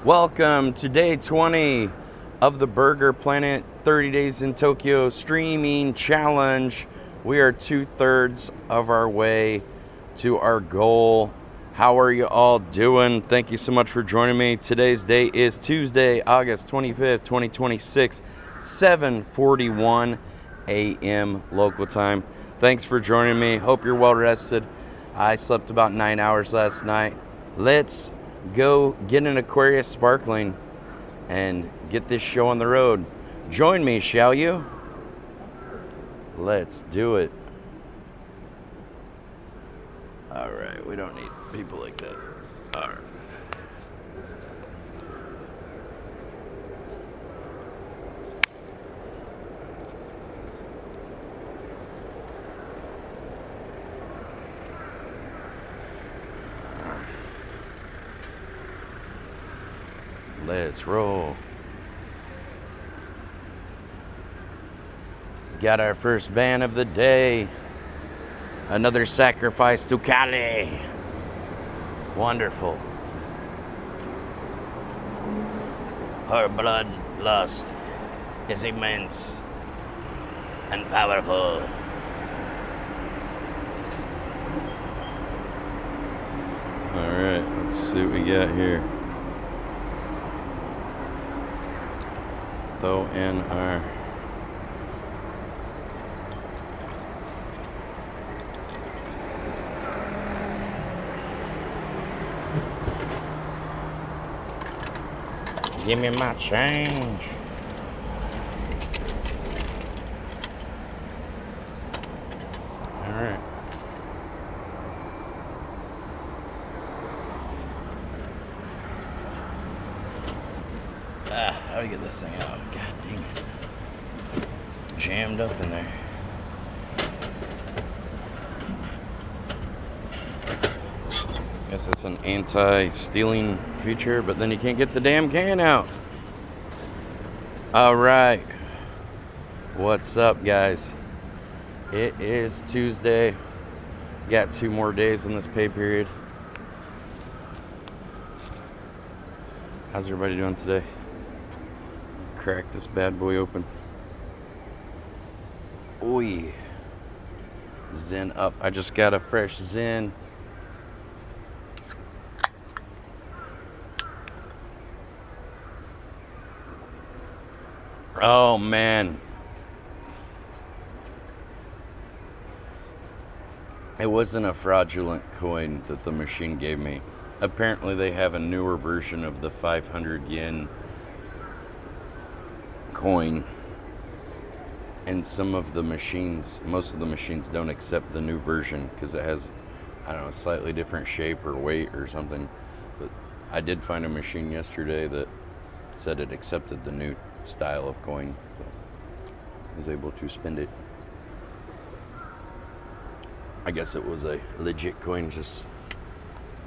Welcome to day 20 of the Burger Planet 30 Days in Tokyo streaming challenge. We are 2/3 of our way to our goal. How are you all doing? Thank you so much for joining me. Today's date is Tuesday, August 25th, 2026, 7:41 a.m. local time. Thanks for joining me. Hope you're well rested. I slept about 9 hours last night. Let's go get an Aquarius Sparkling and get this show on the road. Join me, shall you? Let's do it. All right, we don't need people like that. All right. Let's roll. Got our first ban of the day. Another sacrifice to Kali. Wonderful. Her bloodlust is immense and powerful. Alright, let's see what we got here. Throw in our give me my change. All right. How do we get this thing out? God dang it. It's jammed up in there. Guess it's an anti-stealing feature, but then you can't get the damn can out. All right. What's up, guys? It is Tuesday. Got 2 more days in this pay period. How's everybody doing today? Crack this bad boy open. Oi. Zen up. I just got a fresh Zen. Oh man. It wasn't a fraudulent coin that the machine gave me. Apparently they have a newer version of the 500 yen coin. And some of the machines, most of the machines don't accept the new version because it has, I don't know, a slightly different shape or weight or something. But I did find a machine yesterday that said it accepted the new style of coin. So I was able to spend it. I guess it was a legit coin, just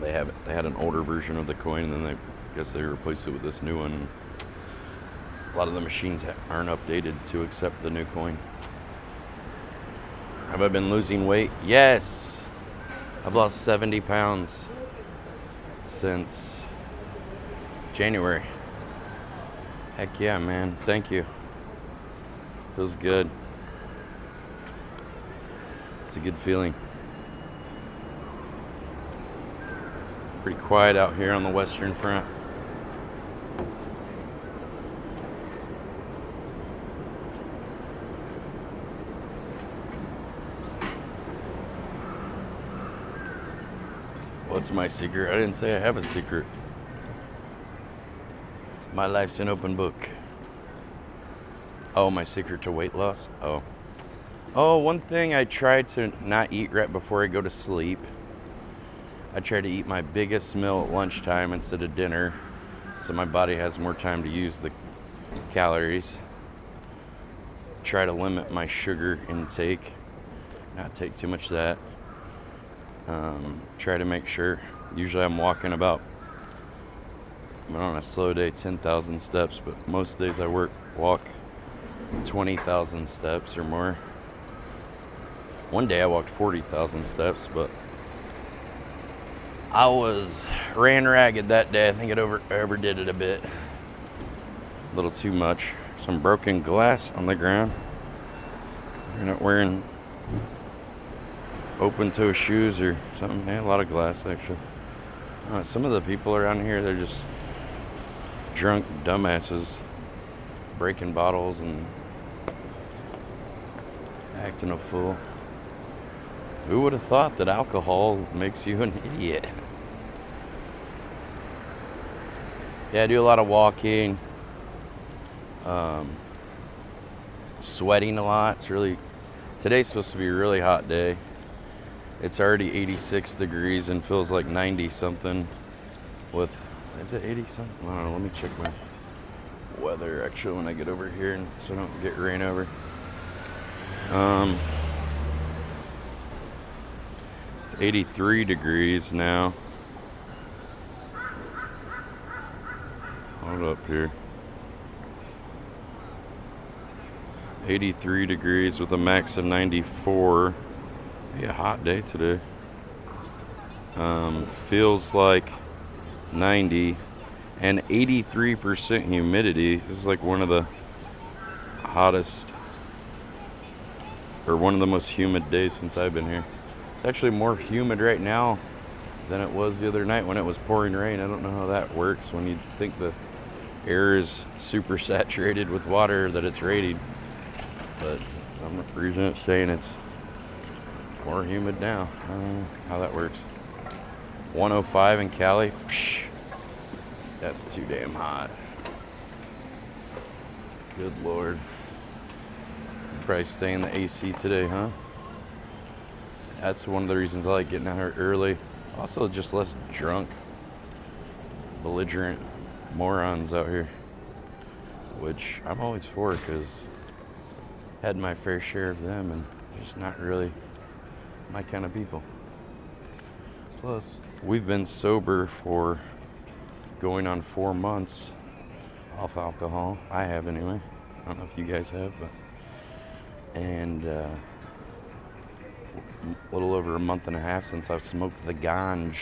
they had an older version of the coin and then I guess they replaced it with this new one. A lot of the machines aren't updated to accept the new coin. Have I been losing weight? Yes. I've lost 70 pounds since January. Heck yeah, man. Thank you. Feels good. It's a good feeling. Pretty quiet out here on the Western Front. What's my secret? I didn't say I have a secret. My life's an open book. Oh, my secret to weight loss? Oh, one thing, I try to not eat right before I go to sleep. I try to eat my biggest meal at lunchtime instead of dinner, so my body has more time to use the calories. Try to limit my sugar intake, not take too much of that. Try to make sure, usually I'm walking about, I'm on a slow day, 10,000 steps, but most days I walk 20,000 steps or more. One day I walked 40,000 steps, but I ran ragged that day. I think I overdid it a bit. A little too much. Some broken glass on the ground. You're not wearing open toe shoes or something. Yeah, a lot of glass actually. Some of the people around here, they're just drunk dumbasses, breaking bottles and acting a fool. Who would have thought that alcohol makes you an idiot? Yeah, I do a lot of walking, sweating a lot. Today's supposed to be a really hot day. It's already 86 degrees and feels like 90 something is it 80 something? I don't know, let me check my weather actually when I get over here so I don't get rain over. It's 83 degrees now. Hold up here. 83 degrees with a max of 94. Be a hot day today. Feels like 90 and 83% humidity. This is like one of the hottest or one of the most humid days since I've been here. It's actually more humid right now than it was the other night when it was pouring rain. I don't know how that works when you think the air is super saturated with water that it's raining, but some reason it's saying it's more humid now. I don't know how that works. 105 in Cali. Psh, that's too damn hot. Good Lord. Probably stay in the AC today, huh? That's one of the reasons I like getting out here early. Also, just less drunk, belligerent morons out here, which I'm always for because I had my fair share of them and just not really my kind of people. Plus, we've been sober for going on 4 months off alcohol. I have anyway. I don't know if you guys have, but and a little over a month and a half since I've smoked the ganj.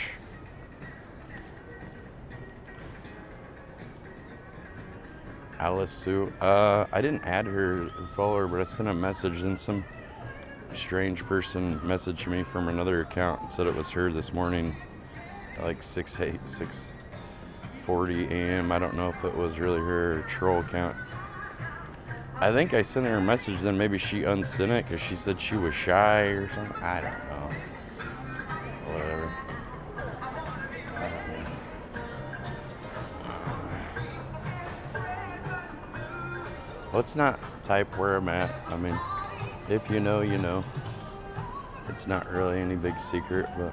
Alice Sue. I didn't add her follower, but I sent a message and some strange person messaged me from another account and said it was her this morning at like 6:40 a.m. I don't know if it was really her or troll account. I think I sent her a message, then maybe she unsent it because she said she was shy or something. I don't know. Whatever. Let's not type where I'm at. I mean, if you know, you know. It's not really any big secret, but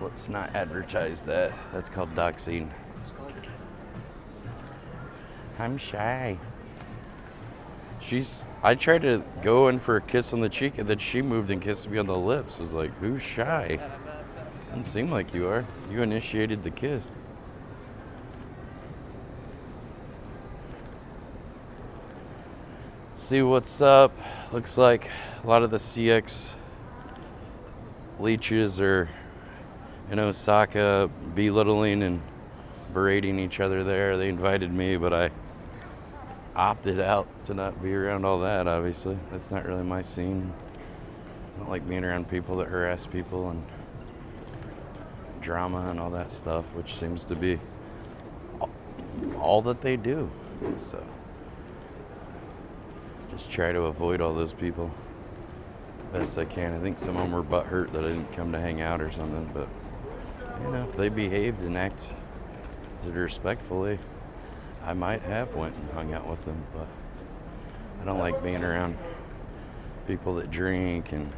let's not advertise that. That's called doxing. I'm shy. I tried to go in for a kiss on the cheek and then she moved and kissed me on the lips. I was like, who's shy? Doesn't seem like you are. You initiated the kiss. See what's up. Looks like a lot of the CX leeches are in Osaka belittling and berating each other there. They invited me, but I opted out to not be around all that, obviously. That's not really my scene. I don't like being around people that harass people and drama and all that stuff, which seems to be all that they do. So just try to avoid all those people best I can. I think some of them were butthurt that I didn't come to hang out or something, but you know, if they behaved and acted respectfully, I might have went and hung out with them, but I don't like being around people that drink and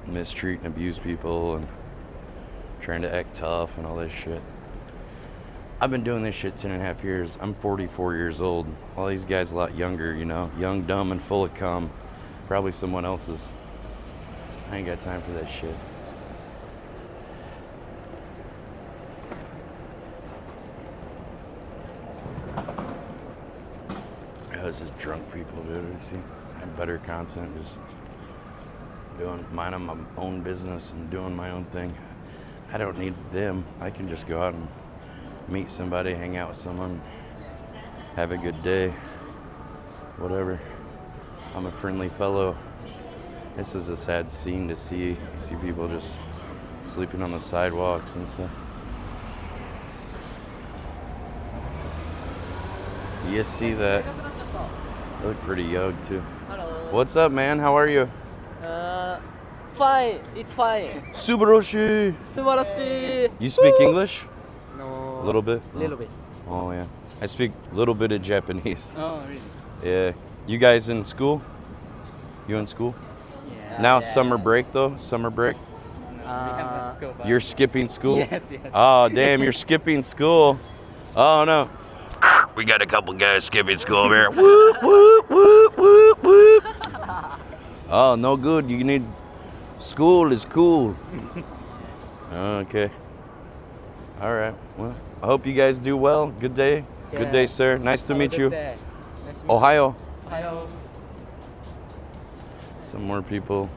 mistreat and abuse people and trying to act tough and all this shit. I've been doing this shit 10.5 years. I'm 44 years old. All these guys a lot younger, you know, young, dumb, and full of cum. Probably someone else's. I ain't got time for that shit. Oh, this is drunk people, dude. See, I have better content. Just minding my own business and doing my own thing. I don't need them. I can just go out and meet somebody, hang out with someone, have a good day, whatever. I'm a friendly fellow. This is a sad scene to see. You see people just sleeping on the sidewalks and stuff. You see that? They look pretty young too. Hello. What's up, man? How are you? Fine. It's fine. Subarashi. 素晴らしい. You speak English? No. A little bit? Little bit. Oh, yeah. I speak a little bit of Japanese. Oh, really? Yeah. You guys in school? You in school? Yeah. Now summer break though? Summer break? You're skipping school? Yes. Oh, damn, you're skipping school. Oh, no. We got a couple guys skipping school over here. Whoop, whoop, whoop, whoop, whoop. Oh, no good. You need... School is cool. Okay. All right. Well, I hope you guys do well. Good day. Good Yeah. day, sir. Nice to meet you. Nice to meet Ohio. Ohio. Some more people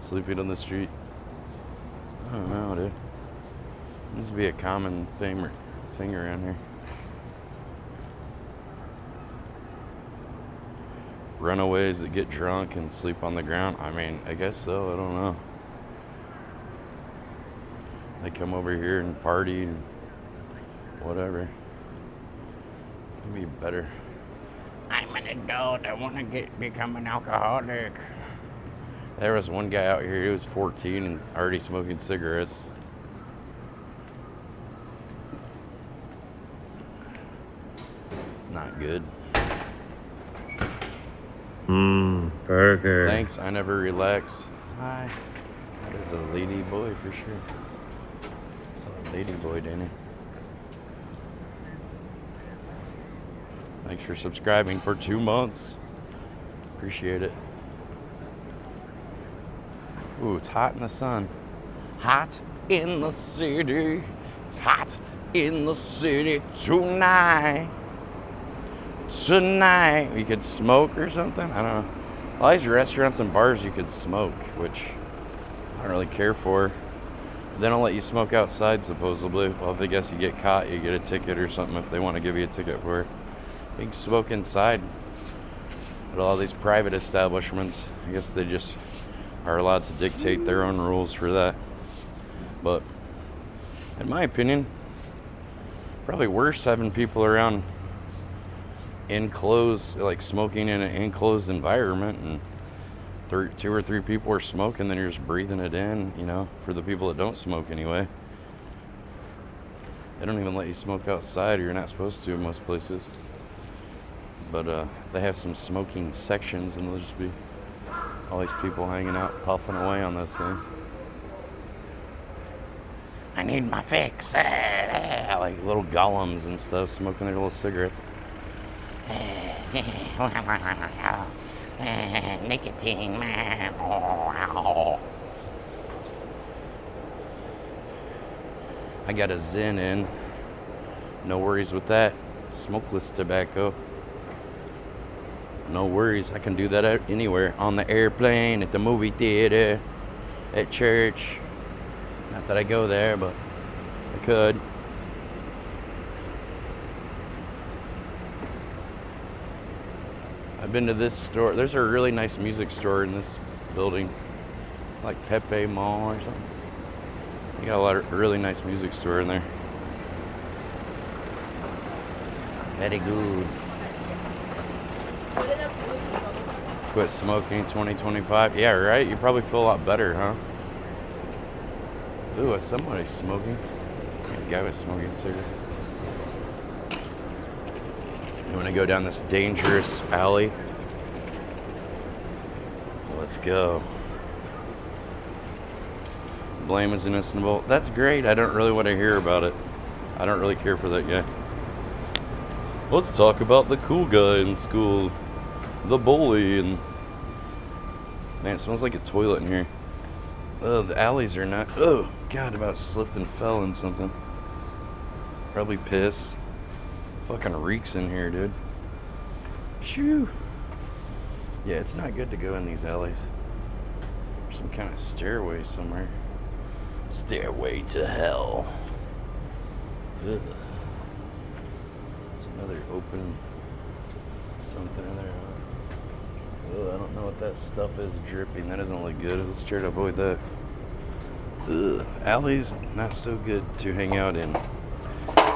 sleeping on the street. I don't know, dude. This would be a common thing around here. Runaways that get drunk and sleep on the ground. I mean, I guess so. I don't know. They come over here and party and whatever. Maybe better. I'm an adult. I want to become an alcoholic. There was one guy out here. He was 14 and already smoking cigarettes. Not good. Burger. Thanks. I never relax. Hi. That is a lady boy for sure. It's a lady boy, Danny. Thanks for subscribing for 2 months. Appreciate it. Ooh, it's hot in the sun. Hot in the city. It's hot in the city tonight. Tonight. You could smoke or something? I don't know. All these restaurants and bars you could smoke, which I don't really care for. They don't let you smoke outside, supposedly. Well, if I guess you get caught, you get a ticket or something if they want to give you a ticket for it. You can smoke inside. But all these private establishments, I guess they just are allowed to dictate their own rules for that. But in my opinion, probably worse having people around enclosed, like smoking in an enclosed environment, and two or three people are smoking, then you're just breathing it in, you know, for the people that don't smoke anyway. They don't even let you smoke outside, or you're not supposed to in most places. But they have some smoking sections, and there'll just be all these people hanging out, puffing away on those things. I need my fix. Like little golems and stuff, smoking their little cigarettes. Nicotine. I got a Zen in. No worries with that. Smokeless tobacco. No worries. I can do that anywhere. On the airplane, at the movie theater, at church. Not that I go there, but I could. I've been to this store. There's a really nice music store in this building, like Pepe Mall or something. You got a lot of really nice music store in there. Very good. Quit smoking 2025. Yeah, right? You probably feel a lot better, huh? Ooh, somebody's smoking. The guy was smoking a cigarette. You want to go down this dangerous alley? Let's go. Blame is innocent. That's great. I don't really want to hear about it. I don't really care for that guy. Let's talk about the cool guy in school. The bully. And man, it smells like a toilet in here. Oh, the alleys are not. Oh, God, about slipped and fell in something. Probably piss. Fucking reeks in here, dude. Shoo. Yeah, it's not good to go in these alleys. Some kind of stairway somewhere. Stairway to hell. Ugh. It's another open something in there. Oh, I don't know what that stuff is dripping. That doesn't look good. Let's try to avoid that. Ugh. Alley's not so good to hang out in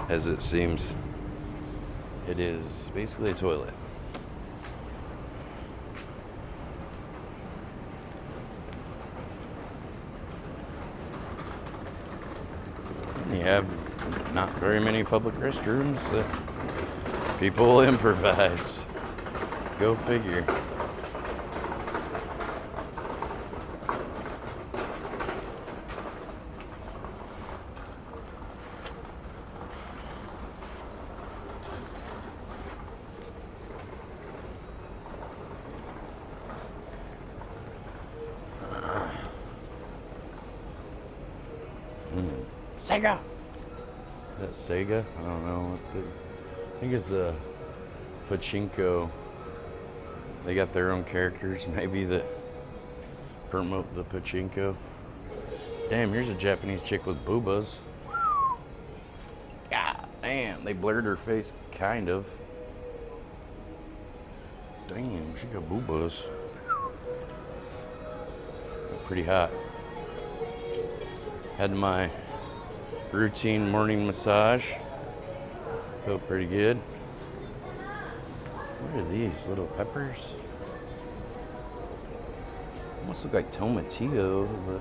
as it seems. It is basically a toilet. And you have not very many public restrooms that people improvise. Go figure. Sega. Is that Sega? I don't know. I think it's a pachinko. They got their own characters, maybe, that promote the pachinko. Damn, here's a Japanese chick with boobas. God damn, they blurred her face, kind of. Damn, she got boobas. Pretty hot. Had my routine morning massage. Felt pretty good. What are these little peppers? Almost look like tomatillo, but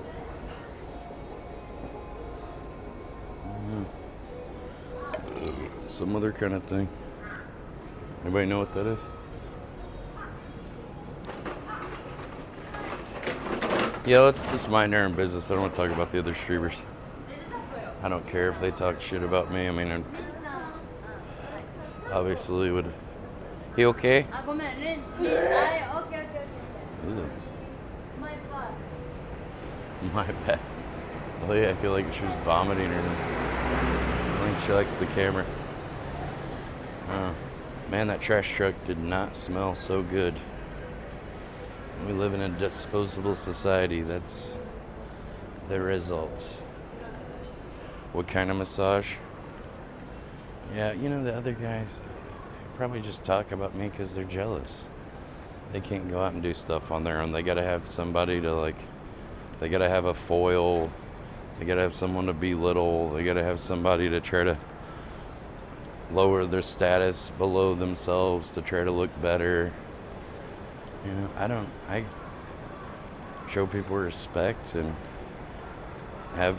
some other kind of thing. Anybody know what that is? Yeah, let's just mind our own business. I don't want to talk about the other streamers. I don't care if they talk shit about me. I mean, obviously would. He okay? Ew. My bad. Oh yeah, I feel like she was vomiting or I think she likes the camera. Man, that trash truck did not smell so good. We live in a disposable society. That's the result. What kind of massage? Yeah, you know, the other guys probably just talk about me because they're jealous. They can't go out and do stuff on their own. They gotta have somebody to, like, they gotta have a foil. They gotta have someone to belittle. They gotta have somebody to try to lower their status below themselves to try to look better. You know, I show people respect and have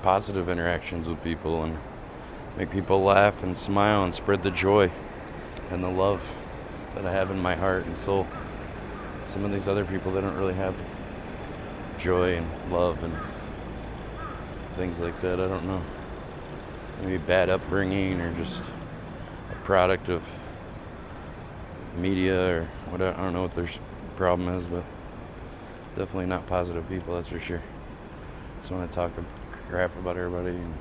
positive interactions with people and make people laugh and smile and spread the joy and the love that I have in my heart and soul. Some of these other people, they don't really have joy and love and things like that. I don't know. Maybe bad upbringing or just a product of media or whatever. I don't know what their problem is, but definitely not positive people, that's for sure. Just want to talk crap about everybody and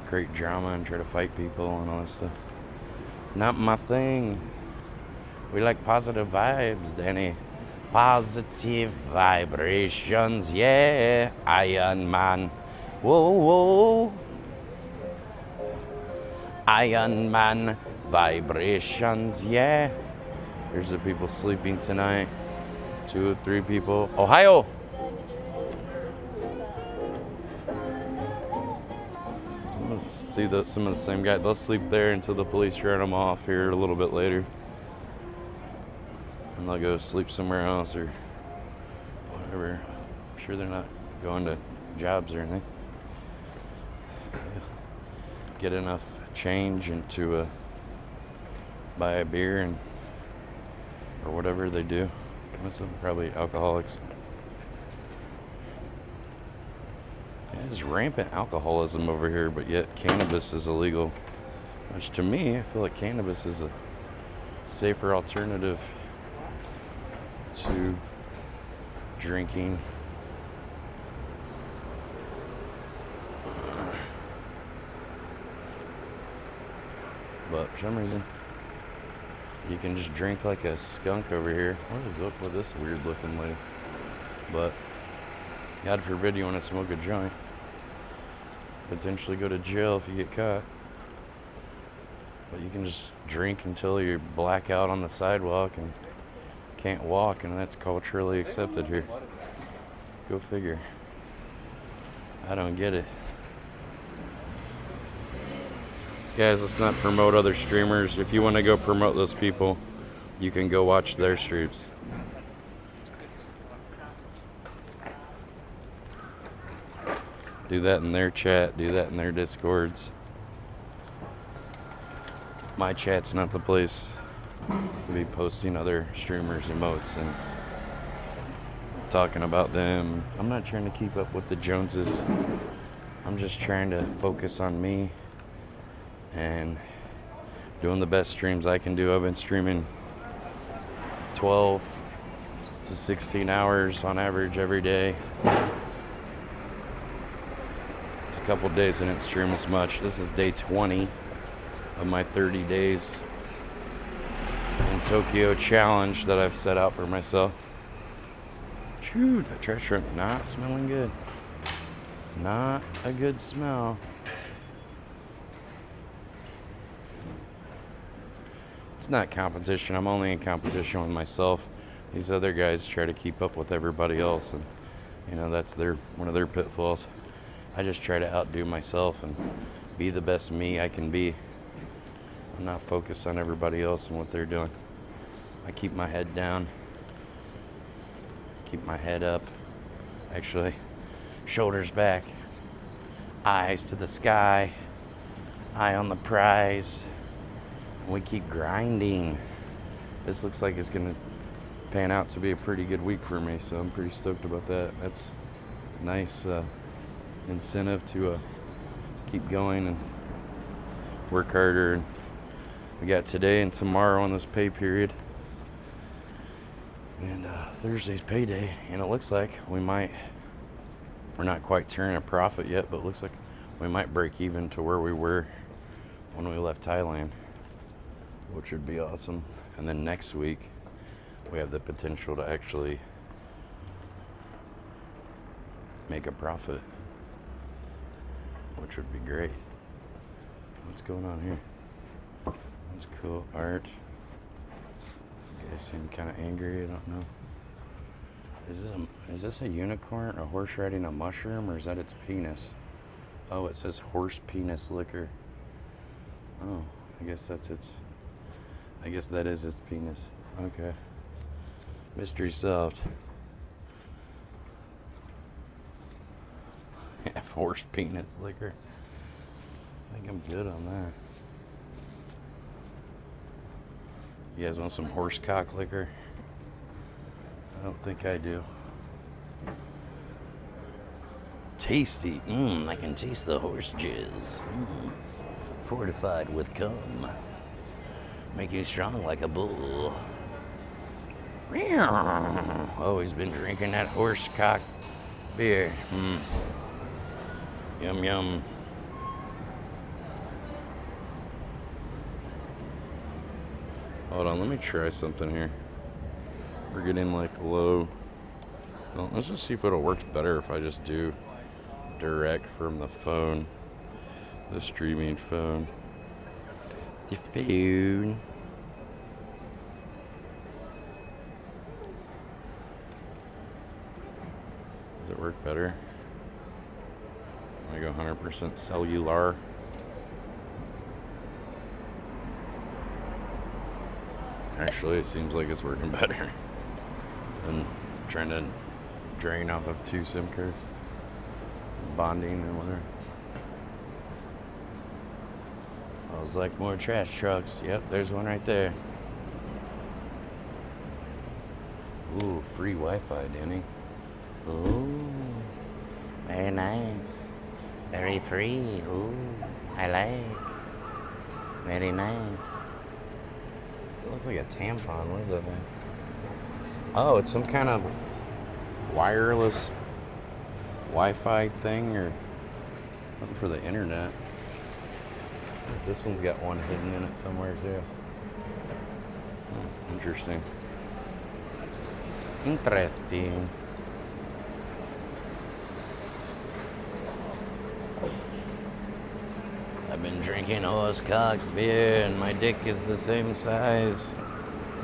create drama and try to fight people and all that stuff. Not my thing. We like positive vibes, Danny. Positive vibrations, yeah. Iron Man. Whoa, whoa. Iron Man vibrations, yeah. Here's the people sleeping tonight. 2 or 3 people. Ohio! See some of the same guy. They'll sleep there until the police run them off here a little bit later. And they'll go sleep somewhere else or whatever. I'm sure they're not going to jobs or anything. Get enough change and to buy a beer and or whatever they do. Most of them probably alcoholics. Yeah, there's rampant alcoholism over here, but yet cannabis is illegal. Which to me, I feel like cannabis is a safer alternative to drinking. But for some reason, you can just drink like a skunk over here. What is up with this weird looking lady? But God forbid you want to smoke a joint. Potentially go to jail if you get caught. But you can just drink until you black out on the sidewalk and can't walk, and that's culturally accepted here. Go figure. I don't get it. Guys, let's not promote other streamers. If you want to go promote those people, you can go watch their streams. Do that in their chat, do that in their discords. My chat's not the place to be posting other streamers' emotes and talking about them. I'm not trying to keep up with the Joneses. I'm just trying to focus on me and doing the best streams I can do. I've been streaming 12 to 16 hours on average every day. It's a couple days I didn't stream as much. This is day 20 of my 30 days in Tokyo challenge that I've set out for myself. Phew, that trash truck not smelling good. Not a good smell. It's not competition. I'm only in competition with myself. These other guys try to keep up with everybody else, and you know that's one of their pitfalls. I just try to outdo myself and be the best me I can be. I'm not focused on everybody else and what they're doing. I keep my head down. Keep my head up. Actually, shoulders back. Eyes to the sky. Eye on the prize. We keep grinding. This looks like it's gonna pan out to be a pretty good week for me, so I'm pretty stoked about that. That's a nice incentive to keep going and work harder. And we got today and tomorrow on this pay period, and Thursday's payday, and it looks like we're not quite turning a profit yet, but it looks like we might break even to where we were when we left Thailand, which would be awesome. And then next week we have the potential to actually make a profit, which would be great. What's going on here? That's cool art. You guys seem kind of angry. I don't know. Is this a unicorn, a horse riding a mushroom, or is that its penis? Oh, it says horse penis liquor. Oh, I guess that is its penis. Okay. Mystery solved. Horse penis liquor. I think I'm good on that. You guys want some horse cock liquor? I don't think I do. Tasty. I can taste the horse jizz. Fortified with cum. Make you strong like a bull. Always been drinking that horse cock beer. Yum yum. Hold on, let me try something here. We're getting like low. Well, let's just see if it'll work better if I just do direct from the phone, the streaming phone. The phone. Does it work better? I go 100% cellular. Actually, it seems like it's working better than trying to drain off of 2 SIM cards, bonding and whatever. I was like, more trash trucks. Yep, there's one right there. Ooh, free Wi-Fi, Danny. Ooh, very nice. Very free. Ooh, I like. Very nice. It looks like a tampon. What is that thing? Oh, it's some kind of wireless Wi-Fi thing or something for the internet. This one's got one hidden in it somewhere too. Interesting. Interesting. I've been drinking horse cock beer and my dick is the same size.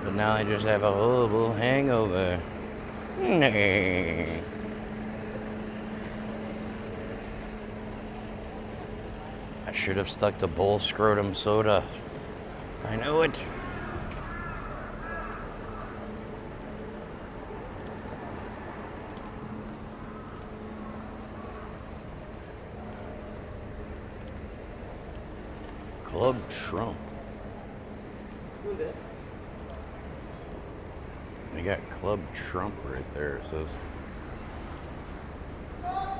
But now I just have a horrible hangover. I should have stuck to Bull Scrotum Soda. I knew it. Club Trump. They got Club Trump right there. It says. I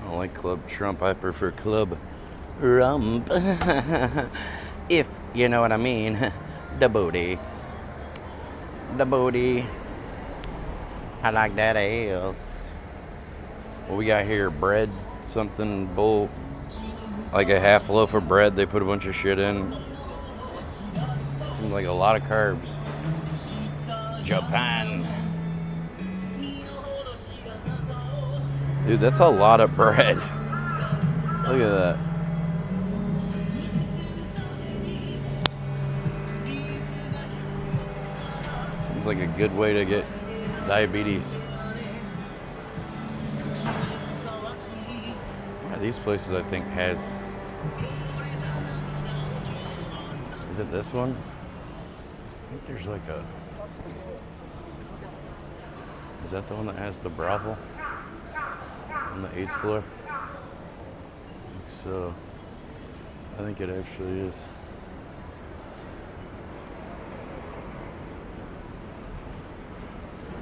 don't like Club Trump. I prefer Club Rump. If you know what I mean. The booty. The booty. I like that ass. What we got here? Bread, something, bull. Like a half loaf of bread, they put a bunch of shit in. Seems like a lot of carbs. Japan. Dude, that's a lot of bread. Look at that. Seems like a good way to get diabetes. These places, I think, has... Is it this one? I think there's like a... Is that the one that has the brothel? On the 8th floor? I think so. I think it actually is.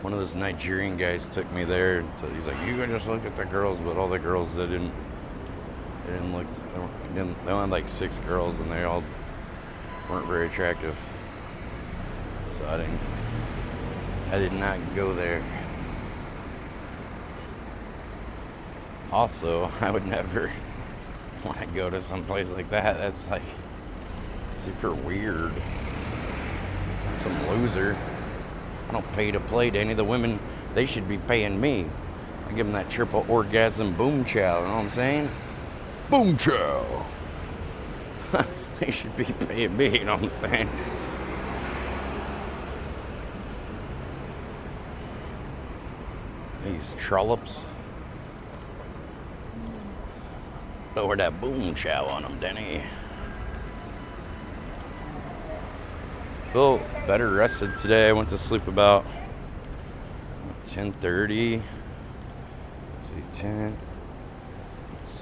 One of those Nigerian guys took me there. He's like, you can just look at the girls, but all the girls, they didn't look. They only had like 6 girls, and they all weren't very attractive. So I did not go there. Also, I would never want to go to some place like that. That's like super weird. Some loser. I don't pay to play to any of the women. They should be paying me. I give them that triple orgasm boom chow. You know what I'm saying? Boom chow. They should be paying me. You know what I'm saying? These trollops. Lower that boom chow on them, Denny. Feel better rested today. I went to sleep about 10:30. Let's see, 10.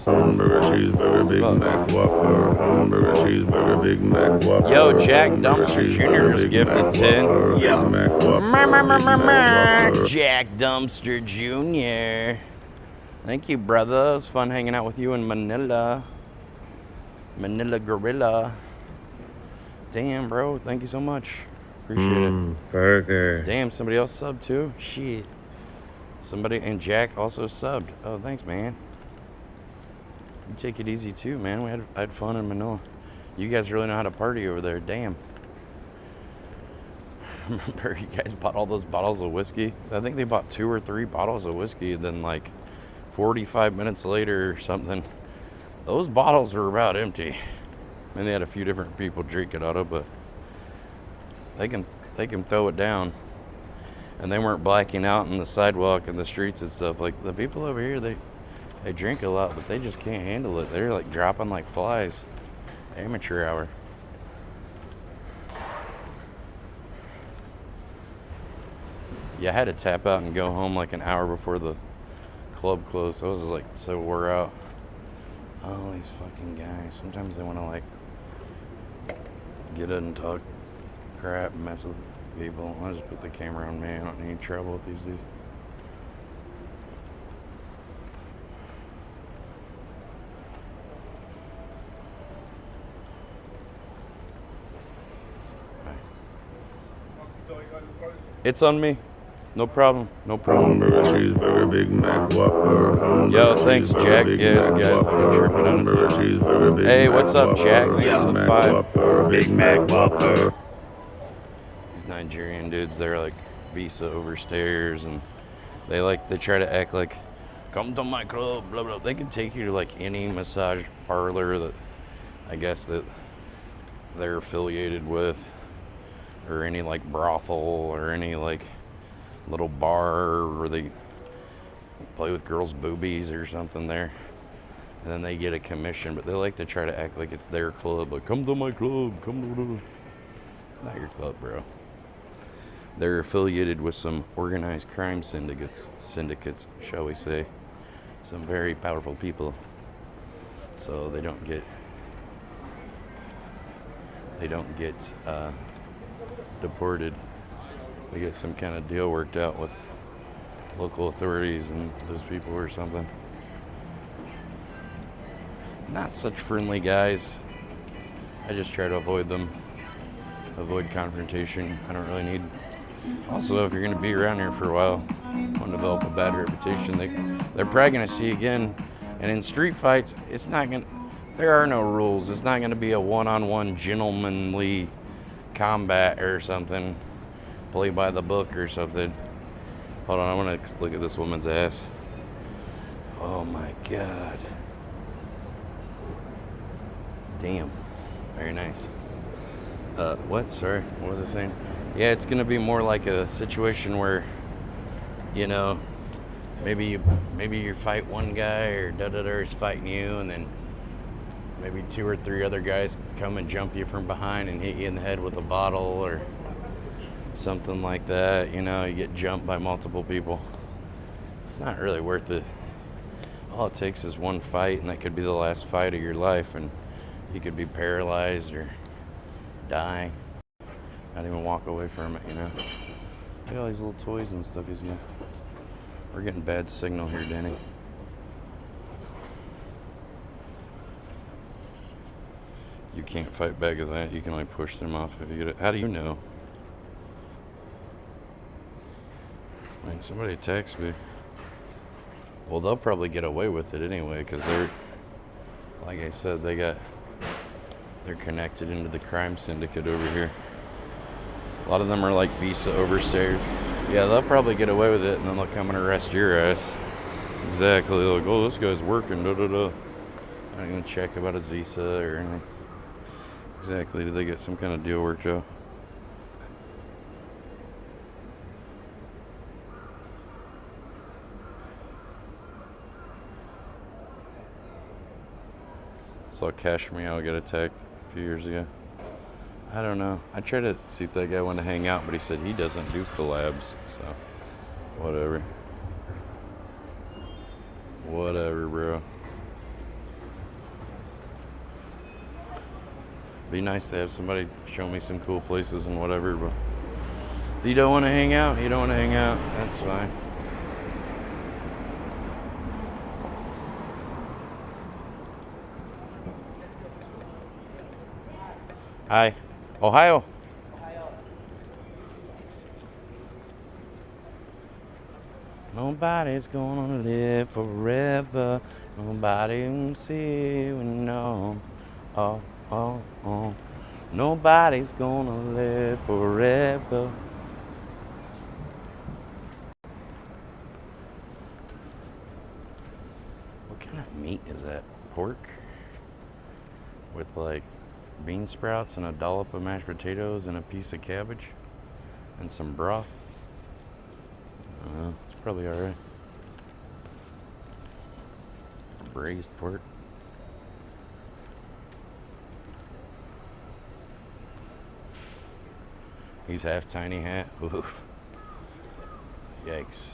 Hamburger, cheeseburger, Big Mac, Whopper. Hamburger, cheeseburger, Big Mac, Whopper. Yo, Jack Dumpster Jr. just gifted 10. Yep. Jack Dumpster Jr. Thank you, brother. It was fun hanging out with you in Manila. Manila Gorilla. Damn, bro. Thank you so much. Appreciate it. Burger. Damn, somebody else subbed too? Shit. Somebody, and Jack also subbed. Oh, thanks, man. You take it easy too, man. I had fun in Manila. You guys really know how to party over there. Damn. Remember, you guys bought all those bottles of whiskey? I think they bought 2 or 3 bottles of whiskey, and then like 45 minutes later or something, those bottles were about empty. And they had a few different people drink it out of, but they can throw it down. And they weren't blacking out in the sidewalk and the streets and stuff. Like the people over here, they drink a lot, but they just can't handle it. They're like dropping like flies. Amateur hour. Yeah, I had to tap out and go home like an hour before the club closed. I was just like so wore out. Oh, these fucking guys. Sometimes they want to like get in and talk crap and mess with people. I'll just put the camera on me. I don't need any trouble with these dudes. It's on me. No problem. No problem. Hamburger, cheeseburger, Big Mac, Whopper. Yo, thanks, Jack. Yeah, this guy fucking tripping out of town. Hey, what's up, Jack? Thanks for the 5. Big Mac, Whopper. These Nigerian dudes, they're like visa overstayers, and they try to act like, come to my club, blah, blah. They can take you to like any massage parlor that I guess that they're affiliated with, or any like brothel or any like little bar where they play with girls' boobies or something there. And then they get a commission, but they like to try to act like it's their club. Like, come to my club, come to not your club, bro. They're affiliated with some organized crime syndicates, shall we say. Some very powerful people. So they don't get deported. They get some kind of deal worked out with local authorities and those people or something. Not such friendly guys. I just try to avoid them. Avoid confrontation. I don't really need. Also, if you're going to be around here for a while, want to develop a bad reputation, they're probably going to see you again. And in street fights, it's not going. There are no rules. It's not going to be a one-on-one gentlemanly combat or something. Play by the book or something. Hold on, I want to look at this woman's ass. Oh my God. Damn. Very nice. What? Sorry. What was I saying? Yeah, it's going to be more like a situation where, you know, maybe you fight one guy or he's fighting you, and then maybe 2 or 3 other guys come and jump you from behind and hit you in the head with a bottle or something like that. You know, you get jumped by multiple people. It's not really worth it. All it takes is one fight, and that could be the last fight of your life, and you could be paralyzed or die. Not even walk away from it, you know. Look at all these little toys and stuff he's got. We're getting bad signal here, Danny. You can't fight back with that. You can only push them off if you get it. How do you know? Man, somebody text me. Well, they'll probably get away with it anyway, because they're, like I said, they're connected into the crime syndicate over here. A lot of them are like visa overstayers. Yeah, they'll probably get away with it, and then they'll come and arrest your ass. Exactly. They're like, oh, this guy's working, da-da-da. I'm not going to check about his visa or anything. Exactly. Did they get some kind of deal worked out? Saw Cash Meow get attacked a few years ago. I don't know. I tried to see if that guy wanted to hang out, but he said he doesn't do collabs. So, whatever. Whatever, bro. Be nice to have somebody show me some cool places and whatever, but if you don't want to hang out, you don't want to hang out. That's fine. Hi. Ohio. Nobody's gonna live forever. Nobody can see we know. Oh, oh, oh. Nobody's gonna live forever. What kind of meat is that? Pork? With like bean sprouts and a dollop of mashed potatoes and a piece of cabbage and some broth. It's probably alright. Braised pork. He's half tiny hat. Oof. Yikes.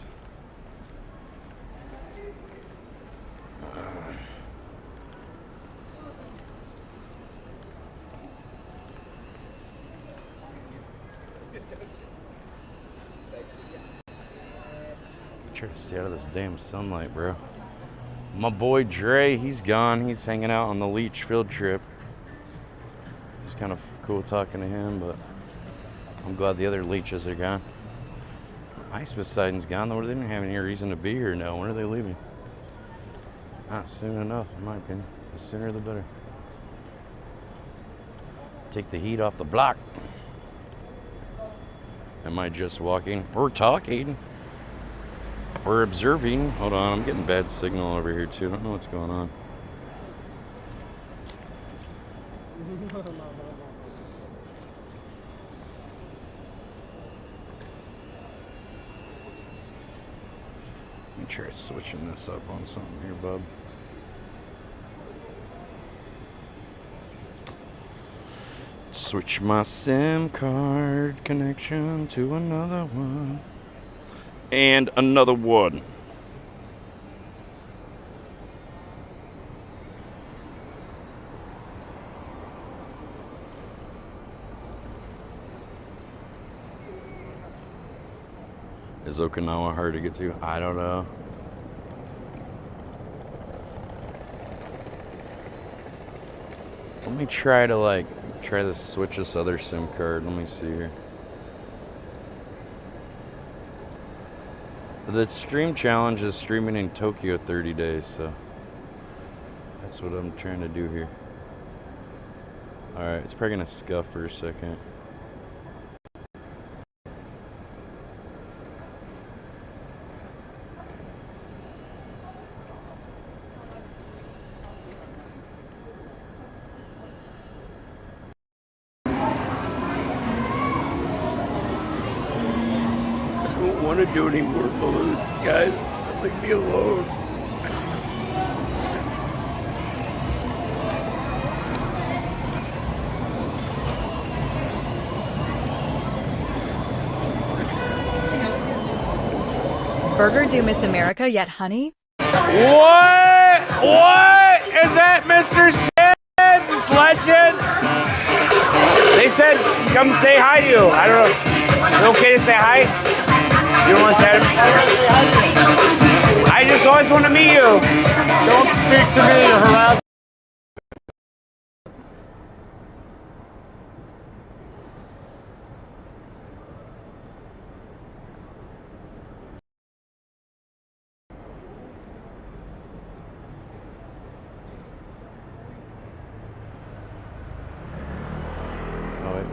Try to stay out of this damn sunlight, bro. My boy Dre, he's gone. He's hanging out on the Leech field trip. It's kind of cool talking to him, but I'm glad the other leeches are gone. Ice Poseidon's gone, though. They didn't have any reason to be here now. When are they leaving? Not soon enough, in my opinion. The sooner the better. Take the heat off the block. Am I just walking? We're talking. We're observing. Hold on, I'm getting bad signal over here too. I don't know what's going on. Let me try switching this up on something here, bub. Switch my SIM card connection to another one. And another one. Is Okinawa hard to get to? I don't know. Let me try to switch this other SIM card. Let me see here. The stream challenge is streaming in Tokyo 30 days, so that's what I'm trying to do here. Alright, it's probably gonna scuff for a second. I don't want to do any more balloons, guys. Leave me alone. Burger do Miss America yet, honey? What? What? Is that Mr. Sid's legend? They said, come say hi to you. I don't know. Is it okay to say hi? You don't want to say hi to me? I just always want to meet you. Don't speak to me, you harass. Oh, wait.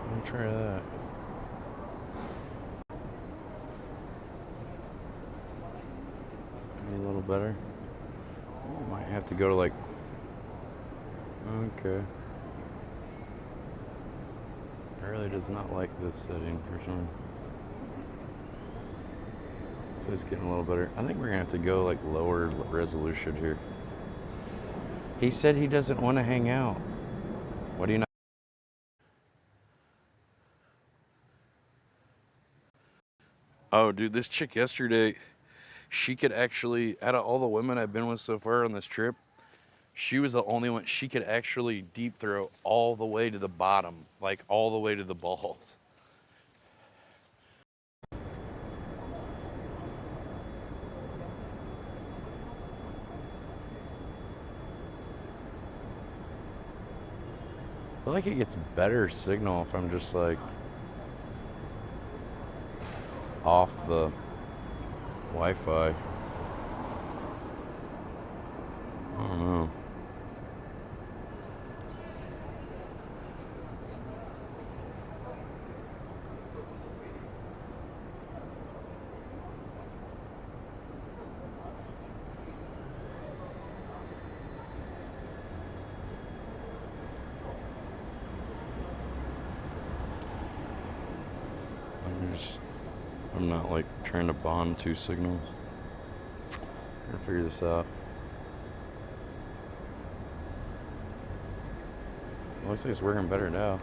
Let me try that. Maybe a little better. Might have to go to okay. It really does not like this setting for some. So it's getting a little better. I think we're gonna have to go lower resolution here. He said he doesn't want to hang out. What do you know? Oh, dude, this chick yesterday, she could actually, out of all the women I've been with so far on this trip, she was the only one, she could actually deep throw all the way to the bottom, all the way to the balls. I feel like it gets better signal if I'm just off the Wi-Fi. I don't know. I'm not trying to bond two signals. I'm gonna figure this out. Looks like it's working better now.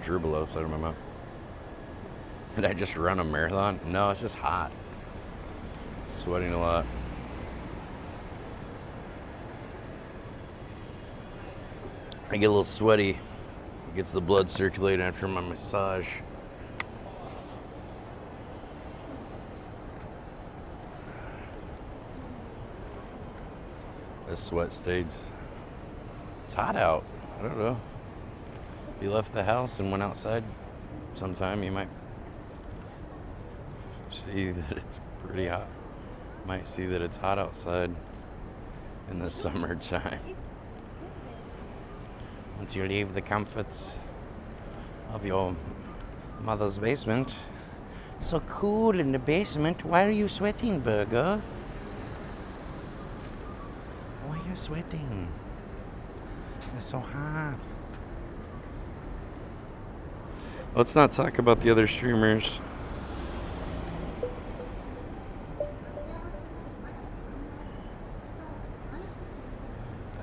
drool below the side of my mouth. Did I just run a marathon? No, it's just hot. Sweating a lot. I get a little sweaty. It gets the blood circulating after my massage. The sweat stains. It's hot out. I don't know. If you left the house and went outside sometime, you might see that it's pretty hot. Might see that it's hot outside in the summertime. Once you leave the comforts of your mother's basement. So cool in the basement. Why are you sweating, Burger? Why are you sweating? It's so hot. Let's not talk about the other streamers.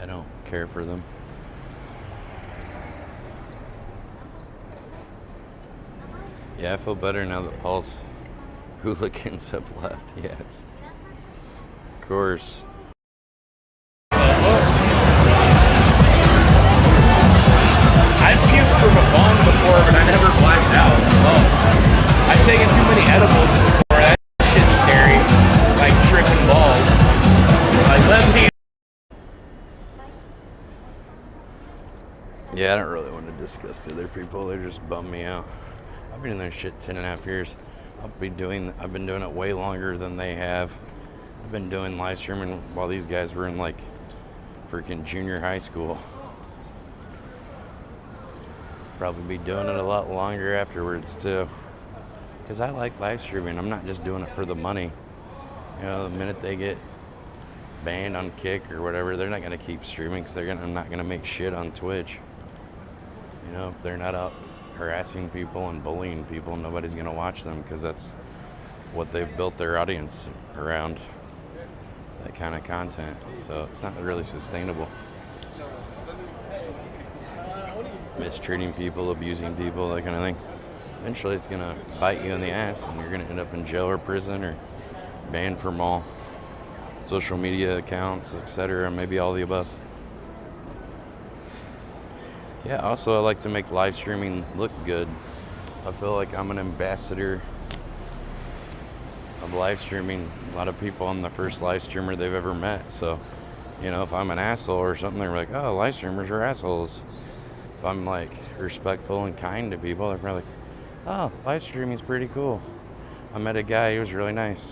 I don't care for them. Yeah, I feel better now that Paul's hooligans have left. Yes. Of course. I've puked from a bong before, but I never blacked out. Oh, I've taken too many edibles before. That shit's scary. Like tripping balls. Like left hand. Yeah, I don't really want to discuss the other people. They just bum me out. I've been in their shit 10.5 years. I've been doing it way longer than they have. I've been doing live streaming while these guys were in like freaking junior high school. Probably be doing it a lot longer afterwards too. Because I like live streaming. I'm not just doing it for the money. You know, the minute they get banned on Kick or whatever, they're not going to keep streaming because I'm not going to make shit on Twitch. You know, if they're not out harassing people and bullying people, nobody's going to watch them because that's what they've built their audience around, that kind of content. So it's not really sustainable. Mistreating people, abusing people, that kind of thing. Eventually it's going to bite you in the ass and you're going to end up in jail or prison or banned from all social media accounts, etc. Maybe all the above. Yeah, also I like to make live streaming look good. I feel like I'm an ambassador of live streaming. A lot of people, I'm the first live streamer they've ever met. So, you know, if I'm an asshole or something, they're like, oh, live streamers are assholes. If I'm like respectful and kind to people, they're probably like, oh, live streaming's pretty cool. I met a guy, he was really nice.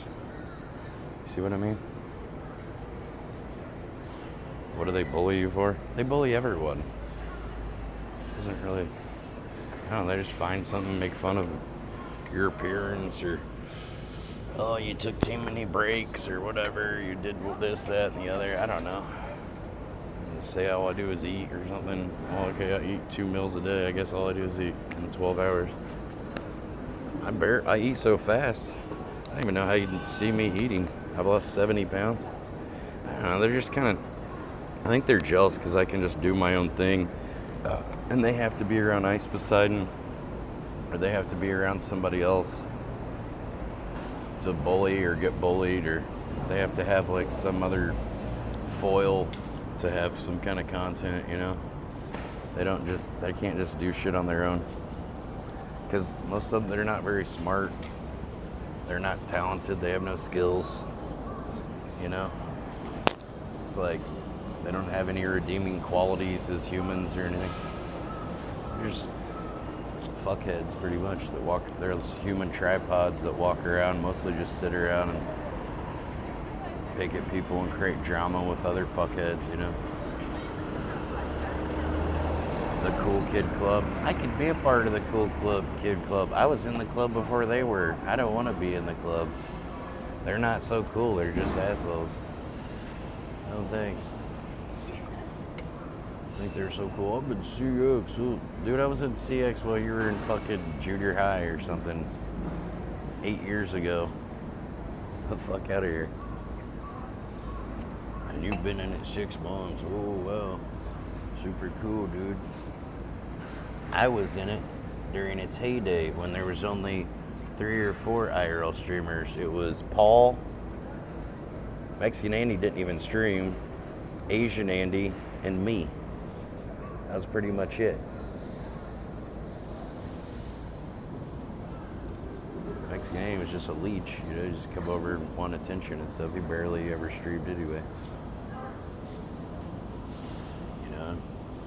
You see what I mean? What do they bully you for? They bully everyone. Isn't really, I don't know, they just find something to make fun of your appearance or, oh, you took too many breaks or whatever, you did this, that, and the other, I don't know. Say all I do is eat or something. Well, okay, I eat 2 meals a day. I guess all I do is eat in 12 hours. I eat so fast. I don't even know how you see me eating. I've lost 70 pounds. I don't know, they're just kind of, I think they're jealous because I can just do my own thing. And they have to be around Ice Poseidon, or they have to be around somebody else to bully or get bullied, or they have to have like some other foil to have some kind of content, you know? They can't just do shit on their own. Because most of them, they're not very smart. They're not talented. They have no skills, you know? It's like, they don't have any redeeming qualities as humans or anything. They're just fuckheads, pretty much, that walk. They're human tripods that walk around, mostly just sit around and pick at people and create drama with other fuckheads, you know? The Cool Kid Club. I could be a part of the Cool Kid Club. I was in the club before they were. I don't want to be in the club. They're not so cool. They're just assholes. No thanks. I think they're so cool. I'm in CX. Dude, I was in CX while you were in fucking junior high or something 8 years ago. The fuck out of here. And you've been in it 6 months. Oh, wow. Super cool, dude. I was in it during its heyday when there was only 3 or 4 IRL streamers. It was Paul, Mexican Andy didn't even stream, Asian Andy, and me. That was pretty much it. Mexican Andy was just a leech, you know, just come over and want attention and stuff. He barely ever streamed anyway. You know,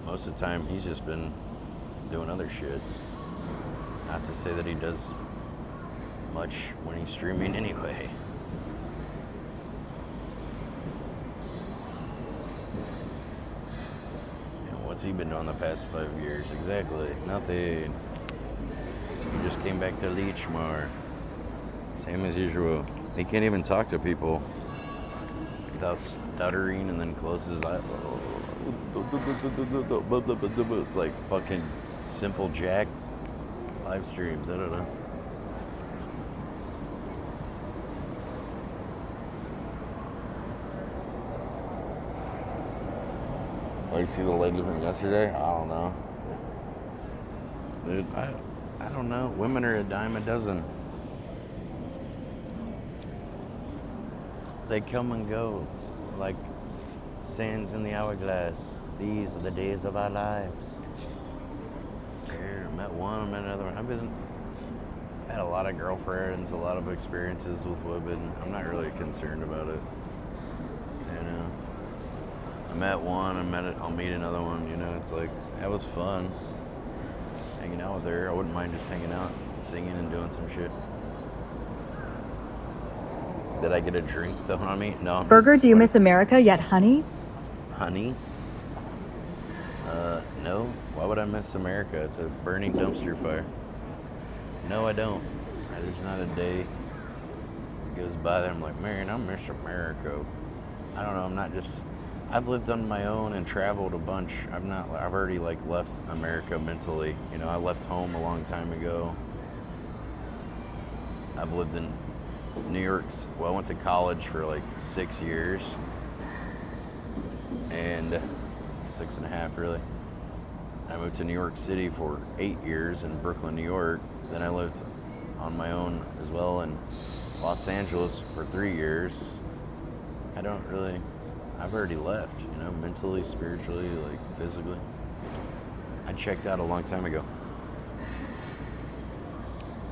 most of the time he's just been doing other shit. Not to say that he does much when he's streaming anyway. And what's he been doing the past 5 years? Exactly, nothing. He just came back to leech more. Same as usual. He can't even talk to people without stuttering and then closes his eyes. Like fucking Simple Jack live streams. I don't know. Oh, you see the lady from yesterday? I don't know. Dude, I don't know. Women are a dime a dozen. They come and go like sands in the hourglass. These are the days of our lives. Here, I met one, I met another one. I've had a lot of girlfriends, a lot of experiences with women. I'm not really concerned about it. You know, I met one, I'll meet another one. You know, it's like, that was fun. Hanging out with her, I wouldn't mind just hanging out, singing and doing some shit. Did I get a drink thrown on me? No. Burger, do you miss America yet, honey? Honey? No. Why would I miss America? It's a burning dumpster fire. No, I don't. There's not a day that goes by that I'm like, man, I miss America. I don't know. I've lived on my own and traveled a bunch. I've already like left America mentally. You know, I left home a long time ago. I've lived in New York. Well, I went to college for like 6 years. And 6.5 really. I moved to New York City for 8 years in Brooklyn, New York. Then I lived on my own as well in Los Angeles for 3 years. I've already left, you know, mentally, spiritually, like physically. I checked out a long time ago.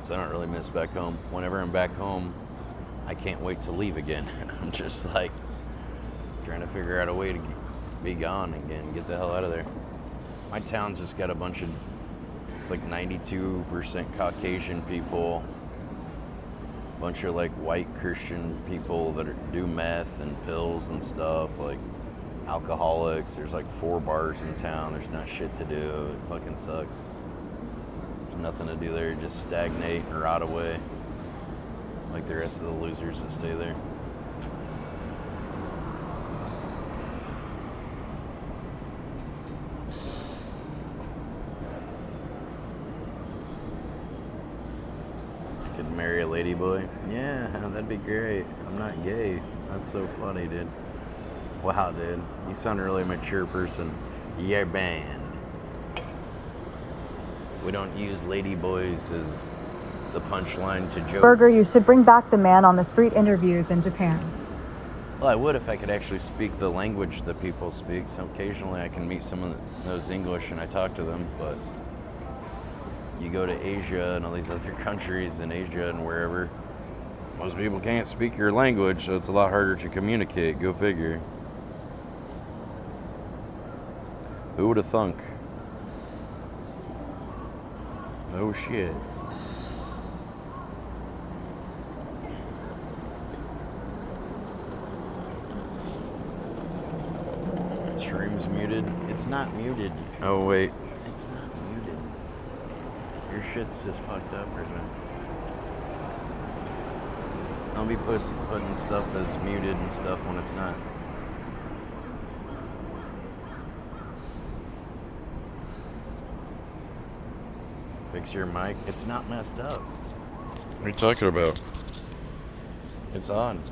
So I don't really miss back home. Whenever I'm back home, I can't wait to leave again. I'm just like trying to figure out a way to be gone again, get the hell out of there. My town's just got a bunch of, it's like 92% Caucasian people, a bunch of like white Christian people that do meth and pills and stuff, like alcoholics. There's like 4 bars in town. There's not shit to do. It fucking sucks. There's nothing to do there. Just stagnate and rot away like the rest of the losers that stay there. Could marry a ladyboy? Yeah, that'd be great. I'm not gay. That's so funny, dude. Wow, dude. You sound a really mature person. You're banned. We don't use ladyboys as the punchline to jokes. Burger, you should bring back the man on the street interviews in Japan. Well, I would if I could actually speak the language that people speak. So occasionally I can meet someone that knows English and I talk to them, but you go to Asia and all these other countries in Asia and wherever, most people can't speak your language, so it's a lot harder to communicate. Go figure. Who would have thunk? Oh shit. Stream's muted. It's not muted. Oh wait. It's not muted. Your shit's just fucked up or something. Don't be putting stuff as muted and stuff when it's not. Fix your mic. It's not messed up. What are you talking about? It's on.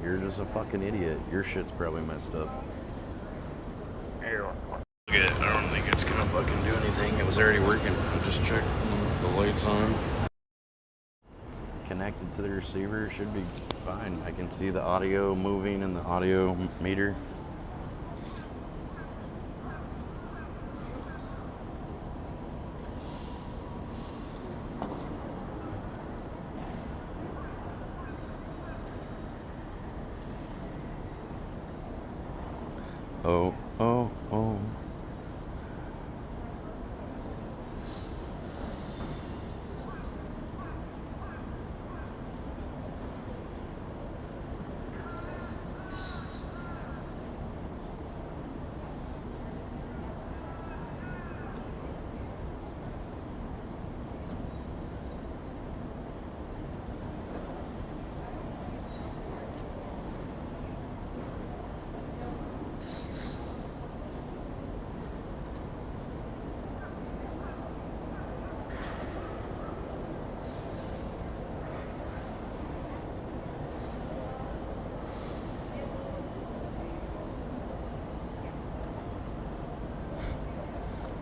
You're just a fucking idiot. Your shit's probably messed up. I don't think it's gonna fucking do anything. It was already working. I just checked the lights on. Connected to the receiver, should be fine. I can see the audio moving in the audio meter. Oh, oh, oh.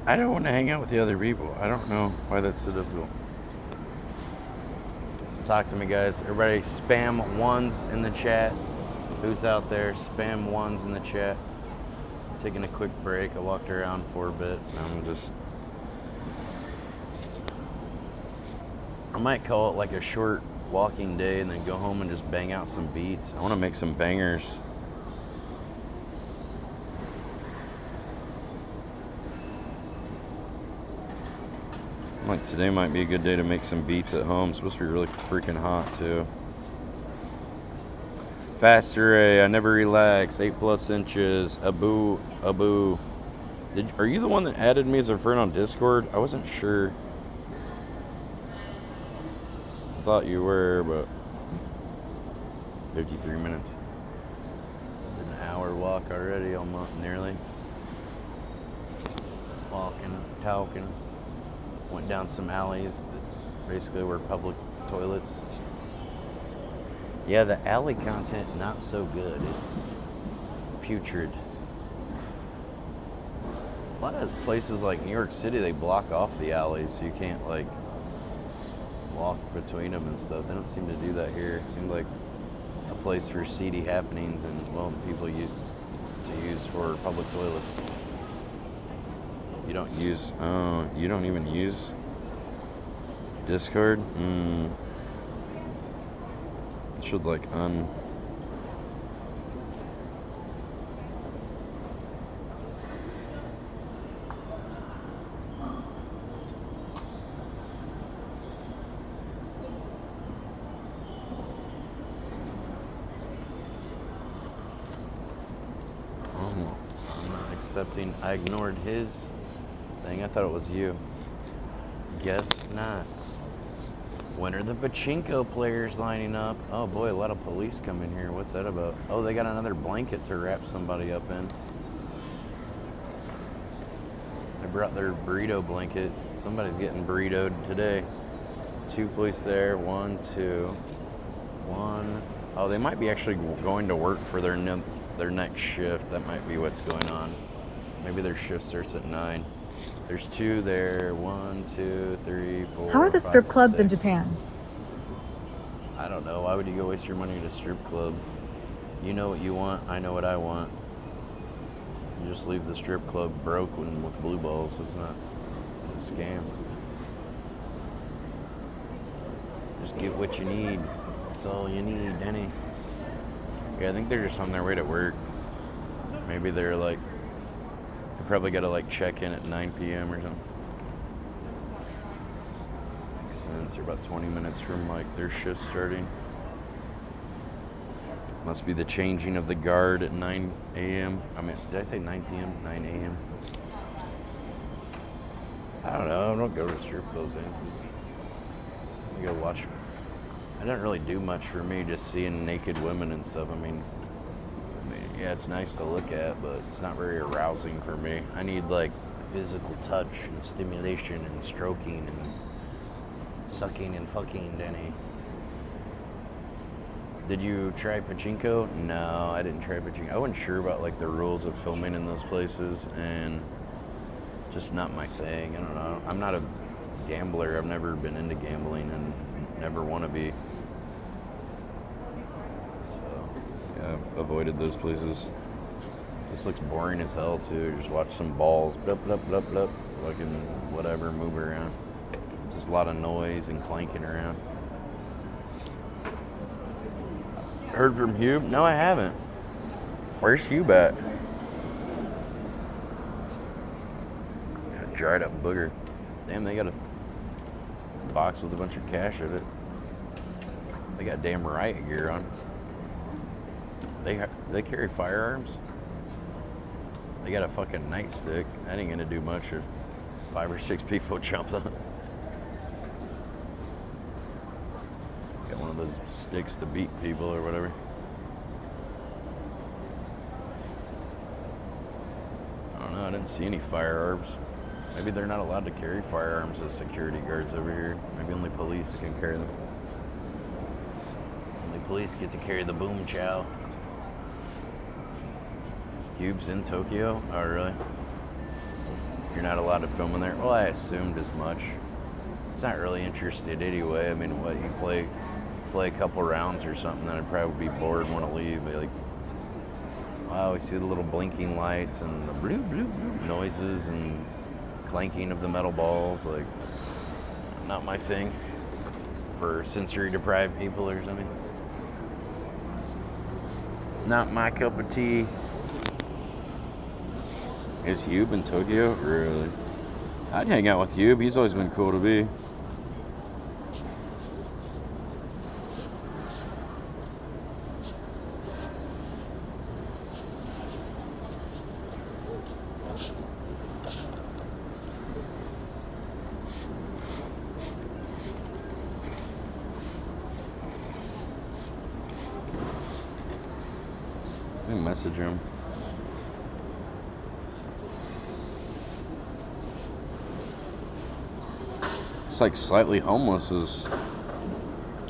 I don't want to hang out with the other people. I don't know why that's so difficult. Talk to me, guys. Everybody spam ones in the chat. Who's out there? Spam ones in the chat. Taking a quick break. I walked around for a bit. I might call it like a short walking day and then go home and just bang out some beats. I want to make some bangers. Like today might be a good day to make some beats at home. It's supposed to be really freaking hot too. Faster Ray, I never relax. 8+ inches. Abu. Are you the one that added me as a friend on Discord? I wasn't sure. I thought you were, but 53 minutes. Did an hour walk already, almost nearly. Walking, talking. Went down some alleys that basically were public toilets. Yeah, the alley content, not so good. It's putrid. A lot of places like New York City, they block off the alleys so you can't like walk between them and stuff. They don't seem to do that here. It seems like a place for seedy happenings and, well, people to use for public toilets. You don't use, you don't even use Discord? It should like I'm not accepting. I ignored his thing. I thought it was you. Guess not. When are the pachinko players lining up? Oh boy, a lot of police come in here. What's that about? Oh, they got another blanket to wrap somebody up in. They brought their burrito blanket. Somebody's getting burritoed today. 2 police there. 1, 2. 1. Oh, they might be actually going to work for their next shift. That might be what's going on. Maybe their shift starts at 9. There's 2 there. 1, 2, 3, 4. How are the 5, strip clubs 6. in Japan? I don't know. Why would you go waste your money at a strip club? You know what you want. I know what I want. You just leave the strip club broke with blue balls. It's not a scam. Just get what you need. That's all you need, Denny. Yeah, I think they're just on their way to work. Maybe they're like, they probably got to like check in at 9 p.m. or something. Makes sense. They're about 20 minutes from like their shift starting. Must be the changing of the guard at 9 a.m. I mean, did I say 9 p.m.? 9 a.m. I don't know. I don't go to strip clubs. I go watch. I don't really do much for me, just seeing naked women and stuff. I mean, yeah, it's nice to look at, but it's not very arousing for me. I need like physical touch and stimulation and stroking and sucking and fucking, Denny. Did you try pachinko? No, I didn't try pachinko. I wasn't sure about like the rules of filming in those places, and just not my thing. I don't know. I'm not a gambler. I've never been into gambling and never want to be. So yeah, I've avoided those places. This looks boring as hell too. Just watch some balls, blup blup blup blup, fucking whatever, move around. Just a lot of noise and clanking around. Heard from Hube? No, I haven't. Where's Hube at? Got a dried up booger. Damn, they got a box with a bunch of cash in it. They got damn riot gear on. They carry firearms. They got a fucking nightstick. That ain't gonna do much if 5 or 6 people jump on. Got one of those sticks to beat people or whatever. I don't know, I didn't see any firearms. Maybe they're not allowed to carry firearms as security guards over here. Maybe only police can carry them. Only police get to carry the boom chow. Hube's in Tokyo? Oh, really? You're not allowed to film in there? Well, I assumed as much. It's not really interested anyway. I mean, what, you play a couple rounds or something, then I'd probably be bored and want to leave. But like, wow, we see the little blinking lights and the bloop, bloop, bloop noises and clanking of the metal balls. Like, not my thing for sensory deprived people or something. Not my cup of tea. Is Hube in Tokyo? Really? I'd hang out with Hube. He's always been cool to be. Let me message him. It's like Slightly Homeless his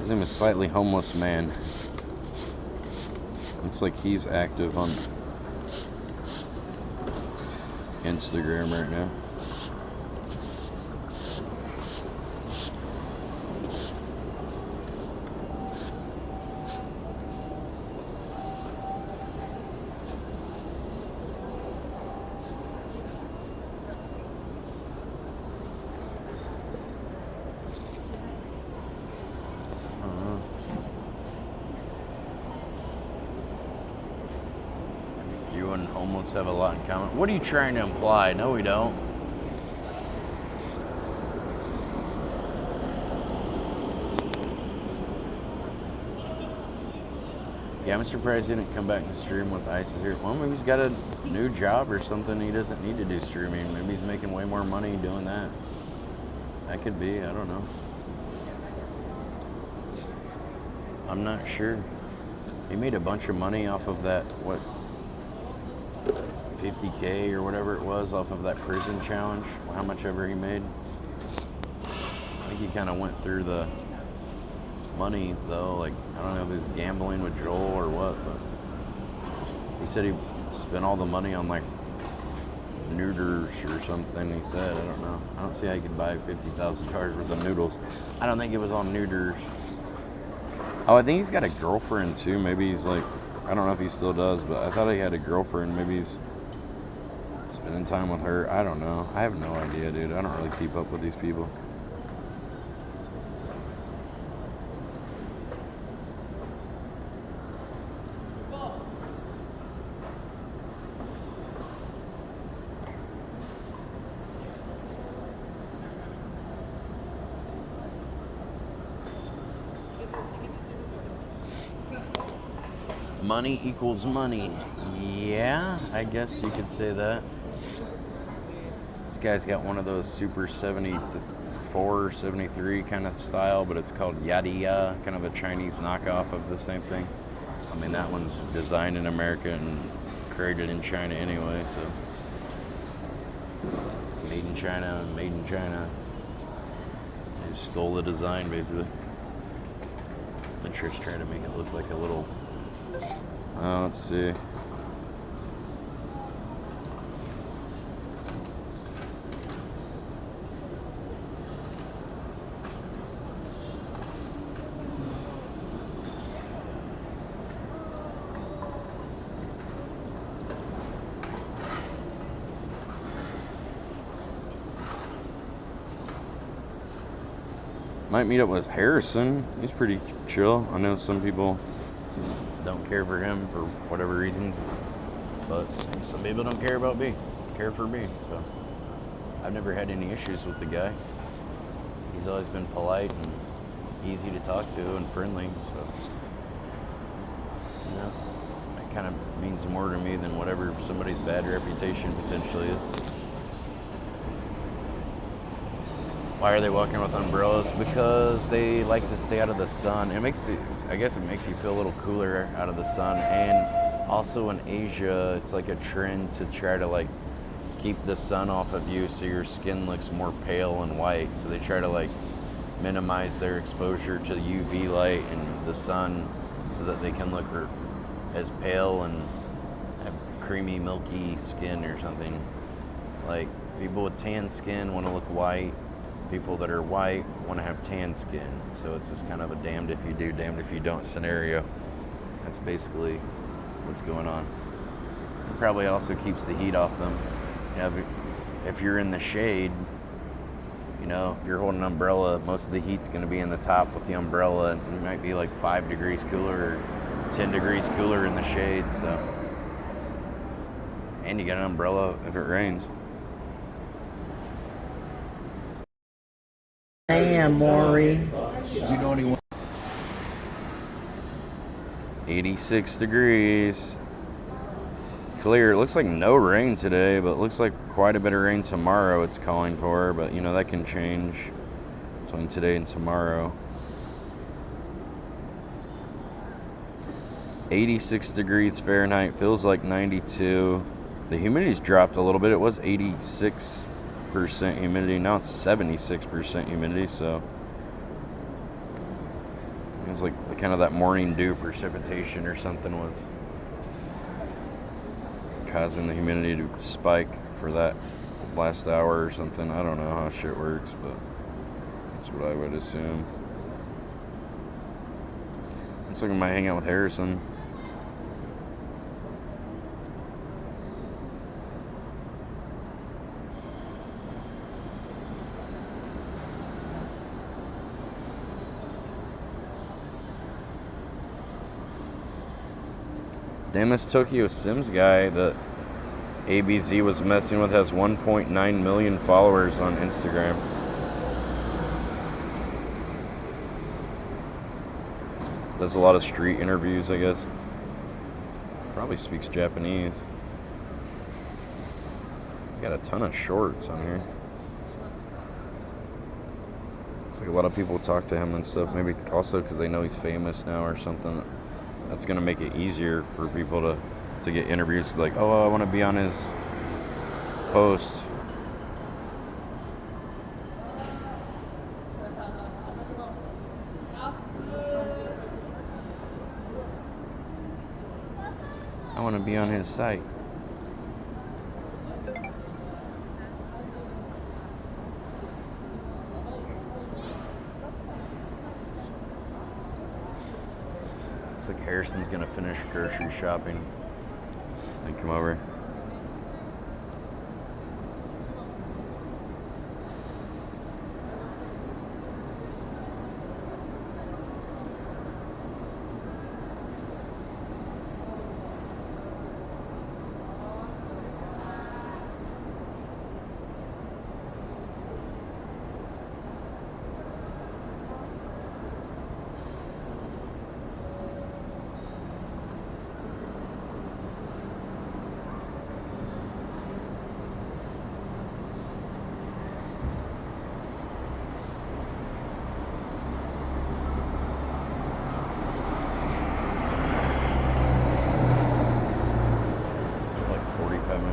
name is Slightly Homeless Man. It's like he's active on Instagram right now. And homeless have a lot in common. What are you trying to imply? No, we don't. Yeah, I'm surprised he didn't come back and stream with ISIS here. Well, maybe he's got a new job or something. He doesn't need to do streaming. Maybe he's making way more money doing that. That could be. I don't know. I'm not sure. He made a bunch of money off of that, what, 50K or whatever it was off of that prison challenge, how much ever he made. I think he kind of went through the money though, like, I don't know if he was gambling with Joel or what, but he said he spent all the money on like noodles or something, he said. I don't know. I don't see how you could buy $50,000 worth of noodles. I don't think it was on noodles. Oh, I think he's got a girlfriend too. Maybe he's like, I don't know if he still does, but I thought he had a girlfriend. Maybe he's spending time with her. I don't know. I have no idea, dude. I don't really keep up with these people. Money equals money. Yeah, I guess you could say that. This guy's got one of those Super 74, 73 kind of style, but it's called Yadiya, kind of a Chinese knockoff of the same thing. I mean, that one's designed in America and created in China anyway, so. Made in China, made in China. They stole the design, basically. Pinterest trying to make it look like a little. Let's see. Might meet up with Harrison. He's pretty chill. I know some people don't care for him for whatever reasons, but some people don't care about B. Care for B. So I've never had any issues with the guy. He's always been polite and easy to talk to and friendly. So you know, that kind of means more to me than whatever somebody's bad reputation potentially is. Why are they walking with umbrellas? Because they like to stay out of the sun. It makes it, I guess it makes you feel a little cooler out of the sun. And also in Asia, it's like a trend to try to like keep the sun off of you so your skin looks more pale and white. So they try to like minimize their exposure to the UV light and the sun so that they can look as pale and have creamy, milky skin or something. Like people with tan skin want to look white. People that are white want to have tan skin. So it's just kind of a damned if you do, damned if you don't scenario. That's basically what's going on. It probably also keeps the heat off them. You know, if you're in the shade, you know, if you're holding an umbrella, most of the heat's going to be in the top with the umbrella. And it might be like 5 degrees cooler or 10 degrees cooler in the shade. So, and you got an umbrella if it rains. Damn, Maury. Do you know anyone? 86 degrees. Clear. It looks like no rain today, but it looks like quite a bit of rain tomorrow it's calling for. But, you know, that can change between today and tomorrow. 86 degrees Fahrenheit. Feels like 92. The humidity's dropped a little bit. It was 86% humidity. Now it's 76% humidity, so it's like kind of that morning dew precipitation or something was causing the humidity to spike for that last hour or something. I don't know how shit works, but that's what I would assume. Looks like I might hang out with Harrison. Damn, this Tokyo Sims guy that ABZ was messing with has 1.9 million followers on Instagram. Does a lot of street interviews, I guess. Probably speaks Japanese. He's got a ton of shorts on here. It's like a lot of people talk to him and stuff. Maybe also because they know he's famous now or something. That's going to make it easier for people to get interviews. Like, oh, I want to be on his post. I want to be on his site. Looks like Harrison's gonna finish grocery shopping and come over.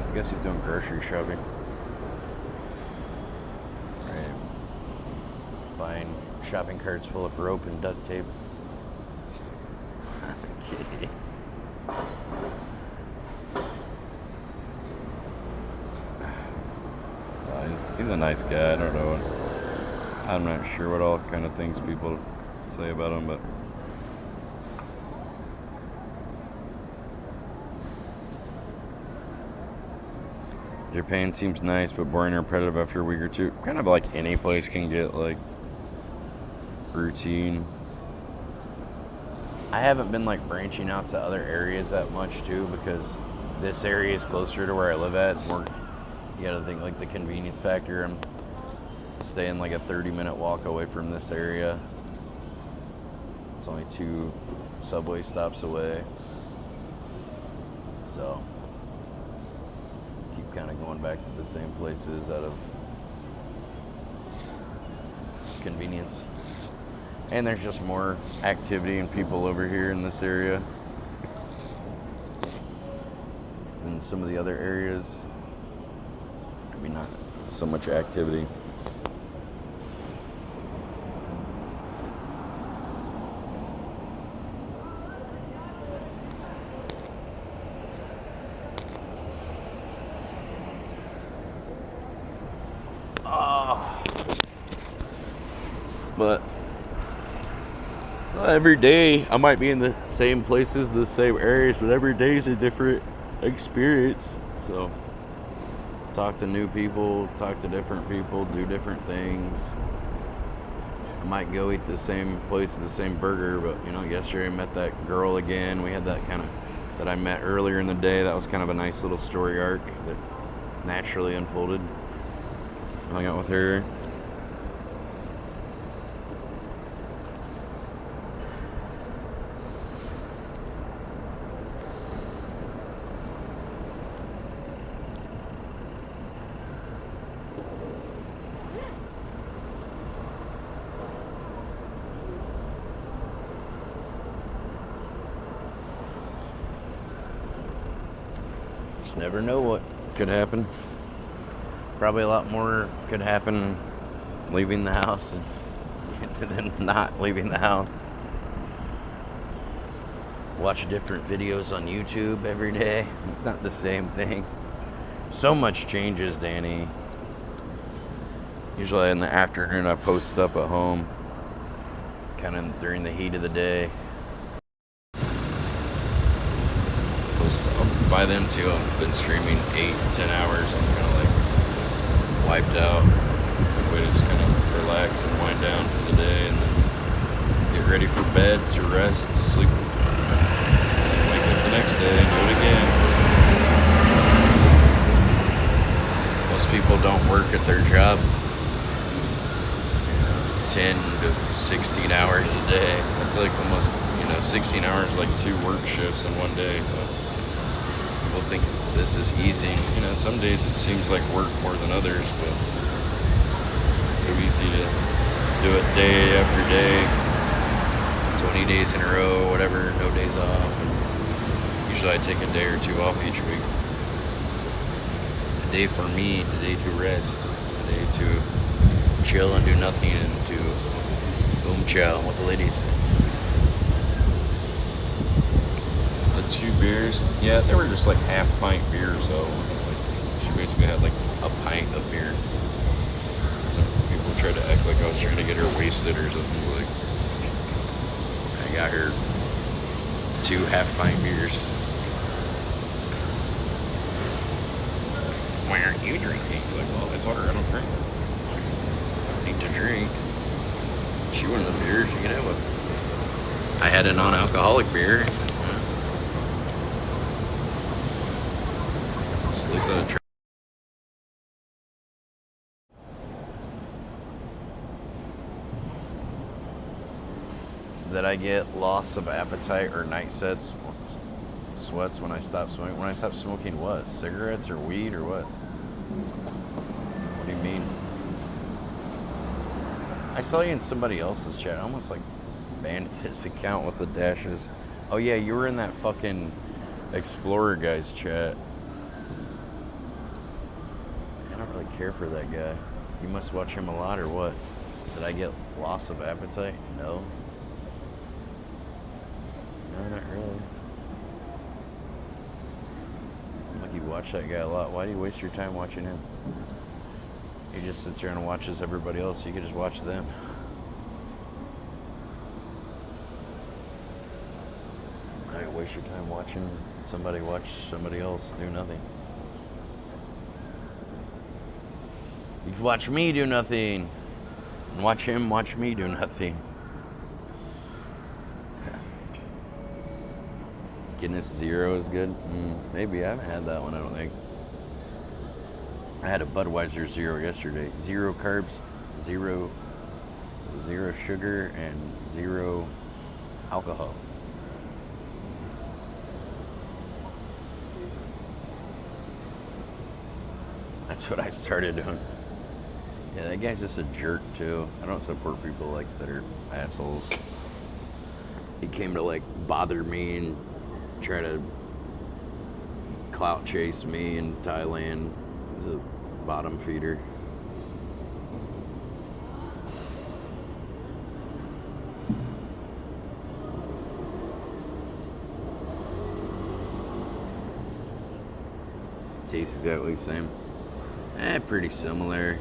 I guess he's doing grocery shopping. Right. Buying shopping carts full of rope and duct tape. nice guy. I don't know. I'm not sure what all kind of things people say about him, but Japan seems nice, but boring or repetitive after a week or two. Kind of like any place can get like routine. I haven't been like branching out to other areas that much too, because this area is closer to where I live at. It's more, you gotta think like the convenience factor. I'm staying like a 30-minute walk away from this area. It's only 2 subway stops away. So keep kind of going back to the same places out of convenience. And there's just more activity and people over here in this area than some of the other areas. Maybe not so much activity. But every day I might be in the same places, the same areas, but every day is a different experience. So talk to new people, talk to different people, do different things. I might go eat the same place, the same burger, but you know, yesterday I met that girl again. We had that that I met earlier in the day. That was kind of a nice little story arc that naturally unfolded. Hung out with her. Just never know what could happen. Probably a lot more could happen leaving the house than not leaving the house. Watch different videos on YouTube every day. It's not the same thing. So much changes, Danny. Usually in the afternoon I post up at home, kind of during the heat of the day. By then too, I've been streaming 8-10 hours. I'm kind of like wiped out. Good way to just kind of relax and wind down for the day, and then get ready for bed, to rest, to sleep. And wake up the next day and do it again. Most people don't work at their job 10 to 16 hours a day. That's like almost, 16 hours, like 2 work shifts in one day. So people think this is easy. Some days it seems like work more than others, but it's so easy to do it day after day, 20 days in a row, whatever, no days off. And usually I take a day or 2 off each week. A day for me, a day to rest, a day to chill and do nothing, and to boom chow with the ladies. 2 beers. Yeah, they were just like half-pint beers, though. She basically had like a pint of beer. Some people tried to act like I was trying to get her wasted or something. Like, I got her 2 half-pint beers. Why aren't you drinking? Like, well, I told her I don't drink. I need to drink. She wanted a beer. She could have one. I had a non-alcoholic beer. At least I try. That I get loss of appetite or night sweats when I stop smoking. When I stop smoking, what? Cigarettes or weed or what? What do you mean? I saw you in somebody else's chat. I almost like banned this account with the dashes. Oh yeah, you were in that fucking Explorer guy's chat. I don't really care for that guy. You must watch him a lot or what? Did I get loss of appetite? No. No, not really. Like you watch that guy a lot. Why do you waste your time watching him? He just sits around and watches everybody else. You could just watch them. I waste your time watching somebody watch somebody else do nothing. You can watch me do nothing. And watch him watch me do nothing. Guinness Zero is good. Maybe I haven't had that one, I don't think. I had a Budweiser Zero yesterday. 0 carbs, zero sugar, and 0 alcohol. That's what I started doing. Yeah, that guy's just a jerk too. I don't support people like that are assholes. He came to like bother me and try to clout chase me in Thailand. He's a bottom feeder. Tastes exactly the same. Pretty similar.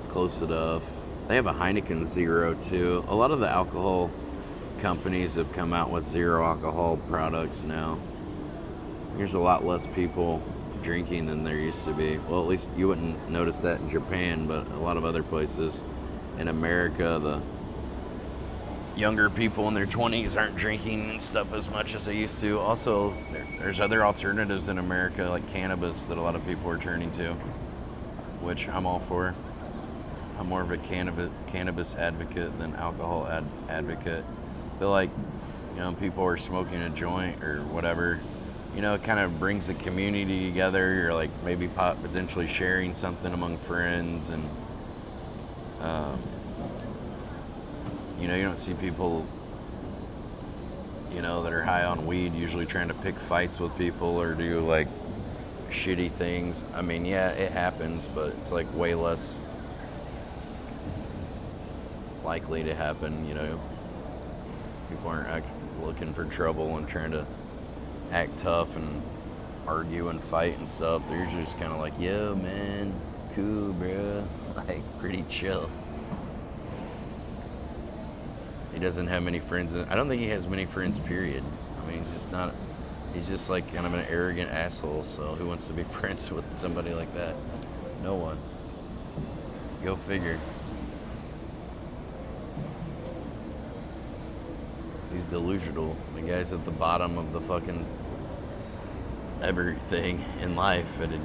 Close enough. They have a Heineken Zero too. A lot of the alcohol companies have come out with zero alcohol products now. There's a lot less people drinking than there used to be. Well, at least you wouldn't notice that in Japan, but a lot of other places. In America, the younger people in their 20s aren't drinking and stuff as much as they used to. Also, there's other alternatives in America, like cannabis, that a lot of people are turning to, which I'm all for. I'm more of a cannabis advocate than alcohol advocate. I feel like, you know, people are smoking a joint or whatever, you know, it kind of brings the community together. You're like maybe potentially sharing something among friends, and you know, you don't see people, you know, that are high on weed usually trying to pick fights with people or do like shitty things. I mean, yeah, it happens, but it's like way less likely to happen, you know. People aren't looking for trouble and trying to act tough and argue and fight and stuff. They're usually just kind of like, yo, man, cool, bro. Like, pretty chill. He doesn't have many friends. I don't think he has many friends, period. I mean, he's just like kind of an arrogant asshole, so who wants to be friends with somebody like that? No one. Go figure. He's delusional. The guy's at the bottom of the fucking everything in life, and you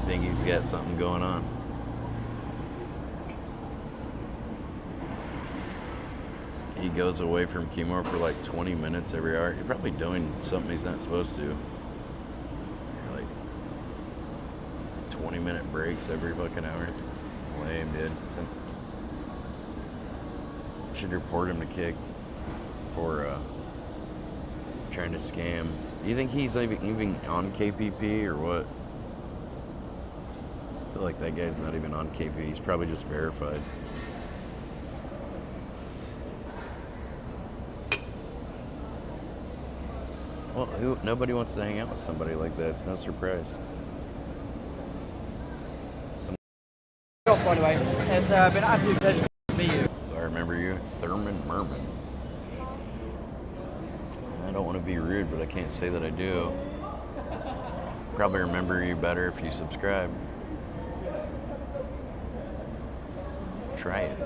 think he's got something going on. He goes away from chemo for like 20 minutes every hour. He's probably doing something he's not supposed to. Like 20-minute breaks every fucking hour. Lame, dude. Should report him to kick for trying to scam. Do you think he's even on KPP or what? I feel like that guy's not even on KP. He's probably just verified. Well, nobody wants to hang out with somebody like that. It's no surprise. By the way, it's been an absolute pleasure to meet you. I remember you, Thurman Merman. I don't want to be rude, but I can't say that I do. Probably remember you better if you subscribe. Try it.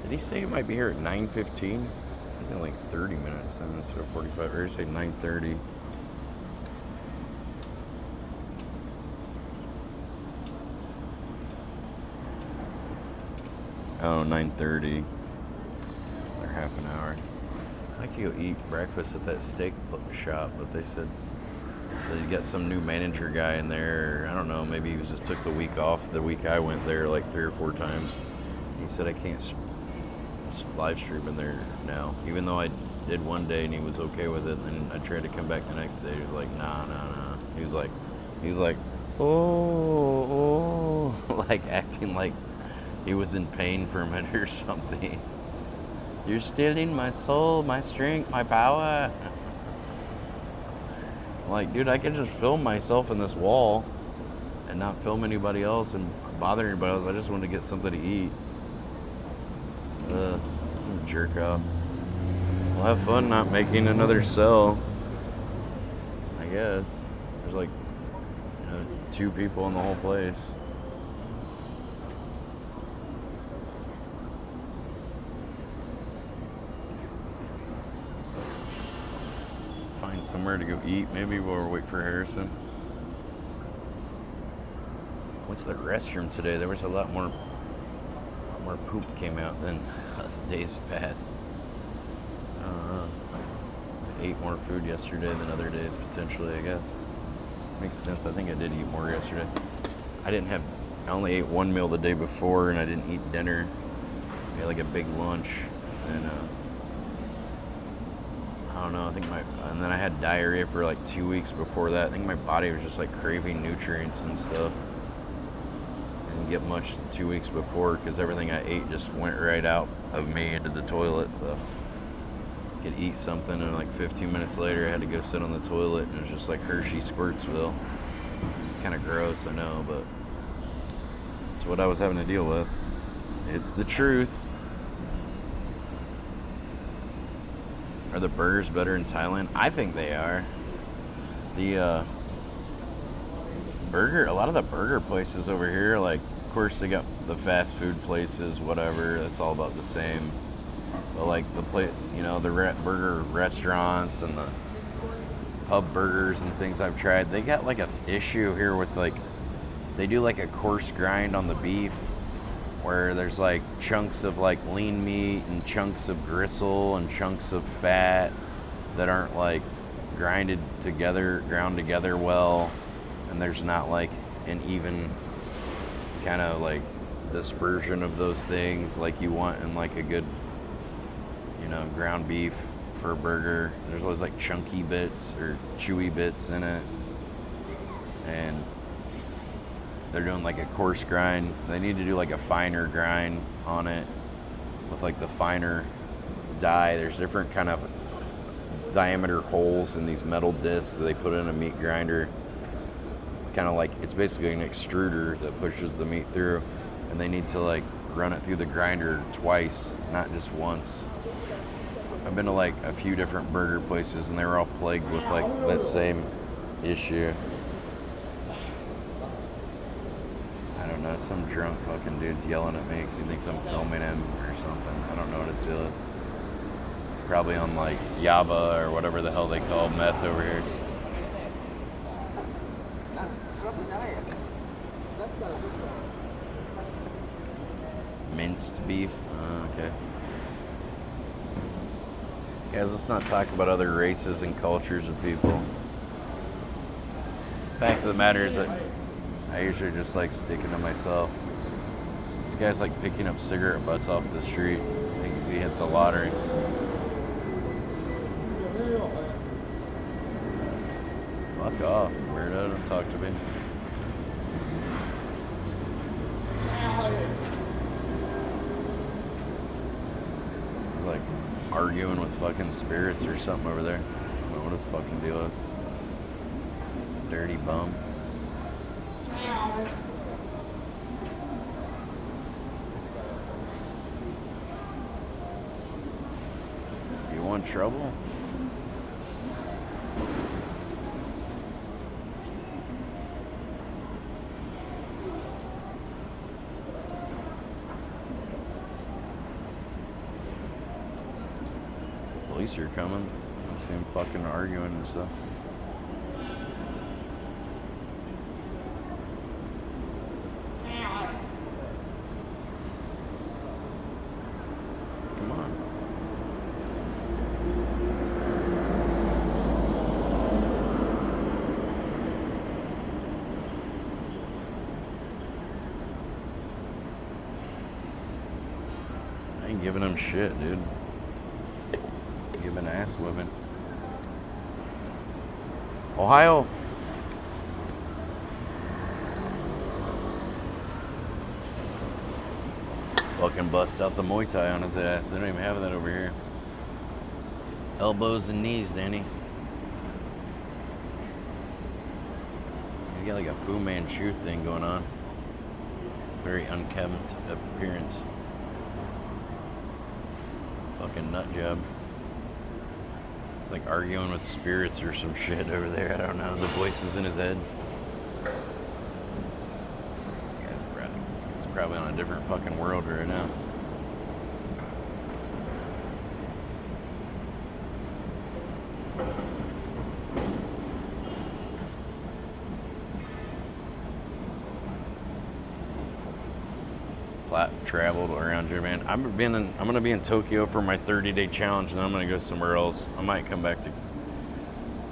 Did he say he might be here at 9:15? I think like 30 minutes then instead of 45. Or did he say 9:30? Oh, 9:30. Or half an hour. I'd like to go eat breakfast at that steak shop, but they said you got some new manager guy in there. I don't know, maybe he just took the week off. The week I went there like 3 or 4 times. He said I can't live stream in there now, even though I did one day and he was okay with it, and I tried to come back the next day. He was like, nah. He's like, Oh, like acting like he was in pain from it or something. You're stealing my soul, my strength, my power. Like, dude, I could just film myself in this wall and not film anybody else and bother anybody else. I just wanted to get something to eat. Some jerk off. Well, have fun not making another cell. I guess. There's like, 2 people in the whole place. Find somewhere to go eat maybe while we wait for Harrison. Went to the restroom today. There was a lot more poop came out than days past. I ate more food yesterday than other days potentially, I guess. Makes sense. I think I did eat more yesterday. I only ate one meal the day before and I didn't eat dinner. I had like a big lunch and I don't know, and then I had diarrhea for like 2 weeks before that. I think my body was just like craving nutrients and stuff. I didn't get much 2 weeks before because everything I ate just went right out of me into the toilet. So I could eat something and like 15 minutes later I had to go sit on the toilet and it was just like Hershey Squirtsville. It's kind of gross, I know, but it's what I was having to deal with. It's the truth. Are the burgers better in Thailand? I think they are. The a lot of the burger places over here, like, of course they got the fast food places, whatever, that's all about the same. But like the burger restaurants and the pub burgers and things I've tried, they got like a issue here with like, they do like a coarse grind on the beef where there's like chunks of like lean meat and chunks of gristle and chunks of fat that aren't like ground together well, and there's not like an even kind of like dispersion of those things like you want in like a good ground beef for a burger. There's always like chunky bits or chewy bits in it, and they're doing like a coarse grind. They need to do like a finer grind on it with like the finer die. There's different kind of diameter holes in these metal discs that they put in a meat grinder. Kind of like, it's basically an extruder that pushes the meat through, and they need to like run it through the grinder twice, not just once. I've been to like a few different burger places and they were all plagued with like that same issue. I don't know, some drunk fucking dude's yelling at me because he thinks I'm filming him or something. I don't know what his deal is. Probably on like Yaba or whatever the hell they call meth over here. Minced beef? Okay. Guys, let's not talk about other races and cultures of people. Fact of the matter is that I usually just like sticking to myself. This guy's like picking up cigarette butts off the street. Thinks he hit the lottery. Fuck off, weirdo. Don't talk to me. He's like arguing with fucking spirits or something over there. I don't know what his fucking deal is. Dirty bum. You want trouble? Police are coming. I see them fucking arguing and stuff. Come on. I ain't giving them shit, dude. Giving ass whipping. Fucking bust out the Muay Thai on his ass. They don't even have that over here. Elbows and knees, Danny. You got like a Fu Manchu thing going on. Very unkempt appearance. Fucking nut job. It's like arguing with spirits or some shit over there. I don't know. The voices in his head. He's probably on a different fucking world right now. Traveled around Japan. I'm gonna be in Tokyo for my 30-day challenge, and then I'm gonna go somewhere else. I might come back to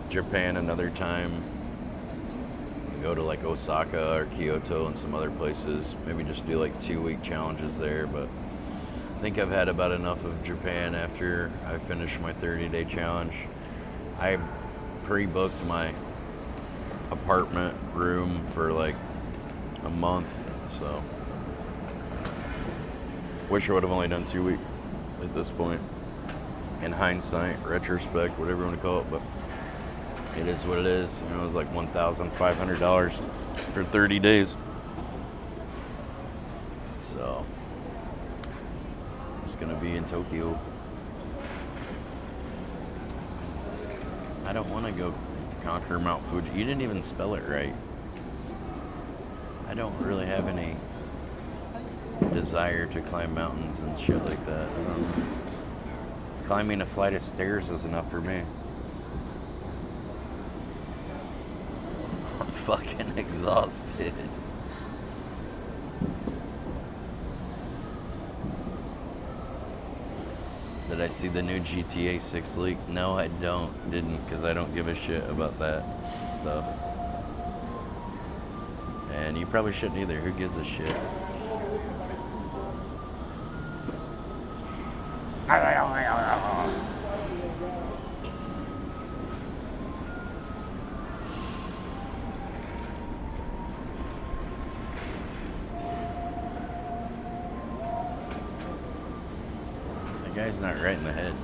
Japan another time. Go to like Osaka or Kyoto and some other places. Maybe just do like 2-week challenges there. But I think I've had about enough of Japan after I finish my 30-day challenge. I pre-booked my apartment room for like a month, so. Wish I would have only done 2 weeks at this point. In hindsight, retrospect, whatever you want to call it, but it is what it is. You know, it was like $1,500 for 30 days. So, it's gonna be in Tokyo. I don't want to go conquer Mount Fuji. You didn't even spell it right. I don't really have any desire to climb mountains and shit like that. Climbing a flight of stairs is enough for me. I'm fucking exhausted. Did I see the new GTA 6 leak? No, I didn't, because I don't give a shit about that stuff. And you probably shouldn't either. Who gives a shit? The guy's not right in the head.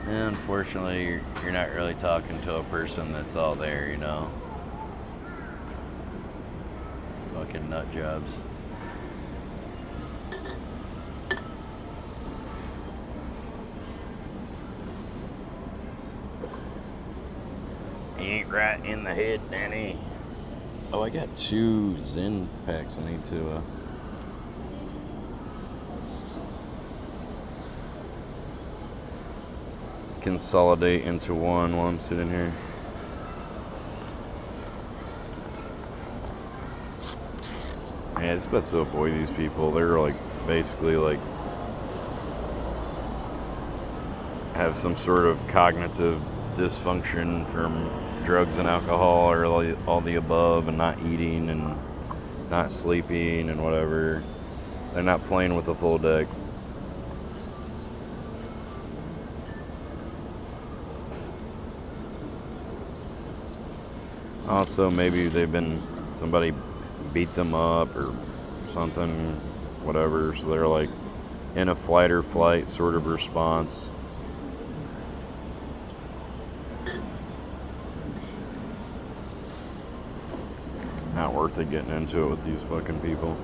And unfortunately, you're not really talking to a person that's all there, you know? Fucking nut jobs. Ain't right in the head, Danny. Oh, I got 2 Zen packs I need to consolidate into one while I'm sitting here. Yeah, it's best to avoid these people. They're like basically like have some sort of cognitive dysfunction from drugs and alcohol or all the above, and not eating and not sleeping and whatever. They're not playing with a full deck. Also, maybe somebody beat them up or something, whatever, so they're like in a fight or flight sort of response. Not worth it getting into it with these fucking people.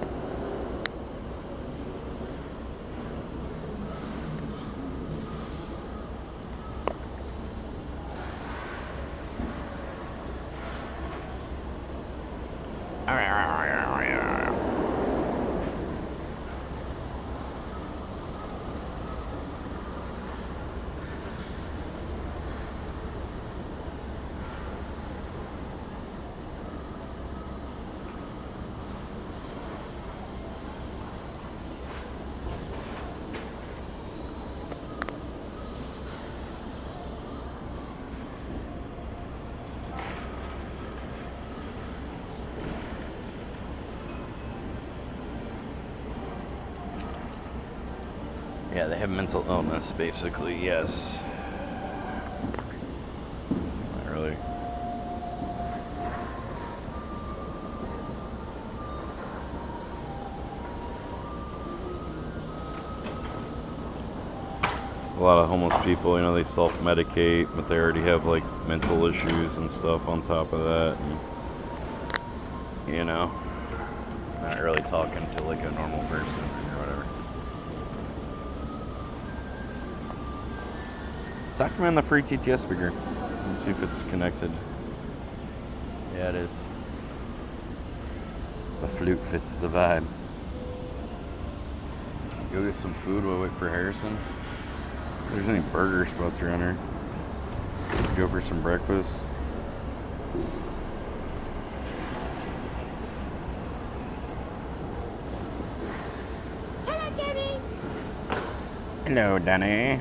Yeah, they have mental illness, basically, yes. Not really. A lot of homeless people, you know, they self-medicate, but they already have like mental issues and stuff on top of that. And, you know, not really talking to like a normal person or whatever. Talk to me on the free TTS speaker. Let's see if it's connected. Yeah, it is. The flute fits the vibe. Go get some food while we wait for Harrison. See if there's any burger spots around here. Go for some breakfast. Hello, Danny. Hello, Danny.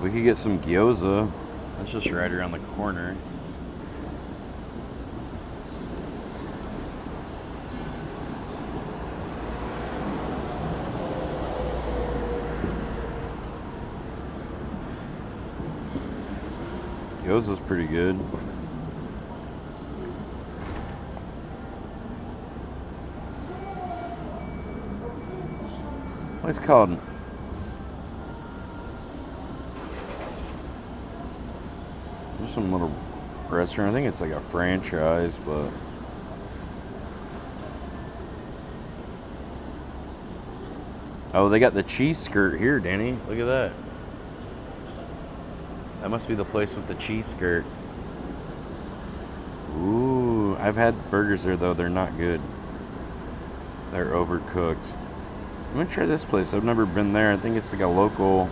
We could get some gyoza. That's just right around the corner. Gyoza's pretty good. What's it called? There's some little restaurant. I think it's like a franchise, but oh, they got the cheese skirt here, Danny. Look at that. That must be the place with the cheese skirt. Ooh, I've had burgers there though. They're not good. They're overcooked. I'm gonna try this place. I've never been there. I think it's like a local.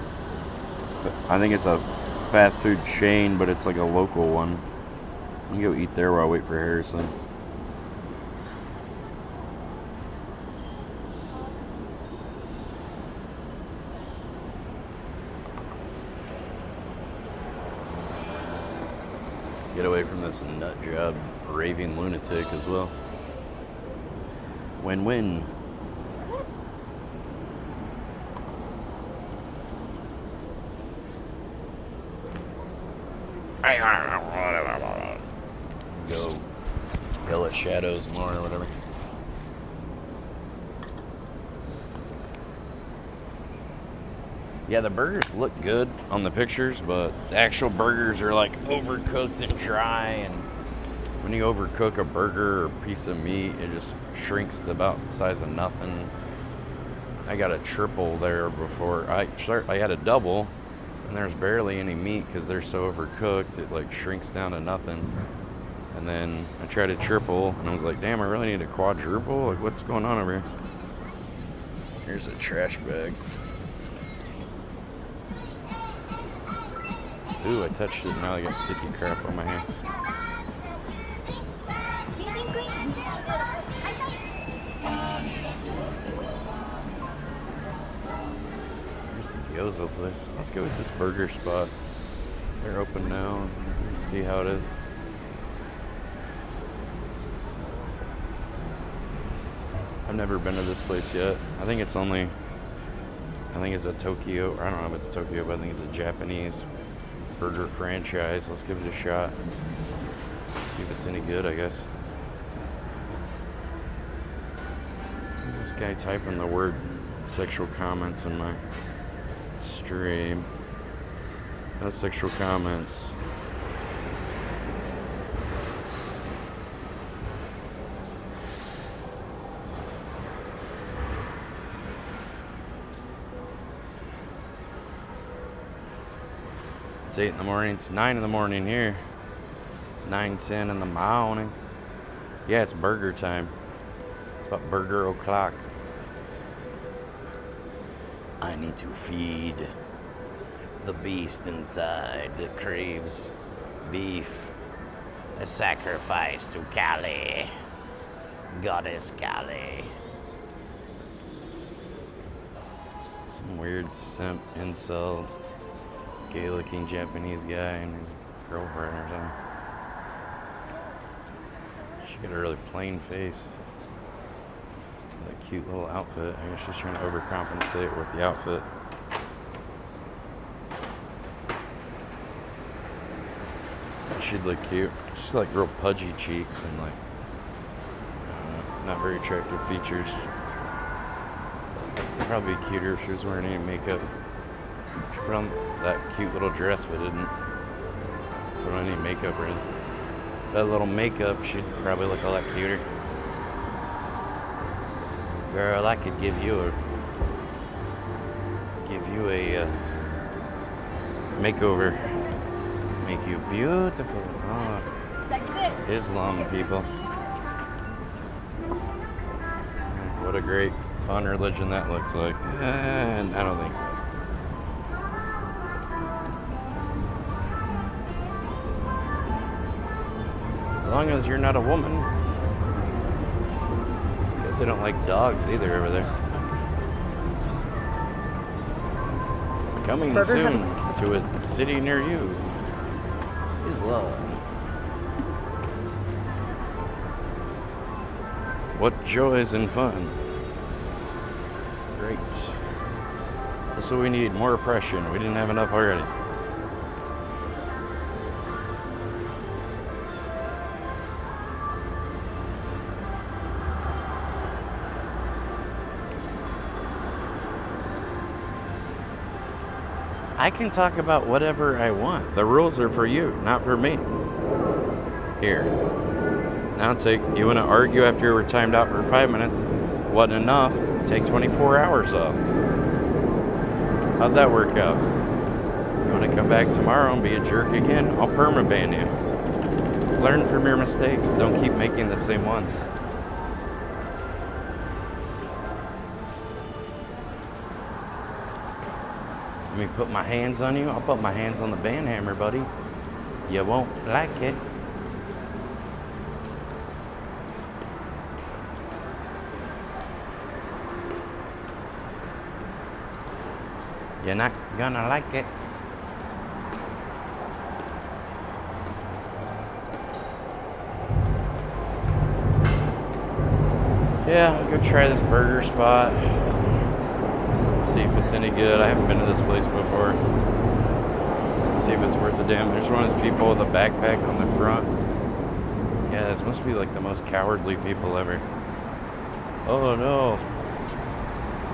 I think it's a fast food chain, but it's like a local one. I can go eat there while I wait for Harrison. Get away from this nut job raving lunatic as well. Win-win. Go yell at shadows more or whatever. Yeah, the burgers look good on the pictures, but the actual burgers are like overcooked and dry, and when you overcook a burger or piece of meat, it just shrinks to about the size of nothing. I got a triple there before. I had a double, and there's barely any meat because they're so overcooked. It like shrinks down to nothing. And then I tried a triple, and I was like, damn, I really need a quadruple? Like, what's going on over here? Here's a trash bag. Ooh, I touched it, now I got sticky crap on my hand. Here's the gyoza place. Let's go with this burger spot. They're open now. Let's see how it is. I've never been to this place yet. I think it's a Tokyo, or I don't know if it's Tokyo, but I think it's a Japanese burger franchise. Let's give it a shot. See if it's any good, I guess. Who's this guy typing the word sexual comments in my stream? No sexual comments. It's 8 in the morning. It's 9 in the morning here. 9:10 in the morning. Yeah, it's burger time. It's about burger o'clock. I need to feed the beast inside that craves beef. A sacrifice to Kali. Goddess Kali. Some weird simp incel gay-looking Japanese guy and his girlfriend or something. She got a really plain face. That cute little outfit. I guess she's trying to overcompensate with the outfit. She'd look cute. She's like real pudgy cheeks and like not very attractive features. Probably be cuter if she was wearing any makeup. She put on that cute little dress, but didn't put on any makeup or anything. That little makeup, she'd probably look a lot cuter. Girl, I could give you a makeover. Make you beautiful. Oh, Islam people. What a great fun religion that looks like. And I don't think so. As long as you're not a woman. I guess they don't like dogs either over there. Coming Burger soon to a city near you is love. What joys and fun. Great. This is what we need, more oppression. We didn't have enough already. I can talk about whatever I want. The rules are for you, not for me. Here. Now you want to argue after you were timed out for 5 minutes. Wasn't enough. Take 24 hours off. How'd that work out? You want to come back tomorrow and be a jerk again? I'll permaban you. Learn from your mistakes. Don't keep making the same ones. Let me put my hands on you. I'll put my hands on the band hammer, buddy. You won't like it. You're not gonna like it. Yeah, I'll go try this burger spot. See if it's any good. I haven't been to this place before. See if it's worth the damn. There's one of those people with a backpack on the front. Yeah, this must be like the most cowardly people ever. Oh no.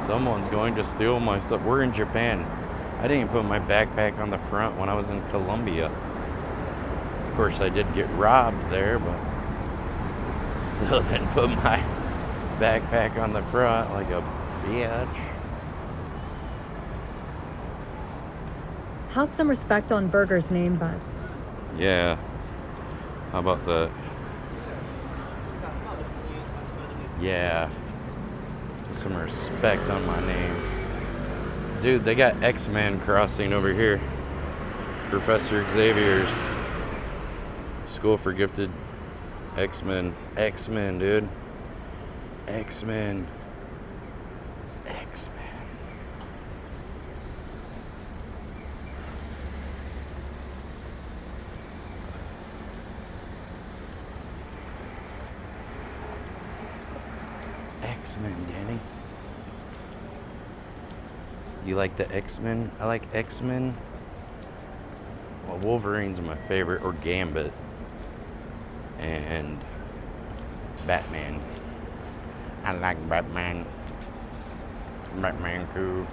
Someone's going to steal my stuff. We're in Japan. I didn't even put my backpack on the front when I was in Colombia. Of course, I did get robbed there, but still didn't put my backpack on the front like a bitch. Have some respect on Burger's name, bud. Yeah. How about that? Yeah. Some respect on my name. Dude, they got X-Men crossing over here. Professor Xavier's School for Gifted X-Men. X-Men, dude. X-Men. X-Men. X-Men, Danny. You like the X-Men? I like X-Men. Well, Wolverine's my favorite, or Gambit. And Batman. I like Batman. Batman cool.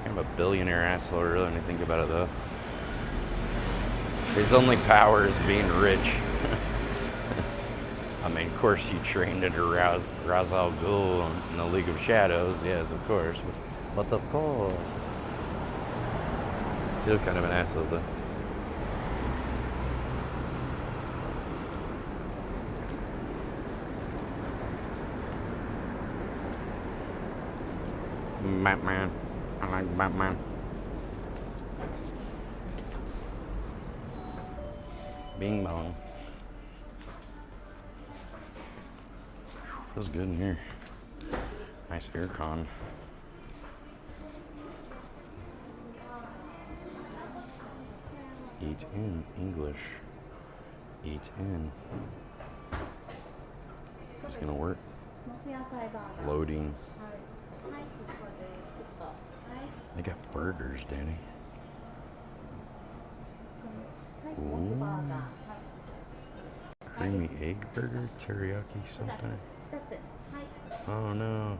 I'm a billionaire asshole, really, when you think about it, though. His only power is being rich. I mean, of course, he trained under Ra's al Ghul in the League of Shadows. Yes, of course. But of course. Still kind of an asshole, though. Batman. I like Batman. Bing bong. Feels good in here. Nice aircon. Eat in English. Eat in. It's gonna work. Loading. They got burgers, Danny. Ooh. Creamy egg burger, teriyaki something. Oh no.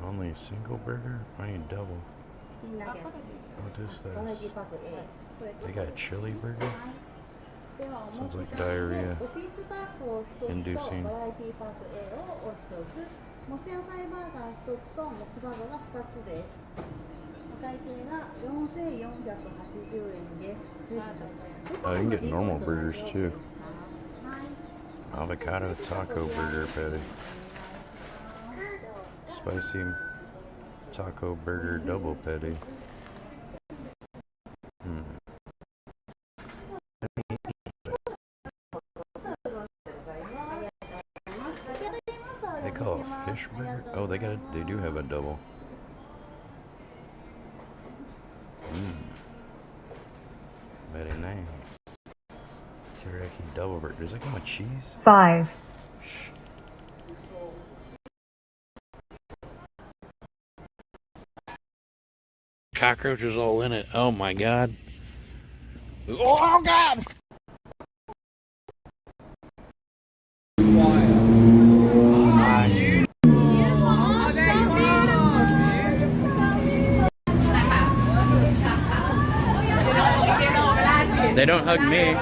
Only a single burger? I need double. What is this? They got chili burger? Sounds like diarrhea inducing. モス野菜バーガー1つとモスバーガーが2つです。お会計が4480円です。 Oh, you can get normal burgers too. Avocado taco burger patty. Spicy taco burger double patty. They call it fish burger. Oh, they do have a double. Very nice. Teriyaki double burger. Does that come with cheese? 5. Cockroaches all in it. Oh my god. Oh god! They don't hug me.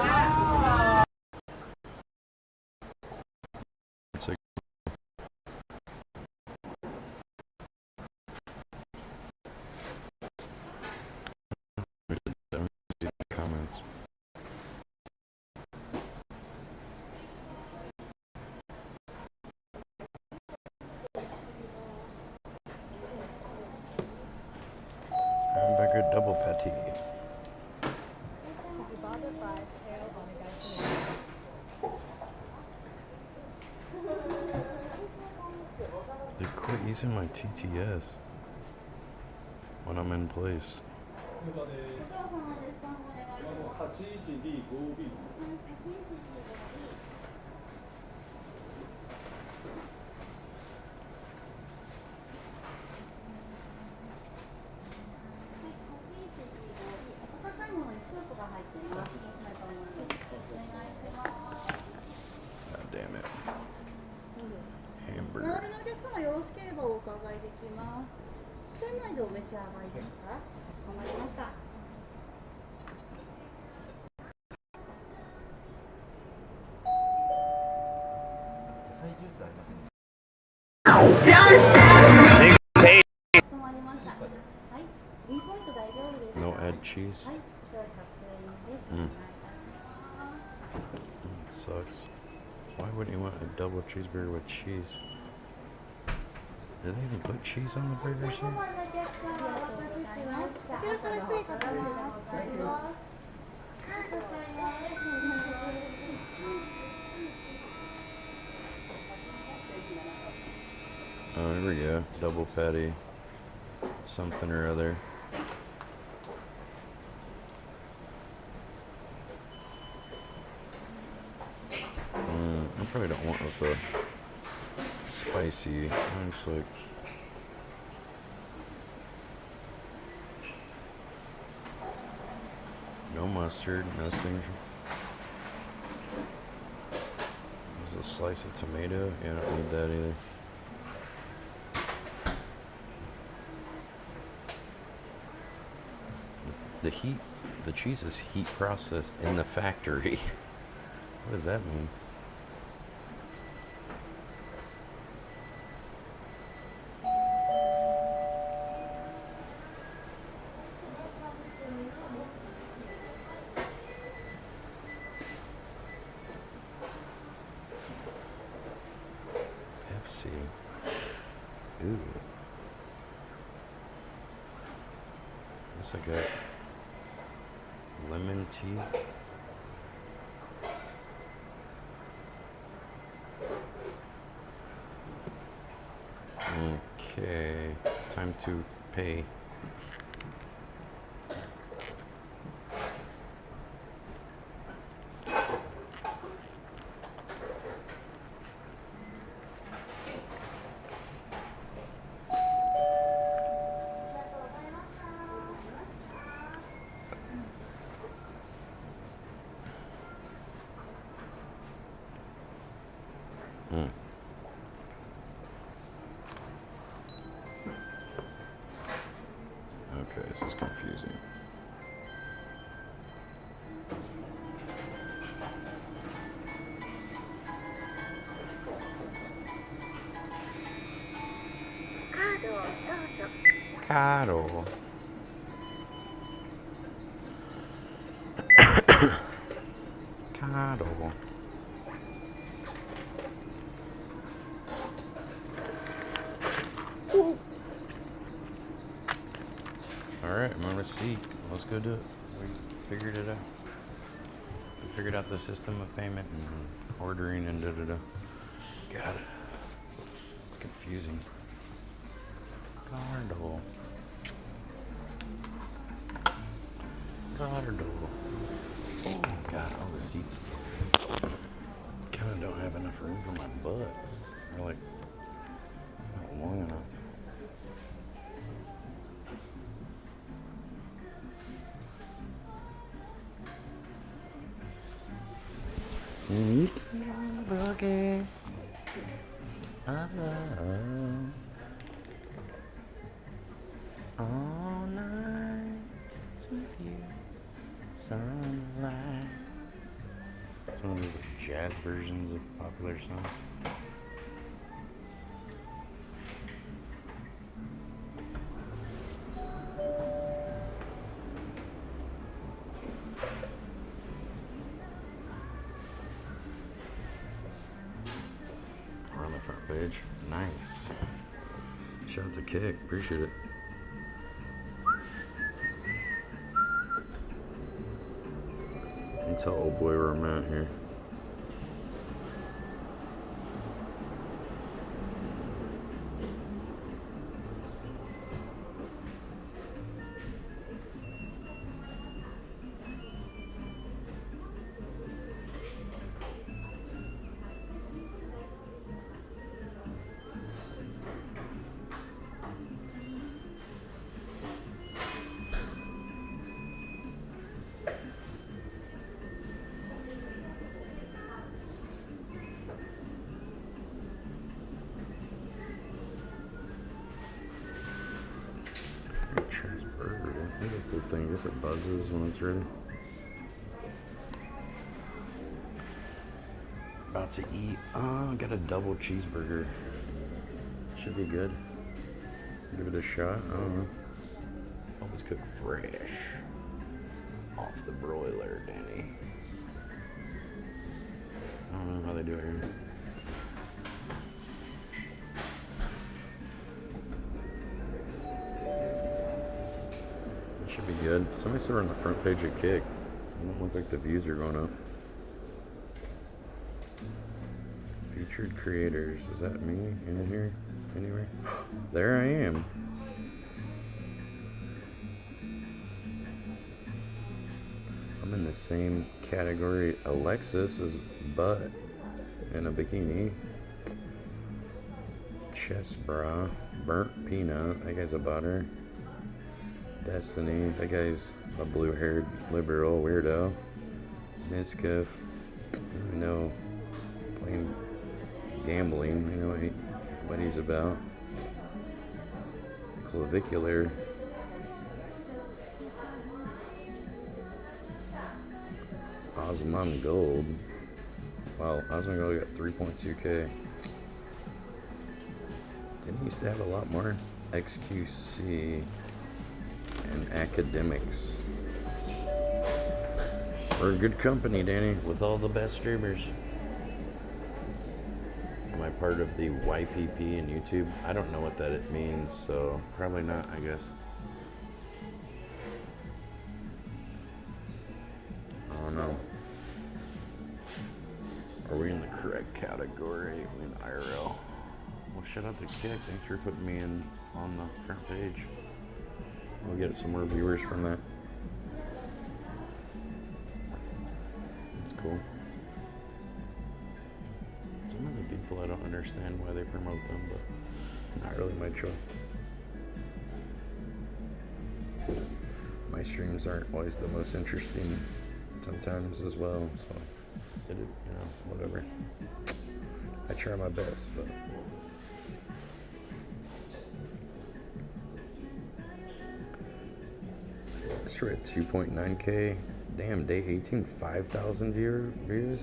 Comments. Hamburger double patty. They quit using my TTS when I'm in place. God damn it. 並 Hamburger. びのお客様よろしければお伺いできます。店内でお召し上がりですか？かしこまりました。野菜ジュースありません？ かしこまりました。はい。リポイント大丈夫ですか？ No add cheese. はい。では100円です。It sucks. Why wouldn't you want a double cheeseburger with cheese? Do they even put cheese on the burgers here? お待たせしました。こちらから失礼いたします。 Oh, here we go. Double patty. Something or other. I probably don't want with the spicy. Looks like no mustard, nothing. There's a slice of tomato. Yeah, I don't need that either. The cheese is heat processed in the factory. What does that mean? Pepsi. Ooh. Guess I got lemon tea. Okay, time to pay. Mm. Okay, this is confusing. Caro. Caro. Alright, I'm on receipt. Let's go do it. We figured it out. We figured out the system of payment and ordering and da-da-da. Got it. It's confusing. Cardo. Cardo. Oh god, all the seats kinda don't have enough room for my butt. They're like not long enough. Boogie of love all night with you, sunlight. It's one of those like, jazz versions of popular songs. We're on the front page. Nice. Shout out to Kick. Appreciate it. You can tell old boy where I'm at here. This little thing, I guess it buzzes when it's ready. About to eat. I got a double cheeseburger. Should be good. Give it a shot. I don't know. Always cook fresh. Off the broiler, Danny. I don't know how they do it here. Should be good. Somebody said we're on the front page of Kick. It don't look like the views are going up. Featured creators. Is that me in here? Anywhere? There I am. I'm in the same category Alexis is butt in a bikini. Chest bra. Burnt peanut. That guy's a butter. Destiny, that guy's a blue-haired liberal weirdo. Miskiff, I don't even know, playing gambling, you know what he's about. Clavicular. Osman Gold. Wow, Osman Gold got 3.2K. Didn't he used to have a lot more? XQC. And academics. We're a good company, Danny, with all the best streamers. Am I part of the YPP in YouTube? I don't know what that it means, so probably not, I guess. I don't know. Are we in the correct category? Are we in IRL? Well, shout out to Kick. Thanks for putting me in on the front page. We'll get some more viewers from that. That's cool. Some of the people, I don't understand why they promote them, but not really my choice. My streams aren't always the most interesting sometimes as well, so, whatever. I try my best, but. We're at 2.9K. Damn, day 18, 5,000 views.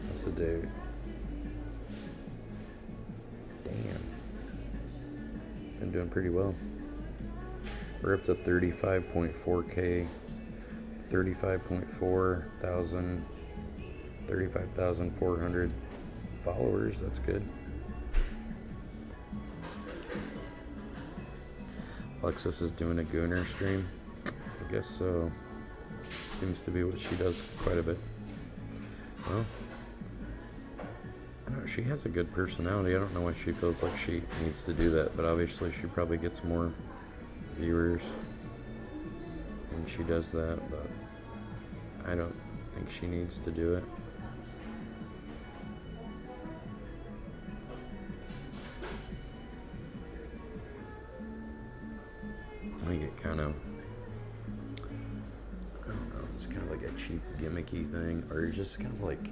That's a day. Damn. Been doing pretty well. We're up to 35.4K. 35.4 thousand. 35,400 followers. That's good. Alexis is doing a Gooner stream. I guess so. Seems to be what she does quite a bit. Well, I don't know, she has a good personality. I don't know why she feels like she needs to do that, but obviously she probably gets more viewers when she does that, but I don't think she needs to do it. I think it kind of, I don't know, it's kind of like a cheap gimmicky thing, or it just kind of like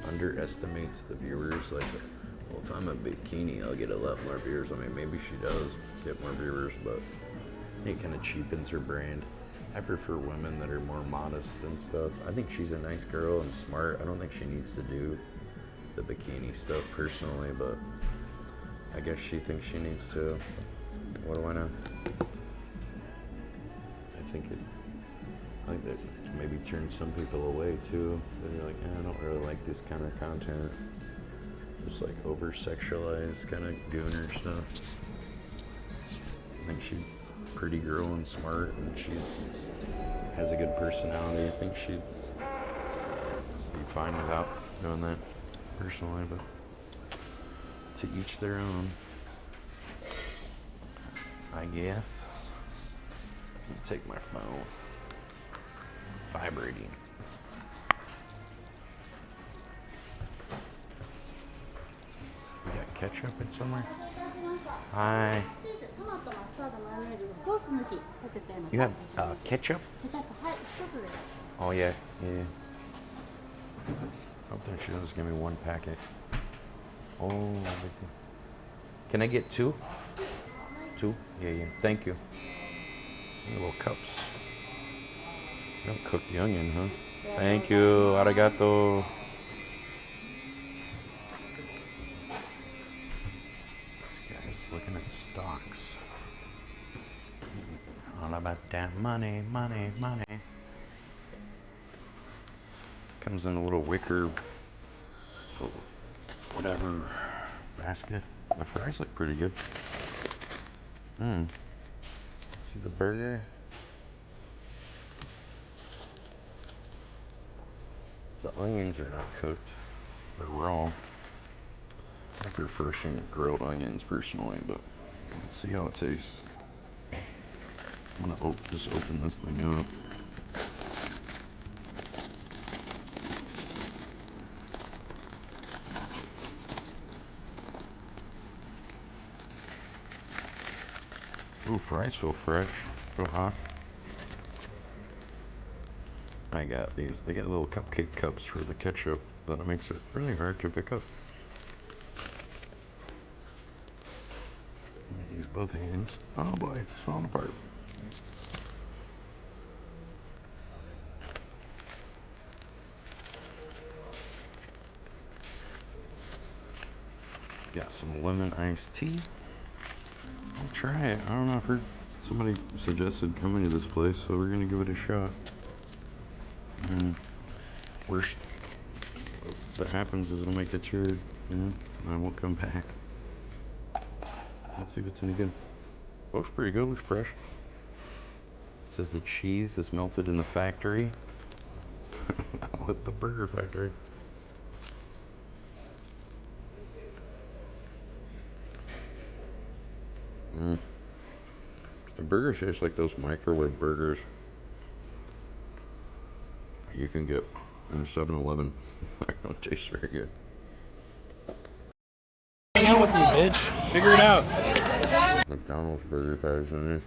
underestimates the viewers. Like, well, if I'm a bikini, I'll get a lot more viewers. I mean, maybe she does get more viewers, but it kind of cheapens her brand. I prefer women that are more modest and stuff. I think she's a nice girl and smart. I don't think she needs to do the bikini stuff personally, but I guess she thinks she needs to. What do I know? I think that maybe turns some people away too. They're like, I don't really like this kind of content. Just like over sexualized kind of gooner stuff. I think she's a pretty girl and smart, and has a good personality. I think she'd be fine without doing that personally, but to each their own, I guess. Take my phone. It's vibrating. We got ketchup in somewhere? Hi. You have ketchup? Oh yeah, yeah. I think she'll just give me one packet. Oh, can I get two? Two? Yeah, yeah. Thank you. Little cups. You don't cook the onion, huh? Thank you. Arigato. This guy's looking at stocks. All about that money, money, money. Comes in a little wicker, whatever, basket. The fries look pretty good. See the burger? The onions are not cooked. They're raw. I prefer grilled onions personally, but let's see how it tastes. I'm gonna just open this thing up. Ooh, fries feel fresh, feel hot. I got these. They got little cupcake cups for the ketchup, but it makes it really hard to pick up. Use both hands. Oh boy, it's falling apart. Got some lemon iced tea. I'll try it. I don't know. I've heard somebody suggested coming to this place, so we're gonna give it a shot. And worst that happens is it'll make a turd, and I won't come back. Let's see if it's any good. Looks pretty good. Looks fresh. It says the cheese is melted in the factory. With the burger factory. The burgers taste like those microwave burgers you can get in 7-Eleven. They don't taste very good. Hang out with me, bitch. Figure it out. McDonald's burger patties in this.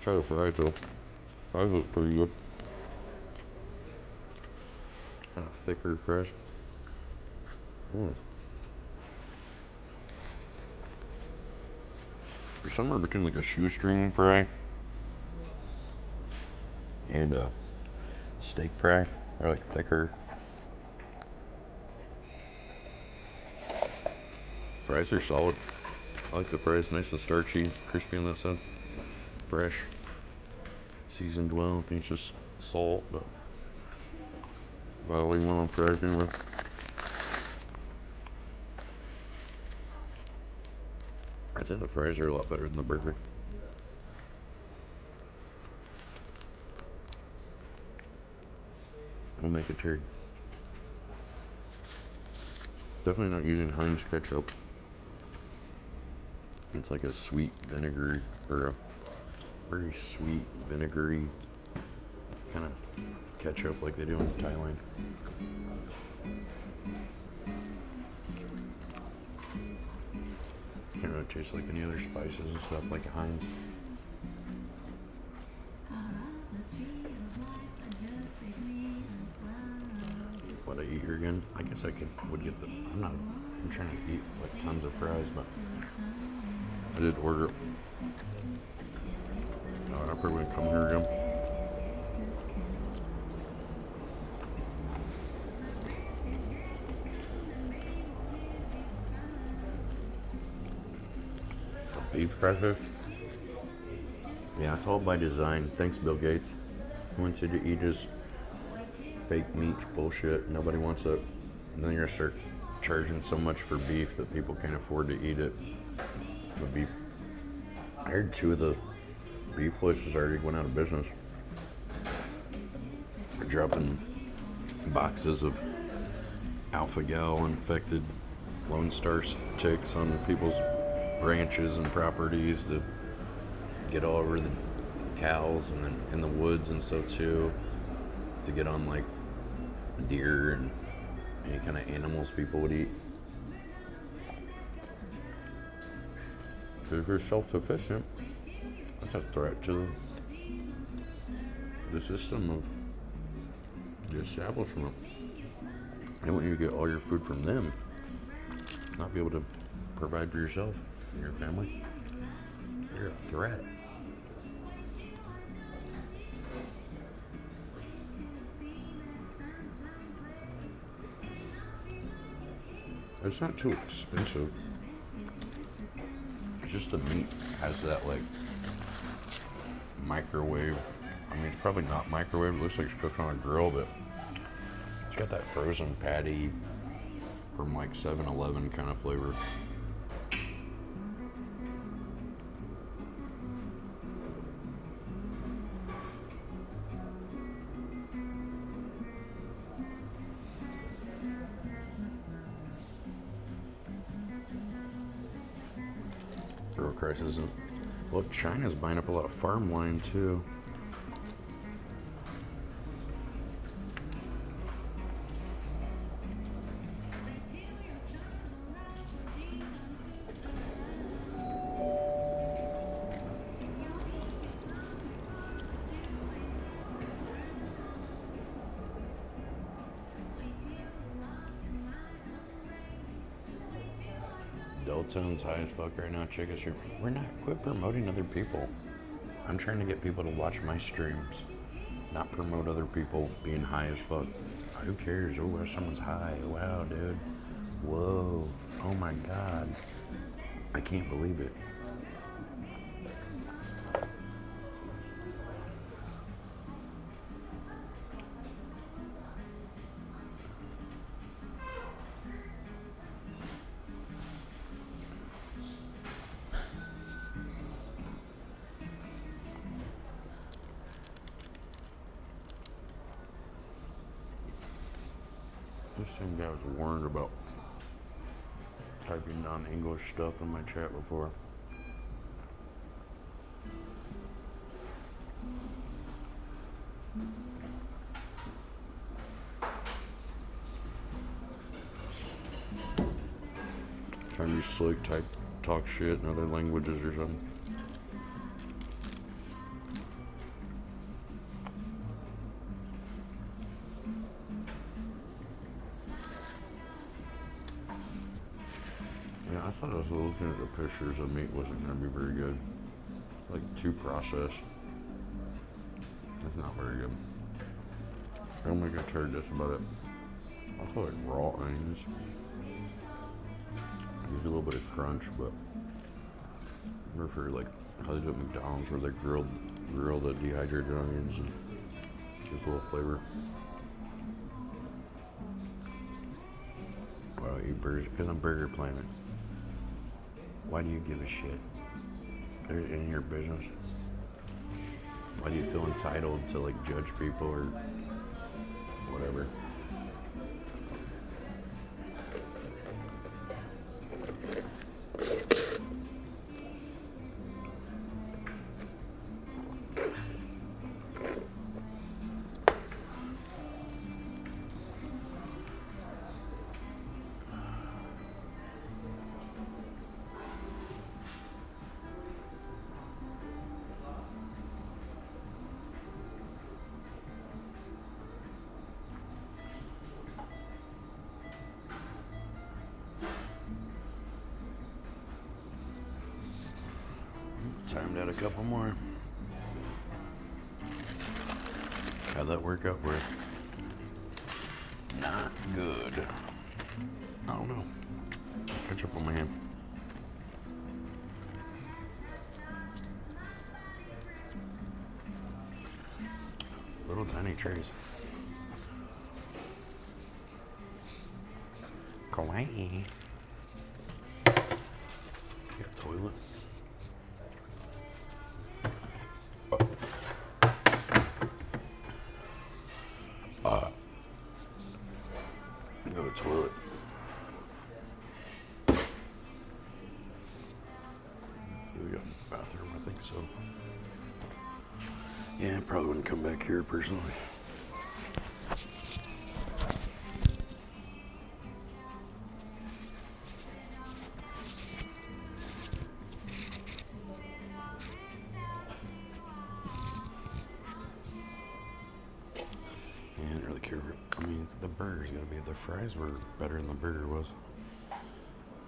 Try the fries though. Fries look pretty good. Kind of thicker, fresh. There's somewhere between like a shoestring fry And steak fry. They're like thicker. fries are solid. I like the fries, nice and starchy, crispy on that side. Fresh. Seasoned well. I think it's just salt, but about all you want on fries anyway. I'd say the fries are a lot better than the burger. We'll make it cherry. Definitely not using Heinz ketchup. It's like a sweet vinegar, or a very sweet vinegary kind of ketchup like they do in Thailand. Can't really taste like any other spices and stuff like Heinz. What I eat here again? I guess I would get I'm trying to eat like tons of fries, but I did order it. I probably wouldn't come here again. Beef breakfast. yeah, it's all by design. Thanks, Bill Gates. He wants you to eat his fake meat bullshit. Nobody wants it. And then you're gonna start charging so much for beef that people can't afford to eat it. The beef. I heard 2 of the beef places already went out of business. They're dropping boxes of alpha gal infected Lone Star ticks on people's ranches and properties to get all over the cows and then in the woods and so too, to get on like deer and any kind of animals people would eat. If you're self-sufficient, that's a threat to the system of the establishment. They want you to get all your food from them, not be able to provide for yourself and your family. You're a threat. It's not too expensive. It's just the meat has that like microwave. I mean, it's probably not microwave. It looks like it's cooked on a grill, but it's got that frozen patty from like 7-Eleven kind of flavor. Real crisis. Well, China's buying up a lot of farmland too. Deltone's high as fuck right now. Check us. We're not. Quit promoting other people. I'm trying to get people to watch my streams, not promote other people being high as fuck. Who cares? Oh, someone's high. Wow, dude. Whoa. Oh my god. I can't believe it. This same guy was warned about typing non-English stuff in my chat before. Trying to be slick, talk shit in other languages or something. thought I was looking at the pictures, the meat wasn't going to be very good. Like too processed. It's not very good. I'll make a turd, that's about it. I feel like raw onions. Gives a little bit of crunch, but I prefer like how they do at McDonald's where they grill the dehydrated onions and gives a little flavor. Why do I eat burgers? Because I'm Burger Planet. Why do you give a shit? They're in your business. Why do you feel entitled to like judge people or whatever? Timed out a couple more. How'd that work out for you? Not good. I don't know. Catch up on my hand. Little tiny trays. Kawaii. Got a toilet. Go to the toilet. We got a bathroom, I think so. Yeah, I probably wouldn't come back here personally. I mean, the burger's gotta be. The fries were better than the burger was,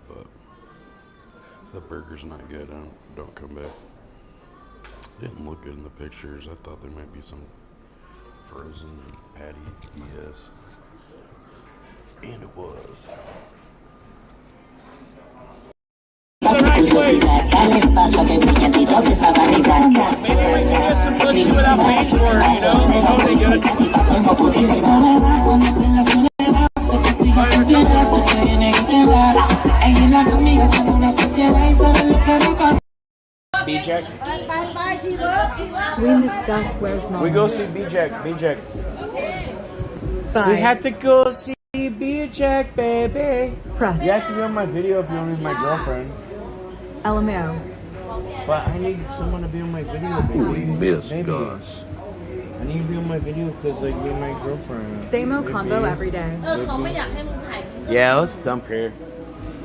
but the burger's not good. Don't come back. Didn't look good in the pictures. I thought there might be some frozen patty BS, and it was. B-Jack. We miss Gus. Where's Mom? We go see B-Jack. B-Jack. Bye. We have to go see B-Jack, baby. Press. You have to be on my video if you want to be my girlfriend. LMAO. But I need someone to be on my video, baby. Miss Baby. Gus. I need to be on my video because like you're my girlfriend. Same-o Baby. combo every day. Yeah, let's dump here.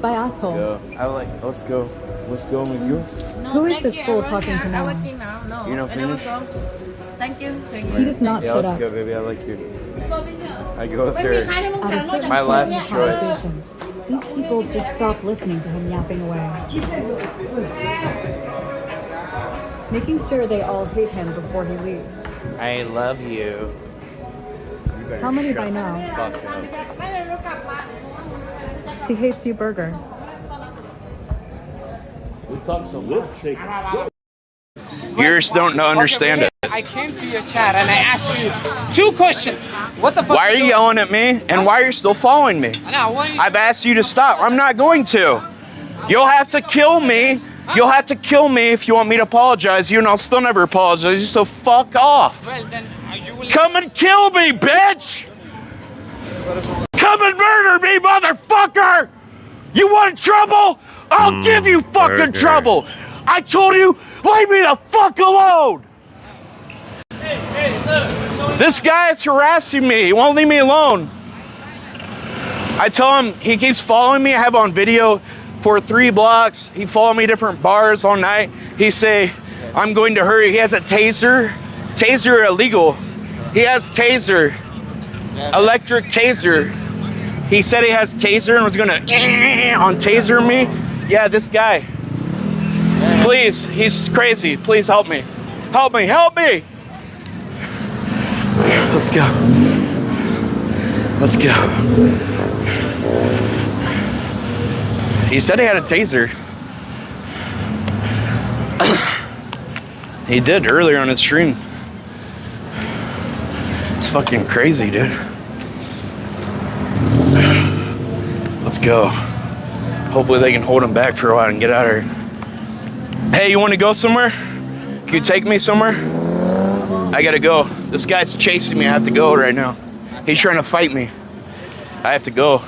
By asshole. Go. Let's go. Let's go with you. Who is this fool talking to now? You're not finished? Thank you. He does not Yeah, shut let's up. go, baby. I like you. I go with her. At a certain My point last in the choice. conversation, these people just stop listening to him yapping away. Making sure they all hate him before he leaves. I love you. How many by now? Fuck up. She hates you, Burger. We talk some lipstick. Viewers don't understand it. I came to your chat and I asked you 2 questions. What the fuck? Why are you yelling at me? And why are you still following me? Now, why you... I've asked you to stop. I'm not going to. You'll have to kill me. You'll have to kill me if you want me to apologize to you, and I'll still never apologize to you, so fuck off. Well, then you will... Come and kill me, bitch! Come and murder me, motherfucker! You want trouble? I'll give you fucking trouble! I told you, leave me the fuck alone! This guy is harassing me. He won't leave me alone. I tell him, he keeps following me. I have on video for 3 blocks. He followed me different bars all night. He say, I'm going to hurry. He has a taser. Taser illegal. He has taser. Electric taser. He said he has taser and was gonna on taser me. Yeah, this guy. Please, he's crazy. Please help me. Help me, help me! Let's go. Let's go. He said he had a taser. He did earlier on his stream. It's fucking crazy, dude. Let's go. Hopefully they can hold him back for a while and get out of here. Hey, you want to go somewhere? Can you take me somewhere? I gotta go. This guy's chasing me. I have to go right now. He's trying to fight me. I have to go.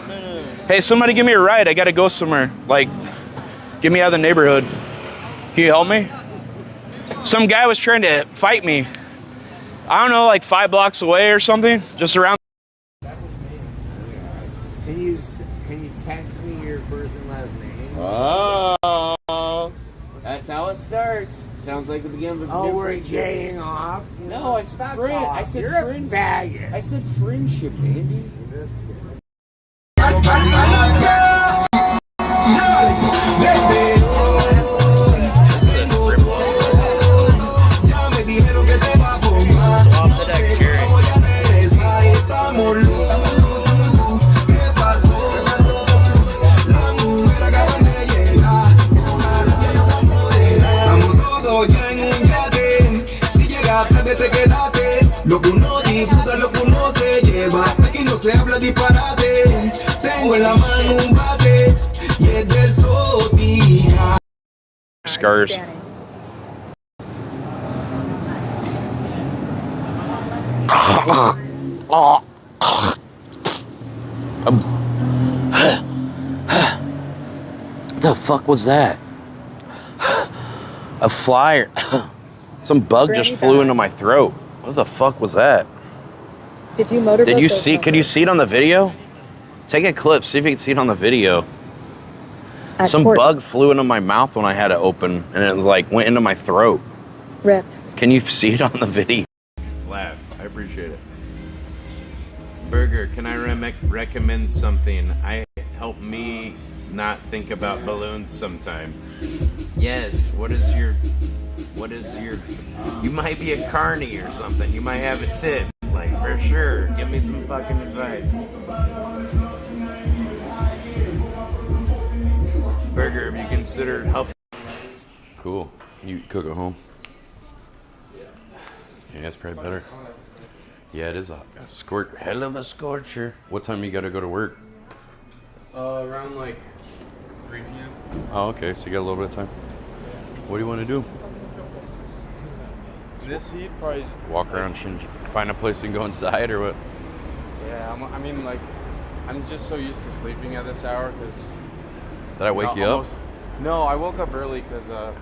Hey, somebody give me a ride. I gotta go somewhere. Like, get me out of the neighborhood. Can you help me? Some guy was trying to fight me. I don't know, like 5 blocks away or something. Just around. Can you text me your first and last name? Oh, that's how it starts. Sounds like the beginning of a new We're friendship. gaying off. No, it's not friend. I said You're friend. a faggot. I said friendship, Andy. Lo que uno disfruta, lo que uno se lleva. Aquí no se habla disparate. Tengo en la mano un bate y es de Exótica. Scars. What the fuck was that? A flyer. Some bug just flew into my throat. What the fuck was that? Did you motorboat? Did you those see? Could you see it on the video? Take a clip. See if you can see it on the video. at Some Port- bug flew into my mouth when I had it open, and it like went into my throat. Rip. Can you see it on the video? Laugh. I appreciate it. Burger, can I recommend something? Help me not think about balloons sometime. Yes. What is your? You might be a carny or something. You might have a tip. Like, for sure. Give me some fucking advice. Burger, have you considered huff? Cool. You cook at home? Yeah, it's probably better. Yeah, it is a hell of a scorcher. What time you gotta go to work? Around like 3 p.m. Oh, okay, so you got a little bit of time. What do you want to do? This heat, probably. Walk around Shinji, find a place and go inside, or what? Yeah, I'm just so used to sleeping at this hour because. Did I wake you up? No, I woke up early because.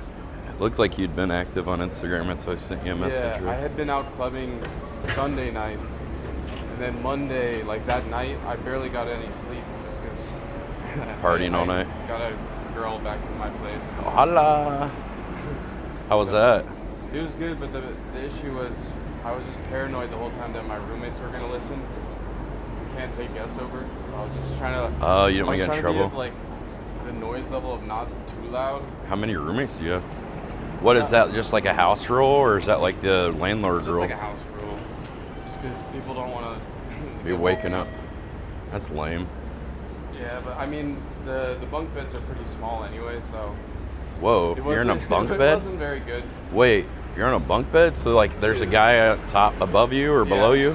It looked like you'd been active on Instagram, and so I sent you a message. Yeah, I had been out clubbing Sunday night, and then Monday, like that night, I barely got any sleep just because. Partying all night. Got a girl back in my place. Oh, holla. How was that? It was good, but the issue was I was just paranoid the whole time that my roommates were gonna listen because we can't take guests over. So I was just trying to. Oh, you don't want to get in trouble. At, like the noise level of not too loud. How many roommates do you have? What is that? Just like a house rule, or is that like the landlord Just rule? like a house rule. Just because people don't want to Be waking up. That's lame. Yeah, but I mean the bunk beds are pretty small anyway, so. Whoa, you're in a bunk bed? It wasn't very good. Wait, you're in a bunk bed? So like, there's a guy at top above you or below you?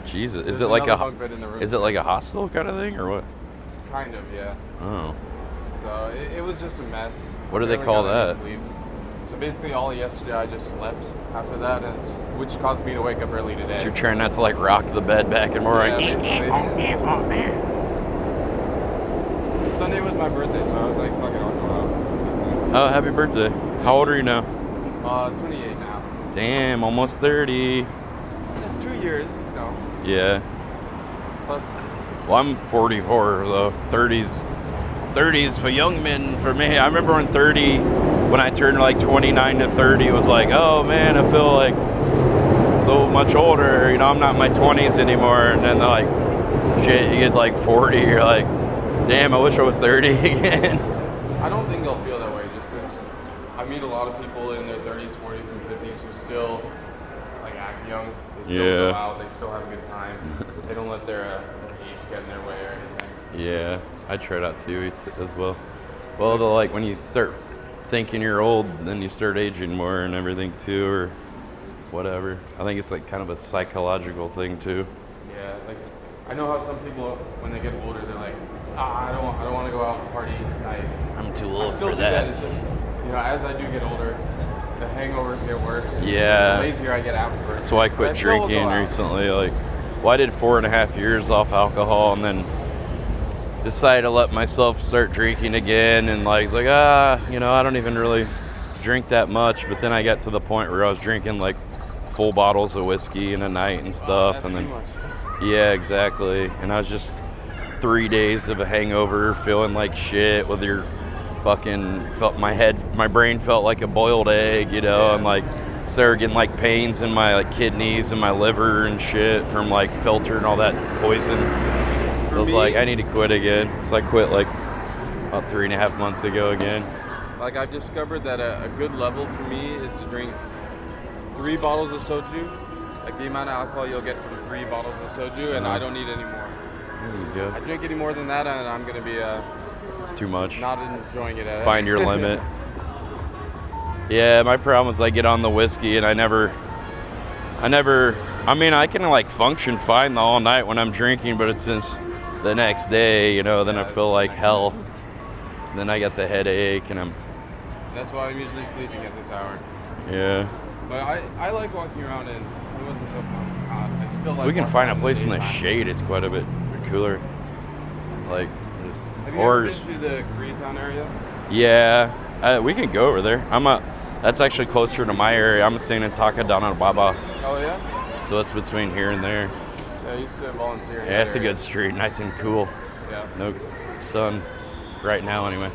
Jesus, is it like bunk bed in the room. is it like a hostel kind of thing or what? Kind of, yeah. Oh. So it was just a mess. What do they Barely call got any that? sleep. So basically, all yesterday I just slept after that, which caused me to wake up early today. So you're trying not to like rock the bed back and forth. Yeah, Like, basically. Sunday was my birthday, so I was like, fuck it, I'll go out. oh, happy birthday. How old are you now? 28 now. Damn, almost 30. It's 2 years, you know. Yeah. Plus, Well, I'm 44, so 30's for young men for me. I remember when I turned like 29 to 30, it was like, oh man, I feel like so much older. You know, I'm not in my 20s anymore. And then they're like, shit, you get like 40, you're like, damn, I wish I was 30 again. I don't think act young. They still go out. They still have a good time. They don't let their age get in their way or anything. Yeah, I try not to as well. Well, like when you start thinking you're old, then you start aging more and everything too, or whatever. I think it's like kind of a psychological thing too. Yeah, like I know how some people when they get older, they're like, I don't want to go out and party tonight. I'm too I old still for do that. It's just, you know, as I do get older, the hangovers get worse. Yeah. The lazier I get afterwards. That's why I quit drinking recently. Like, well, I did 4.5 years off alcohol, and then decided to let myself start drinking again. And like, it's like, you know, I don't even really drink that much. But then I got to the point where I was drinking like full bottles of whiskey in a night and stuff. And then, yeah, exactly. And I was just 3 days of a hangover, feeling like shit with your fucking felt my brain felt like a boiled egg, you know, and like started getting like pains in my like kidneys and my liver and shit from like filtering all that poison. I was like, I need to quit again. So I quit like about 3.5 months ago again. Like I've discovered that a good level for me is to drink 3 bottles of soju, like the amount of alcohol you'll get from 3 bottles of soju, and I don't need any more. Good. I drink any more than that, and I'm gonna be it's too much. Not enjoying it. Find your limit. Yeah, my problem is I get on the whiskey and I mean, I can like function fine all night when I'm drinking, but it's just the next day, you know, then I feel like hell. Then I get the headache and That's why I'm usually sleeping at this hour. Yeah. But I like walking around, and it wasn't so fun. I still like if we can walking find a around place in the daytime. shade, it's quite a bit cooler. Like, just, Have you ever been to the Koreatown area? Yeah, we can go over there. That's actually closer to my area. I'm staying in Takadanobaba. Oh yeah? So it's between here and there. Yeah, I used to volunteer. Yeah, it's a good street, nice and cool. Yeah. No sun right now anyway.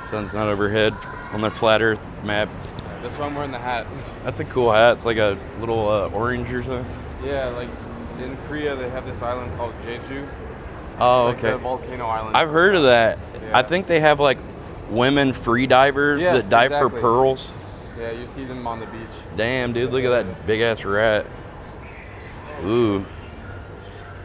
Sun's not overhead on the flat earth map. That's why I'm wearing the hat. That's a cool hat. It's like a little orange or something. Yeah, like in Korea they have this island called Jeju. Oh, it's like okay. the volcano island. I've heard of that. Yeah. I think they have like women free divers that dive for pearls. Yeah, you see them on the beach. Damn, dude, look at that big ass rat. Ooh.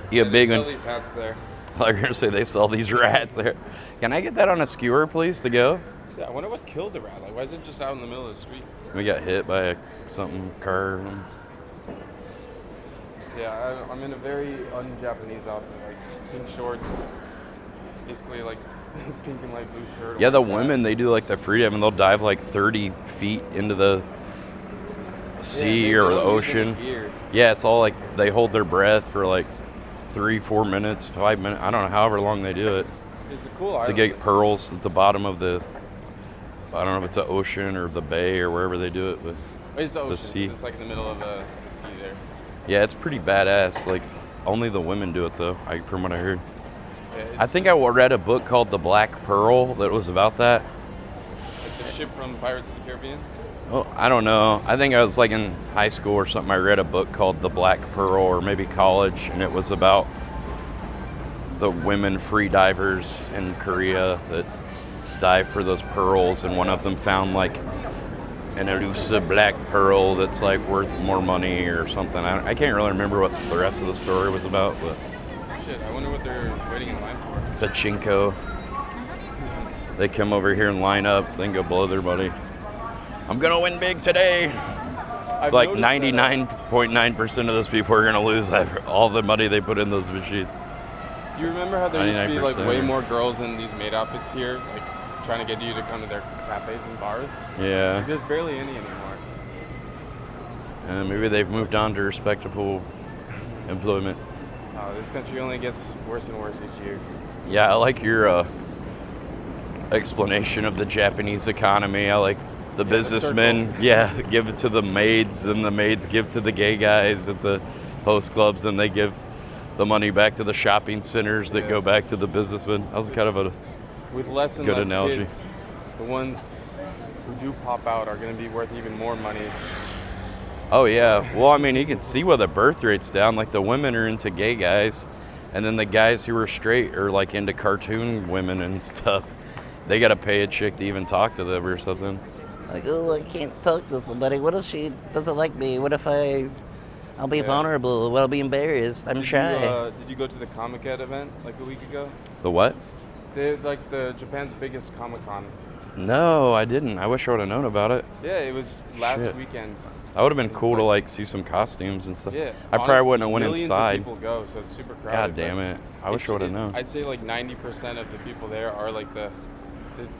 You a big they one? sell these hats there. I was gonna say they sell these rats there. Can I get that on a skewer, please, to go? Yeah, I wonder what killed the rat. Like, why is it just out in the middle of the street? We got hit by something car. Yeah, I'm in a very un-Japanese outfit, like pink shorts, basically like pink and light blue shirt. Yeah, the women, they do like the free dive and they'll dive like 30 feet into the sea or the ocean. Yeah, it's all like they hold their breath for like 3-4 minutes, 5 minutes. I don't know, however long they do it. It's a cool island. To get pearls at the bottom of the, I don't know if it's the ocean or the bay or wherever they do it, but It's the ocean. the sea. It's like in the middle of the sea there. Yeah, it's pretty badass. Like, only the women do it though, from what I heard. Yeah, I think I read a book called The Black Pearl that was about that. Like the ship from Pirates of the Caribbean. Oh, I don't know. I think I was like in high school or something. I read a book called The Black Pearl, or maybe college, and it was about the women free divers in Korea that dive for those pearls, and one of them found like an elusive black pearl that's like worth more money or something. I can't really remember what the rest of the story was about, but Shit, I wonder what they're waiting in line for. pachinko. They come over here in lineups, then go blow their money. I'm gonna win big today. It's like 99.9% of those people are gonna lose all the money they put in those machines. Do you remember how there used to be like 99%. way more girls in these maid outfits here, like trying to get you to come to their cafes and bars? Yeah. Like, there's barely any anymore. Maybe they've moved on to respectable employment. This country only gets worse and worse each year. Yeah, I like your explanation of the Japanese economy. I like the businessmen, give it to the maids, and the maids give to the gay guys at the host clubs, and they give the money back to the shopping centers that go back to the businessmen. That was kind of a With less and good less analogy. kids, the ones who do pop out are going to be worth even more money. Oh yeah, well I mean you can see why the birth rate's down. Like the women are into gay guys, and then the guys who are straight are like into cartoon women and stuff. They got to pay a chick to even talk to them or something. Like, oh, I can't talk to somebody. What if she doesn't like me? What if I I'll be vulnerable. I'll be embarrassed. I'm shy. Did you go to the Comic-Con event like a week ago? The what? Like the Japan's biggest Comic-Con. No, I didn't. I wish I would have known about it. Yeah, it was last Shit. weekend. That would have been cool to like see some costumes and stuff. Yeah, I probably wouldn't have went millions inside. Of people go, so it's super crowded. God damn it! I wish I would have known. I'd say like 90% of the people there are like the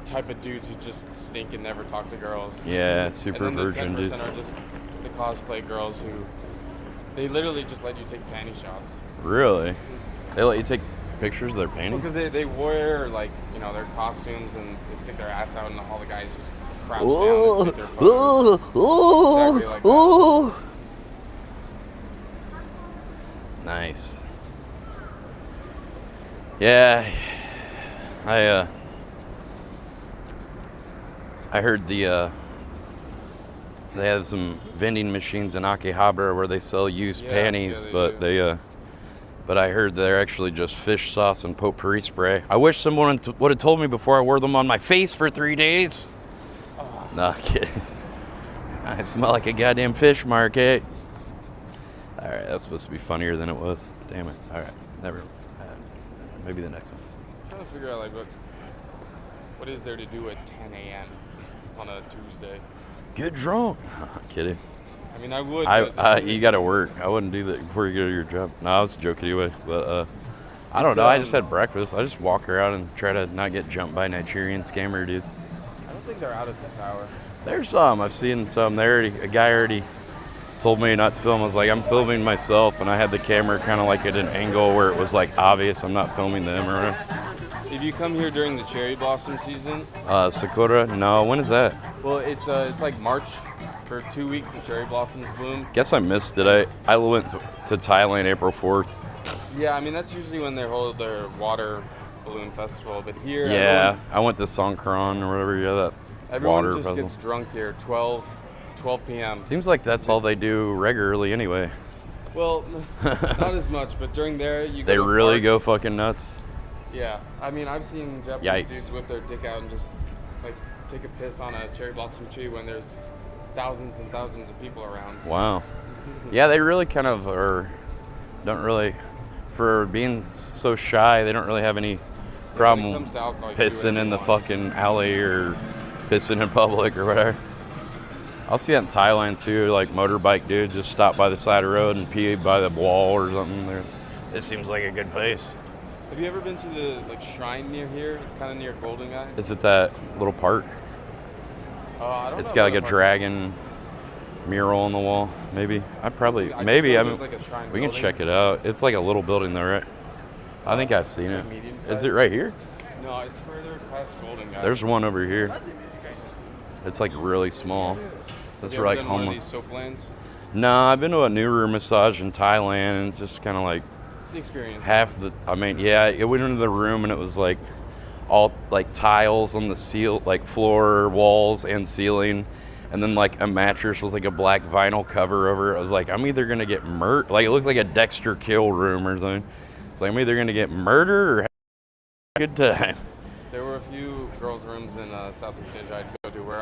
type of dudes who just stink and never talk to girls. Yeah, super and then virgin the 10% dudes. are just the cosplay girls who they literally just let you take panty shots. Really? They let you take pictures of their panties? Because they wear like their costumes and they stick their ass out and all the guys just crouch down Ooh, and take their photos. ooh, Exactly like ooh. Nice. Yeah, I heard they have some vending machines in Akihabara where they sell used panties, but I heard they're actually just fish sauce and potpourri spray. I wish someone would have told me before I wore them on my face for 3 days. Nah, kidding. I smell like a goddamn fish market. All right, that's supposed to be funnier than it was. Damn it. All right, never. Maybe the next one. I'm trying to figure out like what is there to do at 10 a.m. on a Tuesday? Get drunk. Kidding. I mean, I would. You got to work. I wouldn't do that before you go to your job. No, I was joking anyway. But I don't know. I just had breakfast. I just walk around and try to not get jumped by Nigerian scammer dudes. I don't think they're out at this hour. There's some. I've seen some. A guy already told me not to film. I was like, I'm filming myself, and I had the camera kind of like at an angle where it was like obvious I'm not filming them or whatever. If you come here during the cherry blossom season, Sakura? No, when is that? well, it's like March. For 2 weeks, the cherry blossoms bloom. Guess I missed it. I went to Thailand April 4th. Yeah, I mean that's usually when they hold their water balloon festival. But here, Yeah, I went to Songkran or whatever. Yeah, that everyone water just festival. gets drunk here 12 p.m. Seems like that's all they do regularly anyway. Well, not as much, but during there you. They go to really park. go fucking nuts. Yeah, I mean I've seen Japanese Yikes. dudes whip their dick out and just like take a piss on a cherry blossom tree when there's thousands and thousands of people around. Wow. Yeah, they really kind of don't really, for being so shy, they don't really have any problem comes to alcohol, you can do pissing in the whatever you fucking alley or pissing in public or whatever. I'll see that in Thailand too, like motorbike dudes just stop by the side of the road and pee by the wall or something. This seems like a good place. Have you ever been to the shrine near here? It's kind of near Golden Guy. Is it that little park? I don't It's know got like about a that park. dragon mural on the wall. Maybe I just know there's, like, a shrine we can building. check it out. It's like a little building though, right? I think I've seen Is it it. medium Is size? it right here? No, it's further past Golden Guy. There's one over here. It's like really small. That's Have for you like ever done one of homeless. these soap lands? No, I've been to a Nuru massage in Thailand and just kind of like The experience. it went into the room and it was like all like tiles on the like floor, walls, and ceiling, and then like a mattress with like a black vinyl cover over it. I was like, I'm either gonna get murdered. Like it looked like a Dexter kill room or something. It's like I'm either gonna get murdered or have a good time. There were a few girls' rooms in Southeast Asia I'd go to where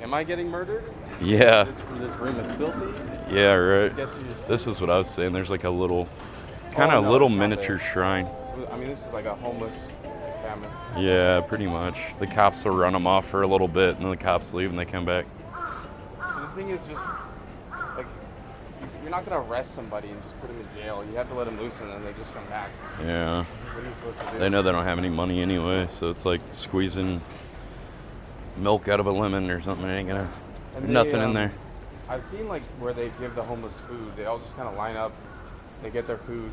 am I getting murdered? Yeah. This room is filthy. Yeah, right. Let's get to this. This is what I was saying. There's like a little, Oh, kind of no, little it's not miniature there. shrine. I mean, this is like a homeless family. Yeah, pretty much. The cops will run them off for a little bit, and then the cops leave and they come back. The thing is just, like, you're not going to arrest somebody and just put them in jail. You have to let them loose and then they just come back. Yeah. What are you supposed to do? They know they don't have any money anyway, so it's like squeezing milk out of a lemon or something. Ain't gonna, And nothing in there. I've seen like where they give the homeless food. They all just kind of line up, they get their food,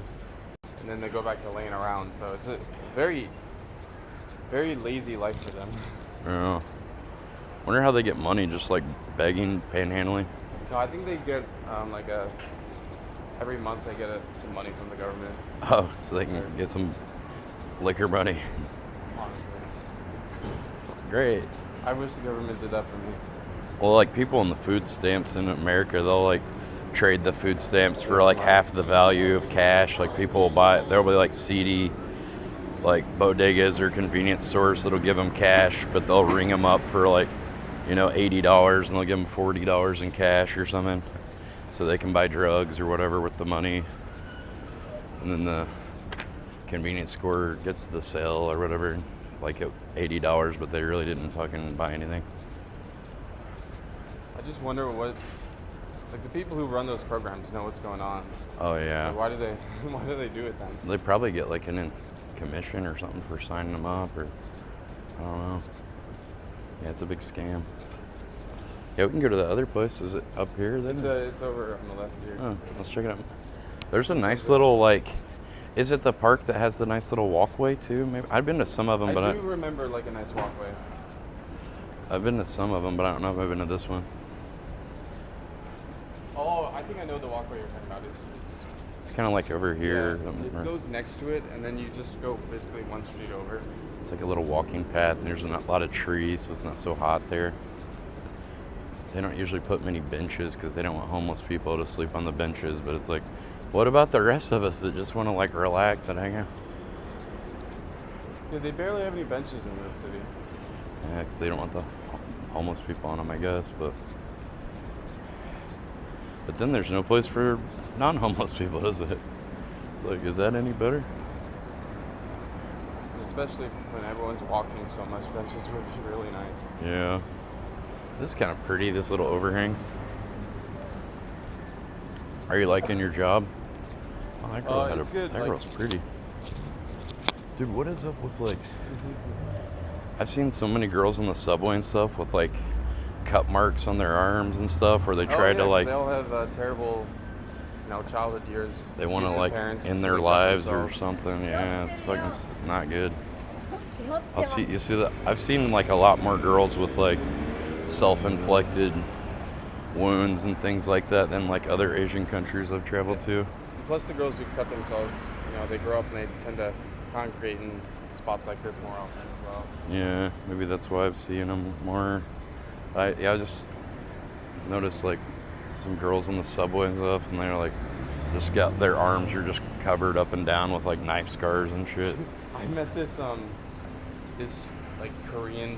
and then they go back to laying around. So it's a very, very lazy life for them. Yeah. Wonder how they get money, just like begging, panhandling. No, I think they get every month they get some money from the government. Oh, so they can get some liquor money. Honestly, Great. I wish the government did that for me. Well, like people on the food stamps in America, they'll like trade the food stamps for like half the value of cash. Like people will buy, there'll be like seedy, like bodegas or convenience stores that'll give them cash, but they'll ring them up for like, $80 and they'll give them $40 in cash or something. so they can buy drugs or whatever with the money. And then the convenience store gets the sale or whatever, like at $80, but they really didn't fucking buy anything. I just wonder what, like, the people who run those programs know what's going on. Oh yeah. Like, why do they do it then? They probably get like an commission or something for signing them up, or I don't know. Yeah, it's a big scam. Yeah, we can go to the other place. Is it up here then? It's over on the left here. Oh, let's check it out. There's a nice little, like, is it the park that has the nice little walkway too? Maybe I've been to some of them, but I do remember like a nice walkway. I've been to some of them, but I don't know if I've been to this one. Oh, I think I know the walkway you're talking about. It's kind of like over here. Yeah, it goes next to it, and then you just go basically one street over. It's like a little walking path, and there's a lot of trees, so it's not so hot there. They don't usually put many benches because they don't want homeless people to sleep on the benches, but it's like, what about the rest of us that just want to like relax and hang out? Yeah, they barely have any benches in this city. Yeah, because they don't want the homeless people on them, I guess, but then there's no place for non-homeless people, is it? It's like, is that any better? Especially when everyone's walking so much, benches would be really nice. Yeah. This is kind of pretty, this little overhangs. Are you liking your job? Oh, that girl it's good. That girl's pretty. Dude, what is up with like... I've seen so many girls on the subway and stuff with like cut marks on their arms and stuff where they try to like... They all have terrible, childhood years. They want to like end their lives or something. Yeah, it's fucking not good. You see that? I've seen like a lot more girls with like self-inflicted wounds and things like that than like other Asian countries I've traveled to. Plus the girls who cut themselves, they grow up and they tend to congregate in spots like this more often as well. Yeah, maybe that's why I've seen them more. I just noticed like some girls on the subway and stuff, and they're like, just got their arms are just covered up and down with like knife scars and shit. I met this like Korean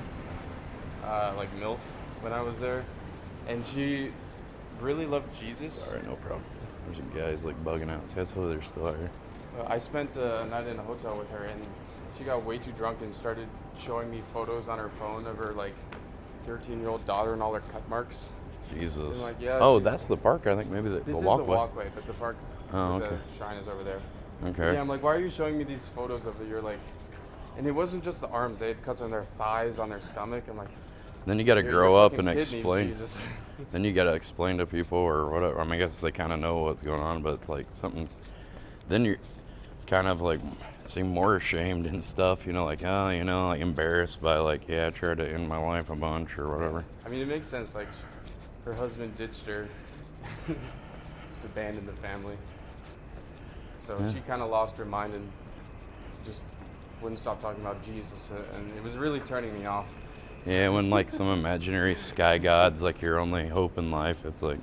like MILF when I was there, and she really loved Jesus. All right, no problem. There's a guy's like bugging out. See, I told you they're still out here. I spent a night in a hotel with her, and she got way too drunk and started showing me photos on her phone of her like 13-year-old daughter and all her cut marks. Jesus. Like, yeah, oh, that's the park. I think maybe the walkway. This is the walkway, but the park, the shrine is over there. Okay. Yeah, I'm like, why are you showing me these photos of your like? And it wasn't just the arms; they had cuts on their thighs, on their stomach. I'm like. Then you got to grow up and explain. Then you got to explain to people or whatever. I mean, I guess they kind of know what's going on, but it's like something. Then you're kind of like seem more ashamed and stuff. Like like embarrassed by like, yeah, I tried to end my life a bunch or whatever. I mean, it makes sense. Like, her husband ditched her, just abandoned the family. So she kind of lost her mind and just wouldn't stop talking about Jesus, and it was really turning me off. Yeah, when like some imaginary sky god's like your only hope in life, it's like,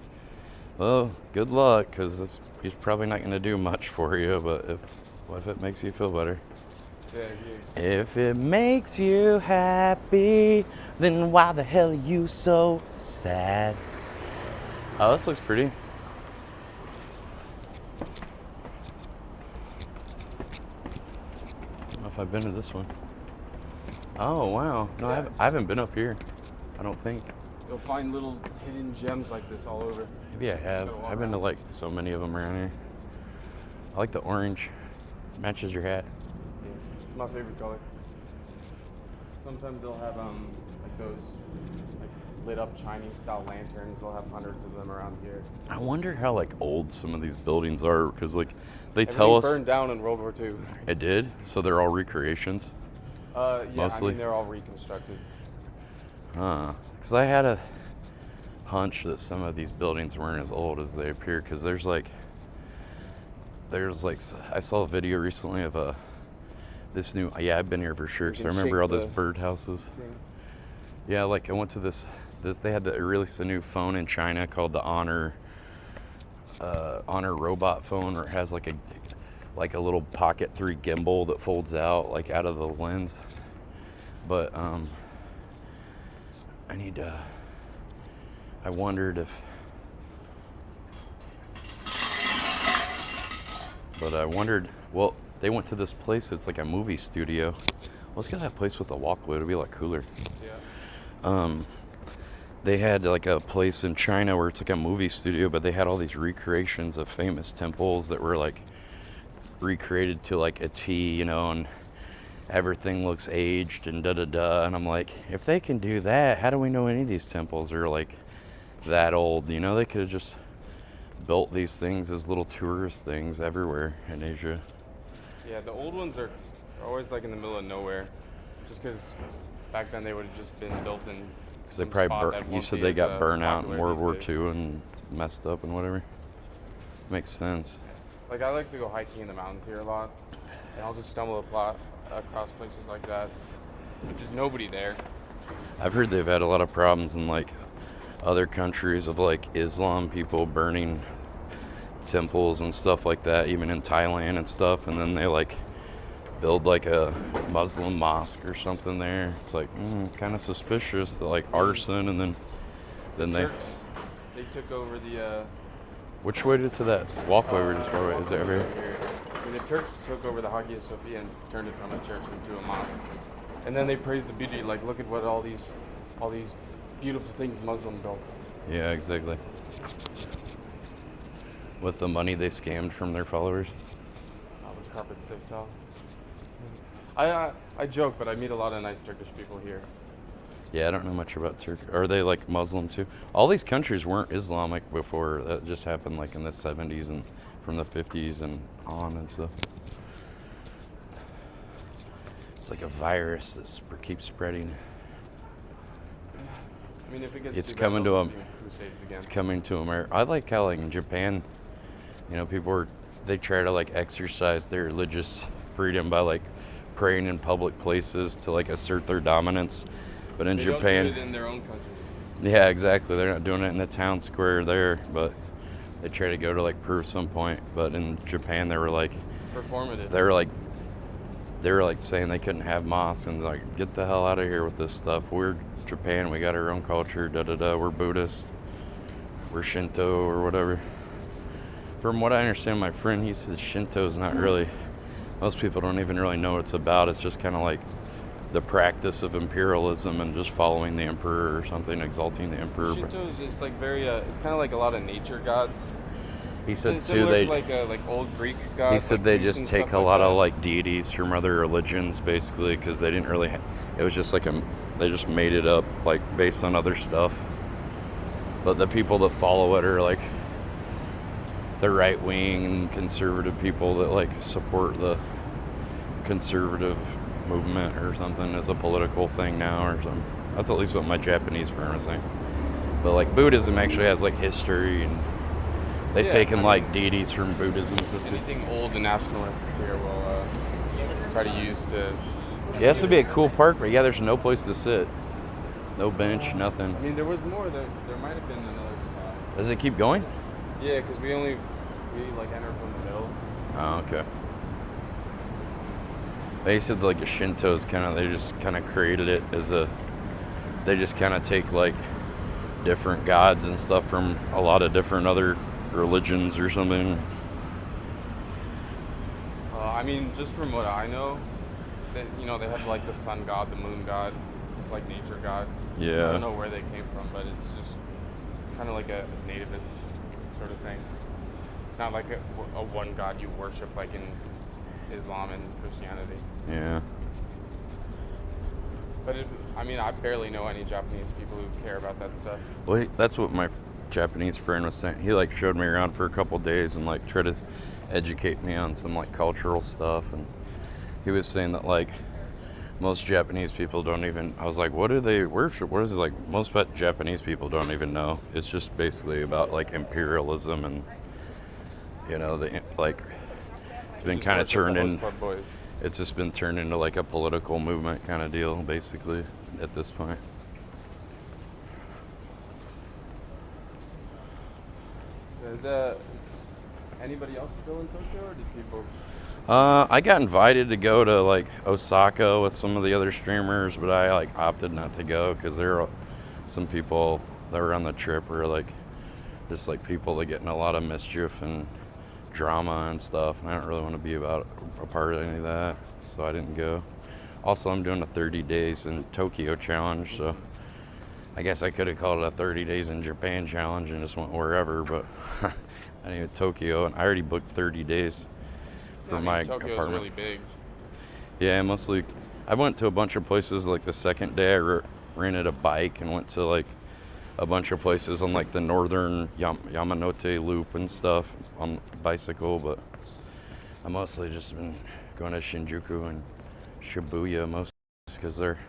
well, good luck, because he's probably not going to do much for you, but what if it makes you feel better? Yeah, If it makes you happy, then why the hell are you so sad? Oh, this looks pretty. I don't know if I've been to this one. Oh, wow. No, I haven't been up here, I don't think. You'll find little hidden gems like this all over. Maybe I have. I've been to like so many of them around here. I like the orange. Matches your hat. Yeah, it's my favorite color. Sometimes they'll have like those like lit up Chinese style lanterns. They'll have hundreds of them around here. I wonder how like old some of these buildings are, because like they tell us burned down in World War II. It did? So they're all recreations? Yeah, mostly? I mean, they're all reconstructed. Because I had a hunch that some of these buildings weren't as old as they appear, because there's like I saw a video recently of this new, I've been here for sure, because I remember all those birdhouses. Yeah, like I went to this they had released a new phone in China called the Honor robot phone, where it has like a little Pocket 3 gimbal that folds out like out of the lens. But I wondered if But I wondered, well, they went to this place. It's like a movie studio. Let's get that place with the walkway. It'll be a lot cooler. Yeah. They had like a place in China where it's like a movie studio, but they had all these recreations of famous temples that were like recreated to like a T, you know, and everything looks aged and da-da-da. And I'm like, if they can do that, how do we know any of these temples are like that old? You know, they could have just built these things as little tourist things everywhere in Asia. Yeah, the old ones are always like in the middle of nowhere, just because back then they would have just been built in. Because they probably you said they got burned out in World War II and it's messed up and whatever. Makes sense. Like, I like to go hiking in the mountains here a lot, and I'll just stumble across places like that, but just nobody there. I've heard they've had a lot of problems in like other countries of like Islam people burning temples and stuff like that, even in Thailand and stuff, and then they like build like a Muslim mosque or something there. It's like kind of suspicious, like arson, and then Turks, they took over the which way to that walkway we just went? Is it over here? I mean, the Turks took over the Hagia Sophia and turned it from a church into a mosque, and then they praised the beauty, like, look at what all these beautiful things Muslim built. Yeah, exactly. With the money they scammed from their followers. All the carpets they sell. I joke, but I meet a lot of nice Turkish people here. Yeah, I don't know much about Turkey. Are they like Muslim too? All these countries weren't Islamic before. That just happened like in the 70s and from the 50s and on and stuff. It's like a virus that keeps spreading. I mean, if it gets It's too coming bad, to they'll them. just do crusades again. It's coming to America. I like how like in Japan, you know, they try to like exercise their religious freedom by like praying in public places to like assert their dominance. But in Japan, don't do it in their own country. Yeah, exactly. They're not doing it in the town square there, but they try to go to like prove some point. But in Japan, they were like Performative. They were like saying they couldn't have mosques and like, get the hell out of here with this stuff. We're Japan. We got our own culture. Da da da. We're Buddhist. We're Shinto or whatever. From what I understand, my friend, he said Shinto is not really. Most people don't even really know what it's about. It's just kind of like the practice of imperialism and just following the emperor or something, exalting the emperor. Shinto is just like very. It's kind of like a lot of nature gods. He said Similar too they to like old Greek gods. He said like they Zeus just and take stuff a like lot that. of like deities from other religions basically because they didn't really. It was just like they just made it up like based on other stuff. But the people that follow it are like the right wing and conservative people that like support the conservative movement or something as a political thing now or something. That's at least what my Japanese friend was saying. But like Buddhism actually has like history and they've taken like deities from Buddhism. Anything old and nationalists here will try to use to. Yeah, this would be a cool park, but yeah, there's no place to sit. No bench, nothing. I mean, there was more. There might have been another spot. Does it keep going? Yeah, because we like entered from the middle. Oh, okay. They said like a Shinto's they just kind of created it as they just kind of take like different gods and stuff from a lot of different other religions or something. I mean, just from what I know, they have like the sun god, the moon god, just like nature gods. Yeah. I don't know where they came from, but it's just kind of like a nativist sort of thing. Not like a one god you worship like in Islam and Christianity. Yeah. But I barely know any Japanese people who care about that stuff. Well, that's what my Japanese friend was saying. He like showed me around for a couple days and like tried to educate me on some like cultural stuff, and he was saying that like most Japanese people don't even. I was like, what do they worship? What is it like? Most Japanese people don't even know. It's just basically about like imperialism and it's been kind of turned in. It's just been turned into like a political movement kind of deal, basically, at this point. Is anybody else still in Tokyo, or did people? I got invited to go to like Osaka with some of the other streamers, but I like opted not to go because there are some people that were on the trip were like just like people that get in a lot of mischief and drama and stuff, and I don't really want to be a part of any of that, so I didn't go. Also, I'm doing a 30 days in Tokyo challenge, so I guess I could have called it a 30 days in Japan challenge and just went wherever, but I didn't Tokyo, and I already booked 30 days for my Tokyo's apartment. really big. Yeah, mostly. I went to a bunch of places. Like the second day, I rented a bike and went to like a bunch of places on like the northern Yamanote Loop and stuff on bicycle. But I mostly just been going to Shinjuku and Shibuya most because they're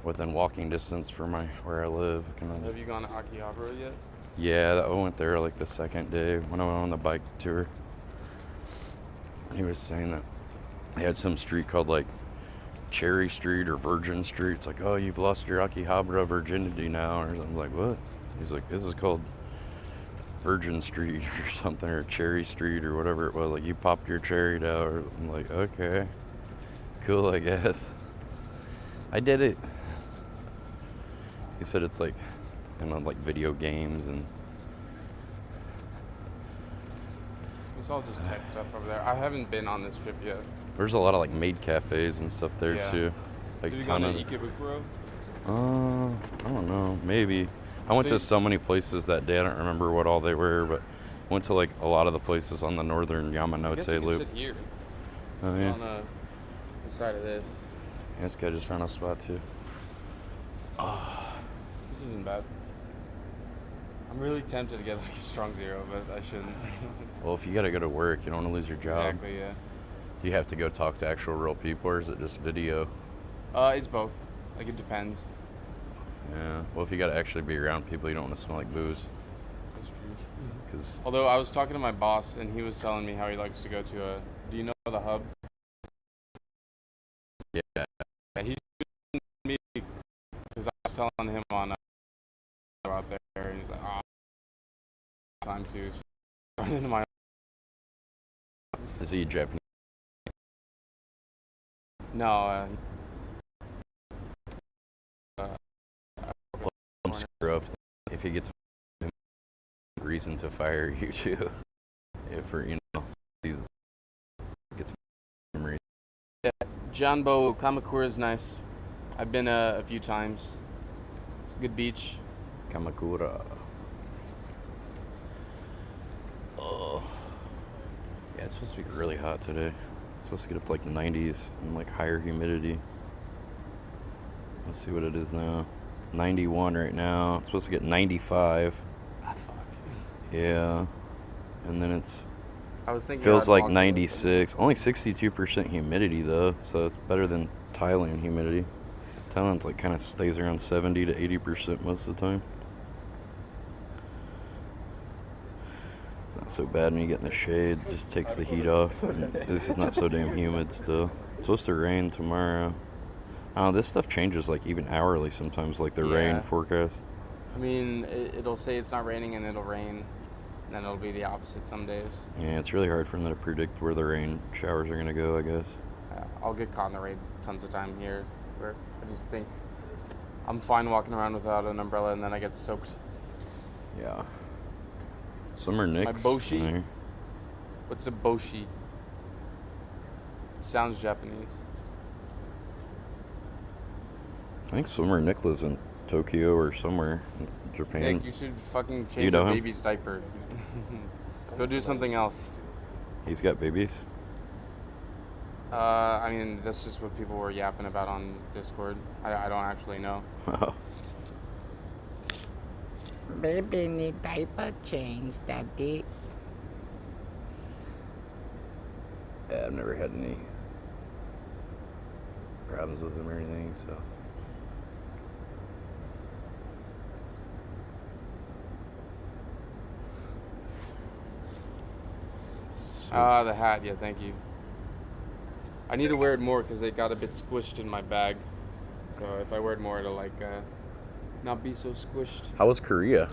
within walking distance from where I live. Have you gone to Akihabara yet? Yeah, I went there like the second day when I went on the bike tour. He was saying that they had some street called like Cherry Street or Virgin Street. It's like, oh, you've lost your Akihabara virginity now, or something. I'm like, what? He's like, this is called Virgin Street or something, or Cherry Street or whatever it was. Like, you popped your cherry out. I'm like, okay, cool, I guess. I did it. He said it's like, like video games and. It's all just tech stuff over there. I haven't been on this trip yet. There's a lot of like maid cafes and stuff there too. Like Did you ton go of. to Ikebukuro? I don't know. Maybe. I went to so many places that day. I don't remember what all they were, but went to like a lot of the places on the northern Yamanote I guess you Loop. can sit here. Oh yeah. On the side of this. Yeah, this guy just found a spot too. This isn't bad. I'm really tempted to get like a strong zero, but I shouldn't. Well, if you gotta go to work, you don't want to lose your job. Exactly, yeah. Do you have to go talk to actual real people, or is it just video? It's both. Like, it depends. Yeah. Well, if you gotta actually be around people, you don't want to smell like booze. That's true. 'Cause although I was talking to my boss, and he was telling me how he likes to go to do you know the Hub? Yeah. Yeah, he's me because I was telling him on out there, and he's like, oh, time to run into my. Is he Japanese? No. Screw up. If he gets reason to fire you too, if he gets memory. Yeah, Janbo Kamakura is nice. I've been a few times. It's a good beach. Kamakura. Oh. Yeah, it's supposed to be really hot today. It's supposed to get up to like the 90s and like higher humidity. Let's see what it is now. 91 right now. It's supposed to get 95. Ah, fuck. Yeah. And then I was thinking feels like 96. Only 62% humidity though, so it's better than Thailand humidity. Thailand's like kind of stays around 70 to 80% most of the time. It's not so bad when you get in the shade. It just takes the heat off. And this is not so damn humid still. It's supposed to rain tomorrow. Oh, this stuff changes like even hourly sometimes, like the rain forecast. I mean, it'll say it's not raining and it'll rain, and then it'll be the opposite some days. Yeah, it's really hard for them to predict where the rain showers are going to go, I guess. I'll get caught in the rain tons of time here, where I just think I'm fine walking around without an umbrella, and then I get soaked. Yeah. Summer Nick's My Boshi. in there. What's a Boshi? It sounds Japanese. I think Swimmer Nick lives in Tokyo or somewhere in Japan. Nick, you should fucking change you know your him? baby's diaper. Go do something else. He's got babies? I mean, that's just what people were yapping about on Discord. I don't actually know. Baby need diaper change, daddy. Yeah, I've never had any problems with him or anything, so. The hat, yeah, thank you. I need to wear it more because it got a bit squished in my bag. So if I wear it more, it'll like not be so squished. How was Korea?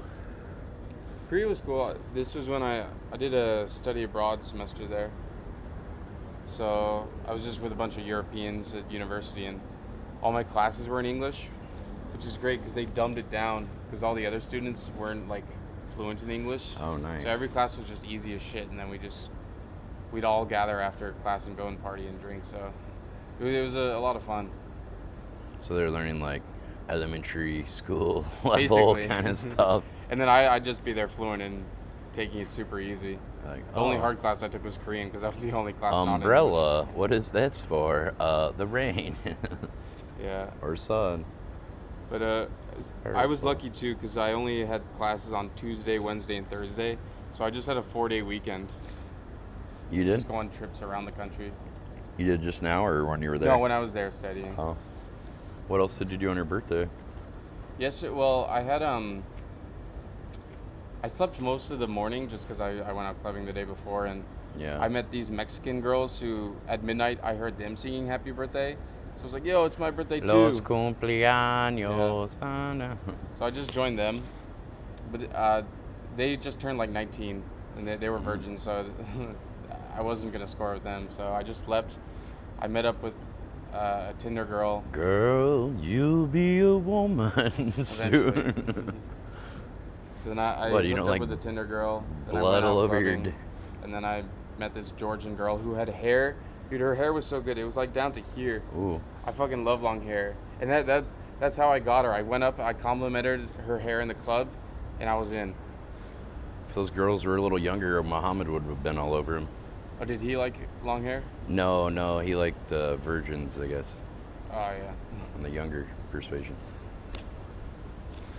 Korea was cool. This was when I did a study abroad semester there. So I was just with a bunch of Europeans at university, and all my classes were in English, which is great because they dumbed it down because all the other students weren't like fluent in English. Oh, nice. So every class was just easy as shit, and then we just we'd all gather after class and go and party and drink. So it was a lot of fun. So they're learning like elementary school level Basically. kind of stuff. And then I'd just be there fluent and taking it super easy. Like, The only oh. hard class I took was Korean because that was the only class not in Umbrella. What is this for? The rain. Yeah. Or sun. But I was lucky too because I only had classes on Tuesday, Wednesday, and Thursday. So I just had a 4-day weekend. You did? Just go on trips around the country. You did just now, or when you were there? No, when I was there studying. Oh. What else did you do on your birthday? Yes, well, I had I slept most of the morning just because I went out clubbing the day before, and Yeah. I met these Mexican girls who at midnight I heard them singing "Happy Birthday," so I was like, "Yo, it's my birthday too." Los cumpleaños. Yeah. So I just joined them, but they just turned like 19, and they were virgins, so I wasn't gonna score with them. So I just slept. I met up with a Tinder girl. Girl, you'll be a woman soon. So then I What, you hooked don't up like with a Tinder girl. Then I blood went out all over your clubbing, and then I met this Georgian girl who had hair. Dude, her hair was so good. It was like down to here. Ooh. I fucking love long hair. And that's how I got her. I went up, I complimented her hair in the club, and I was in. If those girls were a little younger, Muhammad would have been all over him. Oh, did he like long hair? No, he liked virgins, I guess, Oh, yeah. on the younger persuasion.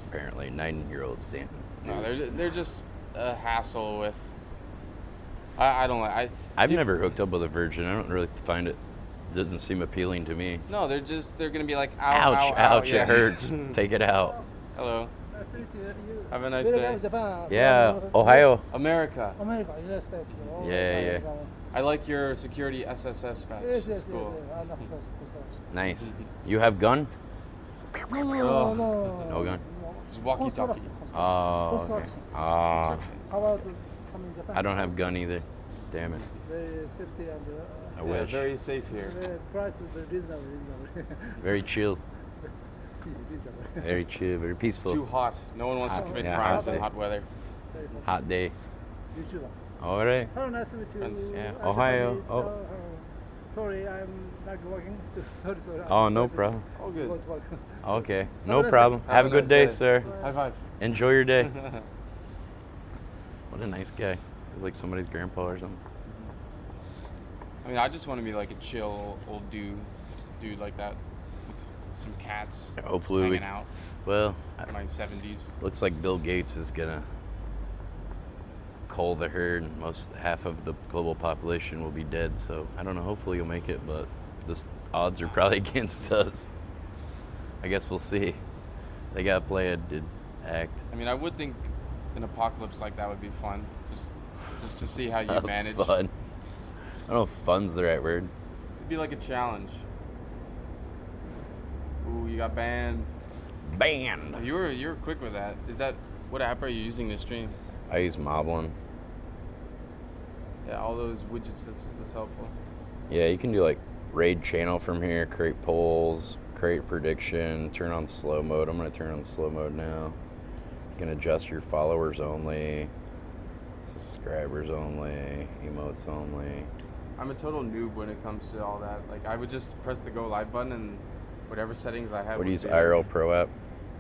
Apparently, 9-year-olds, damn. No, they're just a hassle with. I don't like. I've never hooked up with a virgin. I don't really find it. Doesn't seem appealing to me. No, they're gonna be like, ow, Ouch, ow, ouch, ow. it hurts. Take it out. Hello. Nice to meet you. Have a nice day. Japan. Yeah, Ohio. America. America, United States. Oh, Yeah, nice. yeah. I like your security SSS badge. Yes, It's cool. I love such. Nice. You have gun? No, No gun. Just walkie-talkie. Oh, okay. Construction. Oh, How about some in Japan? I don't have gun either. Damn it. Very safety and I Yeah, wish. very safe here. the price is very reasonable. Very chill. Reasonable. Very chill. Very peaceful. Too hot. No one wants to Hot, commit yeah, crimes hot in day. hot weather. Hot day. YouTuber. All right. Hello, nice to meet you. Friends. Yeah, I'm Ohio. Japanese, Oh. sorry, I'm not working. sorry. Oh, I'm no going to problem. Oh, good. go to work. Okay. a No nice problem. day. Have a Have a good nice day, day. sir. High five. Enjoy your day. What a nice guy. He's like somebody's grandpa or something. I mean, I just want to be like a chill old dude like that, with some cats. Hopefully just we. hanging out. Well, In my 70s. looks like Bill Gates is gonna cull the herd. Half of the global population will be dead. So I don't know. Hopefully you'll make it, but the odds are probably against us. I guess we'll see. They gotta play a act. I mean, I would think an apocalypse like that would be fun, just to see how you manage. Fun. I don't know if fun's the right word. It'd be like a challenge. Ooh, you got banned. Banned. You were quick with that. Is that what app are you using to stream? I use Moblin. Yeah, all those widgets. That's helpful. Yeah, you can do like raid channel from here, create polls, create prediction, turn on slow mode. I'm gonna turn on slow mode now. You can adjust your followers only, subscribers only, emotes only. I'm a total noob when it comes to all that. Like, I would just press the go live button and whatever settings I have. What do you would use, be- IRL Pro app?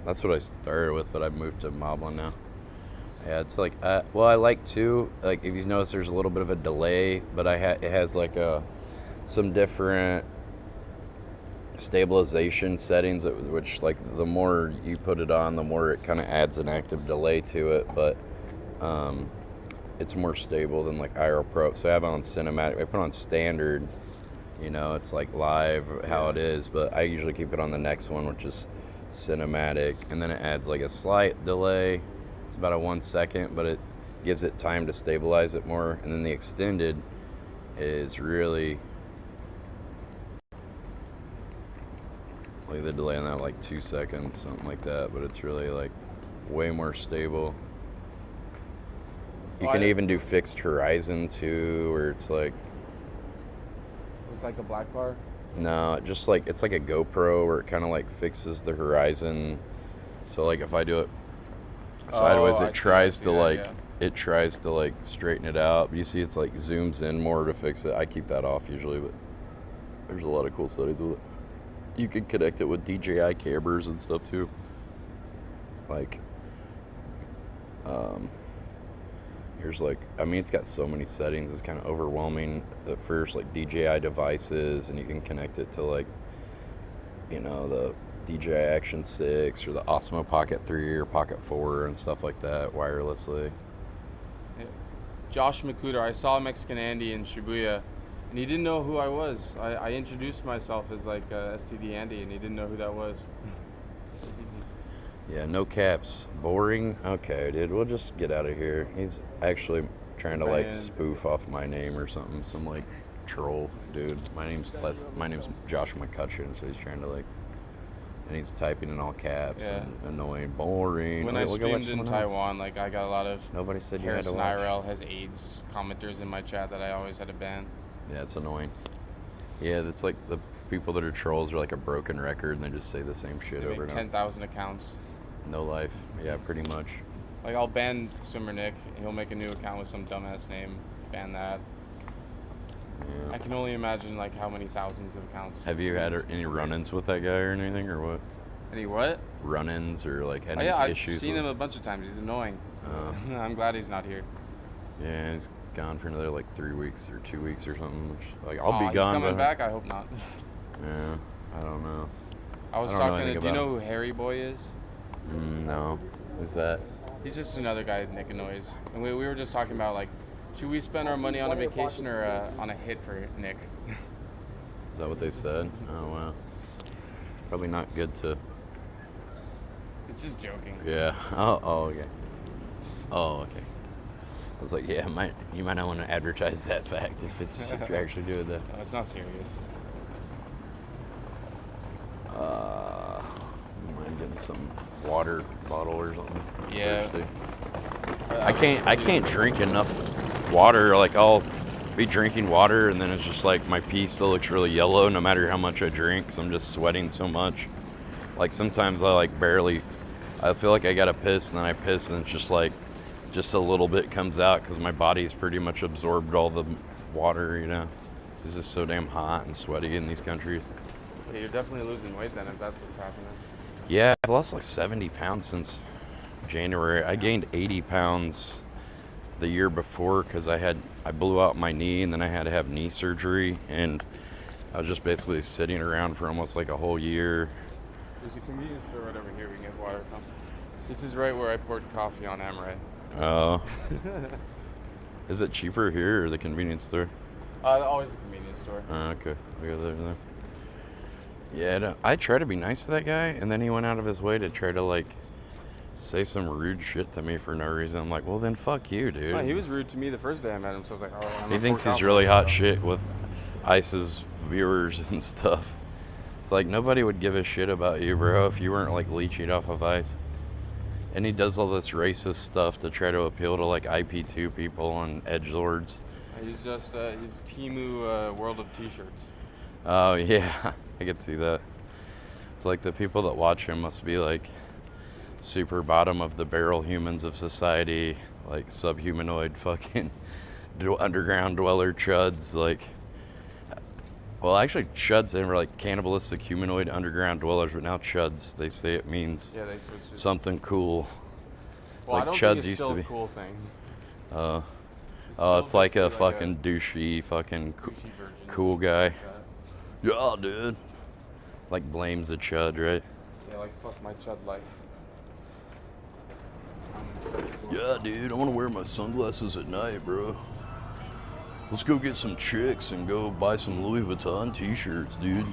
That's what I started with, but I've moved to Moblin now. Yeah, it's like, well, I like to, like, if you notice there's a little bit of a delay, but it has like some different stabilization settings, which like the more you put it on, the more it kind of adds an active delay to it, but it's more stable than like IRL Pro. So I have it on cinematic. I put it on standard, it's like live how it is, but I usually keep it on the next one, which is cinematic, and then it adds like a slight delay. It's about a 1 second, but it gives it time to stabilize it more. And then the extended is really like the delay on that like 2 seconds, something like that, but it's really like way more stable. You can even do fixed horizon too, where it's like, It's like a black bar. no, just like it's like a GoPro where it kind of like fixes the horizon. So like if I do it sideways, I it see, tries I see to that, like yeah. it tries to like straighten it out. You see it's like zooms in more to fix it. I keep that off usually, but there's a lot of cool settings with it. You can connect it with DJI cameras and stuff too. Like, here's like, I mean, it's got so many settings. It's kind of overwhelming at first, like DJI devices, and you can connect it to like, you know, the DJI Action 6 or the Osmo Pocket 3 or Pocket 4 and stuff like that wirelessly. Josh Makuta, I saw Mexican Andy in Shibuya, and he didn't know who I was. I introduced myself as like STD Andy, and he didn't know who that was. Yeah, no caps. Boring? Okay, dude, we'll just get out of here. He's actually trying to like spoof off my name or something. Some like troll dude. My name's Josh McCutcheon, so he's trying to like, and he's typing in all caps and annoying, boring. When I streamed in Taiwan, like I got a lot of nobody said you had to Harrison watch. IRL has AIDS commenters in my chat that I always had to ban. Yeah, it's annoying. Yeah, that's like the people that are trolls are like a broken record and they just say the same shit They over make and over. 10,000 accounts. No life. Yeah, pretty much. Like I'll ban Swimmer Nick, he'll make a new account with some dumbass name, ban that. Yeah. I can only imagine like how many thousands of accounts. Have you had any run-ins with that guy or anything, or what? Any what? Run-ins or like any yeah, issues? I've seen with him a bunch of times. He's annoying. Oh. I'm glad he's not here. Yeah, he's gone for another like 3 weeks or 2 weeks or something. Which, like I'll be He's gone. coming but back? I hope not. Yeah, I don't know. I was don't know talking to. anything Do you about know who Harry Boy is? No. Who's that? He's just another guy Nick annoys. And we were just talking about like, should we spend our money on a vacation or on a hit for Nick? Is that what they said? Oh wow. Probably not good to. It's just joking. Yeah. Oh okay. Oh okay. I was like, yeah, you might not want to advertise that fact if you're actually doing that. No, it's not serious. I'm getting some water bottle or something. Yeah. I can't drink enough water. Like I'll be drinking water and then it's just like my pee still looks really yellow no matter how much I drink. So I'm just sweating so much. Like sometimes I like barely. I feel like I gotta piss and then I piss and it's just like just a little bit comes out because my body's pretty much absorbed all the water. You know, it's just so damn hot and sweaty in these countries. Yeah, you're definitely losing weight then if that's what's happening. Yeah, I've lost like 70 pounds since January. I gained 80 pounds the year before because I blew out my knee and then I had to have knee surgery and I was just basically sitting around for almost like a whole year. There's a convenience store right over here we can get water from. This is right where I poured coffee on Amaray. Oh. Is it cheaper here or the convenience store? Always a convenience store. Okay, we go there. Yeah, I try to be nice to that guy, and then he went out of his way to try to like say some rude shit to me for no reason. I'm like, well then fuck you, dude. No, he was rude to me the first day I met him, so I was like, oh. He thinks he's really hot shit with ICE's viewers and stuff. It's like nobody would give a shit about you, bro, if you weren't like leeching off of ICE. And he does all this racist stuff to try to appeal to like IP2 people and edgelords. He's just he's Temu World of T-shirts. Oh yeah, I could see that. It's like the people that watch him must be like super bottom of the barrel humans of society, like subhumanoid fucking underground dweller chuds. Like, well, actually, chuds they were like cannibalistic humanoid underground dwellers, but now chuds they say it means something cool. It's Well, like I don't chuds think it's used still to be. A cool thing. It's like a fucking douchey fucking cool guy. Yeah, dude. Like blames the chud, right? Yeah, like fuck my chud life. Yeah, dude, I want to wear my sunglasses at night, bro. Let's go get some chicks and go buy some Louis Vuitton t-shirts, dude.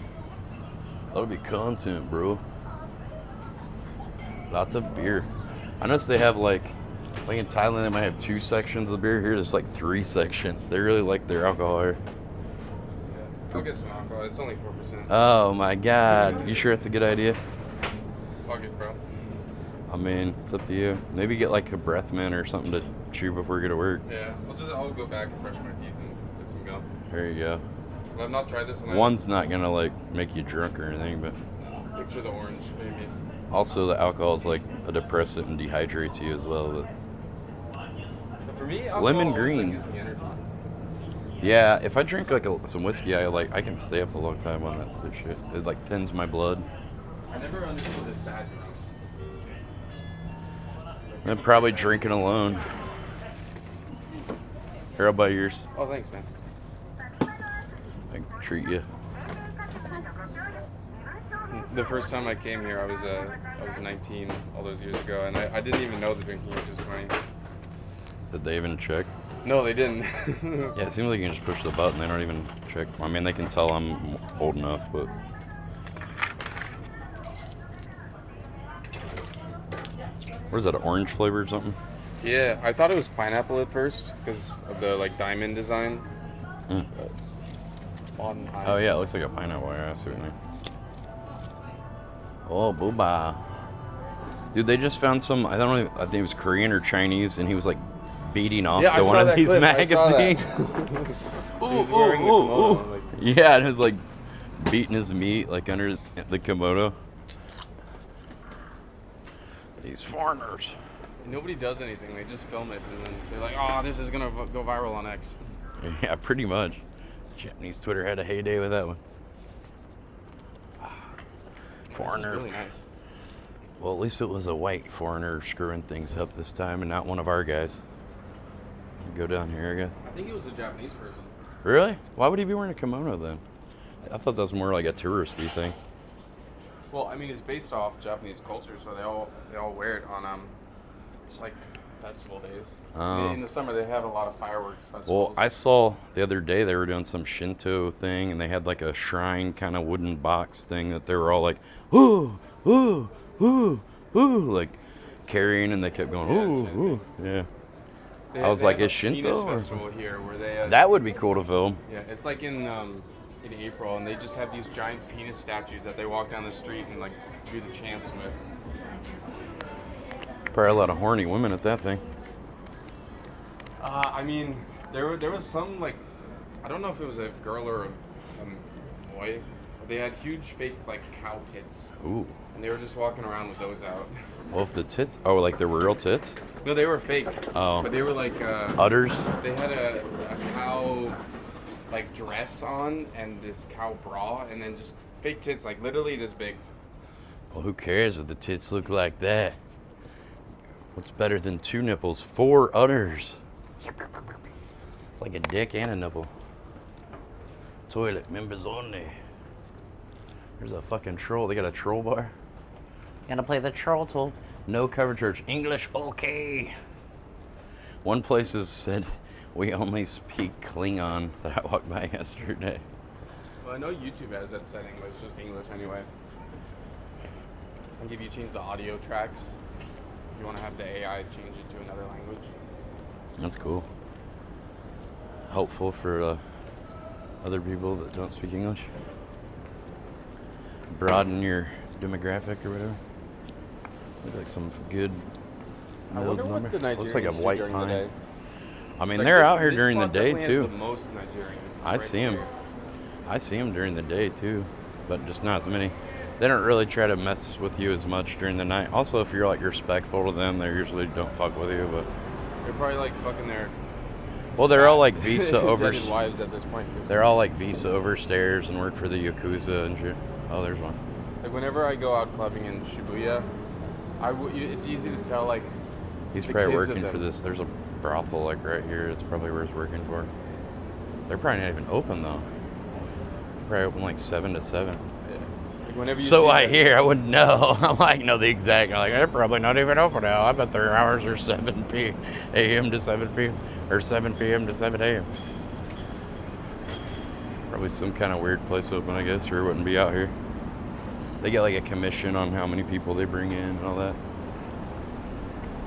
That'll be content, bro. Lots of beer. I noticed they have like in Thailand they might have 2 sections of beer. Here there's like 3 sections. They really like their alcohol here. I'll get some alcohol. It's only 4%. Oh my god. You sure it's a good idea? Fuck it, bro. I mean, it's up to you. Maybe get like a breath mint or something to chew before you go to work. Yeah, I'll go back and brush my teeth and get some gum. There you go. But I've not tried this. One's not gonna like make you drunk or anything, but Picture the orange, maybe. also the alcohol is like a depressant and dehydrates you as well. But For me, alcohol Lemon always, green. Gives me energy. Yeah, if I drink like some whiskey, I can stay up a long time on that shit. It like thins my blood. I never understood the sad drinks. I'm probably drinking alone. Here, I'll buy yours. Oh, thanks, man. I can treat you. The first time I came here, I was 19 all those years ago, and I didn't even know the drinking age was 20. Did they even check? No, they didn't. Yeah, it seems like you can just push the button. They don't even check. I mean, they can tell I'm old enough, but. What is that, an orange flavor or something? Yeah, I thought it was pineapple at first because of the like diamond design. Mm. On high. Oh yeah, it looks like a pineapple. Yeah, I see what you mean. Oh, booba. Dude, they just found some, I don't know, I think it was Korean or Chinese, and he was like beating off to one of these magazines. Ooh. Yeah, and it was like beating his meat like under the kimono. These foreigners. Nobody does anything. They just film it, and then they're like, "Oh, this is gonna go viral on X." Yeah, pretty much. Japanese Twitter had a heyday with that one. Foreigner. Really nice. Well, at least it was a white foreigner screwing things up this time, and not one of our guys. Go down here, I guess. I think it was a Japanese person. Really? Why would he be wearing a kimono then? I thought that was more like a touristy thing. Well, I mean, it's based off Japanese culture, so they all wear it on it's like festival days. In the summer, they have a lot of fireworks festivals. Well, I saw the other day they were doing some Shinto thing, and they had like a shrine kind of wooden box thing that they were all like, ooh, ooh, ooh, ooh, like carrying, and they kept going, ooh, ooh, yeah. I was like, is Shinto? Or? Festival here where they, that would be cool to film. Yeah, it's like in April, and they just have these giant penis statues that they walk down the street and like do the chants with. Probably a lot of horny women at that thing. I mean, there was some like, I don't know if it was a girl or a boy. But they had huge fake like cow tits. Ooh. And they were just walking around with those out. Well, if the tits, oh, like the real tits? No, they were fake. Oh. But they were like udders. They had a cow like dress on and this cow bra, and then just fake tits, like literally this big. Well, who cares if the tits look like that? What's better than 2 nipples? 4 udders. It's like a dick and a nipple. Toilet members only. There's a fucking troll. They got a troll bar. Gotta play the troll tool. No cover church. English okay. One place has said we only speak Klingon that I walked by yesterday. Well, I know YouTube has that setting, but it's just English anyway. I think if you change the audio tracks, you want to have the AI change it to another language. That's cool. Helpful for other people that don't speak English. Broaden your demographic or whatever. Look like some good. I wonder what the Nigerians looks like a do white during the pine. day. I mean, It's like they're this- out here this during the spot day definitely has too. the most Nigerians I right see them. here. I see them during the day too, but just not as many. They don't really try to mess with you as much during the night. Also, if you're like respectful to them, they usually don't fuck with you. But They're probably like fucking their. well, they're all like visa dead wives at this point. 'Cause They're all like visa overstayers and work for the Yakuza and shit. Oh, there's one. like whenever I go out clubbing in Shibuya, it's easy to tell like. He's the probably kids of working for them. this. There's a brothel like right here. It's probably where he's working for. They're probably not even open though. Probably open like 7 to 7. Yeah. Like whenever you So see I the- hear. I wouldn't know. I like know the exact. I'm like they're probably not even open now. I bet their hours are 7 a.m. to 7 p.m. or 7 p.m. to 7 a.m. Probably some kind of weird place open, I guess, or it wouldn't be out here. They get like a commission on how many people they bring in and all that.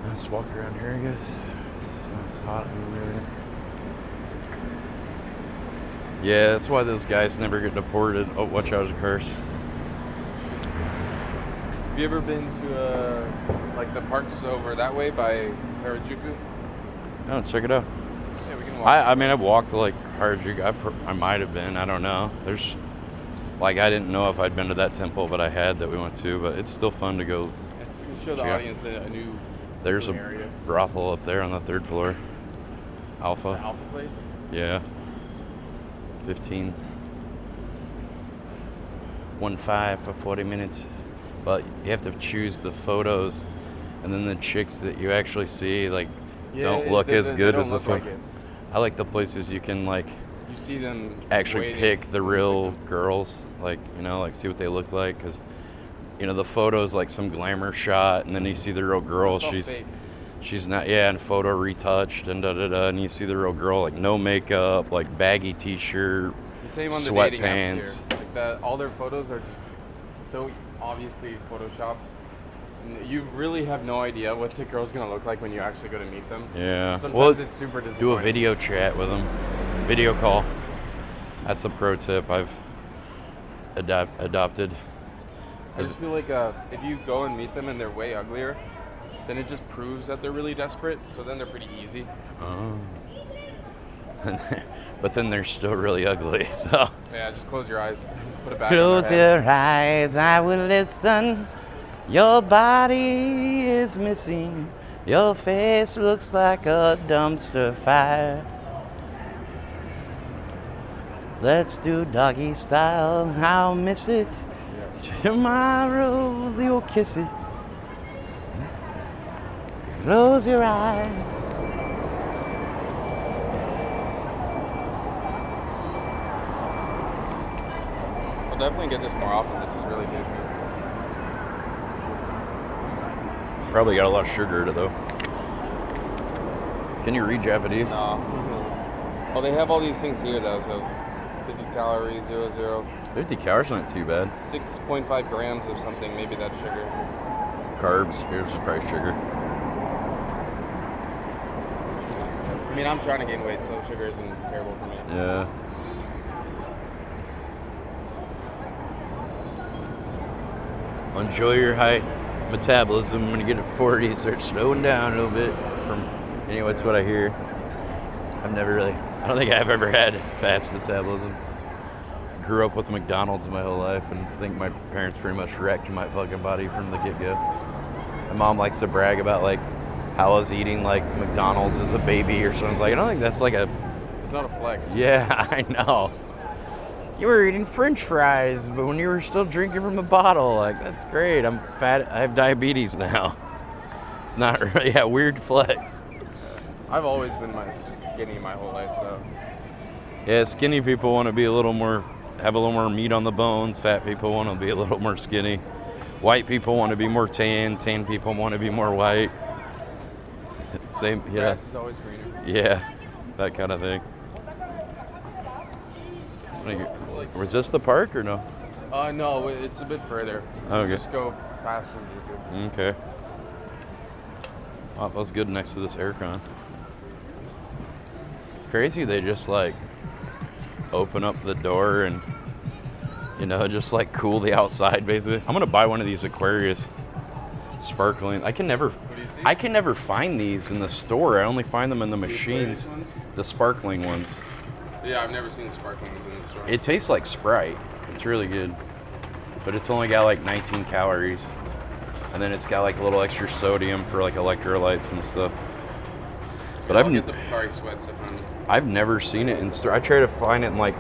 Let's walk around here, I guess. It's hot over there. Yeah, that's why those guys never get deported. Oh, watch out, there's a curse. Have you ever been to like the parks over that way by Harajuku? No, check it out. Yeah, we can walk. I mean, I've walked to like Harajuku. I might have been. I don't know. There's, like, I didn't know if I'd been to that temple, but I had that we went to. But it's still fun to go. We can show the check out. audience a new There's a area. brothel up there on the 3rd floor. Alpha. The Alpha place? Yeah. 15. 1.5 for 40 minutes. But you have to choose the photos, and then the chicks that you actually see like don't look as good as the photo. I like the places you can like You see them actually waiting. pick the real girls, like, you know, like see what they look like, because you know the photo's like some glamour shot, and then you see the real girl. It's all fake. She's not, yeah, and photo retouched and and you see the real girl like no makeup, like baggy t-shirt, It's the same on the dating apps sweatpants. here. Like all their photos are just so obviously photoshopped. And you really have no idea what the girl's gonna look like when you actually go to meet them. Yeah. Sometimes it's super disappointing. Do a video chat with them, video call. That's a pro tip I've adopted. I just feel like if you go and meet them and they're way uglier, then it just proves that they're really desperate. So then they're pretty easy. Oh. But then they're still really ugly. So. Yeah, just close your eyes. Put it back. Close on their head. your eyes, I will listen. Your body is missing. Your face looks like a dumpster fire. Let's do doggy style. I'll miss it. Tomorrow you'll kiss it. Close your eyes. I'll definitely get this more often. This is really tasty. Probably got a lot of sugar in it though. Can you read Japanese? No. Well, they have all these things here though. So 50 calories, 0. 50 calories not too bad. 6.5 grams of something. Maybe that's sugar. Carbs. Here's just probably sugar. I mean, I'm trying to gain weight, so sugar isn't terrible for me. Yeah. Enjoy your high metabolism. When you get to 40, you start slowing down a little bit. Anyway, that's what I hear. I don't think I've ever had fast metabolism. Grew up with McDonald's my whole life, and I think my parents pretty much wrecked my fucking body from the get-go. My mom likes to brag about like how I was eating like McDonald's as a baby or something. Like, I don't think that's like a... It's not a flex. Yeah, I know. You were eating French fries, but when you were still drinking from the bottle, like, that's great. I'm fat. I have diabetes now. It's not really a weird flex. I've always been skinny my whole life, so. Yeah, skinny people want to be have a little more meat on the bones. Fat people want to be a little more skinny. White people want to be more tan. Tan people want to be more white. Same, yeah. Grass is always greener. Yeah, that kind of thing. Was this the park or no? No, it's a bit further. Okay. Just go past from YouTube. Okay. Oh, that was good next to this aircon. Crazy they just like open up the door and, you know, just like cool the outside basically. I'm gonna buy one of these Aquarius sparkling. I can never find these in the store. I only find them in the machines. The sparkling ones. Yeah, I've never seen the sparkling ones in the store. It tastes like Sprite. It's really good. But it's only got like 19 calories. And then it's got like a little extra sodium for like electrolytes and stuff. But I'll get the Pocari Sweats if I've never seen it in store. I try to find it in like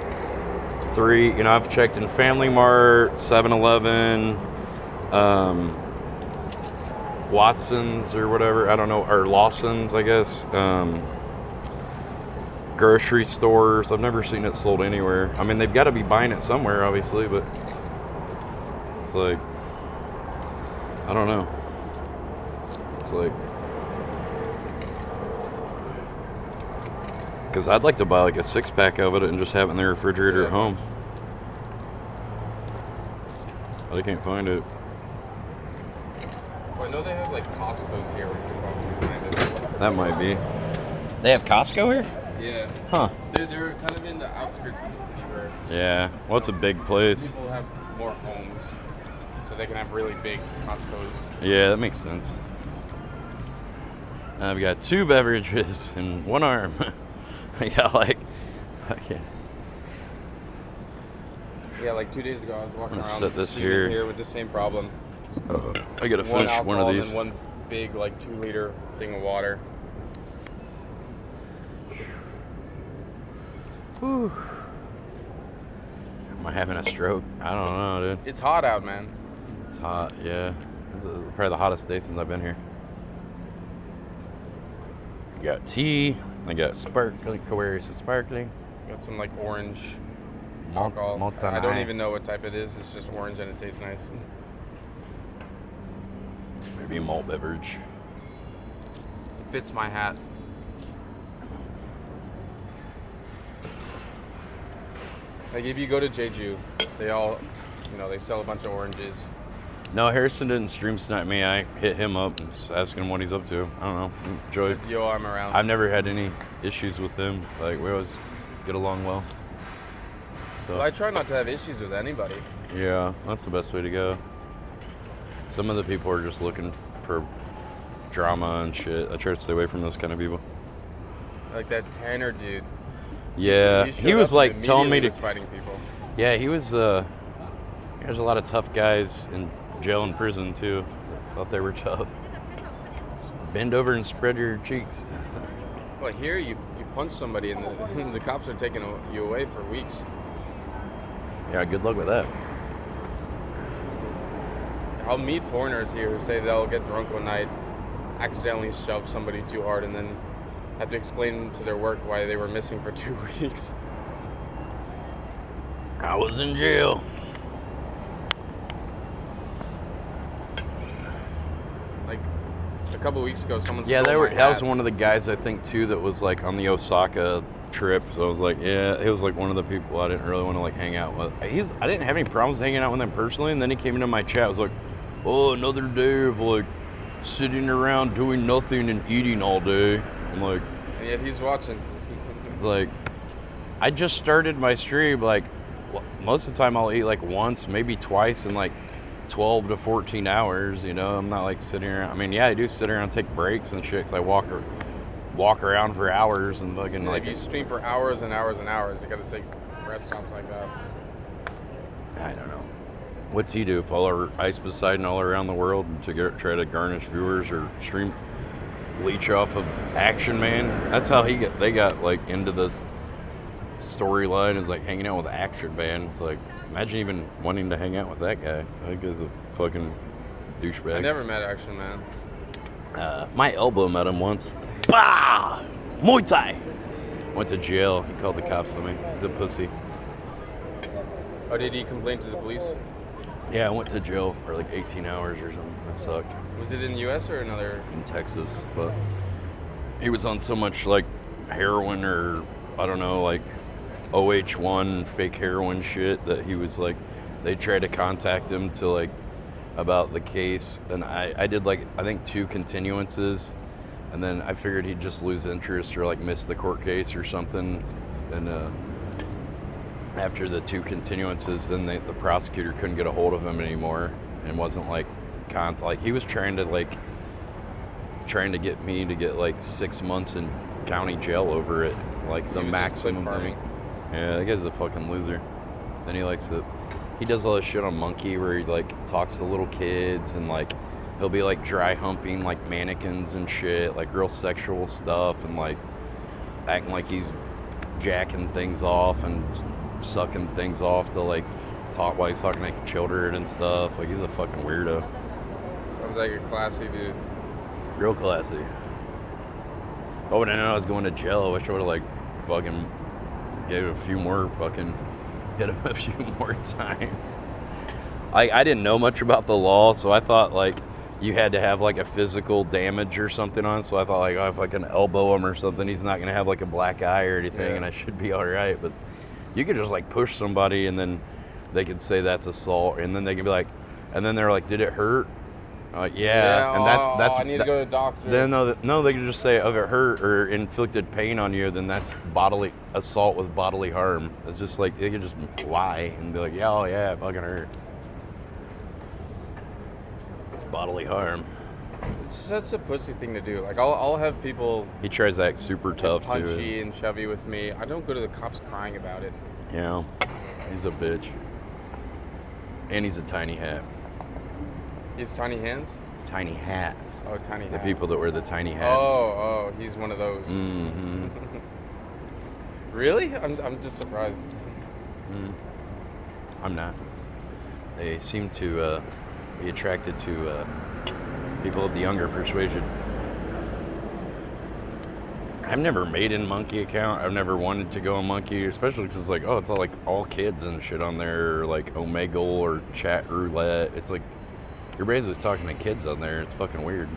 I've checked in Family Mart, 7-Eleven, Watson's or whatever, I don't know, or Lawson's, I guess. Grocery stores. I've never seen it sold anywhere. I mean, they've got to be buying it somewhere, obviously, but it's like, I don't know. It's like, because I'd like to buy like a 6-pack of it and just have it in the refrigerator at home. But I can't find it. Well, I know they have like Costco's here where you can probably find it. That might be. They have Costco here? Yeah. Huh. They're kind of in the outskirts of the city where Yeah. Well, it's a big place. people have more homes, so they can have really big Costco's. Yeah, that makes sense. I've got 2 beverages in one arm. I got like, okay. Yeah, like 2 days ago I was walking around Set this here. here with the same problem. I gotta finish one of these. And one big like 2-liter thing of water. Whew. Am I having a stroke? I don't know, dude. It's hot out, man. It's hot, yeah. This is probably the hottest day since I've been here. I got tea. I got sparkling, Coerus is sparkling. Got some like orange Malt- alcohol. Montanai. I don't even know what type it is. It's just orange and it tastes nice. Maybe a malt beverage. It fits my hat. Like if you go to Jeju, they all, they sell a bunch of oranges. No, Harrison didn't stream snipe me. I hit him up and asked him what he's up to. I don't know. Enjoy. Said, yo, I'm around. I've never had any issues with him. Like, we always get along well. So, Well, I try not to have issues with anybody. yeah, that's the best way to go. Some of the people are just looking for drama and shit. I try to stay away from those kind of people. Like that Tanner dude. Yeah, showed he was up and like telling me immediately to was fighting people. Yeah, he was. There's a lot of tough guys in jail and prison too. Thought they were tough. Bend over and spread your cheeks. Like here, you punch somebody and the cops are taking you away for weeks. Yeah, good luck with that. I'll meet foreigners here who say they'll get drunk one night, accidentally shove somebody too hard, and then have to explain to their work why they were missing for 2 weeks. I was in jail. Like a couple weeks ago, someone Yeah, stole my that was hat. one of the guys I think too that was like on the Osaka trip. So I was like, yeah, he was like one of the people I didn't really want to like hang out with. I didn't have any problems hanging out with him personally, and then he came into my chat. I was like, oh, another day of like sitting around doing nothing and eating all day. I'm like, And yet he's watching. it's like, I just started my stream. Like, most of the time I'll eat like once, maybe twice in like 12 to 14 hours. I'm not like sitting around. I mean, yeah, I do sit around and take breaks and shit. 'Cause I walk around for hours and fucking And like. if you stream for hours and hours and hours, you got to take rest stops like that. I don't know. What's he do? Follow Ice Poseidon all around the world to try to garnish viewers or stream leech off of Action Man? That's how they got like into this storyline, is like hanging out with Action Man. It's like, imagine even wanting to hang out with that guy. I think he's a fucking douchebag. I never met Action Man. My elbow met him once. Bah! Muay Thai! Went to jail. He called the cops on me. He's a pussy. Oh, did he complain to the police? Yeah, I went to jail for like 18 hours or something. That sucked. Was it in the U.S. or another? In Texas, but he was on so much like heroin or I don't know, like OH1 fake heroin shit that he was like, they tried to contact him to like about the case, and I did like I think 2 continuances, and then I figured he'd just lose interest or like miss the court case or something, and after the 2 continuances, then the prosecutor couldn't get a hold of him anymore and wasn't like like he was trying to get me to get like 6 months in county jail over it, like the He was just maximum clip farming. thing. Yeah, that guy's a fucking loser. Then he does all this shit on Monkey where he like talks to little kids and like he'll be like dry humping like mannequins and shit, like real sexual stuff, and like acting like he's jacking things off and sucking things off to like talk while he's talking to children and stuff. Like, he's a fucking weirdo. Sounds like a classy dude. Real classy. Oh, but I know I was going to jail. I wish I would have like fucking gave it a few more fucking hit him a few more times. I didn't know much about the law, so I thought like you had to have like a physical damage or something on. So I thought like, oh, if I can elbow him or something, he's not gonna have like a black eye or anything, and I should be all right. But you could just like push somebody, and then they could say that's assault, and then they can be like, and then they're like, did it hurt? Yeah, and that's I need to go to the doctor. Then no, they can just say if it hurt or inflicted pain on you, then that's bodily assault with bodily harm. It's just like they could just lie and be like, yeah, oh yeah, it fucking hurt. It's bodily harm. It's such a pussy thing to do. Like I'll have people. He tries to act super tough punchy too. and shovey with me. I don't go to the cops crying about it. Yeah, he's a bitch. And he's a tiny hat. He's tiny hands? Tiny hat. Oh, tiny hat. The people that wear the tiny hats. Oh, he's one of those. Mm-hmm. Really? I'm just surprised. I'm not. They seem to be attracted to people of the younger persuasion. I've never made a Monkey account. I've never wanted to go on Monkey, especially because it's like, oh, it's all kids and shit on there, or like Omegle or Chat Roulette. It's like you're basically talking to kids on there. It's fucking weird.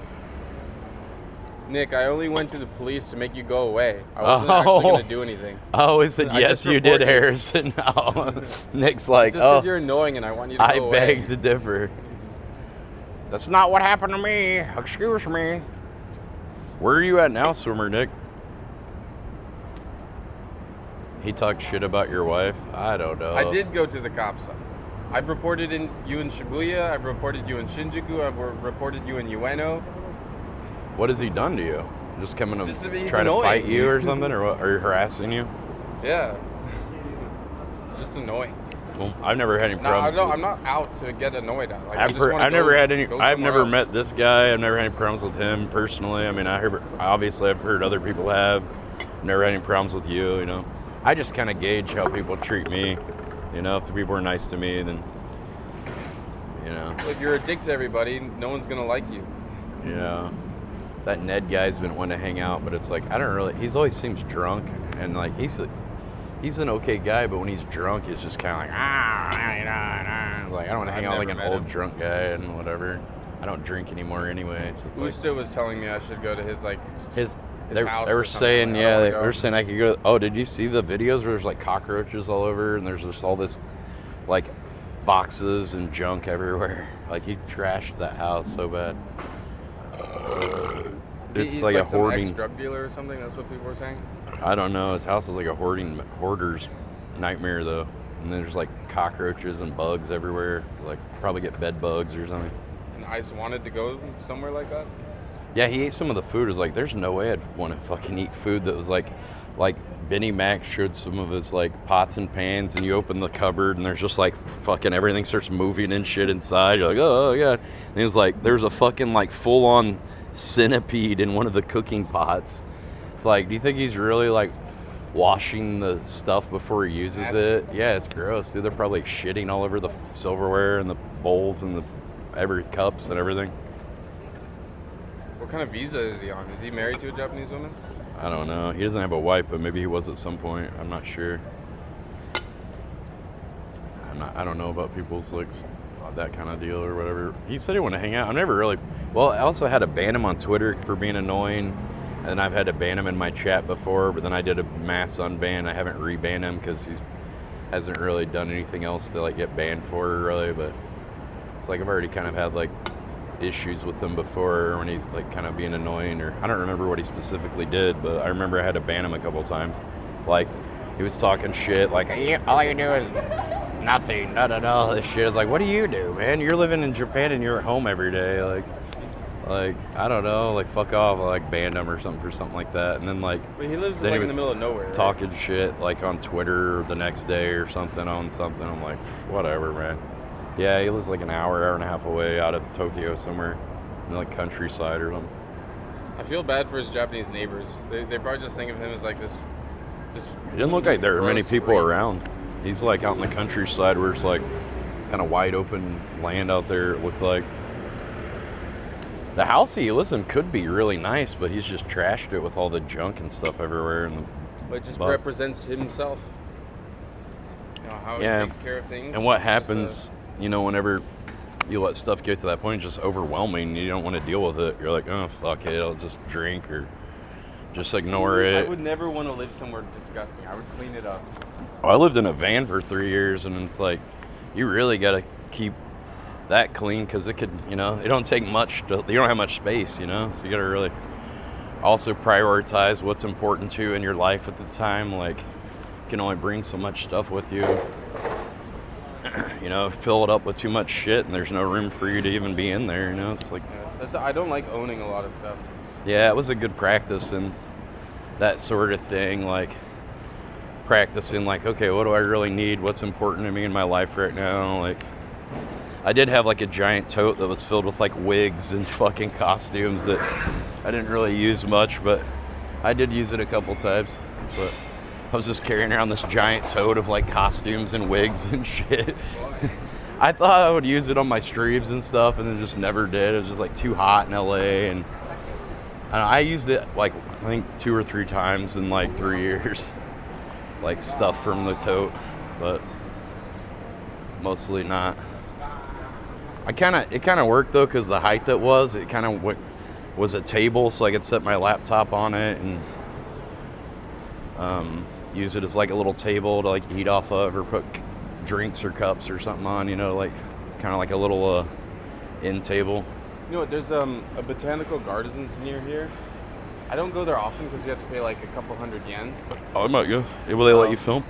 Nick, I only went to the police to make you go away. I wasn't actually going to do anything. Oh, he said, yes, you did, Harrison. No. Nick's like, just because you're annoying and I want you to go away. I beg to differ. That's not what happened to me. Excuse me. Where are you at now, Swimmer Nick? He talked shit about your wife? I don't know. I did go to the cops. I've reported you in Shibuya. I've reported you in Shinjuku. I've reported you in Ueno. What has he done to you? Just coming to try annoying. To fight you or something? Or what? Are you harassing you? Yeah. It's just annoying. Well, I've never had any problems. No, I'm not out to get annoyed at. Like, I've never met this guy. I've never had any problems with him personally. I mean, I've heard other people have. Never had any problems with you, you know. I just kind of gauge how people treat me. You know, if the people are nice to me, then, you know. If you're a dick to everybody, no one's going to like you. Yeah. That Ned guy's been wanting to hang out, but it's like, he's always seems drunk, and like, he's an okay guy, but when he's drunk, he's just kind of like, like, I don't want to hang out like an old drunk guy and whatever. I don't drink anymore anyway. So Usta was telling me I should go to his house. They were saying, they were saying I could go. Oh, did you see the videos where there's like cockroaches all over and there's just all this like boxes and junk everywhere? Like he trashed that house so bad. It's like a hoarding some ex-drug dealer or something. That's what people were saying. I don't know. His house is like a hoarder's nightmare though. And then there's like cockroaches and bugs everywhere. Like probably get bed bugs or something. And Ice wanted to go somewhere like that. Yeah, he ate some of the food. It was like, there's no way I'd want to fucking eat food that was like Benny Mac showed some of his like pots and pans, and you open the cupboard and there's just like fucking everything starts moving and shit inside. You're like, oh yeah. And he was like, there's a fucking like full on centipede in one of the cooking pots. It's like, do you think he's really like washing the stuff before he uses it? Yeah, it's gross. Dude, they're probably like, shitting all over the silverware and the bowls and every cups and everything. What kind of visa is he on? Is he married to a Japanese woman? I don't know. He doesn't have a wife, but maybe he was at some point. I'm not sure. I don't know about people's like that kind of deal or whatever. He said he wanted to hang out. I never really. Well, I also had to ban him on Twitter for being annoying, and I've had to ban him in my chat before. But then I did a mass unban. I haven't rebanned him because he hasn't really done anything else to like get banned for really. But it's like I've already kind of had like issues with him before when he's like kind of being annoying, or I don't remember what he specifically did, but I remember I had to ban him a couple of times. Like he was talking shit like, all you do is nothing, no, this shit. Is like, what do you do, man? You're living in Japan and you're at home every day. Like I don't know, like fuck off. I like banned him or something for something like that. And then like, but he lives like in the middle of nowhere, talking shit like on Twitter the next day or something on something. I'm like, whatever, man. Yeah, he lives like an hour and a half away out of Tokyo somewhere in like countryside or something. I feel bad for his Japanese neighbors. They probably just think of him as like this. It didn't look like there were many people around. He's like out in the countryside where it's like kind of wide open land out there. It looked like. The house he lives in could be really nice, but he's just trashed it with all the junk and stuff everywhere. And it just represents himself. You know, how he takes care of things. And what happens, you know, whenever you let stuff get to that point, it's just overwhelming. You don't want to deal with it. You're like, oh, fuck it, I'll just drink or just ignore it. I would never want to live somewhere disgusting. I would clean it up. Oh, I lived in a van for 3 years, and it's like, you really got to keep that clean because it could, you know, it don't take much. You don't have much space, you know, so you got to really also prioritize what's important to you in your life at the time. Like, you can only bring so much stuff with you. You know, fill it up with too much shit, and there's no room for you to even be in there. You know, it's like I don't like owning a lot of stuff. Yeah, it was a good practice and that sort of thing. Like practicing, like, okay, what do I really need? What's important to me in my life right now? Like, I did have like a giant tote that was filled with like wigs and fucking costumes that I didn't really use much, but I did use it a couple times. But I was just carrying around this giant tote of like costumes and wigs and shit. I thought I would use it on my streams and stuff, and then just never did. It was just like too hot in LA, and I used it like I think 2 or 3 times in like 3 years, like stuff from the tote, but mostly not. It kind of worked though, because the height it kind of was a table, so I could set my laptop on it and use it as like a little table to like eat off of, or put drinks or cups or something on, you know, like kind of like a little end table. You know what? There's a botanical gardens near here. I don't go there often because you have to pay like a couple hundred yen. Oh, I might go. Will they let you film?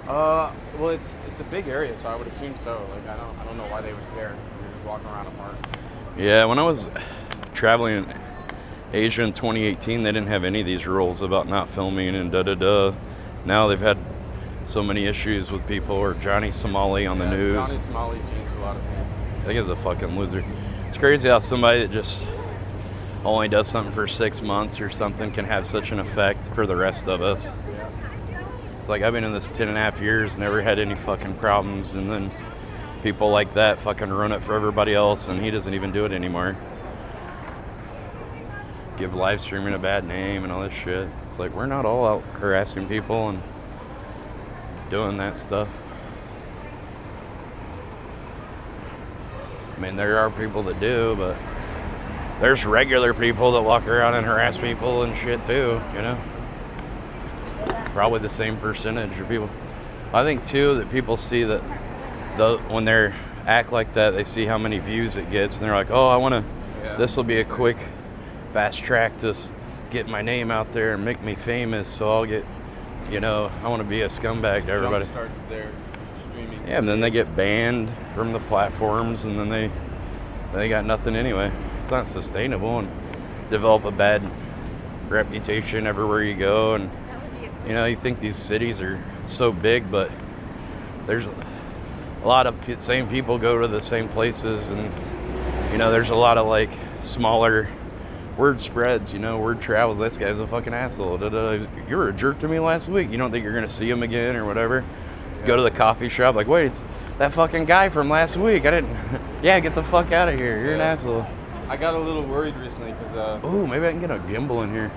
Well, it's a big area, so I would assume so. Like I don't know why they would care. You're just walking around a park. Yeah, when I was traveling in Asia in 2018, they didn't have any of these rules about not filming and da-da-da. Now they've had so many issues with people, or Johnny Somali on the news. Johnny Somali changed a lot of things. I think he's a fucking loser. It's crazy how somebody that just only does something for 6 months or something can have such an effect for the rest of us. It's like I've been in this 10.5 years, never had any fucking problems, and then people like that fucking ruin it for everybody else, and he doesn't even do it anymore. Give live streaming a bad name and all this shit. It's like we're not all out harassing people and doing that stuff. I mean, there are people that do, but there's regular people that walk around and harass people and shit too, you know? Probably the same percentage of people. I think too that people see that when they act like that, they see how many views it gets, and they're like, oh, I want to, this will be a quick, fast track to get my name out there and make me famous, so I'll get, you know, I want to be a scumbag to everybody. Starts their streaming. Yeah, and then they get banned from the platforms, and then they got nothing anyway. It's not sustainable, and develop a bad reputation everywhere you go. And you know, you think these cities are so big, but there's a lot of same people go to the same places, and you know, there's a lot of like smaller word spreads, you know, word travels. This guy's a fucking asshole. You were a jerk to me last week. You don't think you're gonna see him again or whatever. Go to the coffee shop, like, wait, it's that fucking guy from last week. I didn't. Yeah, get the fuck out of here. You're an asshole. I got a little worried recently because oh, maybe I can get a gimbal in here.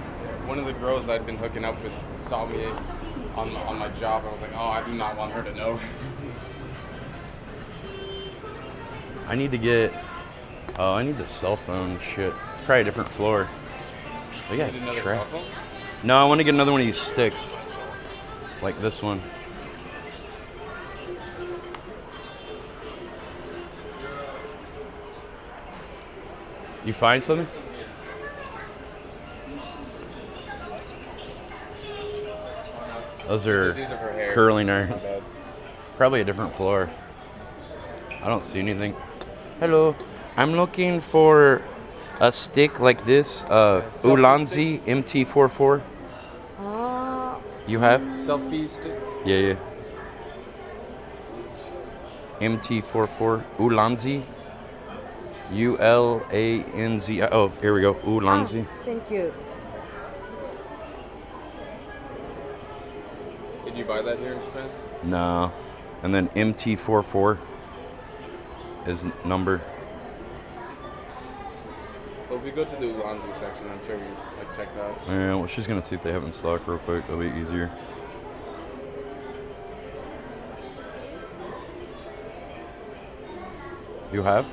One of the girls I'd been hooking up with saw me on my job. I was like, oh, I do not want her to know. I need to get. Oh, I need the cell phone shit. It's probably a different floor. They got trash. No, I want to get another one of these sticks, like this one. You find something? Those are These are for hair. curling irons. Probably a different floor. I don't see anything. Hello, I'm looking for a stick like this, Ulanzi MT44. You have? Selfie stick? Yeah. MT44 Ulanzi. Ulanzi. Oh, here we go. Ulanzi. Thank you. Did you buy that here in Japan? No. And then MT44 is number. Well, if we go to the Ulanzi section, I'm sure we can like check that. Yeah, well, she's gonna see if they have it in stock real quick. That'll be easier. You have?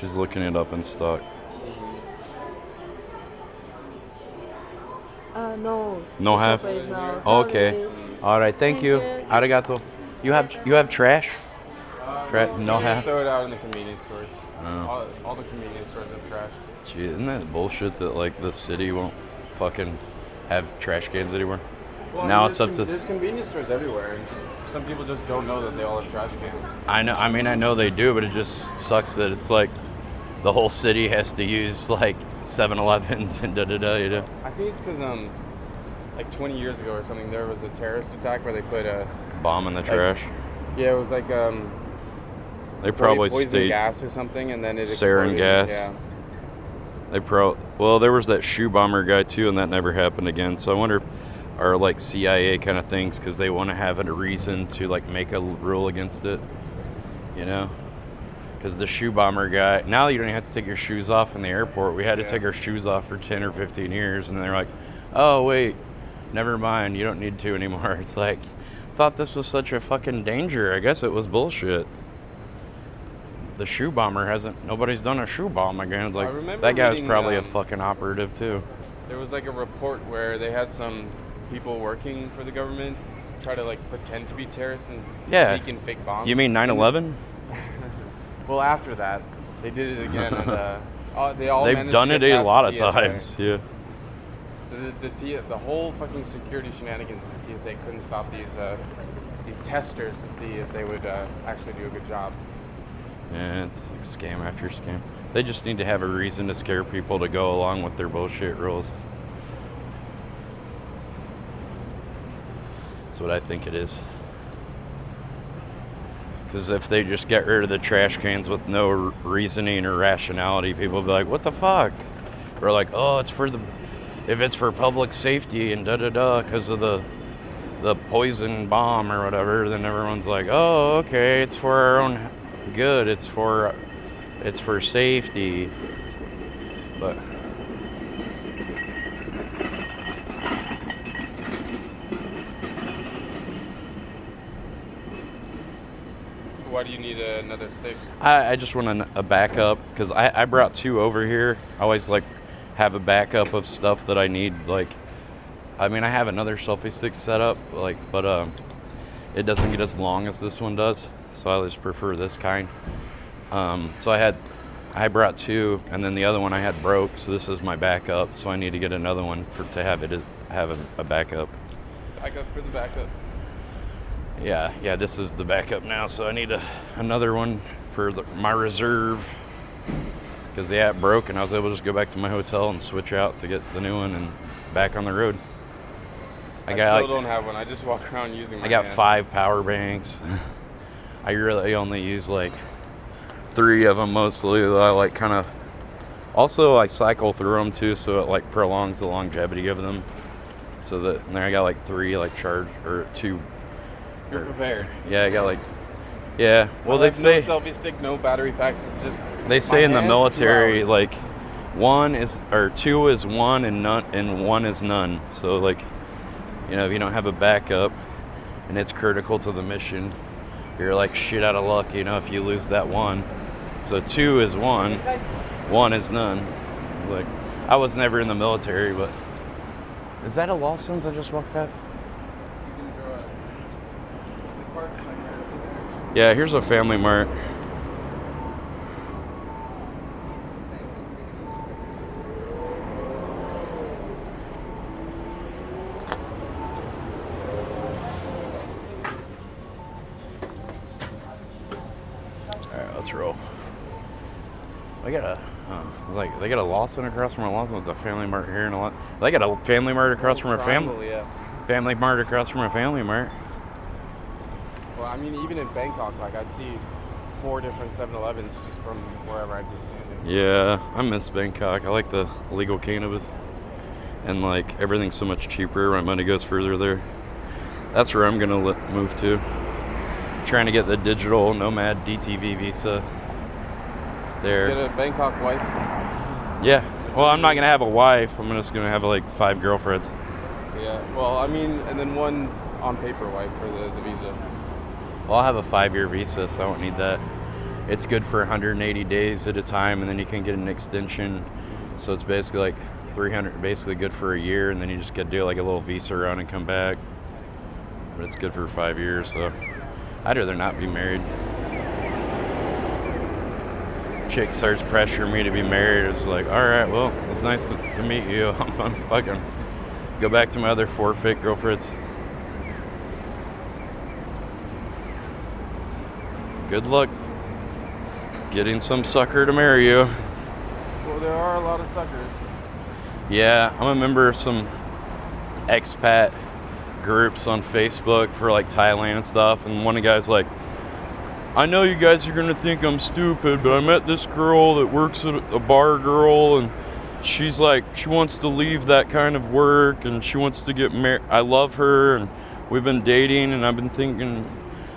She's looking it up in stock. No. No have? No, Okay. All right. Thank you. Arigato. You have trash? No Just have. throw it out in the convenience stores. Oh. All the convenience stores have trash. Gee, isn't that bullshit that like the city won't fucking have trash cans anywhere? Well, Now I mean, it's up to. There's convenience stores everywhere, and just some people just don't know that they all have trash cans. I know. I mean, I know they do, but it just sucks that it's like the whole city has to use like 7-Elevens and da-da-da, you know? I think it's because like 20 years ago or something, there was a terrorist attack where they put a Bomb in the trash. Yeah, it was like They probably poison stayed gas or something, and then it sarin exploded. gas. Yeah. Well, there was that shoe bomber guy too, and that never happened again. So I wonder, are like CIA kind of things because they want to have a reason to like make a rule against it, you know? Because the shoe bomber guy, now you don't have to take your shoes off in the airport. We had to take our shoes off for 10 or 15 years, and they're like, oh wait, never mind, you don't need to anymore. It's like, thought this was such a fucking danger. I guess it was bullshit. The shoe bomber nobody's done a shoe bomb again. It's like, that guy was probably a fucking operative too. There was like a report where they had some people working for the government try to like pretend to be terrorists and sneak in fake bombs. You mean 9/11? Well, after that, they did it again, and they've done it a lot of times. Yeah. So the whole fucking security shenanigans of the TSA couldn't stop these testers to see if they would actually do a good job. Yeah, it's like scam after scam. They just need to have a reason to scare people to go along with their bullshit rules. That's what I think it is. Because if they just get rid of the trash cans with no reasoning or rationality, people will be like, what the fuck? Or like, oh, if it's for public safety and da-da-da because of the poison bomb or whatever, then everyone's like, oh, okay, it's for our own good. It's for safety. But Why do you need another stick? I just want a backup because I brought 2 over here. I always like have a backup of stuff that I need. Like, I mean, I have another selfie stick set up, like, but it doesn't get as long as this one does, so I just prefer this kind. So I brought 2, and then the other one I had broke, so this is my backup. So I need to get another one to have a backup. Backup for the backup. Yeah, this is the backup now, so I need another one for my reserve. Because it broke, and I was able to just go back to my hotel and switch out to get the new one and back on the road. I still don't have one. I just walk around using my I got hand. 5 power banks. I really only use like 3 of them mostly. I like kind of. Also, I cycle through them too, so it like prolongs the longevity of them. So that and then I got like 3 like charge or 2. You're prepared. Yeah, I got like. Yeah, well they say no selfie stick, no battery packs. Just they say in the hand, military 2 hours. like 2 is 1 and 1 is none. So like, you know, if you don't have a backup and it's critical to the mission, you're like shit out of luck, you know, if you lose that 1. So 2 is 1, 1 is none. Like, I was never in the military, but is that a Lawson's I just walked past? Yeah, here's a Family Mart. Alright, let's roll. They got a Lawson across from a Lawson. It's a Family Mart here and a lot. They got a Family Mart across from a Family Mart across from a Family Mart. Well, I mean, even in Bangkok, like I'd see 4 different 7-Elevens just from wherever I'd be standing. Yeah, I miss Bangkok. I like the legal cannabis. And like everything's so much cheaper. My money goes further there. That's where I'm gonna move to. Trying to get the digital nomad DTV visa there. Get a Bangkok wife. Yeah. Well, I'm not gonna have a wife. I'm just gonna have like 5 girlfriends. Yeah. Well, I mean, and then 1 on paper wife for the visa. Well, I'll have a 5-year visa, so I won't need that. It's good for 180 days at a time, and then you can get an extension. So it's basically like 300, basically good for a year, and then you just get to do like a little visa around and come back. But it's good for 5 years, so I'd rather not be married. Chick starts pressuring me to be married. It's like, all right, well, it's nice to meet you. I'm gonna fucking go back to my other 4 fake girlfriends. Good luck getting some sucker to marry you. Well, there are a lot of suckers. Yeah, I'm a member of some expat groups on Facebook for like Thailand and stuff, and one of the guys like, I know you guys are gonna think I'm stupid, but I met this girl that works at a bar girl, and she's like, she wants to leave that kind of work, and she wants to get married. I love her, and we've been dating, and I've been thinking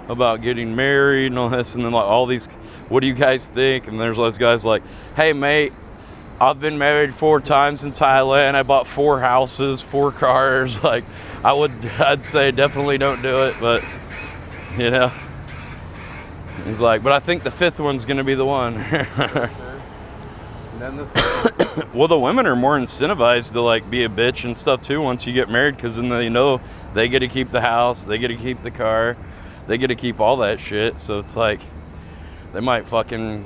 about getting married and all this, and then like all these, what do you guys think? And there's those guys like, hey mate, I've been married 4 times in Thailand. I bought 4 houses, 4 cars. Like, I'd say definitely don't do it, but you know. He's like, but I think the 5th one's gonna be the one. And then this. Well, the women are more incentivized to like be a bitch and stuff too once you get married, because then they know they get to keep the house, they get to keep the car, they get to keep all that shit. So it's like they might fucking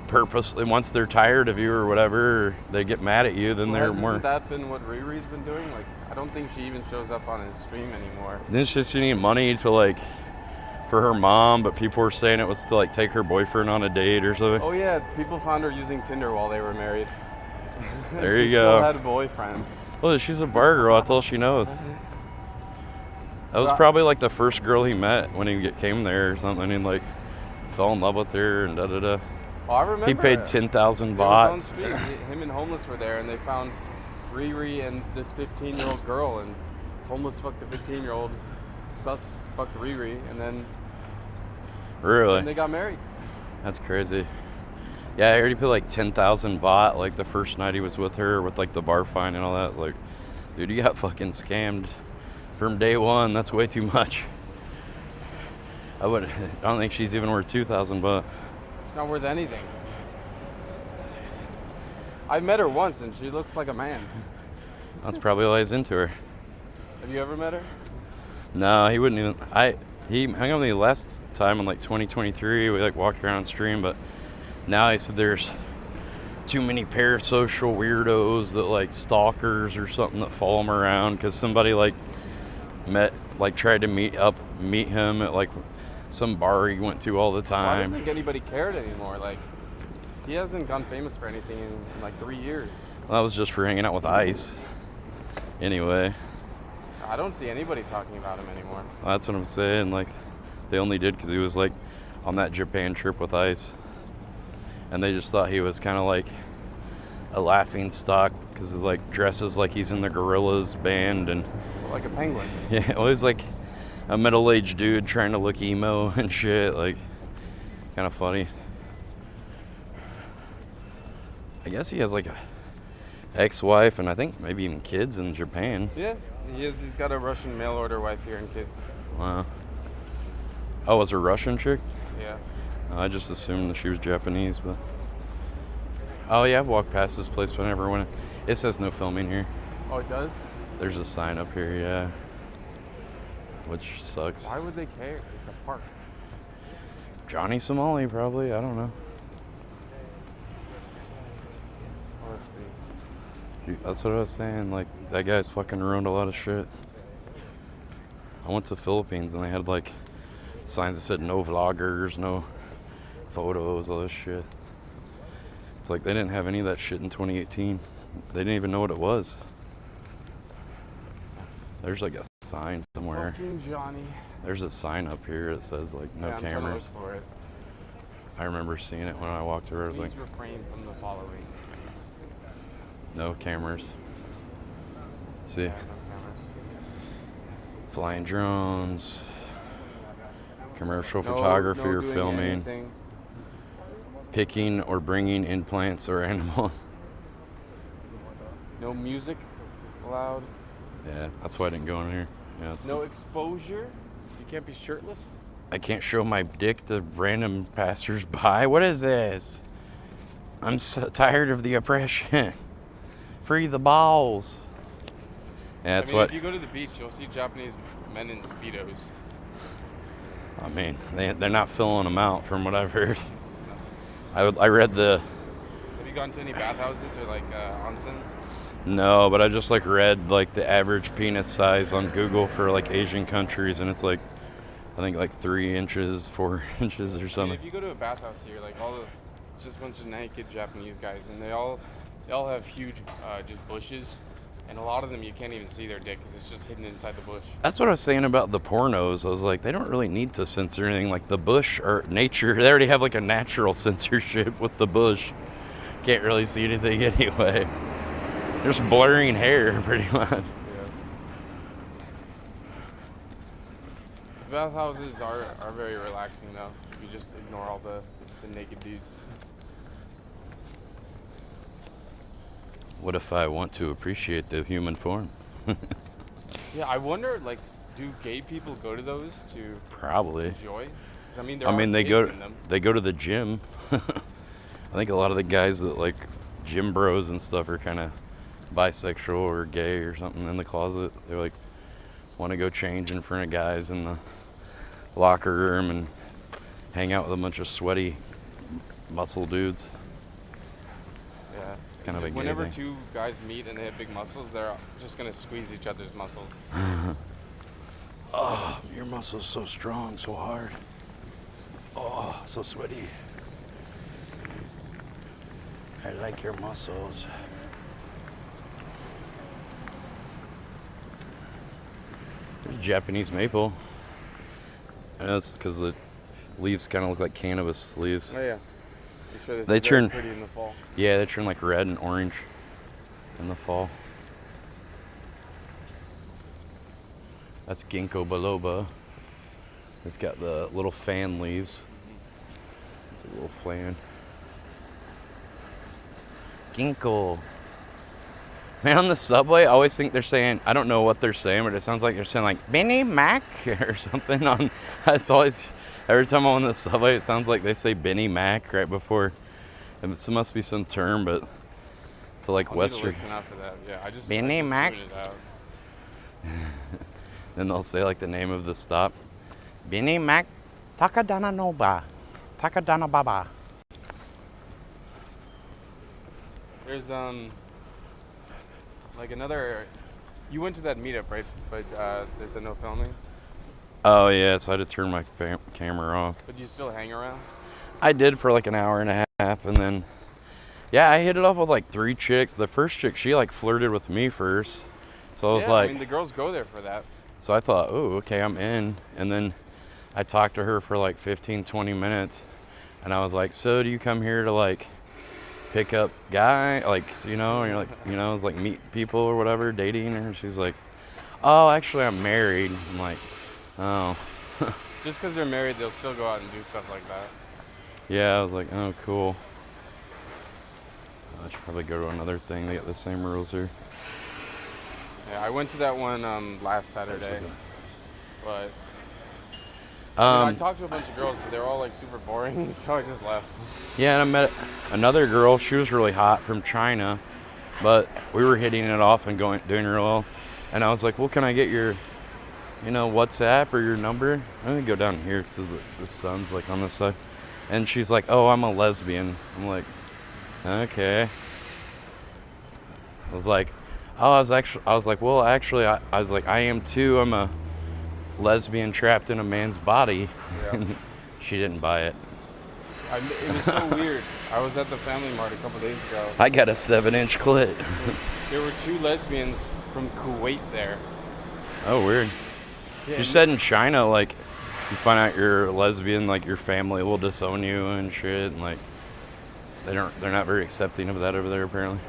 purposely, once they're tired of you or whatever, or they get mad at you, then they're more. Hasn't that been what Riri's been doing? Like, I don't think she even shows up on his stream anymore. Then she just need money to like for her mom, but people were saying it was to like take her boyfriend on a date or something. Oh yeah, people found her using Tinder while they were married. There she you go. Still had a boyfriend. Well, she's a bar girl. That's all she knows. That was probably like the first girl he met when he came there or something, and like fell in love with her and da da da. Oh, I remember. He paid 10,000 baht. On the street. Him and Homeless were there, and they found Riri and this 15-year-old girl, and Homeless fucked the 15-year-old. Sus fucked Riri, and then. Really? And they got married. That's crazy. Yeah, I heard he paid like 10,000 baht like the first night he was with her, with like the bar fine and all that. Like, dude, you got fucking scammed from day one. That's way too much. I don't think she's even worth 2,000 baht. It's not worth anything. I met her once, and she looks like a man. That's probably why he's into her. Have you ever met her? No, he wouldn't even. He hung out with me last time in like 2023. We like walked around stream, but now he said there's too many parasocial weirdos that like stalkers or something that follow him around because somebody like tried to meet him at like some bar he went to all the time. Well, I don't think anybody cared anymore. Like, he hasn't gone famous for anything in like 3 years. Well, that was just for hanging out with Ice. Anyway. I don't see anybody talking about him anymore. That's what I'm saying. Like, they only did because he was like on that Japan trip with Ice, and they just thought he was kind of like a laughing stock because he's like dresses like he's in the Gorillaz band and like a penguin. Yeah, well, he's like a middle-aged dude trying to look emo and shit. Like, kind of funny. I guess he has like a ex-wife and I think maybe even kids in Japan. Yeah. He's got a Russian mail order wife here and kids. Wow. Oh, was a Russian chick? Yeah. I just assumed that she was Japanese, but. Oh yeah, I've walked past this place whenever when it says no filming here. Oh, it does? There's a sign up here, yeah. Which sucks. Why would they care? It's a park. Johnny Somali, probably. I don't know. Let's see. That's what I was saying. Like, that guy's fucking ruined a lot of shit. I went to the Philippines and they had like signs that said no vloggers, no photos, all this shit. It's like they didn't have any of that shit in 2018. They didn't even know what it was. There's like a sign somewhere. Fucking Johnny. There's a sign up here that says like no yeah, cameras. For it. I remember seeing it when I walked over. I was Please like, refrain from the following. no cameras. See? Yeah, no cameras. Flying drones. Commercial No, photography no or doing filming. anything. Picking or bringing in plants or animals. No music allowed. Yeah, that's why I didn't go in here. Yeah, No exposure. You can't be shirtless. I can't show my dick to random passers-by. What is this? I'm so tired of the oppression. Free the balls. Yeah, that's what. If you go to the beach, you'll see Japanese men in Speedos. I mean, they're not filling them out from what I've heard. I read the. Have you gone to any bathhouses or like onsens? No, but I just like read like the average penis size on Google for like Asian countries, and it's like, I think like 3 inches, 4 inches or something. If you go to a bathhouse here, like it's just a bunch of naked Japanese guys, and they all have huge just bushes And a lot of them you can't even see their dick because it's just hidden inside the bush. That's what I was saying about the pornos. I was like, they don't really need to censor anything. Like the bush or nature, they already have like a natural censorship with the bush. Can't really see anything anyway. Just blurring hair, pretty much. Yeah. The bathhouses are very relaxing though. You just ignore all the naked dudes. What if I want to appreciate the human form? Yeah, I wonder, like, do gay people go to those to Probably. enjoy? 'Cause, I mean, they kids go in them. they go to the gym. I think a lot of the guys that like gym bros and stuff are kind of bisexual or gay or something in the closet. They like want to go change in front of guys in the locker room and hang out with a bunch of sweaty muscle dudes. Yeah. It's kind of a gay Whenever thing. two guys meet and they have big muscles, they're just gonna squeeze each other's muscles. Oh, your muscle's so strong, so hard. Oh, so sweaty. I like your muscles. There's Japanese maple. And that's because the leaves kind of look like cannabis leaves. Oh yeah. I'm sure this They is very turn pretty in the fall. Yeah, they turn like red and orange in the fall. That's ginkgo biloba. It's got the little fan leaves. It's a little fan. Ginkgo. Man, on the subway, I always think they're saying, I don't know what they're saying, but it sounds like they're saying like Benny Mac or something. It's always, every time I'm on the subway, it sounds like they say Benny Mac right before. And it must be some term, but to like I'll Western. need to listen after that. Yeah, I just Benny Mac. tuned it out. Then they'll say like the name of the stop. Benny Mac Takadana Noba. Takadana Baba. There's like another. You went to that meetup, right? But there's no filming. Oh yeah, so I had to turn my camera off. But you still hang around? I did for like an hour and a half, and then yeah, I hit it off with like 3 chicks. The first chick, she like flirted with me first, so I was like, I mean, the girls go there for that. so I thought, oh, okay, I'm in. And then I talked to her for like 15-20 minutes, and I was like, so do you come here to like pick up guy, like, you know, and you're like, you know, it's like meet people or whatever, dating? And she's like, oh, actually I'm married. I'm like, oh. Just because they're married, they'll still go out and do stuff like that. Yeah, I was like, oh, cool. I should probably go to another thing. They got the same rules here. Yeah, I went to that one last Saturday, but I talked to a bunch of girls, but they're all like super boring, so I just left. Yeah, and I met another girl. She was really hot from China, but we were hitting it off and doing real well. And I was like, well, can I get your, you know, WhatsApp or your number? I'm gonna go down here because the sun's like on this side. And she's like, oh, I'm a lesbian. I'm like, okay. I was like, oh, I was like, well, actually, I was like, I am too. I'm a lesbian trapped in a man's body. Yeah. She didn't buy it. It was so weird. I was at the Family Mart a couple days ago. I got a 7-inch clit. There were 2 lesbians from Kuwait there. Oh, weird. Yeah, You said in China, like, you find out you're a lesbian, like your family will disown you and shit, and like they're not very accepting of that over there apparently.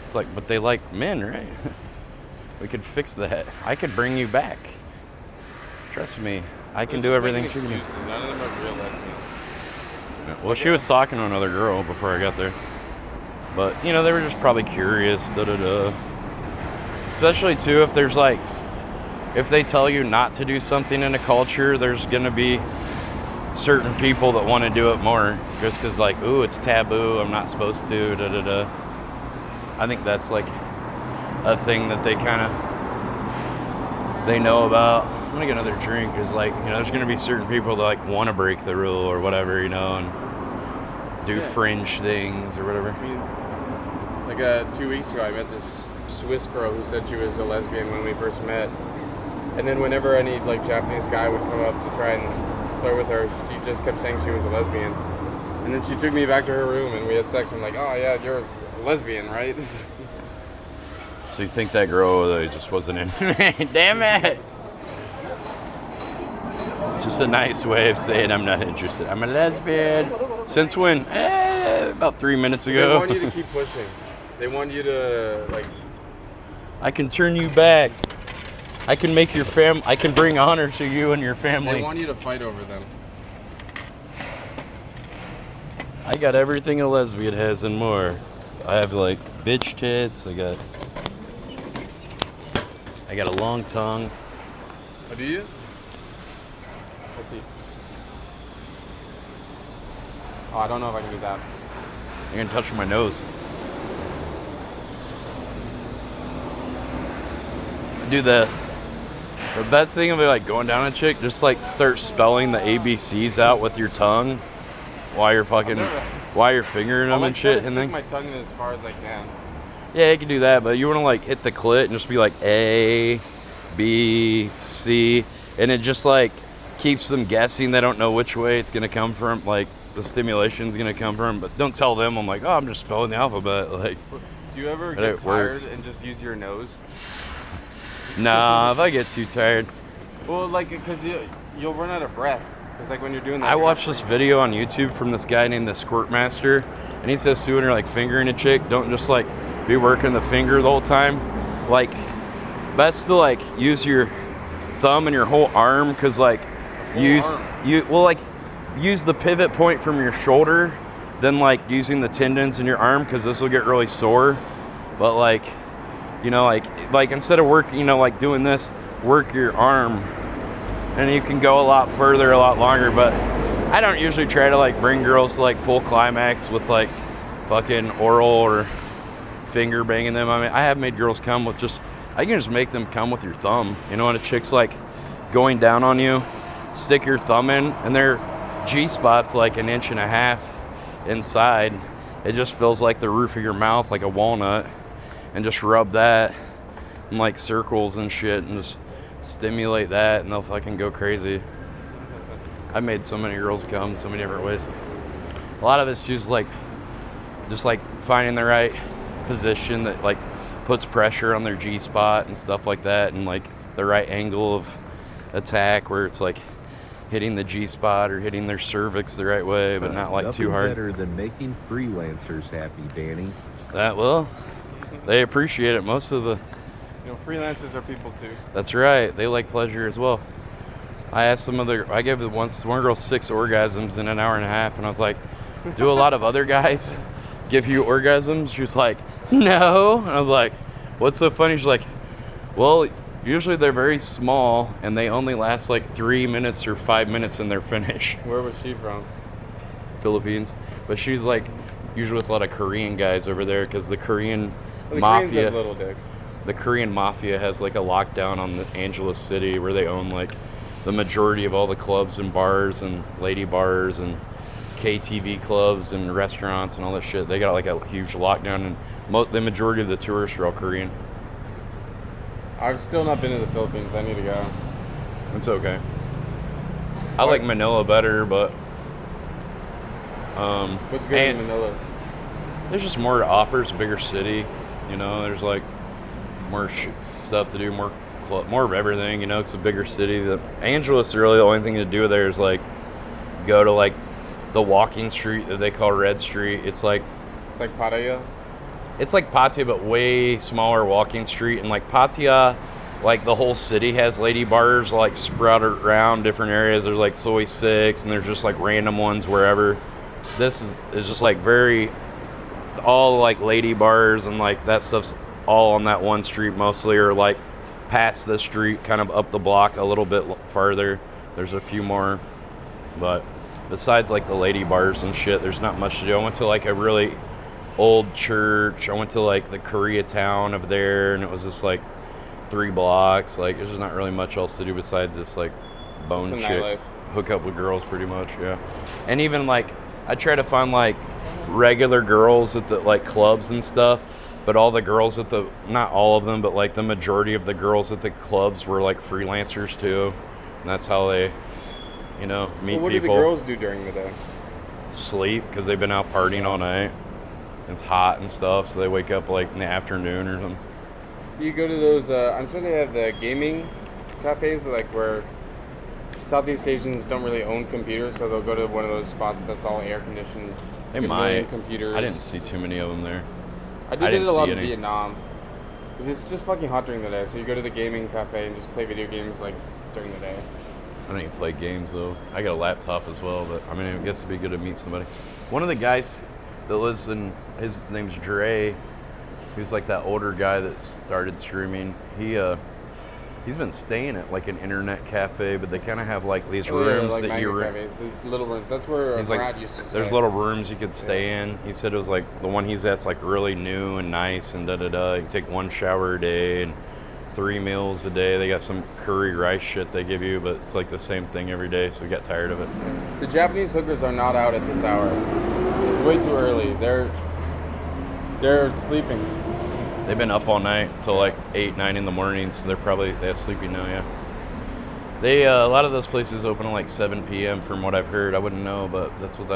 It's like, but they like men, right? We could fix that. I could bring you back. Trust me, I can do everything she can do. None of them are real lesbians. Well, she was talking to another girl before I got there, but you know they were just probably curious. Especially too if there's like. If they tell you not to do something in a culture, there's going to be certain people that want to do it more just because, like, ooh, it's taboo, I'm not supposed to, I think that's, like, a thing that they know about. I'm going to get another drink is, like, you know, there's going to be certain people that, like, want to break the rule or whatever, you know, and do fringe things or whatever. I mean, like, 2 weeks ago, I met this Swiss girl who said she was a lesbian when we first met. And then whenever any like Japanese guy would come up to try and flirt with her, she just kept saying she was a lesbian. And then she took me back to her room and we had sex. I'm like, oh yeah, you're a lesbian, right? So you think that girl just wasn't in? Damn it! Just a nice way of saying I'm not interested. I'm a lesbian. Since when? About 3 minutes ago. They want you to keep pushing. They want you to like. I can turn you back. I can make your I can bring honor to you and your family. They want you to fight over them. I got everything a lesbian has and more. I have like bitch tits. I got a long tongue. Oh, do you? Let's see. Oh, I don't know if I can do that. You're gonna touch my nose. Do the best thing of it, like going down a chick, just like start spelling the ABCs out with your tongue while you're fingering them and shit, and then my tongue in as far as I can. Yeah, you can do that, but you want to like hit the clit and just be like A, B, C, and it just like keeps them guessing. They don't know which way it's gonna come from, like the stimulation's gonna come from. But don't tell them I'm like, oh, I'm just spelling the alphabet. Like, do you ever get tired and just use your nose? Nah, if I get too tired. Well, like, because you'll run out of breath. Because, like, when you're doing that. I watched this video on YouTube from this guy named the Squirt Master, and he says to when you're, like, fingering a chick, don't just, like, be working the finger the whole time. Like, best to, like, use your thumb and your whole arm, because, like, use the pivot point from your shoulder, then, like, using the tendons in your arm, because this will get really sore. But, like, you know, like instead of working, you know, like doing this, work your arm, and you can go a lot further, a lot longer. But I don't usually try to like bring girls to like full climax with like fucking oral or finger banging them. I mean, I have made girls come with I can just make them come with your thumb. You know, when a chick's like going down on you, stick your thumb in, and their G-spot's like 1.5 inches inside. It just feels like the roof of your mouth, like a walnut. And just rub that in like circles and shit and just stimulate that, and they'll fucking go crazy. I've made so many girls come so many different ways. A lot of it's just like finding the right position that like puts pressure on their G-spot and stuff like that, and like the right angle of attack where it's like hitting the G-spot or hitting their cervix the right way, but not like too hard. Better than making freelancers happy, Danny. That will. They appreciate it. Most of the, freelancers are people too. That's right. They like pleasure as well. I gave one girl 6 orgasms in 1.5 hours, and I was like, do a lot of other guys give you orgasms? She was like, no. And I was like, what's so funny? She's like, well, usually they're very small, and they only last like 3 minutes or 5 minutes and they're finished. Where was she from? Philippines. But she's like, usually with a lot of Korean guys over there, because the Korean the mafia. Koreans have little dicks. The Korean mafia has like a lockdown on the Angeles City where they own like the majority of all the clubs and bars and lady bars and KTV clubs and restaurants and all that shit. They got like a huge lockdown, and the majority of the tourists are all Korean. I've still not been to the Philippines. I need to go. It's okay. I like Manila better, but what's good in Manila? There's just more to offer. It's a bigger city, you know. There's like more stuff to do, more of everything, you know. It's a bigger city. The Angeles, really, the only thing to do there is like go to like the walking street that they call Red Street. It's like Pattaya. It's like Pattaya, but way smaller walking street. And like Pattaya, like the whole city has lady bars like sprouted around different areas. There's like Soy 6, and there's just like random ones wherever. This is just like all like lady bars, and like that stuff's all on that one street mostly, or like past the street, kind of up the block a little bit farther. There's a few more, but besides like the lady bars and shit, there's not much to do. I went to like a really old church. I went to like the Koreatown over there, and it was just like 3 blocks. Like there's just not really much else to do besides just like bone Just a chick, nightlife. hook up with girls pretty much, yeah. And even like I try to find like regular girls at the like clubs and stuff, but all the girls at the, not all of them, but like the majority of the girls at the clubs were like freelancers too, and that's how they, you know, meet What people. do the girls do during the day? Sleep, because they've been out partying all night. It's hot and stuff, so they wake up like in the afternoon or something. You go to those, I'm sure they have the gaming cafes, like where Southeast Asians don't really own computers, so they'll go to one of those spots that's all air conditioned. They get a million might. computers. I didn't see too many of them there. I did it a lot in any. Vietnam. Because it's just fucking hot during the day, so you go to the gaming cafe and just play video games like during the day. I don't even play games though. I got a laptop as well, but I mean, I guess it'd be good to meet somebody. One of the guys that lives in, his name's Dre. He was like that older guy that started streaming. He's been staying at like an internet cafe, but they kind of have like these rooms like that you cafes, these little rooms. That's where Brad used to stay. There's little rooms you could stay in. He said it was like the one he's at's like really new and nice and da-da-da. You can take 1 shower a day and 3 meals a day. They got some curry rice shit they give you, but it's like the same thing every day, so we got tired of it. The Japanese hookers are not out at this hour. It's way too early. They're sleeping. They've been up all night till like 8, 9 in the morning, so they're sleeping now, yeah. They a lot of those places open at like 7 p.m. from what I've heard. I wouldn't know, but that's what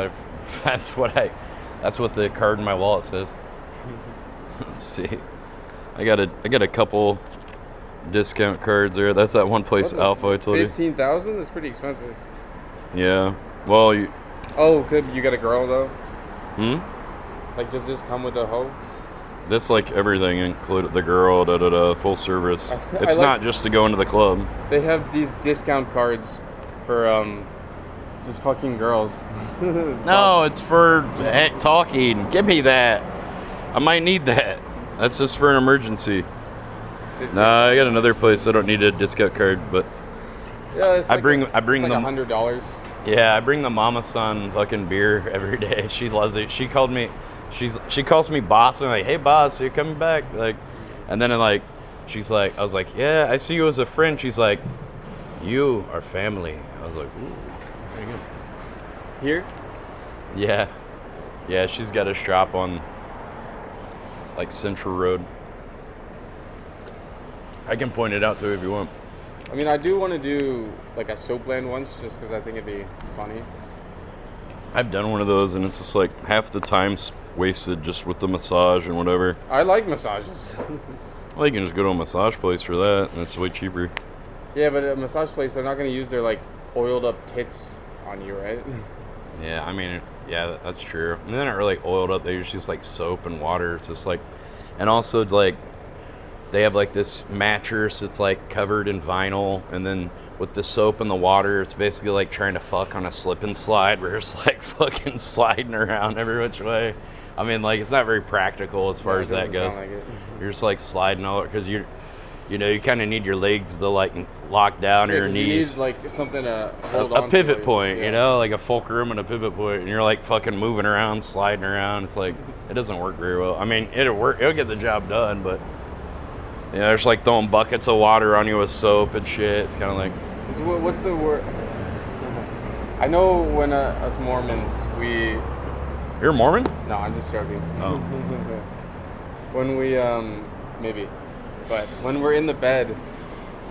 the card in my wallet says. Let's see. I got a couple discount cards there. That's that one place, Alpha, I told you. 15,000? That's pretty expensive. Yeah. Well, you. Oh, good. You got a girl though? Hmm? Like, does this come with a hoe? That's like everything, included the girl, full service. It's not just to go into the club. They have these discount cards for just fucking girls. No, it's for talking. Give me that. I might need that. That's just for an emergency. Nah, I got another place I don't need a discount card, but yeah, it's I bring like them $100. Yeah, I bring the Mama San fucking beer every day. She loves it. She calls me boss. And I'm like, hey boss, you're coming back. Like, and then I was like, yeah, I see you as a friend. She's like, you are family. I was like, ooh, very good. Here? Yeah. Yeah, she's got a shop on like Central Road. I can point it out to you if you want. I mean, I do want to do like a Soapland once, just because I think it'd be funny. I've done one of those, and it's just like half the time's wasted just with the massage and whatever. I like massages. Well, you can just go to a massage place for that, and it's way cheaper. Yeah, but at a massage place, they're not going to use their like oiled up tits on you, right? Yeah, I mean, yeah, that's true. I mean, they're not really oiled up. They use just like soap and water. It's just like, and also like, they have like this mattress that's like covered in vinyl, and then with the soap and the water, it's basically like trying to fuck on a slip and slide where it's like fucking sliding around every which way. I mean, like, it's not very practical as far as that goes. Like You're just like sliding all because you kind of need your legs to like lock down, or your knees. You need like something to hold on a pivot to, point, yeah. like a fulcrum and a pivot point, and you're like fucking moving around, sliding around. It's like, it doesn't work very well. I mean, it'll get the job done, but there's like throwing buckets of water on you with soap and shit. It's kind of like. So what's the word? I know when us Mormons, You're a Mormon? No, I'm just joking. Oh. When we, maybe. But when we're in the bed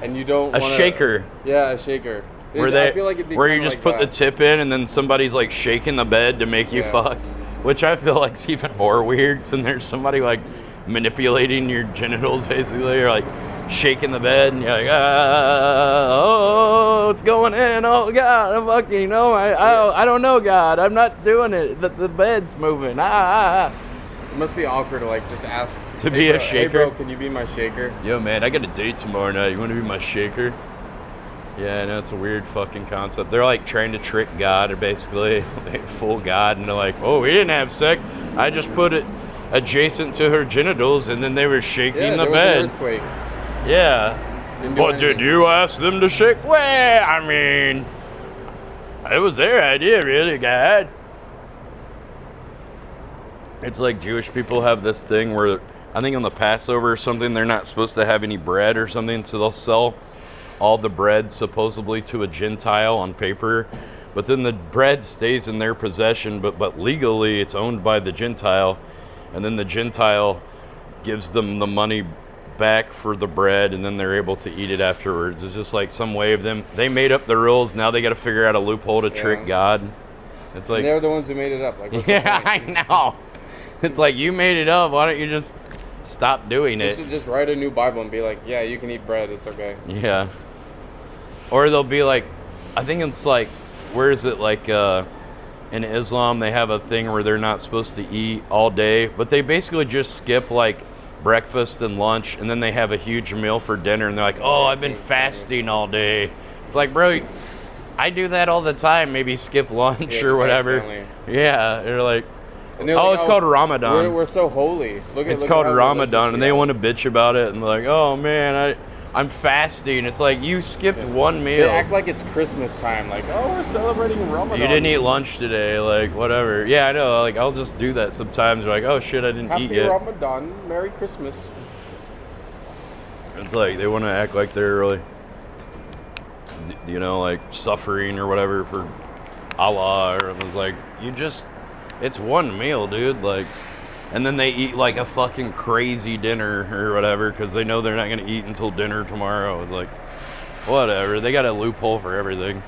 and you don't A shaker. Yeah, a shaker. Where I feel like it'd be where you kinda just like put the that. tip in and then somebody's like shaking the bed to make you fuck. Which I feel like is even more weird, since there's somebody like manipulating your genitals basically, or like shaking the bed, and you're like, oh, it's going in. Oh God, I'm fucking, I don't know, God, I'm not doing it. The bed's moving. It must be awkward to like just ask to be a shaker. Hey bro, can you be my shaker? Yo man, I got a date tomorrow night. You want to be my shaker? Yeah, I know, it's a weird fucking concept. They're like trying to trick God, or basically they fool God, and they're like, oh, we didn't have sex. I just put it adjacent to her genitals, and then they were shaking the bed. Was an earthquake. Yeah. But did you ask them to shake? Well, I mean, it was their idea, really, God. It's like Jewish people have this thing where, I think on the Passover or something, they're not supposed to have any bread or something, so they'll sell all the bread supposedly to a Gentile on paper, but then the bread stays in their possession, but legally it's owned by the Gentile, and then the Gentile gives them the money back for the bread, and then they're able to eat it afterwards. It's just like some way of them. They made up the rules. Now they got to figure out a loophole to trick God. It's like, they're the ones who made it up. Like, what's yeah, the point? I know. It's like, you made it up. Why don't you just stop doing it. Just write a new Bible and be like, yeah, you can eat bread. It's okay. Yeah. Or they'll be like, I think it's like, where is it, like in Islam they have a thing where they're not supposed to eat all day, but they basically just skip like breakfast and lunch, and then they have a huge meal for dinner, and they're like, oh, I've been fasting all day. It's like, bro, I do that all the time. Maybe skip lunch or whatever. Yeah, they're like, oh, it's called Ramadan. We're so holy. It's called Ramadan, and they want to bitch about it, and they're like, oh man, I'm fasting. It's like, you skipped one meal. They act like it's Christmas time. Like, oh, we're celebrating Ramadan. You didn't eat lunch today. Like, whatever. Yeah, I know. Like, I'll just do that sometimes. Like, oh shit, I didn't eat yet. Happy Ramadan. Merry Christmas. It's like they want to act like they're really, like suffering or whatever for Allah. Or it's like, it's one meal, dude. Like, and then they eat like a fucking crazy dinner or whatever because they know they're not going to eat until dinner tomorrow. It's like, whatever. They got a loophole for everything.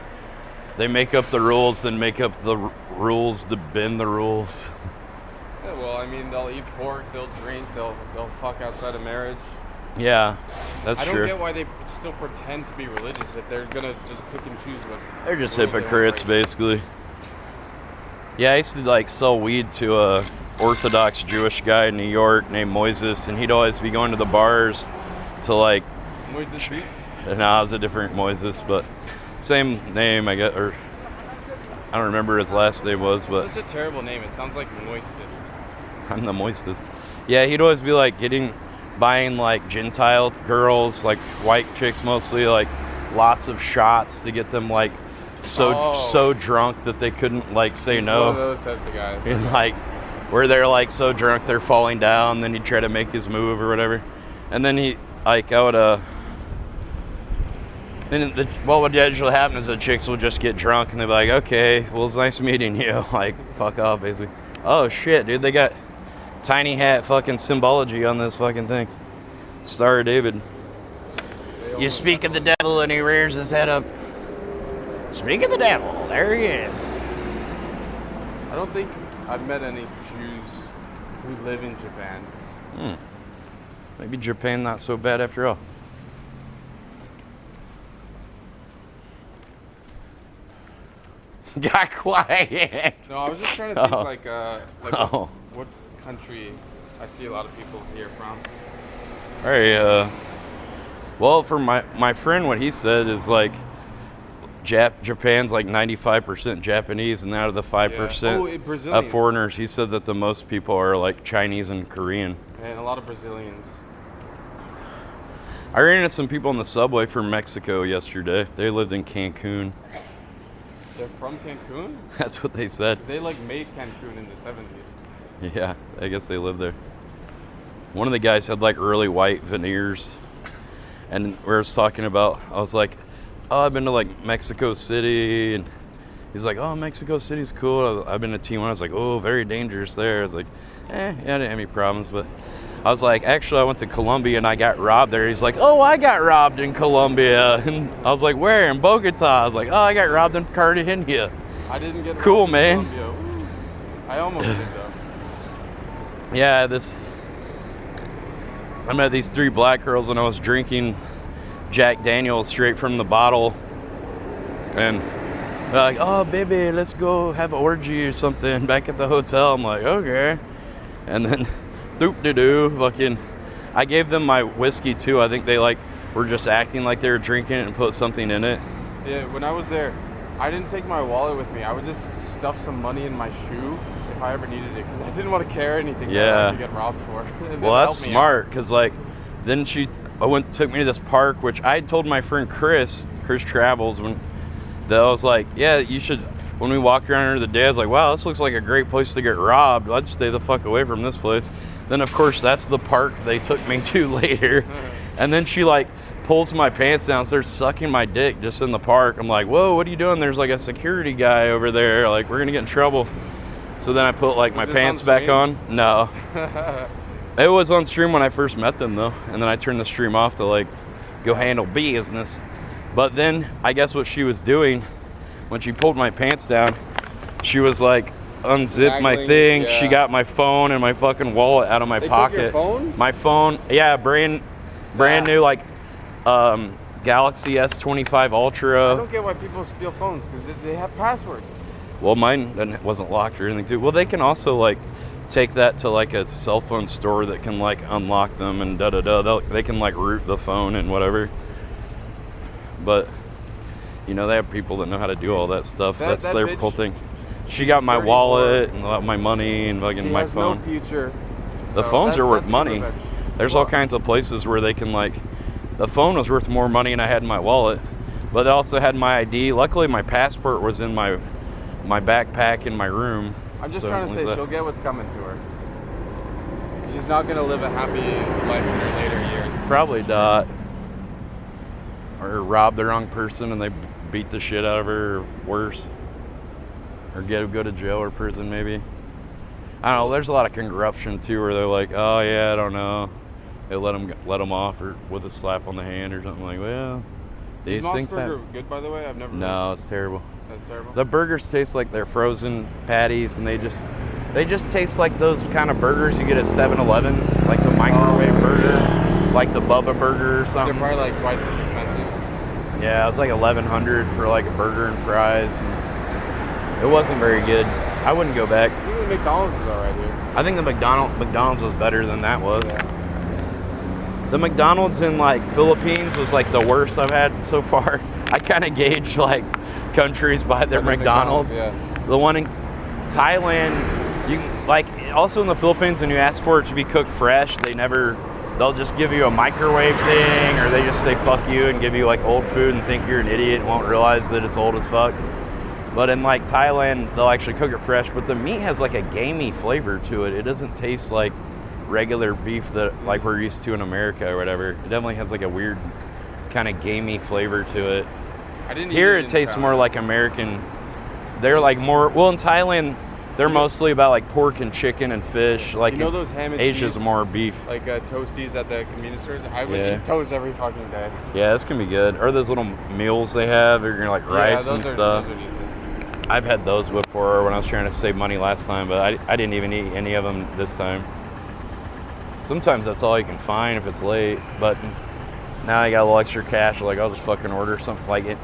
They make up the rules, then make up the rules to bend the rules. Yeah, well, I mean, they'll eat pork, they'll drink, they'll fuck outside of marriage. Yeah, that's true. I don't get why they still pretend to be religious if they're going to just pick and choose what. They're just hypocrites, basically. Yeah, I used to like sell weed to a Orthodox Jewish guy in New York named Moises, and he'd always be going to the bars to like. Moises Beat? No, it was a different Moises, but same name, I guess, or I don't remember his last name was, but. Such a terrible name. It sounds like moistest. I'm the moistest. Yeah, he'd always be like buying like Gentile girls, like white chicks mostly, like lots of shots to get them like so drunk that they couldn't like say no. One of those types of guys. And like where they're like so drunk they're falling down, then he'd try to make his move or whatever. And then what would usually happen is the chicks will just get drunk and they'd be like, okay, well, it's nice meeting you. Like, fuck off, basically. Oh shit, dude, they got tiny hat fucking symbology on this fucking thing. Star of David. You speak of the devil and he rears his head up. Speak of the devil, there he is. I don't think I've met any Jews who live in Japan. Maybe Japan not so bad after all. Got quiet. No, I was just trying to think what country I see a lot of people here from. All right. Well, for my friend, what he said is like Japan's like 95% Japanese, and out of the 5% of foreigners, he said that the most people are like Chinese and Korean. And a lot of Brazilians. I ran into some people on the subway from Mexico yesterday. They lived in Cancun. They're from Cancun? That's what they said. They like made Cancun in the 70s. Yeah, I guess they live there. One of the guys had like really white veneers, and we were talking about, I was like, oh, I've been to like Mexico City, and he's like, oh, Mexico City's cool. I've been to Tijuana. I was like, oh, very dangerous there. I was like, yeah, I didn't have any problems, but I was like, actually, I went to Colombia and I got robbed there. He's like, oh, I got robbed in Colombia. And I was like, where? In Bogota. I was like, oh, I got robbed in Cartagena. I didn't get cool, robbed man. in Colombia. I almost did, though. Yeah, I met these 3 black girls and I was drinking Jack Daniels straight from the bottle. And they're like, oh, baby, let's go have an orgy or something back at the hotel. I'm like, okay. And then doop-de-doo, fucking, I gave them my whiskey too. I think they like were just acting like they were drinking it and put something in it. Yeah, when I was there, I didn't take my wallet with me. I would just stuff some money in my shoe if I ever needed it, because I didn't want to carry anything that I had to get robbed for. Well, that's smart, because like, then took me to this park, which I told my friend Chris Travels, that I was like, yeah, you should, when we walked around here the day, I was like, wow, this looks like a great place to get robbed. I'd stay the fuck away from this place. Then, of course, that's the park they took me to later. And then she, like, pulls my pants down, starts sucking my dick just in the park. I'm like, whoa, what are you doing? There's, like, a security guy over there. Like, we're going to get in trouble. So then I put, like, my pants back on. No. It was on stream when I first met them, though. And then I turned the stream off to, like, go handle business. But then, I guess what she was doing, when she pulled my pants down, she was, like, unzipped my Dangling, thing. She yeah. got my phone and my fucking wallet out of my They pocket. took your phone? My phone, yeah, brand new, like Galaxy S25 Ultra. I don't get why people steal phones because they have passwords. Well, mine wasn't locked or anything too. Well, they can also like take that to like a cell phone store that can like unlock them and da da da. They can like root the phone and whatever. But you know, they have people that know how to do all that stuff. That's that their bitch, whole thing. She got my 34. wallet and my money and fucking She my has phone. no future. The So phones are worth that's money. good. There's all kinds of places where they can like. The phone was worth more money than I had in my wallet, but they also had my ID. Luckily, my passport was in my backpack in my room. I'm just so trying to say she'll get what's coming to her. She's not gonna live a happy life in her later years. Probably not. Or rob the wrong person and they beat the shit out of her, or worse. Or go to jail or prison, maybe. I don't know. There's a lot of corruption too, where they're like, "Oh yeah, I don't know." They let them off or with a slap on the hand or something like. Well, these Is things Moss Burger happen. good, by the way? I've never. No, it's terrible. That's terrible. The burgers taste like they're frozen patties, and they just taste like those kind of burgers you get at 7-Eleven, like the microwave burger, like the Bubba burger or They're something. probably like twice as expensive. Yeah, it was like $1,100 for like a burger and fries. And it wasn't very good. I wouldn't go back. I think the McDonald's is alright here. I think the McDonald's was better than that was. The McDonald's in like Philippines was like the worst I've had so far. I kind of gauge like countries by their McDonald's. Yeah. The one in Thailand, you like also in the Philippines when you ask for it to be cooked fresh, they'll just give you a microwave thing, or they just say fuck you and give you like old food and think you're an idiot and won't realize that it's old as fuck. But in like Thailand, they'll actually cook it fresh, but the meat has like a gamey flavor to it. It doesn't taste like regular beef that like we're used to in America or whatever. It definitely has like a weird kind of gamey flavor to it. Here it tastes more like American. They're like more, well in Thailand, they're mostly about like pork and chicken and fish. Like You know those ham and Asia's cheese, more beef. like toasties at the convenience stores? I would Yeah. eat toast every fucking day. Yeah, this can be good. Or those little meals they have, or like rice yeah, and those stuff. Are decent. I've had those before when I was trying to save money last time, but I didn't even eat any of them this time. Sometimes that's all you can find if it's late, but now I got a little extra cash, like I'll just fucking order something. Like in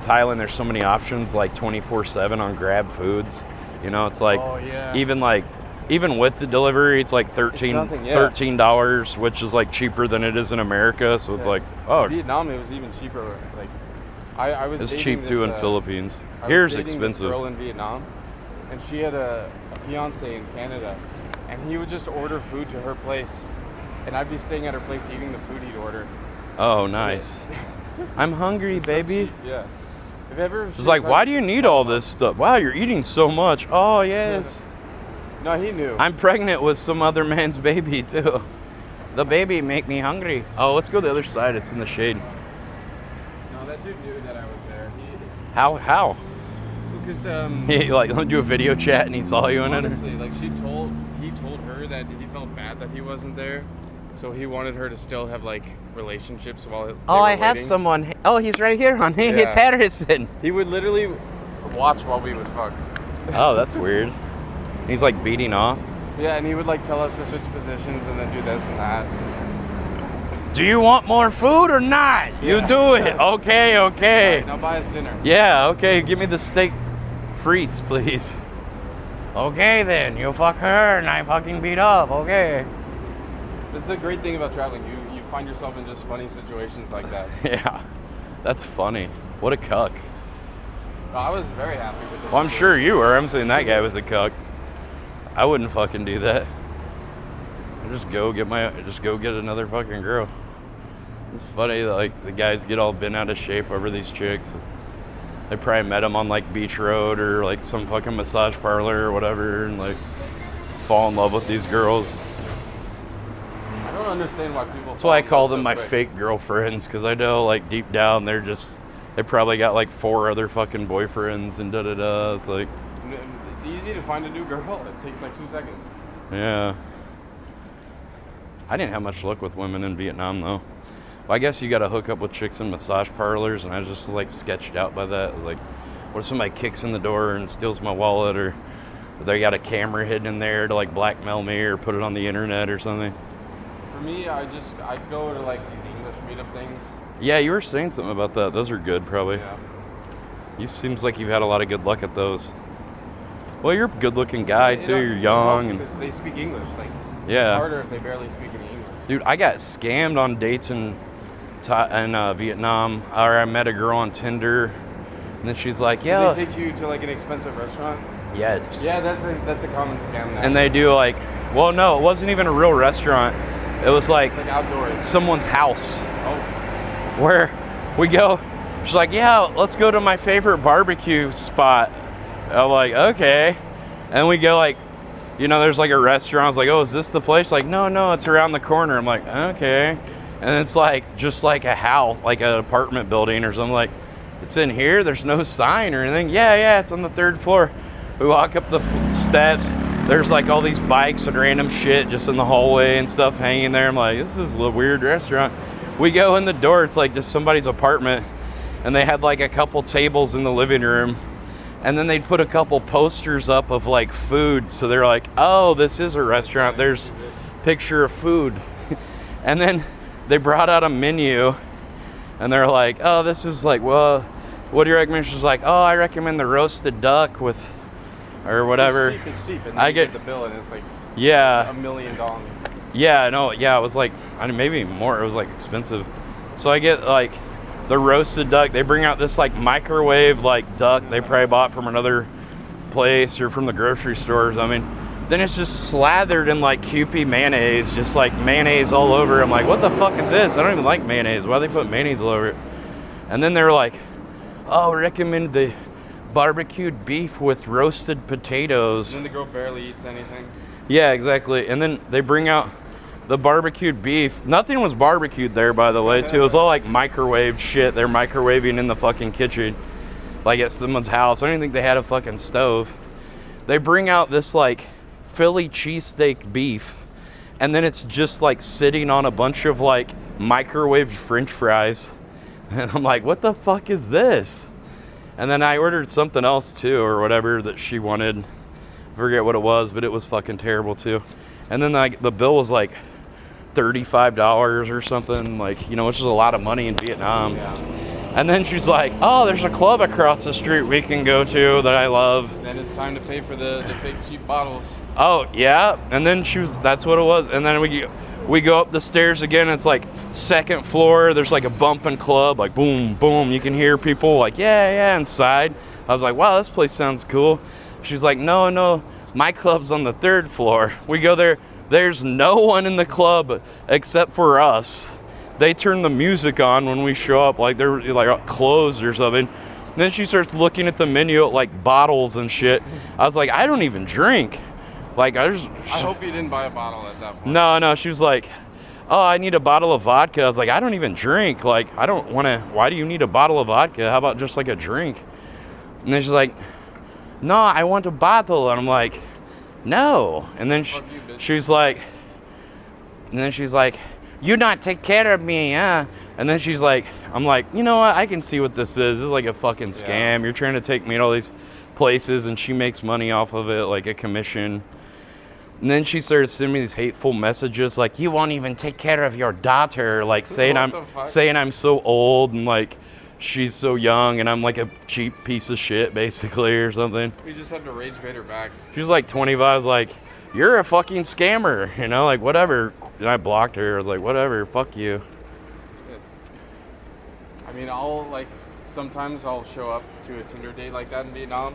Thailand, there's so many options, like 24/7 on Grab Foods. You know, it's like Oh, yeah. even with the delivery, it's like nothing, yeah. $13, which is like cheaper than it is in America. So it's Yeah. like, oh, In Vietnam, it was even cheaper. Like, I was. it's dating cheap too this, in Philippines. I was Here's dating expensive. This girl in Vietnam, and she had a fiance in Canada, and he would just order food to her place, and I'd be staying at her place eating the food he'd order. Oh, nice. I'm hungry, baby. Yeah. Have you ever? It's like, why do you need all this stuff? Wow, you're eating so much. Oh, yes. No, he knew. I'm pregnant with some other man's baby, too. The baby make me hungry. Oh, let's go the other side. It's in the shade. No, that dude knew that I was there. How? Because He like do a video chat and he saw you in it? honestly, like he told her that he felt bad that he wasn't there, so he wanted her to still have like relationships while. Oh, I have someone. Oh, he's right here, honey. Yeah. It's Harrison. He would literally watch while we would fuck. Oh, that's weird. He's like beating off. Yeah, and he would like tell us to switch positions and then do this and that. Do you want more food or not? You do it. Okay, okay. Alright, now buy us dinner. Yeah, okay. Give me the steak frites, please. Okay, then. You fuck her and I fucking beat up. Okay. This is the great thing about traveling. You find yourself in just funny situations like that. Yeah. That's funny. What a cuck. I was very happy with this. Well, I'm sure you were. I'm saying that guy was a cuck. I wouldn't fucking do that. I'd just go get another fucking girl. It's funny that like the guys get all bent out of shape over these chicks. They probably met them on like Beach Road or like some fucking massage parlor or whatever, and like fall in love with these girls. I don't understand why people. That's why I call them my fake girlfriends, because I know like deep down they probably got like 4 other fucking boyfriends and da da da. It's like, It's easy to find a new girl. It takes like 2 seconds. yeah. I didn't have much luck with women in Vietnam though. Well, I guess you got to hook up with chicks in massage parlors, and I was just like sketched out by that. I was like, what if somebody kicks in the door and steals my wallet, or They got a camera hidden in there to like blackmail me or put it on the internet or something. For me, I go to like these English meetup things. Yeah, you were saying something about that. Those are good, probably. Yeah. You seems like you've had a lot of good luck at those. Well, you're a good-looking guy too. You're young, and they speak English. Like, yeah, it's harder if they barely speak any English. Dude, I got scammed on dates in Vietnam. Or I met a girl on Tinder, and then she's like, "Yeah." Did they take you to like an expensive restaurant? Yes. Yeah, that's a common scam now. And they do like, well, no, it wasn't even a real restaurant. It was like outdoors. Someone's house. Oh. Where we go. She's like, "Yeah, let's go to my favorite barbecue spot." I'm like, "Okay." And we go like, you know, there's like a restaurant. I was like, "Oh, is this the place?" Like, no, it's around the corner. I'm like, "Okay." And it's like, just like a house, like an apartment building or something. Like, it's in here. There's no sign or anything. Yeah, it's on the 3rd floor. We walk up the steps. There's like all these bikes and random shit just in the hallway and stuff hanging there. I'm like, this is a weird restaurant. We go in the door. It's like just somebody's apartment. And they had like a couple tables in the living room. And then they'd put a couple posters up of like food. So they're like, oh, this is a restaurant. There's a picture of food. And then they brought out a menu. And they're like, oh, this is like, well, what do you recommend? She's like, oh, I recommend the roasted duck with, or whatever. It's cheap. And then I you get the bill and it's like $1 million. Yeah, no, yeah, it was like, I mean, maybe more. It was like expensive. So I get like the roasted duck. They bring out this like microwave like duck they probably bought from another place or from the grocery stores. I mean, then it's just slathered in like Kewpie mayonnaise, just like mayonnaise all over. I'm like, what the fuck is this? I don't even like mayonnaise. Why do they put mayonnaise all over it? And then they're like, oh, recommend the barbecued beef with roasted potatoes. And then the girl barely eats anything. Yeah, exactly. And then they bring out the barbecued beef. Nothing was barbecued there, by the way, too. It was all like microwaved shit. They're microwaving in the fucking kitchen, like at someone's house. I don't even think they had a fucking stove. They bring out this like Philly cheesesteak beef, and then it's just like sitting on a bunch of like microwaved French fries. And I'm like, what the fuck is this? And then I ordered something else too, or whatever that she wanted. I forget what it was, but it was fucking terrible too. And then like the bill was like $35 or something, like, you know, which is a lot of money in Vietnam. Yeah. And then she's like, oh, there's a club across the street we can go to that I love. And then it's time to pay for the big cheap bottles. Oh, yeah. And then that's what it was. And then we go up the stairs again. It's like 2nd floor. There's like a bumping club, like boom, boom. You can hear people like, yeah, inside. I was like, wow, this place sounds cool. She's like, no, my club's on the 3rd floor. We go there. There's no one in the club except for us. They turn the music on when we show up, like they're like closed or something. And then she starts looking at the menu at like bottles and shit. I was like, I don't even drink. Like I hope you didn't buy a bottle at that point. No. She was like, oh, I need a bottle of vodka. I was like, I don't even drink. Like, I don't want to. Why do you need a bottle of vodka? How about just like a drink? And then she's like, no, I want a bottle. And I'm like, no. And then she's like, you not take care of me, huh? And then she's like, I'm like, you know what? I can see what this is. This is like a fucking scam. Yeah. You're trying to take me to all these places, and she makes money off of it, like a commission. And then she started sending me these hateful messages, like, you won't even take care of your daughter, like saying I'm so old and like she's so young and I'm like a cheap piece of shit, basically, or something. We just have to rage bait her back. She was like 25, like, you're a fucking scammer, you know, like whatever. And I blocked her. I was like, whatever, fuck you. I mean, sometimes I'll show up to a Tinder date like that in Vietnam.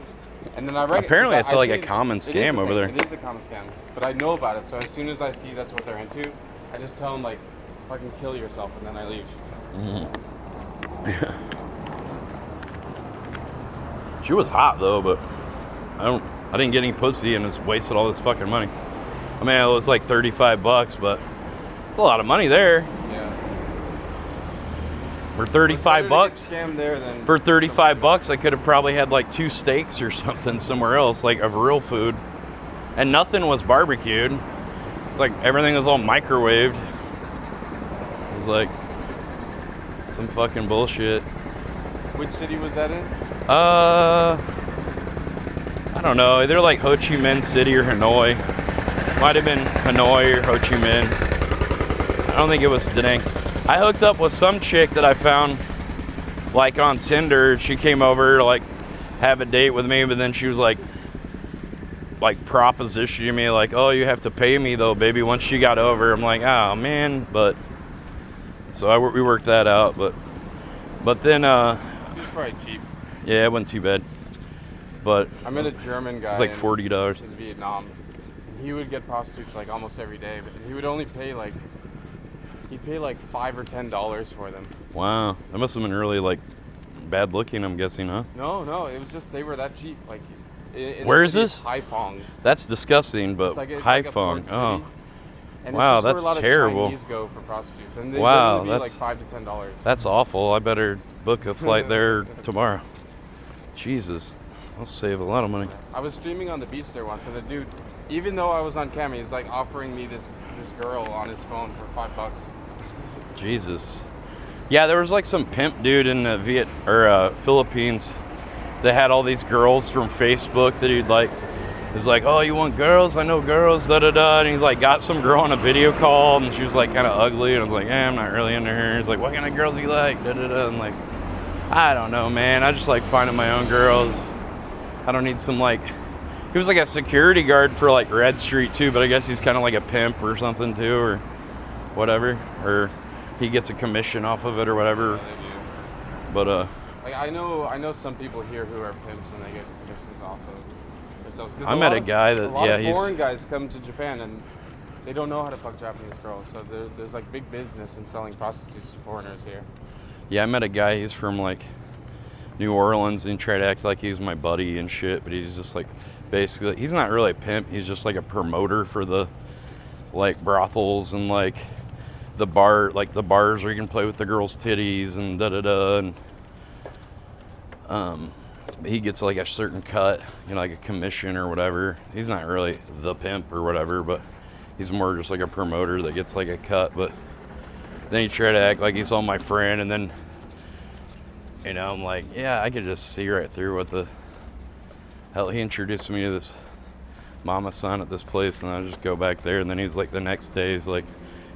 And then apparently it's like a common scam over there. It is a common scam, but I know about it. So as soon as I see that's what they're into, I just tell them like, fucking kill yourself, and then I leave. She was hot though, but I didn't get any pussy and just wasted all this fucking money. I mean, it was like $35, but it's a lot of money there. Yeah. For $35, scam there, then for $35, I could have probably had like 2 steaks or something somewhere else, like of real food, and nothing was barbecued. It's like everything was all microwaved. It was like some fucking bullshit. Which city was that in? I I don't know. They're like Ho Chi Minh City or Hanoi. Might have been Hanoi or Ho Chi Minh. I don't think it was Da Nang. I hooked up with some chick that I found like on Tinder. She came over to like have a date with me, but then she was like propositioning me like, oh, you have to pay me though, baby, once she got over. I'm like, oh man, but so we worked that out, but then It was probably cheap. yeah, it wasn't too bad. But I met a German guy. It's like $40 in Vietnam. He would get prostitutes like almost every day, but he would only pay like $5 or $10 for them. Wow, that must have been really like bad looking, I'm guessing, huh? No, it was just they were that cheap. Like, in Where the is city, this? it's Haiphong. That's disgusting, but It's like a Haiphong. port Oh, city. And wow, it's just that's where a lot terrible. Of Chinese go for prostitutes, and they Wow, literally that's be like $5 to $10. That's awful. I better book a flight there tomorrow. Jesus, I'll save a lot of money. I was streaming on the beach there once, and the dude, even though I was on cam, he's like offering me this girl on his phone for $5. Jesus. Yeah, there was like some pimp dude in the Philippines that had all these girls from Facebook that he'd like. He was like, oh, you want girls? I know girls, da-da-da. And he's like, got some girl on a video call, and she was like kind of ugly. And I was like, I'm not really into her. He's like, what kind of girls do you like? Da-da-da. I'm like, I don't know, man. I just like finding my own girls. I don't need some like... He was like a security guard for like Red Street too, but I guess he's kind of like a pimp or something too, or whatever. Or he gets a commission off of it or whatever. Yeah, they do. But like I know some people here who are pimps and they get commissions off of themselves. 'Cause I met a guy that a lot of he's foreign guys come to Japan and they don't know how to fuck Japanese girls, so there's like big business in selling prostitutes to foreigners here. Yeah, I met a guy, he's from like New Orleans, and he tried to act like he was my buddy and shit, but he's just like, basically, he's not really a pimp, he's just like a promoter for the like brothels and like the bars where you can play with the girls' titties and da-da-da, and he gets like a certain cut, you know, like a commission or whatever. He's not really the pimp or whatever, but he's more just like a promoter that gets like a cut. But then he tried to act like he's all my friend, and then, you know, I'm like, yeah, I could just see right through what the hell. He introduced me to this mama son at this place, and I just go back there, and then he's like, the next day he's like,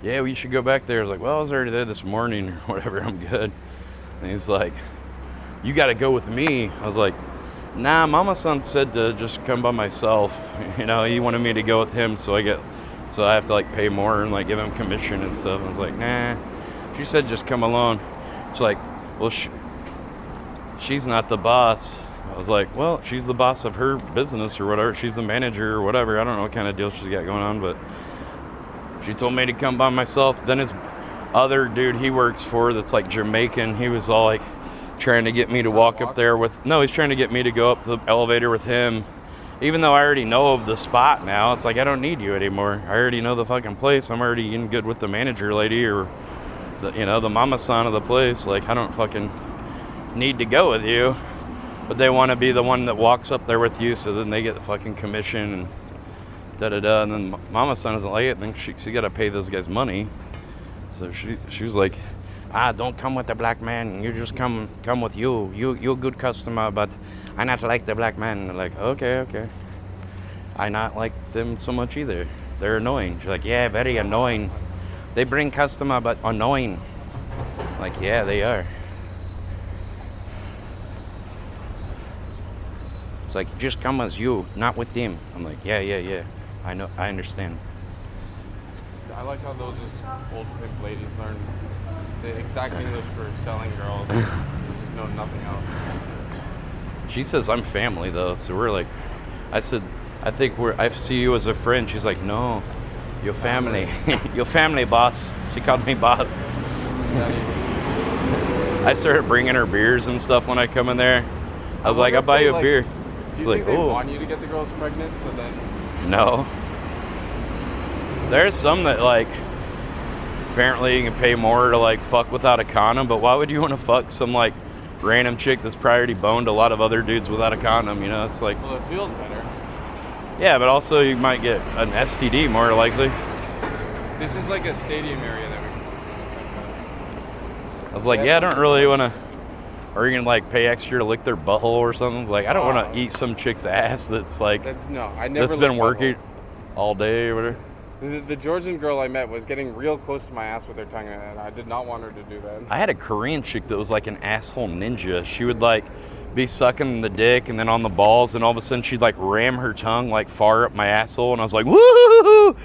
yeah, we should go back there. I was like, well, I was already there this morning or whatever, I'm good. And he's like, you got to go with me. I was like, nah, mama son said to just come by myself. You know, he wanted me to go with him, so I have to like pay more and like give him commission and stuff. I was like, nah. She said just come alone. She's like, well, she's not the boss. I was like, well, she's the boss of her business or whatever. She's the manager or whatever. I don't know what kind of deal she's got going on, but she told me to come by myself. Then his other dude he works for that's like Jamaican, he was all like trying to get me to walk up there with, no, he's trying to get me to go up the elevator with him. Even though I already know of the spot now, it's like, I don't need you anymore. I already know the fucking place. I'm already in good with the manager lady or the, you know, the mama son of the place. Like, I don't fucking need to go with you. But they want to be the one that walks up there with you, so then they get the fucking commission and da-da-da. And then mama son doesn't like it, then she got to pay those guys money. So she was like, don't come with the black man. You just come with you. You're a good customer, but I not like the black man. And they're like, okay. I not like them so much either. They're annoying. She's like, yeah, very annoying. They bring customer, but annoying. Like, yeah, they are. It's like, just come as you, not with them. I'm like, yeah. I know, I understand. I like how those old pimp ladies learn the exact English for selling girls. They just know nothing else. She says I'm family though, so we're like, I said, I see you as a friend. She's like, no, your family. Your family, boss. She called me boss. I started bringing her beers and stuff when I come in there. I was like, I'll buy you a beer. Do you think they want you to get the girls pregnant so then? No. There's some that like, apparently you can pay more to like fuck without a condom, but why would you want to fuck some like random chick that's probably already boned a lot of other dudes without a condom, you know? It's like, well, it feels better. Yeah, but also you might get an STD more likely. This is like a stadium area that we can I was like, yeah, I don't really want to Or you're gonna like pay extra to lick their butthole or something. Like I don't want to eat some chick's ass that's like No, I never. that's been licked working all day or whatever. The Georgian girl I met was getting real close to my ass with her tongue, and I did not want her to do that. I had a Korean chick that was like an asshole ninja. She would like be sucking the dick and then on the balls, and all of a sudden she'd like ram her tongue like far up my asshole, and I was like, woo!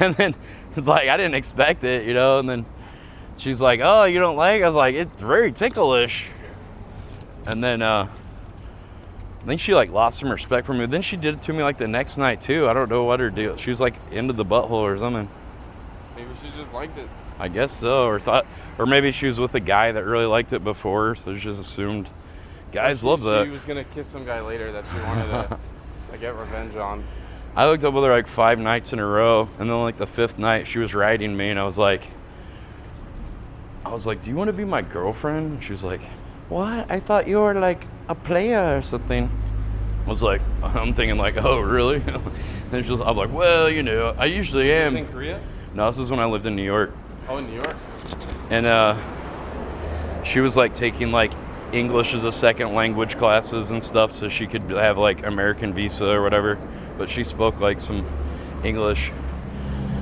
And then it's like I didn't expect it, you know. And then she's like, oh, you don't like? I was like, it's very ticklish. And then I think she like lost some respect for me. Then she did it to me like the next night too. I don't know what her deal. She was like into the butthole or something. Maybe she just liked it. I guess so, or maybe she was with a guy that really liked it before, so she just assumed guys love that. She was gonna kiss some guy later that she wanted to get revenge on. I hooked up with her like 5 nights in a row, and then like the 5th night she was riding me, and I was like, do you want to be my girlfriend? And she was like, what? I thought you were like a player or something. I was like, I'm thinking like, oh really? Then she was, I'm like, well, you know, I usually am. Is this in Korea? No, this is when I lived in New York. Oh, in New York. And she was like taking like English as a second language classes and stuff, so she could have like American visa or whatever. But she spoke like some English.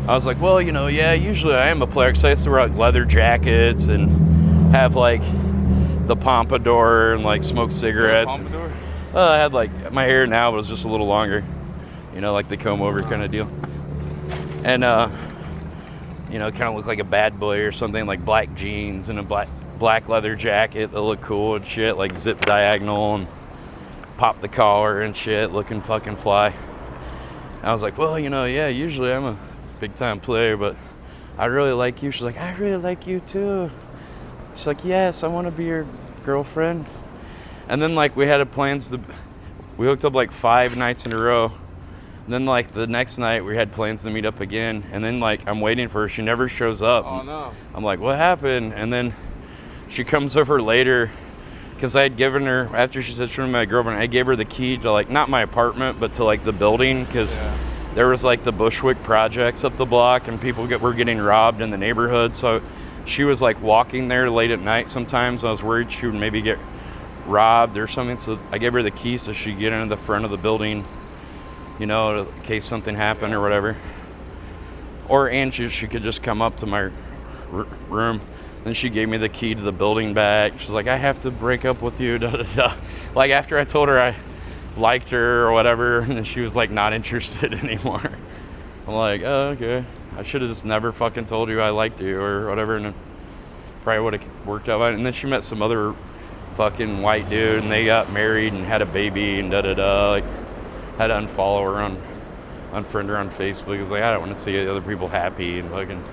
I was like, well, you know, yeah, usually I am a player, because I used to wear like leather jackets and have like the pompadour and like smoke cigarettes. Pompadour? I had like my hair now was just a little longer, you know, like the comb over kind of deal. And you know, kind of look like a bad boy or something, like black jeans and a black leather jacket that looked cool and shit, like zip diagonal and pop the collar and shit, looking fucking fly. I was like, well, you know, yeah, usually I'm a big time player, but I really like you. She's like, I really like you too. She's like, yes, I want to be your girlfriend. And then like we had plans we hooked up like 5 nights in a row. And then like the next night we had plans to meet up again. And then like I'm waiting for her. She never shows up. Oh no. I'm like, what happened? And then she comes over later, because I had given her, after she said she was my girlfriend, I gave her the key to like, not my apartment, but to like the building, because there was like the Bushwick projects up the block and people were getting robbed in the neighborhood. So she was like walking there late at night sometimes. I was worried she would maybe get robbed or something. So I gave her the key so she'd get into the front of the building, you know, in case something happened or whatever. And she could just come up to my room. Then she gave me the key to the building back. She's like, I have to break up with you. Da, da, da. Like after I told her I liked her or whatever, and then she was like not interested anymore. I'm like, oh, okay. I should have just never fucking told you I liked you or whatever, and it probably would have worked out. And then she met some other fucking white dude, and they got married and had a baby and da da da. Like, had to unfollow her unfriend her on Facebook. It was like, I don't want to see the other people happy and fucking,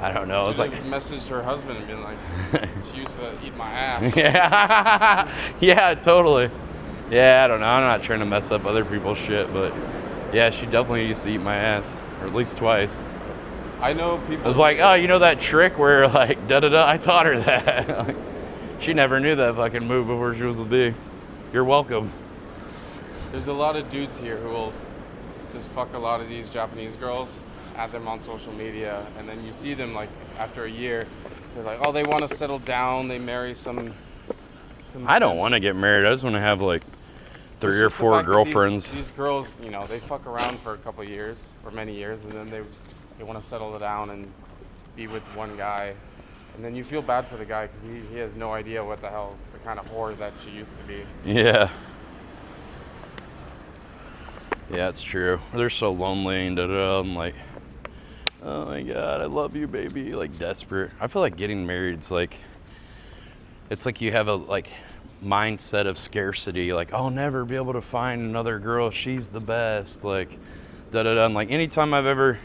I don't know. It's like messaged her husband and been like, she used to eat my ass. Yeah, yeah, totally. Yeah, I don't know. I'm not trying to mess up other people's shit, but yeah, she definitely used to eat my ass, or at least twice. I know people. It was like, oh, you know that trick where like da da da. I taught her that. Like, she never knew that fucking move before she was with me. You're welcome. There's a lot of dudes here who will just fuck a lot of these Japanese girls, add them on social media, and then you see them like after a year, they're like, oh, they want to settle down, they marry some I don't want to get married. I just want to have like 3 or 4 girlfriends. These girls, you know, they fuck around for a couple of years or many years, and then they want to settle down and be with one guy, and then you feel bad for the guy because he has no idea what the hell the kind of whore that she used to be. Yeah. Yeah, it's true. They're so lonely and da-da. I'm like, oh my God, I love you, baby. Like desperate. I feel like getting married, it's like you have a like mindset of scarcity. Like, I'll never be able to find another girl. She's the best. Like, da-da-da. And like anytime I've ever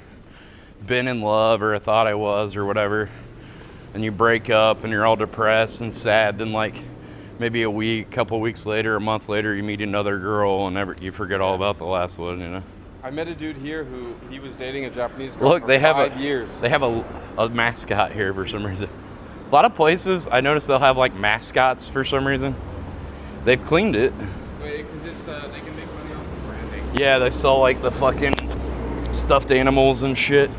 been in love or I thought I was or whatever, and you break up and you're all depressed and sad, then like maybe a couple weeks later, a month later, you meet another girl and you forget all about the last one, you know? I met a dude here who he was dating a Japanese girl Look, for they have 5 years. They have a mascot here for some reason. A lot of places, I noticed they'll have like mascots for some reason. They've cleaned it. Wait, because it's they can make money off the branding. Yeah, they sell like the fucking stuffed animals and shit,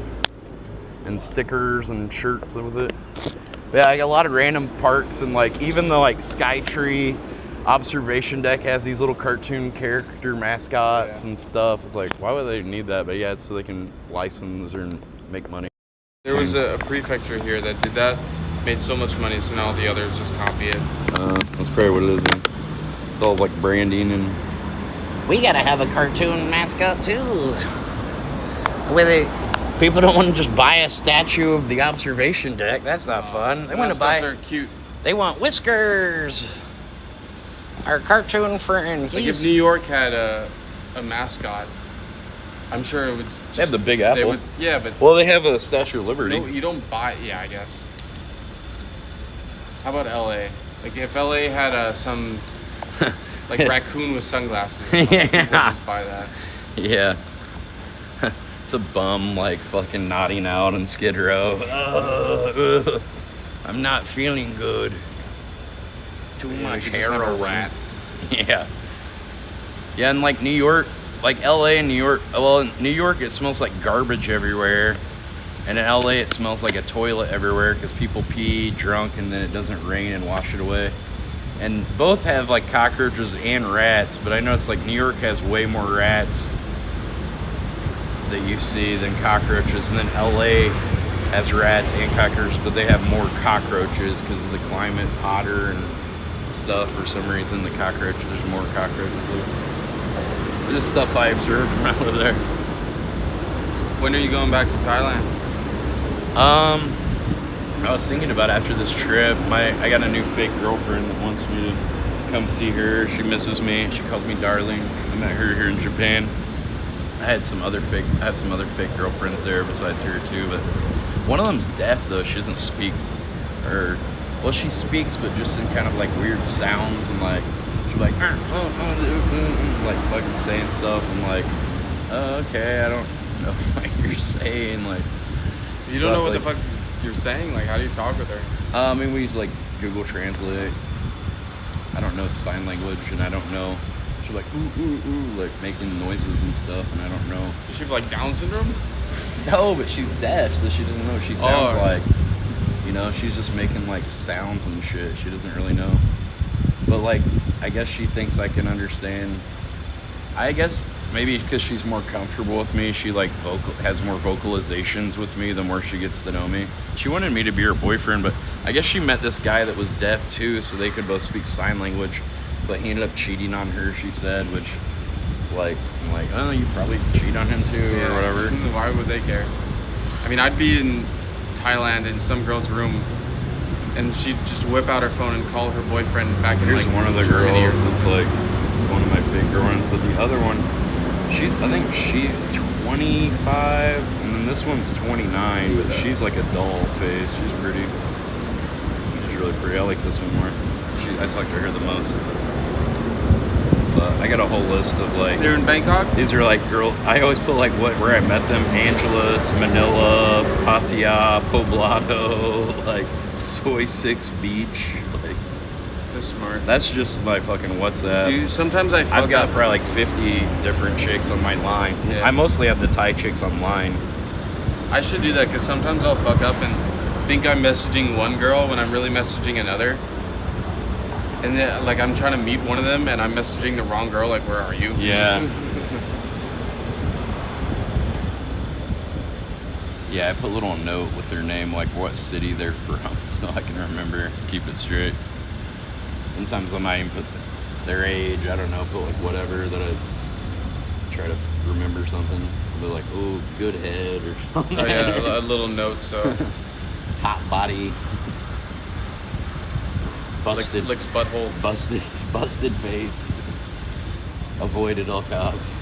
and stickers and shirts with it. Yeah, like a lot of random parks, and like even the like Skytree observation deck has these little cartoon character mascots and stuff. It's like, why would they need that? But yeah, it's so they can license or make money. There was a prefecture here that did that, made so much money, so now the others just copy it. That's probably what it is. Then. It's all like branding and. We gotta have a cartoon mascot too. Where people don't want to just buy a statue of the observation deck. That's not fun. They want to buy. Are cute. They want Whiskers. Our cartoon friend. Like if New York had a mascot, I'm sure it would. Just, They have the Big Apple. They would, yeah, but Well, they have a Statue of Liberty. no, you don't buy. Yeah, I guess. How about LA? Like if LA had some like raccoon with sunglasses, or something, people would just buy that. Yeah. It's a bum like fucking nodding out on Skid Row. Ugh. I'm not feeling good. Too Yeah, much you could just have a heroin. rat. Yeah. Yeah, and like New York, like LA and New York, well, in New York it smells like garbage everywhere. And in LA it smells like a toilet everywhere because people pee drunk and then it doesn't rain and wash it away. And both have like cockroaches and rats, but I noticed like New York has way more rats that you see than cockroaches, and then LA has rats and cockroaches, but they have more cockroaches because the climate's hotter and stuff. For some reason, the cockroaches, there's more cockroaches. This is stuff I observed from out there. When are you going back to Thailand? I was thinking about after this trip, I got a new fake girlfriend that wants me to come see her. She misses me. She calls me darling. I met her here in Japan. I have some other fake girlfriends there besides her too, but one of them's deaf though. She doesn't speak, or well, she speaks, but just in kind of like weird sounds, and like she's like like fucking saying stuff. I'm like, okay, I don't know what you're saying. Like, You don't know what the fuck you're saying? Like, how do you talk with her? I mean, we use like Google Translate. I don't know sign language, and I don't know. She's like ooh ooh ooh, like making noises and stuff, and I don't know. Does she have like Down syndrome? No, but she's deaf, so she doesn't know what she sounds Oh. like. You know, she's just making like sounds and shit. She doesn't really know. But like, I guess she thinks I can understand. I guess maybe because she's more comfortable with me, she like has more vocalizations with me the more she gets to know me. She wanted me to be her boyfriend, but I guess she met this guy that was deaf too, so they could both speak sign language. But he ended up cheating on her, she said, which, like, I'm like, oh, you probably cheat on him too, or whatever. Why would they care? I mean, I'd be in Thailand in some girl's room, and she'd just whip out her phone and call her boyfriend back in Here's like one of the Germany or girls that's something. like one of my fake girlfriends, but the other one, I think she's 25, and then this one's 29, but she's like a doll face. She's pretty. She's really pretty. I like this one more. I talk to her the most. But I got a whole list of like. They're in Bangkok? These are like girl. I always put like where I met them: Angeles, Manila, Pattaya, Poblado, like Soy 6 Beach. Like, That's smart. that's just my fucking WhatsApp. Dude, sometimes I fuck I've got up. probably like 50 different chicks on my line. Yeah. I mostly have the Thai chicks online. I should do that because sometimes I'll fuck up and think I'm messaging one girl when I'm really messaging another. And then, like, I'm trying to meet one of them and I'm messaging the wrong girl. Like, where are you? Yeah. Yeah, I put a little note with their name, like what city they're from, so I can remember, keep it straight. Sometimes I might even put their age, I don't know, put like whatever that I try to remember something. I'll be like, oh, good head or something. Oh, yeah, a little note, so. Hot body. Busted. Licks butthole. Busted face. Avoid at all costs.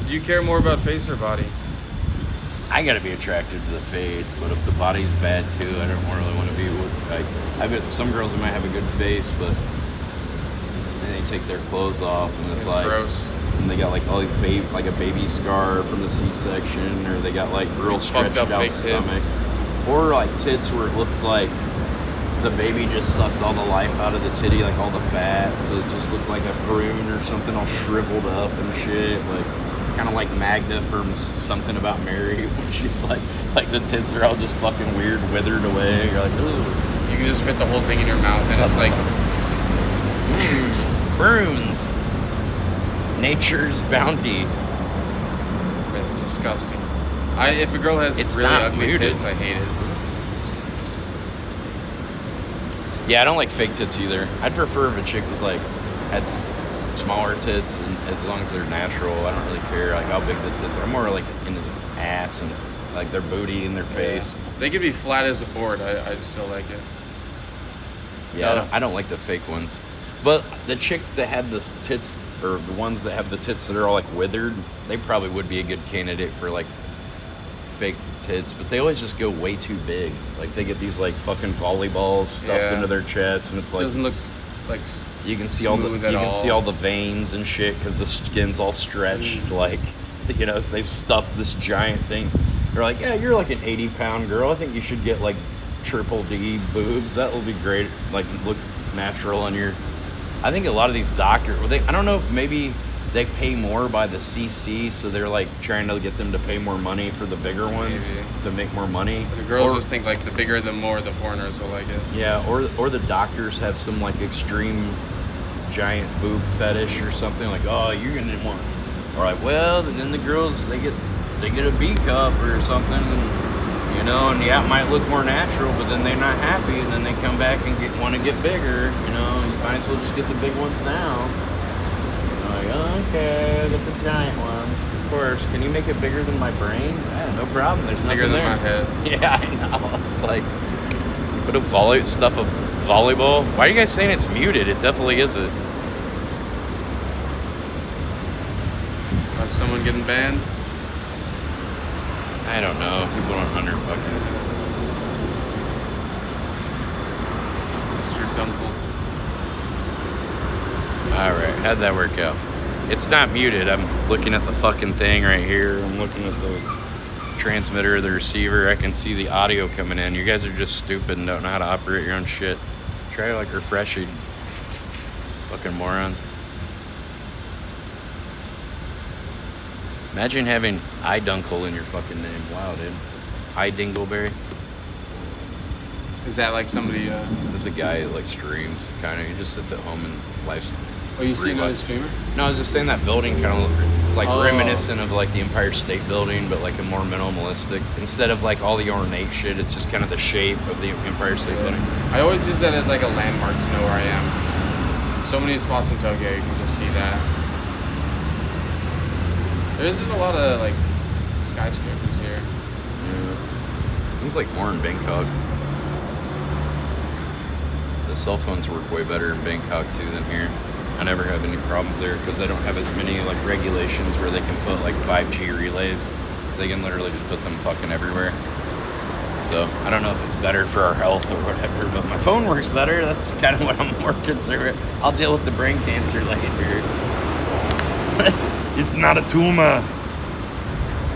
Do you care more about face or body? I gotta be attracted to the face, but if the body's bad too, I don't really want to be with. Like, I bet some girls that might have a good face, but then they take their clothes off, and it's like gross. And they got like all these like a baby scar from the C-section, or they got like real Fucked stretched up out fake stomach, tits. or like tits where it looks like the baby just sucked all the life out of the titty, like all the fat, so it just looked like a prune or something all shriveled up and shit. Like, kind of like Magda from Something About Mary, when she's like the tits are all just fucking weird, withered away. You're like, ooh. You can just fit the whole thing in your mouth, and it's like prunes. Nature's bounty. It's disgusting. If a girl has It's really not ugly muted. tits, I hate it. Yeah, I don't like fake tits either. I'd prefer if a chick was like had smaller tits, and as long as they're natural. I don't really care like how big the tits are. I'm more like into the ass and like their booty and their face. They could be flat as a board. I still like it. Yeah, I don't like the fake ones. But the chick that had the tits, or the ones that have the tits that are all like withered, they probably would be a good candidate for like fake tits. But they always just go way too big. Like they get these like fucking volleyballs stuffed into their chest, and it's like doesn't look like you can see all the veins and shit because the skin's all stretched. Like, you know, they've stuffed this giant thing. They're like, yeah, you're like an 80-pound girl. I think you should get like triple D boobs. That will be great. Like look natural on your. I think a lot of these doctors, I don't know if maybe they pay more by the CC, so they're like trying to get them to pay more money for the bigger ones to make more money. The girls just think like the bigger, the more the foreigners will like it. Yeah, or the doctors have some like extreme giant boob fetish or something. Like, oh, you're gonna want, or like, well, then the girls they get a B cup or something, and you know, and yeah, it might look more natural, but then they're not happy, and then they come back and want to get bigger. You know, you might as well just get the big ones now. Like, oh, okay, I got the giant ones. Of course, can you make it bigger than my brain? Yeah, no problem. There's nothing Bigger than there. my head. Yeah, I know. It's like, Put a volleyball. Why are you guys saying it's muted? It definitely isn't. Is someone getting banned? I don't know. People don't under fucking. Mr. Dunkel. Alright, how'd that work out? It's not muted. I'm looking at the fucking thing right here. I'm looking at the transmitter of the receiver. I can see the audio coming in. You guys are just stupid and don't know how to operate your own shit. Try like refresh, you fucking morons. Imagine having iDunkle in your fucking name. Wow, dude. iDingleberry. Is that like somebody? There's a guy that like streams, kind of. He just sits at home and lives. Oh, you see another streamer? No, I was just saying that building kind of. It's like reminiscent of like the Empire State Building, but like a more minimalistic. Instead of like all the ornate shit, it's just kind of the shape of the Empire State Building. I always use that as like a landmark to know where I am. So many spots in Tokyo, you can just see that. There isn't a lot of like skyscrapers here. Yeah. Seems like more in Bangkok. The cell phones work way better in Bangkok too than here. I never have any problems there because they don't have as many like regulations where they can put like 5G relays. So they can literally just put them fucking everywhere. So I don't know if it's better for our health or whatever, but my phone works better. That's kind of what I'm more concerned with. I'll deal with the brain cancer later. It's not a tumor.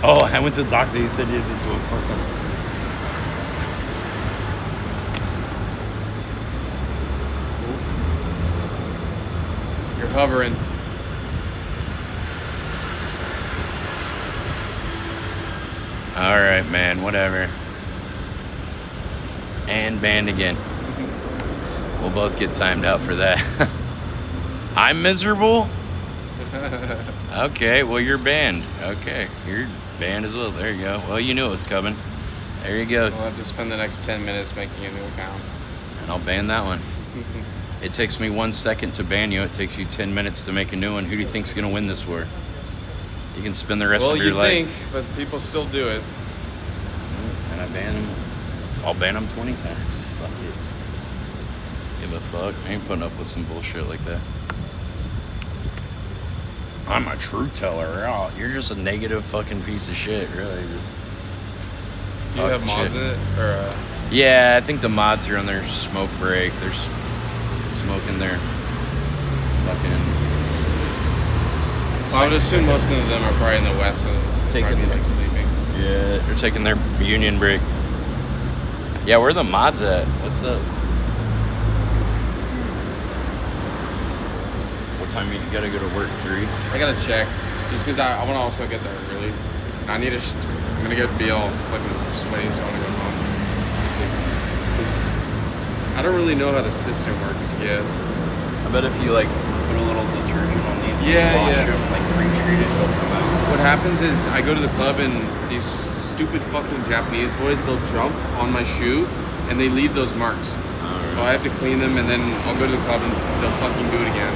Oh, I went to the doctor. He said it's a tumor. You're hovering. All right, man, whatever. And banned again. We'll both get timed out for that. I'm miserable? Okay, well, you're banned. Okay, you're banned as well. There you go. Well, you knew it was coming. There you go. We'll have to spend the next 10 minutes making a new account. And I'll ban that one. It takes me 1 second to ban you. It takes you 10 minutes to make a new one. Who do you think's going to win this war? You can spend the rest of your life. Well, you think, but people still do it. And I ban them. I'll ban them 20 times. Fuck it. Give a fuck. I ain't putting up with some bullshit like that. I'm a truth teller. Oh, you're just a negative fucking piece of shit, really. Just do you have mods in it? Or, Yeah, I think the mods are on their smoke break. They're smoking their fucking... Well, I would assume most of them are probably in the west, so taking like sleeping. Yeah, they're taking their union break. Yeah, where are the mods at? What's up? What time you gotta go to work? 3? I gotta check. Just because I want to also get there early. And I need I'm gonna be all fucking sweaty, so I want to go home. Because I don't really know how the system works yet. I bet if you like put a little detergent on these, wash them, like pre-treated, they'll come out. What happens is I go to the club and these stupid fucking Japanese boys, they'll jump on my shoe and they leave those marks. So I have to clean them and then I'll go to the club and they'll fucking do it again.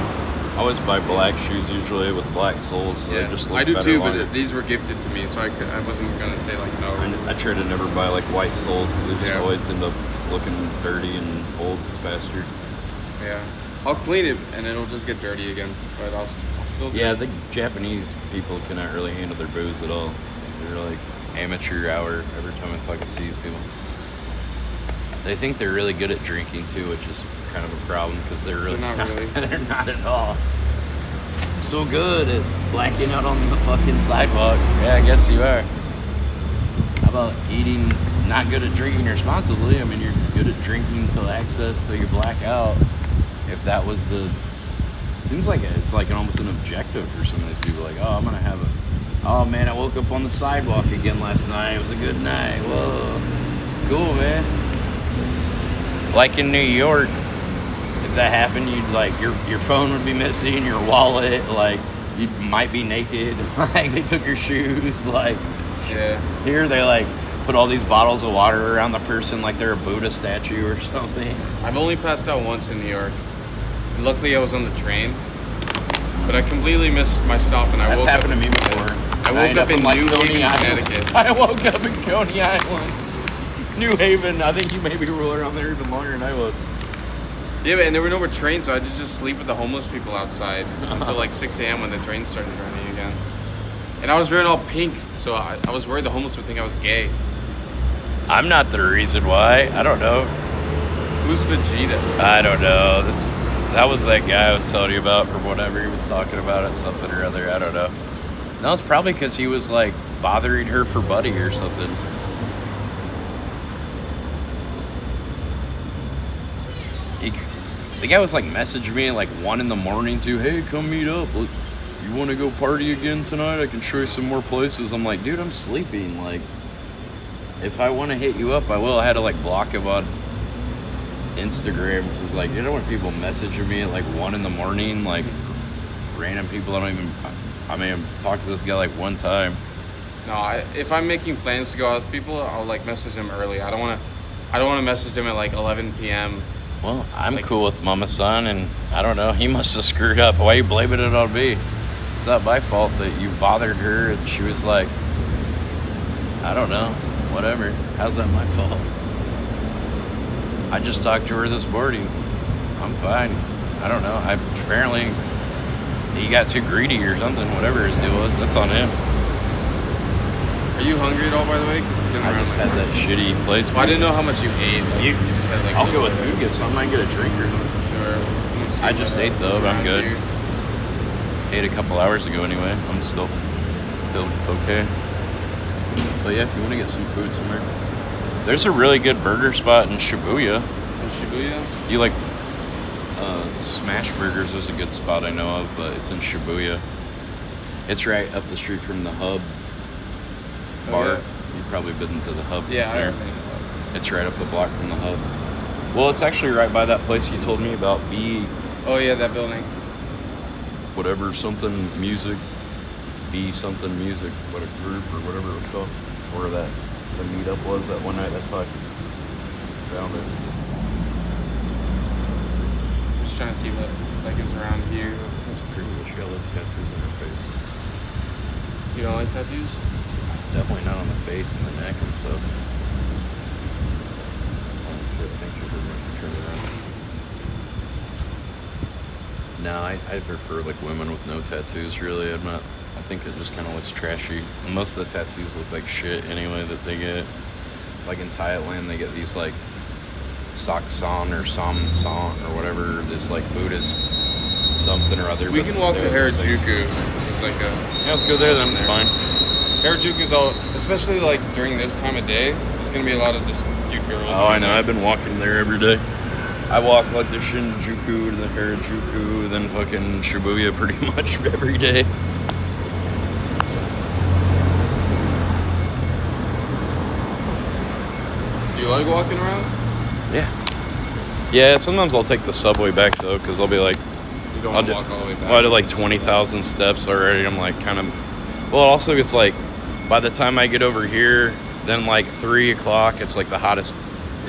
I always buy black shoes usually with black soles, so they just look I do better too, longer. but these were gifted to me, so I wasn't gonna say like no. I try to never buy like white soles because they just always end up looking dirty and old faster. Yeah, I'll clean it and it'll just get dirty again, but I'll still do Yeah, it. the Japanese people cannot really handle their booze at all. They're like amateur hour every time I fucking see these people. They think they're really good at drinking too, which is kind of a problem because they're really They're not really. They're not at all. I'm so good at blacking out on the fucking sidewalk. Yeah, I guess you are. How about eating? Not good at drinking responsibly. I mean, you're good at drinking till access till you black out. If that was the, seems like it's like almost an objective for some of these people. Like, oh, I'm gonna have a, oh man, I woke up on the sidewalk again last night. It was a good night. Whoa, cool, man. Like in New York, if that happened, you'd like your phone would be missing, your wallet, like you might be naked. Like they took your shoes. Like here they like put all these bottles of water around the person like they're a Buddha statue or something. I've only passed out once in New York. Luckily, I was on the train, but I completely missed my stop, and That's woke happened up. to me before. I woke up in New Haven, Connecticut. I woke up in Coney Island, New Haven. I think you maybe were around there even longer than I was. Yeah, and there were no more trains, so I just sleep with the homeless people outside until like 6 a.m. when the train started running again. And I was wearing all pink, so I was worried the homeless would think I was gay. I'm not the reason why. I don't know. Who's Vegeta? I don't know. That was that guy I was telling you about from whatever he was talking about it, something or other. I don't know. No, it's probably because he was like bothering her for Buddy or something. The guy was like messaging me at like 1 a.m. too. Hey, come meet up. You want to go party again tonight? I can show you some more places. I'm like, dude, I'm sleeping. Like, if I want to hit you up, I will. I had to like block him on Instagram. So it's like, you know when people messaging me at like 1 a.m, like random people I don't even. I mean, I've talked to this guy like one time. No, if I'm making plans to go out with people, I'll like message them early. I don't want to message them at like 11 p.m. Well, I'm cool with Mama Son, and I don't know. He must have screwed up. Why are you blaming it on me? It's not my fault that you bothered her, and she was like, I don't know, whatever. How's that my fault? I just talked to her this morning. I'm fine. I don't know. Apparently, he got too greedy or something. Whatever his deal was, that's on him. Are you hungry at all, by the way? 'Cause it's getting I around just like had that shitty place. Well, I didn't know how much you ate. Like, You just had like. I'll go with food, get something. I can get a drink or something. Sure. I just ate though, but I'm good. Ate a couple hours ago anyway. I'm still okay. But yeah, if you want to get some food somewhere, there's a really good burger spot in Shibuya. In Shibuya? You like Smash Burgers is a good spot I know of, but it's in Shibuya. It's right up the street from the Hub bar. yeah. You've probably been to the Hub. Yeah, there. It's right up the block from the Hub. Well, it's actually right by that place you told me about. Oh yeah, that building. Whatever something music, B something music, what a group or whatever it was called, where that the meetup was that one night. That's how I found it. Just trying to see what like is around here. That's pretty much got those tattoos on her face. You don't like tattoos? Definitely not on the face and the neck and stuff. Oh shit, I think she pretty much turned around. No, I prefer like women with no tattoos really. I think it just kind of looks trashy. And most of the tattoos look like shit anyway that they get. Like in Thailand they get these like Saksan or Samsan or whatever, this like Buddhist something or other. We can walk to Harajuku. It's like a. Yeah, let's go there then. It's fine. Harajuku's all, especially like during this time of day, there's gonna be a lot of just cute girls. Oh, I know. I've been walking there every day. I walk like the Shinjuku to the Harajuku, then fucking Shibuya pretty much every day. like walking around? Yeah. Yeah, sometimes I'll take the subway back though, because I'll be like, You don't I'll want to do- walk all the way back. well, I did like 20,000 steps already. I'm like kind of, well, also it's like by the time I get over here, then like 3 o'clock, it's like the hottest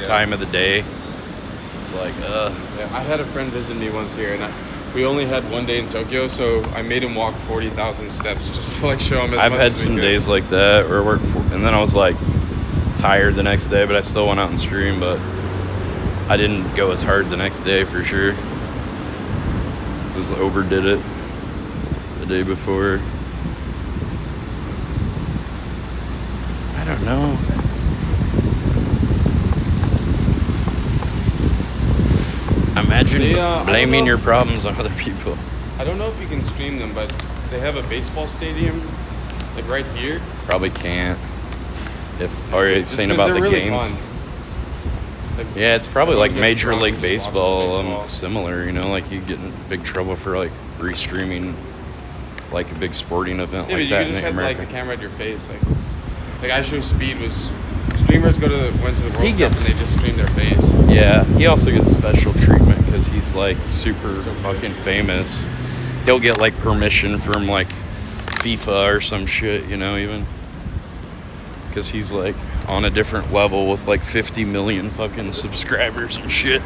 time of the day. It's like, Yeah, I had a friend visit me once here, and we only had one day in Tokyo, so I made him walk 40,000 steps just to like show him as I've much had as we some could. days like that where I work for, and then I was like tired the next day, but I still went out and streamed, but I didn't go as hard the next day for sure. Just overdid it the day before. I don't know. Imagine They, I don't blaming know your if- problems on other people. I don't know if you can stream them, but they have a baseball stadium like right here. Probably can't. If are you It's saying 'cause about they're the really games? fun. Like, Yeah, it's probably everyone like gets Major drunk League and just watches Baseball, baseball. similar, you know, like you get in big trouble for like restreaming like a big sporting event Yeah, like but you that could just in have America. like the camera at your face, like I Show Speed was. Streamers went to the World He Cup gets- and they just stream their face. Yeah, he also gets special treatment because he's like super So good. fucking famous. He'll get like permission from like FIFA or some shit, you know, even because he's like on a different level with like 50 million fucking subscribers and shit.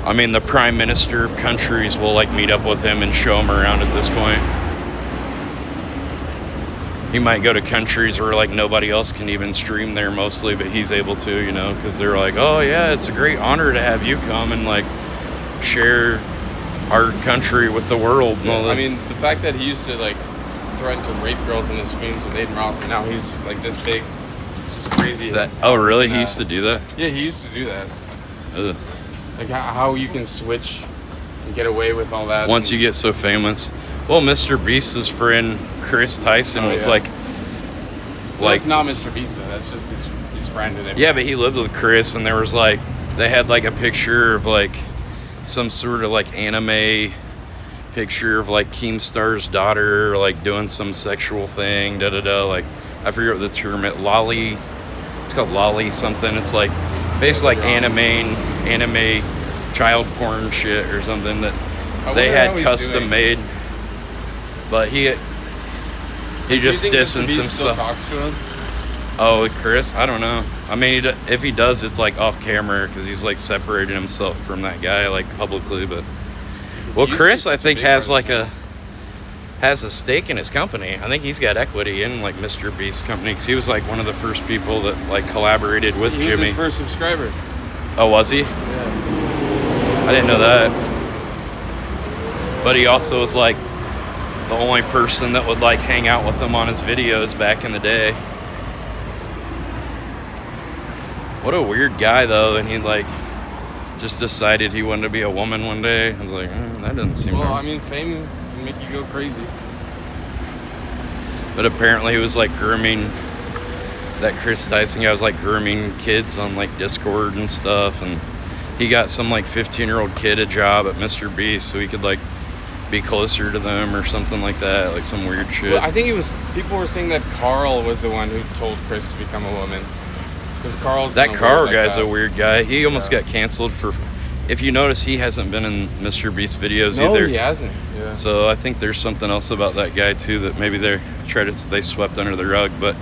I mean, the prime minister of countries will like meet up with him and show him around at this point. He might go to countries where like nobody else can even stream there mostly, but he's able to, you know, because they're like, oh yeah, it's a great honor to have you come and like share our country with the world and all I this. mean, the fact that he used to like threaten to rape girls in his streams with Aiden Ross, and now he's like this big, it's just crazy. Oh really? He Yeah. used to do that? Yeah, he used to do that. Ugh. Like how you can switch and get away with all that. Once you get so famous. Well, Mr. Beast's friend Chris Tyson Oh, was yeah. like That's not Mr. Beast, though. That's just his friend. And everything. yeah, but he lived with Chris, and there was like they had like a picture of like some sort of like anime picture of like Keemstar's daughter like doing some sexual thing, da da da. Like I forget what the term it lolly. It's called lolly something. It's like basically like anime child porn shit or something that I they wonder how had he's custom doing. made. But he Do you just think Mr. distanced Beast still himself. talks to him? Oh, with Chris? I don't know. I mean, if he does, it's like off camera because he's like separating himself from that guy like publicly. But well, used to Chris, be I think big has on like has a stake in his company. I think he's got equity in like Mr. Beast's company because he was like one of the first people that like collaborated with He was Jimmy. his first subscriber. Oh, was he? Yeah. I didn't know that. But he also was like the only person that would like hang out with him on his videos back in the day. What a weird guy though, and he like just decided he wanted to be a woman one day. I was like, that doesn't seem Well, right. I mean, fame can make you go crazy. But apparently he was like grooming that Chris Tyson guy was like grooming kids on like Discord and stuff, and he got some like 15-year-old kid a job at Mr. Beast so he could like be closer to them or something like that, like some weird shit. Well, I think it was people were saying that Carl was the one who told Chris to become a woman. Because Carl's That kinda Carl weird like guy's that. a weird guy. He almost got canceled for. If you notice, he hasn't been in Mr. Beast videos No, either. he hasn't. Yeah. So I think there's something else about that guy too that maybe they swept under the rug, but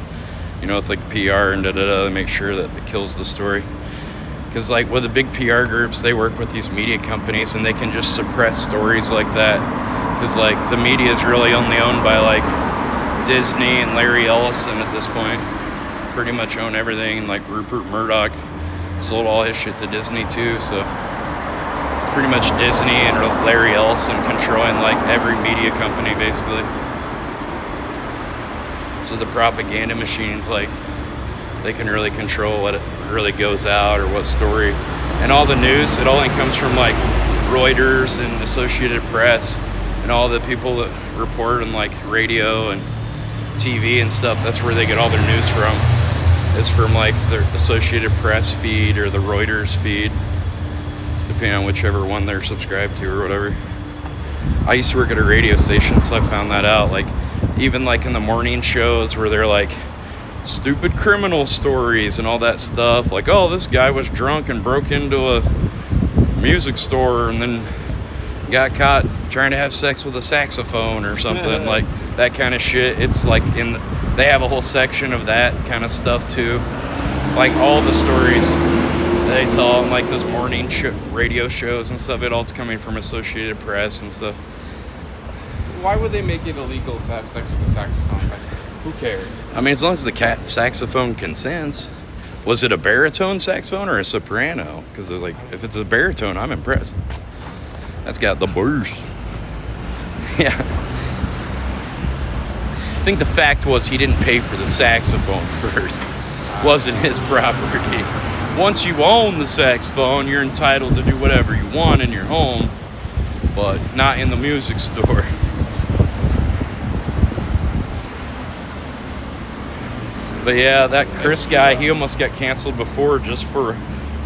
you know, with like PR and they make sure that it kills the story. Because like with the big PR groups, they work with these media companies and they can just suppress stories like that. Because like the media is really only owned by like Disney and Larry Ellison at this point. Pretty much own everything. And like Rupert Murdoch sold all his shit to Disney too, so it's pretty much Disney and Larry Ellison controlling like every media company basically. So the propaganda machines, like, they can really control what really goes out or what story. And all the news, it only comes from like Reuters and Associated Press and all the people that report on like radio and TV and stuff. That's where they get all their news from. It's from like the Associated Press feed or the Reuters feed, depending on whichever one they're subscribed to or whatever. I used to work at a radio station, so I found that out. Like, even like in the morning shows where they're like stupid criminal stories and all that stuff. Like, oh, this guy was drunk and broke into a music store and then got caught trying to have sex with a saxophone or something. Like that kind of shit. It's like they have a whole section of that kind of stuff too. Like all the stories they tell on like those morning radio shows and stuff, it all's coming from Associated Press and stuff. Why would they make it illegal to have sex with a saxophone? Like, who cares? I mean, as long as the saxophone consents. Was it a baritone saxophone or a soprano? Because like, if it's a baritone, I'm impressed. That's got the burst. Yeah. I think the fact was he didn't pay for the saxophone first. Wasn't his property. Once you own the saxophone, you're entitled to do whatever you want in your home, but not in the music store. But yeah, that Chris guy, he almost got canceled before just for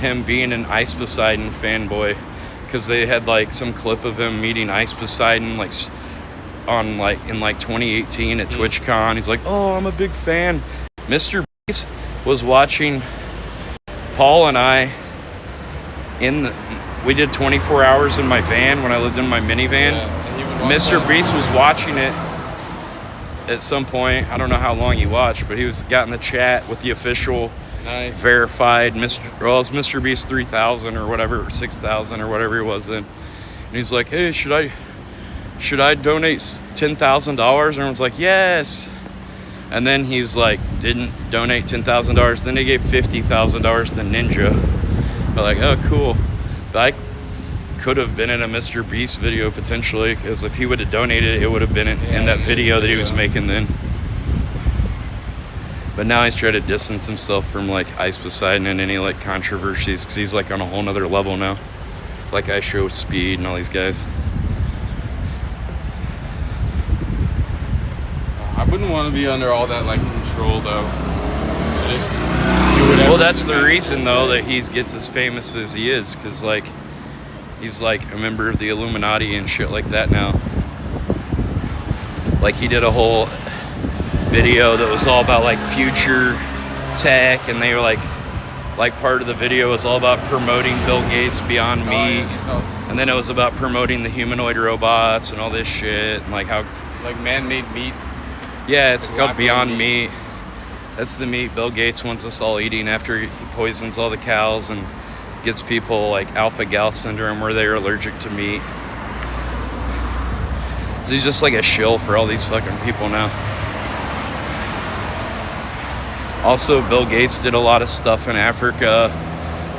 him being an Ice Poseidon fanboy, because they had like some clip of him meeting Ice Poseidon like on like in like 2018 at TwitchCon. He's like, "Oh, I'm a big fan." Mr. Beast was watching Paul and I we did 24 hours in my van when I lived in my minivan. Mr. Beast was watching it at some point. I don't know how long he watched, but he got in the chat with the official verified Mr. Beast 3000 or whatever, or 6000 or whatever it was then. And he's like, "Hey, should I donate $10,000?" And everyone's like, "Yes." And then he's like, didn't donate $10,000. Then they gave $50,000 to Ninja. But like, oh, cool. But I could have been in a Mr. Beast video potentially, because if he would have donated, it would have been in that video that he was making then. But now he's trying to distance himself from like Ice Poseidon and any like controversies, because he's like on a whole nother level now. Like I Show Speed and all these guys. I wouldn't want to be under all that like control though. Just do whatever. Well, that's the reason though that he gets as famous as he is, because like he's like a member of the Illuminati and shit like that now. Like he did a whole video that was all about like future tech, and they were like part of the video was all about promoting Bill Gates Beyond Meat, and then it was about promoting the humanoid robots and all this shit, and like how like man-made meat. Yeah, it's called Beyond Meat. That's the meat Bill Gates wants us all eating after he poisons all the cows and gets people like alpha-gal syndrome where they're allergic to meat. So he's just like a shill for all these fucking people now. Also, Bill Gates did a lot of stuff in Africa,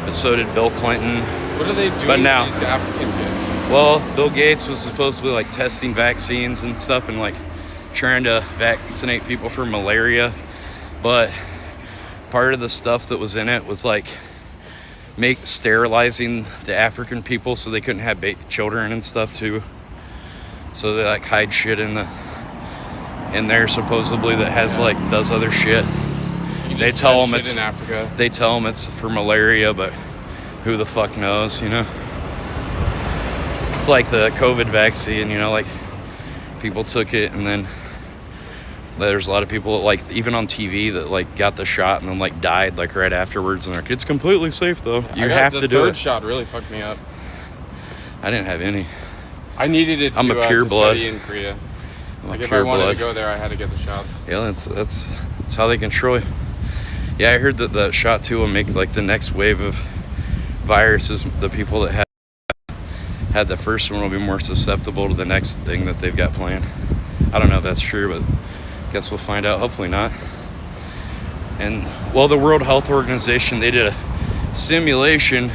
but so did Bill Clinton. What are they doing But now, to these African kids? well, Bill Gates was supposedly like testing vaccines and stuff and like trying to vaccinate people for malaria, but part of the stuff that was in it was like sterilizing the African people so they couldn't have children and stuff too. So they like hide shit in there supposedly that has like does other shit. They tell them it's in Africa. They tell them it's for malaria, but who the fuck knows, you know? It's like the COVID vaccine, you know, like people took it and then there's a lot of people like even on TV that like got the shot and then like died like right afterwards, and they're like, it's completely safe though. You have to do it. The third shot really fucked me up. I didn't have any. I needed it I'm to, a pure to blood. study in Korea. Like if pure I wanted blood. to go there, I had to get the shots. Yeah, that's how they control you. Yeah, I heard that the shot 2 will make like the next wave of viruses. The people that had the first one will be more susceptible to the next thing that they've got planned. I don't know if that's true, but guess we'll find out. Hopefully not. And well, the World Health Organization, they did a simulation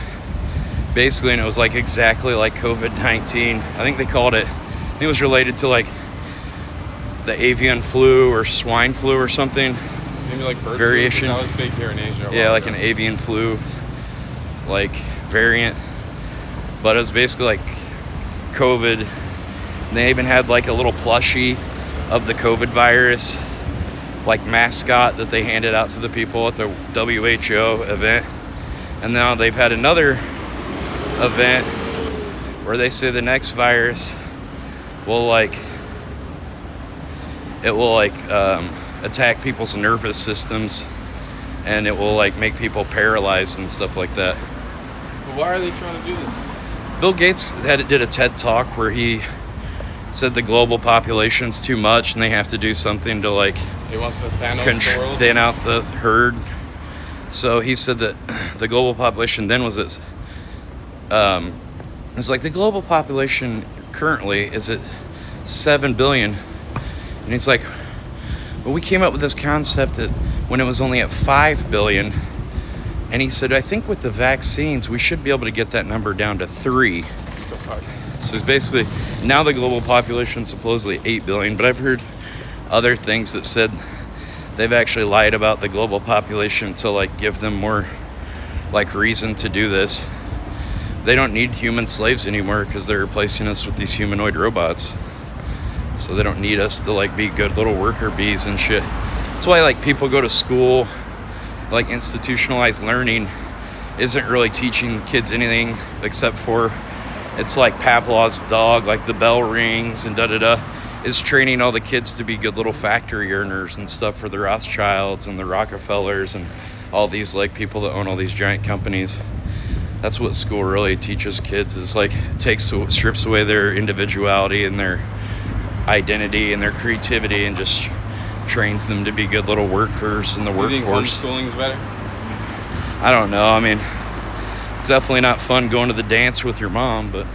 basically, and it was like exactly like COVID-19. I think they called it, I think it was related to like the avian flu or swine flu or something. Maybe like bird variation. flu, 'cause that was big here in Asia. Yeah, like an avian flu like variant. But it was basically like COVID. They even had like a little plushie of the COVID virus, like mascot that they handed out to the people at the WHO event. And now they've had another event where they say the next virus will attack people's nervous systems, and it will like make people paralyzed and stuff like that. But why are they trying to do this? Bill Gates did a TED talk where he said the global population's too much and they have to do something to like He wants to Thanos the world? thin out the herd. So he said that the global population then was it's like the global population currently is at 7 billion, and he's like, well, we came up with this concept that when it was only at 5 billion, and he said, I think with the vaccines we should be able to get that number down to 3. So it's basically now the global population is supposedly 8 billion, but I've heard other things that said they've actually lied about the global population to like give them more like reason to do this. They don't need human slaves anymore because they're replacing us with these humanoid robots. So they don't need us to like be good little worker bees and shit. That's why like people go to school, like institutionalized learning isn't really teaching kids anything except for it's like Pavlov's dog, like the bell rings and da-da-da. Is training all the kids to be good little factory earners and stuff for the Rothschilds and the Rockefellers and all these like people that own all these giant companies. That's what school really teaches kids, is like strips away their individuality and their identity and their creativity and just trains them to be good little workers in the workforce. Do you think homeschooling's better? I don't know. I mean, it's definitely not fun going to the dance with your mom, but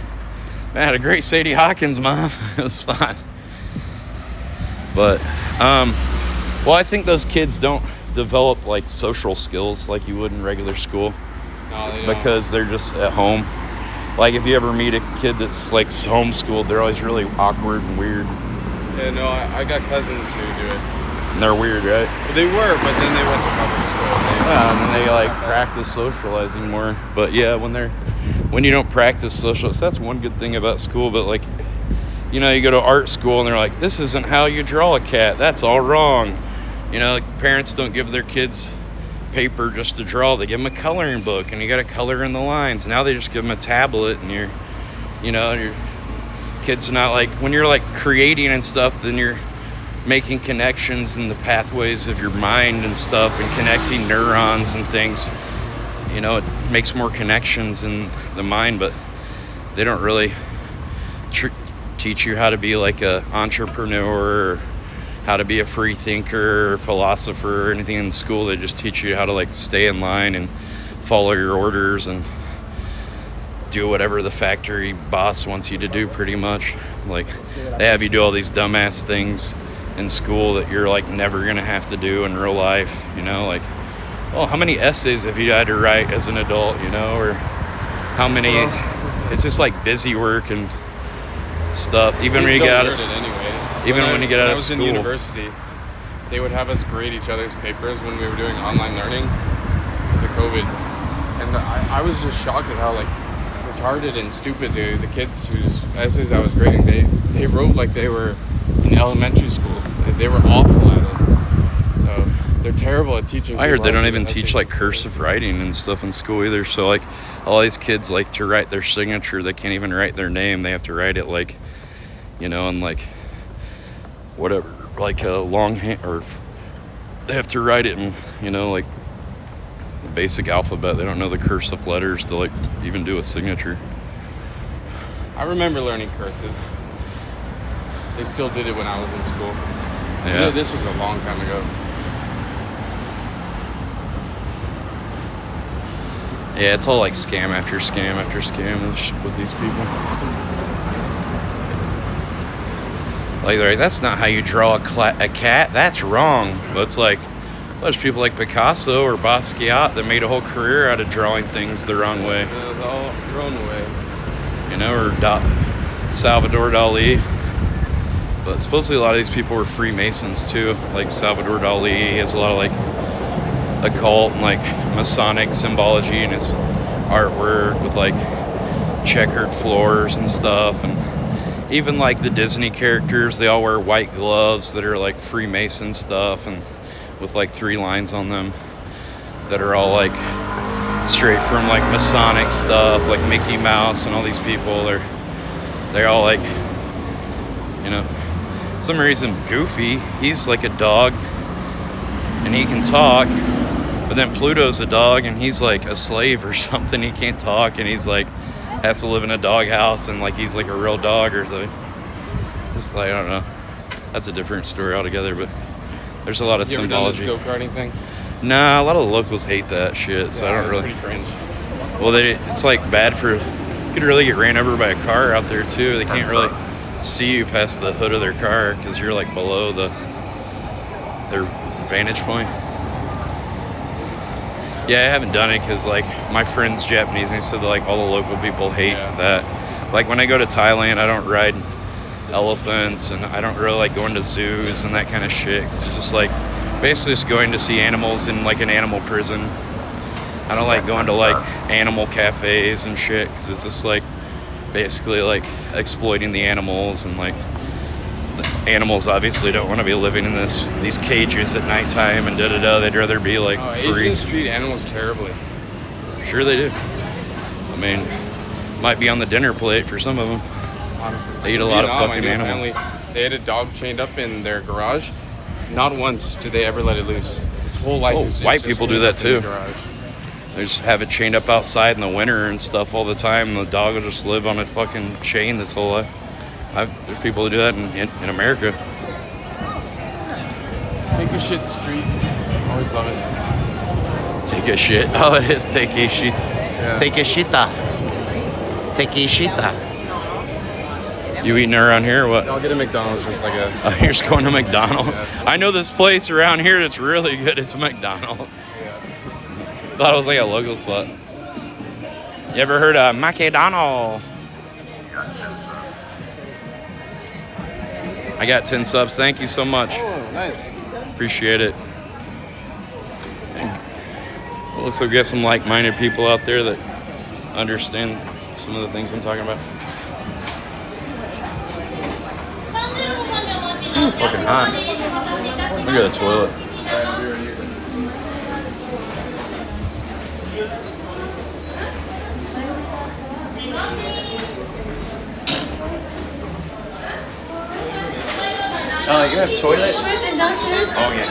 I had a great Sadie Hawkins mom. It was fun. But, well, I think those kids don't develop like social skills like you would in regular school. No, they don't. Because they're just at home. Like if you ever meet a kid that's like homeschooled, they're always really awkward and weird. Yeah, no, I got cousins who do it. And they're weird, right? Well, they were, but then they went to public school. Yeah, and then they like practice socializing more. But yeah, when you don't practice social, so that's one good thing about school. But like, you know, you go to art school and they're like, this isn't how you draw a cat. That's all wrong. You know, like parents don't give their kids paper just to draw. They give them a coloring book and you got to color in the lines. Now they just give them a tablet and your kid's not like, when you're like creating and stuff, then you're making connections in the pathways of your mind and stuff and connecting neurons and things. You know, it makes more connections in the mind, but they don't really teach you how to be like a entrepreneur or how to be a free thinker or philosopher or anything in school. They just teach you how to like stay in line and follow your orders and do whatever the factory boss wants you to do, pretty much. Like they have you do all these dumbass things in school that you're like never gonna have to do in real life, you know, like, oh, how many essays have you had to write as an adult, you know, or how many, it's just like busy work and stuff. Even when you get out of when you get out of school. When I was in university, they would have us grade each other's papers when we were doing online learning because of COVID. And I was just shocked at how like retarded and stupid the kids whose essays I was grading, they wrote like they were in elementary school. They were awful at it. So they're terrible at teaching. I heard they don't even teach like cursive writing and stuff in school either. So like all these kids like to write their signature, they can't even write their name. They have to write it like, you know, in like whatever, like a longhand, or they have to write it in, you know, like the basic alphabet. They don't know the cursive letters to like even do a signature. I remember learning cursive. They still did it when I was in school. Yeah. You know, this was a long time ago. Yeah, it's all like scam after scam after scam with these people. Like, they're like, that's not how you draw a cat. That's wrong. But it's like, well, there's people like Picasso or Basquiat that made a whole career out of drawing things the wrong way. It was all your own way. You know, or Salvador Dali. But supposedly a lot of these people were Freemasons too. Like Salvador Dali has a lot of like occult and like Masonic symbology in his artwork with like checkered floors and stuff. And even like the Disney characters, they all wear white gloves that are like Freemason stuff and with like 3 lines on them that are all like straight from like Masonic stuff, like Mickey Mouse and all these people. They're all like, you know, some reason Goofy, he's like a dog and he can talk. But then Pluto's a dog, and he's like a slave or something. He can't talk, and he's like has to live in a dog house, and like he's like a real dog or something. Just like, I don't know. That's a different story altogether, but there's a lot of symbology. You ever done this go-karting thing? Nah, a lot of the locals hate that shit, so I don't really. Pretty cringe. Well, it's like bad for. You could really get ran over by a car out there too. They can't really see you past the hood of their car because you're like below their vantage point. Yeah, I haven't done it because like my friend's Japanese and he said that, like all the local people hate that. Like when I go to Thailand, I don't ride elephants and I don't really like going to zoos and that kind of shit. 'Cause it's just like basically just going to see animals in like an animal prison. I don't like going to like animal cafes and shit because it's just like basically like exploiting the animals, and like the animals obviously don't want to be living in these cages at nighttime and da-da-da. They'd rather be like free. Asians treat animals terribly. Sure they do. I mean, might be on the dinner plate for some of them. Honestly, they eat a lot of fucking animals. They had a dog chained up in their garage. Not once do they ever let it loose. Its whole life is just white people do that chained up too. in the garage. They just have it chained up outside in the winter and stuff all the time. And the dog will just live on a fucking chain its whole life. There's people who do that in America. Take a shit in the street. Always love it. Take a shit. Oh, it is take a shit. Yeah. Take a shita. Take a shita. You eating around here or what? I'll get a McDonald's, just like a... Oh, you're just going to McDonald's? Yeah. I know this place around here that's really good. It's McDonald's. Yeah. Thought it was like a local spot. You ever heard of McDonald's? I got 10 subs. Thank you so much. Oh, nice. Appreciate it. Well, looks like we got some like-minded people out there that understand some of the things I'm talking about. Ooh, fucking hot. Look at the toilet. You have a toilet? Oh, yeah.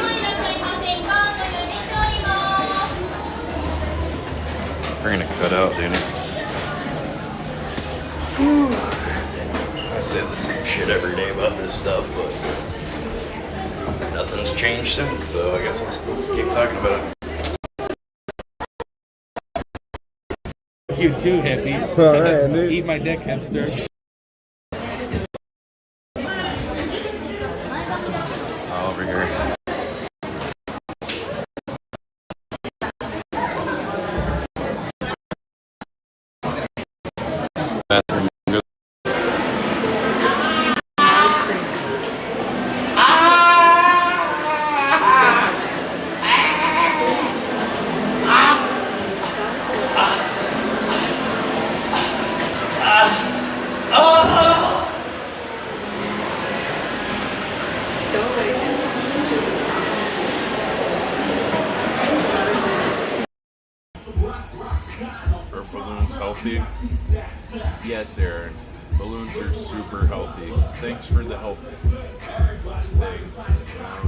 We're gonna cut out, Danny. I say the same shit every day about this stuff, but nothing's changed since, so I guess I'll still keep talking about it. You too, hippie. All right, dude. Eat my dick, hipster. Over here. Bathroom. Are balloons healthy? Yes, Aaron. Balloons are super healthy. Thanks for the help thing.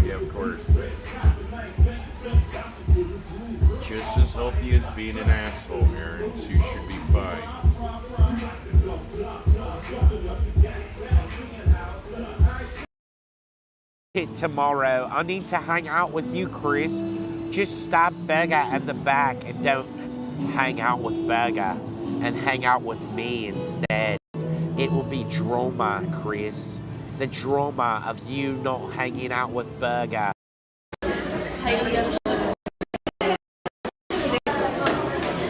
Yeah, of course. Just as healthy as being an asshole, Aaron, so you should be fine. Tomorrow, I need to hang out with you, Chris. Just stop Burger at the back and don't hang out with Burger and hang out with me instead. It will be drama, Chris. The drama of you not hanging out with Burger.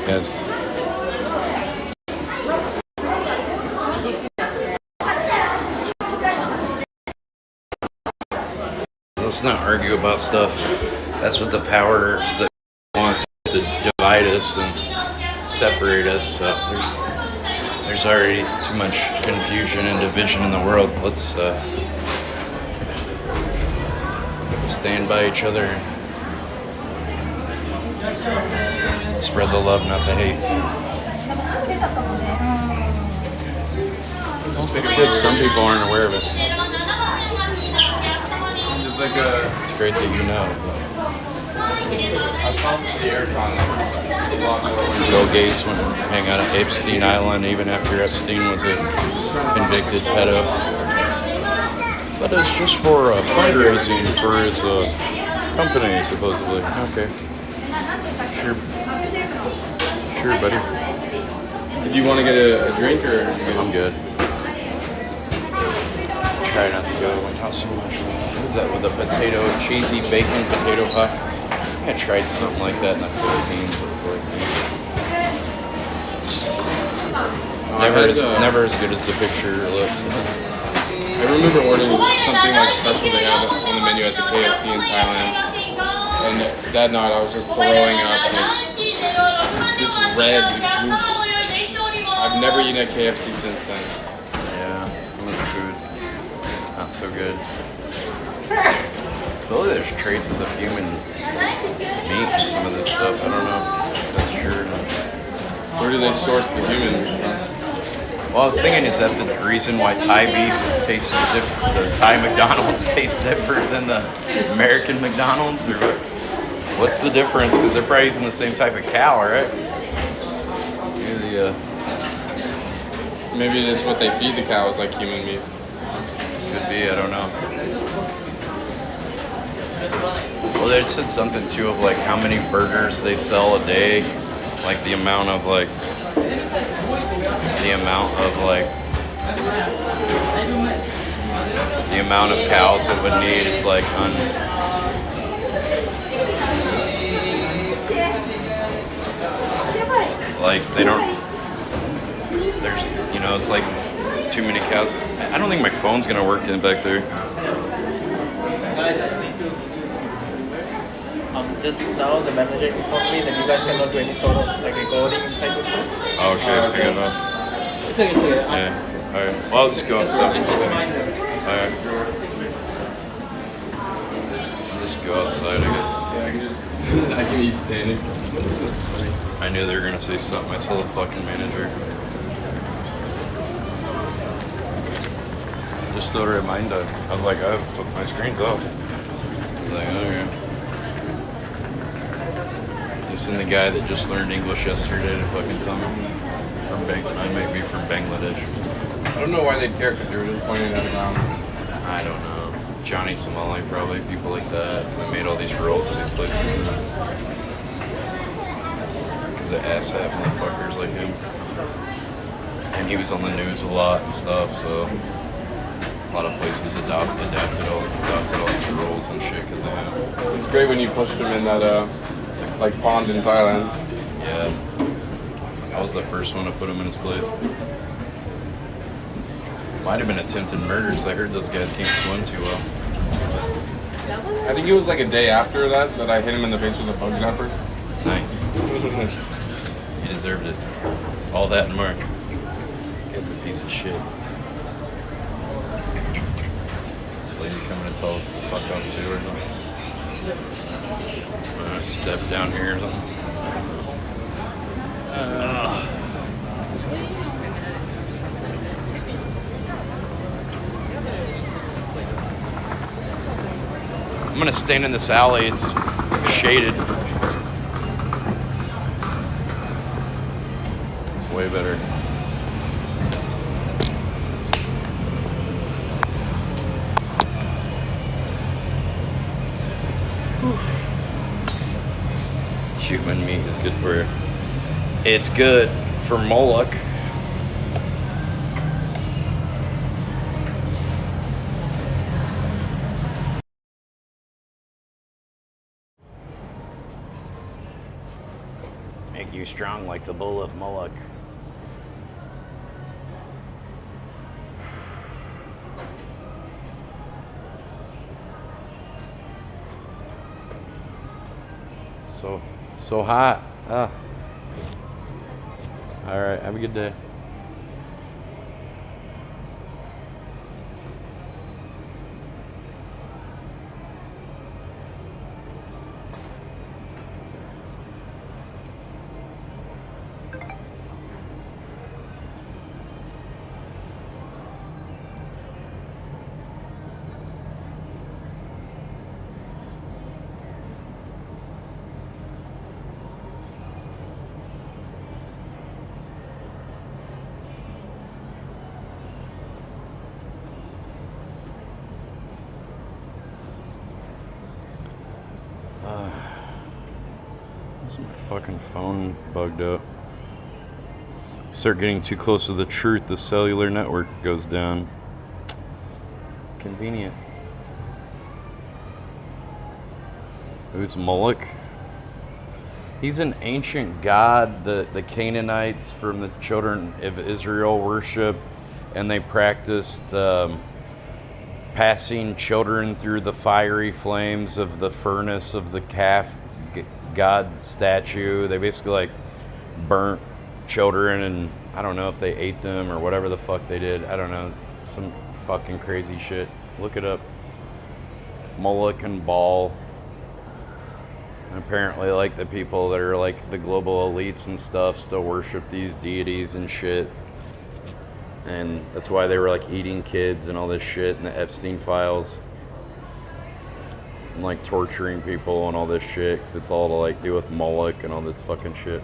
Yes. Let's not argue about stuff. That's what the powers that want to divide us and separate us. So there's already too much confusion and division in the world. Let's stand by each other and spread the love, not the hate. It's good. Some people aren't aware of it. There's like a. It's great that you know. I found the aircon. Bill Gates went and hang out at Epstein Island even after Epstein was a convicted pedo. But it's just for fundraising for his company, supposedly. Okay. Sure. Sure, buddy. Did you want to get a drink or? I'm good. Try not to go not so much. What is that with a potato, cheesy bacon potato pie? I tried something like that in the Philippines before. Never as good as the picture looks. I remember ordering something like special they have on the menu at the KFC in Thailand, and that night I was just throwing up like this red goop. I've never eaten at KFC since then. Yeah, some of this food not so good. I feel like there's traces of human meat in some of this stuff. I don't know if that's true or not. Where do they source the human meat from? Well, I was thinking, is that the reason why Thai beef tastes different? The Thai McDonald's tastes different than the American McDonald's, or what? What's the difference? Because they're probably using the same type of cow, right? Maybe it's what they feed the cows, like human meat. Could be, I don't know. Well, they said something too of like how many burgers they sell a day, like the amount of cows it would need. It's like it's like they don't. There's, it's like too many cows. I don't think my phone's gonna work in back there. Just now the manager informed me that you guys cannot do any sort of like recording inside the store. Oh, okay, okay. It's okay, it's okay. Yeah, alright. Well, I'll just go outside. Alright. I'll just go outside, I guess. Yeah, I can eat standing. I knew they were gonna say something. I saw the fucking manager. Just thought a reminder. I was like, my screen's off. I was like, okay. This is the guy that just learned English yesterday to fucking tell me. I might be from Bangladesh. I don't know why they'd care because they were just pointing at around. I don't know. Johnny Somali, probably, people like that. So they made all these rules in these places. Because of asshat motherfuckers like him. And he was on the news a lot and stuff, so a lot of places adopted all these rules and shit because of him. It was great when you pushed him in that like pond in Thailand. Yeah. I was the first one to put him in his place. Might have been attempted murders. I heard those guys can't swim too well. I think it was like a day after that I hit him in the face with a bug zapper. Nice. He deserved it. All that and more. Guy's a piece of shit. This lady coming to tell us to fuck off too or something. Step down here or something. I'm gonna stand in this alley. It's shaded. Way better. Human meat is good for you. It's good for Moloch. Make you strong like the bull of Moloch. So hot. All right, have a good day. Is my fucking phone bugged up? Start getting too close to the truth, the cellular network goes down. Convenient. Who's Moloch? He's an ancient god the Canaanites from the children of Israel worship, and they practiced passing children through the fiery flames of the furnace of the calf god statue. They basically like burnt children, and I don't know if they ate them or whatever the fuck they did. I don't know, some fucking crazy shit. Look it up. Moloch and Baal. And apparently like the people that are like the global elites and stuff still worship these deities and shit. And that's why they were like eating kids and all this shit in the Epstein files. And like torturing people and all this shit, 'cause it's all to like do with Moloch and all this fucking shit.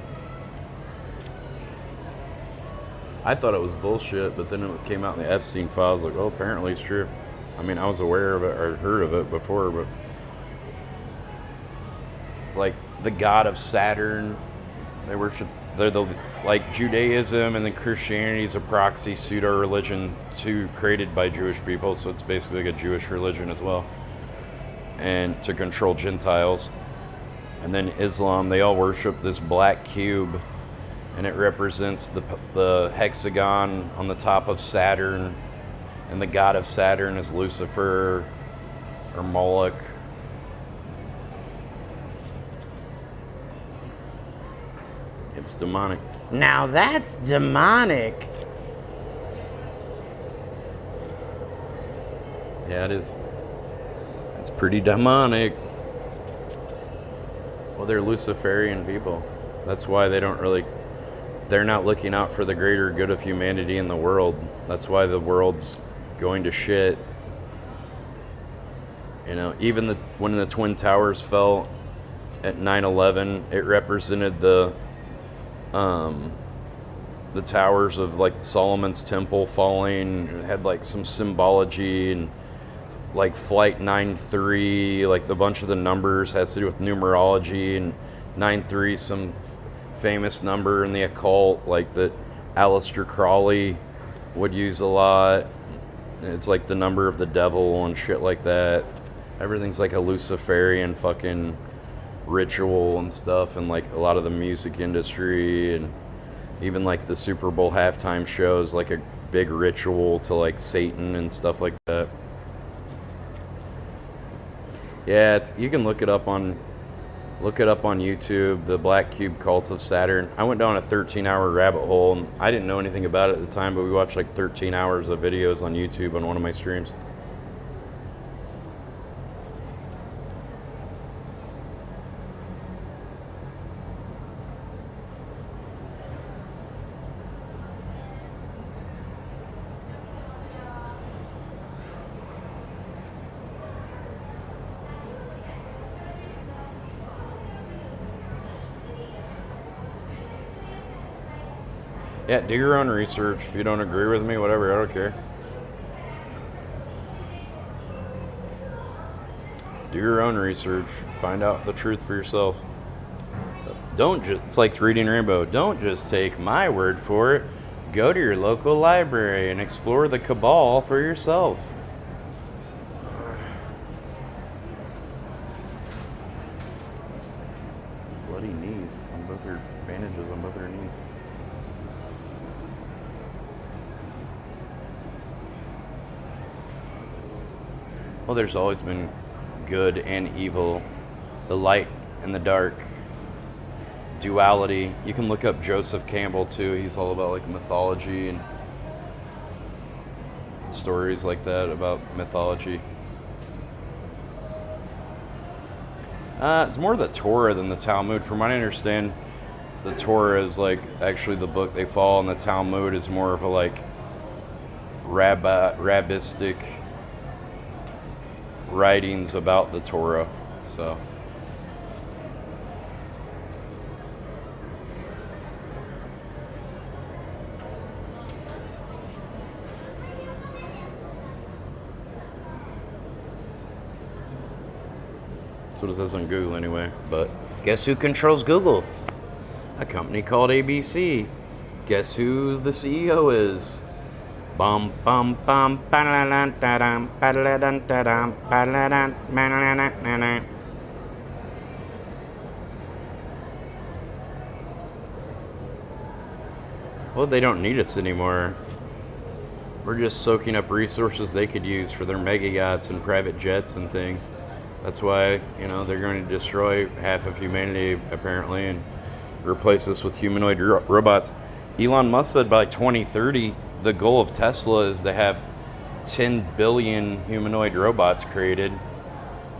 I thought it was bullshit, but then it came out in the Epstein files, like, oh, apparently it's true. I mean, I was aware of it or heard of it before, but it's like the god of Saturn. They worship, they're the, like Judaism, and then Christianity is a proxy pseudo religion created by Jewish people, so it's basically like a Jewish religion as well, and to control Gentiles. And then Islam, they all worship this black cube, and it represents the hexagon on the top of Saturn, and the god of Saturn is Lucifer or Moloch. It's demonic. Now that's demonic. Yeah, it is. It's pretty demonic. Well, they're Luciferian people. That's why they don't really... They're not looking out for the greater good of humanity in the world. That's why the world's going to shit. You know, even when the Twin Towers fell at 9/11, it represented the towers of like Solomon's temple falling. It had like some symbology, and like Flight 93, like the bunch of the numbers has to do with numerology, and 93 some famous number in the occult, like that Aleister Crowley would use a lot. It's like the number of the devil and shit like that. Everything's like a Luciferian fucking ritual and stuff, and like a lot of the music industry, and even like the Super Bowl halftime shows, like a big ritual to like Satan and stuff like that. Yeah, you can look it up on YouTube, the Black Cube Cults of Saturn. I went down a 13-hour rabbit hole, and I didn't know anything about it at the time, but we watched like 13 hours of videos on YouTube on one of my streams. Yeah, do your own research. If you don't agree with me, whatever, I don't care. Do your own research. Find out the truth for yourself. Don't just, it's like reading Rainbow. Don't just take my word for it. Go to your local library and explore the cabal for yourself. Bloody knees on both their bandages on both their knees. Well, there's always been good and evil, the light and the dark, duality. You can look up Joseph Campbell too. He's all about like mythology and stories like that about mythology. It's more the Torah than the Talmud. From what I understand, the Torah is like actually the book they follow, and the Talmud is more of a like rabbistic writings about the Torah. So That's what it says on Google anyway. But guess who controls Google? A company called ABC. Guess who the CEO is? Bum bum bum ba-da-dun, da-dum, ba-da-dun, da-dum, ba-da-dun, ba-da-dun, da-dun. Well, they don't need us anymore. We're just soaking up resources they could use for their mega yachts and private jets and things. That's why, they're going to destroy half of humanity, apparently, and replace us with humanoid robots. Elon Musk said by 2030, the goal of Tesla is to have 10 billion humanoid robots created.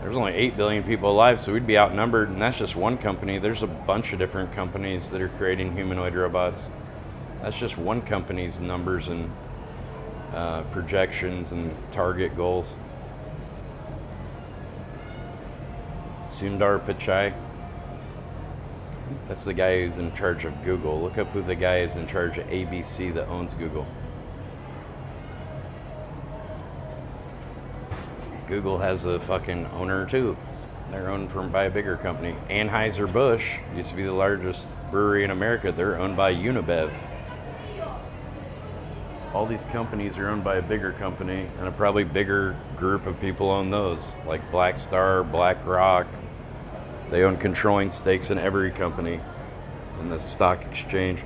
There's only 8 billion people alive, so we'd be outnumbered, and that's just one company. There's a bunch of different companies that are creating humanoid robots. That's just one company's numbers and projections and target goals. Sundar Pichai. That's the guy who's in charge of Google. Look up who the guy is in charge of ABC that owns Google. Google has a fucking owner too. They're owned by a bigger company. Anheuser-Busch used to be the largest brewery in America. They're owned by Unibev. All these companies are owned by a bigger company, and a probably bigger group of people own those, like Black Star, BlackRock. They own controlling stakes in every company in the stock exchange.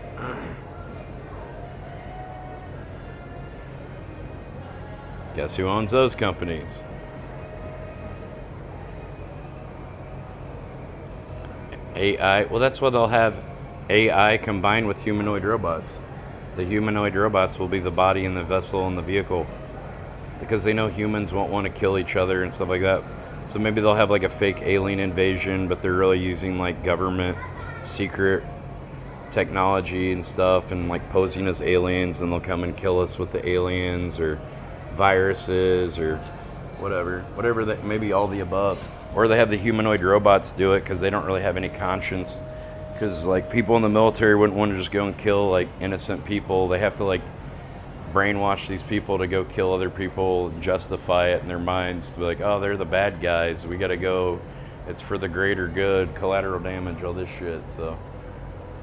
Guess who owns those companies? AI. Well, that's why they'll have AI combined with humanoid robots. The humanoid robots will be the body and the vessel and the vehicle, because they know humans won't want to kill each other and stuff like that. So maybe they'll have like a fake alien invasion, but they're really using like government secret technology and stuff, and like posing as aliens, and they'll come and kill us with the aliens or viruses or whatever that, maybe all the above. Or they have the humanoid robots do it because they don't really have any conscience. Because like people in the military wouldn't want to just go and kill like innocent people. They have to like brainwash these people to go kill other people and justify it in their minds to be like, oh, they're the bad guys. We got to go. It's for the greater good, collateral damage, all this shit. So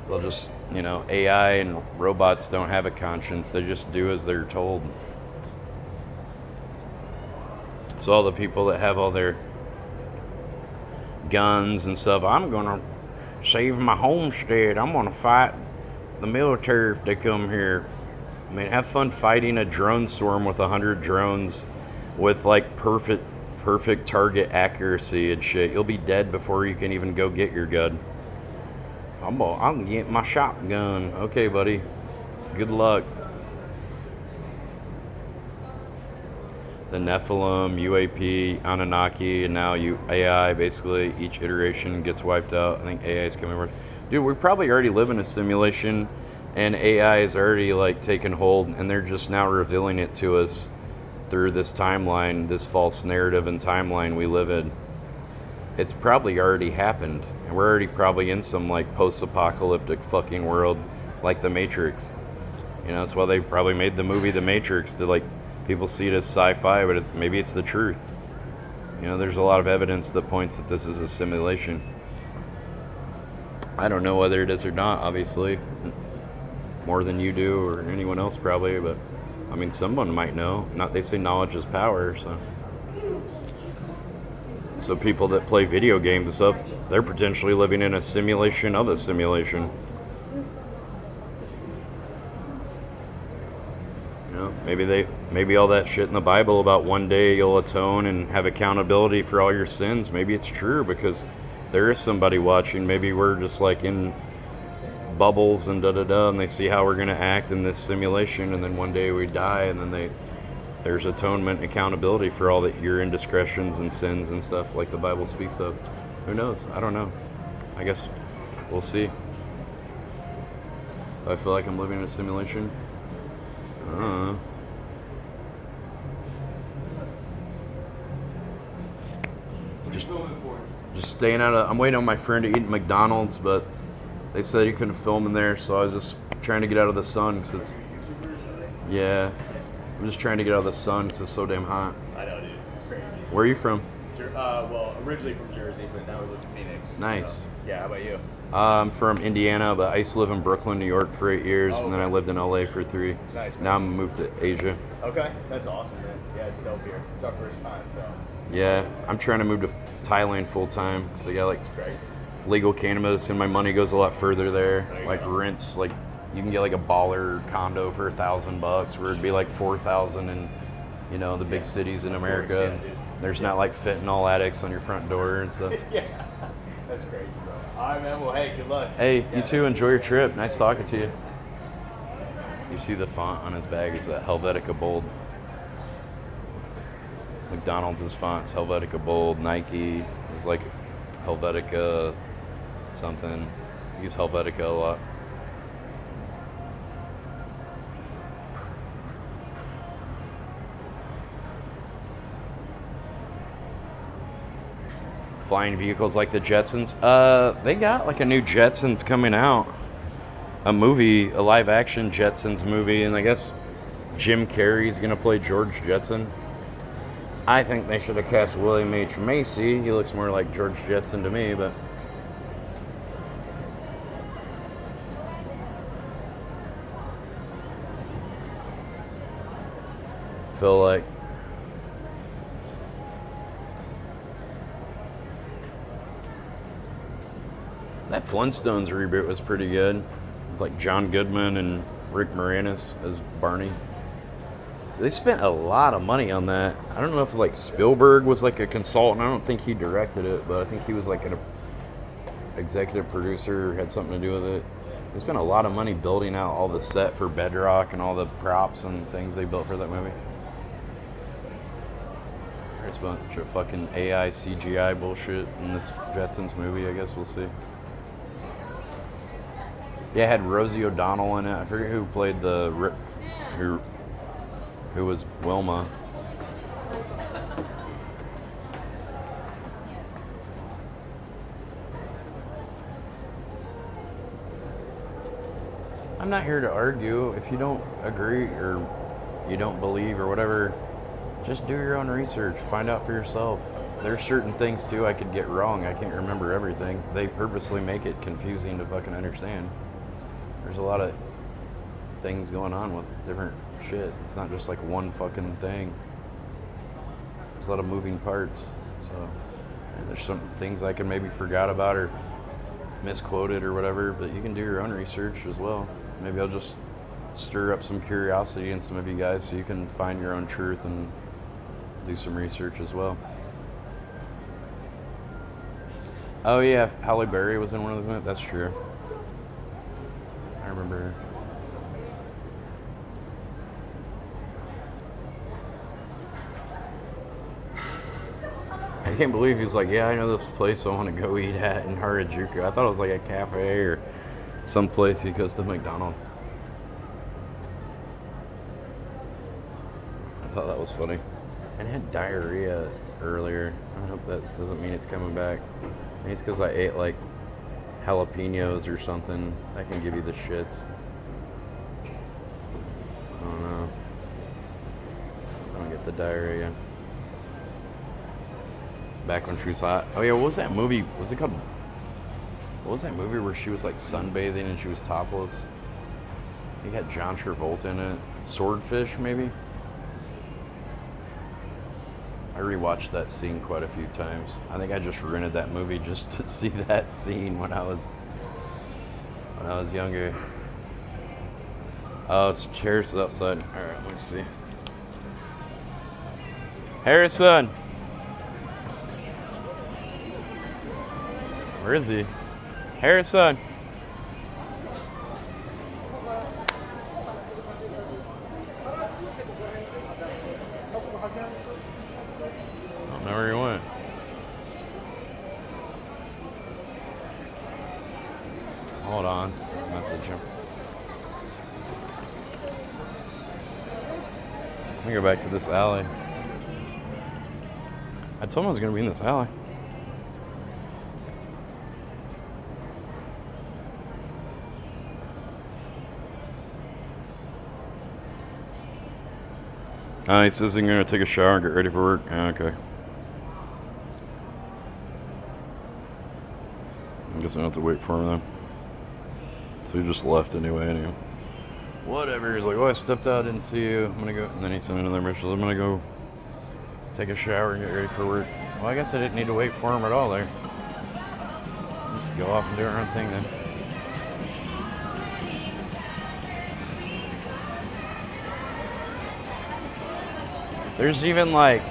they'll just, AI and robots don't have a conscience. They just do as they're told. So all the people that have all their guns and stuff, I'm going to save my homestead. I'm going to fight the military if they come here. I mean, have fun fighting a drone swarm with 100 drones with like perfect target accuracy and shit. You'll be dead before you can even go get your gun. I'm gonna get my shotgun. Okay, buddy. Good luck. The Nephilim, UAP, Anunnaki, and now AI. Basically, each iteration gets wiped out. I think AI is coming over. Dude, we probably already live in a simulation, and AI is already like taken hold, and they're just now revealing it to us through this timeline, this false narrative and timeline we live in. It's probably already happened, and we're already probably in some like post-apocalyptic fucking world, like The Matrix. That's why they probably made the movie The Matrix, to like people see it as sci-fi, but maybe it's the truth. There's a lot of evidence that points that this is a simulation. I don't know whether it is or not, obviously. More than you do or anyone else probably, but I mean, someone might know. They say knowledge is power, so people that play video games and stuff, they're potentially living in a simulation of a simulation. Maybe all that shit in the Bible about one day you'll atone and have accountability for all your sins, maybe it's true because there is somebody watching. Maybe we're just like in bubbles and and they see how we're going to act in this simulation, and then one day we die, and then there's atonement and accountability for all your indiscretions and sins and stuff like the Bible speaks of. Who knows? I don't know. I guess we'll see. I feel like I'm living in a simulation. I don't know. Just staying out of. I'm waiting on my friend to eat at McDonald's, but they said he couldn't film in there, so I was just trying to get out of the sun because it's. Yeah, I'm just trying to get out of the sun because it's so damn hot. I know, dude. It's crazy. Where are you from? Well, originally from Jersey, but now we live in Phoenix. Nice. So, yeah, how about you? I'm from Indiana, but I used to live in Brooklyn, New York for 8 years, Oh, and then I okay. lived in LA for 3. Nice, man. Now I'm moved to Asia. Okay, that's awesome, man. Yeah, it's dope here. It's our first time, so. Yeah, I'm trying to move to Thailand full time, so I got like Great. legal cannabis, and my money goes a lot further there. There you Like go. rents, like you can get like a baller condo for $1,000, where it'd be like 4,000 in, you know, the big cities in America. yeah, dude. There's not like fentanyl addicts on your front door and stuff. Yeah, that's crazy, bro. All right, man. Well, hey, good luck. Hey, Yeah, you too. Enjoy your trip. Nice talking to you. You see the font on his bag is that Helvetica Bold. McDonald's font's Helvetica Bold. Nike is like Helvetica something. I use Helvetica a lot. Flying vehicles like the Jetsons. They got like a new Jetsons coming out. A movie, a live action Jetsons movie, and I guess Jim Carrey's gonna play George Jetson. I think they should have cast William H. Macy. He looks more like George Jetson to me, but feel like that Flintstones reboot was pretty good. Like John Goodman and Rick Moranis as Barney. They spent a lot of money on that. I don't know if like Spielberg was like a consultant. I don't think he directed it, but I think he was like an executive producer or had something to do with it. They spent a lot of money building out all the set for Bedrock and all the props and things they built for that movie. There's a bunch of fucking AI CGI bullshit in this Jetsons movie. I guess we'll see. Yeah, it had Rosie O'Donnell in it. I forget who played who was Wilma. I'm not here to argue. If you don't agree or you don't believe or whatever, just do your own research. Find out for yourself. There's certain things too I could get wrong. I can't remember everything. They purposely make it confusing to fucking understand. There's a lot of things going on with different shit. It's not just like one fucking thing. There's a lot of moving parts. So and there's some things I can maybe forgot about or misquoted or whatever, but you can do your own research as well. Maybe I'll just stir up some curiosity in some of you guys so you can find your own truth and do some research as well. Oh yeah, Halle Berry was in one of those movies. That's true. I remember. I can't believe he's like, yeah, I know this place I want to go eat at in Harajuku. I thought it was like a cafe or some place he goes to McDonald's. I thought that was funny. And I had diarrhea earlier. I hope that doesn't mean it's coming back. Maybe it's because I ate like jalapenos or something. That can give you the shits. I don't know. I don't get the diarrhea. Back when she was hot. Oh yeah, what was that movie? Was it called? What was that movie where she was like sunbathing and she was topless? He had John Travolta in it. Swordfish, maybe? I rewatched that scene quite a few times. I think I just rented that movie just to see that scene when I was younger. Oh, it's Harrison's outside. All right, let me see. Harrison. Where is he? Harrison. I don't know where he went. Hold on. Message him. Let me go back to this alley. I told him I was going to be in this alley. He says he's going to take a shower and get ready for work. Yeah, okay. I guess I don't have to wait for him then. So he just left anyway. Whatever. He's like, oh, I stepped out, didn't see you. I'm gonna go. And then he sent another message. I'm gonna go take a shower and get ready for work. Well, I guess I didn't need to wait for him at all there. Just go off and do our own thing then. There's even like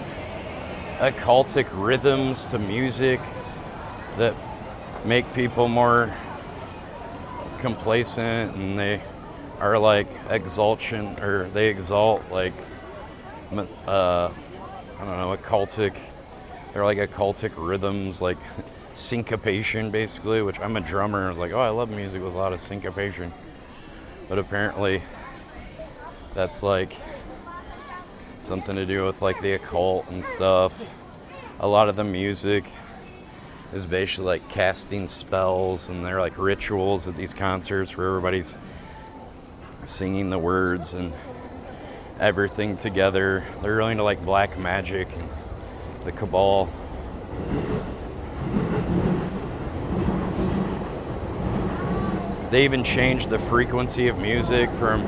occultic rhythms to music that make people more complacent, and they are like exaltation, or they exalt like I don't know, occultic. They're like occultic rhythms, like syncopation basically, which I'm a drummer. I was like, oh, I love music with a lot of syncopation. But apparently that's like something to do with like the occult and stuff. A lot of the music is basically like casting spells, and they're like rituals at these concerts where everybody's singing the words and everything together. They're really into like black magic and the cabal. They even changed the frequency of music from,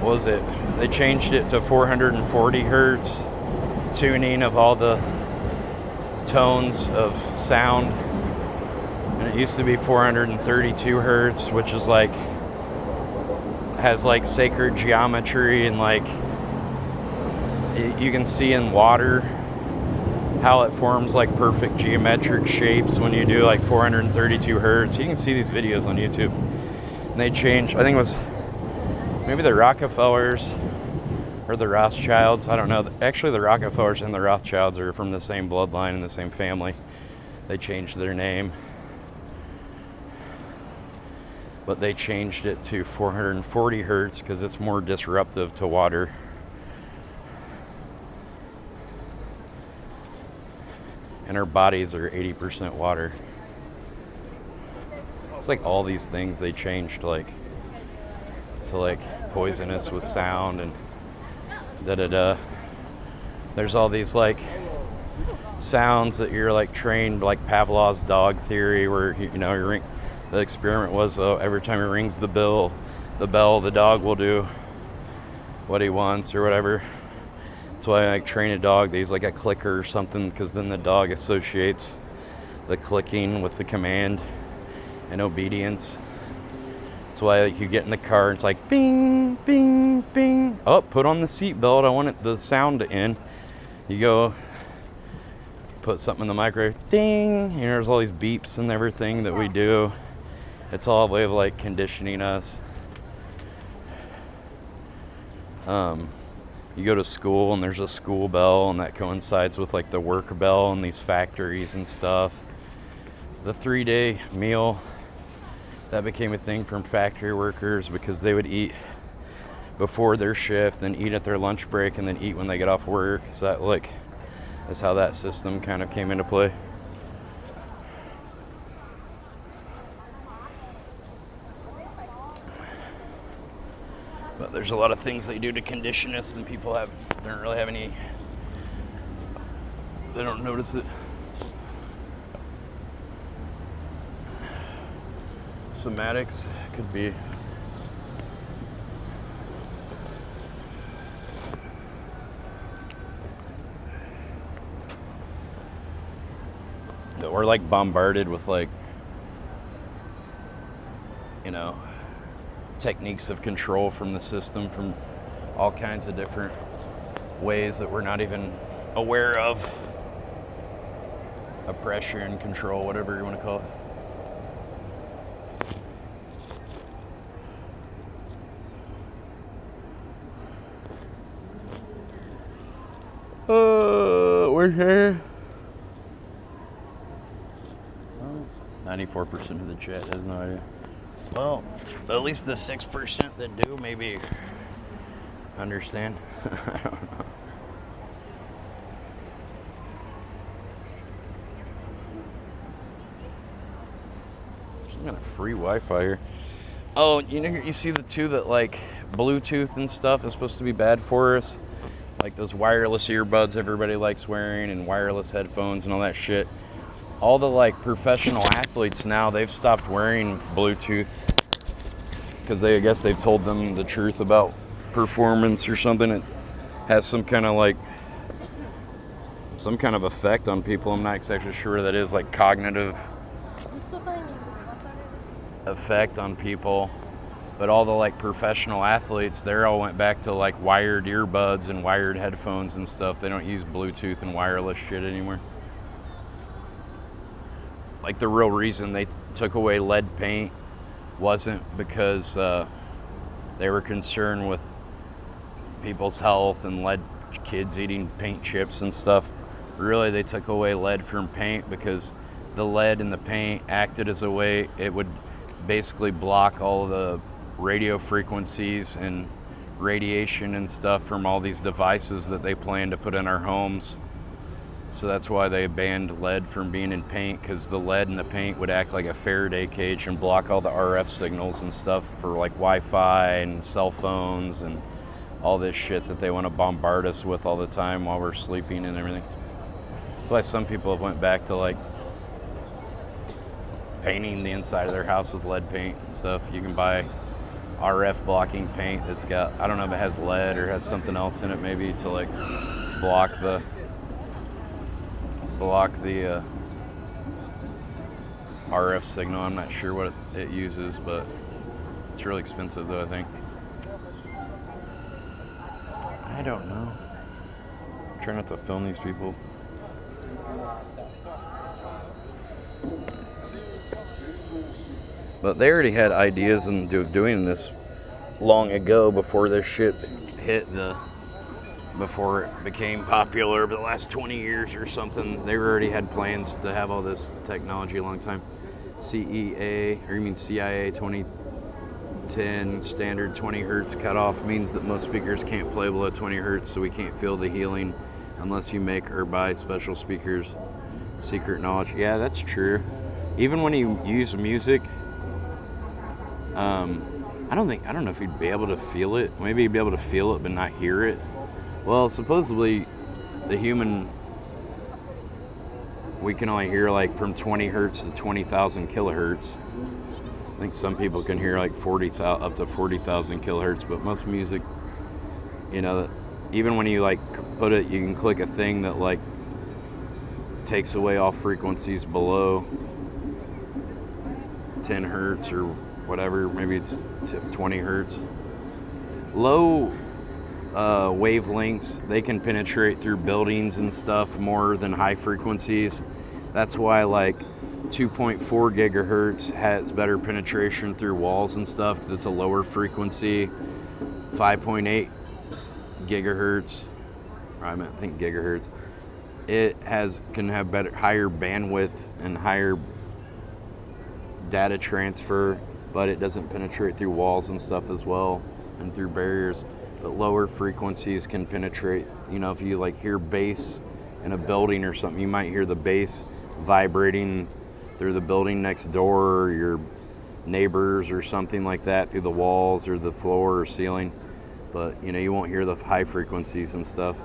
what was it? They changed it to 440 hertz tuning of all the tones of sound. And it used to be 432 hertz, which is like, has like sacred geometry, and like you can see in water how it forms like perfect geometric shapes when you do like 432 hertz. You can see these videos on YouTube. And they changed, I think it was maybe the Rockefellers or the Rothschilds, I don't know. Actually, the Rockefellers and the Rothschilds are from the same bloodline and the same family. They changed their name, but they changed it to 440 hertz because it's more disruptive to water. And our bodies are 80% water. It's like all these things they changed, like to like poisonous with sound and da-da-da. There's all these like sounds that you're like trained, like Pavlov's dog theory, where you know you ring. The experiment was every time he rings the bell, the dog will do what he wants or whatever. That's why I like train a dog that he's like a clicker or something, because then the dog associates the clicking with the command and obedience. That's why like, you get in the car and it's like bing, bing, bing. Oh, put on the seatbelt. I want the sound to end. You go put something in the microwave, ding. You know, there's all these beeps and everything that we do. It's all a way of like conditioning us. You go to school and there's a school bell, and that coincides with like the work bell in these factories and stuff. The 3-day meal, that became a thing from factory workers because they would eat before their shift, then eat at their lunch break, and then eat when they get off work. So that like is how that system kind of came into play. But there's a lot of things they do to condition us, and people don't really have any, they don't notice it. Somatics could be. That we're like bombarded with like, you know, techniques of control from the system, from all kinds of different ways that we're not even aware of. Oppression, control, whatever you want to call it. We're here. 94% of the chat has no idea. Well, at least the 6% that do maybe understand. I don't know. There's got a free Wi-Fi here. Oh, you know, you see the two that like Bluetooth and stuff is supposed to be bad for us? Like those wireless earbuds everybody likes wearing, and wireless headphones and all that shit. all the like professional athletes now, they've stopped wearing Bluetooth because I guess they've told them the truth about performance or something. It has some kind of effect on people. I'm not exactly sure what that is, like cognitive effect on people. But all the like professional athletes, they all went back to like wired earbuds and wired headphones and stuff. They don't use Bluetooth and wireless shit anymore. Like the real reason they took away lead paint wasn't because they were concerned with people's health and lead kids eating paint chips and stuff. Really, they took away lead from paint because the lead in the paint acted as a way it would basically block all the radio frequencies and radiation and stuff from all these devices that they plan to put in our homes. So that's why they banned lead from being in paint, because the lead in the paint would act like a Faraday cage and block all the RF signals and stuff for like Wi-Fi and cell phones and all this shit that they want to bombard us with all the time while we're sleeping and everything. That's why some people have went back to like painting the inside of their house with lead paint and stuff. You can buy RF blocking paint that's got, I don't know if it has lead or has something else in it maybe to like block the RF signal. I'm not sure what it uses, but it's really expensive though, I think. I don't know. I'm trying not to film these people. But they already had ideas and doing this long ago before this shit hit before it became popular over the last 20 years or something. They already had plans to have all this technology a long time. CIA 2010 standard 20 hertz cutoff means that most speakers can't play below 20 hertz, so we can't feel the healing unless you make or buy special speakers. Secret knowledge. Yeah, that's true. Even when you use music, I don't know if you'd be able to feel it. Maybe you'd be able to feel it but not hear it. Well, supposedly we can only hear like from 20 hertz to 20,000 kilohertz. I think some people can hear like up to 40,000 kilohertz, but most music, you know, even when you like put it, you can click a thing that like takes away all frequencies below 10 hertz or whatever, maybe it's 20 hertz. Low wavelengths, they can penetrate through buildings and stuff more than high frequencies. That's why like 2.4 gigahertz has better penetration through walls and stuff, because it's a lower frequency. 5.8 gigahertz, I think gigahertz, it can have higher bandwidth and higher data transfer, but it doesn't penetrate through walls and stuff as well and through barriers. But lower frequencies can penetrate. You know, if you like hear bass in a building or something, you might hear the bass vibrating through the building next door or your neighbors or something like that through the walls or the floor or ceiling. But you know, you won't hear the high frequencies and stuff.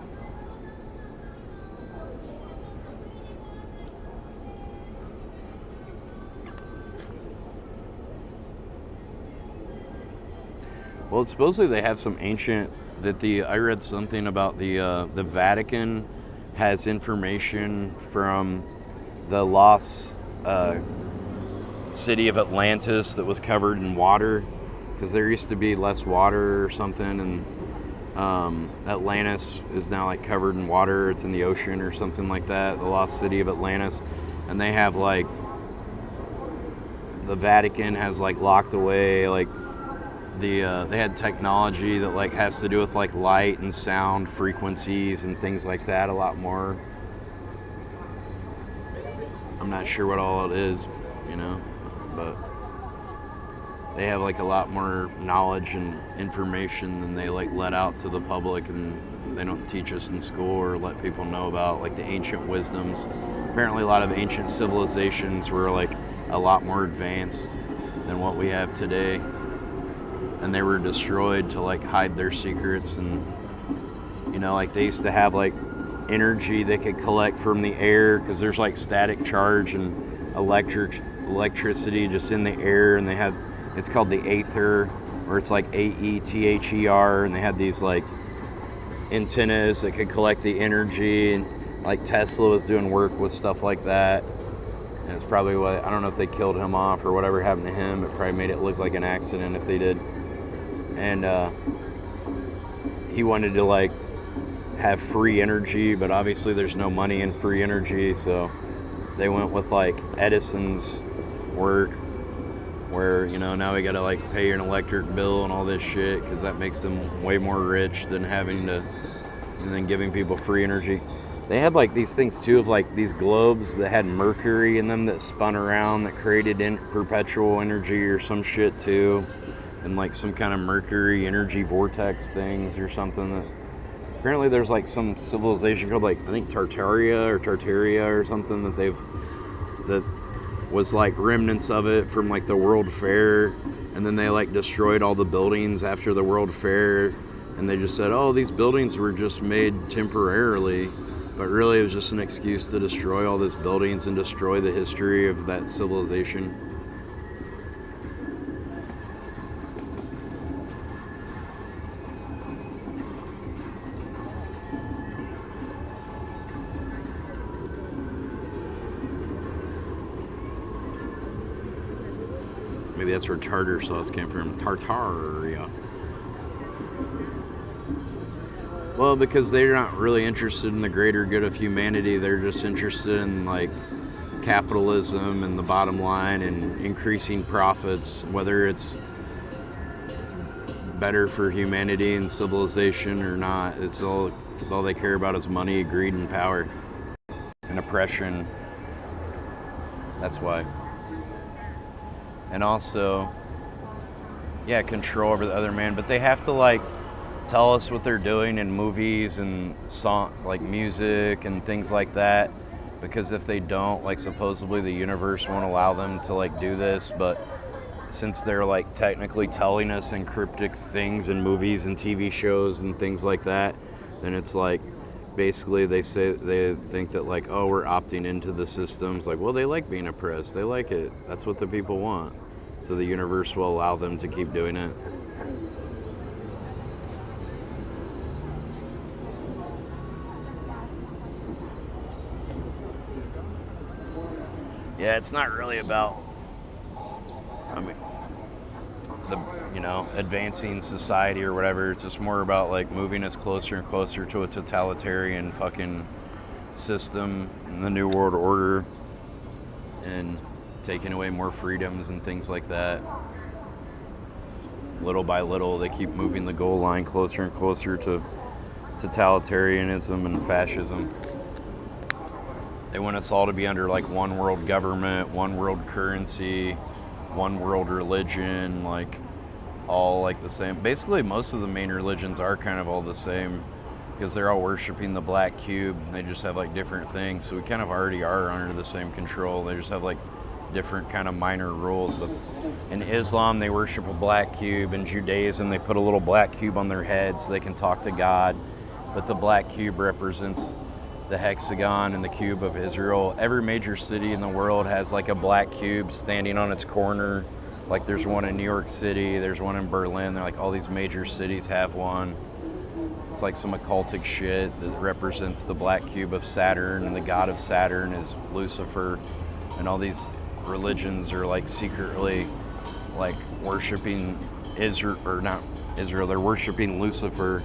Well, supposedly they have some ancient, I read something about the Vatican has information from the lost city of Atlantis that was covered in water, because there used to be less water or something, and Atlantis is now like covered in water. It's in the ocean or something like that, the lost city of Atlantis. And they have like, the Vatican has like locked away like they had technology that like has to do with like light and sound frequencies and things like that a lot more. I'm not sure what all it is, you know, but they have like a lot more knowledge and information than they like let out to the public, and they don't teach us in school or let people know about, like the ancient wisdoms. Apparently a lot of ancient civilizations were like a lot more advanced than what we have today, and they were destroyed to like hide their secrets. And you know, like they used to have like energy they could collect from the air, because there's like static charge and electricity just in the air, and they had, it's called the Aether, or it's like AETHER, and they had these like antennas that could collect the energy, and like Tesla was doing work with stuff like that. And it's probably what, I don't know if they killed him off or whatever happened to him. It probably made it look like an accident if they did. And he wanted to like have free energy, but obviously there's no money in free energy, so they went with like Edison's work, where, you know, now we gotta like pay an electric bill and all this shit, because that makes them way more rich than having to, and then giving people free energy. They had like these things too, of like these globes that had mercury in them that spun around, that created perpetual energy or some shit too, and like some kind of mercury energy vortex things or something. That apparently there's like some civilization called like, I think Tartaria or something, that was like remnants of it from like the World Fair, and then they like destroyed all the buildings after the World Fair, and they just said, oh, these buildings were just made temporarily, but really it was just an excuse to destroy all these buildings and destroy the history of that civilization. Maybe that's where tartar sauce came from. Tartaria. Well, because they're not really interested in the greater good of humanity. They're just interested in like capitalism and the bottom line and increasing profits, whether it's better for humanity and civilization or not. It's all they care about is money, greed, and power, and oppression. That's why. And also, yeah, control over the other man. But they have to like tell us what they're doing in movies and song, like music and things like that. Because if they don't, like supposedly the universe won't allow them to like do this. But since they're like technically telling us encryptic things in movies and TV shows and things like that, then it's like basically they think that like, oh, we're opting into the systems. Like, well, they like being oppressed. They like it. That's what the people want. So the universe will allow them to keep doing it. Yeah, it's not really about, I mean, advancing society or whatever. It's just more about like moving us closer and closer to a totalitarian fucking system in the New World Order, and taking away more freedoms and things like that. Little by little, they keep moving the goal line closer and closer to totalitarianism and fascism. They want us all to be under like one world government, one world currency, one world religion, like all like the same. Basically, most of the main religions are kind of all the same, because they're all worshiping the black cube. They just have like different things. So we kind of already are under the same control. They just have like different kind of minor rules. But in Islam, they worship a black cube. In Judaism, they put a little black cube on their head so they can talk to God. But the black cube represents the hexagon and the cube of Israel. Every major city in the world has like a black cube standing on its corner. Like there's one in New York City, there's one in Berlin. They're like, all these major cities have one. It's like some occultic shit that represents the black cube of Saturn, and the god of Saturn is Lucifer. And all these religions are like secretly like worshiping Israel, or not Israel, they're worshiping Lucifer.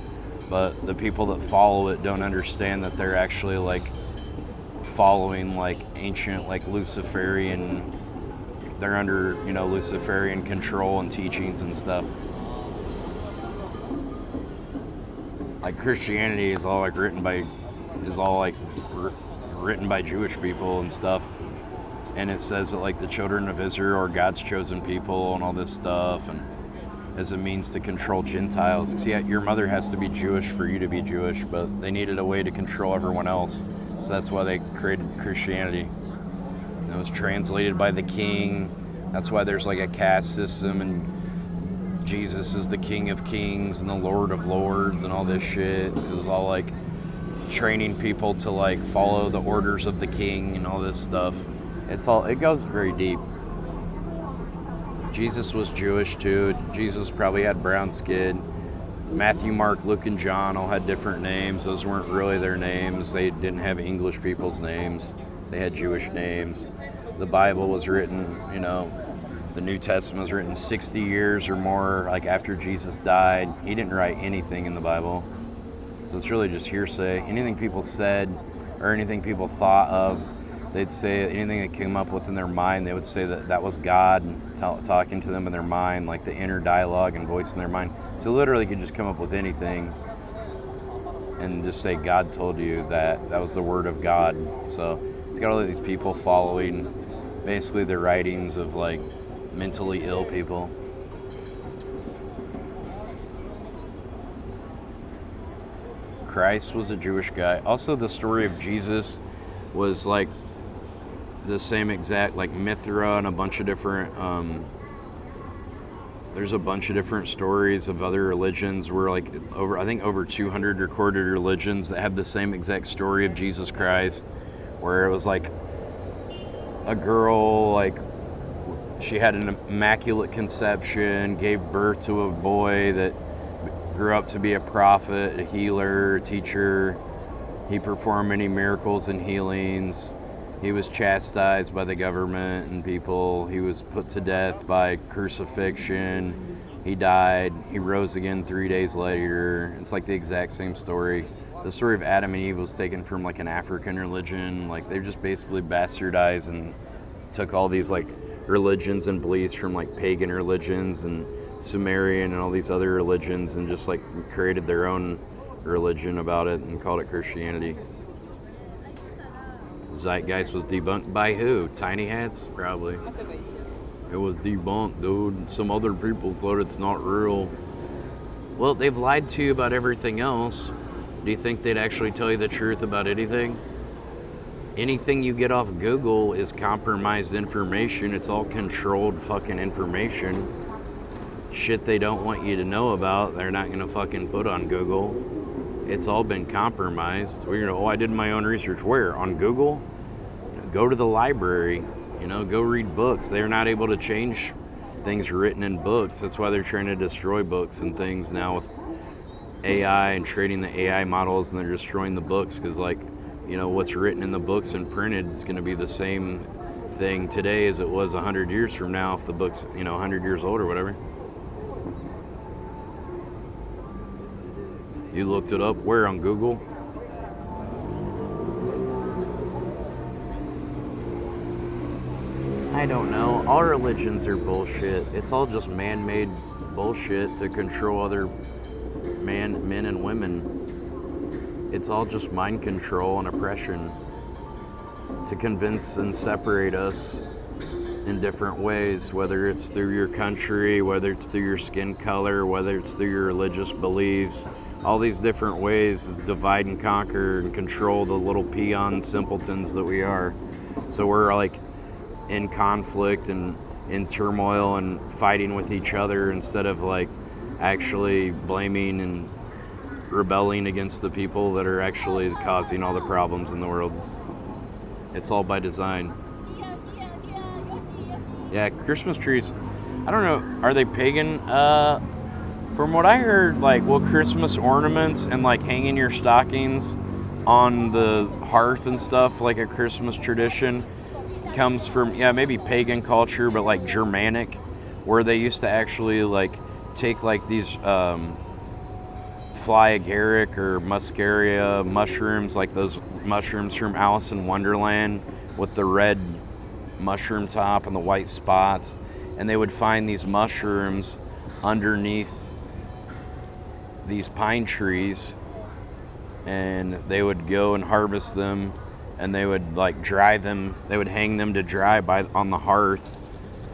But the people that follow it don't understand that they're actually like following like ancient like Luciferian, they're under, Luciferian control and teachings and stuff. Like Christianity is all like written by Jewish people and stuff. And it says that like the children of Israel are God's chosen people and all this stuff, and as a means to control Gentiles. See, your mother has to be Jewish for you to be Jewish, but they needed a way to control everyone else. So that's why they created Christianity. And it was translated by the king. That's why there's like a caste system, and Jesus is the King of Kings and the Lord of Lords and all this shit. It was all like training people to like follow the orders of the king and all this stuff. It goes very deep. Jesus was Jewish too. Jesus probably had brown skin. Matthew, Mark, Luke, and John all had different names. Those weren't really their names. They didn't have English people's names. They had Jewish names. The Bible was written, you know, the New Testament was written 60 years or more, like after Jesus died. He didn't write anything in the Bible. So it's really just hearsay. Anything people said or anything people thought of, they'd say anything that came up within their mind, they would say that was God talking to them in their mind, like the inner dialogue and voice in their mind. So literally you could just come up with anything and just say God told you that was the word of God. So it's got all of these people following basically the writings of like mentally ill people. Christ was a Jewish guy. Also, the story of Jesus was like the same exact, like Mithra and a bunch of different, there's a bunch of different stories of other religions where like I think over 200 recorded religions that have the same exact story of Jesus Christ, where it was like a girl, like she had an immaculate conception, gave birth to a boy that grew up to be a prophet, a healer, a teacher. He performed many miracles and healings. He was chastised by the government and people. He was put to death by crucifixion. He died. He rose again 3 days later. It's like the exact same story. The story of Adam and Eve was taken from like an African religion. Like they just basically bastardized and took all these like religions and beliefs from like pagan religions and Sumerian and all these other religions and just like created their own religion about it and called it Christianity. Zeitgeist was debunked by who? Tiny Hats? Probably. It was debunked, dude. Some other people thought it's not real. Well, they've lied to you about everything else. Do you think they'd actually tell you the truth about anything? Anything you get off Google is compromised information. It's all controlled fucking information. Shit they don't want you to know about, they're not gonna fucking put on Google. It's all been compromised. We're gonna, I did my own research. Where? On Google? Go to the library, go read books. They're not able to change things written in books. That's why they're trying to destroy books and things now with AI and trading the AI models, and they're destroying the books because what's written in the books and printed is gonna be the same thing today as it was 100 years from now if the book's, 100 years old or whatever. You looked it up? Where? On Google? I don't know. All religions are bullshit. It's all just man-made bullshit to control other men and women. It's all just mind control and oppression to convince and separate us in different ways, whether it's through your country, whether it's through your skin color, whether it's through your religious beliefs. All these different ways is divide and conquer and control the little peon simpletons that we are. So we're like in conflict and in turmoil and fighting with each other instead of like actually blaming and rebelling against the people that are actually causing all the problems in the world. It's all by design. Yeah, Christmas trees, I don't know, are they pagan? From what I heard, Christmas ornaments and hanging your stockings on the hearth and stuff, like a Christmas tradition, comes from, maybe pagan culture, but Germanic, where they used to actually take these fly agaric or muscaria mushrooms, like those mushrooms from Alice in Wonderland with the red mushroom top and the white spots, and they would find these mushrooms underneath these pine trees, and they would go and harvest them, and they would dry them. They would hang them to dry on the hearth,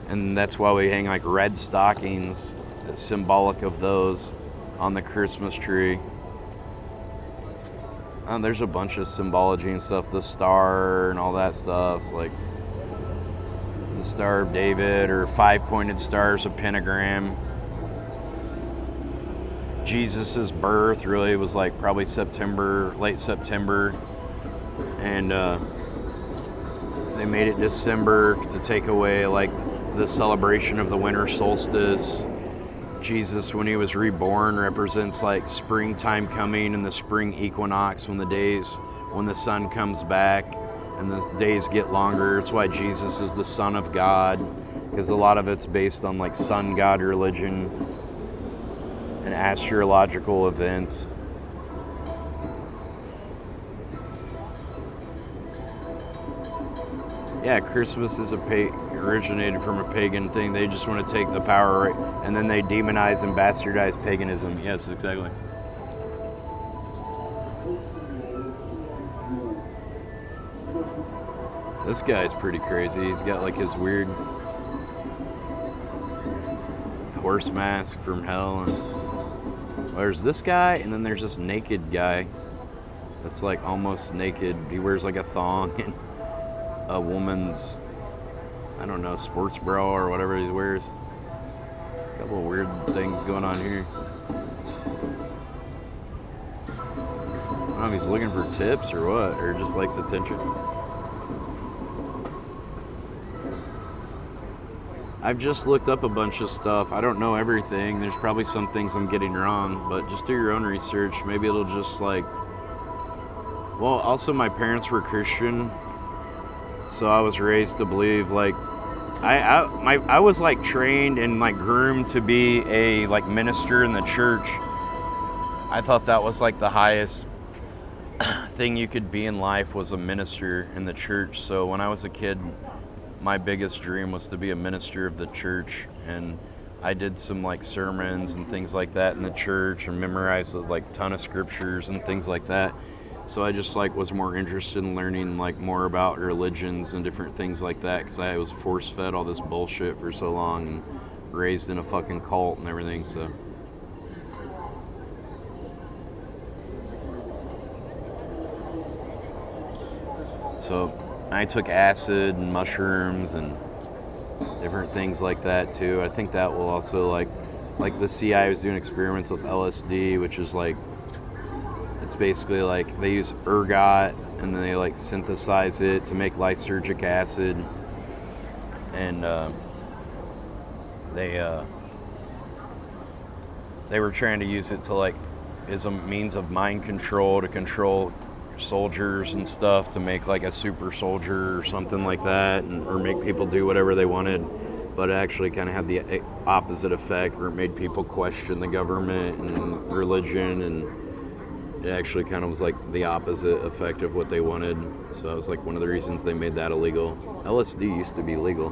and that's why we hang red stockings. That's symbolic of those on the Christmas tree. There's a bunch of symbology and stuff. The star and all that stuff, like the Star of David or 5-pointed stars, a pentagram. Jesus's birth really was like probably September, late September, and they made it December to take away like the celebration of the winter solstice. Jesus, when he was reborn, represents like springtime coming and the spring equinox, when the sun comes back and the days get longer. It's why Jesus is the Son of God, because a lot of it's based on like sun god religion and astrological events. Yeah, Christmas is originated from a pagan thing. They just want to take the power, right, and then they demonize and bastardize paganism. Yes, exactly. This guy's pretty crazy. He's got like his weird horse mask from hell. And there's this guy, and then there's this naked guy that's like almost naked. He wears like a thong and a woman's, I don't know, sports bra or whatever he wears. A couple of weird things going on here. I don't know if he's looking for tips or what, or just likes attention. I've just looked up a bunch of stuff. I don't know everything. There's probably some things I'm getting wrong, but just do your own research. Maybe it'll just like, well, also my parents were Christian, so I was raised to believe like, I was like trained and like groomed to be a like minister in the church. I thought that was like the highest thing you could be in life, was a minister in the church. So when I was a kid, my biggest dream was to be a minister of the church, and I did some like sermons and things like that in the church and memorized like ton of scriptures and things like that. So I just like was more interested in learning like more about religions and different things like that, because I was force fed all this bullshit for so long and raised in a fucking cult and everything. So I took acid and mushrooms and different things like that too. I think that will also like the CIA was doing experiments with LSD, which is like, it's basically like they use ergot and then they like synthesize it to make lysergic acid, and they were trying to use it to like as a means of mind control, to control soldiers and stuff, to make like a super soldier or something like that, or make people do whatever they wanted. But it actually kind of had the opposite effect, where it made people question the government and religion, and it actually kind of was like the opposite effect of what they wanted. So it was like one of the reasons they made that illegal. LSD used to be legal,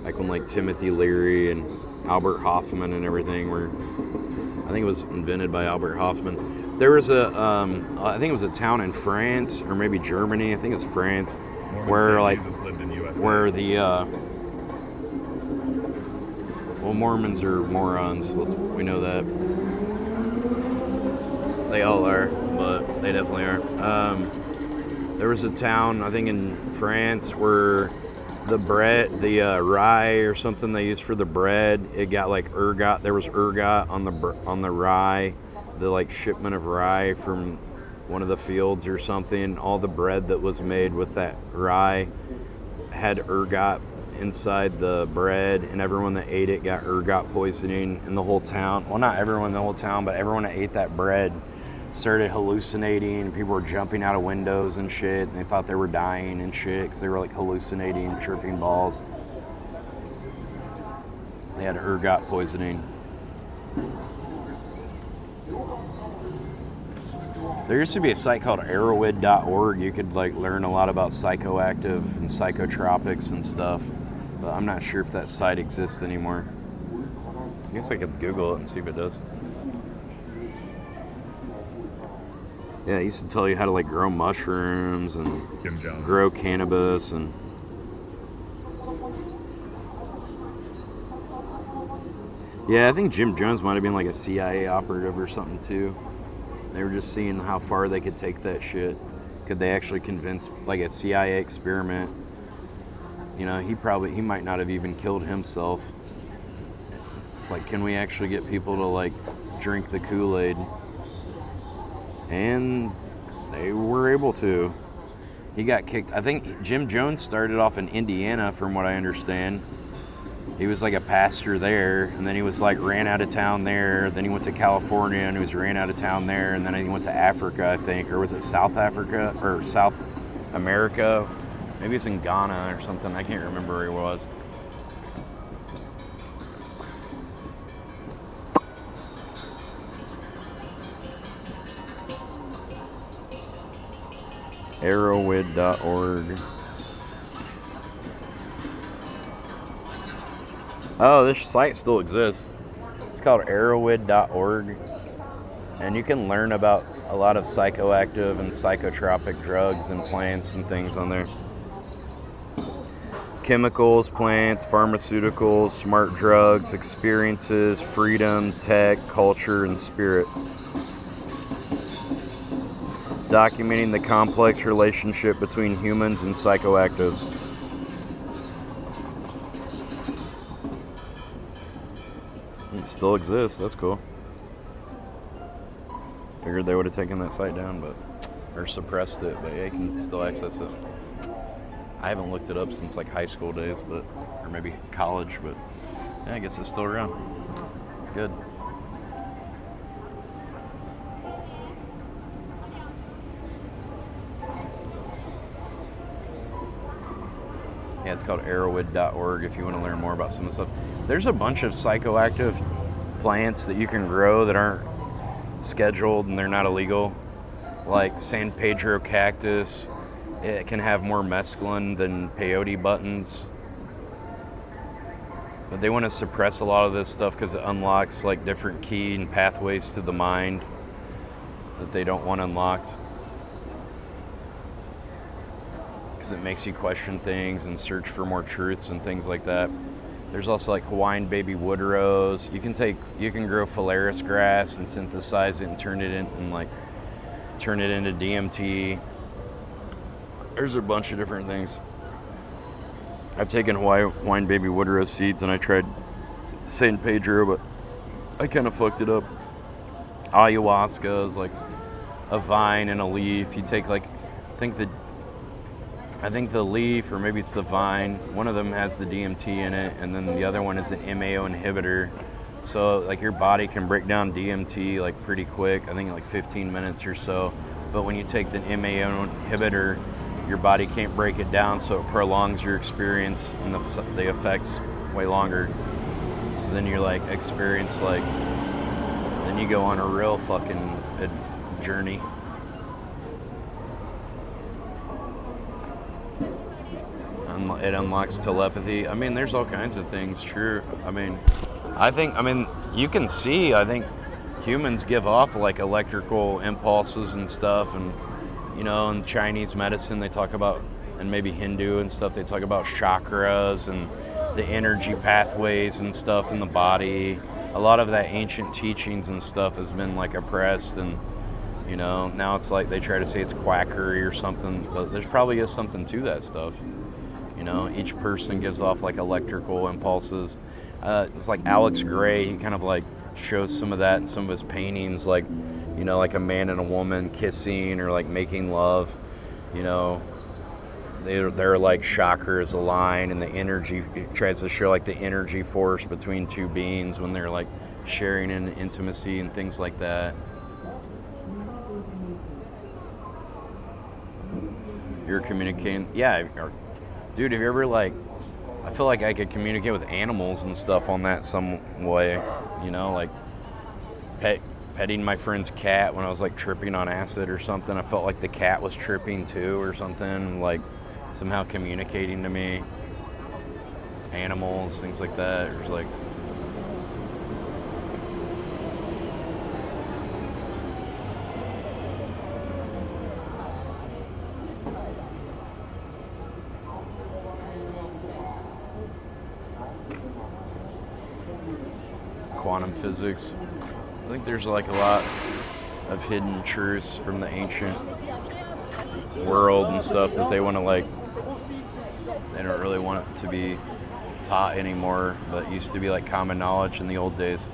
like when like Timothy Leary and Albert Hoffman and everything were, I think it was invented by Albert Hoffman. There was I think it was a town in France or maybe Germany, I think it's France, where like Jesus lived in USA. Where the well, Mormons are morons. We know that. They all are, but they definitely are. There was a town, I think in France, where the bread, the rye or something they used for the bread, it got like ergot. There was ergot on the rye, the like shipment of rye from one of the fields or something. All the bread that was made with that rye had ergot inside the bread, and everyone that ate it got ergot poisoning in the whole town. Well, not everyone in the whole town, but everyone that ate that bread started hallucinating, and people were jumping out of windows and shit, and they thought they were dying and shit because they were like hallucinating, tripping balls. They had ergot poisoning. There used to be a site called Arrowhead.org. You could like learn a lot about psychoactive and psychotropics and stuff, but I'm not sure if that site exists anymore. I guess I could Google it and see if it does. Yeah, it used to tell you how to like grow mushrooms and grow cannabis and yeah, I think Jim Jones might have been like a CIA operative or something too. They were just seeing how far they could take that shit. Could they actually convince, like a CIA experiment? You know, he might not have even killed himself. like, can we actually get people to like drink the Kool-Aid? And they were able to. He got kicked. I think Jim Jones started off in Indiana, from what I understand. He was like a pastor there, and then he was like ran out of town there. Then he went to California, and he was ran out of town there. And then he went to Africa, I think, or was it South Africa or South America? Maybe it's in Ghana or something. I can't remember where he was. Arrowhead.org. Oh, this site still exists. It's called Arrowhead.org. And you can learn about a lot of psychoactive and psychotropic drugs and plants and things on there. Chemicals, plants, pharmaceuticals, smart drugs, experiences, freedom, tech, culture, and spirit. Documenting the complex relationship between humans and psychoactives. It still exists, that's cool. Figured they would have taken that site down, or suppressed it, but yeah, you can still access it. I haven't looked it up since like high school days, or maybe college, but yeah, I guess it's still around. Good. Yeah, it's called Arrowhead.org if you want to learn more about some of the stuff. There's a bunch of psychoactive plants that you can grow that aren't scheduled and they're not illegal. Like San Pedro cactus, it can have more mescaline than peyote buttons. But they want to suppress a lot of this stuff because it unlocks like different key and pathways to the mind that they don't want unlocked. Because it makes you question things and search for more truths and things like that. There's also like Hawaiian baby wood rose. You can grow phalaris grass and synthesize it and turn it into DMT. There's a bunch of different things. I've taken Hawaiian baby wood rose seeds and I tried San Pedro, but I kind of fucked it up. Ayahuasca is like a vine and a leaf. You take like, I think the leaf, or maybe it's the vine, one of them has the DMT in it, and then the other one is an MAO inhibitor. So like your body can break down DMT like pretty quick, I think in like 15 minutes or so. But when you take the MAO inhibitor, your body can't break it down, so it prolongs your experience and the effects way longer. So then you're like then you go on a real fucking journey. It unlocks telepathy. I mean, there's all kinds of things, true. I mean, you can see, I think humans give off like electrical impulses and stuff, and you know, in Chinese medicine they talk about, and maybe Hindu and stuff, they talk about chakras and the energy pathways and stuff in the body. A lot of that ancient teachings and stuff has been like oppressed, and you know, now it's like they try to say it's quackery or something, but there's probably is something to that stuff. You know, each person gives off like electrical impulses. It's like Alex Gray, he kind of like shows some of that in some of his paintings, like, you know, like a man and a woman kissing or like making love. You know, they're like chakras align, and the energy, it tries to show like the energy force between two beings when they're like sharing in intimacy and things like that. You're communicating, yeah. Dude, have you ever like, I feel like I could communicate with animals and stuff on that some way, you know, like petting my friend's cat when I was like tripping on acid or something. I felt like the cat was tripping too or something, like somehow communicating to me. Animals, things like that. It was like, quantum physics. I think there's like a lot of hidden truths from the ancient world and stuff that they want to like, they don't really want it to be taught anymore, but used to be like common knowledge in the old days.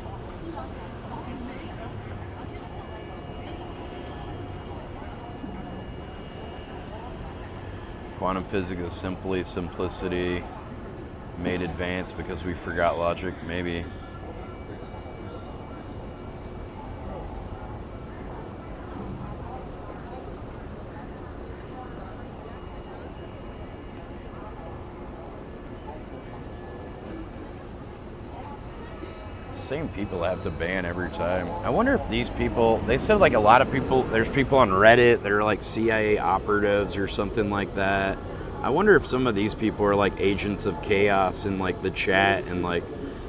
Quantum physics is simply simplicity made advanced because we forgot logic, maybe. Same people have to ban every time. I wonder if these people, they said like a lot of people, there's people on Reddit that are like CIA operatives or something like that. I wonder if some of these people are like agents of chaos in like the chat, and like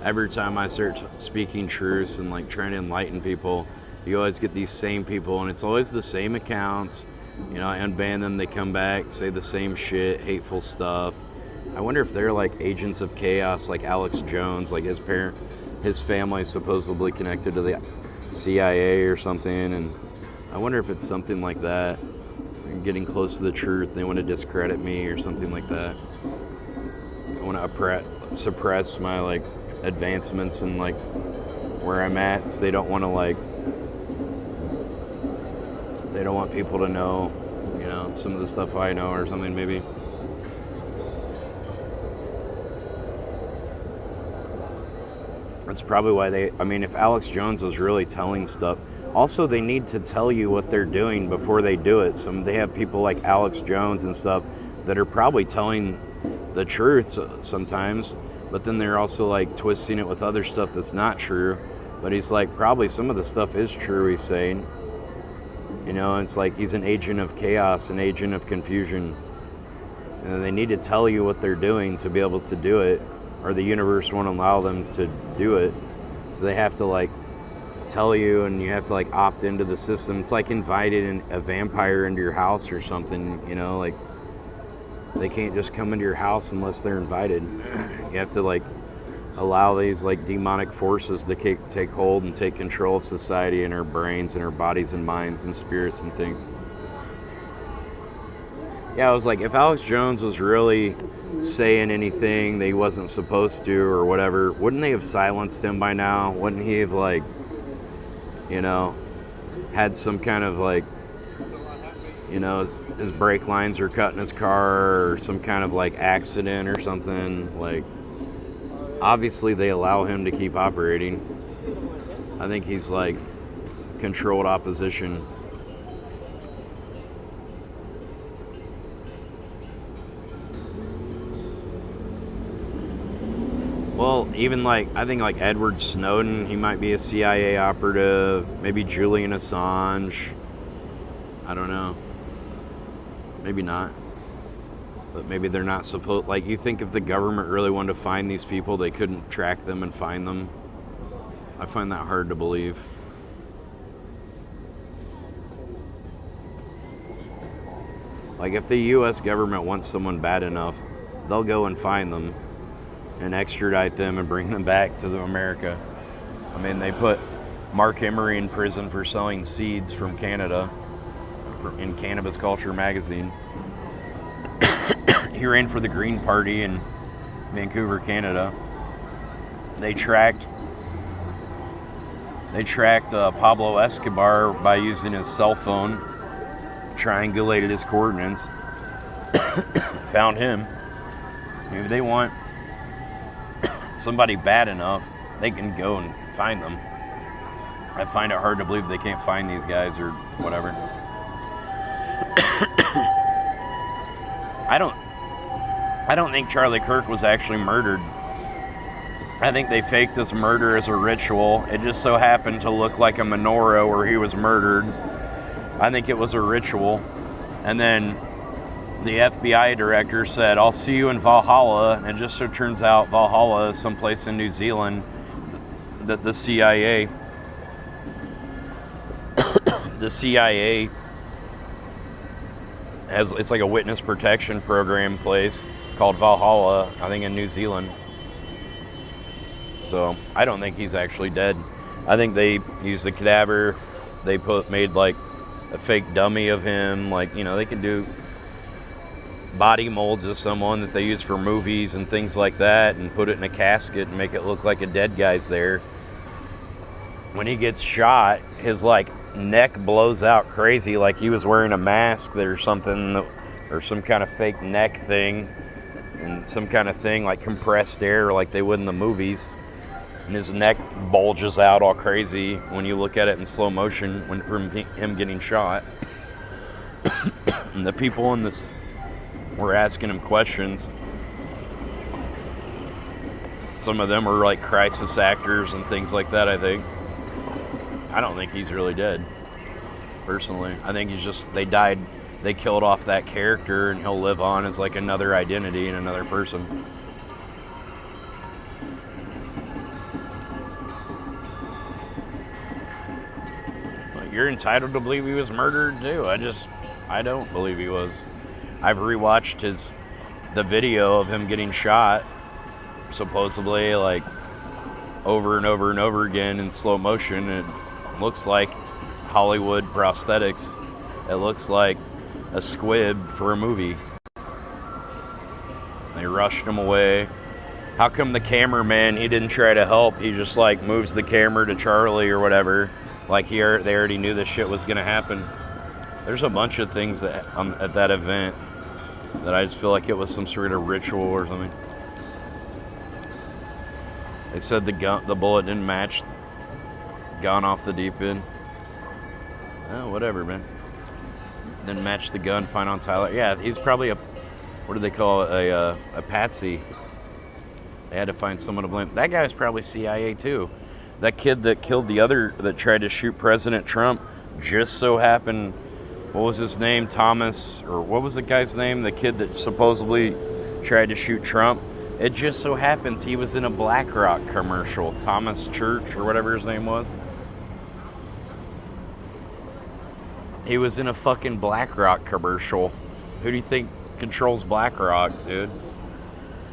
every time I start speaking truths and like trying to enlighten people, you always get these same people, and it's always the same accounts. You know, I unban them, they come back, say the same shit, hateful stuff. I wonder if they're like agents of chaos, like Alex Jones, like his family is supposedly connected to the CIA or something, and I wonder if it's something like that. I'm getting close to the truth, they want to discredit me or something like that. I want to suppress my like advancements and like where I'm at, because they don't want to like, they don't want people to know, you know, some of the stuff I know or something maybe. That's probably why I mean, if Alex Jones was really telling stuff, also they need to tell you what they're doing before they do it. They have people like Alex Jones and stuff that are probably telling the truth sometimes, but then they're also like twisting it with other stuff that's not true. But he's like, probably some of the stuff is true, he's saying. You know, it's like he's an agent of chaos, an agent of confusion. And they need to tell you what they're doing to be able to do it, or the universe won't allow them to do it. So they have to like tell you, and you have to like opt into the system. It's like inviting a vampire into your house or something, you know, like they can't just come into your house unless they're invited. You have to like allow these like demonic forces to take hold and take control of society and our brains and our bodies and minds and spirits and things. Yeah, I was like, if Alex Jones was really saying anything that he wasn't supposed to or whatever, wouldn't they have silenced him by now? Wouldn't he have like, you know, had some kind of like, you know, his brake lines are cut in his car or some kind of like accident or something? Like, obviously they allow him to keep operating. I think he's like controlled opposition. Well, even like, I think like Edward Snowden, he might be a CIA operative. Maybe Julian Assange. I don't know. Maybe not. But maybe they're not supposed, like, you think if the government really wanted to find these people, they couldn't track them and find them? I find that hard to believe. Like, if the US government wants someone bad enough, they'll go and find them and extradite them and bring them back to America. I mean, they put Mark Emery in prison for selling seeds from Canada in Cannabis Culture magazine. He ran for the Green Party in Vancouver, Canada. They tracked Pablo Escobar by using his cell phone, triangulated his coordinates, found him. If they want somebody bad enough, they can go and find them. I find it hard to believe they can't find these guys or whatever. I don't think Charlie Kirk was actually murdered. I think they faked this murder as a ritual. It just so happened to look like a menorah where he was murdered. I think it was a ritual. And then the FBI director said, "I'll see you in Valhalla." And it just so turns out Valhalla is someplace in New Zealand that the CIA has, it's like a witness protection program place called Valhalla, I think in New Zealand. So I don't think he's actually dead. I think they used the cadaver, they made like a fake dummy of him, like, you know, they can do body molds of someone that they use for movies and things like that and put it in a casket and make it look like a dead guy's there. When he gets shot, his like neck blows out crazy like he was wearing a mask or something, or some kind of fake neck thing, and some kind of thing like compressed air like they would in the movies. And his neck bulges out all crazy when you look at it in slow motion from him getting shot. And the people in this were asking him questions. Some of them are like crisis actors and things like that, I think. I don't think he's really dead, personally. I think he's just, they killed off that character and he'll live on as like another identity and another person. But you're entitled to believe he was murdered too. I don't believe he was. I've rewatched the video of him getting shot, supposedly like over and over and over again in slow motion. It looks like Hollywood prosthetics. It looks like a squib for a movie. They rushed him away. How come the cameraman, he didn't try to help? He just like moves the camera to Charlie or whatever. Like they already knew this shit was gonna happen. There's a bunch of things that at that event that I just feel like it was some sort of ritual or something. They said the bullet didn't match. Gun off the deep end. Oh, whatever, man. Didn't match the gun found on Tyler. Yeah, he's probably what do they call it? A patsy. They had to find someone to blame. That guy was probably CIA too. That kid that killed that tried to shoot President Trump, just so happened, what was his name? Thomas, or what was the guy's name? The kid that supposedly tried to shoot Trump. It just so happens he was in a BlackRock commercial. Thomas Church, or whatever his name was. He was in a fucking BlackRock commercial. Who do you think controls BlackRock, dude?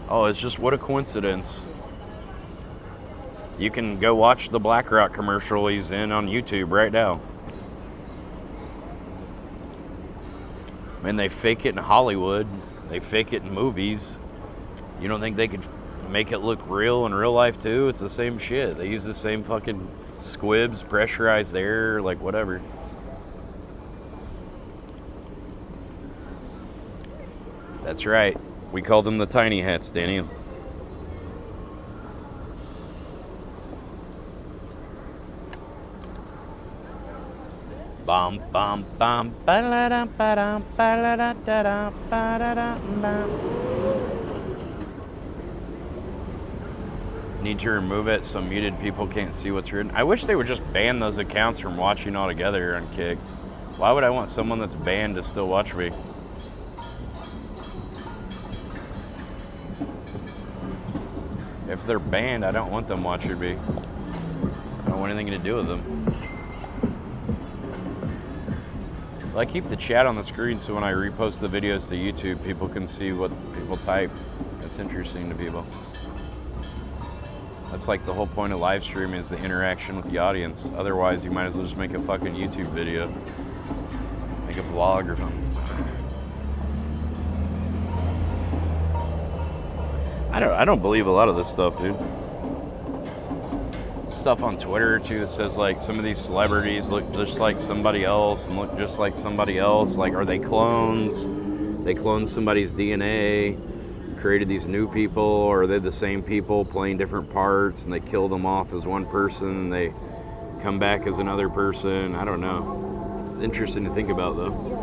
Oh, it's just, what a coincidence. You can go watch the BlackRock commercial he's in on YouTube right now. I mean, they fake it in Hollywood. They fake it in movies. You don't think they could make it look real in real life too? It's the same shit. They use the same fucking squibs, pressurized air, like whatever. That's right. We call them the tiny hats, Danny. Bum bum bum ba la dum ba dum ba la da da da ba da da bum. Need to remove it so muted people can't see what's written. I wish they would just ban those accounts from watching altogether on Kick. Why would I want someone that's banned to still watch me? If they're banned, I don't want them watching me. I don't want anything to do with them. Well, I keep the chat on the screen so when I repost the videos to YouTube, people can see what people type. It's interesting to people. That's like the whole point of live streaming, is the interaction with the audience. Otherwise, you might as well just make a fucking YouTube video. Make a vlog or something. I don't believe a lot of this stuff, dude. Stuff on Twitter too that says like some of these celebrities look just like somebody else and look just like somebody else. Like, are they clones? They cloned somebody's DNA, created these new people, or are they the same people playing different parts and they kill them off as one person and they come back as another person? I don't know. It's interesting to think about though.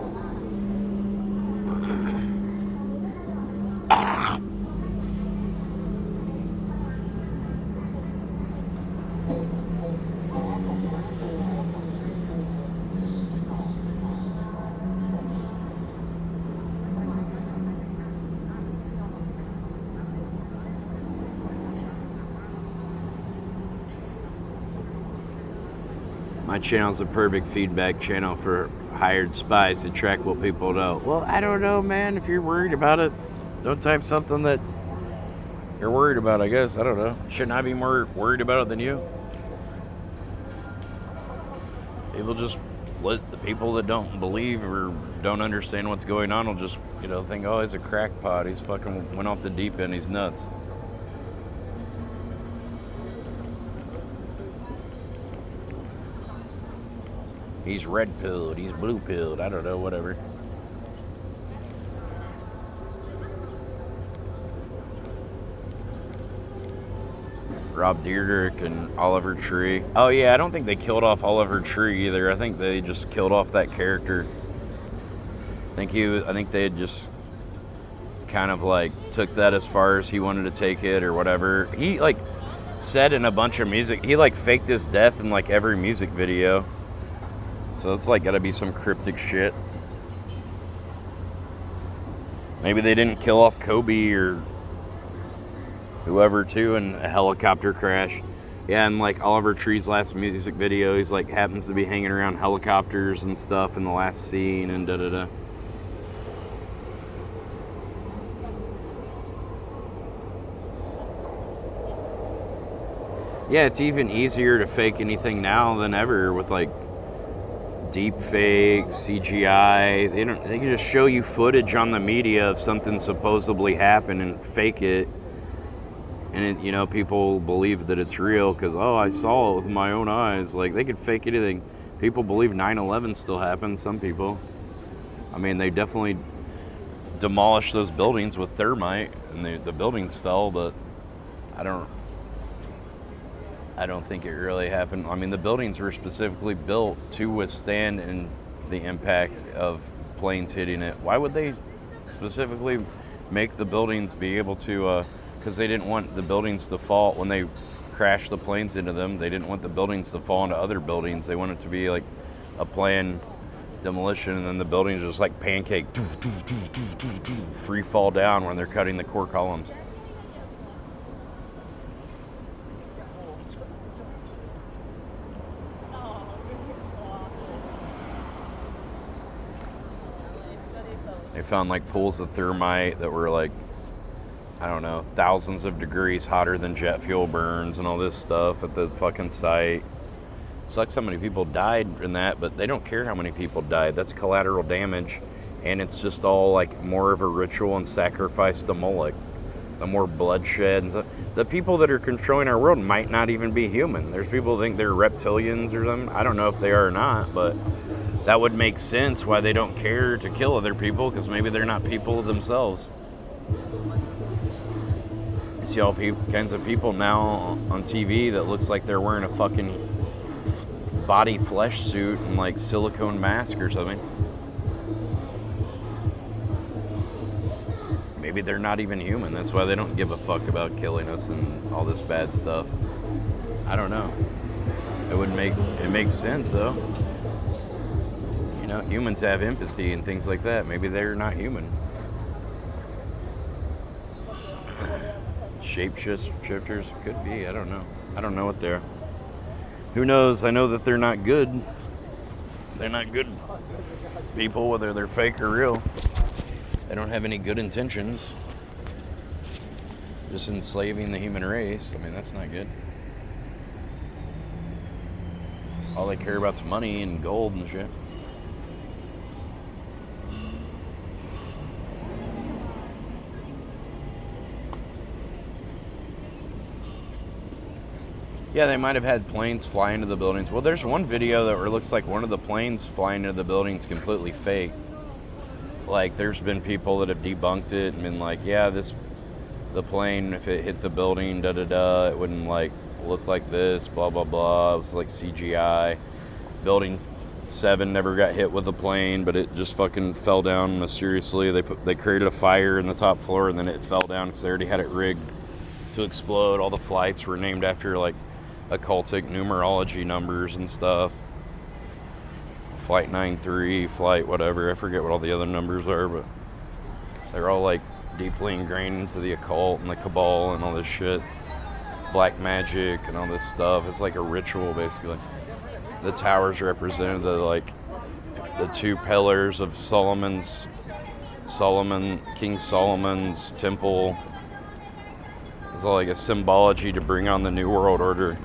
My channel's a perfect feedback channel for hired spies to track what people know. Well, I don't know, man. If you're worried about it, don't type something that you're worried about, I guess. I don't know. Shouldn't I be more worried about it than you? People just let the people that don't believe or don't understand what's going on will just, you know, think, oh, he's a crackpot. He's fucking went off the deep end. He's nuts. He's red pilled. He's blue pilled. I don't know, whatever. Rob Dyrdek and Oliver Tree. Oh yeah, I don't think they killed off Oliver Tree either. I think they just killed off that character. I think they had just kind of like took that as far as he wanted to take it or whatever. He like said in a bunch of music, he like faked his death in like every music video. So it's like gotta be some cryptic shit. Maybe they didn't kill off Kobe or whoever too in a helicopter crash. Yeah, and like Oliver Tree's last music video, he's like happens to be hanging around helicopters and stuff in the last scene and da-da-da. Yeah, it's even easier to fake anything now than ever with like deep fake, CGI. They can just show you footage on the media of something supposedly happened and fake it. And it, you know, people believe that it's real because, oh, I saw it with my own eyes. Like, they could fake anything. People believe 9/11 still happened, some people. I mean, they definitely demolished those buildings with thermite, and the buildings fell, but I don't think it really happened. I mean, the buildings were specifically built to withstand the impact of planes hitting it. Why would they specifically make the buildings be able to... because they didn't want the buildings to fall when they crashed the planes into them. They didn't want the buildings to fall into other buildings. They wanted it to be like a planned demolition, and then the buildings just like pancake, free fall down when they're cutting the core columns. They found like pools of thermite that were like, I don't know, thousands of degrees hotter than jet fuel burns and all this stuff at the fucking site. Sucks how many people died in that, but they don't care how many people died. That's collateral damage, and it's just all like more of a ritual and sacrifice to Moloch. The more bloodshed and stuff. The people that are controlling our world might not even be human. There's people who think they're reptilians or something. I don't know if they are or not, but that would make sense why they don't care to kill other people, because maybe they're not people themselves. You see all kinds of people now on TV that looks like they're wearing a fucking body flesh suit and like silicone mask or something. Maybe they're not even human. That's why they don't give a fuck about killing us and all this bad stuff. I don't know. It makes sense though. You know, humans have empathy and things like that. Maybe they're not human. Shapeshifters could be. I don't know. I don't know what they're. Who knows? I know that they're not good. They're not good people, whether they're fake or real. They don't have any good intentions. Just enslaving the human race. I mean, that's not good. All they care about is money and gold and shit. Yeah, they might have had planes fly into the buildings. Well, there's one video that where it looks like one of the planes flying into the building's completely fake. Like, there's been people that have debunked it and been like, yeah, the plane, if it hit the building, da-da-da, it wouldn't, like, look like this, blah, blah, blah. It was, like, CGI. Building 7 never got hit with a plane, but it just fucking fell down mysteriously. They created a fire in the top floor, and then it fell down because they already had it rigged to explode. All the flights were named after, like, occultic numerology numbers and stuff. Flight 93, flight whatever, I forget what all the other numbers are, but they're all like deeply ingrained into the occult and the cabal and all this shit. Black magic and all this stuff. It's like a ritual basically. The towers represent the two pillars of King Solomon's temple. It's all like a symbology to bring on the New World Order.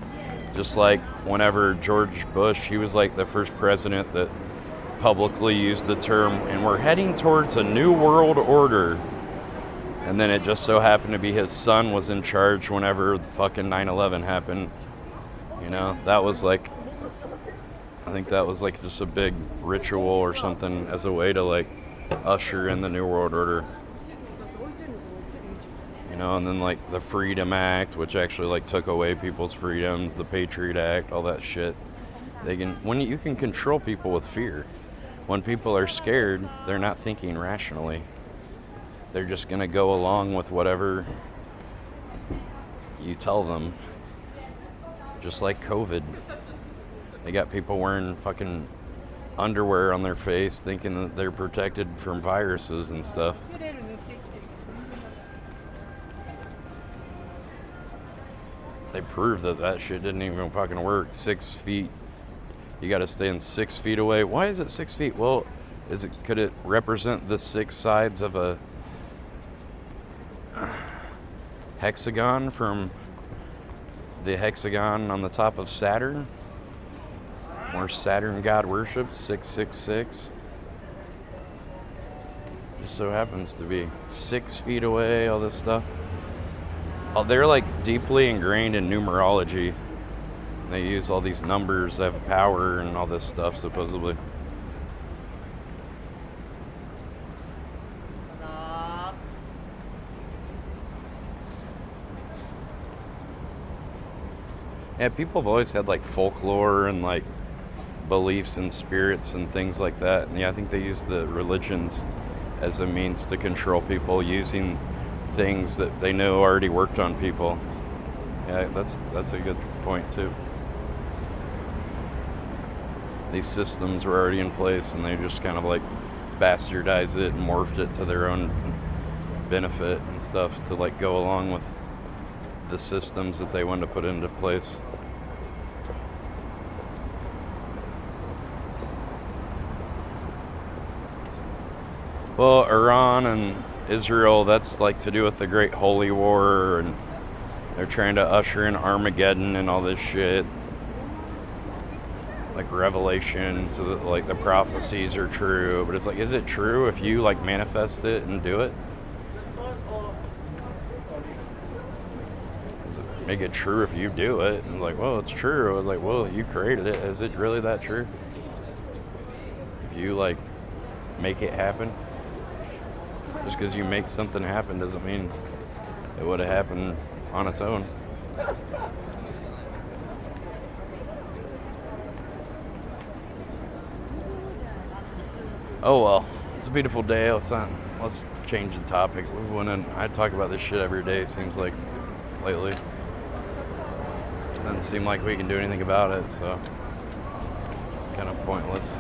Just like whenever George Bush, he was like the first president that publicly used the term, and we're heading towards a new world order. And then it just so happened to be his son was in charge whenever the fucking 9/11 happened. You know, that was like, I think that was like just a big ritual or something as a way to like usher in the new world order. You know, and then like the Freedom Act, which actually like took away people's freedoms, the Patriot Act, all that shit. When you can control people with fear. When people are scared, they're not thinking rationally. They're just gonna go along with whatever you tell them. Just like COVID. They got people wearing fucking underwear on their face thinking that they're protected from viruses and stuff. They proved that shit didn't even fucking work. 6 feet. You gotta stand 6 feet away. Why is it 6 feet? Well, could it represent the 6 sides of a hexagon from the hexagon on the top of Saturn? More Saturn god worship, 666. Just so happens to be 6 feet away, all this stuff. Oh, they're like deeply ingrained in numerology. They use all these numbers that have power and all this stuff, supposedly. Yeah, people have always had like folklore and like beliefs in spirits and things like that. And yeah, I think they use the religions as a means to control people using things that they know already worked on people. Yeah, that's a good point too. These systems were already in place and they just kind of like bastardized it and morphed it to their own benefit and stuff to like go along with the systems that they wanted to put into place. Well, Iran and Israel, that's like to do with the Great Holy War, and they're trying to usher in Armageddon and all this shit. Like Revelation, so that like the prophecies are true, but it's like, is it true if you like manifest it and do it? Does it make it true if you do it? And like, well, it's true. I was like, well, you created it. Is it really that true? If you like make it happen, just because you make something happen doesn't mean it would have happened on its own. Oh well, it's a beautiful day. Let's change the topic. I talk about this shit every day, seems like, lately. It doesn't seem like we can do anything about it, so kind of pointless.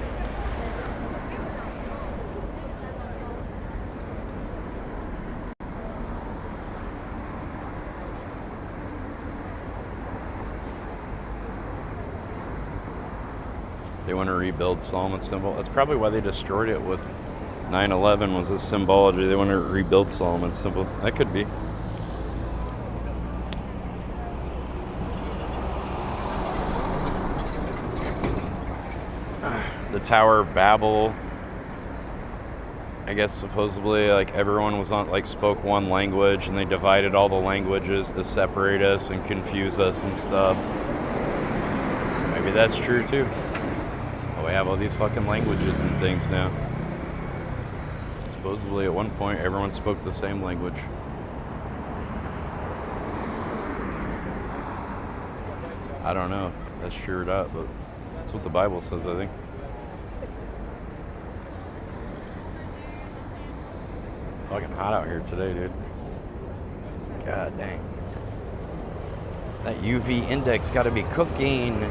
They want to rebuild Solomon's symbol. That's probably why they destroyed it with 9/11 was a symbology. They want to rebuild Solomon's symbol. That could be. The Tower of Babel. I guess supposedly like everyone was on spoke one language and they divided all the languages to separate us and confuse us and stuff. Maybe that's true too. We have all these fucking languages and things now. Supposedly at one point everyone spoke the same language. I don't know if that's true or not, but that's what the Bible says, I think. It's fucking hot out here today, dude. God dang. That UV index gotta be cooking.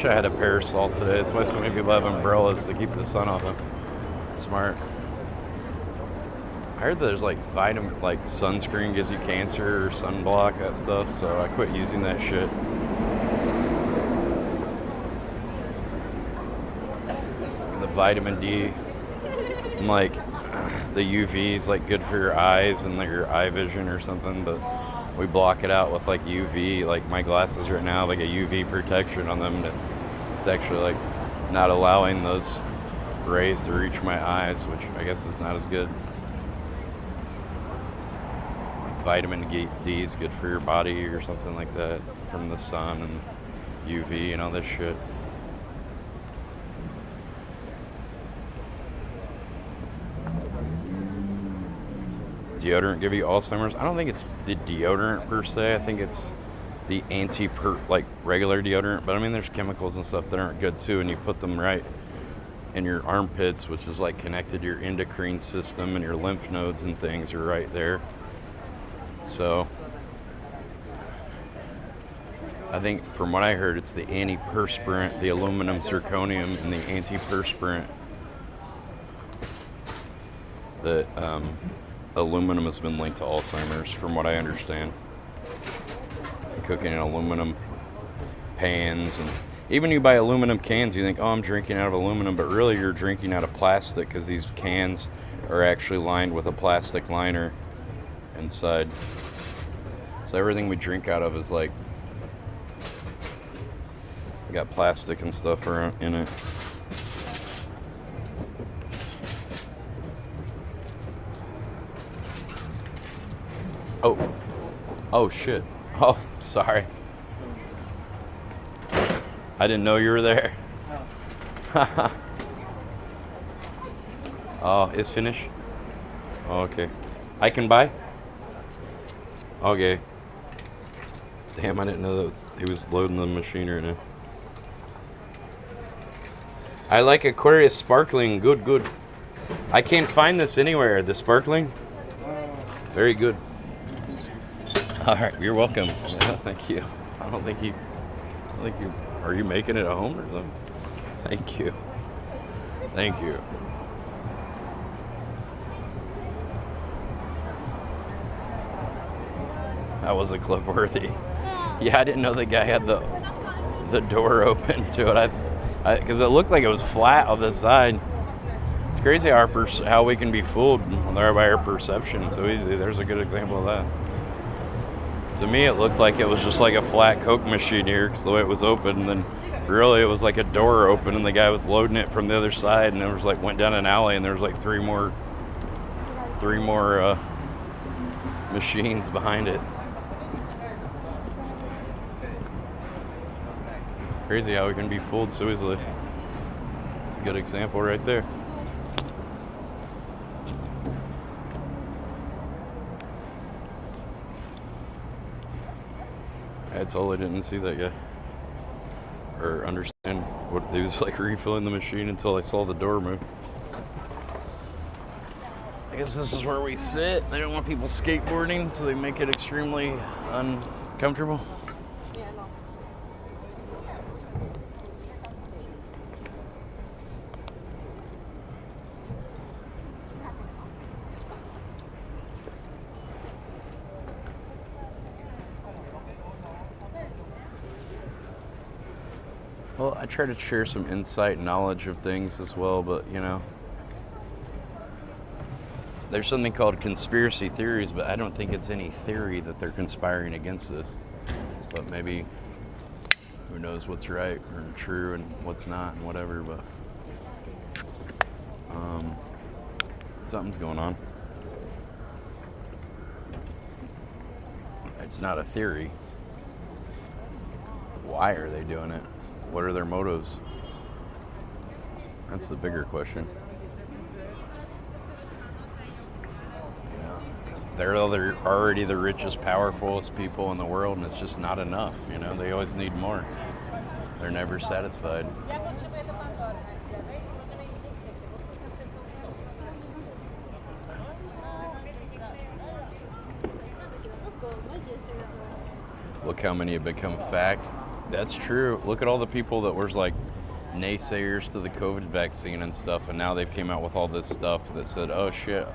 I had a parasol today. That's why so many people have umbrellas to keep the sun off them. Smart. I heard that there's sunscreen gives you cancer or sunblock, that stuff, so I quit using that shit. And the vitamin D, I'm like, the UV is like good for your eyes and like your eye vision or something, but we block it out with like UV, like my glasses right now, like a UV protection on them to It's actually like not allowing those rays to reach my eyes, which I guess is not as good. Vitamin D is good for your body or something like that from the sun and UV and all this shit. Deodorant give you Alzheimer's? I don't think it's the deodorant per se. I think it's the like regular deodorant. But I mean, there's chemicals and stuff that aren't good too, and you put them right in your armpits, which is like connected to your endocrine system, and your lymph nodes and things are right there. So I think from what I heard, it's the antiperspirant, the aluminum zirconium, and the antiperspirant that aluminum has been linked to Alzheimer's, from what I understand. Cooking in aluminum pans, and even you buy aluminum cans, you think, oh, I'm drinking out of aluminum, but really you're drinking out of plastic, because these cans are actually lined with a plastic liner inside. So everything we drink out of is like got plastic and stuff in it. Oh shit. Oh, sorry. I didn't know you were there. Oh, it's finished? Oh, okay. I can buy? Okay. Damn, I didn't know that he was loading the machine right now. I like Aquarius Sparkling. Good, good. I can't find this anywhere. The sparkling? Very good. All right, you're welcome. Yeah, thank you. I don't think you. Are you making it at home or something? Thank you. Thank you. That was a clip worthy. Yeah, I didn't know the guy had the door open to it. Because it looked like it was flat on the side. It's crazy how we can be fooled by our perception so easy. There's a good example of that. To me, it looked like it was just like a flat Coke machine here, because the way it was open. And then really, it was like a door open, and the guy was loading it from the other side, and it was like went down an alley, and there was like three more machines behind it. Crazy how we can be fooled so easily. It's a good example right there. I totally didn't see that guy or understand what he was like refilling the machine until I saw the door move. I guess this is where we sit. They don't want people skateboarding, so they make it extremely uncomfortable. Well, I try to share some insight and knowledge of things as well, but you know, there's something called conspiracy theories, but I don't think it's any theory that they're conspiring against us. But maybe, who knows what's right or true and what's not and whatever, but something's going on. It's not a theory. Why are they doing it? What are their motives? That's the bigger question. Yeah. They're already the richest, powerfulest people in the world, and it's just not enough. You know, they always need more. They're never satisfied. Look how many have become fact. That's true. Look at all the people that were like naysayers to the COVID vaccine and stuff, and now they've came out with all this stuff that said, oh shit,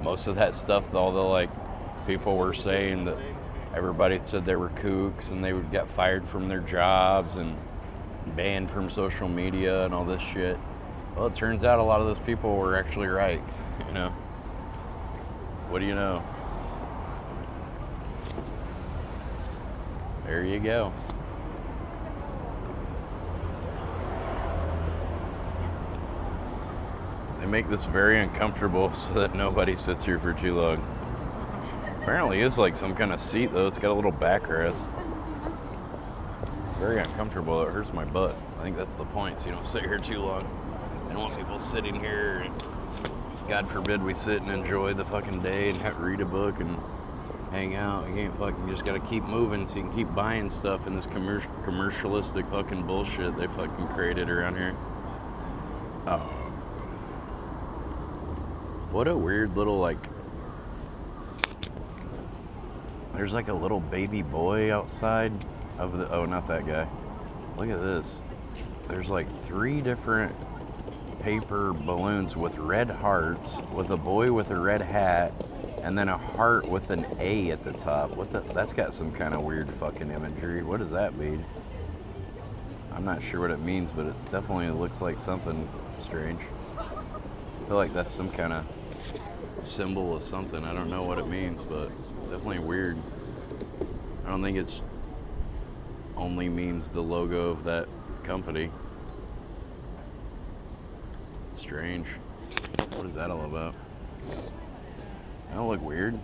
most of that stuff, all the like people were saying that everybody said they were kooks and they would get fired from their jobs and banned from social media and all this shit. Well, it turns out a lot of those people were actually right, you know. What do you know? There you go. They make this very uncomfortable so that nobody sits here for too long. Apparently it's like some kind of seat though. It's got a little backrest. Very uncomfortable. It hurts my butt. I think that's the point, so you don't sit here too long. I don't want people sitting here. God forbid we sit and enjoy the fucking day and read a book and hang out. You can't fucking, just gotta keep moving so you can keep buying stuff in this commercialistic fucking bullshit they fucking created around here. Oh. What a weird little, like, there's like a little baby boy outside of the, oh, not that guy. Look at this. There's like 3 different paper balloons with red hearts, with a boy with a red hat, and then a heart with an A at the top. What the, that's got some kind of weird fucking imagery. What does that mean? I'm not sure what it means, but it definitely looks like something strange. I feel like that's some kind of symbol of something. I don't know what it means, but definitely weird. I don't think it's only means the logo of that company. Strange. What is that all about? That don't look weird.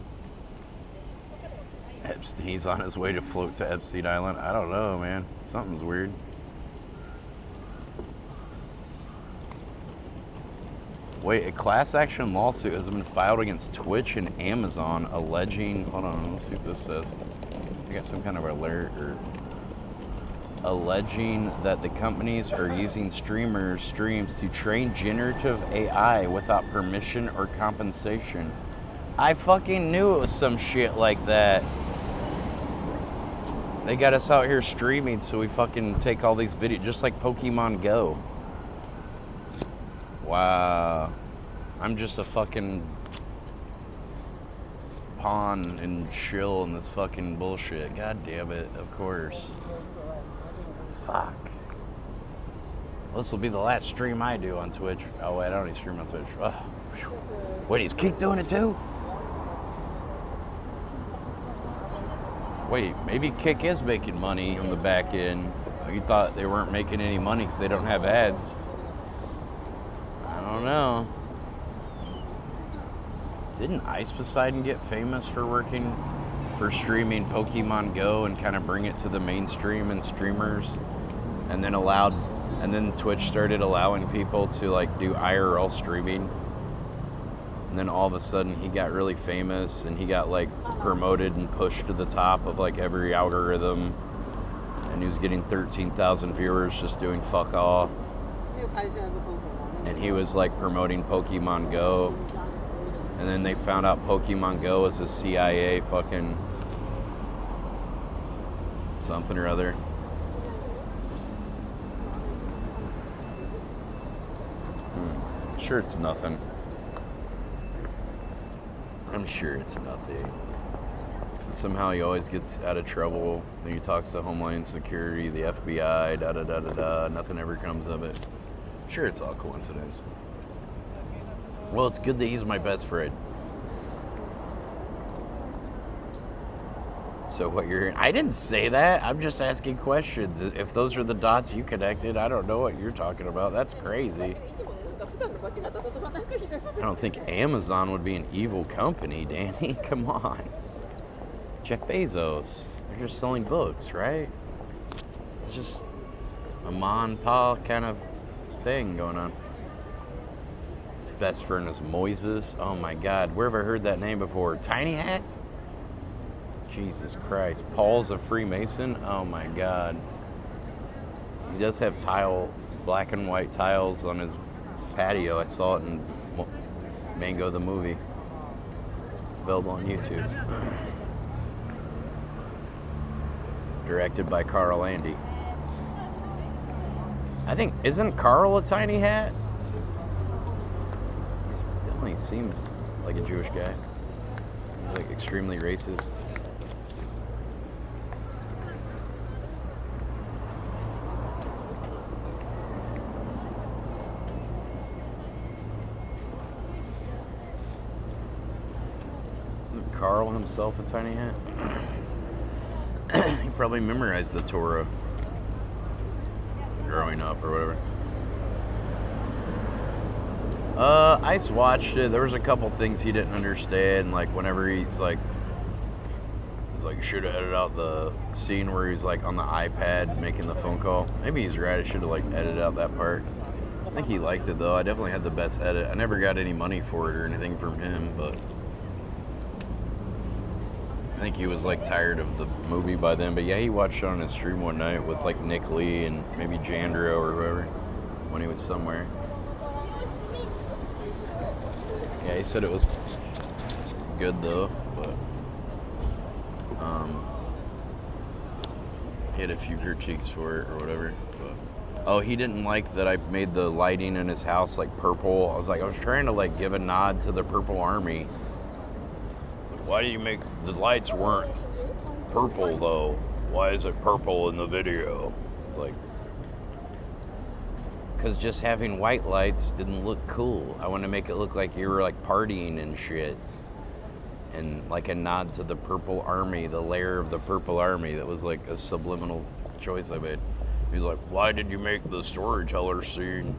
Epstein's on his way to float to Epstein Island. I don't know, man. Something's weird. Wait, a class action lawsuit has been filed against Twitch and Amazon alleging, hold on, let's see what this says. I got some kind of alert, or alleging that the companies are using streamers' streams to train generative AI without permission or compensation. I fucking knew it was some shit like that. They got us out here streaming so we fucking take all these videos, just like Pokemon Go. Wow. I'm just a fucking pawn and shill in this fucking bullshit. God damn it, of course. Fuck. This will be the last stream I do on Twitch. Oh wait, I don't even stream on Twitch. Oh. Wait, is Kick doing it too? Wait, maybe Kick is making money on the back end. You thought they weren't making any money because they don't have ads. I don't know. Didn't Ice Poseidon get famous for streaming Pokemon Go and kind of bring it to the mainstream and streamers? And then Twitch started allowing people to like do IRL streaming. And then all of a sudden he got really famous and he got like promoted and pushed to the top of like every algorithm. And he was getting 13,000 viewers just doing fuck all. And he was like promoting Pokemon Go. And then they found out Pokemon Go was a CIA fucking something or other. Sure it's nothing. I'm sure it's nothing. Somehow he always gets out of trouble. Then he talks to Homeland Security, the FBI, da-da-da-da-da. Nothing ever comes of it. Sure, it's all coincidence. Well, it's good that he's my best friend. So what you're... I didn't say that. I'm just asking questions. If those are the dots you connected, I don't know what you're talking about. That's crazy. I don't think Amazon would be an evil company, Danny. Come on. Jeff Bezos. They're just selling books, right? It's just a ma and pa kind of thing going on. His best friend is Moises. Oh my God, where have I heard that name before? Tiny Hats? Jesus Christ. Paul's a Freemason? Oh my God. He does have black and white tiles on his patio. I saw it in Mango the movie. Available on YouTube. Directed by Carl Andy. I think, isn't Carl a tiny hat? He definitely seems like a Jewish guy. He's like extremely racist. Isn't Carl himself a tiny hat? He probably memorized the Torah growing up or whatever. Ice watched it. There was a couple things he didn't understand, like whenever he's like, should have edited out the scene where he's like on the iPad making the phone call. Maybe he's right. I should have like edited out that part. I think he liked it though. I definitely had the best edit. I never got any money for it or anything from him, but I think he was like tired of the movie by then. But yeah, he watched it on his stream one night with like Nick Lee and maybe Jandro or whoever when he was somewhere. Yeah, he said it was good though, but he had a few critiques for it or whatever. But, oh, he didn't like that I made the lighting in his house like purple. I was trying to like give a nod to the Purple Army. It's like, why do you make the lights weren't purple though? Why is it purple in the video? It's like, because just having white lights didn't look cool. I want to make it look like you were like partying and shit. And like a nod to the Purple Army, the layer of the Purple Army. That was like a subliminal choice I made. He's like, why did you make the storyteller scene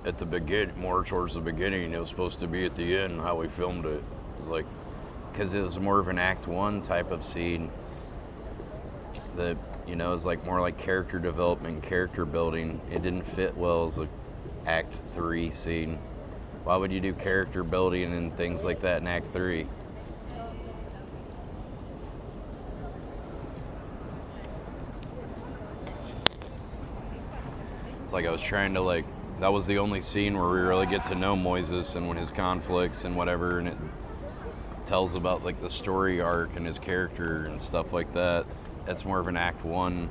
at the beginning, more towards the beginning? It was supposed to be at the end, how we filmed it. It was like, because it was more of an Act 1 type of scene that, you know, is like more like character development, character building. It didn't fit well as a Act 3 scene. Why would you do character building and things like that in Act 3? It's like I was trying to like, that was the only scene where we really get to know Moises and when his conflicts and whatever, and it tells about like the story arc and his character and stuff like that. That's more of an Act 1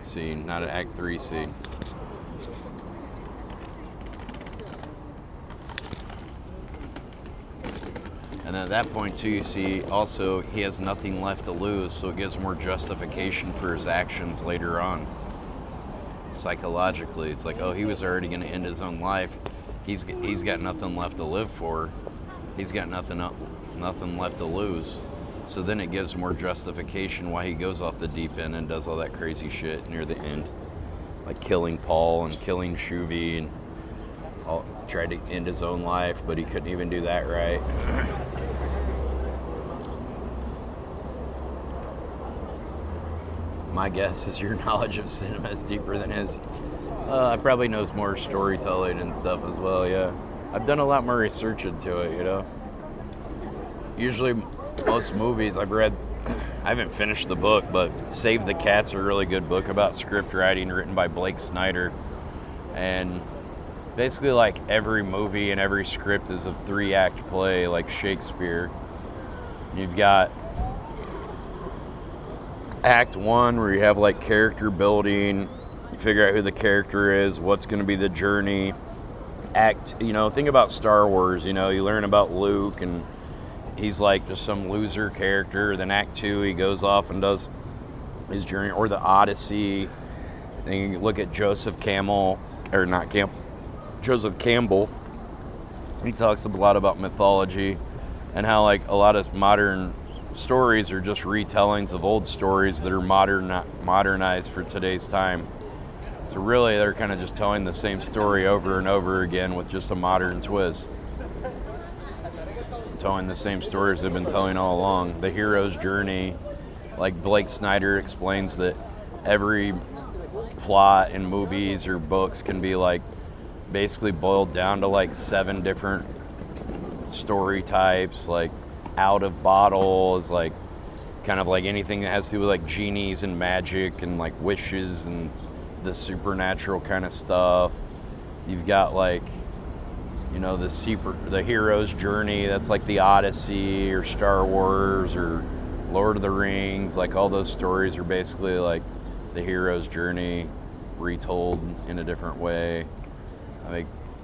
scene, not an Act 3 scene. And then at that point too, you see also he has nothing left to lose, so it gives more justification for his actions later on. Psychologically, it's like, oh, he was already going to end his own life. He's got nothing left to live for. He's got nothing left to lose. So then it gives more justification why he goes off the deep end and does all that crazy shit near the end, like killing Paul and killing Shuvi and tried to end his own life, but he couldn't even do that right. My guess is your knowledge of cinema is deeper than his. I probably knows more storytelling and stuff as well, yeah. I've done a lot more research into it, you know. Usually most movies I've read, I haven't finished the book, but Save the Cat's a really good book about script writing written by Blake Snyder. And basically like every movie and every script is a 3-act play like Shakespeare. You've got Act 1 where you have like character building, you figure out who the character is, what's going to be the journey. Think about Star Wars, you know, you learn about Luke and he's like just some loser character. Then Act 2, he goes off and does his journey, or the Odyssey. Then you look at Joseph Campbell. He talks a lot about mythology and how like a lot of modern stories are just retellings of old stories that are modernized for today's time. So really they're kind of just telling the same story over and over again with just a modern twist. Telling the same stories they've been telling all along. The hero's journey, like Blake Snyder explains that every plot in movies or books can be like basically boiled down to like 7 different story types. Like Out of Bottle is like kind of like anything that has to do with like genies and magic and like wishes and the supernatural kind of stuff. You've got like, you know, the hero's journey, that's like the Odyssey or Star Wars or Lord of the Rings. Like all those stories are basically like the hero's journey retold in a different way.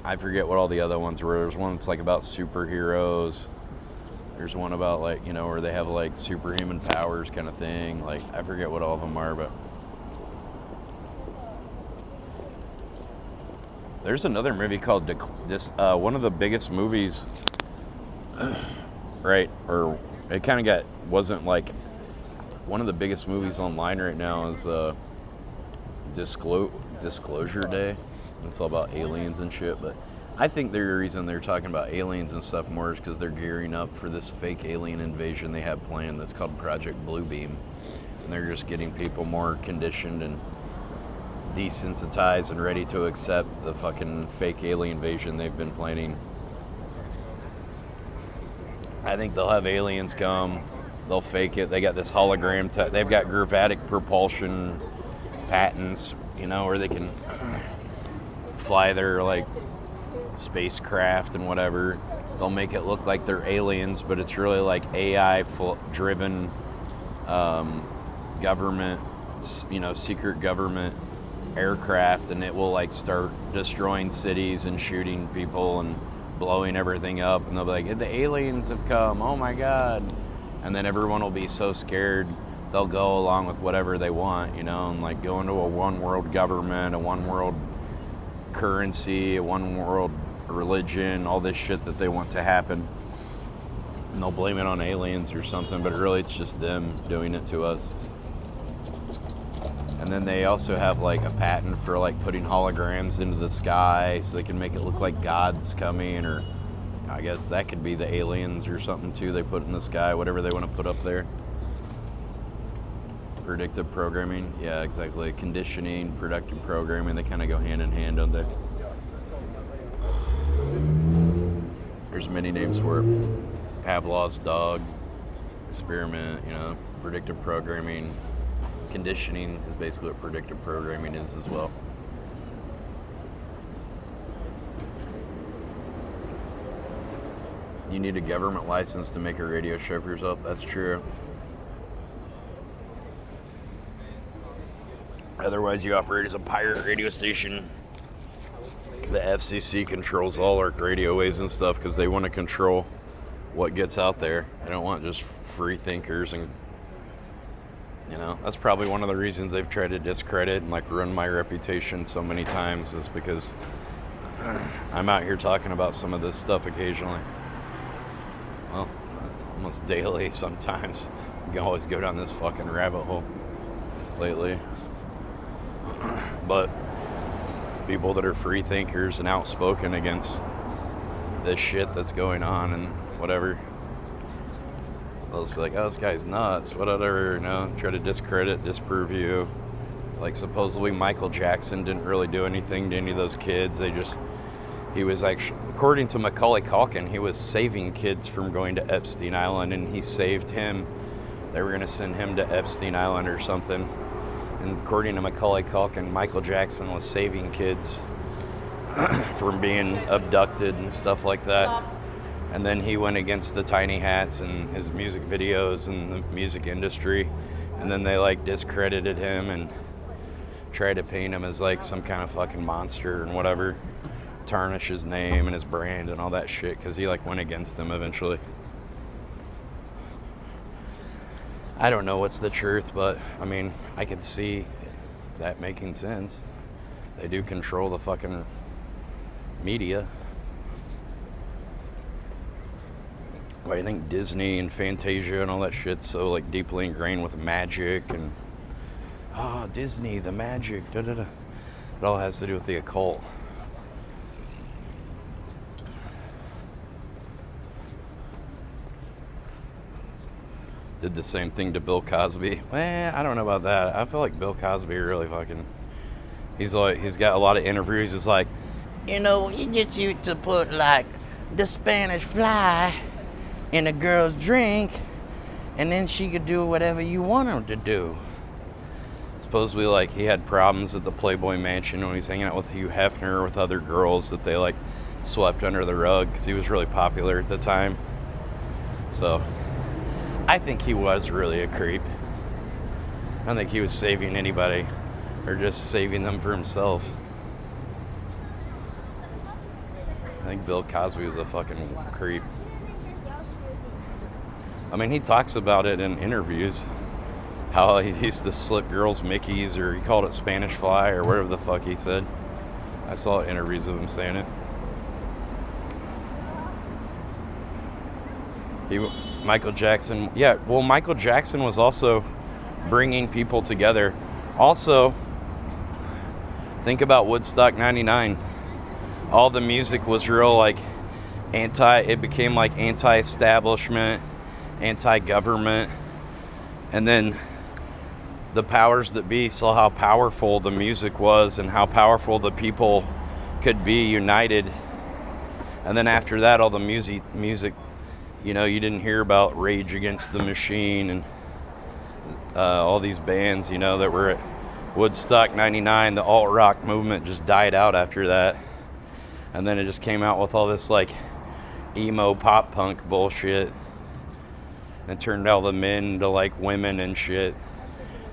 I forget what all the other ones were. There's one that's like about superheroes. There's one about like, you know, where they have like superhuman powers kind of thing. Like I forget what all of them are, but there's another movie called one of the biggest movies, right? Or it kind of wasn't like one of the biggest movies online right now is Disclosure Day. It's all about aliens and shit, but I think the reason they're talking about aliens and stuff more is because they're gearing up for this fake alien invasion they have planned that's called Project Bluebeam. And they're just getting people more conditioned and desensitized and ready to accept the fucking fake alien invasion they've been planning. I think they'll have aliens come, they'll fake it. They got this hologram, they've got gravitic propulsion patents, you know, where they can fly their like spacecraft and whatever. They'll make it look like they're aliens, but it's really like AI driven government, you know, secret government aircraft, and it will like start destroying cities and shooting people and blowing everything up, and they'll be like, the aliens have come, oh my god. And then everyone will be so scared they'll go along with whatever they want, you know, and like go into a one world government, a one world currency, a one world religion, all this shit that they want to happen. And they'll blame it on aliens or something, but really it's just them doing it to us. And then they also have like a patent for like putting holograms into the sky so they can make it look like God's coming, or I guess that could be the aliens or something too they put in the sky, whatever they want to put up there. Predictive programming, yeah, exactly. Conditioning, predictive programming, they kind of go hand in hand, don't they? There's many names for it. Pavlov's dog, experiment, you know, predictive programming. Conditioning is basically what predictive programming is as well. You need a government license to make a radio show for yourself. That's true. Otherwise, you operate as a pirate radio station. The FCC controls all our radio waves and stuff because they want to control what gets out there. They don't want just free thinkers, and you know, that's probably one of the reasons they've tried to discredit and like ruin my reputation so many times, is because I'm out here talking about some of this stuff occasionally. Well, almost daily sometimes. You can always go down this fucking rabbit hole lately. But people that are free thinkers and outspoken against this shit that's going on and whatever, they'll just be like, oh, this guy's nuts, whatever, you know, try to discredit, disprove you. Like, supposedly Michael Jackson didn't really do anything to any of those kids. He was actually, according to Macaulay Culkin, he was saving kids from going to Epstein Island, and he saved him. They were going to send him to Epstein Island or something. And according to Macaulay Culkin, Michael Jackson was saving kids from being abducted and stuff like that. And then he went against the Tiny Hats and his music videos and the music industry. And then they like discredited him and tried to paint him as like some kind of fucking monster and whatever. Tarnish his name and his brand and all that shit because he like went against them eventually. I don't know what's the truth, but I mean, I could see that making sense. They do control the fucking media. Why do you think Disney and Fantasia and all that shit's so like deeply ingrained with magic and Disney, the magic, da da da. It all has to do with the occult. Did the same thing to Bill Cosby. I don't know about that. I feel like Bill Cosby really fucking, he's got a lot of interviews. It's like, You know, he just used to put like the Spanish fly in a girl's drink, and then she could do whatever you want her to do. supposedly like he had problems at the Playboy Mansion when he was hanging out with Hugh Hefner or with other girls that they like swept under the rug because he was really popular at the time. So I think he was really a creep. I don't think he was saving anybody or just saving them for himself. I think Bill Cosby was a fucking creep. I mean, he talks about it in interviews, how he used to slip girls Mickeys, or he called it Spanish fly, or whatever the fuck he said. I saw interviews of him saying it. Michael Jackson, yeah, well, Michael Jackson was also bringing people together. Also, think about Woodstock 99. all the music was real like it became like anti-establishment, anti-government, and then the powers that be saw how powerful the music was and how powerful the people could be united. And then after that, all the music, you know, you didn't hear about Rage Against the Machine and all these bands, you know, that were at Woodstock 99. The alt-rock movement just died out after that. And then it just came out with all this like emo pop punk bullshit. And turned all the men into like women and shit.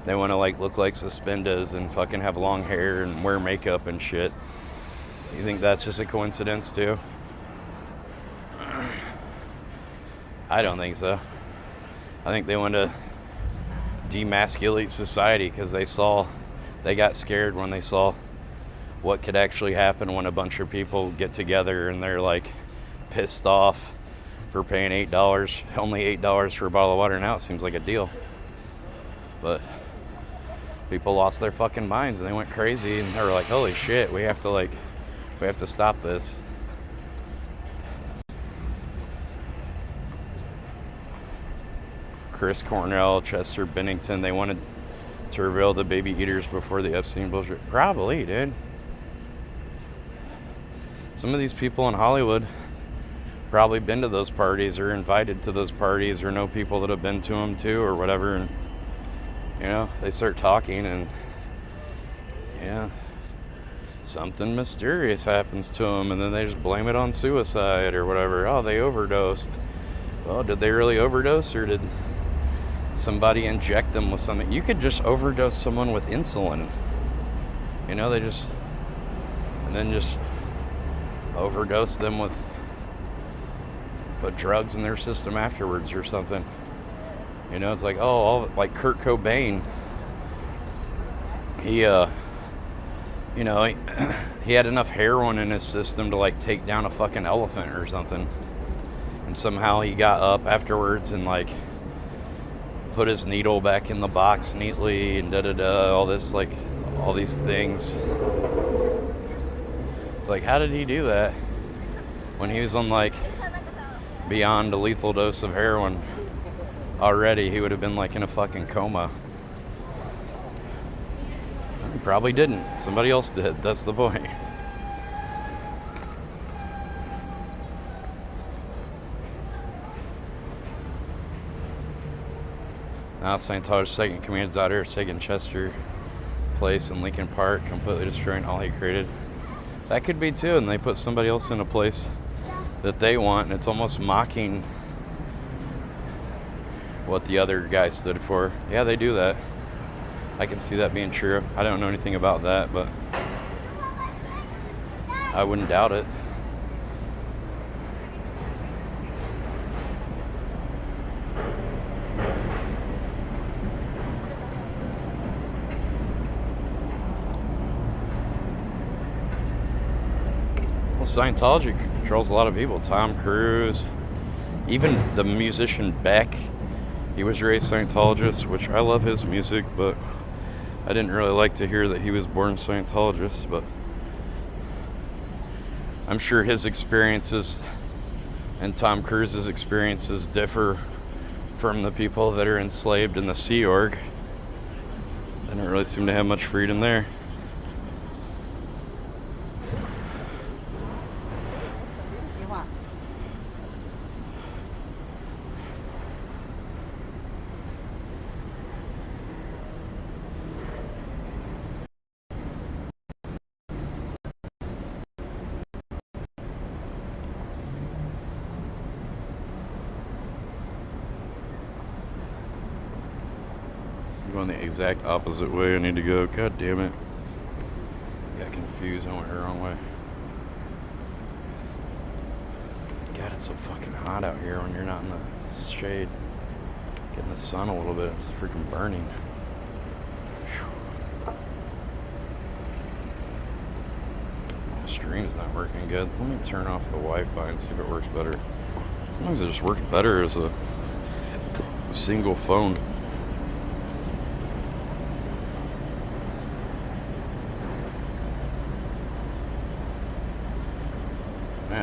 They want to like look like Suspenders and fucking have long hair and wear makeup and shit. You think that's just a coincidence too? I don't think so. I think they want to demasculate society because they got scared when they saw what could actually happen when a bunch of people get together and they're like pissed off for paying $8, only $8 for a bottle of water. Now it seems like a deal. But people lost their fucking minds and they went crazy and they were like, holy shit, we have to stop this. Chris Cornell, Chester Bennington, they wanted to reveal the baby eaters before the Epstein bullshit. Probably, dude. Some of these people in Hollywood probably been to those parties or invited to those parties or know people that have been to them too or whatever. And, you know, they start talking and, yeah, something mysterious happens to them and then they just blame it on suicide or whatever. Oh, they overdosed. Well, did they really overdose or did somebody inject them with something? You could just overdose someone with insulin. You know, they just, and then just overdose them with drugs in their system afterwards or something. You know, it's like, like Kurt Cobain. He, you know, he had enough heroin in his system to like take down a fucking elephant or something. And somehow he got up afterwards and like put his needle back in the box neatly and all this, like, all these things. It's like, how did he do that? When he was on like beyond a lethal dose of heroin already, he would have been like in a fucking coma. He probably didn't. Somebody else did. That's the point. Now Scientology's second command's daughter is taking Chester Place in Lincoln Park, completely destroying all he created. That could be too, and they put somebody else in a place that they want, and it's almost mocking what the other guy stood for. Yeah, they do that. I can see that being true. I don't know anything about that, but I wouldn't doubt it. Scientology controls a lot of people. Tom Cruise, even the musician Beck, he was raised Scientologist, which I love his music, but I didn't really like to hear that he was born Scientologist. But I'm sure his experiences and Tom Cruise's experiences differ from the people that are enslaved in the Sea Org. They don't really seem to have much freedom there. Going the exact opposite way I need to go. God damn it. Got confused. I went the wrong way. God, it's so fucking hot out here when you're not in the shade. Getting the sun a little bit. It's freaking burning. The stream's not working good. Let me turn off the Wi-Fi and see if it works better. Sometimes it just works better as a single phone.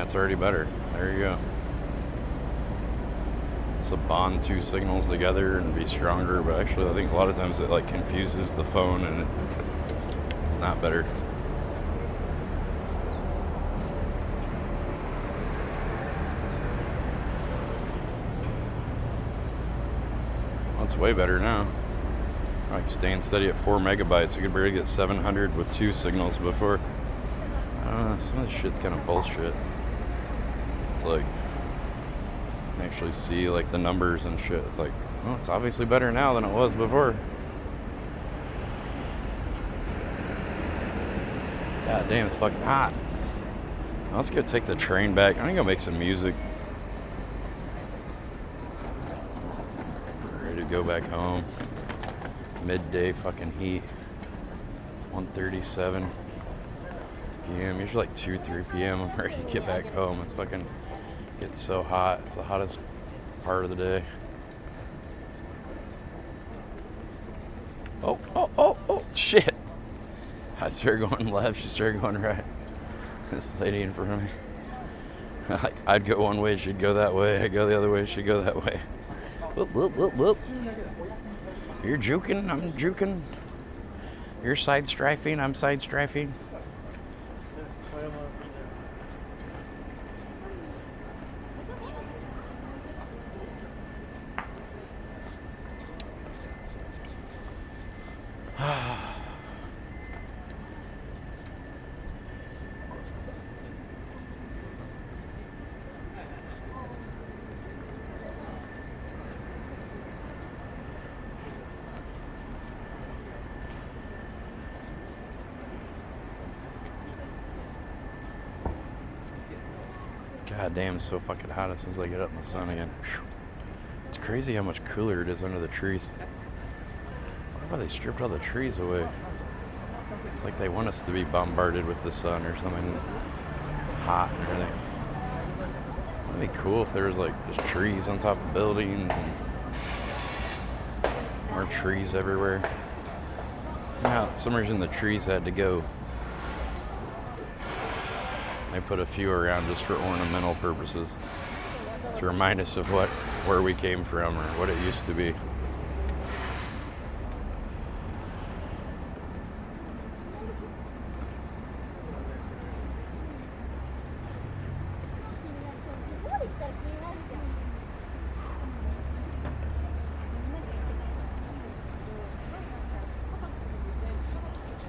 That's already better. There you go. So bond two signals together and be stronger, but actually I think a lot of times it like confuses the phone and it's not better. Well, it's way better now. Like staying steady at 4 megabytes. You could barely get 700 with 2 signals before. I don't know, some of this shit's kind of bullshit. It's like, you can actually see like the numbers and shit. It's like, well, it's obviously better now than it was before. God damn, it's fucking hot. Let's go take the train back. I'm gonna go make some music. Ready to go back home. Midday fucking heat. 1:37 p.m. Usually like 2, 3 p.m. I'm ready to get back home. It's fucking gets so hot. It's the hottest part of the day. Oh, shit. I started going left, she started going right. This lady in front of me. Like, I'd go one way, she'd go that way. I'd go the other way, she'd go that way. Whoop, whoop, whoop, whoop. You're juking, I'm juking. You're side strafing, I'm side strafing. God damn, it's so fucking hot as soon as I get up in the sun again. Whew. It's crazy how much cooler it is under the trees. I wonder why they stripped all the trees away. It's like they want us to be bombarded with the sun or something hot and everything. It'd be cool if there was like just trees on top of buildings and more trees everywhere. Somehow, for some reason the trees had to go. I put a few around just for ornamental purposes to remind us of where we came from or what it used to be.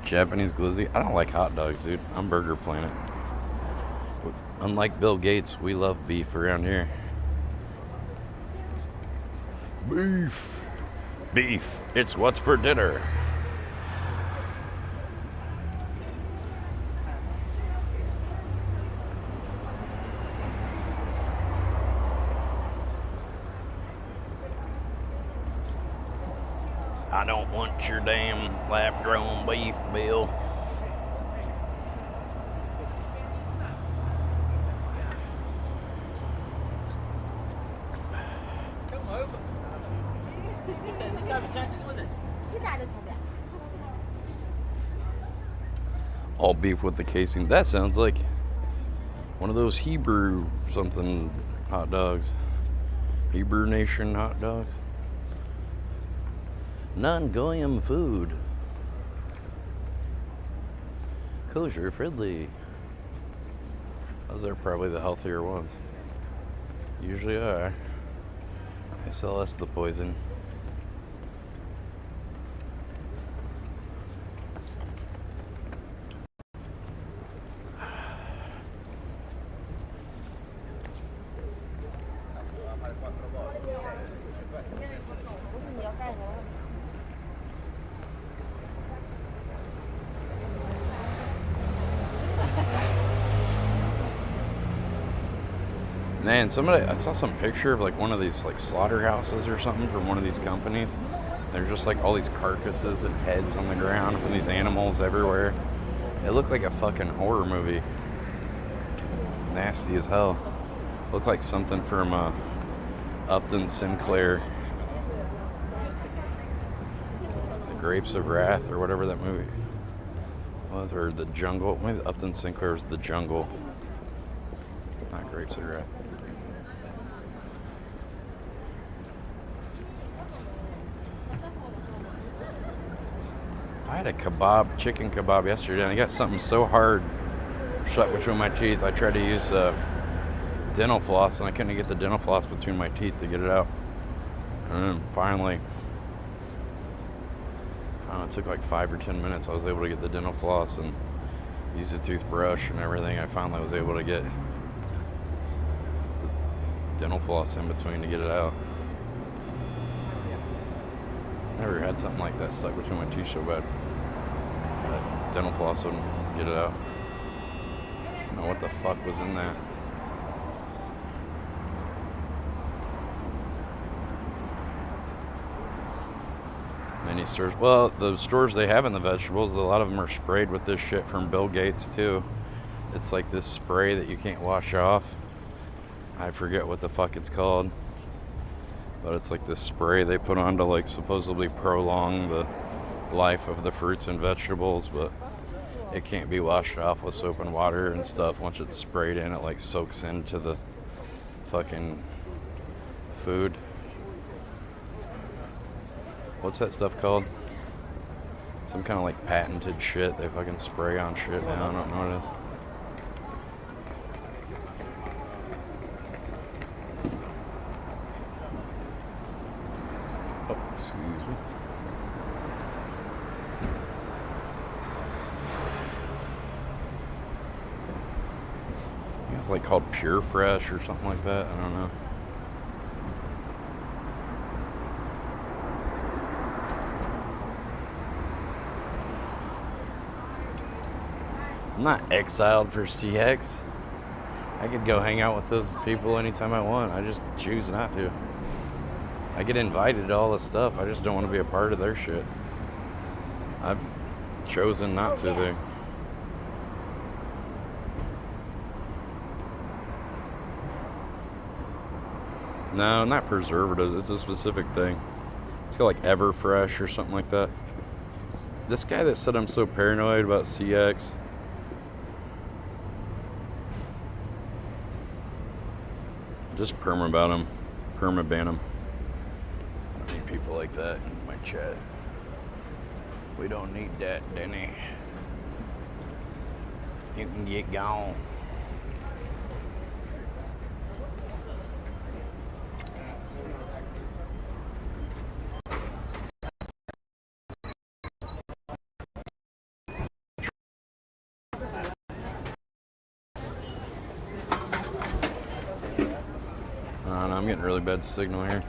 Japanese glizzy. I don't like hot dogs, dude. I'm Burger Planet. Unlike Bill Gates, we love beef around here. Beef. Beef. It's what's for dinner. I don't want your damn lab-grown beef, Bill. All beef with the casing. That sounds like one of those Hebrew something hot dogs. Hebrew Nation hot dogs. Non-goyim food. Kosher friendly. Those are probably the healthier ones. Usually are. They sell us the poison. Man, I saw some picture of like one of these like slaughterhouses or something from one of these companies. There's just like all these carcasses and heads on the ground from these animals everywhere. It looked like a fucking horror movie. Nasty as hell. Looked like something from Upton Sinclair. The Grapes of Wrath or whatever that movie was, or The Jungle. Maybe Upton Sinclair was The Jungle. Not grapes that are red. I had a kebab, chicken kebab yesterday, and I got something so hard shut between my teeth. I tried to use dental floss, and I couldn't get the dental floss between my teeth to get it out. And then finally, I don't know, it took like 5 or 10 minutes. I was able to get the dental floss and use a toothbrush and everything. I finally was able to get the dental floss in between to get it out. Never had something like that stuck between my teeth so bad. That dental floss wouldn't get it out. I don't know what the fuck was in that. Many stores. Well, the stores they have in the vegetables, a lot of them are sprayed with this shit from Bill Gates too. It's like this spray that you can't wash off. I forget what the fuck it's called. But it's like this spray they put on to like supposedly prolong the life of the fruits and vegetables, but it can't be washed off with soap and water and stuff. Once it's sprayed in, it like soaks into the fucking food. What's that stuff called? Some kind of like patented shit they fucking spray on shit now. I don't know what it is. It's like called Pure Fresh or something like that. I don't know. I'm not exiled for CX. I could go hang out with those people anytime I want. I just choose not to. I get invited to all this stuff. I just don't want to be a part of their shit. I've chosen not to, though. No, not preservatives. It's a specific thing. It's called like Everfresh or something like that. This guy that said I'm so paranoid about CX. Just permaban him. Permaban him. I don't need people like that in my chat. We don't need that, Denny. You can get gone. I'm getting really bad signal here. I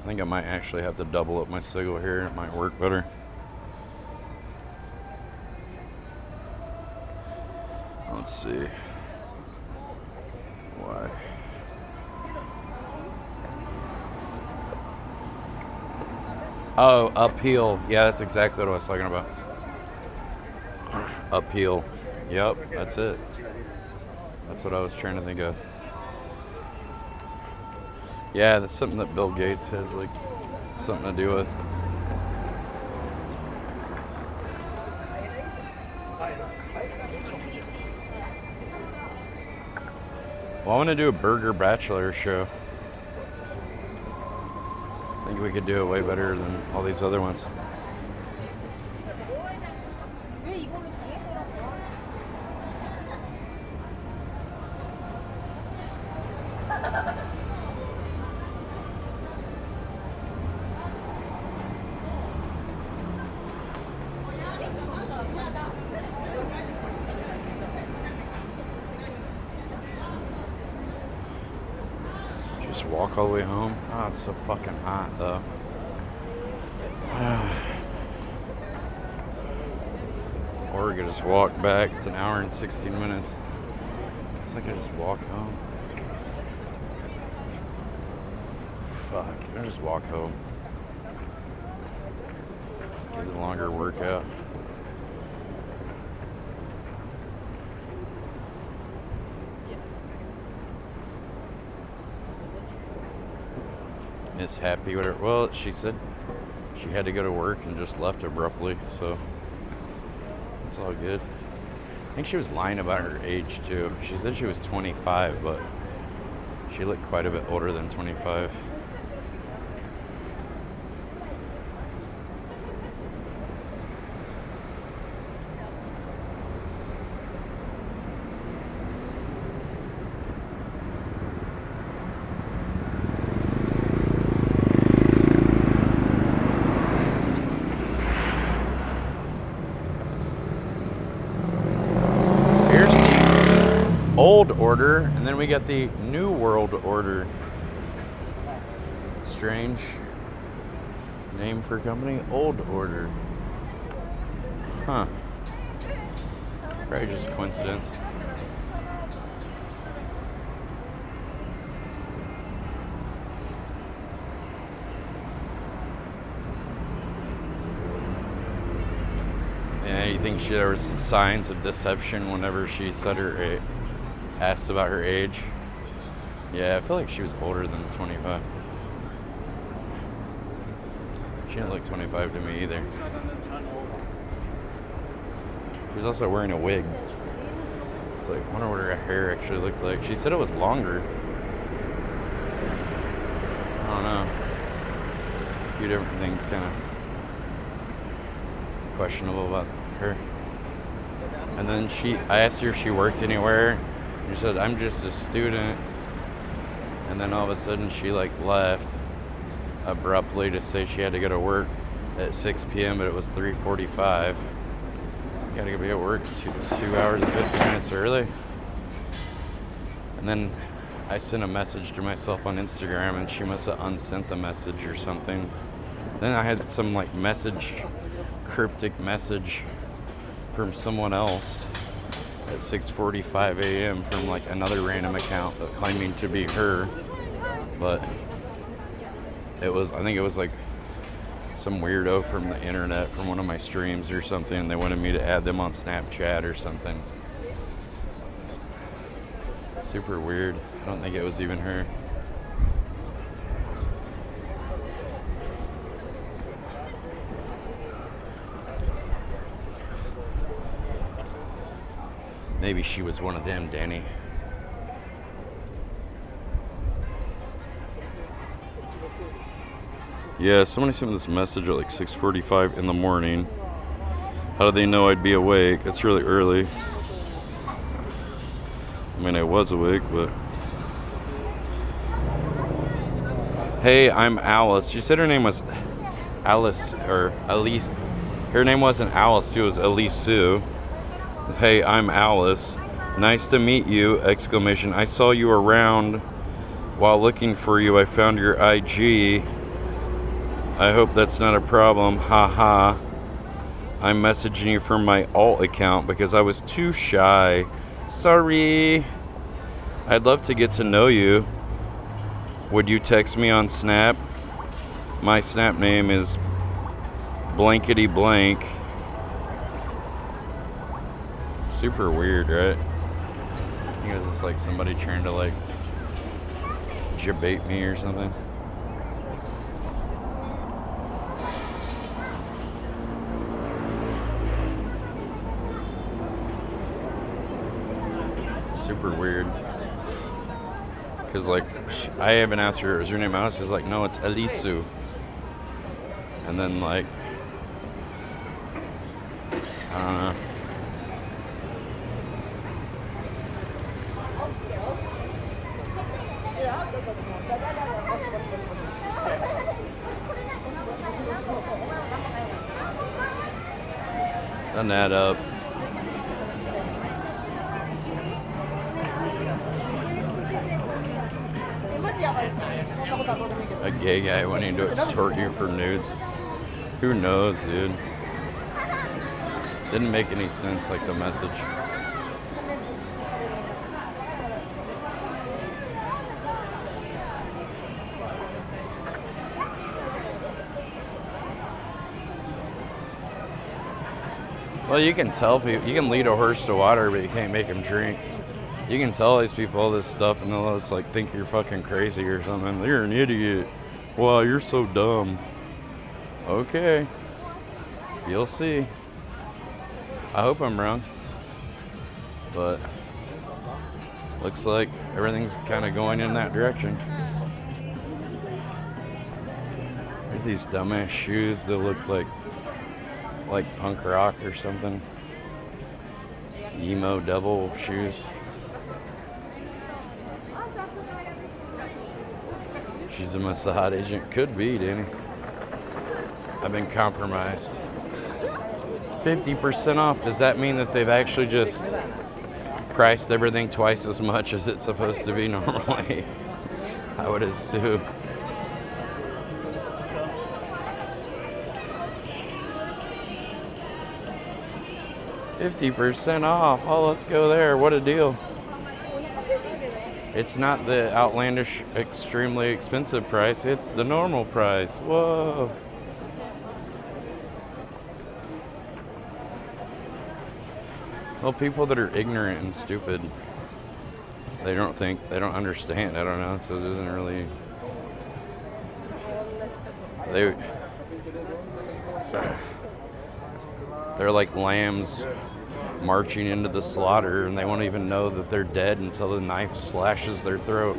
think I might actually have to double up my signal here. It might work better. Let's see. Why? Oh, uphill. Yeah, that's exactly what I was talking about. Uphill. Yep, that's it. That's what I was trying to think of. Yeah, that's something that Bill Gates has like something to do with. Well, I want to do a burger bachelor show. I think we could do it way better than all these other ones. Just walk all the way home. Oh, it's so fucking hot though. Or we could just walk back. It's an hour and 16 minutes. Guess I could just walk home. Fuck, I just walk home. Get a longer workout. Miss Happy, whatever. Well, she said she had to go to work and just left abruptly, so it's all good. think she was lying about her age too. She said she was 25, but she looked quite a bit older than 25. Old Order, and then we got the New World Order. Strange name for company, Old Order. Huh. Probably just coincidence. Yeah, you think there was signs of deception whenever she said her asked about her age? Yeah, I feel like she was older than 25. She didn't look 25 to me either. She was also wearing a wig. It's like, I wonder what her hair actually looked like. She said it was longer. I don't know. A few different things kind of questionable about her. And then I asked her if she worked anywhere. She said, I'm just a student. And then all of a sudden she like left abruptly to say she had to go to work at 6 p.m. but it was 3:45. Gotta be at work 2 hours and 15 minutes early. And then I sent a message to myself on Instagram and she must have unsent the message or something. Then I had some like cryptic message from someone else at 6:45 a.m. from like another random account that claiming to be her, but I think it was like some weirdo from the internet from one of my streams or something. They wanted me to add them on Snapchat or something. Super weird. I don't think it was even her. Maybe she was one of them, Danny. Yeah, somebody sent me this message at like 6:45 in the morning. How did they know I'd be awake? It's really early. I mean, I was awake, but... Hey, I'm Alice. She said her name was Alice, or Elise. Her name wasn't Alice, it was Elise Sue. Hey, I'm Alice. Nice to meet you! Exclamation. I saw you around while looking for you. I found your IG. I hope that's not a problem. Haha. I'm messaging you from my alt account because I was too shy. Sorry. I'd love to get to know you. Would you text me on Snap? My Snap name is blankety blank. Super weird, right? I think it was just like somebody trying to like debate me or something. Super weird. Because like I even asked her, is her name Alice? She was like, no, it's Elisu. And then like, I don't know. Doesn't add up. A gay guy wanting to extort you for nudes. Who knows, dude? Didn't make any sense, like the message. Well, you can tell people, you can lead a horse to water, but you can't make him drink. You can tell these people all this stuff and they'll just like think you're fucking crazy or something. You're an idiot. Wow, you're so dumb. Okay. You'll see. I hope I'm wrong. but looks like everything's kind of going in that direction. There's these dumbass shoes that look like punk rock or something. Emo devil shoes. She's a Mossad agent. Could be, Danny. I've been compromised. 50% off. Does that mean that they've actually just priced everything twice as much as it's supposed to be normally? I would assume. $50% off. Oh, let's go there. What a deal. It's not the outlandish, extremely expensive price. It's the normal price. Whoa. Well, people that are ignorant and stupid, they don't understand. I don't know. So it doesn't really. They're like lambs marching into the slaughter, and they won't even know that they're dead until the knife slashes their throat.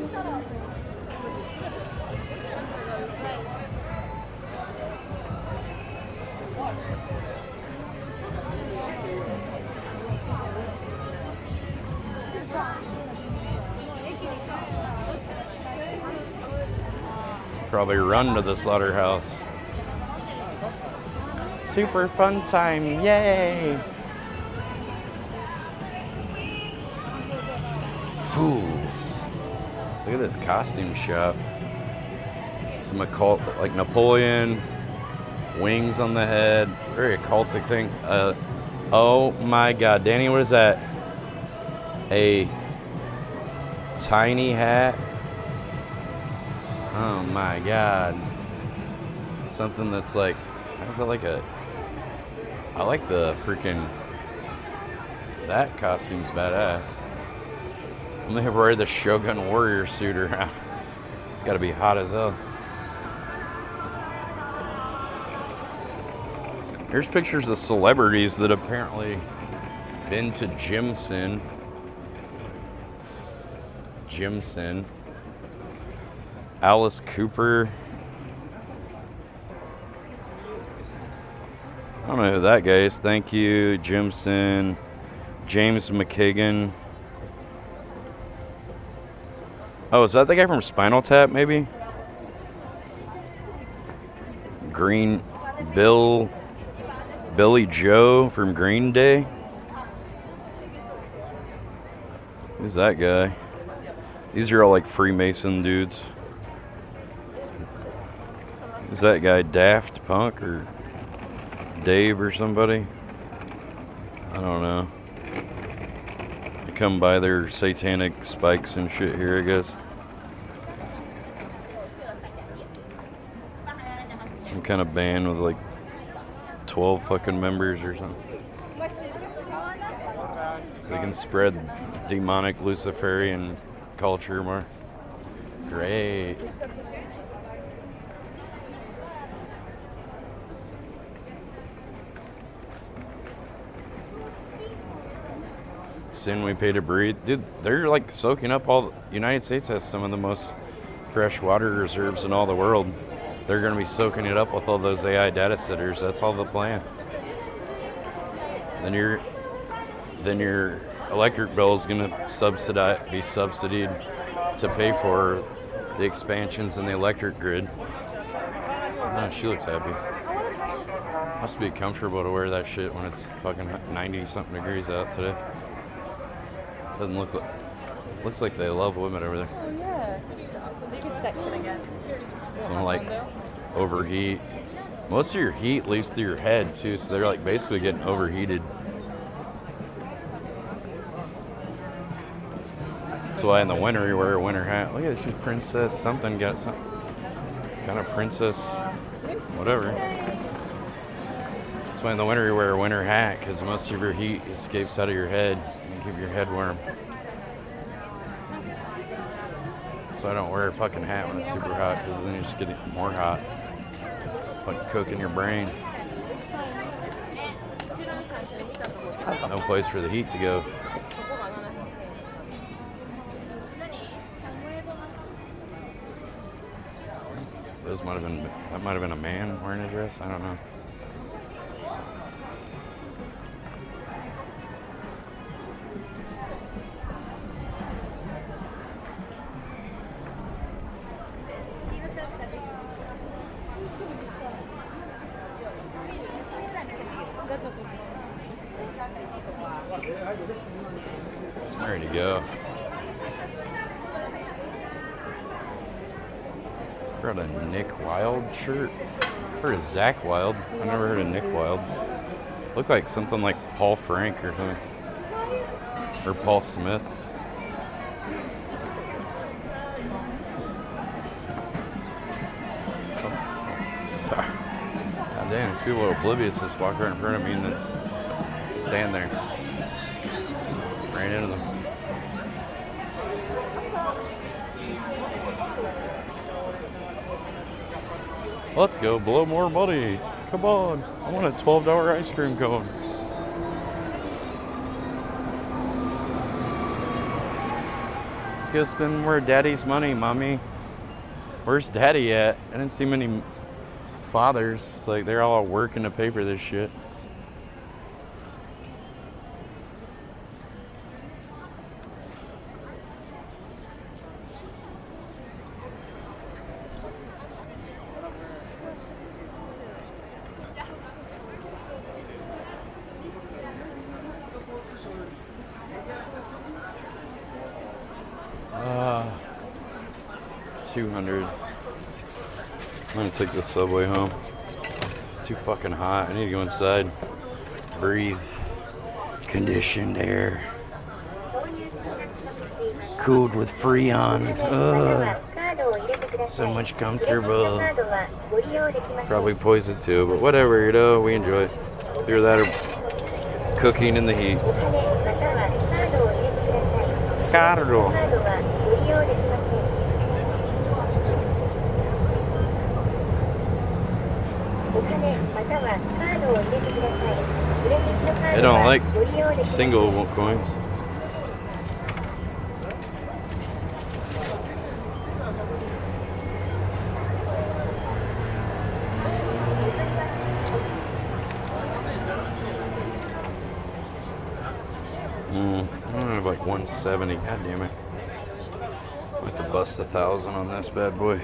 Probably run to the slaughterhouse. Super fun time, yay! Fools. Look at this costume shop. Some occult, like Napoleon, wings on the head, very occultic thing. Oh my God, Danny, what is that? A tiny hat? Oh my God. Something that's like, how's that like a, I like the freaking, that costume's badass. I'm gonna wear the Shogun Warrior suit around. It's gotta be hot as hell. Here's pictures of celebrities that apparently been to Jimson. Alice Cooper. I don't know who that guy is. Thank you, Jimson. James McKagan. Oh, is that the guy from Spinal Tap, maybe? Billy Joe from Green Day. Who's that guy? These are all like Freemason dudes. Is that guy Daft Punk or Dave or somebody? I don't know. They come by their satanic spikes and shit here, I guess. Some kind of band with like 12 fucking members or something. So they can spread demonic Luciferian culture more. Great. Sin we pay to breathe. Dude, they're like soaking up all. The United States has some of the most fresh water reserves in all the world. They're going to be soaking it up with all those AI data centers. That's all the plan. Then your electric bill is going to be subsidized to pay for the expansions in the electric grid. Oh, she looks happy. Must be comfortable to wear that shit when it's fucking 90-something degrees out today. Doesn't look like, looks like they love women over there. Oh yeah, the kids section again. Some like overheat. Most of your heat leaves through your head too, so they're like basically getting overheated. That's why in the winter you wear a winter hat. Look at this, she's princess something, got some kind of princess, whatever. That's why in the winter you wear a winter hat, because most of your heat escapes out of your head and keep your head warm. So I don't wear a fucking hat when it's super hot, because then you just get more hot. Like cooking your brain. No place for the heat to go. dresses. That might have been a man wearing a dress. I don't know. I'm ready to go. Got a Nick Wilde shirt. Heard of Zach Wilde. I never heard of Nick Wilde. Looked like something like Paul Frank or something. Or Paul Smith. Oh, sorry. God damn, these people are oblivious. Just walk right in front of me and then stand there. Ran into them. Let's go blow more money. Come on. I want a $12 ice cream cone. Let's go spend more of Daddy's money, Mommy. Where's Daddy at? I didn't see many fathers. It's like they're all working to pay for this shit. $200. I'm gonna take the subway home. Too fucking hot. I need to go inside. Breathe. Conditioned air. Cooled with Freon. So much comfortable. Probably poison too, but whatever, you know, we enjoy it. Either that or cooking in the heat. Cardo. They don't like single coins. I don't have like 170. God damn it. I have to bust 1,000 on this bad boy.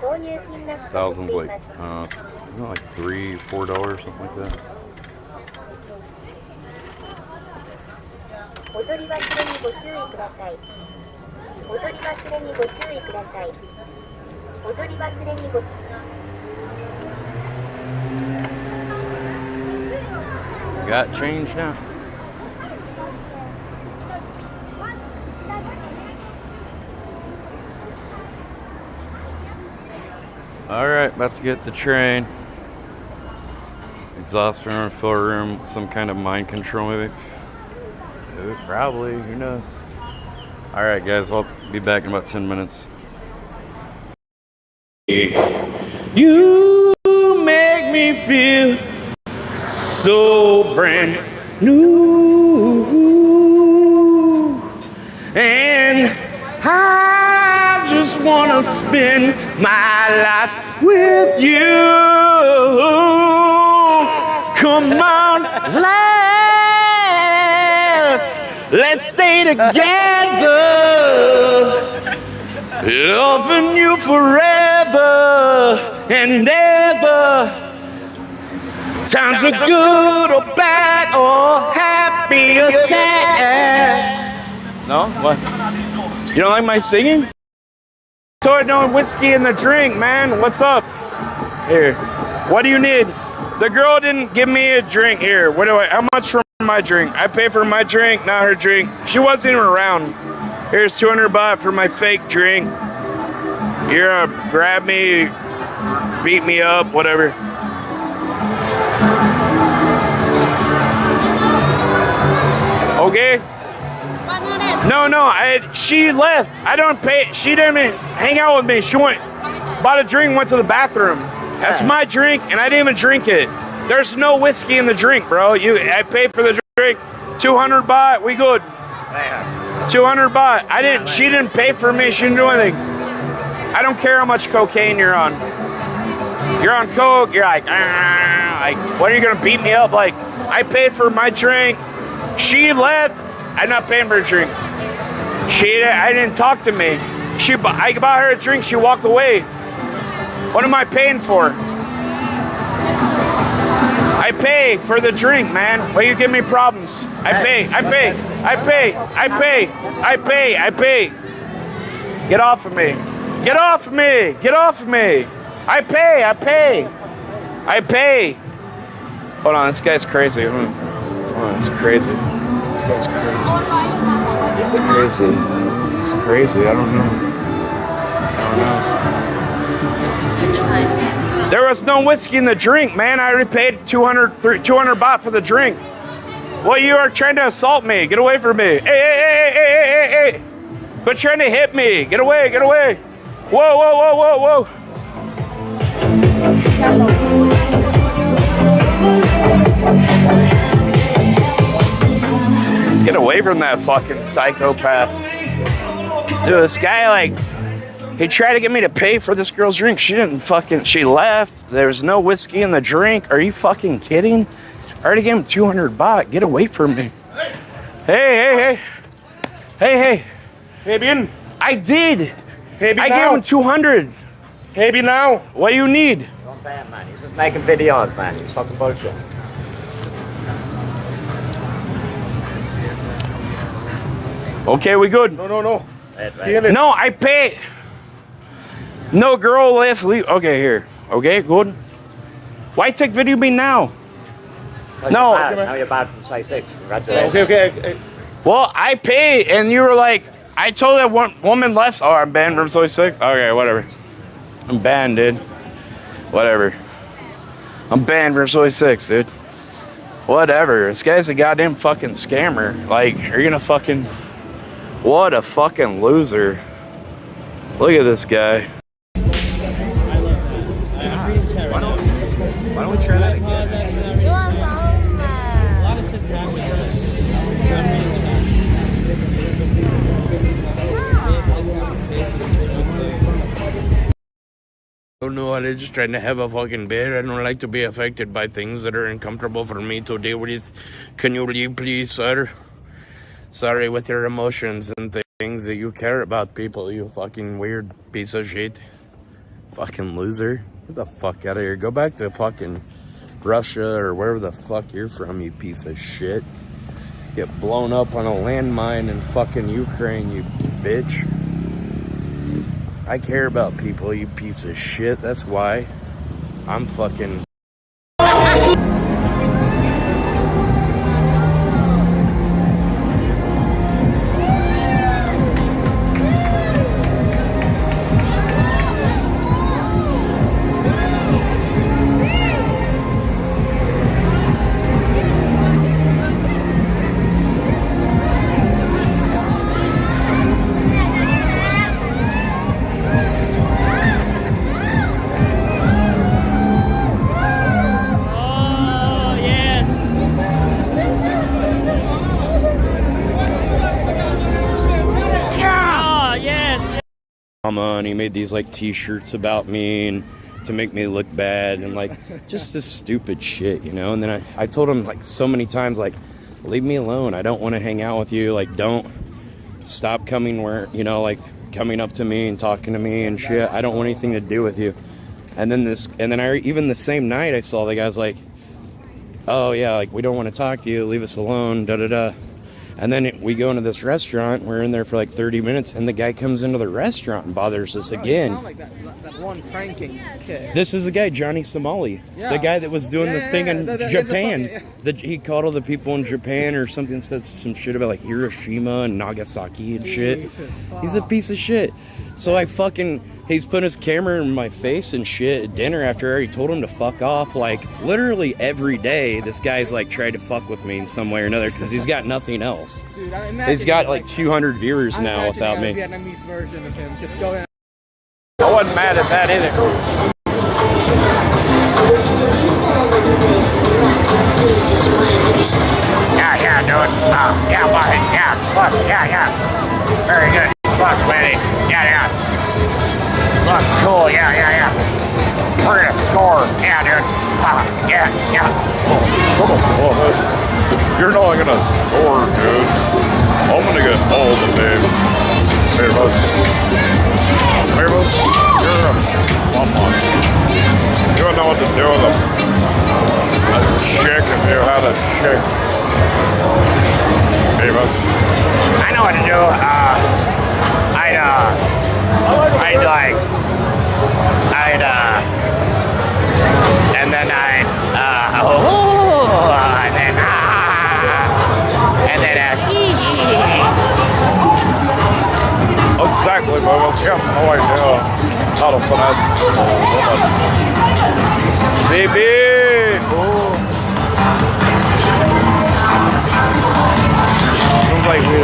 1,000's like, like $3, $4, something like that. Got change now. All right, about to get the train. Exhaust room, fill room, some kind of mind control maybe. Probably, who knows? All right, guys, I'll be back in about 10 minutes. You make me feel so brand new, and I just wanna spend my life with you. Come on, let's stay together, loving you forever and ever. Times are good or bad or happy or sad. No? What? You don't like my singing? Started knowing whiskey in the drink, man. What's up? Here. What do you need? The girl didn't give me a drink. Here. What do I? How much for my drink? I pay for my drink, not her drink. She wasn't even around. Here's $200 for my fake drink. You're gonna grab me, beat me up, whatever. Okay? No, she left. I don't pay. She didn't hang out with me. She bought a drink, went to the bathroom. That's my drink, and I didn't even drink it. There's no whiskey in the drink, bro. I paid for the drink. 200 baht. We good. 200 baht. She didn't pay for me. She didn't do anything. I don't care how much cocaine you're on. You're on coke, you're like, what are you gonna beat me up? Like, I paid for my drink. She left. I'm not paying for a drink. I didn't talk to me. I bought her a drink. She walked away. What am I paying for? I pay for the drink, man. Why you give me problems? I pay. Get off of me. Get off of me. Get off of me. I pay. Hold on, this guy's crazy. Hold on, it's crazy. This guy's crazy. It's crazy. It's crazy. I don't know. There was no whiskey in the drink, man. I already paid 200 baht for the drink. Well, you are trying to assault me. Get away from me. Hey. Quit trying to hit me. Get away. Whoa. Let's get away from that fucking psychopath. Dude, this guy, like, he tried to get me to pay for this girl's drink. She left. There was no whiskey in the drink. Are you fucking kidding? I already gave him 200 baht. Get away from me. Hey. Hey, bien. I did. Hey, I gave him 200. Hey, bien now. What do you need? Don't pay him, man. He's just making videos, man. He's fucking bullshit. Okay, we good. No. No, I paid. No girl left. Okay, here. Okay, good. Why take video of me now? No. Now you're bad from size 6. Congratulations. Okay. Well, I paid, and you were like, I told that one woman left. Oh, I'm banned from size 6? Okay, whatever. I'm banned, dude. Whatever. I'm banned from size 6, dude. Whatever. This guy's a goddamn fucking scammer. Like, are you gonna fucking... What a fucking loser. Look at this guy. Why don't we try that again? Oh no, I'm just trying to have a fucking beer. I don't like to be affected by things that are uncomfortable for me to deal with. Can you leave, please, sir? Sorry with your emotions and things that you care about people, you fucking weird piece of shit. Fucking loser. Get the fuck out of here. Go back to fucking Russia or wherever the fuck you're from, you piece of shit. Get blown up on a landmine in fucking Ukraine, you bitch. I care about people, you piece of shit. That's why I'm fucking... And he made these like t-shirts about me and to make me look bad and like just this stupid shit, you know. And then I told him like so many times, like, leave me alone. I don't want to hang out with you. Like, don't stop coming where, you know, like coming up to me and talking to me and shit. I don't want anything to do with you. And then even the same night I saw the guy's like, oh yeah, like we don't want to talk to you. Leave us alone. Da da da. And then we go into this restaurant. We're in there for like 30 minutes, and the guy comes into the restaurant and bothers us again. You sound like that one pranking kid. This is the guy, Johnny Somali. Yeah. The guy that was doing the thing in Japan. The he called all the people in Japan or something, said some shit about like Hiroshima and Nagasaki and shit. He's a piece of shit. So he's putting his camera in my face and shit at dinner after I already told him to fuck off. Like, literally every day, this guy's like tried to fuck with me in some way or another because he's got nothing else. Dude, he's got like 200 viewers now without me. Vietnamese version of him. Just go in. I wasn't mad at that either. Yeah, dude. Yeah, buddy. Yeah, fuck. Yeah. Very good. Fuck, buddy. Yeah. Oh, yeah. We're gonna score. Yeah, dude. Yeah. Shut up, Thomas. You're not gonna score, dude. I'm gonna get all the name. Beerus. Beerus, you're a mama. You don't know what to do with them. A chick if you had a chick. Beerus. I know what to do. And then Exactly, but you have no idea how to finesse a woman. Baby! Seems like we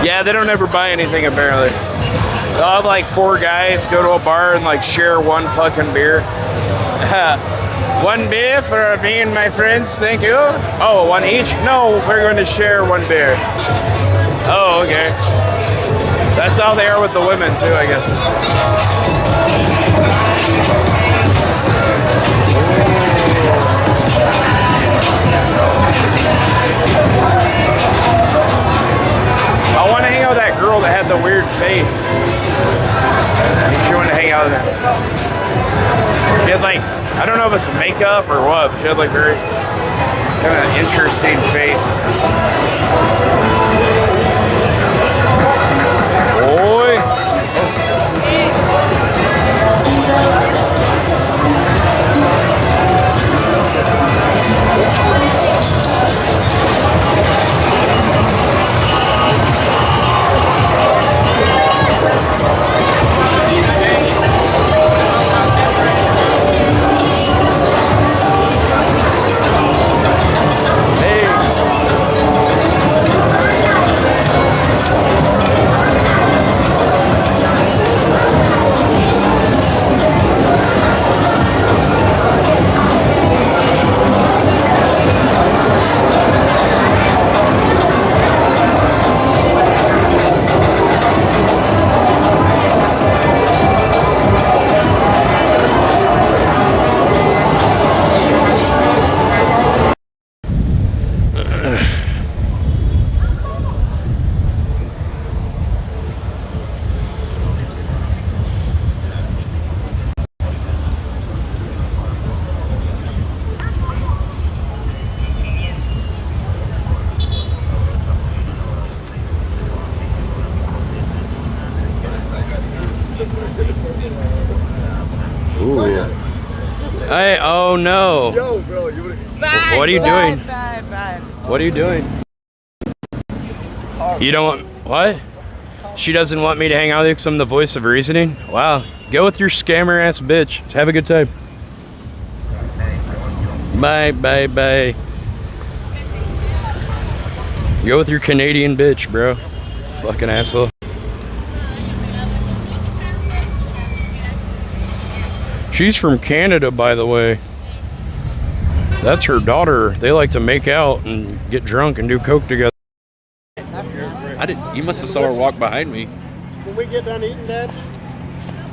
Yeah, they don't ever buy anything apparently. They'll have like 4 guys go to a bar and like share one fucking beer. One beer for me and my friends, thank you. Oh, one each? No, we're going to share 1 beer. Oh, okay. That's how they are with the women too, I guess. I want to hang out with that girl that had the weird face. She wanted to hang out with her. She had like, I don't know if it's makeup or what, but she had like very kind of interesting face. Boy. Hey, oh no. Yo, bro, you would What are you doing? What are you doing? You don't want, what? She doesn't want me to hang out with you because I'm the voice of reasoning? Wow. Go with your scammer ass bitch. Have a good time. Bye, bye, bye. Go with your Canadian bitch, bro. Fucking asshole. She's from Canada, by the way. That's her daughter. They like to make out and get drunk and do coke together. You must have saw her walk behind me. When we get done eating that,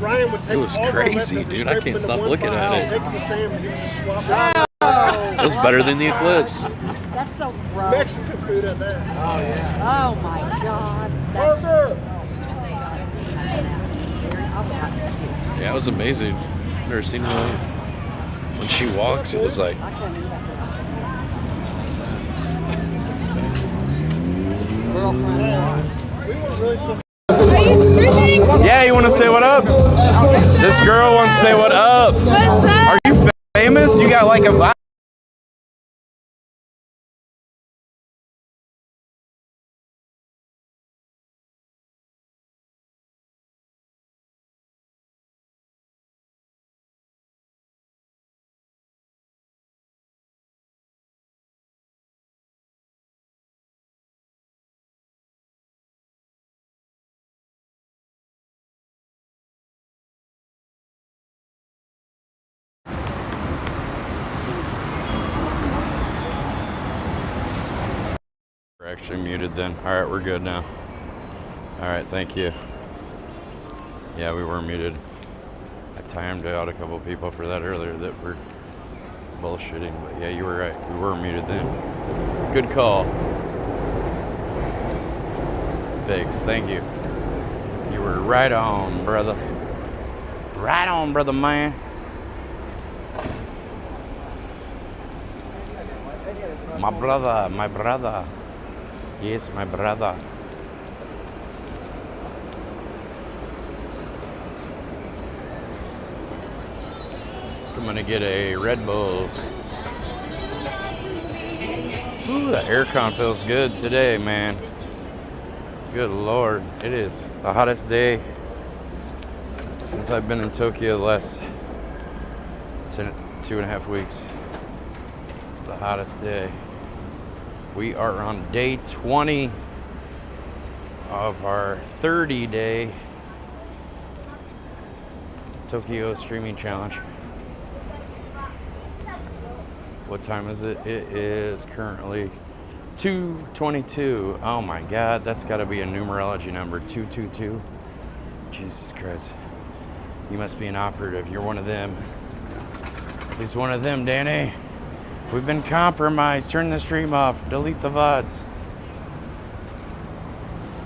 Ryan would take It was all of our crazy, wet dude. peppers, I scrape can't them stop into looking one at pile, it. Take it to Sam and he would just swap it. It was better than the Eclipse. That's so gross. Mexican food at that. Oh, yeah. Oh my God. Yeah, it was amazing. Never seen one. When she walks, it was like. Yeah, you want to say what up? This girl wants to say what up. Are you famous? You got like a vibe. We're actually muted then. All right, we're good now. All right, thank you. Yeah, we were muted. I timed out a couple people for that earlier that were bullshitting, but yeah, you were right. We were muted then. Good call. Thanks, thank you. You were right on, brother. Right on, brother man. My brother, my brother. Yes, my brother. I'm gonna get a Red Bull. Ooh, the aircon feels good today, man. Good Lord, it is the hottest day since I've been in Tokyo the last 2.5 weeks. It's the hottest day. We are on day 20 of our 30-day Tokyo streaming challenge. What time is it? It is currently 2:22. Oh my God, that's got to be a numerology number. 222. Jesus Christ. You must be an operative. You're one of them. He's one of them, Danny. We've been compromised. Turn the stream off. Delete the VODs.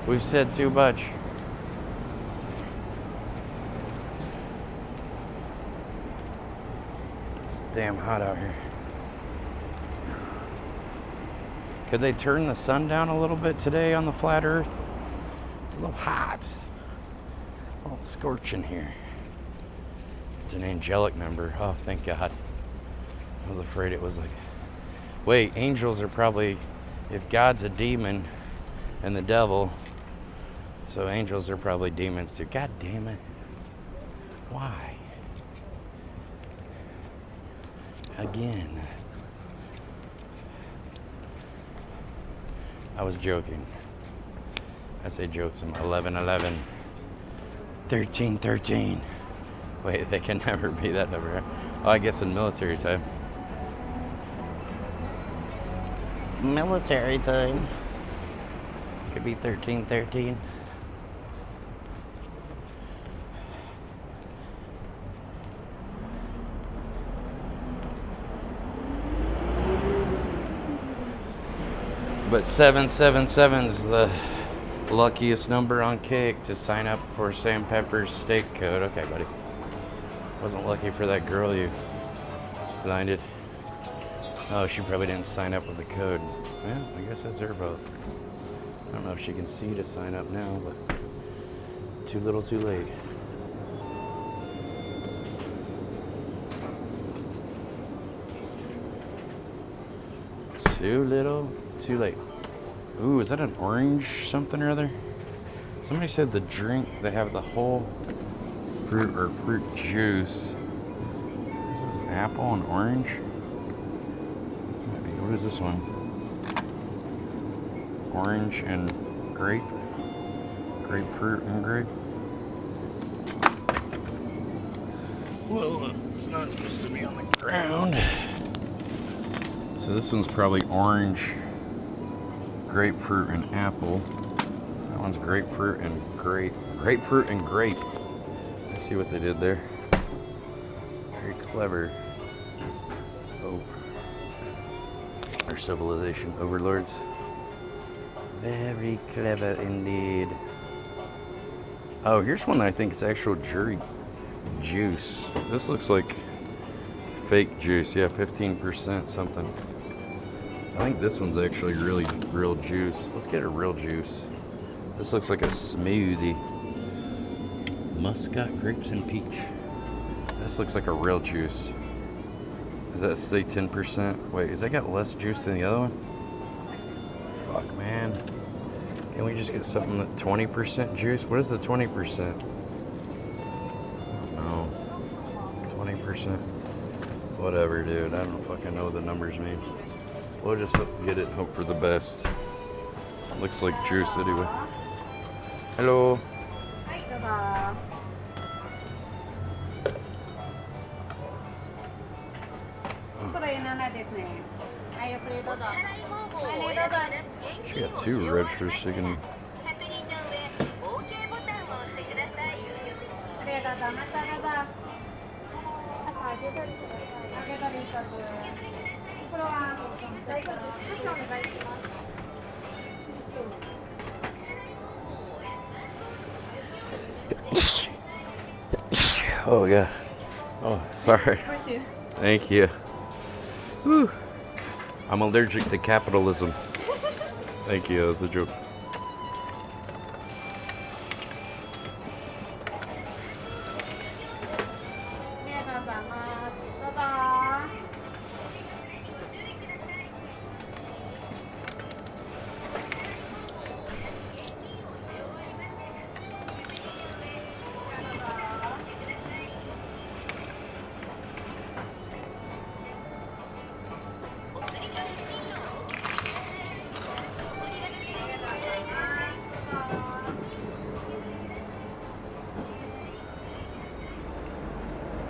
We've said too much. It's damn hot out here. Could they turn the sun down a little bit today on the flat earth? It's a little hot. A little scorching here. It's an angelic number. Oh, thank God. I was afraid it was like... Wait, angels are probably... If God's a demon and the devil, so angels are probably demons too. God damn it. Why? Again. I was joking. I say jokes. I'm 11-11. 13-13. Wait, they can never be that number. Oh, I guess in military time. Military time. Could be 13-13. But 777's the luckiest number on Cake to sign up for Sam Pepper's steak code. Okay, buddy. Wasn't lucky for that girl you blinded. Oh, she probably didn't sign up with the code. Yeah, I guess that's her vote. I don't know if she can see to sign up now, but too little, too late. Too little, too late. Ooh, is that an orange something or other? Somebody said the drink, they have the whole fruit or fruit juice. This is apple and orange. This might be, what is this one? Orange and grape. Grapefruit and grape. Well, it's not supposed to be on the ground. So this one's probably orange, grapefruit, and apple. That one's grapefruit and grape. Grapefruit and grape. I see what they did there. Very clever. Oh. Our civilization overlords. Very clever indeed. Oh, here's one that I think is actual juice. This looks like fake juice. Yeah, 15% something. I think this one's actually really real juice. Let's get a real juice. This looks like a smoothie. Muscat, grapes, and peach. This looks like a real juice. Does that say 10%? Wait, has that got less juice than the other one? Fuck, man. Can we just get something that 20% juice? What is the 20%? I don't know. 20%. Whatever, dude. I don't fucking know what the numbers mean. We'll just get it and hope for the best. Looks like juice anyway. Hello. Hi, 7ですね。はい、ゆっくりどうぞ。はい、どうぞ。She got 2 registers so you can. ありがとうございました。どうぞ。あげたりとか。これは少々お願いします。 Oh yeah. Oh, sorry. Thank you. Whew. I'm allergic to capitalism. Thank you. That was a joke.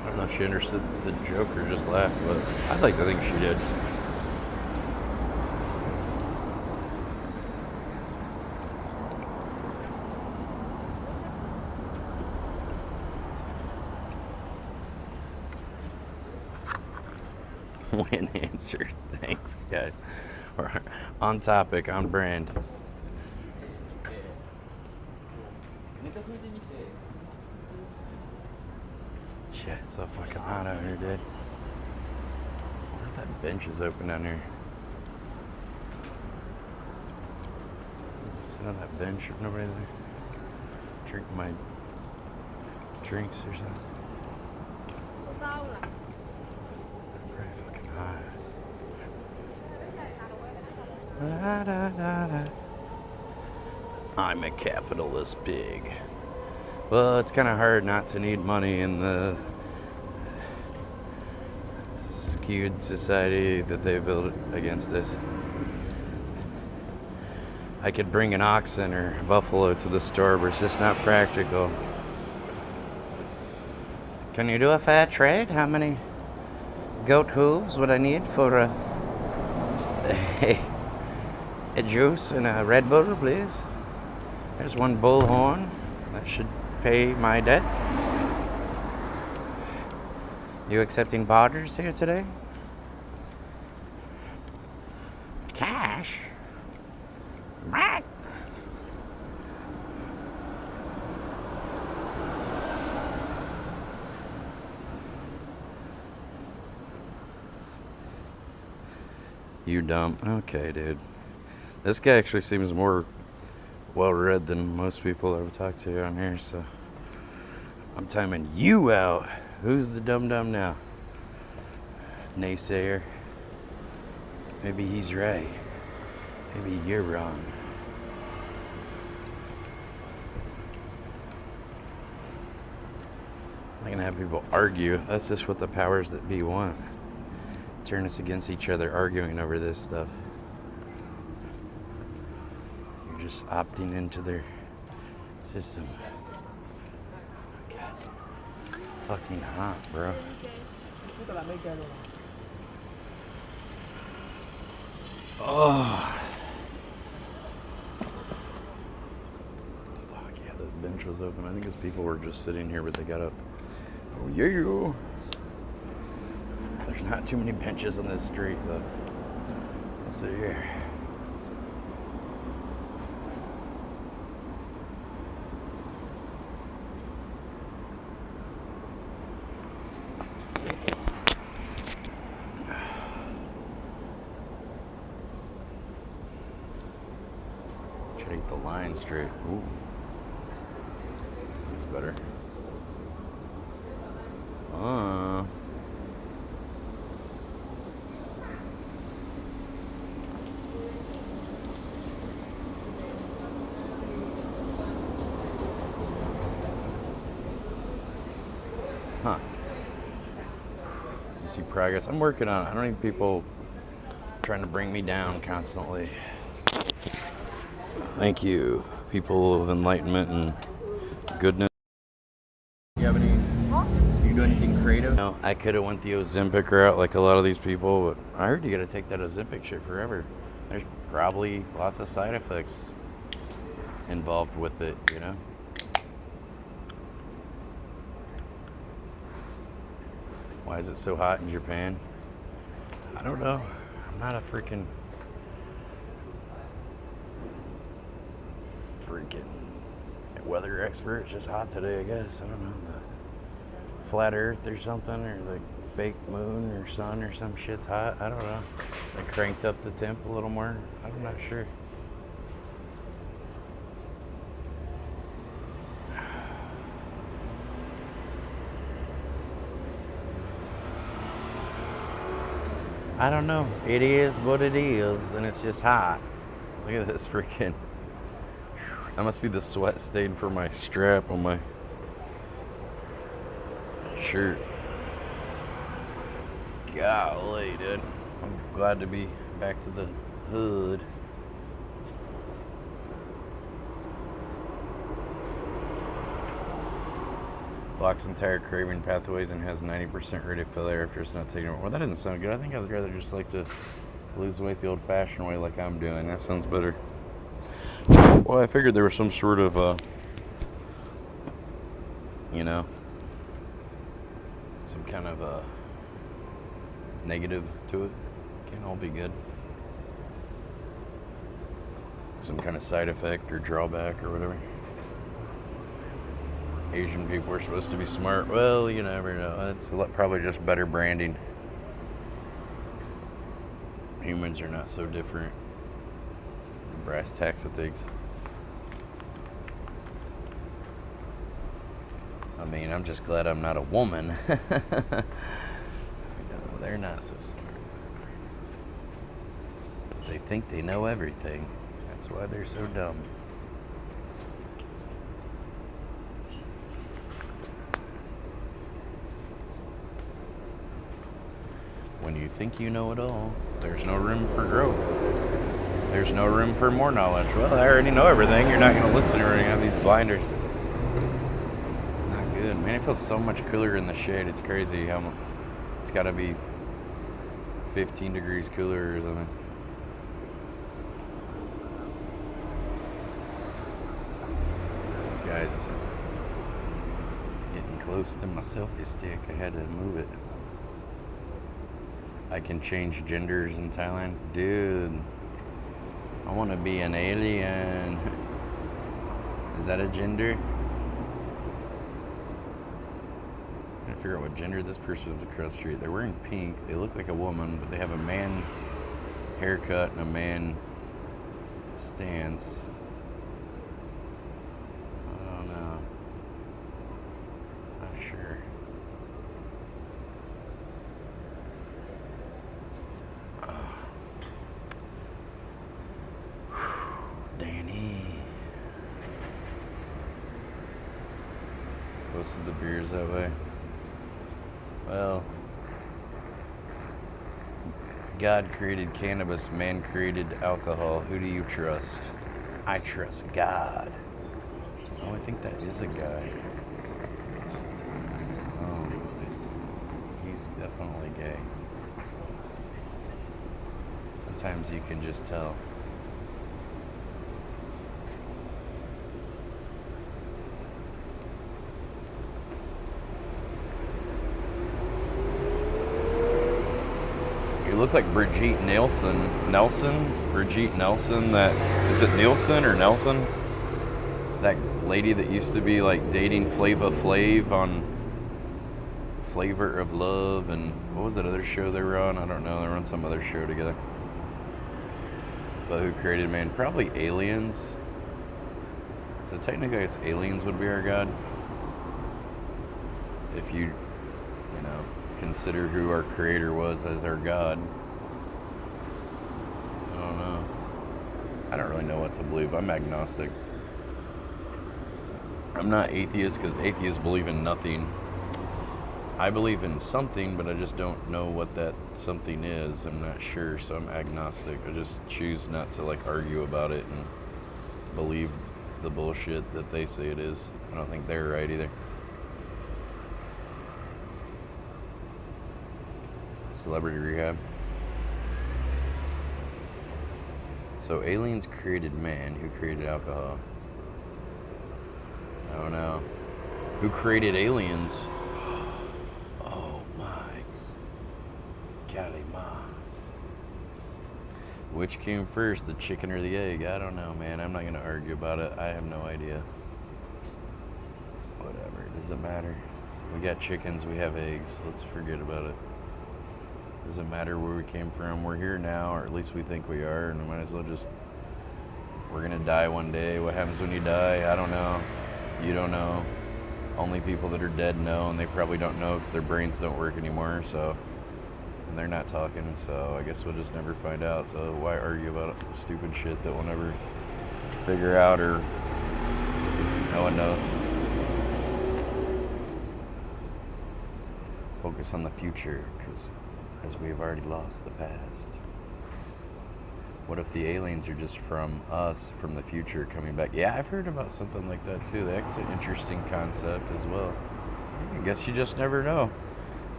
I don't know if she understood the joke or just laughed, but I'd like to think she did. Win answer. Thanks, guys. We're on topic, on brand. Shit, it's so fucking hot out here, dude. I wonder if that bench is open down here. Sit on that bench if nobody's there. Drink my drinks or something. Pretty fucking hot. La, da, da, da. I'm a capitalist pig. Well, it's kind of hard not to need money in the skewed society that they built against us. I could bring an oxen or a buffalo to the store, but it's just not practical. Can you do a fair trade? How many goat hooves would I need for a juice and a Red Bull, please? There's 1 bullhorn. That should pay my debt. You accepting barters here today? Cash? What? You dumb. Okay, dude. This guy actually seems more well-read than most people I've talked to on here, so I'm timing you out. Who's the dum-dum now? Naysayer. Maybe he's right. Maybe you're wrong. I'm not gonna have people argue. That's just what the powers that be want. Turn us against each other arguing over this stuff. You're just opting into their system. God. Fucking hot, bro. Oh. Fuck yeah, the bench was open. I think it's people were just sitting here, but they got up. Oh yeah. There's not too many benches on this street, but let's see here. Try to get the line straight. Ooh. That's better. Huh. You see progress? I'm working on it. I don't need people trying to bring me down constantly. Thank you, people of enlightenment and goodness. You have any? You do anything creative? No, I could have went the Ozempic route like a lot of these people, but I heard you got to take that Ozempic shit forever. There's probably lots of side effects involved with it, you know? Why is it so hot in Japan? I don't know. I'm not a freaking weather expert. It's just hot today, I guess. I don't know. The flat earth or something, or the fake moon or sun or some shit's hot. I don't know. I cranked up the temp a little more. I'm not sure. I don't know. It is what it is, and it's just hot. Look at this freaking. That must be the sweat stain for my strap on my shirt. Golly, dude. I'm glad to be back to the hood. Blocks entire craving pathways and has 90% rate of failure after it's not taken. Well, that doesn't sound good. I think I'd rather just like to lose weight the old-fashioned way like I'm doing. That sounds better. Well, I figured there was some sort of, you know, some kind of negative to it. Can't all be good. Some kind of side effect or drawback or whatever. Asian people are supposed to be smart. Well, you never know. It's probably just better branding. Humans are not so different. Brass tacks of things. I mean, I'm just glad I'm not a woman. No, they're not so smart. They think they know everything. That's why they're so dumb. When you think you know it all, there's no room for growth. There's no room for more knowledge. Well, I already know everything. You're not going to listen or have these blinders. It's not good. Man, it feels so much cooler in the shade. It's crazy how much. It's got to be 15 degrees cooler or something. This guy's getting close to my selfie stick. I had to move it. I can change genders in Thailand. Dude, I want to be an alien. Is that a gender? I'm trying to figure out what gender this person is across the street. They're wearing pink. They look like a woman, but they have a man haircut and a man stance. I don't know. Not sure. Posted the beers that way. Well, God created cannabis, man created alcohol. Who do you trust? I trust God. Oh, I think that is a guy. Oh, he's definitely gay. Sometimes you can just tell. You look like Brigitte Nelson. Brigitte Nelson. That is it. Nielsen or Nelson? That lady that used to be like dating Flava Flav on Flavor of Love, and what was that other show they were on? I don't know. They were on some other show together. But who created man? Probably aliens. So technically, I guess aliens would be our God. If you know, consider who our creator was as our God. I don't know. I don't really know what to believe. I'm agnostic. I'm not atheist because atheists believe in nothing. I believe in something, but I just don't know what that something is. I'm not sure, so I'm agnostic. I just choose not to like argue about it and believe the bullshit that they say it is. I don't think they're right either. Celebrity Rehab. So aliens created man. Who created alcohol? I don't know. Who created aliens? Oh my golly ma. Which came first, the chicken or the egg? I don't know, man. I'm not gonna argue about it. I have no idea. Whatever, it doesn't matter. We got chickens, we have eggs. Let's forget about it. Doesn't matter where we came from. We're here now, or at least we think we are, and we might as well just... We're gonna die one day. What happens when you die? I don't know. You don't know. Only people that are dead know, and they probably don't know because their brains don't work anymore, so... And they're not talking, so I guess we'll just never find out. So why argue about stupid shit that we'll never figure out, or no one knows? Focus on the future, because we've already lost the past. What if the aliens are just from us, from the future, coming back? Yeah, I've heard about something like that too. That's an interesting concept as well. I guess you just never know.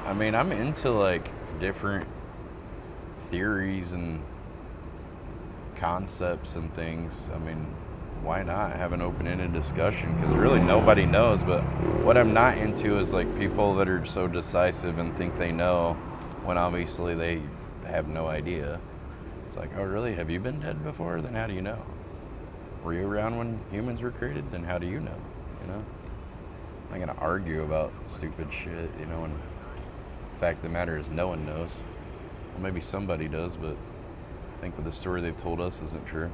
I mean, I'm into like different theories and concepts and things. I mean, why not have an open-ended discussion? Because really nobody knows. But what I'm not into is like people that are so decisive and think they know when obviously they have no idea. It's like, oh really? Have you been dead before? Then how do you know? Were you around when humans were created? Then how do you know? You know? I'm not gonna argue about stupid shit, you know, and the fact of the matter is no one knows. Well, maybe somebody does, but I think with the story they've told us isn't true.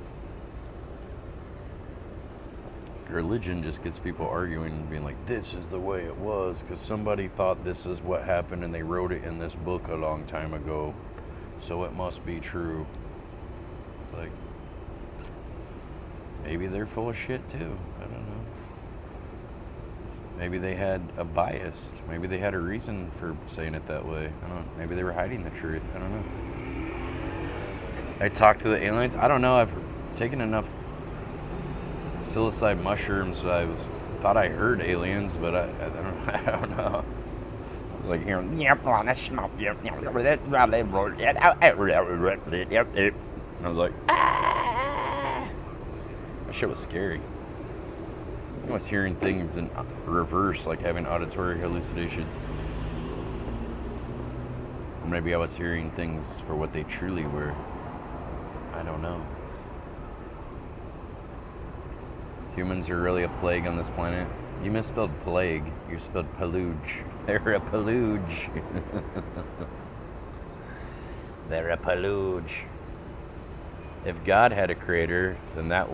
Religion just gets people arguing and being like, this is the way it was because somebody thought this is what happened and they wrote it in this book a long time ago, so it must be true. It's like, maybe they're full of shit too. I don't know. Maybe they had a bias. Maybe they had a reason for saying it that way. I don't know. Maybe they were hiding the truth. I don't know. I talked to the aliens. I don't know. I've taken enough psilocybin mushrooms. Thought I heard aliens, but I don't know. I was like hearing. And I was like, ah! That shit was scary. I was hearing things in reverse, like having auditory hallucinations. Or maybe I was hearing things for what they truly were. I don't know. Humans are really a plague on this planet. You misspelled plague. You spelled paluge. They're a paluge. They're a paluge. If God had a creator, then that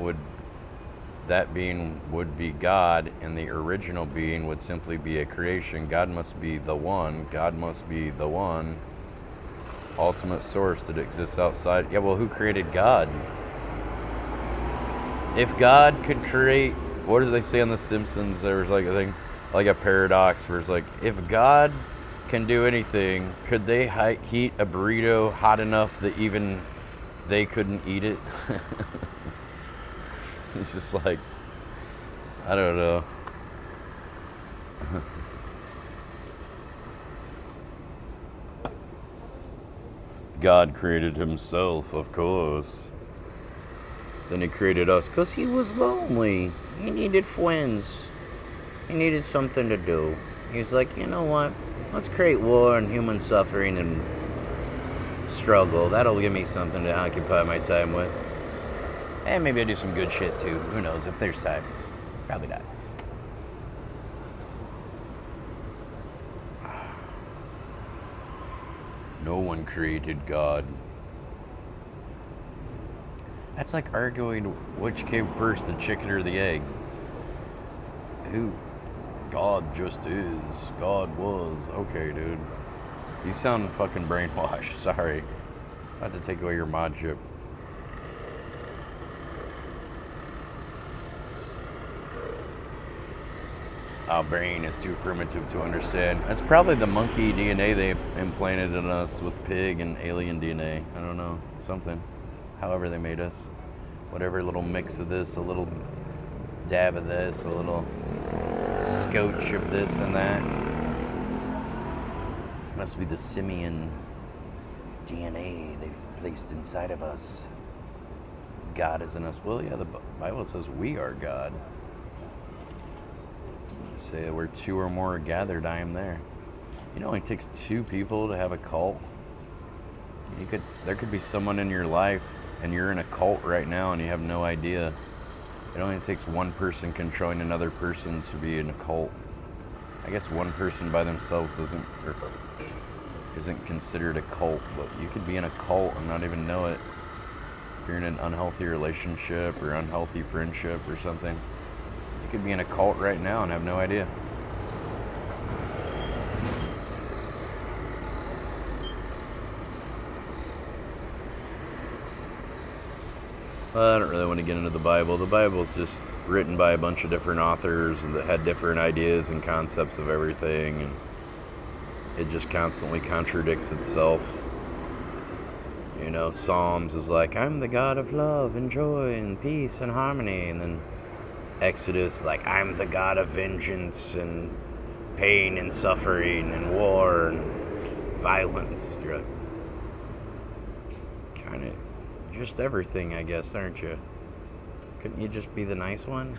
being would be God, and the original being would simply be a creation. God must be the one. God must be the one ultimate source that exists outside. Yeah, well, who created God? If God could create, what do they say on The Simpsons? There was like a thing, like a paradox where it's like, if God can do anything, could they heat a burrito hot enough that even they couldn't eat it? It's just like, I don't know. God created himself, of course. Then he created us because he was lonely. He needed friends. He needed something to do. He's like, you know what? Let's create war and human suffering and struggle. That'll give me something to occupy my time with. And maybe I'll do some good shit too. Who knows, if there's time. Probably not. No one created God. That's like arguing which came first, the chicken or the egg. Who? God just is. God was. Okay, dude. You sound fucking brainwashed. Sorry. I have to take away your mod chip. Our brain is too primitive to understand. That's probably the monkey DNA they implanted in us with pig and alien DNA. I don't know. Something. However they made us. Whatever little mix of this, a little dab of this, a little scotch of this and that. Must be the simian DNA they've placed inside of us. God is in us. Well, yeah, the Bible says we are God. Say where two or more are gathered, I am there. You know, it only takes two people to have a cult. There could be someone in your life, and you're in a cult right now, and you have no idea. It only takes one person controlling another person to be in a cult. I guess one person by themselves isn't considered a cult, but you could be in a cult and not even know it. If you're in an unhealthy relationship or unhealthy friendship or something, you could be in a cult right now and have no idea. I don't really want to get into the Bible. The Bible's just written by a bunch of different authors that had different ideas and concepts of everything, and it just constantly contradicts itself. You know, Psalms is like, I'm the God of love and joy and peace and harmony, and then Exodus like, I'm the God of vengeance and pain and suffering and war and violence. You're like, kind of just everything, I guess, aren't you? Couldn't you just be the nice one?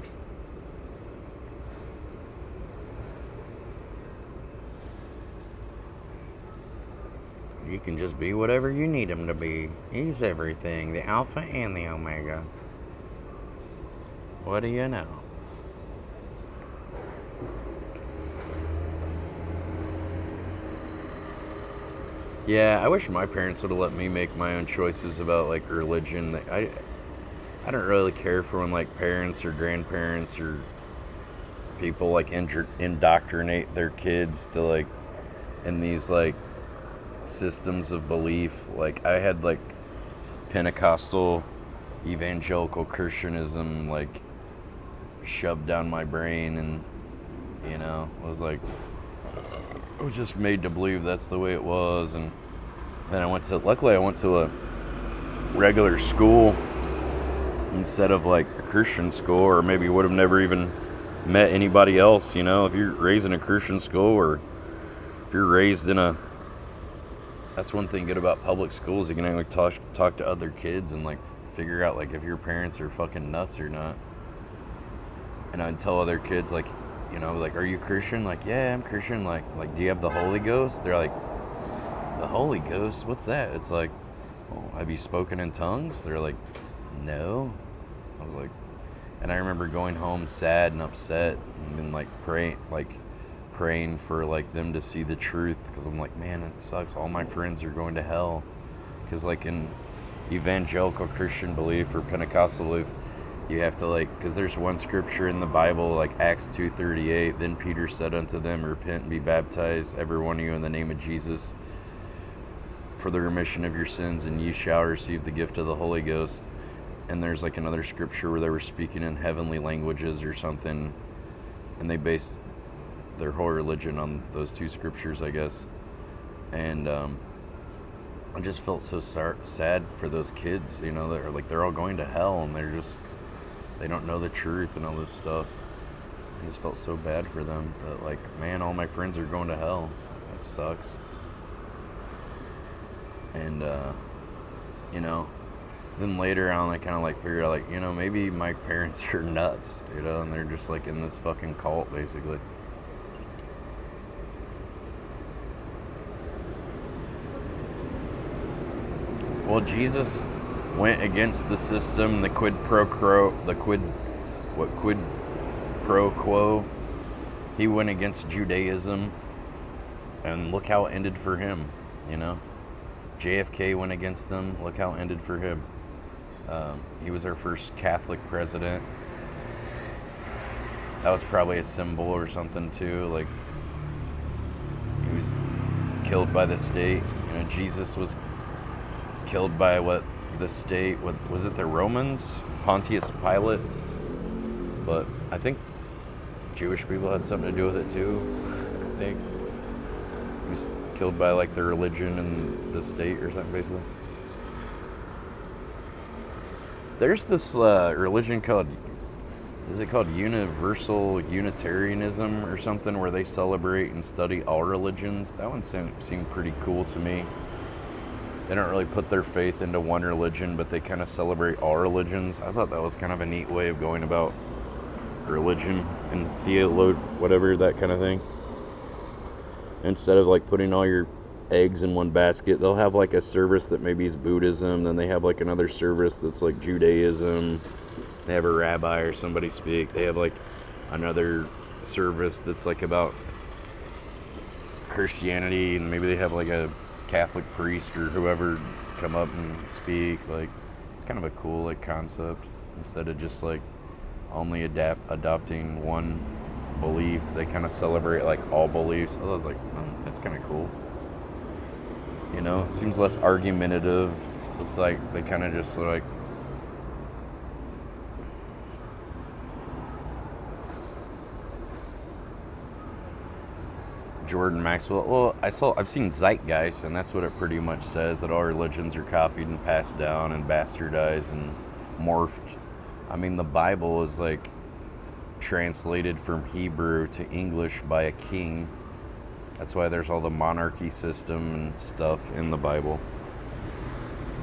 You can just be whatever you need him to be. He's everything, the Alpha and the Omega. What do you know? Yeah, I wish my parents would have let me make my own choices about like religion. I don't really care for when like parents or grandparents or people like indoctrinate their kids to like in these like systems of belief. Like I had like Pentecostal evangelical Christianism like shoved down my brain, and you know, I was just made to believe that's the way it was. And then luckily I went to a regular school instead of like a Christian school, or maybe would have never even met anybody else. You know, if you're raised in a Christian school, or if you're raised in that's one thing good about public schools, you can like talk to other kids and like figure out like if your parents are fucking nuts or not. And I'd tell other kids like, you know, like, are you Christian? Like, yeah, I'm Christian. Like, do you have the Holy Ghost? They're like, the Holy Ghost? What's that? It's like, well, have you spoken in tongues? They're like, no. I was like, and I remember going home sad and upset and then like praying for like them to see the truth, because I'm like, man, it sucks. All my friends are going to hell. Because like in evangelical Christian belief or Pentecostal belief, you have to like, because there's one scripture in the Bible, like Acts 2:38, then Peter said unto them, repent and be baptized, every one of you, in the name of Jesus, for the remission of your sins, and ye shall receive the gift of the Holy Ghost. And there's like another scripture where they were speaking in heavenly languages or something, and they based their whole religion on those two scriptures, I guess. And I just felt so sad for those kids, you know, they're all going to hell, and they don't know the truth and all this stuff. I just felt so bad for them that like, man, all my friends are going to hell. That sucks. And you know, then later on I kind of like figured out like, you know, maybe my parents are nuts, you know, and they're just like in this fucking cult basically. Well, Jesus went against the system, the quid pro quo. He went against Judaism, and look how it ended for him, you know. JFK went against them, look how it ended for him. He was our first Catholic president. That was probably a symbol or something too, like he was killed by the state. You know, Jesus was killed by the state, was it the Romans? Pontius Pilate. But I think Jewish people had something to do with it too, I think. He was killed by like the religion and the state or something basically. There's this religion called, is it called Universal Unitarianism or something, where they celebrate and study all religions. That one seemed pretty cool to me. they don't really put their faith into one religion, but they kind of celebrate all religions. I thought that was kind of a neat way of going about religion and theology, whatever, that kind of thing. Instead of like putting all your eggs in one basket, they'll have like a service that maybe is Buddhism, then they have like another service that's like Judaism. They have a rabbi or somebody speak. They have like another service that's like about Christianity, and maybe they have like a Catholic priest or whoever come up and speak. Like, it's kind of a cool like concept. Instead of just like only adopting one belief, they kind of celebrate like all beliefs. I was like, oh, that's kind of cool. You know, it seems less argumentative. It's just like they kind of just like Jordan Maxwell. Well, I've seen Zeitgeist, and that's what it pretty much says, that all religions are copied and passed down and bastardized and morphed. I mean, the Bible is like translated from Hebrew to English by a king. That's why there's all the monarchy system and stuff in the Bible.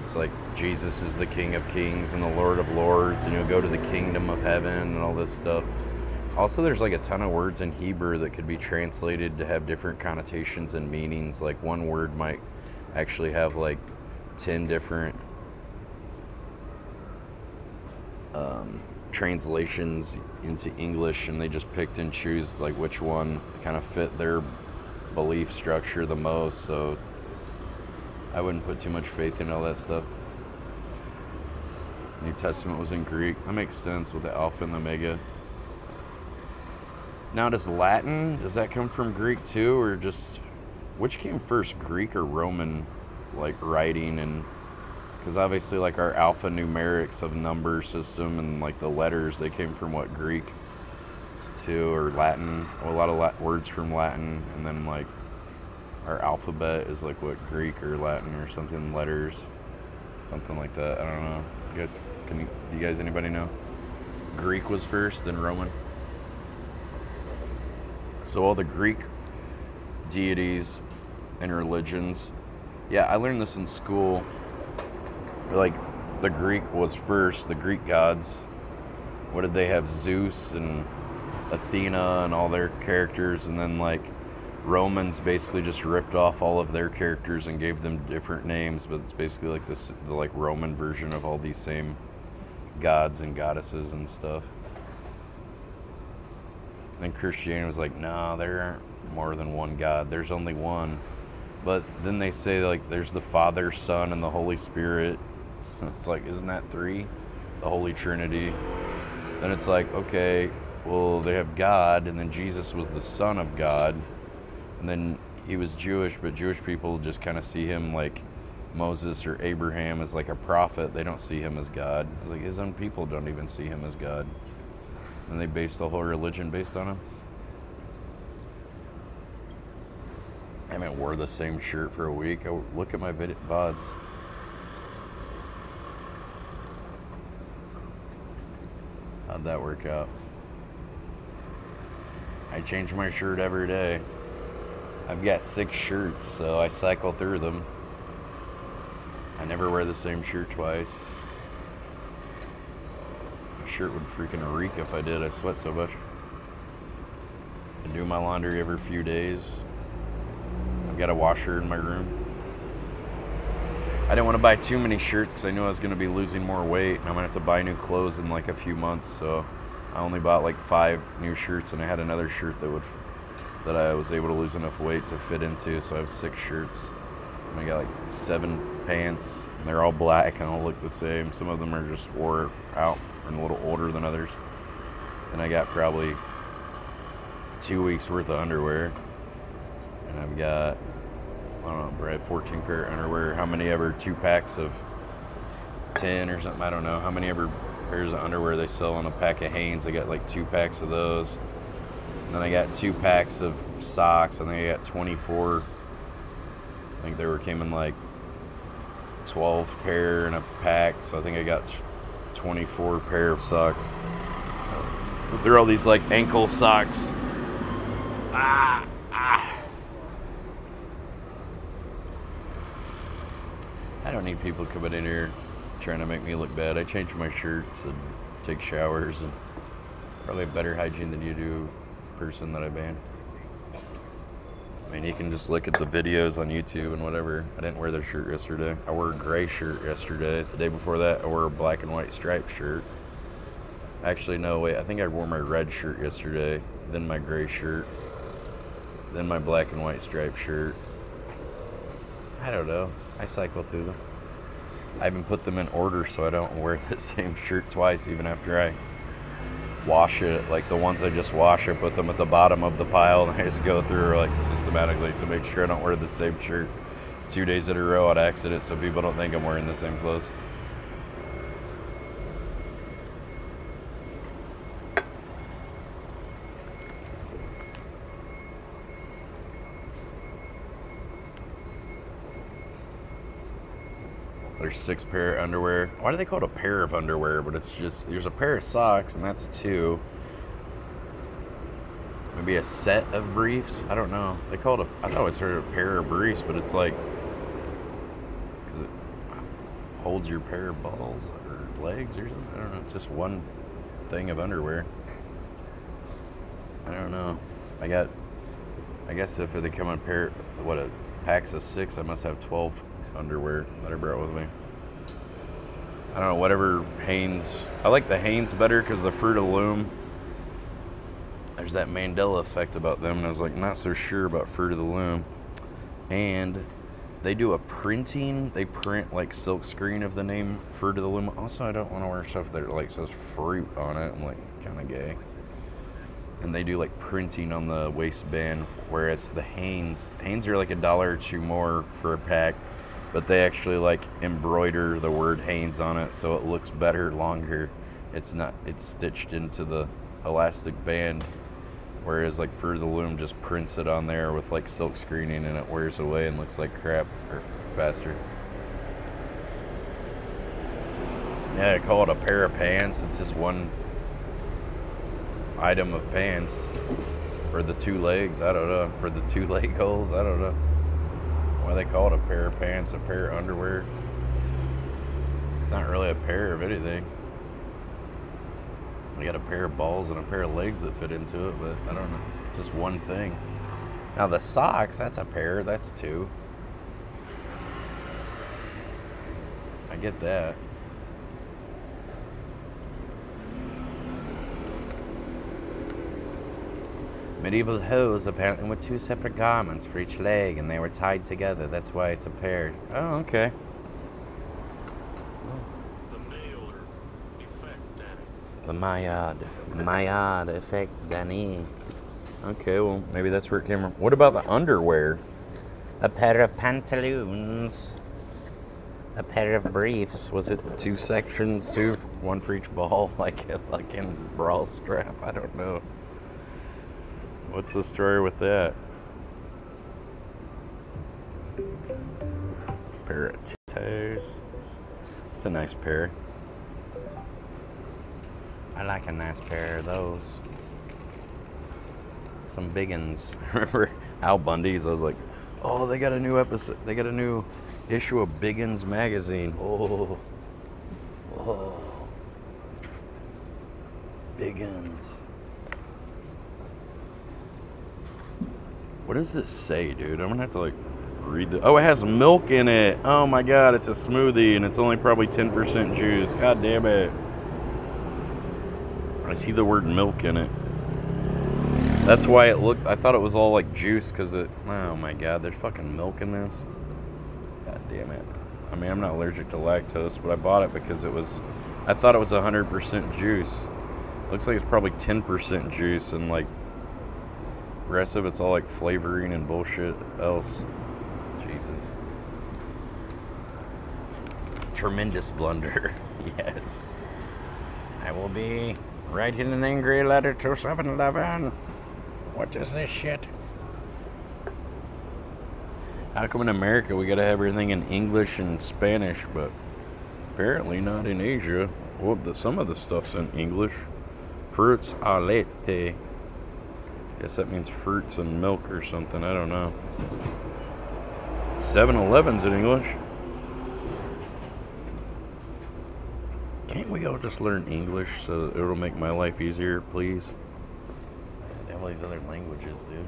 It's like Jesus is the King of Kings and the Lord of Lords, and you'll go to the kingdom of heaven and all this stuff. Also, there's like a ton of words in Hebrew that could be translated to have different connotations and meanings. Like one word might actually have like 10 different translations into English, and they just picked and choose like which one kind of fit their belief structure the most. So I wouldn't put too much faith in all that stuff. New Testament was in Greek. That makes sense with the Alpha and the Omega. Now, does that come from Greek too, or just, which came first, Greek or Roman, like writing? And because obviously like our alphanumerics of number system and like the letters, they came from what, Greek too, or Latin? Well, a lot of words from Latin, and then like our alphabet is like what, Greek or Latin or something, letters, something like that. I don't know. Do you guys anybody know? Greek was first, then Roman. So all the Greek deities and religions, yeah, I learned this in school. Like, the Greek was first, the Greek gods. What did they have? Zeus and Athena and all their characters, and then like Romans basically just ripped off all of their characters and gave them different names, but it's basically like the like Roman version of all these same gods and goddesses and stuff. Then Christianity was like, no, there aren't more than one God. There's only one. But then they say like there's the Father, Son, and the Holy Spirit. It's like, isn't that three? The Holy Trinity. Then it's like, okay, well, they have God, and then Jesus was the Son of God. And then he was Jewish, but Jewish people just kind of see him like Moses or Abraham as like a prophet. They don't see him as God. Like, his own people don't even see him as God. And they base the whole religion based on him. I haven't wore the same shirt for a week. Look at my VODs. How'd that work out? I change my shirt every day. I've got 6 shirts, so I cycle through them. I never wear the same shirt twice. Shirt would freaking reek if I did. I sweat so much. I do my laundry every few days. I've got a washer in my room. I didn't want to buy too many shirts because I knew I was going to be losing more weight, and I'm going to have to buy new clothes in like a few months. So I only bought like 5 new shirts, and I had another shirt that I was able to lose enough weight to fit into. So I have 6 shirts. And I got like 7 pants, and they're all black and all look the same. Some of them are just wore out and a little older than others. And I got probably 2 weeks worth of underwear. And I've got, I don't know, I have 14 pair of underwear. How many ever 2 packs of 10 or something? I don't know. How many ever pairs of underwear they sell in a pack of Hanes? I got like 2 packs of those. And then I got 2 packs of socks. I think I got 24. I think came in like 12 pair in a pack. So I think I got 24 pair of socks. They're all these like ankle socks. I don't need people coming in here trying to make me look bad. I change my shirts and take showers and probably have better hygiene than you do, person that I ban. I mean, you can just look at the videos on YouTube and whatever. I didn't wear their shirt yesterday. I wore a gray shirt yesterday. The day before that, I wore a black and white striped shirt. Actually, no, wait. I think I wore my red shirt yesterday, then my gray shirt, then my black and white striped shirt. I don't know. I cycle through them. I even put them in order so I don't wear the same shirt twice, even after I wash it. Like the ones I just wash, I put them at the bottom of the pile and I just go through like systematically to make sure I don't wear the same shirt 2 days in a row on accident so people don't think I'm wearing the same clothes. There's 6 pair of underwear. Why do they call it a pair of underwear? But it's just, there's a pair of socks, and that's 2. Maybe a set of briefs? I don't know. They call it I thought I always heard a pair of briefs, but it's like, because it holds your pair of balls or legs or something. I don't know. It's just one thing of underwear. I don't know. I guess if they come in a pair, what, a packs of 6, I must have 12 underwear that I brought with me. I don't know, whatever Hanes. I like the Hanes better because the Fruit of the Loom, there's that Mandela effect about them, and I was like not so sure about Fruit of the Loom. And they do a printing, they print like silk screen of the name Fruit of the Loom. Also, I don't want to wear stuff that like says fruit on it. I'm like kind of gay. And they do like printing on the waistband, whereas the Hanes are like $1 or $2 more for a pack. But they actually like embroider the word Hanes on it so it looks better, longer. It's stitched into the elastic band, whereas like Fruit of the Loom just prints it on there with like silk screening and it wears away and looks like crap or faster. Yeah, I call it a pair of pants. It's just one item of pants for the 2 legs. I don't know. For the 2 leg holes. I don't know why they call it a pair of pants, a pair of underwear. It's not really a pair of anything. You got a pair of balls and a pair of legs that fit into it, but I don't know. Just one thing. Now the socks, that's a pair. That's 2. I get that. Medieval hose apparently with 2 separate garments for each leg, and they were tied together. That's why it's a pair. Oh, okay. The Maillard effect, Danny. Okay, well, maybe that's where it came from. What about the underwear? A pair of pantaloons. A pair of briefs. Was it 2 sections, 2, 1 for each ball, like in bra strap? I don't know. What's the story with that? Pair of toes. It's a nice pair. I like a nice pair of those. Some big uns. Remember Al Bundy's? I was like, oh, they got a new episode. They got a new issue of Biggins magazine. Oh. Biggins. What does this say, dude? I'm gonna have to like read the. Oh, it has milk in it. Oh my god, it's a smoothie and it's only probably 10% juice. God damn it. I see the word milk in it. That's why it looked. I thought it was all like juice because it. Oh my god, there's fucking milk in this. God damn it. I mean, I'm not allergic to lactose, but I bought it because it was. I thought it was 100% juice. Looks like it's probably 10% juice and like. The rest of it's all like flavoring and bullshit else. Jesus. Tremendous blunder. Yes. I will be writing an angry letter to 7-Eleven. What is this shit? How come in America we gotta have everything in English and Spanish, but apparently not in Asia? Well, some of the stuff's in English. Fruits a leche. Guess that means fruits and milk or something. I don't know. 7-Eleven's in English. Can't we all just learn English so that it'll make my life easier, please? They have all these other languages, dude.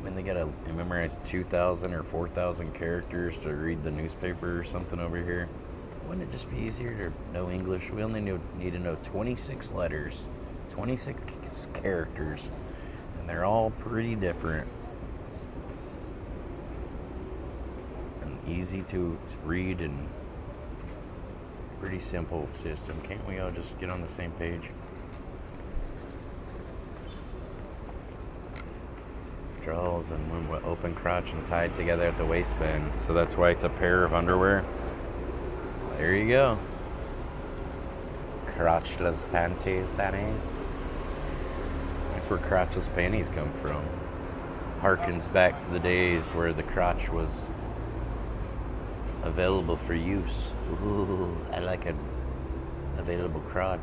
I mean, they gotta memorize 2,000 or 4,000 characters to read the newspaper or something over here. Wouldn't it just be easier to know English? We only need to know 26 letters, 26 characters, and they're all pretty different. And easy to read and pretty simple system. Can't we all just get on the same page? Draws and open crotch and tied together at the waistband. So that's why it's a pair of underwear. There you go. Crotchless panties, Danny. That's where crotchless panties come from. Harkens back to the days where the crotch was available for use. Ooh, I like an available crotch.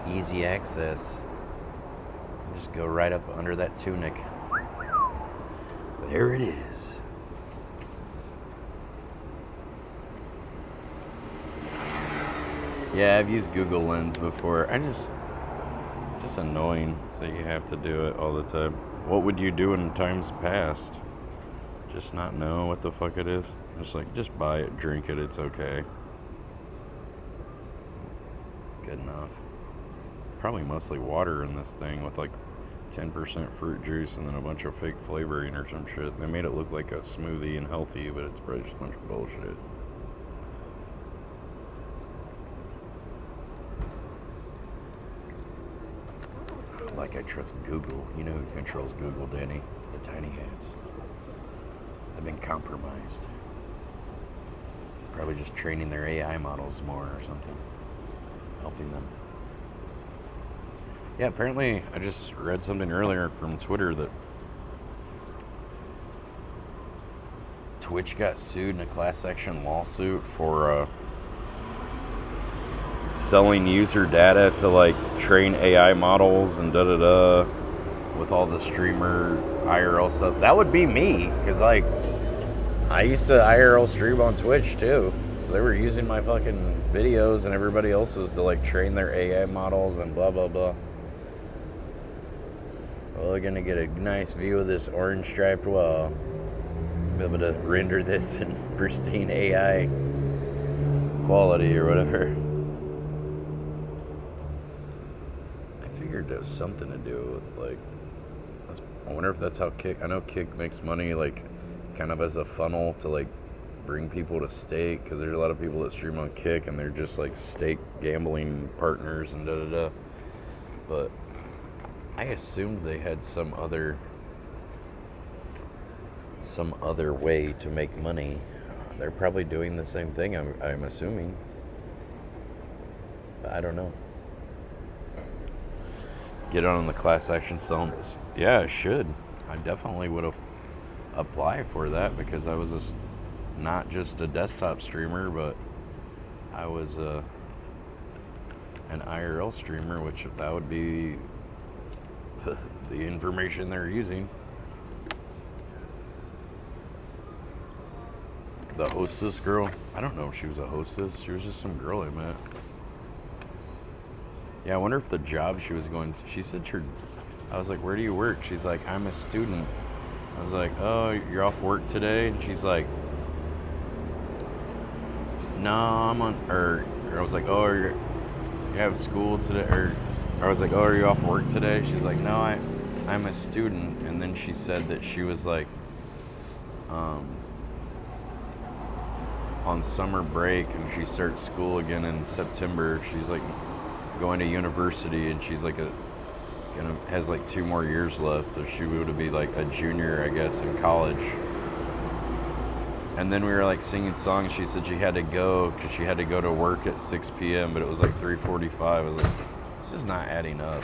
Easy access. Just go right up under that tunic. There it is. Yeah, I've used Google Lens before. It's just annoying that you have to do it all the time. What would you do in times past? Just not know what the fuck it is? Just like, just buy it, drink it, it's okay. Good enough. Probably mostly water in this thing with like 10% fruit juice and then a bunch of fake flavoring or some shit. They made it look like a smoothie and healthy, but it's probably just a bunch of bullshit. Like I trust Google. You know who controls Google, Danny? The tiny hats. They've been compromised. Probably just training their AI models more or something. Helping them. Yeah, apparently I just read something earlier from Twitter that Twitch got sued in a class action lawsuit for selling user data to like train AI models and da-da-da with all the streamer IRL stuff. That would be me, because like I used to IRL stream on Twitch too. So they were using my fucking videos and everybody else's to like train their AI models and blah blah blah. Well, we're gonna get a nice view of this orange striped wall. Be able to render this in pristine AI quality or whatever. I figured there was something to do with like, I wonder if that's how Kick, I know Kick makes money like kind of as a funnel to like bring people to stake, because there's a lot of people that stream on Kick and they're just like stake gambling partners and da-da-da. But I assumed they had some other way to make money. They're probably doing the same thing, I'm assuming. But I don't know. Get on the class action summits. Yeah, I should. I definitely would have applied for that, because I was not just a desktop streamer, but I was an IRL streamer, which that would be the information they're using. The hostess girl, I don't know if she was a hostess. She was just some girl I met. Yeah, I wonder if the job she was going to, she said I was like, where do you work? She's like, I'm a student. I was like, oh, you're off work today? And she's like, no, I'm on, or I was like, oh, you have school today? Or I was like, oh, are you off work today? She's like, no, I'm a student. And then she said that she was like, on summer break, and she starts school again in September. She's like going to university, and she's like has like 2 more years left, so she would be like a junior, I guess, in college. And then we were like singing songs. She said she had to go because she had to go to work at 6 p.m., but it was like 3:45. I was like, this is not adding up.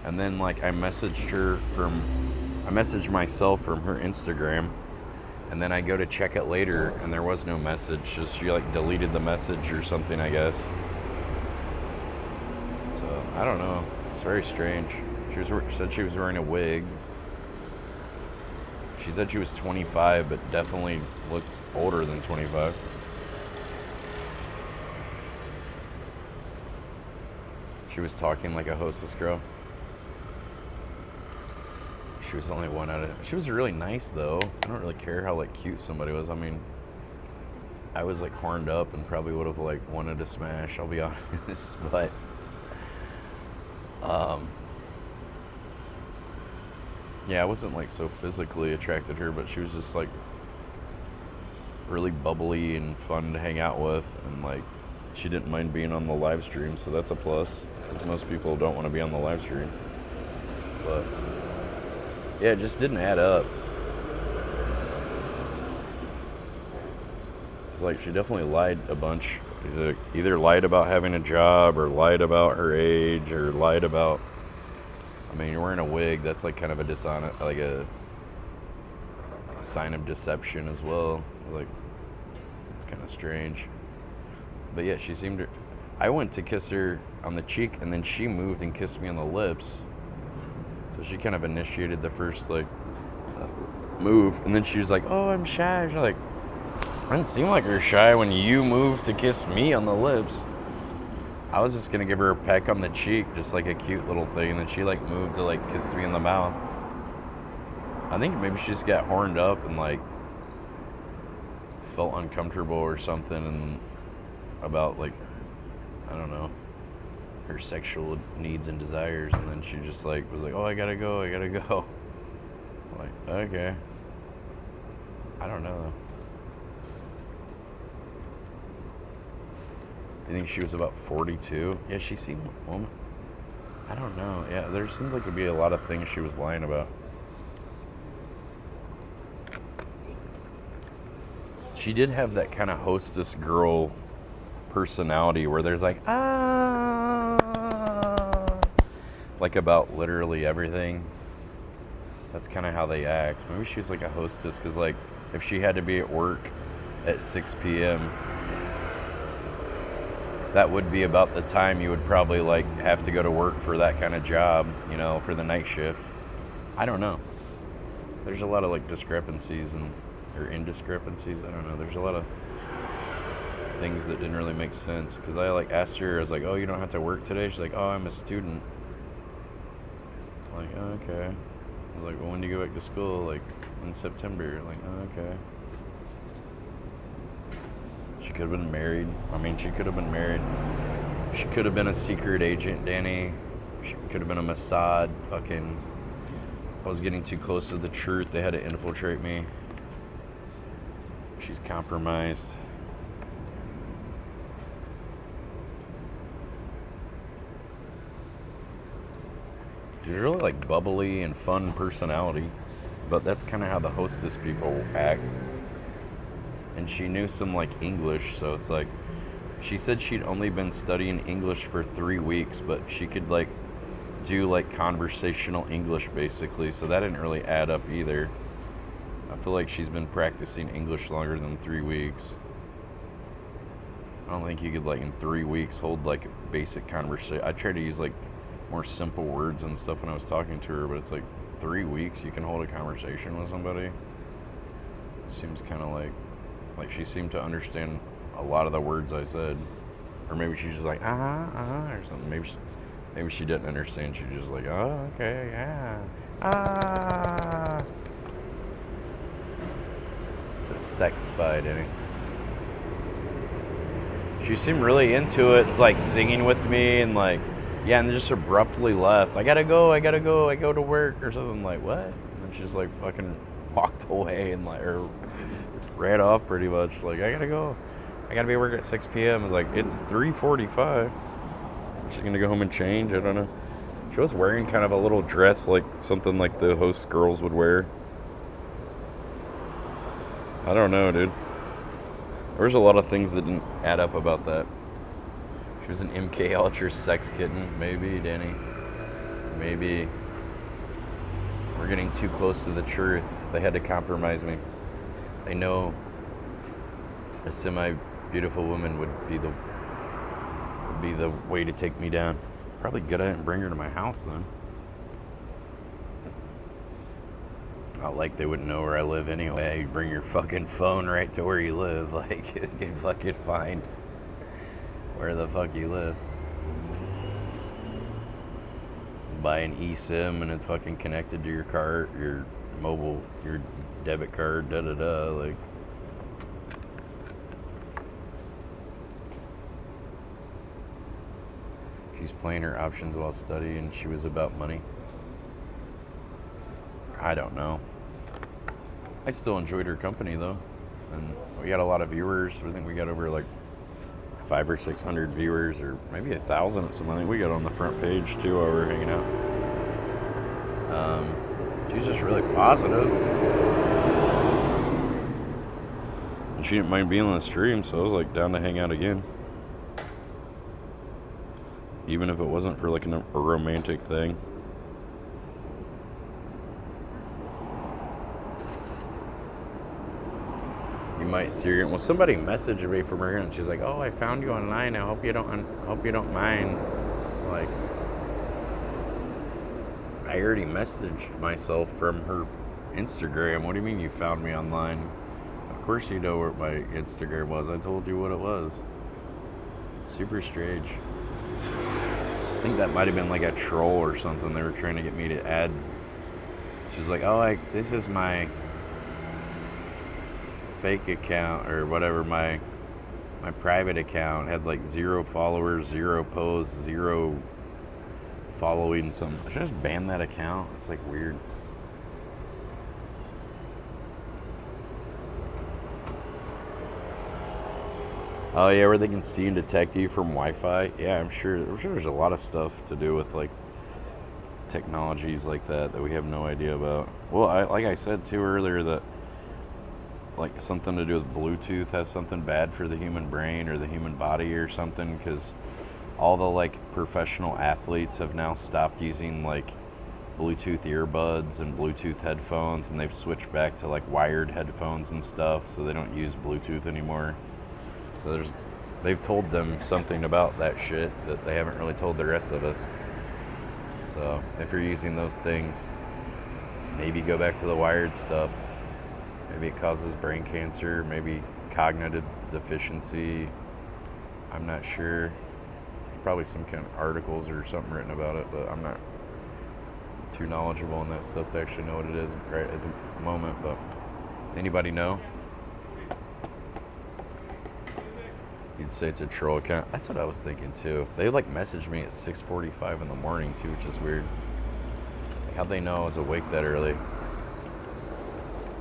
And then like I messaged myself from her Instagram, and then I go to check it later, and there was no message. Just she like deleted the message or something, I guess. So I don't know. It's very strange. She said she was wearing a wig. She said she was 25, but definitely looked older than 25. She was talking like a hostess girl. She was only one out of... She was really nice, though. I don't really care how, like, cute somebody was. I mean, I was, like, horned up and probably would have, like, wanted to smash, I'll be honest. But, yeah, I wasn't, like, so physically attracted to her, but she was just, like, really bubbly and fun to hang out with. And, like, she didn't mind being on the live stream, so that's a plus. Because most people don't want to be on the live stream. But... yeah, it just didn't add up. It's like she definitely lied a bunch. She's either lied about having a job, or lied about her age, or lied about... I mean, you're wearing a wig. That's like kind of a like a sign of deception as well. Like, it's kind of strange. But yeah, she seemed to... I went to kiss her on the cheek, and then she moved and kissed me on the lips. So she kind of initiated the first, like, move. And then she was like, oh, I'm shy. She's like, I didn't seem like you're shy when you moved to kiss me on the lips. I was just going to give her a peck on the cheek, just like a cute little thing. And then she, like, moved to, like, kiss me in the mouth. I think maybe she just got horned up and, like, felt uncomfortable or something. And about, like, I don't know, her sexual needs and desires, and then she just like was like, oh, I gotta go. I'm like, okay. I don't know. Do you think she was about 42? Yeah, she seemed woman. I don't know. Yeah, there seemed like there'd be a lot of things she was lying about. She did have that kind of hostess girl personality where there's like, like about literally everything. That's kind of how they act. Maybe she's like a hostess because, like, if she had to be at work at 6 p.m., that would be about the time you would probably, like, have to go to work for that kind of job, you know, for the night shift. I don't know. There's a lot of, like, discrepancies or indiscrepancies. I don't know. There's a lot of things that didn't really make sense because I, like, asked her, I was like, oh, you don't have to work today? She's like, oh, I'm a student. I'm like, oh, okay. I was like, well, when do you go back to school? Like, in September. Like, oh, okay. She could have been married. I mean, she could have been married. She could have been a secret agent, Danny. She could have been a Mossad. Fucking, I was getting too close to the truth. They had to infiltrate me. She's compromised. She's really, like, bubbly and fun personality, but that's kind of how the hostess people act. And she knew some, like, English, so it's like, she said she'd only been studying English for 3 weeks, but she could, like, do, like, conversational English, basically, so that didn't really add up either. I feel like she's been practicing English longer than 3 weeks. I don't think you could, like, in 3 weeks hold, like, basic conversation. I tried to use, like, more simple words and stuff when I was talking to her, but it's like 3 weeks you can hold a conversation with somebody. Seems kind of like she seemed to understand a lot of the words I said, or maybe she's just like or something. Maybe she didn't understand. She was just like, oh, okay, yeah, It's a sex spy, didn't he? She seemed really into it. It's like singing with me and like. Yeah, and just abruptly left. I gotta go, I go to work or something. Like, what? And then she just like fucking walked away and like, or ran off pretty much. Like, I gotta go. I gotta be at work at 6 p.m. I was like, it's 3:45. She's gonna go home and change, I don't know. She was wearing kind of a little dress, like something like the host girls would wear. I don't know, dude. There was a lot of things that didn't add up about that. She was an MK Ultra sex kitten. Maybe, Danny. Maybe. We're getting too close to the truth. They had to compromise me. They know a semi-beautiful woman would be the way to take me down. Probably good I didn't bring her to my house then. Not like they wouldn't know where I live anyway. You bring your fucking phone right to where you live. Like, you can fucking find where the fuck you live. buy an eSIM and it's fucking connected to your card, your mobile, your debit card, da da da. Like, she's playing her options while studying. She was about money. I don't know. I still enjoyed her company though, and we got a lot of viewers. I think we got over like 500 or 600 viewers, or maybe 1,000 at some. I think we got on the front page too while we were hanging out. She's just really positive, and she didn't mind being on the stream, so I was like down to hang out again, even if it wasn't for like a romantic thing. You might see her. Well, somebody messaged me from her, and she's like, "Oh, I found you online. I hope you don't mind." Like, I already messaged myself from her Instagram. What do you mean you found me online? Of course you know what my Instagram was. I told you what it was. Super strange. I think that might have been like a troll or something. They were trying to get me to add. She's like, "Oh, this is my fake account," or whatever. My private account had like 0 followers, 0 posts, 0 following. Should I just ban that account? It's like weird. Oh yeah, where they can see and detect you from Wi-Fi. Yeah, I'm sure there's a lot of stuff to do with like technologies like that we have no idea about. Well, like I said too earlier, that like something to do with Bluetooth has something bad for the human brain or the human body or something, because all the like professional athletes have now stopped using like Bluetooth earbuds and Bluetooth headphones, and they've switched back to like wired headphones and stuff, so they don't use Bluetooth anymore. So they've told them something about that shit that they haven't really told the rest of us. So if you're using those things, maybe go back to the wired stuff. Maybe it causes brain cancer, maybe cognitive deficiency. I'm not sure. There's probably some kind of articles or something written about it, but I'm not too knowledgeable on that stuff to actually know what it is right at the moment. But anybody know? You'd say it's a troll account. That's what I was thinking too. They like messaged me at 6:45 in the morning too, which is weird. Like, how'd they know I was awake that early?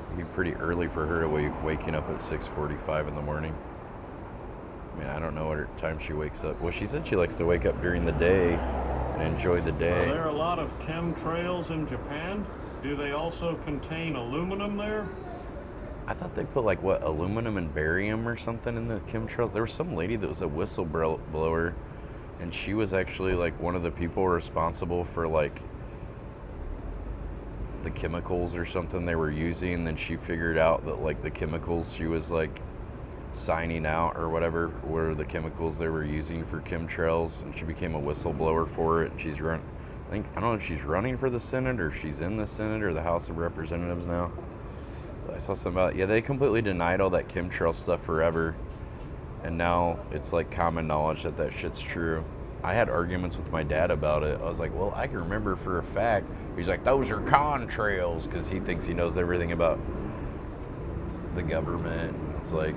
It'd be pretty early for her to waking up at 6:45 in the morning. I mean, I don't know what time she wakes up. Well, she said she likes to wake up during the day and enjoy the day. Are there a lot of chemtrails in Japan? Do they also contain aluminum there? I thought they put like what, aluminum and barium or something in the chemtrails. There was some lady that was a whistleblower, and she was actually like one of the people responsible for like the chemicals or something they were using. Then she figured out that like the chemicals she was like signing out or whatever were the chemicals they were using for chemtrails, and she became a whistleblower for it. And she's I don't know if she's running for the Senate or she's in the Senate or the House of Representatives now. But I saw something about it. Yeah, they completely denied all that chemtrail stuff forever, and now it's like common knowledge that that shit's true. I had arguments with my dad about it. I was like, well, I can remember for a fact. He's like, those are contrails, because he thinks he knows everything about the government. It's like,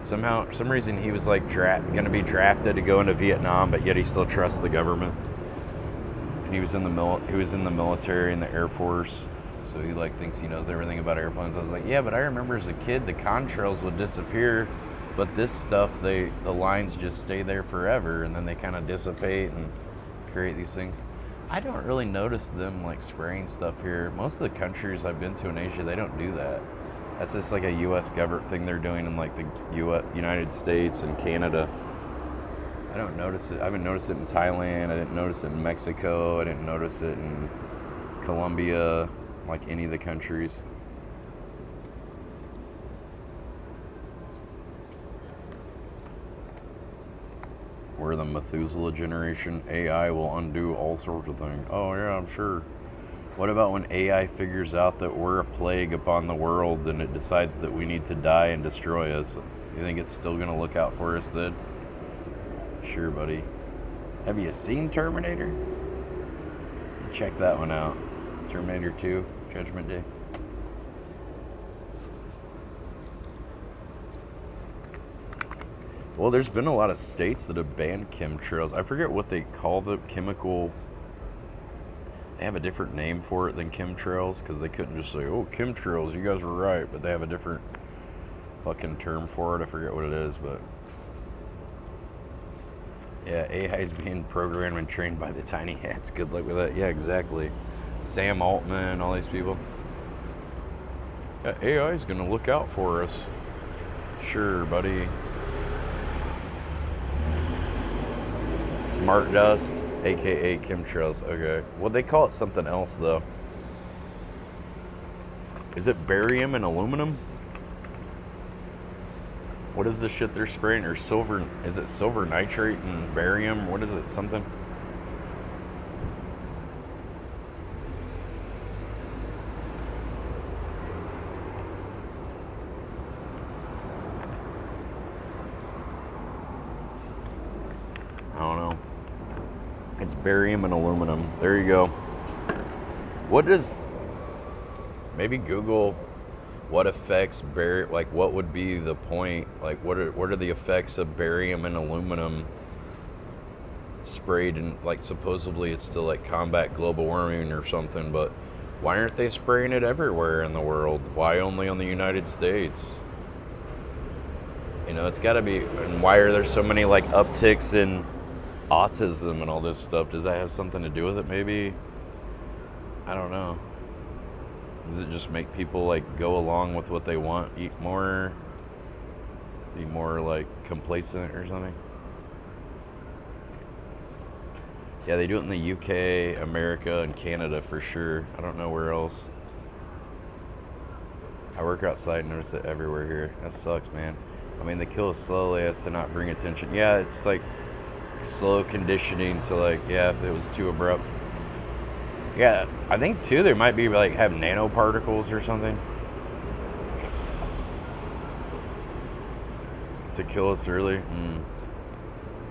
somehow, for some reason, he was like going to be drafted to go into Vietnam, but yet he still trusts the government. And he was in the military, in the Air Force, so he like thinks he knows everything about airplanes. I was like, yeah, but I remember as a kid, the contrails would disappear. But this stuff, the lines just stay there forever, and then they kind of dissipate and create these things. I don't really notice them like spraying stuff here. Most of the countries I've been to in Asia, they don't do that. That's just like a U.S. government thing they're doing in like the United States and Canada. I don't notice it. I haven't noticed it in Thailand. I didn't notice it in Mexico. I didn't notice it in Colombia, like any of the countries. We're the Methuselah generation. AI will undo all sorts of things. Oh yeah, I'm sure. What about when AI figures out that we're a plague upon the world and it decides that we need to die and destroy us? You think it's still gonna look out for us then? Sure, buddy. Have you seen Terminator? check that one out. Terminator 2, Judgment Day. Well, there's been a lot of states that have banned chemtrails. I forget what they call the chemical. They have a different name for it than chemtrails because they couldn't just say, oh, chemtrails, you guys were right. But they have a different fucking term for it. I forget what it is, but yeah, AI is being programmed and trained by the tiny hats. Good luck with that. Yeah, exactly. Sam Altman, all these people. Yeah, AI is going to look out for us. Sure, buddy. Smart dust, aka chemtrails. Okay. Well, they call it something else though. Is it barium and aluminum? What is the shit they're spraying? Or silver? Is it silver nitrate and barium? What is it? Something? I don't know. It's barium and aluminum. There you go. What does... Maybe Google what affects barium, like what would be the point, like what are the effects of barium and aluminum sprayed, and like supposedly it's to like combat global warming or something, but why aren't they spraying it everywhere in the world? Why only on the United States? You know, it's got to be. And why are there so many like upticks in autism and all this stuff? Does that have something to do with it? Maybe. I don't know. Does it just make people like go along with what they want, eat more, be more like complacent or something? Yeah, they do it in the UK, America, and Canada for sure. I don't know where else. I work outside and notice it everywhere here. That sucks, man. I mean, they kill us slowly as to not bring attention. Yeah, it's like slow conditioning to like, yeah, if it was too abrupt. Yeah, I think too there might be like have nanoparticles or something to kill us early.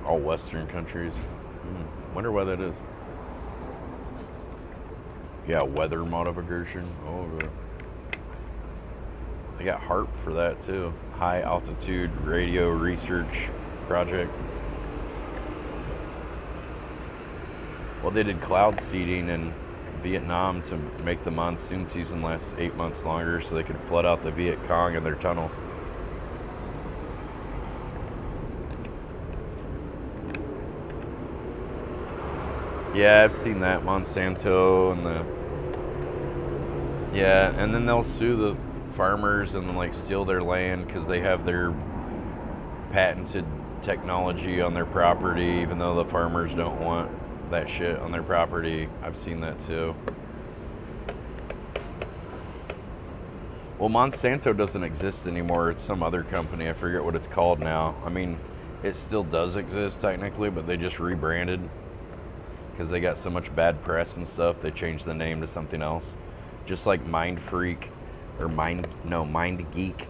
All Western countries. Wonder why that is. Yeah, weather modification. Oh, good. They got HARP for that too. High Altitude Radio Research Project. Well, they did cloud seeding in Vietnam to make the monsoon season last 8 months longer so they could flood out the Viet Cong in their tunnels. Yeah, I've seen that. Monsanto and the... Yeah, and then they'll sue the farmers and then like steal their land because they have their patented technology on their property, even though the farmers don't want that shit on their property. I've seen that too. Well, Monsanto doesn't exist anymore. It's some other company. I forget what it's called now. I mean, it still does exist technically, but they just rebranded because they got so much bad press and stuff. They changed the name to something else. Just like Mind Freak or Mind Geek,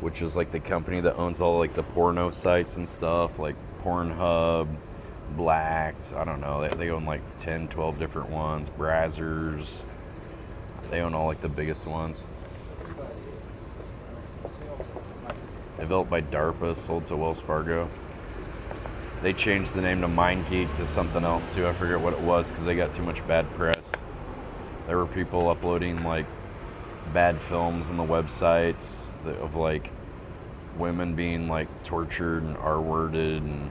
which is like the company that owns all like the porno sites and stuff, like Pornhub, Blacked, I don't know, they own like 10, 12 different ones. Brazzers, they own all like the biggest ones. Developed by DARPA, sold to Wells Fargo. They changed the name to MindGeek to something else too. I forget what it was because they got too much bad press. There were people uploading like bad films on the websites of like women being like tortured and R-worded and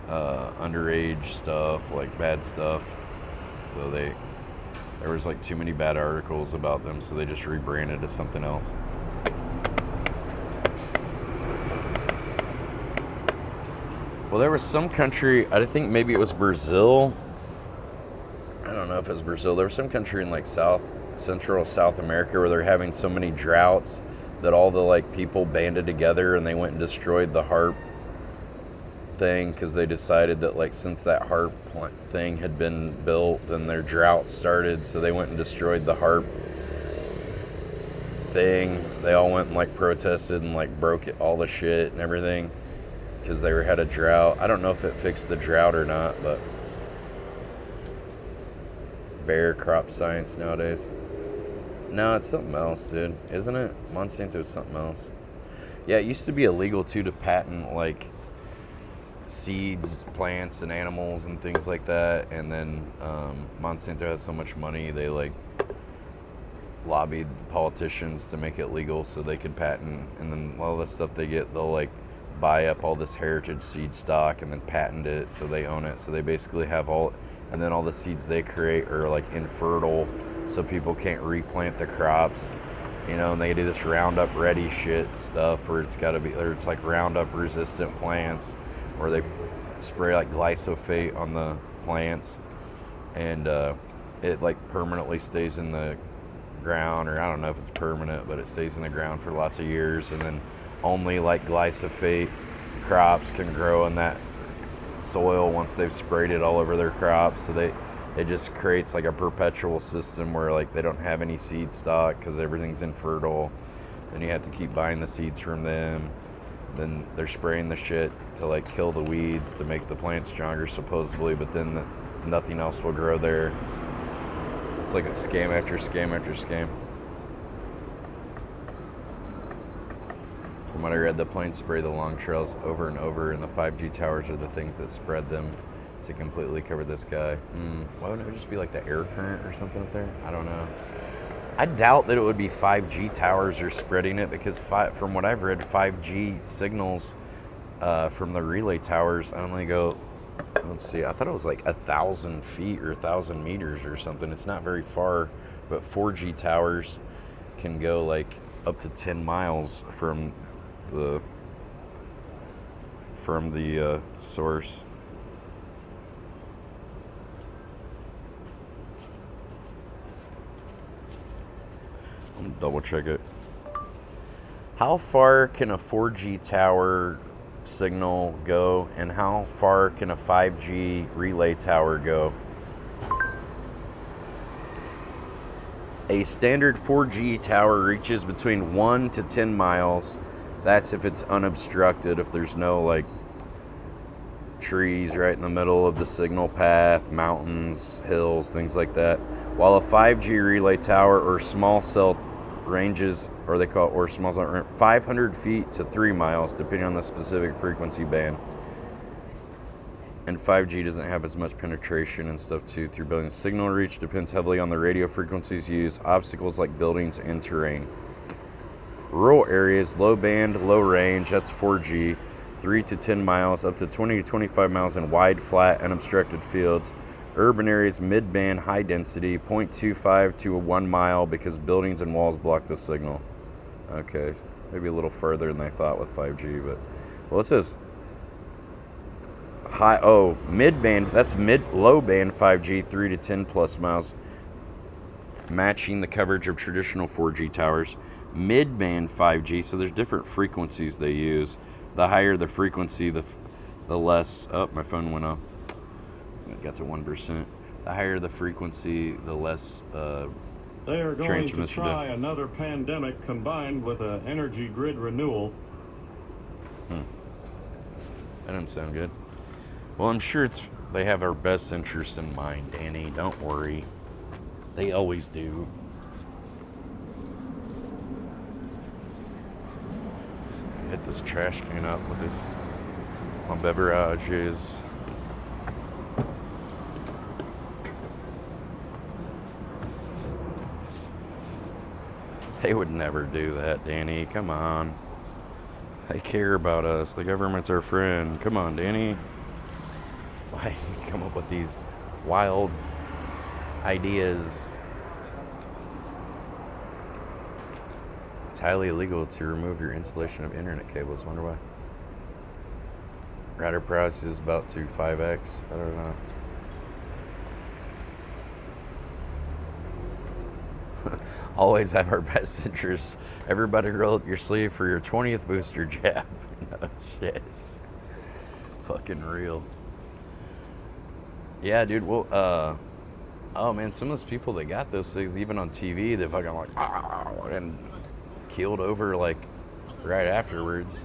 underage stuff, like bad stuff. So there was like too many bad articles about them, so they just rebranded to something else. Well, there was some country, I think maybe it was Brazil. I don't know if it was Brazil. There was some country in like Central South America where they're having so many droughts that all the like people banded together and they went and destroyed the HARP thing because they decided that like since that HARP thing had been built, then their drought started, so they went and destroyed the HARP thing. They all went and like protested and like broke all the shit and everything because they had a drought. I don't know if it fixed the drought or not, but Bayer crop science nowadays. No, it's something else, dude. Isn't it? Monsanto is something else. Yeah, it used to be illegal too to patent like seeds, plants, and animals and things like that. And then Monsanto has so much money, they like lobbied politicians to make it legal so they could patent. And then all the stuff they get, they'll like buy up all this heritage seed stock and then patent it so they own it. So they basically have all, and then all the seeds they create are like infertile, so people can't replant the crops. You know, and they do this Roundup Ready shit stuff where it's got to be, or it's like Roundup resistant plants, or they spray like glyphosate on the plants, and it like permanently stays in the ground, or I don't know if it's permanent, but it stays in the ground for lots of years, and then only like glyphosate crops can grow in that soil once they've sprayed it all over their crops. So it just creates like a perpetual system where like they don't have any seed stock because everything's infertile. Then you have to keep buying the seeds from them. Then they're spraying the shit to like kill the weeds to make the plants stronger supposedly, but then nothing else will grow there. It's like a scam after scam after scam. From what I read, the planes spray the long trails over and over, and the 5G towers are the things that spread them to completely cover the sky. Why wouldn't it just be like the air current or something up there? I don't know. I doubt that it would be 5G towers are spreading it, because from what I've read, 5G signals from the relay towers only go, let's see, I thought it was like 1,000 feet or 1,000 meters or something. It's not very far, but 4G towers can go like up to 10 miles from the source. Double check it. How far can a 4G tower signal go, and how far can a 5G relay tower go? A standard 4G tower reaches between 1 to 10 miles. That's if it's unobstructed, if there's no like trees right in the middle of the signal path, mountains, hills, things like that. While a 5G relay tower or small cell ranges, or they call it, or small cell, 500 feet to 3 miles, depending on the specific frequency band. And 5G doesn't have as much penetration and stuff too through buildings. Signal reach depends heavily on the radio frequencies used, obstacles like buildings and terrain. Rural areas, low band, low range, that's 4G, 3 to 10 miles, up to 20 to 25 miles in wide, flat, unobstructed fields. Urban areas, mid-band, high density, 0.25 to 1 mile, because buildings and walls block the signal. Okay, maybe a little further than they thought with 5G, but well, it says mid-band, that's low band 5G, 3 to 10 plus miles, matching the coverage of traditional 4G towers. Mid-band 5G, so there's different frequencies they use. The higher the frequency, the less, my phone went off. It got to 1%. The higher the frequency, the less they are going to try another pandemic combined with an energy grid renewal. That doesn't sound good. Well, I'm sure they have our best interest in mind, Danny. Don't worry. They always do. Hit this trash can up with my beverages. They would never do that, Danny. Come on. They care about us. The government's our friend. Come on, Danny. Why do you come up with these wild ideas? It's highly illegal to remove your installation of internet cables. Wonder why. Router price is about to 5x. I don't know. Always have our best interests. Everybody roll up your sleeve for your 20th booster jab. No shit. Fucking real. Yeah, dude. Well, oh man, some of those people that got those things, even on TV, they fucking like, and keeled over like right afterwards.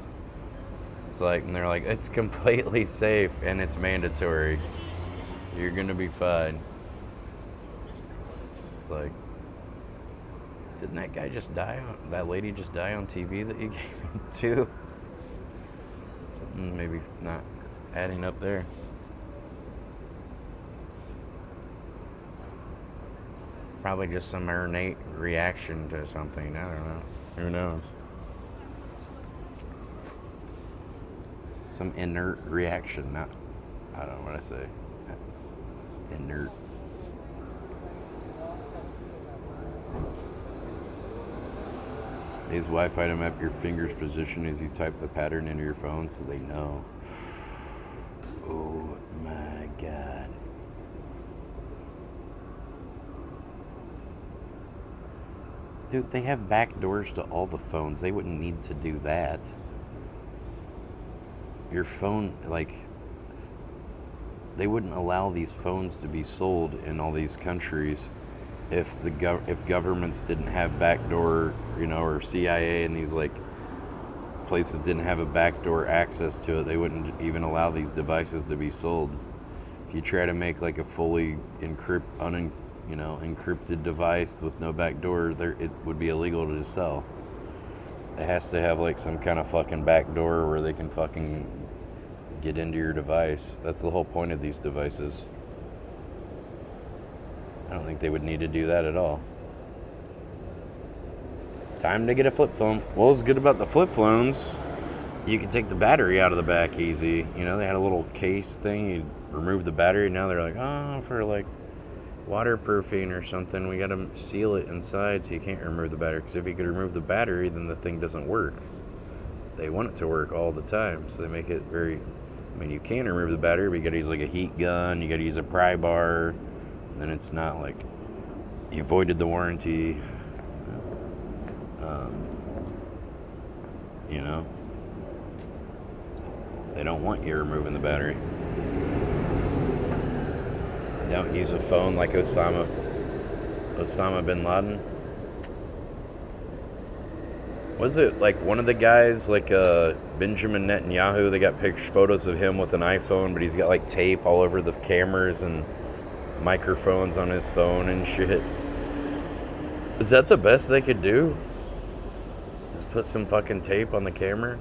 It's like, and they're like, it's completely safe and it's mandatory. You're gonna be fine. It's like, didn't that guy just die? That lady just die on TV that you gave him to? Something maybe not adding up there. Probably just some innate reaction to something. I don't know. Who knows? Some inert reaction. Not, I don't know what I say. Inert. Is Wi-Fi to map your finger's position as you type the pattern into your phone so they know? Oh my God. Dude, they have back doors to all the phones. They wouldn't need to do that. Your phone, like, they wouldn't allow these phones to be sold in all these countries if if governments didn't have backdoor, you know, or CIA and these like places didn't have a backdoor access to it. They wouldn't even allow these devices to be sold. If you try to make like a fully encrypted device with no backdoor, it would be illegal to sell. It has to have like some kind of fucking backdoor where they can fucking get into your device. That's the whole point of these devices. I don't think they would need to do that at all. Time to get a flip phone. What was good about the flip phones, you can take the battery out of the back easy. You know, they had a little case thing. You remove the battery. Now they're like, oh, for like waterproofing or something, we got to seal it inside so you can't remove the battery. Because if you could remove the battery, then the thing doesn't work. They want it to work all the time, so they make it very... I mean, you can remove the battery, but you got to use like a heat gun. You got to use a pry bar. Then it's not like you voided the warranty. You know, they don't want you removing the battery. Don't use a phone like Osama bin Laden. Was it like one of the guys, like Benjamin Netanyahu? They got photos of him with an iPhone, but he's got like tape all over the cameras and microphones on his phone and shit. Is that the best they could do? Just put some fucking tape on the camera?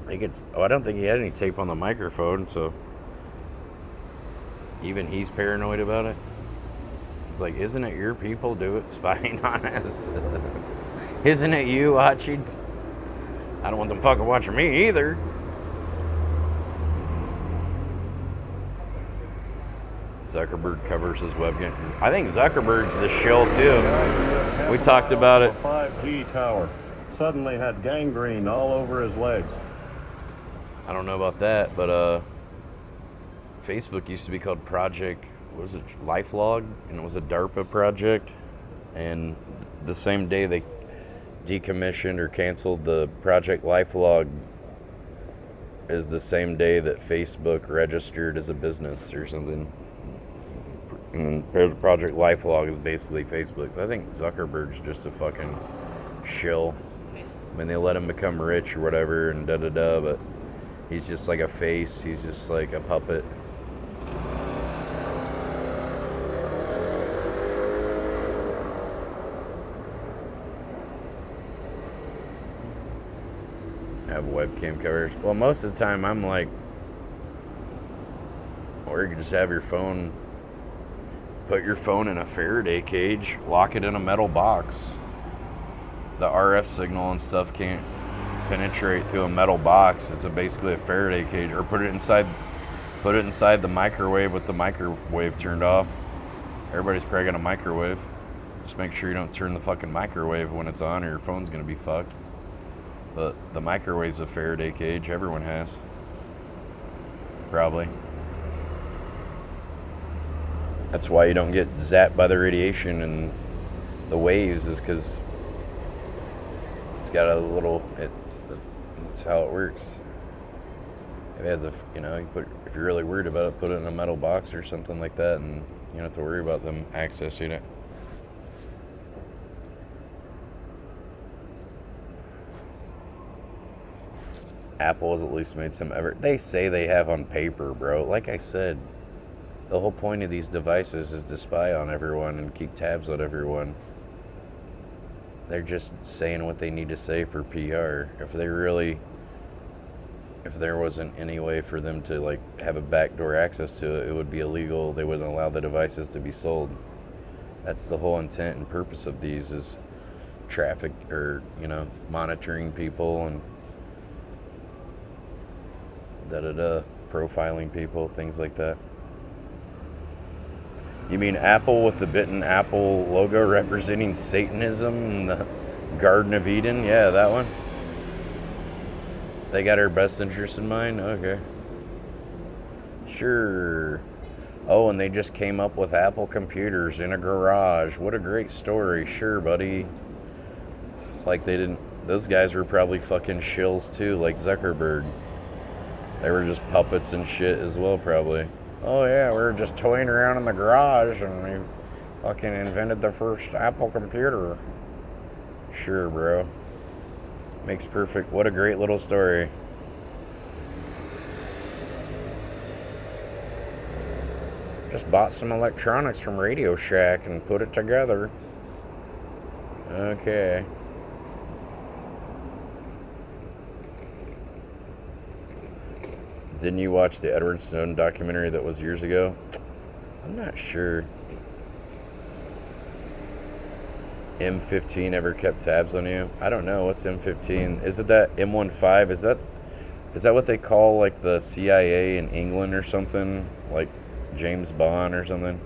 I don't think he had any tape on the microphone, so even he's paranoid about it. It's like, isn't it your people spying on us? Isn't it you watching? I don't want them fucking watching me either. Zuckerberg covers his webcam. I think Zuckerberg's the shill too. We talked about it. A 5G tower suddenly had gangrene all over his legs. I don't know about that, but Facebook used to be called Project, what was it, LifeLog? And it was a DARPA project. And the same day they decommissioned or canceled the Project LifeLog is the same day that Facebook registered as a business or something. And then Project LifeLog is basically Facebook. I think Zuckerberg's just a fucking shill. I mean, they let him become rich or whatever and da-da-da, but he's just like a face. He's just like a puppet. Have webcam covers. Well, most of the time I'm like, or you can just have your phone, put your phone in a Faraday cage, lock it in a metal box. The RF signal and stuff can't penetrate through a metal box. It's basically a Faraday cage. Or put it inside the microwave with the microwave turned off. Everybody's probably got a microwave. Just make sure you don't turn the fucking microwave when it's on or your phone's gonna be fucked. But the microwave's a Faraday cage. Everyone has. Probably. That's why you don't get zapped by the radiation and the waves, is because it's got a little. That's how it works. It has a, if you're really worried about it, put it in a metal box or something like that, and you don't have to worry about them accessing it. Apple has at least made some effort. They say they have on paper, bro. Like I said, The whole point of these devices is to spy on everyone and keep tabs on everyone. They're just saying what they need to say for PR. If there wasn't any way for them to like have a backdoor access to it, it would be illegal. They wouldn't allow the devices to be sold. That's the whole intent and purpose of these, is traffic, or monitoring people and profiling people, things like that. You mean Apple with the bitten apple logo representing Satanism and the Garden of Eden? Yeah, that one. They got our best interest in mind? Okay. Sure. Oh, and they just came up with Apple computers in a garage. What a great story. Sure, buddy. Like those guys were probably fucking shills too, like Zuckerberg. They were just puppets and shit as well, probably. Oh yeah, we were just toying around in the garage and we fucking invented the first Apple computer. Sure, bro. Makes perfect. What a great little story. Just bought some electronics from Radio Shack and put it together. Okay. Didn't you watch the Edward Snowden documentary that was years ago? I'm not sure. M15 ever kept tabs on you? I don't know. What's M15? Is it that M15? Is that what they call like the CIA in England or something? Like James Bond or something?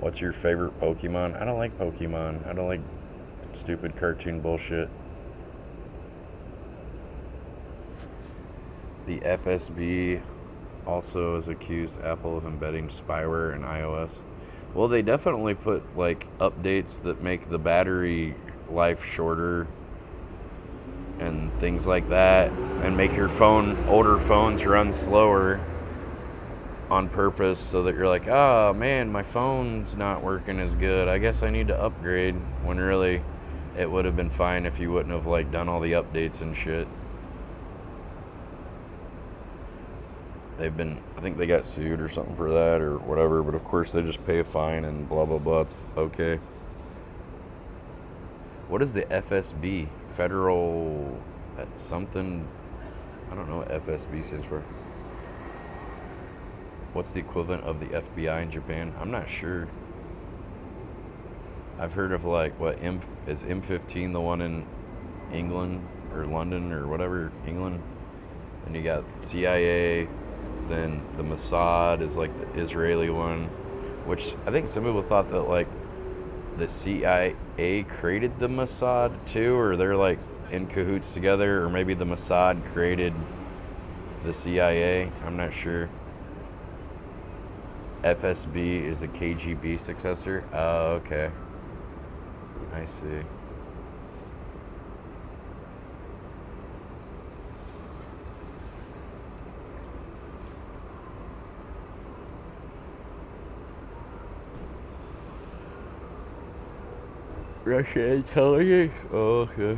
What's your favorite Pokemon? I don't like Pokemon. I don't like stupid cartoon bullshit. The FSB also has accused Apple of embedding spyware in iOS. Well, they definitely put like updates that make the battery life shorter and things like that, and make your older phones run slower on purpose, so that you're like, oh man, my phone's not working as good. I guess I need to upgrade, when really it would have been fine if you wouldn't have like done all the updates and shit. I think they got sued or something for that or whatever, but of course they just pay a fine and blah, blah, blah. It's okay. What is the FSB? Federal something? I don't know what FSB stands for. What's the equivalent of the FBI in Japan? I'm not sure. I've heard of like, is M15 the one in England or London or whatever, England? And you got CIA. Then the Mossad is like the Israeli one, which I think some people thought that like the CIA created the Mossad too, or they're like in cahoots together, or maybe the Mossad created the CIA. I'm not sure. FSB is a KGB successor. Oh, okay. I see. Russia intelligence? Oh, okay.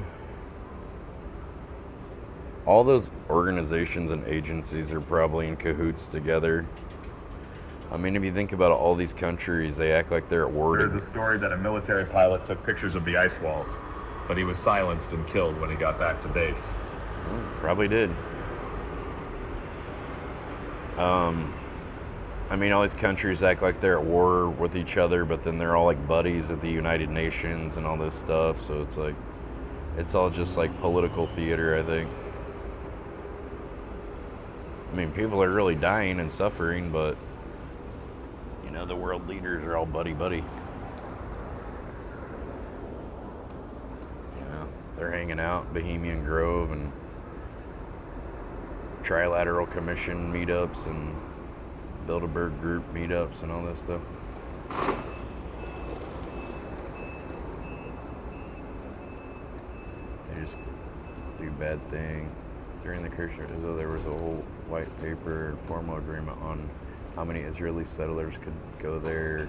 All those organizations and agencies are probably in cahoots together. I mean, if you think about all these countries, they act like they're at war. There's a story that a military pilot took pictures of the ice walls, but he was silenced and killed when he got back to base. Probably did. I mean, all these countries act like they're at war with each other, but then they're all like buddies at the United Nations and all this stuff. So it's like, it's all just like political theater, I think. I mean, people are really dying and suffering, but you know, the world leaders are all buddy-buddy. You know, they're hanging out, Bohemian Grove and Trilateral Commission meetups and Bilderberg Group meetups and all that stuff. They just do bad thing. During the Kirchner, there was a whole white paper formal agreement on how many Israeli settlers could go there,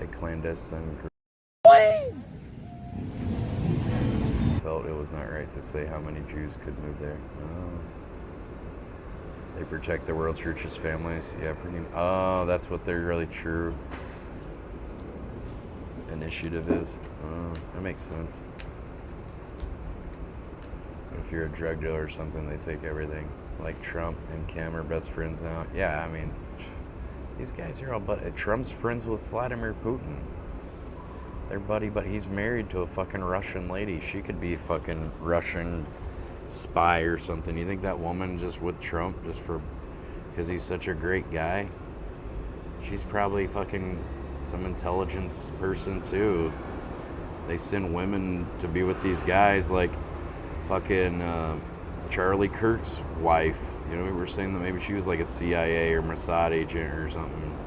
a clandestine group. Felt it was not right to say how many Jews could move there. They protect the world's richest families. Yeah, pretty. Oh, that's what their really true initiative is. Oh, that makes sense. If you're a drug dealer or something, they take everything. Like Trump and Kim are best friends now. Yeah, I mean, these guys are all Trump's friends with Vladimir Putin. They're buddy, but he's married to a fucking Russian lady. She could be a fucking Russian spy or something. You think that woman just with Trump just because he's such a great guy? She's probably fucking some intelligence person too. They send women to be with these guys like fucking Charlie Kirk's wife. You know, we were saying that maybe she was like a CIA or Mossad agent or something.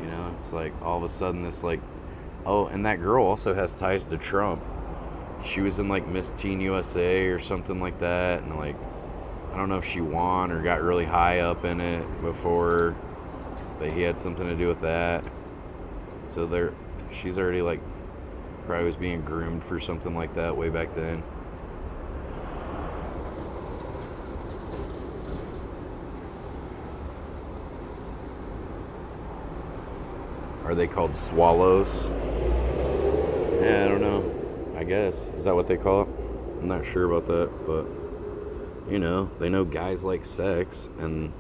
You know, it's like all of a sudden this like, oh, and that girl also has ties to Trump. She was in like Miss Teen USA or something like that, and like I don't know if she won or got really high up in it before, but he had something to do with that. So she's already like probably was being groomed for something like that way back then. Are they called swallows? Yeah, I don't know. I guess. Is that what they call it? I'm not sure about that, but you know, they know guys like sex and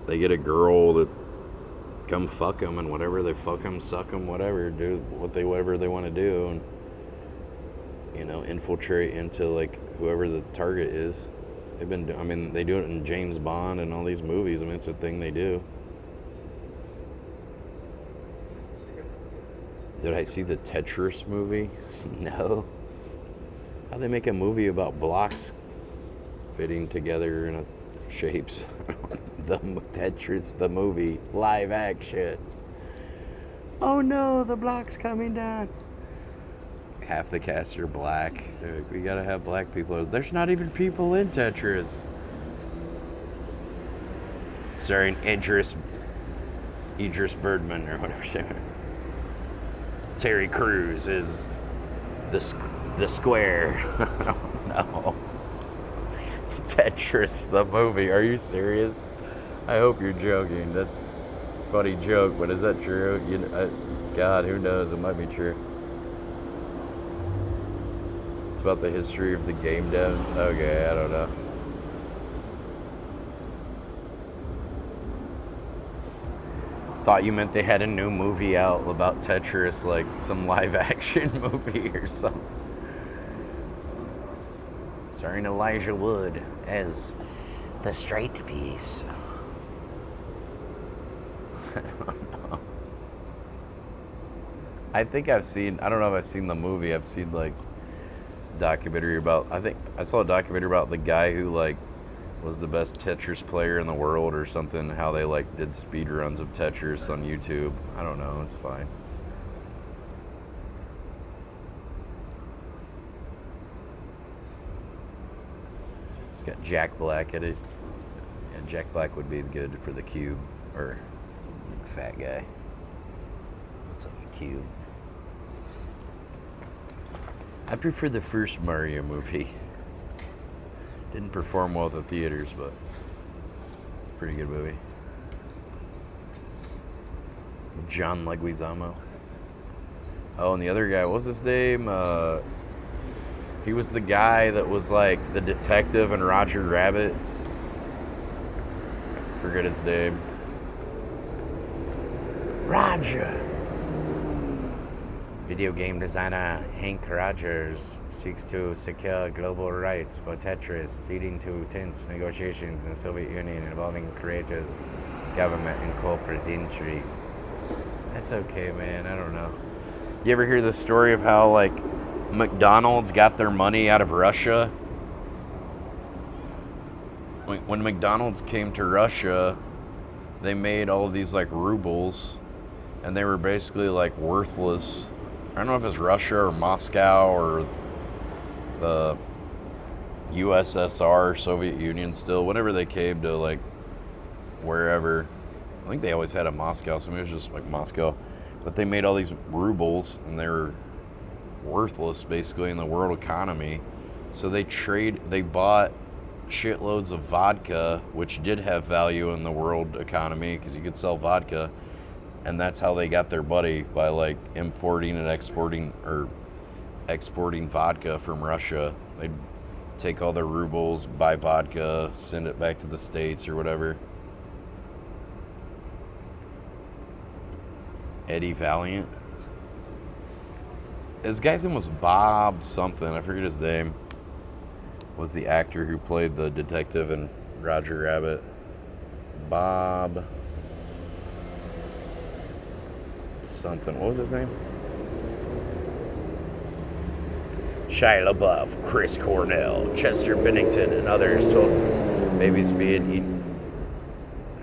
they get a girl that come fuck them and whatever, they fuck them, suck them, whatever, do whatever they want to do, and you know, infiltrate into like whoever the target is. They do it in James Bond and all these movies. I mean, it's a thing they do. Did I see the Tetris movie? No. How'd they make a movie about blocks fitting together in shapes? The Tetris, the movie, live action. Oh no, the block's coming down. Half the cast are black. We gotta have black people. There's not even people in Tetris. Starring Idris Birdman or whatever his name is. Terry Crews is the square. I don't know. Tetris, the movie. Are you serious? I hope you're joking. That's a funny joke, but is that true? God, who knows? It might be true. It's about the history of the game devs. Okay, I don't know. Thought you meant they had a new movie out about Tetris, like some live action movie or something. Starring Elijah Wood as the straight piece. I don't know. I think I've seen, I don't know if I've seen the movie, I've seen like documentary about, I think I saw a documentary about the guy who like was the best Tetris player in the world or something, how they like did speed runs of Tetris on YouTube. I don't know, it's fine. It's got Jack Black in it. And Jack Black would be good for the cube, or fat guy. Looks like a cube. I prefer the first Mario movie. Didn't perform well at the theaters, but pretty good movie. John Leguizamo. Oh, and the other guy, what was his name? He was the guy that was like the detective in Roger Rabbit. Forget his name. Roger. Video game designer Hank Rogers seeks to secure global rights for Tetris, leading to tense negotiations in the Soviet Union involving creators, government, and corporate intrigues. That's okay, man. I don't know. You ever hear the story of how, like, McDonald's got their money out of Russia? When McDonald's came to Russia, they made all of these, like, rubles, and they were basically, like, worthless. I don't know if it's Russia or Moscow or the USSR, Soviet Union still, whenever they came to like wherever. I think they always had a Moscow, so maybe it was just like Moscow. But they made all these rubles and they were worthless basically in the world economy. So they bought shitloads of vodka, which did have value in the world economy because you could sell vodka, and that's how they got their buddy, by like importing and exporting vodka from Russia. They'd take all their rubles, buy vodka, send it back to the States or whatever. Eddie Valiant. His guy's name was Bob something, I forget his name. Was the actor who played the detective in Roger Rabbit. Bob something. What was his name? Shia LaBeouf, Chris Cornell, Chester Bennington, and others told babies being eaten.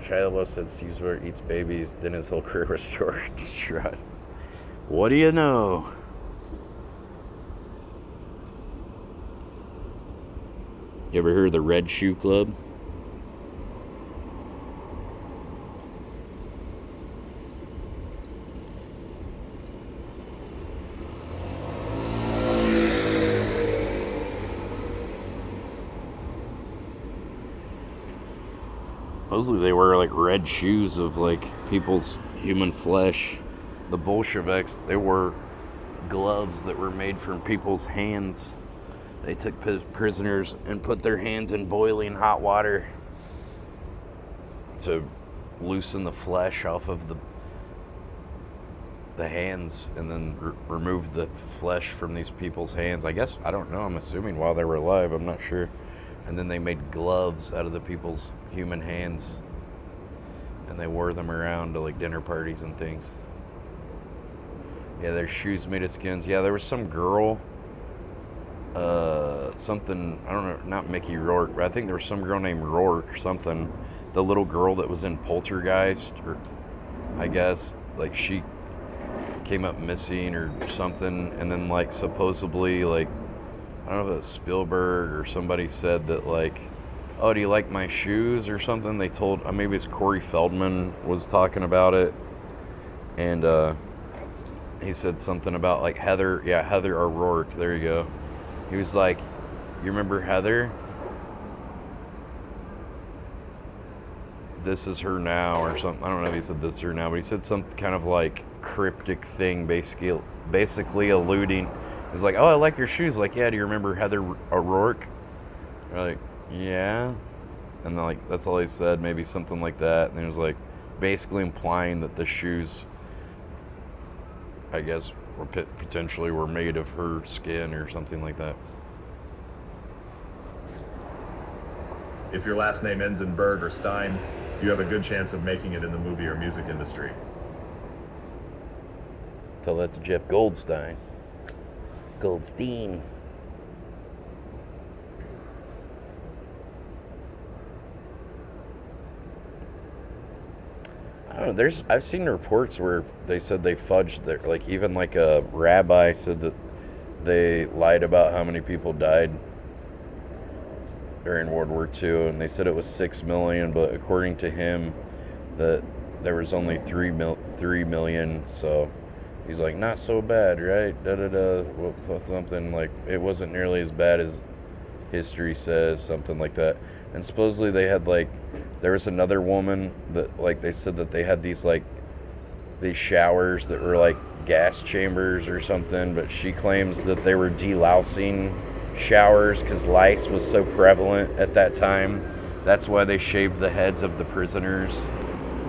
Shia LaBeouf said Steve Spurrier eats babies, then his whole career was destroyed. What do you know? You ever heard of the Red Shoe Club? Supposedly they wear like red shoes of like people's human flesh. The Bolsheviks, they wore gloves that were made from people's hands. They took prisoners and put their hands in boiling hot water to loosen the flesh off of the hands, and then remove the flesh from these people's hands. I guess, I don't know, I'm assuming while they were alive, I'm not sure. And then they made gloves out of the people's human hands, and they wore them around to like dinner parties and things. Yeah, their shoes made of skins. Yeah, there was some girl, something, I don't know, not Mickey Rourke, but I think there was some girl named Rourke or something. The little girl that was in Poltergeist, or I guess, like she came up missing or something, and then like supposedly, like, I don't know if it was Spielberg or somebody said that like, oh, do you like my shoes or something? They told, maybe it's Corey Feldman was talking about it, and he said something about like Heather O'Rourke, there you go. He was like, you remember Heather? This is her now, or something. I don't know if he said this is her now, but he said some kind of like cryptic thing, basically alluding. He's like, oh, I like your shoes. Like, yeah, do you remember Heather O'Rourke? They're like, yeah. And then, like, that's all he said, maybe something like that. And he was like, basically implying that the shoes, I guess, were potentially were made of her skin or something like that. If your last name ends in Berg or Stein, you have a good chance of making it in the movie or music industry. Tell that to Jeff Goldstein. Goldstein. I don't know, I've seen reports where they said they fudged their, like, even like a rabbi said that they lied about how many people died during World War II, and they said it was 6 million, but according to him, that there was only 3 million, so he's like, not so bad, right? Something like, it wasn't nearly as bad as history says, something like that. And supposedly they had like, there was another woman that, like, they said that they had these like, these showers that were like gas chambers or something, but she claims that they were delousing showers because lice was so prevalent at that time. That's why they shaved the heads of the prisoners.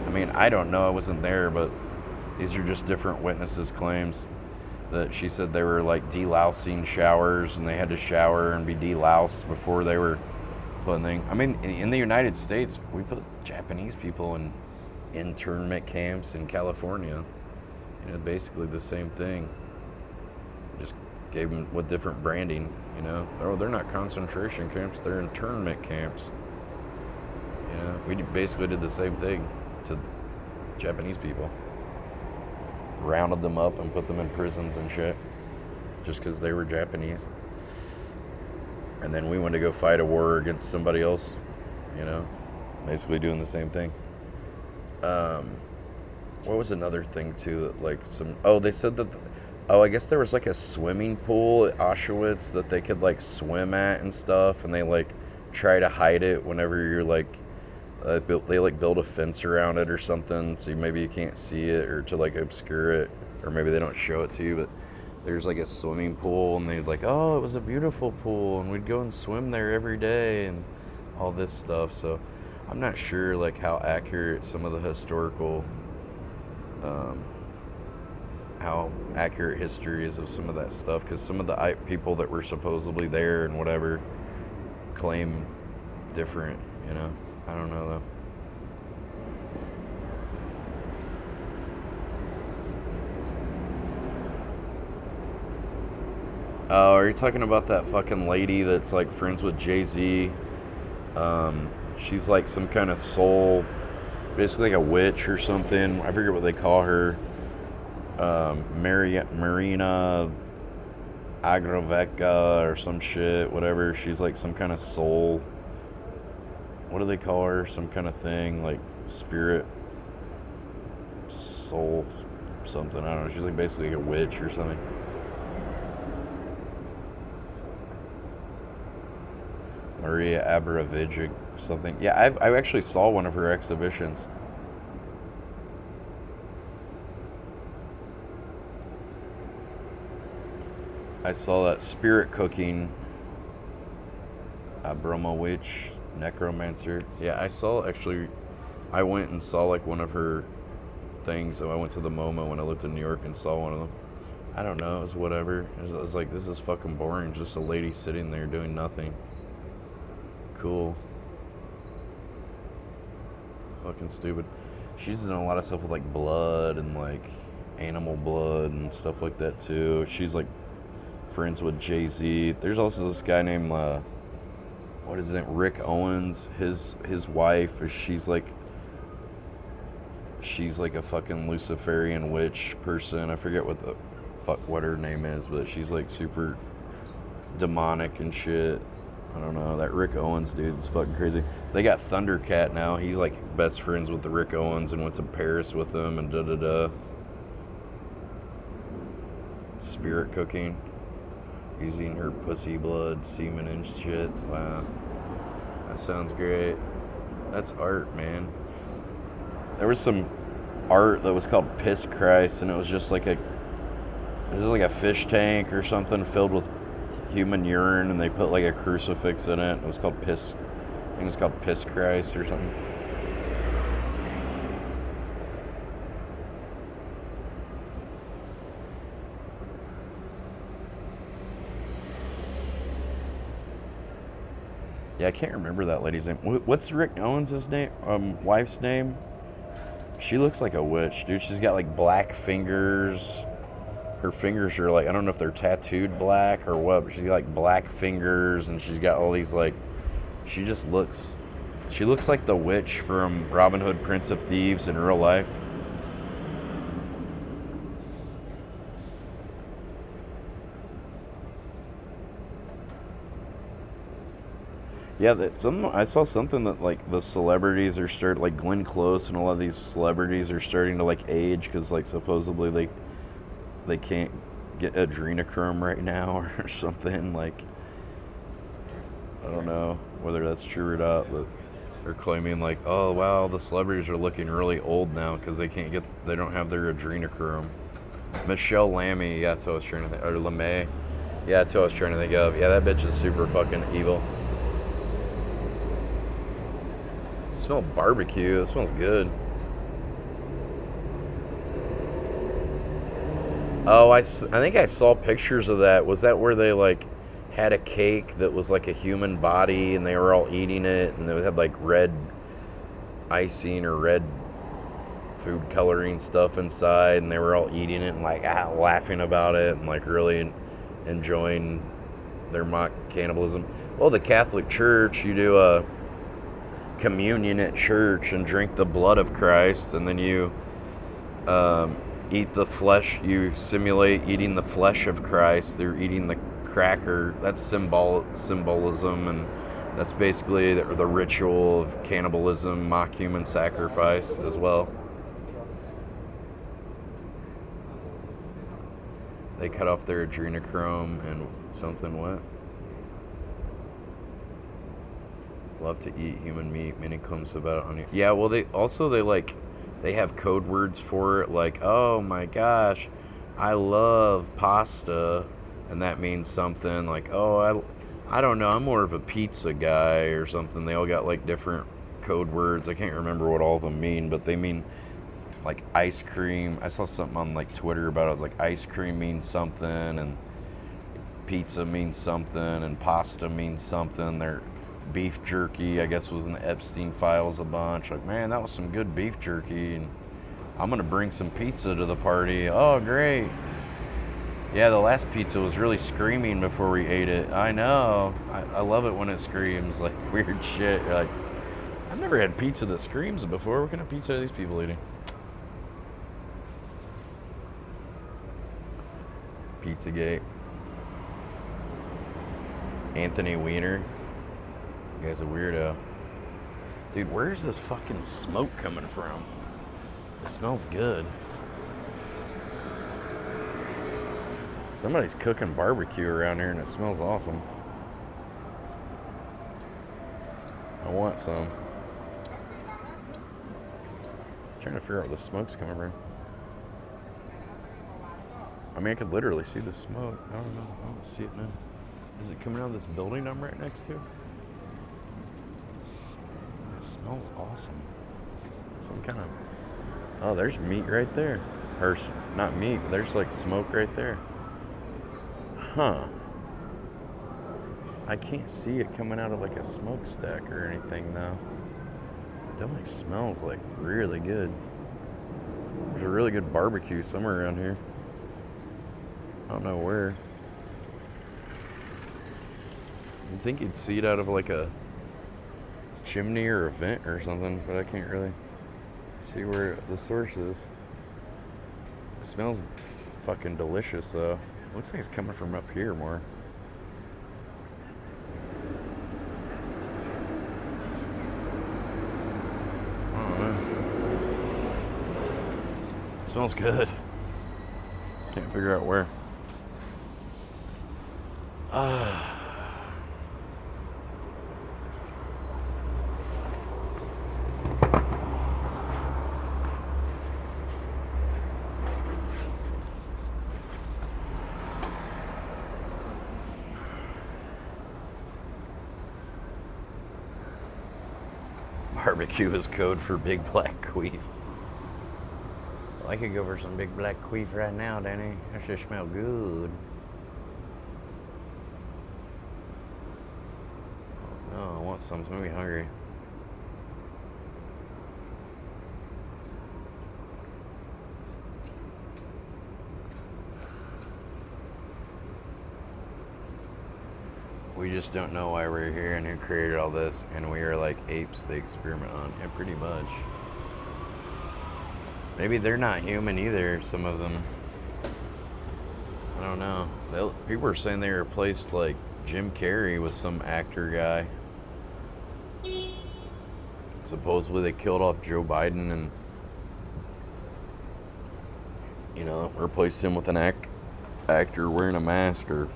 I mean, I don't know, I wasn't there, but these are just different witnesses' claims that she said they were like delousing showers, and they had to shower and be deloused before they were putting things. I mean, in the United States, we put Japanese people in internment camps in California. You know, basically the same thing. Just gave them with different branding, you know. Oh, they're not concentration camps, they're internment camps. You know, we basically did the same thing to Japanese people. Rounded them up and put them in prisons and shit, just because they were Japanese. And then we went to go fight a war against somebody else, you know, basically doing the same thing. What was another thing too that like they said that, I guess there was like a swimming pool at Auschwitz that they could like swim at and stuff, and they like try to hide it whenever you're like, they like build a fence around it or something, so maybe you can't see it, or to like obscure it, or maybe they don't show it to you. But there's like a swimming pool, and they'd like, oh, it was a beautiful pool, and we'd go and swim there every day, and all this stuff. So I'm not sure like how accurate some of the historical, how accurate history is of some of that stuff, because some of the people that were supposedly there and whatever claim different, you know. I don't know though. Oh, are you talking about that fucking lady that's like friends with Jay-Z? She's like some kind of soul, basically like a witch or something. I forget what they call her. Marina Agraveca or some shit, whatever. She's like some kind of soul. What do they call her? Some kind of thing, like spirit, soul, something. I don't know. She's like basically a witch or something. Maria Abramovic, something. Yeah, I actually saw one of her exhibitions. I saw that spirit cooking. Abramovic, necromancer. Yeah, I went and saw like one of her things. So I went to the MoMA when I lived in New York and saw one of them. I don't know, it was whatever. It was like, this is fucking boring. Just a lady sitting there doing nothing. Cool. Fucking stupid. She's done a lot of stuff with like blood and like animal blood and stuff like that too. She's like friends with Jay-Z. There's also this guy named what is it, Rick Owens. His wife, she's like a fucking Luciferian witch person. I forget what her name is, but she's like super demonic and shit. I don't know. That Rick Owens dude's fucking crazy. They got Thundercat now. He's like best friends with the Rick Owens and went to Paris with them and da-da-da. Spirit cooking. Using her pussy blood, semen and shit. Wow. That sounds great. That's art, man. There was some art that was called Piss Christ, and it was just like a fish tank or something filled with human urine, and they put like a crucifix in it. It was called Piss. I think it was called Piss Christ or something. Yeah, I can't remember that lady's name. What's Rick Owens' name? Wife's name? She looks like a witch, dude. She's got like black fingers. Her fingers are like, I don't know if they're tattooed black or what, but she's got like black fingers, and she's got all these like, she looks like the witch from Robin Hood, Prince of Thieves in real life. Yeah, I saw something that like the celebrities are like Glenn Close and a lot of these celebrities are starting to like age because like supposedly they can't get adrenochrome right now or something. Like, I don't know whether that's true or not, but they're claiming like, oh wow, the celebrities are looking really old now because they don't have their adrenochrome. Michelle Lammy, yeah, that's what I was trying to think, or LeMay, yeah, that's what I was trying to think of. Yeah, that bitch is super fucking evil. Smell barbecue. It smells good. Oh, I think I saw pictures of that. Was that where they like had a cake that was like a human body and they were all eating it, and they had like red icing or red food coloring stuff inside, and they were all eating it and like laughing about it and like really enjoying their mock cannibalism? Well, the Catholic Church, you do a communion at church and drink the blood of Christ, and then you eat the flesh. You simulate eating the flesh of Christ through eating the cracker. That's symbolism, and that's basically the ritual of cannibalism, mock human sacrifice as well. They cut off their adrenochrome and something what? Love to eat human meat. Many clumps about it on you. Yeah, well, they have code words for it, like, oh my gosh, I love pasta, and that means something. Like, oh, I don't know, I'm more of a pizza guy or something. They all got like different code words. I can't remember what all of them mean, but they mean like ice cream. I saw something on like Twitter about it. It was like ice cream means something, and pizza means something, and pasta means something. Their beef jerky, I guess, was in the Epstein files a bunch. Like, man, that was some good beef jerky, and I'm gonna bring some pizza to the party. Oh, great. Yeah, the last pizza was really screaming before we ate it. I know. I love it when it screams, like weird shit. You're like, I've never had pizza that screams before. What kind of pizza are these people eating? Pizzagate. Anthony Weiner. You guy's a weirdo. Dude, where's this fucking smoke coming from? It smells good. Somebody's cooking barbecue around here and it smells awesome. I want some. I'm trying to figure out where the smoke's coming from. I mean, I could literally see the smoke. I don't know. I don't see it now. Is it coming out of this building I'm right next to? It smells awesome. Some kind of... Oh, there's meat right there. Or, not meat, but there's like smoke right there. Huh. I can't see it coming out of like a smokestack or anything though. It definitely smells like really good. There's a really good barbecue somewhere around here. I don't know where. You'd think you'd see it out of like a chimney or a vent or something, but I can't really see where the source is. It smells fucking delicious though. Looks like it's coming from up here more. I don't know. It smells good. Can't figure out where. Barbecue is code for big black queef. Well, I could go for some big black queef right now, Danny. That should smell good. Oh, I want some. It's making me hungry. We just don't know why we're here and who created all this, and we are like apes they experiment on. Yeah, pretty much. Maybe they're not human either, some of them. I don't know. People were saying they replaced like Jim Carrey with some actor guy. Supposedly they killed off Joe Biden and, you know, replaced him with an actor wearing a mask or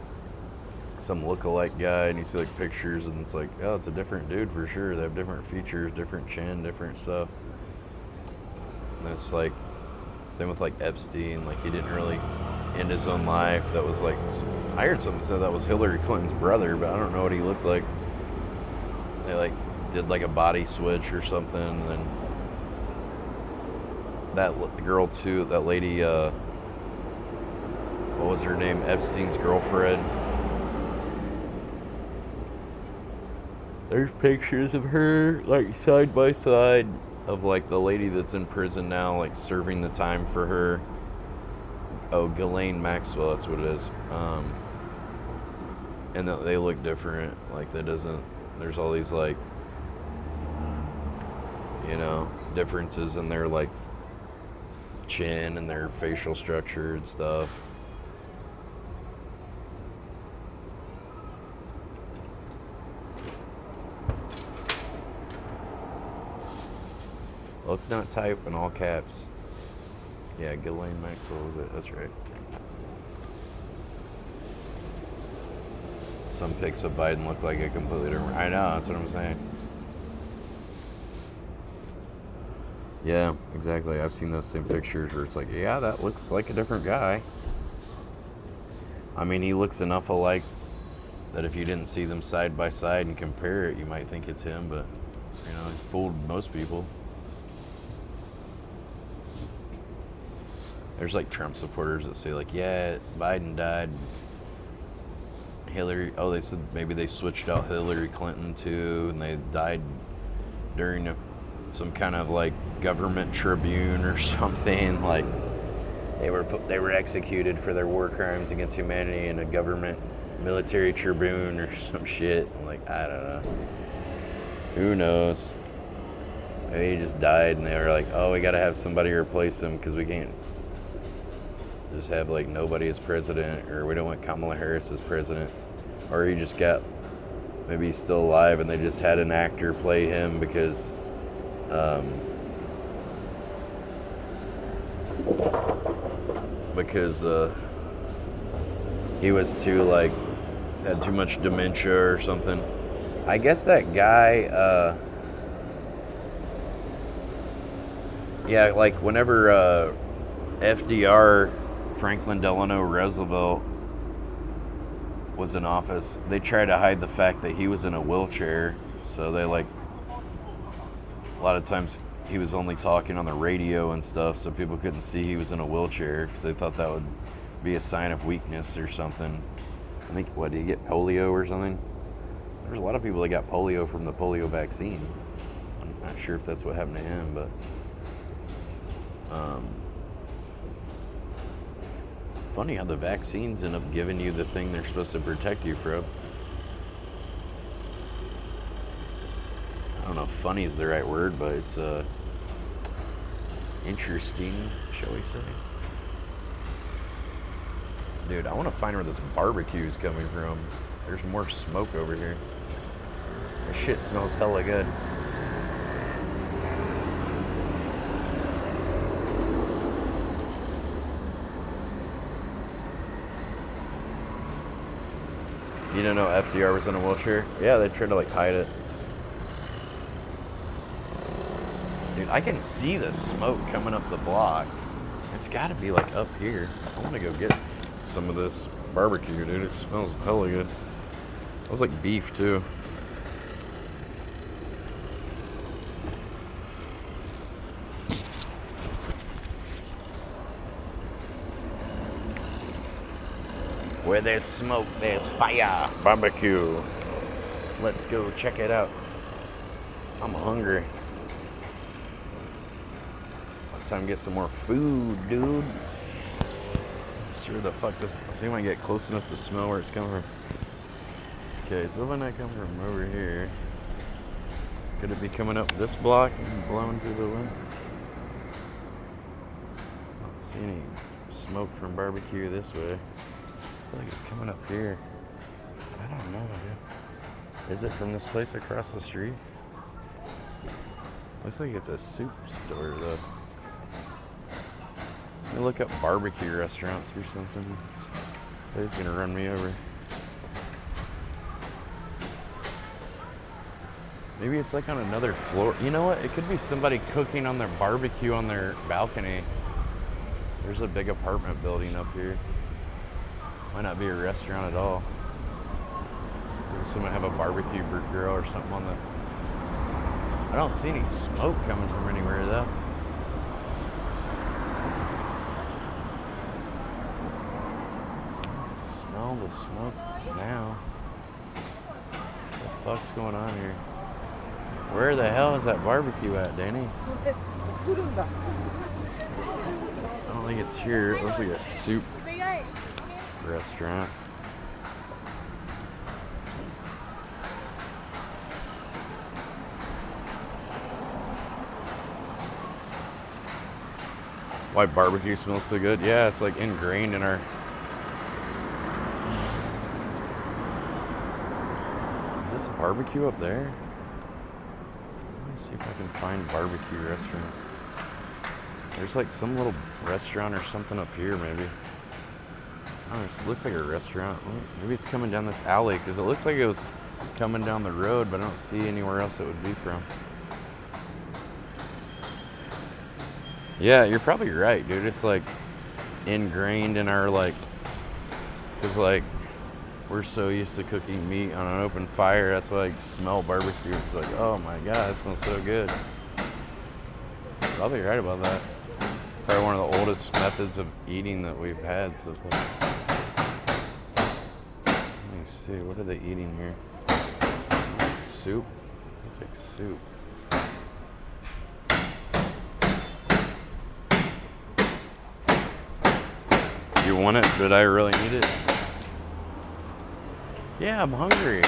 some look-alike guy, and you see like pictures and it's like, oh, it's a different dude for sure. They have different features, different chin, different stuff. And it's like, same with like Epstein, like he didn't really end his own life. That was like, I heard someone say that was Hillary Clinton's brother, but I don't know what he looked like. They like did like a body switch or something, and then that girl too, that lady, what was her name? Epstein's girlfriend. There's pictures of her, like, side by side of, like, the lady that's in prison now, like, serving the time for her. Oh, Ghislaine Maxwell, that's what it is. And they look different. Like, there's all these, like, you know, differences in their, like, chin and their facial structure and stuff. Let's not type in all caps. Yeah, Ghislaine Maxwell was it. That's right. Some pics of Biden look like a completely different. I know, that's what I'm saying. Yeah, exactly. I've seen those same pictures where it's like, yeah, that looks like a different guy. I mean, he looks enough alike that if you didn't see them side by side and compare it, you might think it's him, but, you know, he's fooled most people. There's like Trump supporters that say like, yeah, Biden died. Hillary, oh, they said maybe they switched out Hillary Clinton too, and they died during some kind of like government tribune or something. Like they were executed for their war crimes against humanity in a government military tribune or some shit. I'm like, I don't know. Who knows? Maybe he just died and they were like, oh, we gotta have somebody replace him because we can't just have like nobody as president, or we don't want Kamala Harris as president. Or he just got, maybe he's still alive and they just had an actor play him because he was too like, had too much dementia or something. I guess that guy, yeah, like whenever FDR, Franklin Delano Roosevelt, was in office, they tried to hide the fact that he was in a wheelchair. So they like, a lot of times he was only talking on the radio and stuff, so people couldn't see he was in a wheelchair because they thought that would be a sign of weakness or something. I think, what, did he get polio or something? There's a lot of people that got polio from the polio vaccine. I'm not sure if that's what happened to him, but funny how the vaccines end up giving you the thing they're supposed to protect you from. I don't know if funny is the right word, but it's interesting, shall we say. Dude, I want to find where this barbecue is coming from. There's more smoke over here. This shit smells hella good. You don't know FDR was in a wheelchair? Yeah, they tried to like hide it. Dude, I can see the smoke coming up the block. It's gotta be like up here. I wanna go get some of this barbecue, dude. It smells hella good. It smells like beef too. Where there's smoke, there's fire. Barbecue. Let's go check it out. I'm hungry. Time to get some more food, dude. Sure the fuck this. I think I might get close enough to smell where it's coming from. Okay, so when I come from over here, could it be coming up this block and blowing through the wind? I don't see any smoke from barbecue this way. I feel like it's coming up here. I don't know, dude. Is it from this place across the street? Looks like it's a soup store, though. Let me look up barbecue restaurants or something. It's gonna run me over. Maybe it's like on another floor. You know what? It could be somebody cooking on their barbecue on their balcony. There's a big apartment building up here. Might not be a restaurant at all. Maybe someone have a barbecue grill or something on the... I don't see any smoke coming from anywhere though. Smell the smoke now. What the fuck's going on here? Where the hell is that barbecue at, Danny? I don't think it's here. It looks like a soup restaurant. Why barbecue smells so good? Yeah, it's like ingrained in our... Is this a barbecue up there? Let me see if I can find barbecue restaurant. There's like some little restaurant or something up here maybe. Oh, it looks like a restaurant. Maybe it's coming down this alley because it looks like it was coming down the road, but I don't see anywhere else it would be from. Yeah, you're probably right, dude. It's like ingrained in our like, cause like we're so used to cooking meat on an open fire. That's why I smell barbecue. It's like, oh my god, it smells so good. Probably right about that. Probably one of the oldest methods of eating that we've had. So it's like, let me see, what are they eating here? Soup? It's like soup. You want it, but I really need it. Yeah, I'm hungry.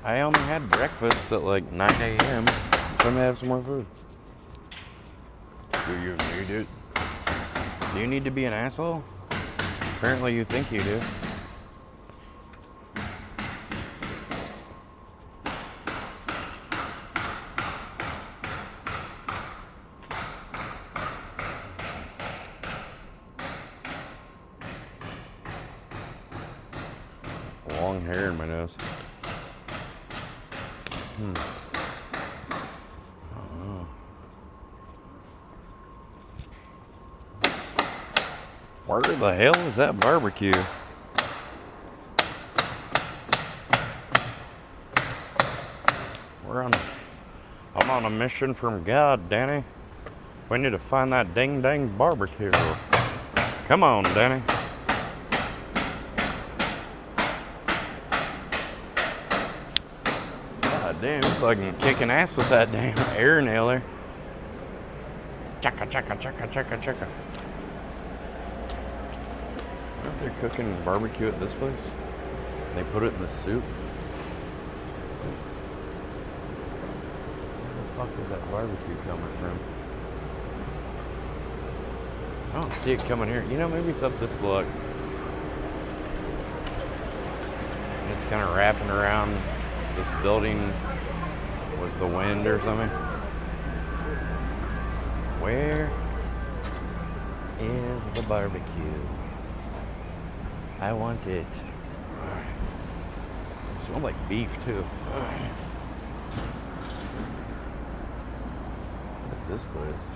I only had breakfast at like 9 a.m. Let me have some more food. Do you need it? Do you need to be an asshole? Apparently you think you do. Long hair in my nose. I don't know. Where the hell is that barbecue? I'm on a mission from God, Danny. We need to find that ding dang barbecue. Come on, Danny. God damn, you're fucking kicking ass with that damn air nailer. Chaka chaka chaka chaka chaka. Aren't they cooking barbecue at this place? They put it in the soup. Where the fuck is that barbecue coming from? I don't see it coming here. You know, maybe it's up this block. And it's kind of wrapping around this building with the wind or something. Where is the barbecue? I want it. It smells like beef too. What is this place?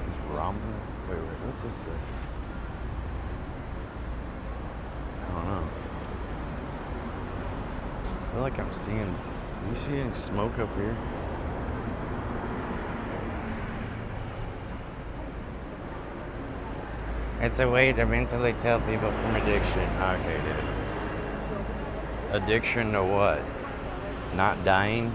Is ramen? Wait, what's this say? I don't know. I feel like I'm seeing. Do you see any smoke up here? It's a way to mentally tell people from addiction. Okay, dude. Addiction to what? Not dying?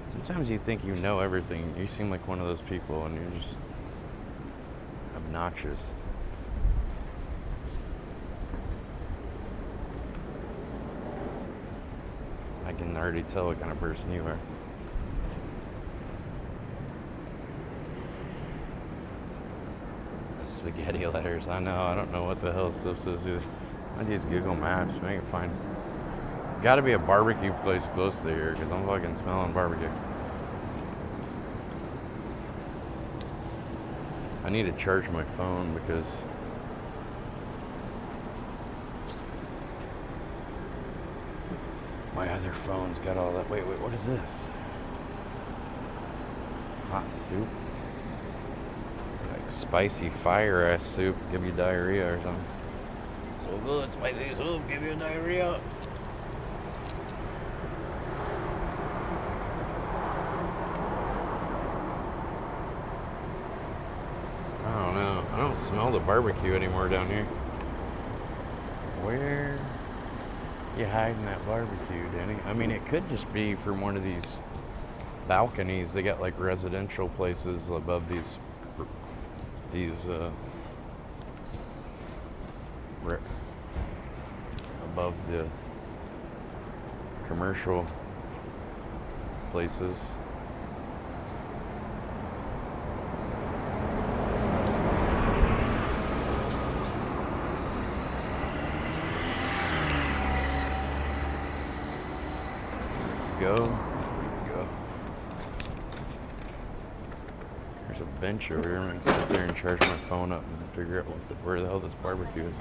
Sometimes you think you know everything. You seem like one of those people and you're just obnoxious. I can already tell what kind of person you are. The spaghetti letters. I know. I don't know what the hell stuff says either. I use Google Maps. Make it fine. There's got to be a barbecue place close to here because I'm fucking smelling barbecue. I need to charge my phone because my other phone's got all that. Wait, what is this? Hot soup? Like spicy fire ass soup, give you diarrhea or something. So good, spicy soup, give you diarrhea. I don't know. I don't smell the barbecue anymore down here. Where you hiding that barbecue, Danny? I mean, it could just be from one of these balconies. They got like residential places above these above the commercial places. Go. There's a bench over here. I'm gonna sit there and charge my phone up and figure out where the hell this barbecue is.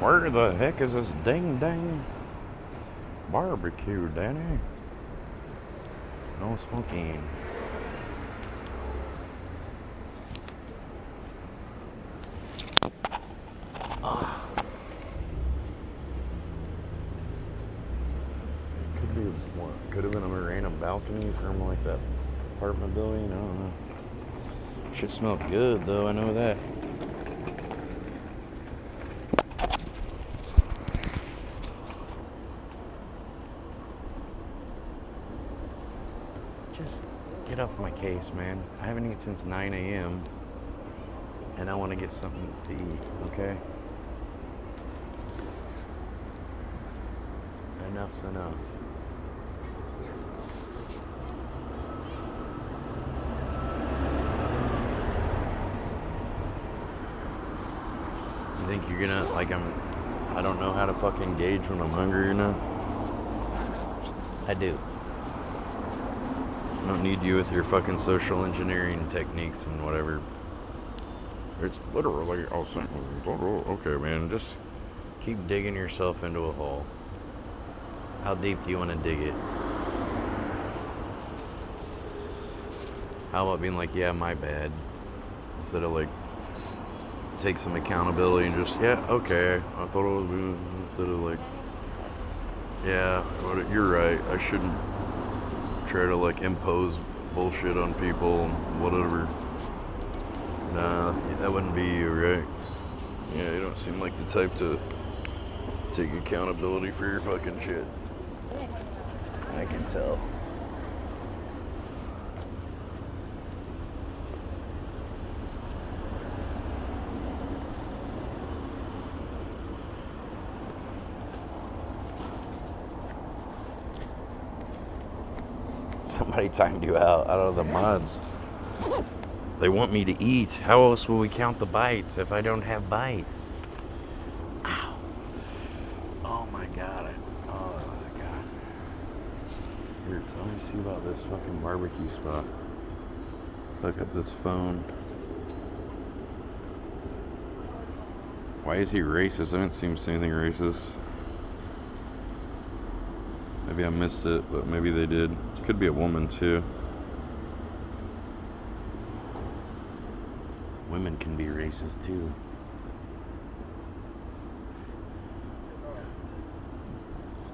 Where the heck is this ding dang barbecue, Danny? No smoking. Could be what? Could have been a random balcony from like that apartment building. I don't know. Should smell good though. I know that. Just get off my case, man. I haven't eaten since 9 a.m. and I want to get something to eat, okay? Enough's enough. You think you're gonna, like, I don't know how to fucking gauge when I'm hungry or not? I do. I don't need you with your fucking social engineering techniques and whatever. It's literally, I'll say, okay, man, just keep digging yourself into a hole. How deep do you want to dig it? How about being like, yeah, my bad, instead of like, take some accountability and just, yeah, okay, I thought I was doing, instead of like, yeah, you're right, I shouldn't try to like impose bullshit on people and whatever. Nah, that wouldn't be you, right? Yeah, you don't seem like the type to take accountability for your fucking shit. I can tell. Somebody timed you out of the mods. They want me to eat. How else will we count the bites if I don't have bites? Ow. Oh my god. Oh my god. Here, tell me see about this fucking barbecue spot. Look at this phone. Why is he racist? I didn't see him say anything racist. Maybe I missed it, but maybe they did. Could be a woman too. Women can be racist too.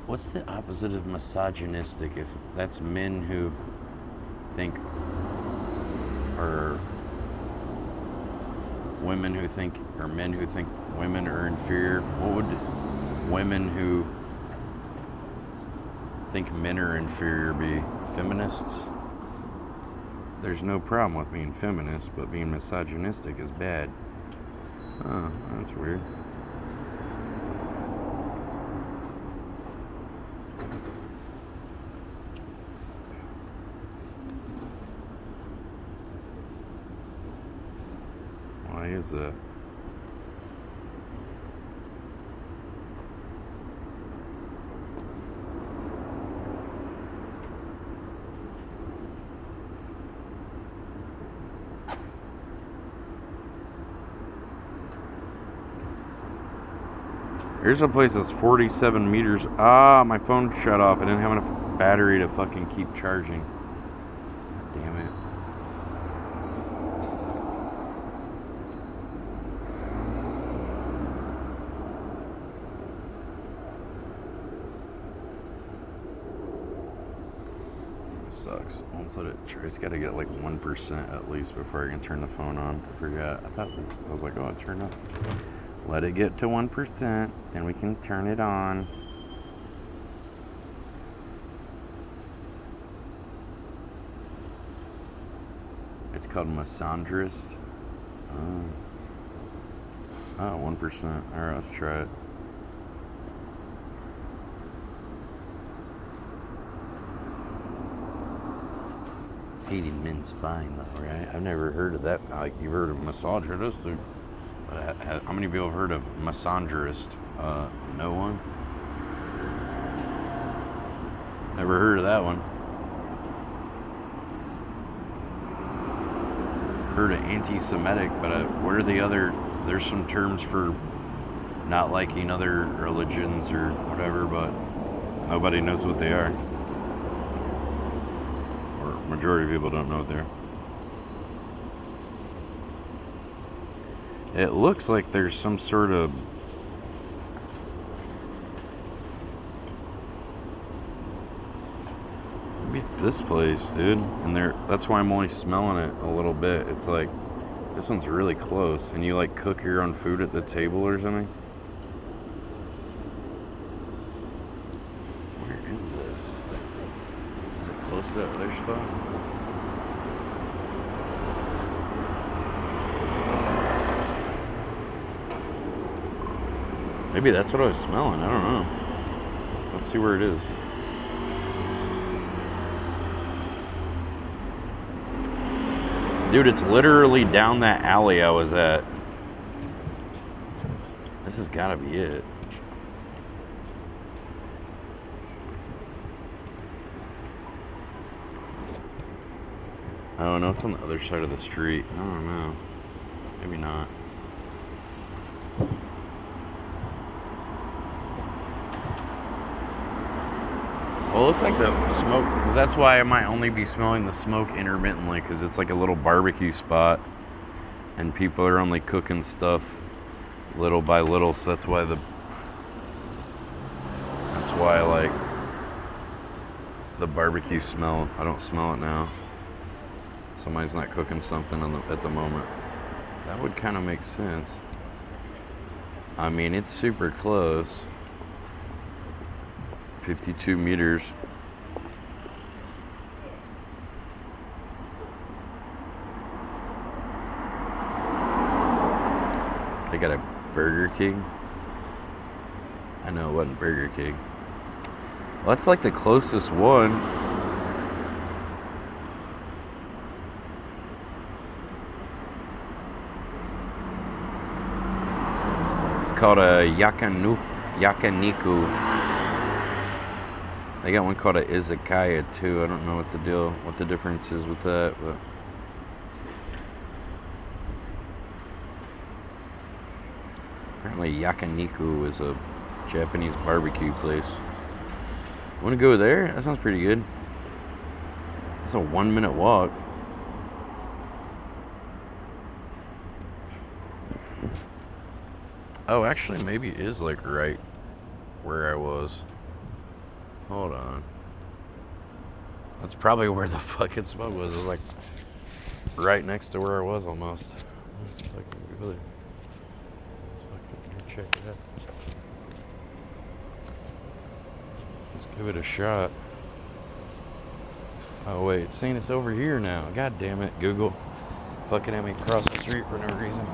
What's the opposite of misogynistic? If that's men who think, or women who think, or men who think women are inferior, what would women who think men are inferior be? Feminists? There's no problem with being feminist, but being misogynistic is bad. Oh, that's weird. Why is that? Here's a place that's 47 meters. Ah, my phone shut off. I didn't have enough battery to fucking keep charging. Damn it. It sucks. Once let it charge. It's got to get like 1% at least before I can turn the phone on. I forgot. I was like, oh, turn up. Let it get to 1%, then we can turn it on. It's called Misandrist. Oh, 1%. Alright, let's try it. Hating men's fine though, right? I've never heard of that. Like, you've heard of misogynist, dude. How many people have heard of misandrist? No one? Never heard of that one. Heard of anti-Semitic, but what are the other, there's some terms for not liking other religions or whatever, but nobody knows what they are. Or majority of people don't know what they are. It looks like there's some sort of maybe it's this place, dude. And that's why I'm only smelling it a little bit. It's like this one's really close. And you like cook your own food at the table or something? Where is this? Is it close to that other spot? Maybe that's what I was smelling. I don't know. Let's see where it is. Dude, it's literally down that alley I was at. This has got to be it. Oh, no, it's on the other side of the street. I don't know. Maybe not. Well, it looked like the smoke, because that's why I might only be smelling the smoke intermittently, because it's like a little barbecue spot, and people are only cooking stuff little by little, so that's why like the barbecue smell, I don't smell it now. Somebody's not cooking something at the moment. That would kind of make sense. I mean, it's super close. 52 meters. They got a Burger King. I know it wasn't Burger King. Well, that's like the closest one. It's called a Yakiniku. They got one called a Izakaya too. I don't know what the difference is with that, but apparently Yakiniku is a Japanese barbecue place. Want to go there? That sounds pretty good. It's a 1-minute walk. Oh, actually, maybe it is like right where I was. Hold on. That's probably where the fucking smoke was. It was like right next to where I was almost. Let's check it out. Let's give it a shot. Oh wait, it's saying it's over here now. God damn it, Google. Fucking at me across the street for no reason.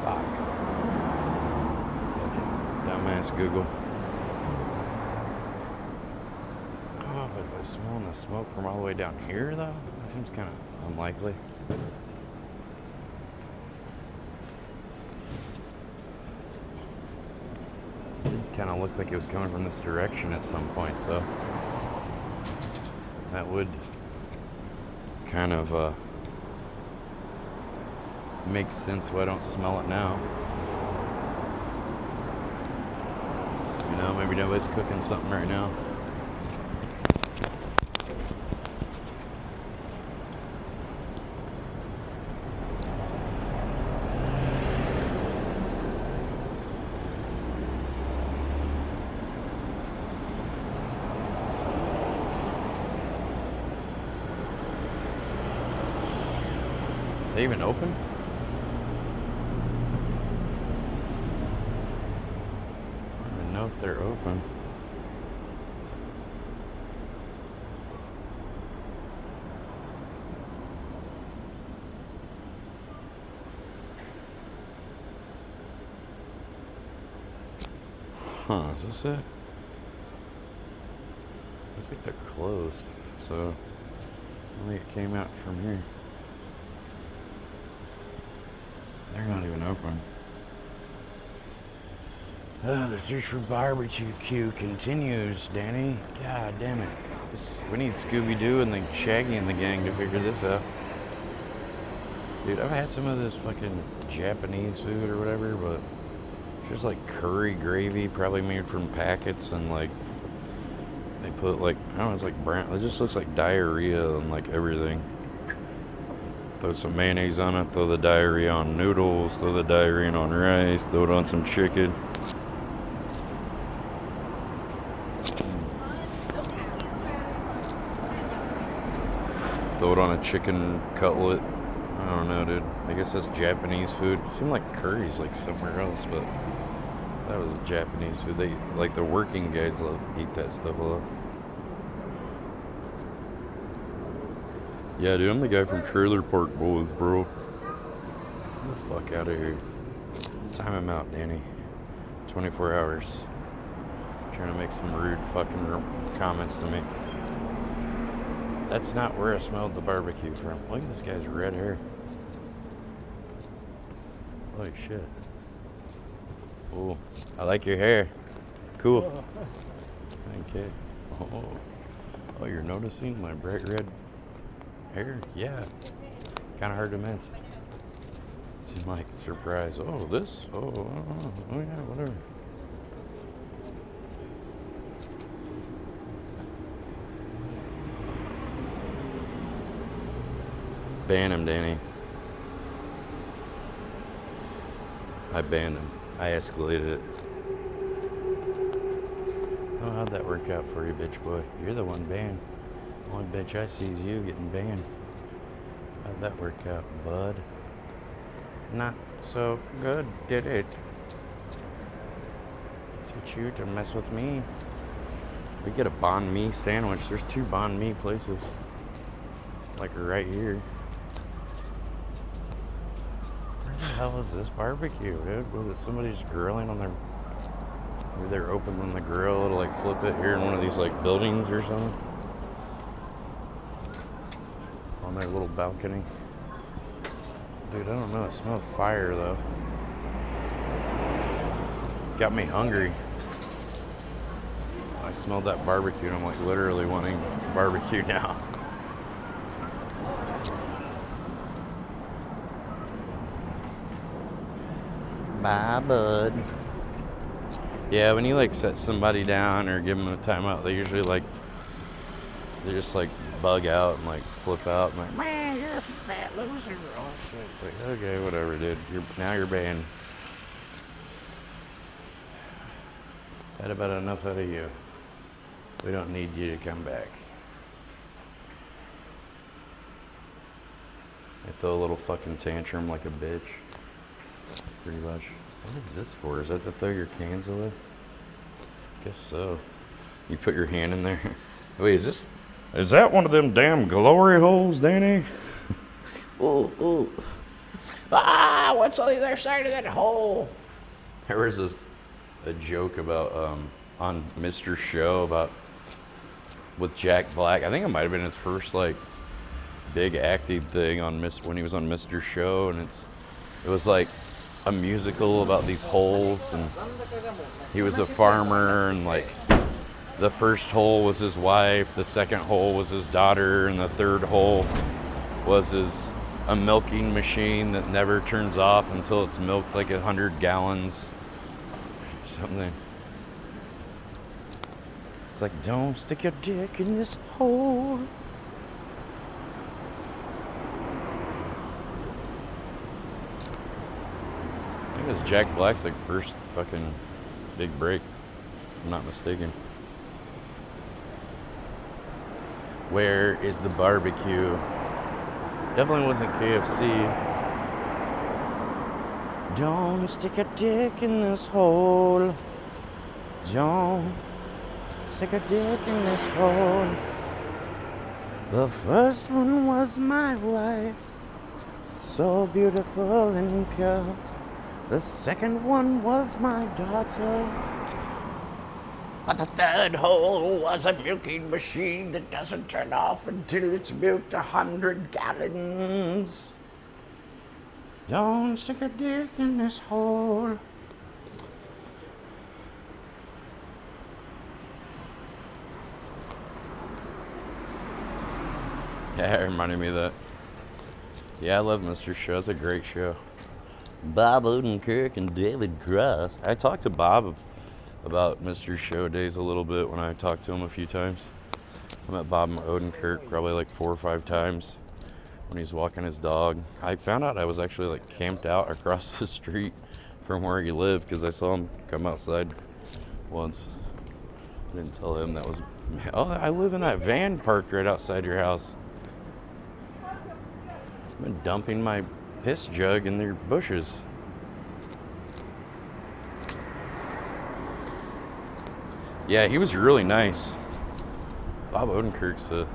Fuck. Dumbass Google. Smelling the smoke from all the way down here, though? That seems kind of unlikely. Kind of looked like it was coming from this direction at some point, so that would kind of make sense why I don't smell it now. You know, maybe nobody's cooking something right now. They even open? I don't even know if they're open. Huh, is this it? Looks like they're closed, so I think it came out from here. They're not even open. Oh, the search for barbecue queue continues, Danny. God damn it. We need Scooby-Doo and the Shaggy and the gang to figure this out. Dude, I've had some of this fucking Japanese food or whatever, but There's like curry gravy, probably made from packets, and like they put like, I don't know, it's like brown. It just looks like diarrhea and like everything. Throw some mayonnaise on it, throw the diarrhea on noodles, throw the diarrhea on rice, throw it on some chicken. Throw it on a chicken cutlet. I don't know, dude. I guess that's Japanese food. It seemed like curry's like somewhere else, but that was Japanese food. They like the working guys eat that stuff a lot. Yeah, dude, I'm the guy from Trailer Park Boys, bro. Get the fuck out of here. Time him out, Danny. 24 hours. Trying to make some rude fucking comments to me. That's not where I smelled the barbecue from. Look at this guy's red hair. Holy shit. Oh, I like your hair. Cool. Okay. Oh, you're noticing my bright red hair? Yeah. Kind of hard to miss. Seemed like surprise. Oh, this? Oh, yeah, whatever. Ban him, Danny. I banned him. I escalated it. Oh, how'd that work out for you, bitch boy? You're the one banned. The only bitch I see is you getting banned. How'd that work out, bud? Not so good, did it? Teach you to mess with me. We get a banh mi sandwich. There's 2 banh mi places. Like right here. Where the hell is this barbecue, dude? Was it somebody just grilling on their... Maybe they're opening the grill to like flip it here in one of these like buildings or something? On their little balcony. Dude, I don't know. It smelled fire though. Got me hungry. I smelled that barbecue and I'm like literally wanting barbecue now. Bye, bud. Yeah, when you like set somebody down or give them a timeout, they usually like, they just like bug out and like flip out and like, man, you're a fat loser. Oh shit. Like, okay, whatever, dude. Now you're banned. Had about enough out of you. We don't need you to come back. I throw a little fucking tantrum like a bitch. Pretty much. What is this for? Is that to throw your cans away? Guess so. You put your hand in there. Wait, is that one of them damn glory holes, Danny? Ooh. Ah, what's on the other side of that hole? There was a joke about on Mr. Show about with Jack Black. I think it might have been his first like big acting thing on when he was on Mr. Show, and it was like a musical about these holes, and he was a farmer, and like the first hole was his wife, the second hole was his daughter, and the third hole was a milking machine that never turns off until it's milked like 100 gallons or something. It's like, don't stick your dick in this hole. I think it was Jack Black's like first fucking big break, if I'm not mistaken. Where is the barbecue? Definitely wasn't KFC. Don't stick a dick in this hole. Don't stick a dick in this hole. The first one was my wife, so beautiful and pure. The second one was my daughter. But the third hole was a milking machine that doesn't turn off until it's milked 100 gallons. Don't stick a dick in this hole. Yeah, it reminded me of that. Yeah, I love Mr. Show. It's a great show. Bob Odenkirk and David Cross. I talked to Bob about Mr. Show Days a little bit when I talked to him a few times. I met Bob Odenkirk probably like 4 or 5 times when he was walking his dog. I found out I was actually like camped out across the street from where he lived because I saw him come outside once. I didn't tell him that was, oh, I live in that van parked right outside your house. I've been dumping my piss jug in their bushes. Yeah, he was really nice. Bob Odenkirk's a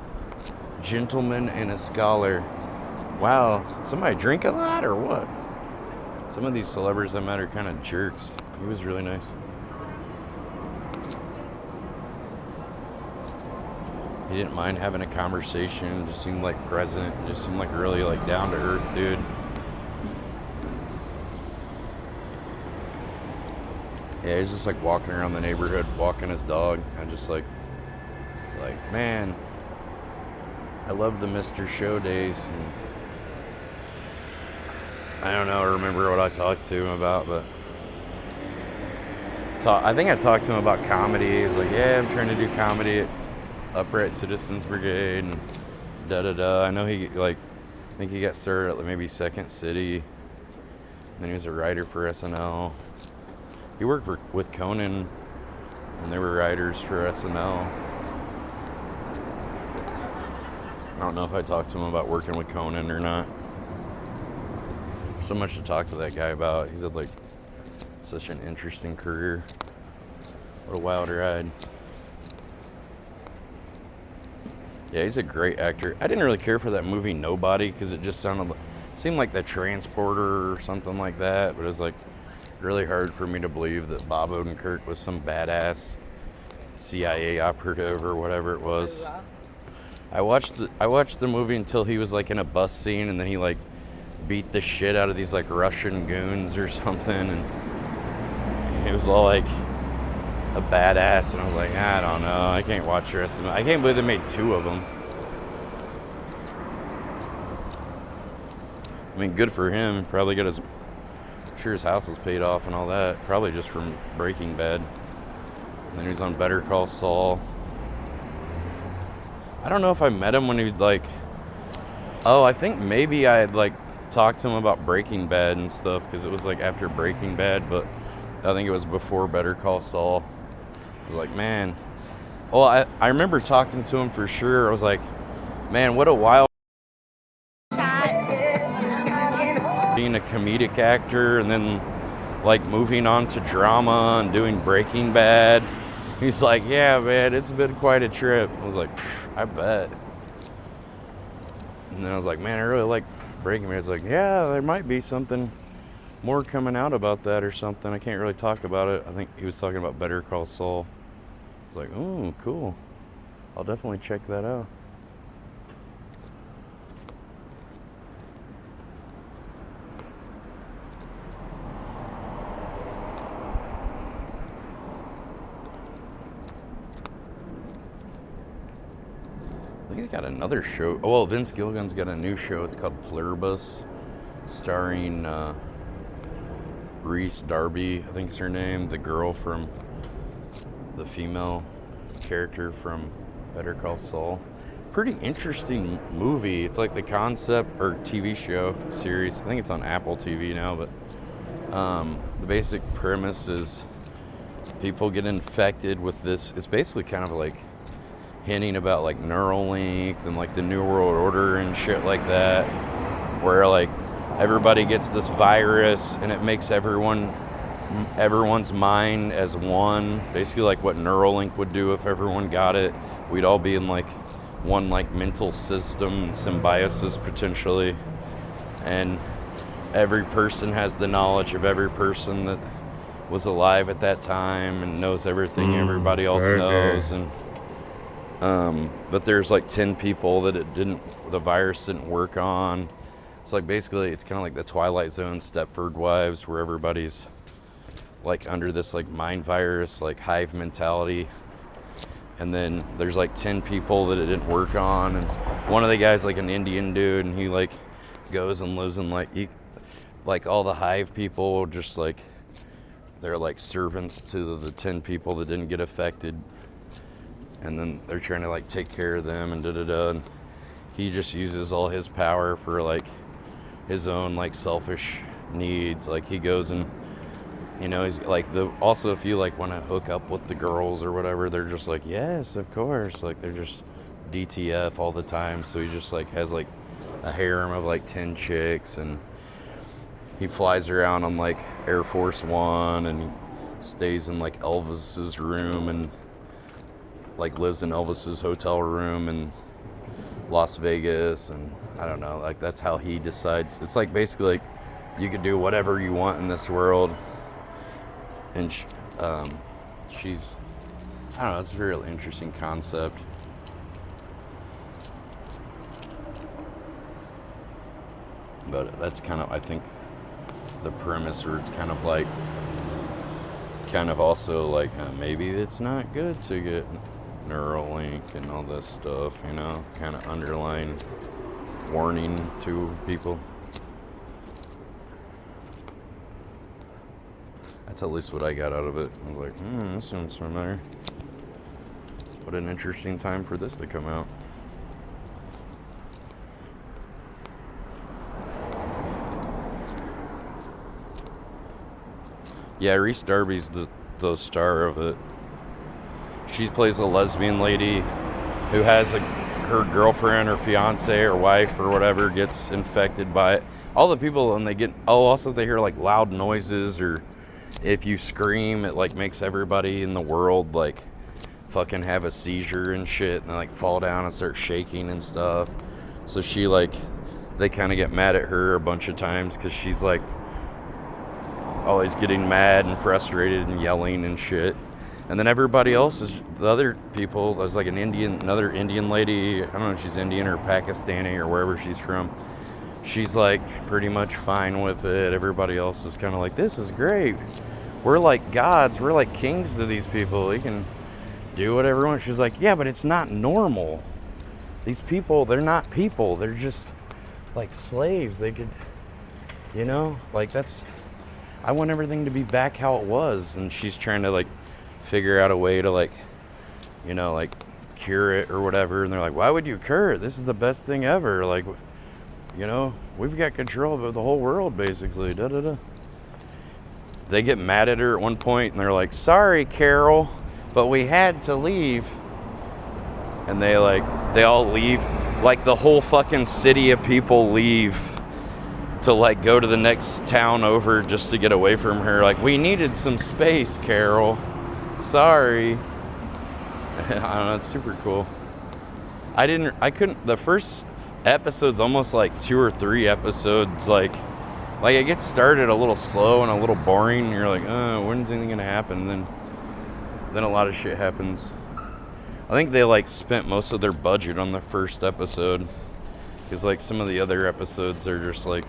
gentleman and a scholar. Wow, somebody drink a lot or what? Some of these celebrities I met are kind of jerks. He was really nice. He didn't mind having a conversation, just seemed like present, just seemed like really like down to earth dude. Yeah, he's just like walking around the neighborhood, walking his dog. I just like, man, I love the Mr. Show Days. And I don't know, remember what I talked to him about, but I think I talked to him about comedy. He's like, yeah, I'm trying to do comedy at Upright Citizens Brigade and da-da-da. I know he, like, I think he got started at like maybe Second City. And then he was a writer for SNL. He worked with Conan, and they were writers for SNL. I don't know if I talked to him about working with Conan or not. So much to talk to that guy about. He's had like such an interesting career. What a wild ride. Yeah, he's a great actor. I didn't really care for that movie Nobody because it just seemed like The Transporter or something like that. But it was like really hard for me to believe that Bob Odenkirk was some badass CIA operative or whatever it was. I watched the movie until he was like in a bus scene, and then he like beat the shit out of these like Russian goons or something, and he was all like a badass, and I was like, I don't know, I can't watch the rest of them. I can't believe they made 2 of them. I mean, good for him. Probably got his, I'm sure his house is paid off and all that. Probably just from Breaking Bad. And then he was on Better Call Saul. I don't know if I met him when he was like, oh, I think maybe I had like talked to him about Breaking Bad and stuff, because it was like after Breaking Bad, but I think it was before Better Call Saul. I was like, man. Well, I remember talking to him for sure. I was like, man, what a wild being a comedic actor and then like moving on to drama and doing Breaking Bad. He's like, yeah, man, it's been quite a trip. I was like, I bet. And then I was like, man, I really like Breaking Bad. He's like, yeah, there might be something more coming out about that or something. I can't really talk about it. I think he was talking about Better Call Saul. I was like, oh, cool. I'll definitely check that out. I think they got another show. Oh, well, Vince Gilligan's got a new show. It's called Pluribus, starring Reese Darby, I think is her name, the girl from the female character from Better Call Saul. Pretty interesting movie. It's like the concept, or TV show series. I think it's on Apple TV now, but the basic premise is people get infected with this. It's basically kind of like hinting about like Neuralink and like the New World Order and shit like that, where like everybody gets this virus and it makes everyone's mind as one, basically like what Neuralink would do if everyone got it. We'd all be in like one like mental system, symbiosis potentially, and every person has the knowledge of every person that was alive at that time and knows everything everybody else knows. And but there's like 10 people that the virus didn't work on. It's like basically it's kind of like the Twilight Zone, Stepford Wives, where everybody's like under this like mind virus, like hive mentality. And then there's like 10 people that it didn't work on, and one of the guys like an Indian dude, and he like goes and lives in like like all the hive people, just like they're like servants to the 10 people that didn't get affected, and then they're trying to like take care of them and and he just uses all his power for like his own like selfish needs. Like he goes and, you know, he's like also if you like want to hook up with the girls or whatever, they're just like, yes, of course. Like they're just DTF all the time. So he just like has like a harem of like 10 chicks, and he flies around on like Air Force One, and he stays in like Elvis's room, and like lives in Elvis's hotel room in Las Vegas. And I don't know, like that's how he decides. It's like basically like you could do whatever you want in this world. And she's, I don't know, it's a very interesting concept. But that's kind of, I think, the premise, where it's kind of like, kind of also like, maybe it's not good to get Neuralink and all this stuff, you know, kind of underlying warning to people. That's at least what I got out of it. I was like, this sounds familiar. What an interesting time for this to come out. Yeah, Reese Darby's the star of it. She plays a lesbian lady who has her girlfriend or fiance or wife or whatever gets infected by it. All the people, and they get, also they hear like loud noises, or if you scream, it like makes everybody in the world like fucking have a seizure and shit, and they like fall down and start shaking and stuff. So she like, they kind of get mad at her a bunch of times because she's like always getting mad and frustrated and yelling and shit. And then everybody else is, the other people, there's like another Indian lady, I don't know if she's Indian or Pakistani or wherever she's from. She's like pretty much fine with it. Everybody else is kind of like, this is great. We're like gods. We're like kings to these people. We can do whatever we want. She's like, yeah, but it's not normal. These people, they're not people. They're just like slaves. They could, you know, like that's, I want everything to be back how it was. And she's trying to like figure out a way to like, you know, like cure it or whatever. And they're like, why would you cure it? This is the best thing ever. Like, you know, we've got control of the whole world basically. Da da da. They get mad at her at one point and they're like, sorry, Carol, but we had to leave. And they all leave. Like the whole fucking city of people leave to like go to the next town over just to get away from her. Like, we needed some space, Carol. Sorry. I don't know, it's super cool. The first episode's almost like 2 or 3 episodes, like it gets started a little slow and a little boring, and you're like, when's anything gonna happen? And then a lot of shit happens. I think they like spent most of their budget on the first episode, because like some of the other episodes are just like,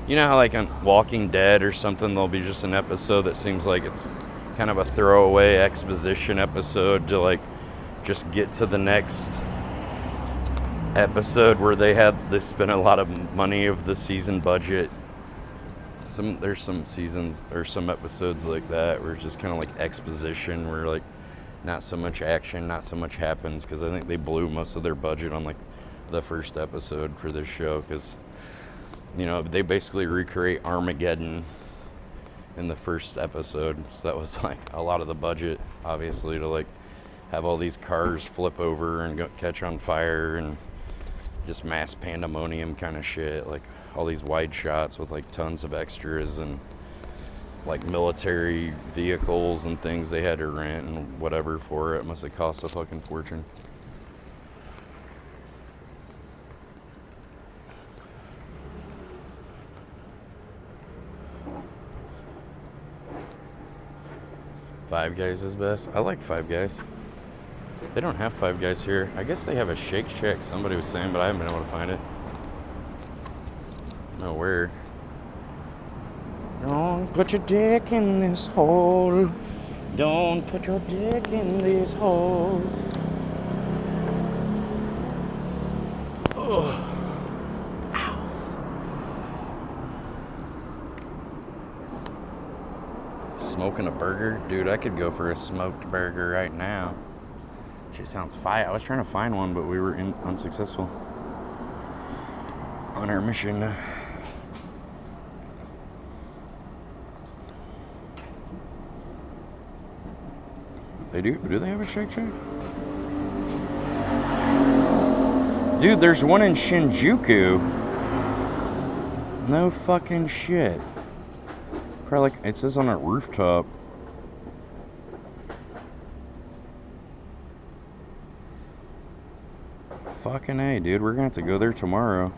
you know how like on Walking Dead or something, there'll be just an episode that seems like it's kind of a throwaway exposition episode to like just get to the next episode where they spent a lot of money of the season budget. There's some seasons or some episodes like that where it's just kind of like exposition, where like not so much action, not so much happens, because I think they blew most of their budget on like the first episode for this show, because, you know, they basically recreate Armageddon in the first episode. So that was like a lot of the budget, obviously, to like have all these cars flip over and catch on fire and just mass pandemonium kind of shit. Like all these wide shots with like tons of extras and like military vehicles and things they had to rent and whatever for it. It must have cost a fucking fortune. Five Guys is best. I like Five Guys. They don't have Five Guys here. I guess they have a Shake Shack, somebody was saying, but I haven't been able to find it. No, where? Don't put your dick in this hole. Don't put your dick in these holes. Oh. Ow. smoking a burger? Dude, I could go for a smoked burger right now. She sounds fire. I was trying to find one, but we were unsuccessful on our mission. They do? Do they have a Shake Shack? Dude, there's one in Shinjuku. No fucking shit. Probably like, it says on a rooftop. Fucking A, dude. We're gonna have to go there tomorrow.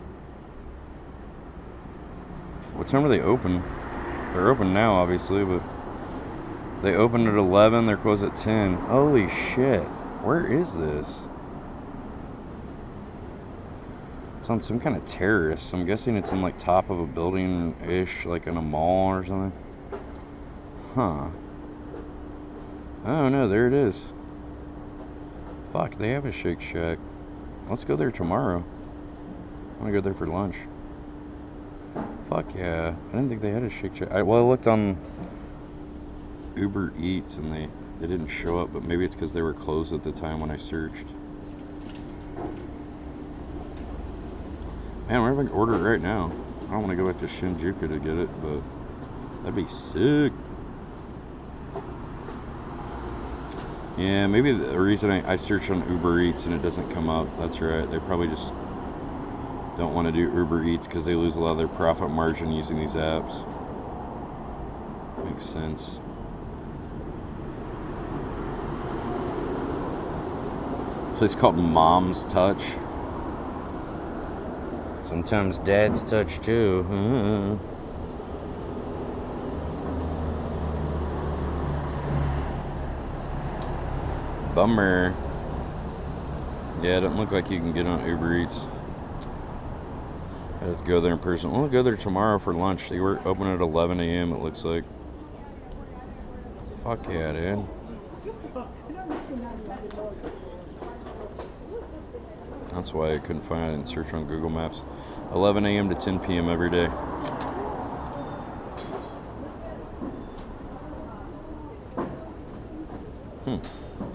What time are they open? They're open now, obviously, but they open at 11, they're closed at 10. Holy shit. Where is this? It's on some kind of terrace. I'm guessing it's in like top of a building-ish, like in a mall or something. Huh. Oh no, there it is. Fuck, they have a Shake Shack. Let's go there tomorrow. I want to go there for lunch. Fuck yeah. I didn't think they had a Shake Shack. I looked on Uber Eats and they didn't show up, but maybe it's because they were closed at the time when I searched. Man, we're gonna order it right now. I don't want to go back to Shinjuku to get it, but that'd be sick. Yeah, maybe the reason I search on Uber Eats and it doesn't come up, that's right. They probably just don't want to do Uber Eats because they lose a lot of their profit margin using these apps. Makes sense. Place called Mom's Touch. Sometimes Dad's Touch too. Bummer. Yeah, it doesn't look like you can get on Uber Eats. I have to go there in person. We'll go there tomorrow for lunch. They were open at 11 a.m. it looks like. Fuck yeah, dude. That's why I couldn't find it in search on Google Maps. 11 a.m. to 10 p.m. every day.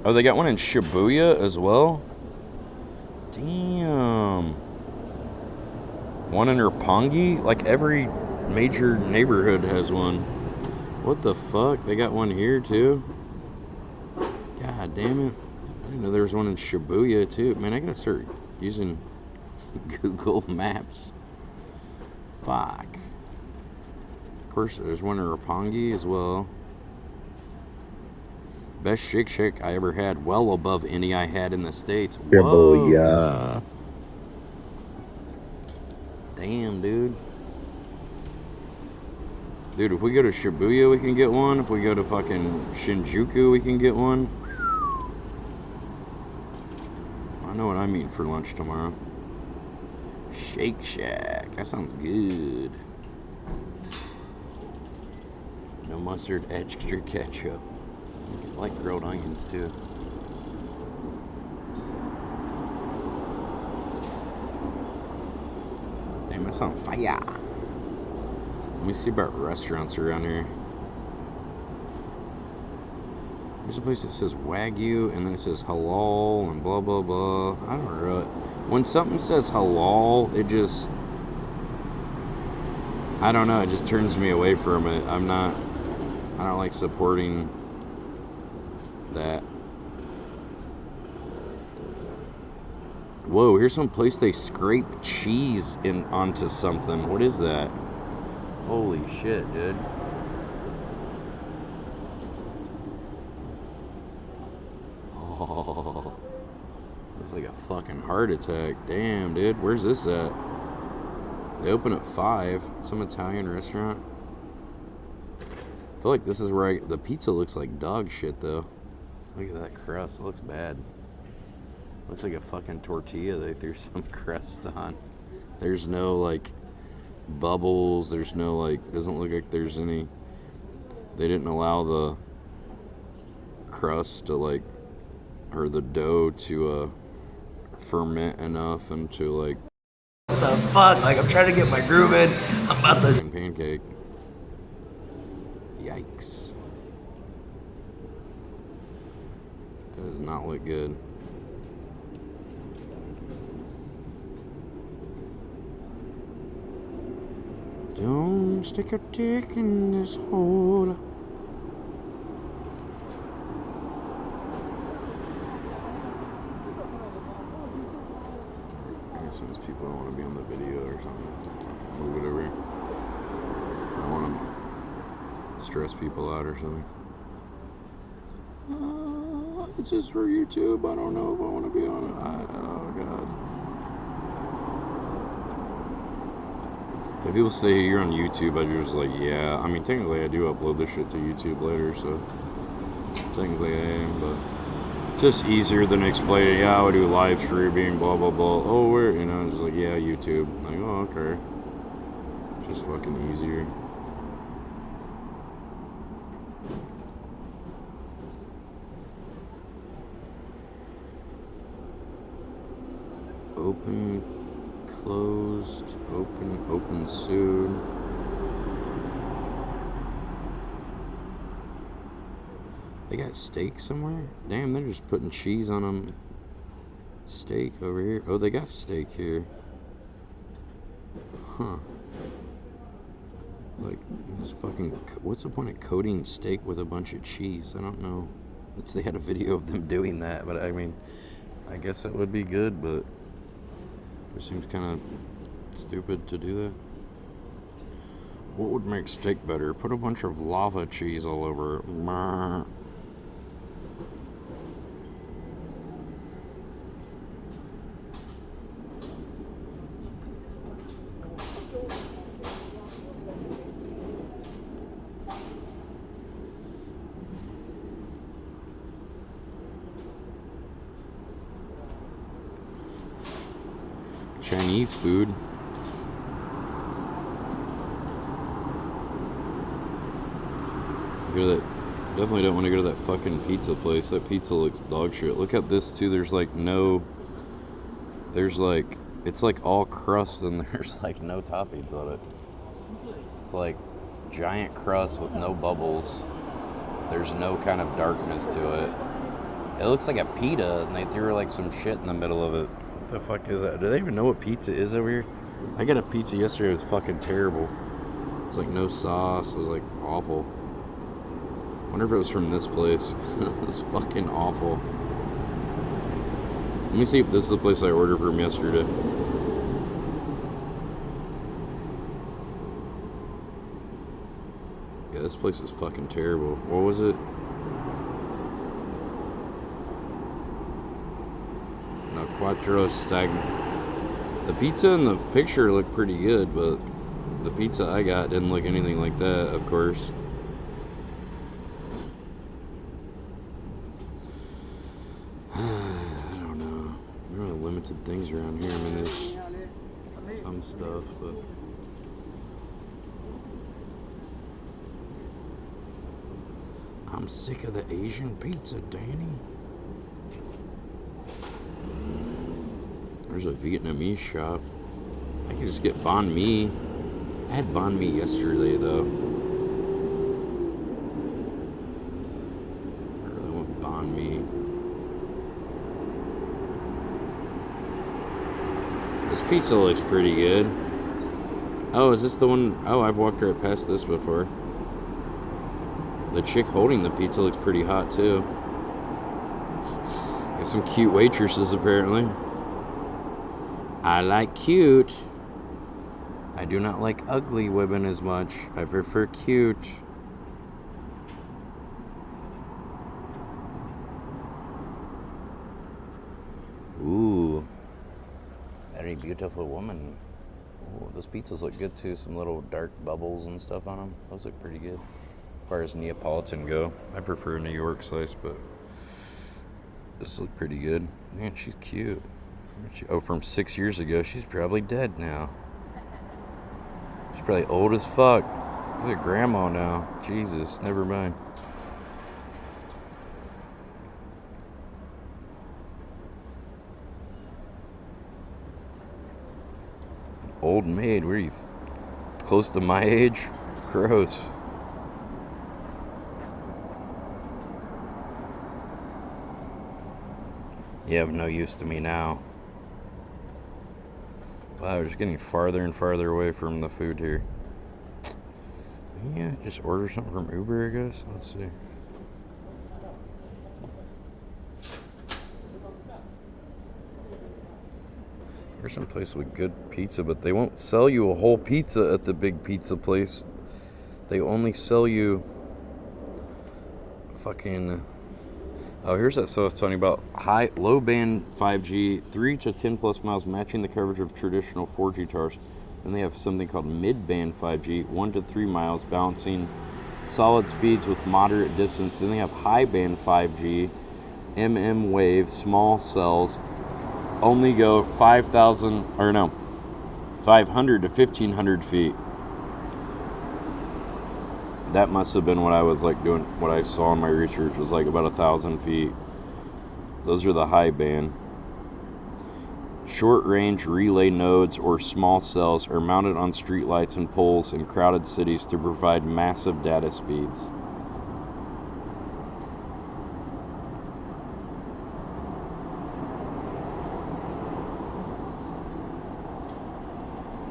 Oh, they got one in Shibuya as well? Damn. One in Roppongi? Like every major neighborhood has one. What the fuck? They got one here too? God damn it. I didn't know there was one in Shibuya too. Man, I gotta start using Google Maps. Fuck. Of course, there's one in Roppongi as well. Best Shake Shack I ever had, well above any I had in the States. Whoa. Yeah. Damn, dude. Dude, if we go to Shibuya, we can get one. If we go to fucking Shinjuku, we can get one. I know what I mean for lunch tomorrow. Shake Shack. That sounds good. No mustard, extra ketchup. I like grilled onions too. Damn, that's on fire. Let me see about restaurants around here. There's a place that says Wagyu and then it says halal and blah blah blah. I don't know. When something says halal, it just, I don't know, it just turns me away from it. I don't like supporting that. Whoa, here's some place they scrape cheese onto something. What is that? Holy shit, dude. Oh, looks like a fucking heart attack. Damn, dude. Where's this at? They open at 5. Some Italian restaurant. I feel like this is where the pizza looks like dog shit, though. Look at that crust. It looks bad. Looks like a fucking tortilla they threw some crust on. There's no, like, bubbles. There's no, like, doesn't look like there's any. They didn't allow the crust to, like, or the dough to ferment enough and to, like. What the fuck? Like, I'm trying to get my groove in. I'm about to. Pancake. Yikes. That does not look good. Don't stick your dick in this hole. I guess those people don't want to be on the video or something. Move it over. I don't want to stress people out or something. It's just for YouTube. I don't know if I want to be on it. Oh, God. If people say you're on YouTube, I just like, yeah. I mean, technically, I do upload this shit to YouTube later, so technically I am, but just easier than explaining, yeah, I would do live streaming, blah, blah, blah. Oh, where? You know, it's like, yeah, YouTube. Like, oh, okay. Just fucking easier. Open, closed, open soon. They got steak somewhere? Damn, they're just putting cheese on them. Steak over here. Oh, they got steak here. Huh. Like, just fucking, what's the point of coating steak with a bunch of cheese? I don't know. They had a video of them doing that, but I mean, I guess that would be good, but it seems kind of stupid to do that. What would make steak better? Put a bunch of lava cheese all over it. Meh. Chinese food. Go to that. Definitely don't want to go to that fucking pizza place. That pizza looks dog shit. Look at this too. There's like no. There's like, it's like all crust and there's like no toppings on it. It's like giant crust with no bubbles. There's no kind of darkness to it. It looks like a pita and they threw like some shit in the middle of it. What the fuck is that? Do they even know what pizza is over here? I got a pizza yesterday. It was fucking terrible. It was like no sauce. It was like awful. I wonder if it was from this place. It was fucking awful. Let me see if this is the place I ordered from yesterday. Yeah, this place is fucking terrible. What was it? No, Quattro Stag. The pizza in the picture looked pretty good, but the pizza I got didn't look anything like that, of course. I don't know. There are really limited things around here. I mean, there's some stuff, but I'm sick of the Asian pizza, Danny. There's a Vietnamese shop. I can just get banh mi. I had banh mi yesterday, though. I really want banh mi. This pizza looks pretty good. Oh, is this the one? Oh, I've walked right past this before. The chick holding the pizza looks pretty hot, too. Got some cute waitresses, apparently. I like cute. I do not like ugly women as much. I prefer cute. Ooh. Very beautiful woman. Ooh, those pizzas look good too. Some little dark bubbles and stuff on them. Those look pretty good. As far as Neapolitan go, I prefer New York slice, but this looks pretty good. Man, she's cute. Oh, from 6 years ago. She's probably dead now. She's probably old as fuck. She's a grandma now. Jesus, never mind. Old maid, where are you? Close to my age? Gross. You have no use to me now. Wow, we're just getting farther and farther away from the food here. Yeah, just order something from Uber, I guess. Let's see. There's some place with good pizza, but they won't sell you a whole pizza at the big pizza place. They only sell you fucking... Oh, here's that. So I was telling you about low band 5G, 3 to 10 plus miles, matching the coverage of traditional 4G towers. And they have something called mid band 5G, 1 to 3 miles, balancing solid speeds with moderate distance. Then they have high band 5G, wave, small cells, only go 500 to 1,500 feet. That must have been what I was like doing. What I saw in my research was like about 1,000 feet. Those are the high band. Short range relay nodes or small cells are mounted on streetlights and poles in crowded cities to provide massive data speeds.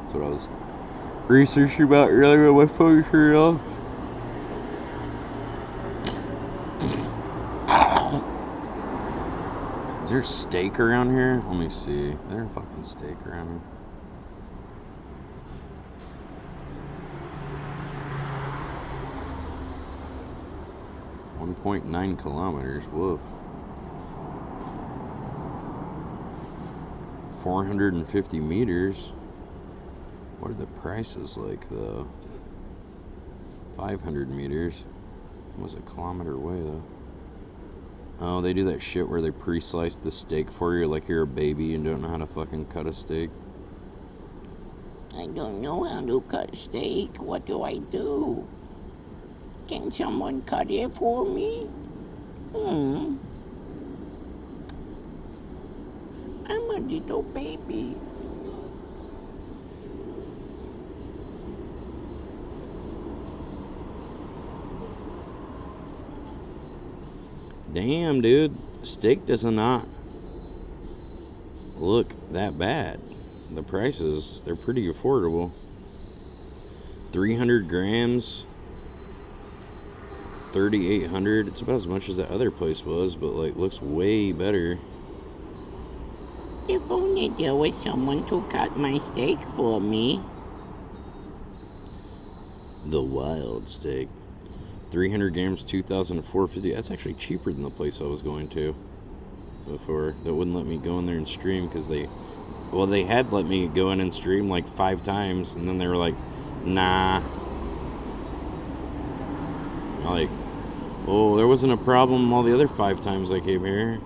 That's what I was researching about earlier with my phone shirt on. Is there steak around here? Let me see. Is there a fucking steak around here? .9 kilometers. Woof. 450 meters. What are the prices like though? 500 meters. Almost a kilometer away though. Oh, they do that shit where they pre-slice the steak for you like you're a baby and don't know how to fucking cut a steak. I don't know how to cut steak. What do I do? Can someone cut it for me? I'm a little baby. Damn, dude. Steak does not look that bad. The prices, they're pretty affordable. 300 grams, 3,800. It's about as much as that other place was, but like looks way better. If only there was someone to cut my steak for me. The wild steak. 300 grams, 2,450. That's actually cheaper than the place I was going to before. That wouldn't let me go in there and stream because they had let me go in and stream like 5 times, and then they were like, nah. Like, oh, there wasn't a problem all the other 5 times I came here.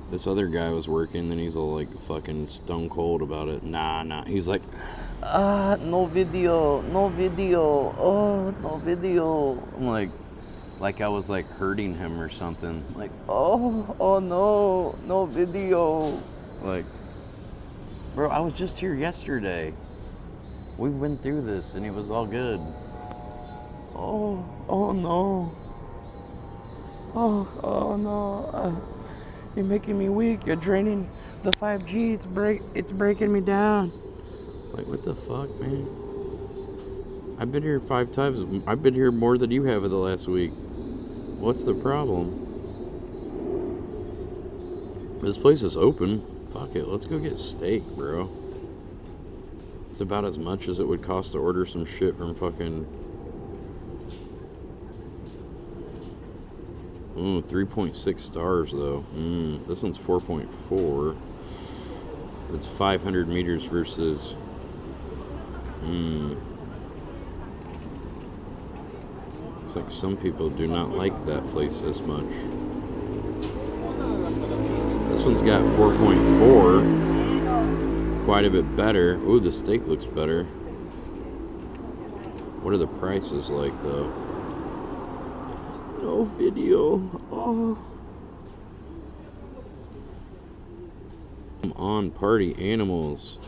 This other guy was working, and he's all like fucking stone cold about it. Nah. He's like, no video, oh, no video. I'm like I was like hurting him or something. Like, oh no video. Like, bro, I was just here yesterday. We went through this and it was all good. Oh no. Oh no. You're making me weak. You're draining the 5G. It's breaking me down. Like, what the fuck, man? I've been here 5 times. I've been here more than you have in the last week. What's the problem? This place is open. Fuck it. Let's go get steak, bro. It's about as much as it would cost to order some shit from fucking... 3.6 stars, though. This one's 4.4. It's 500 meters versus... It's like some people do not like that place as much. This one's got 4.4. Quite a bit better. Ooh, the steak looks better. What are the prices like, though? No video. Oh. Come on, party animals.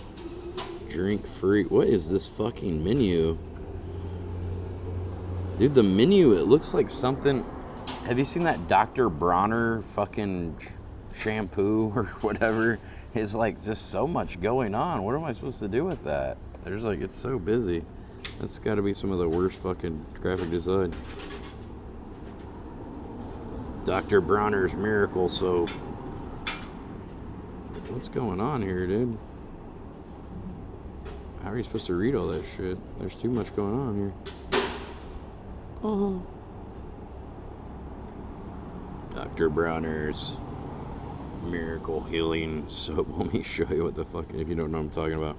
Drink free. What is this fucking menu? Dude, the menu, it looks like something. Have you seen that Dr. Bronner fucking shampoo or whatever. It's like just so much going on. What am I supposed to do with that? There's like, it's so busy. That's got to be some of the worst fucking graphic design. Dr. Bronner's Miracle Soap. What's going on here, dude? How are you supposed to read all that shit? There's too much going on here. Oh. Dr. Bronner's Miracle Healing Soap. Let me show you what the fuck, if you don't know what I'm talking about.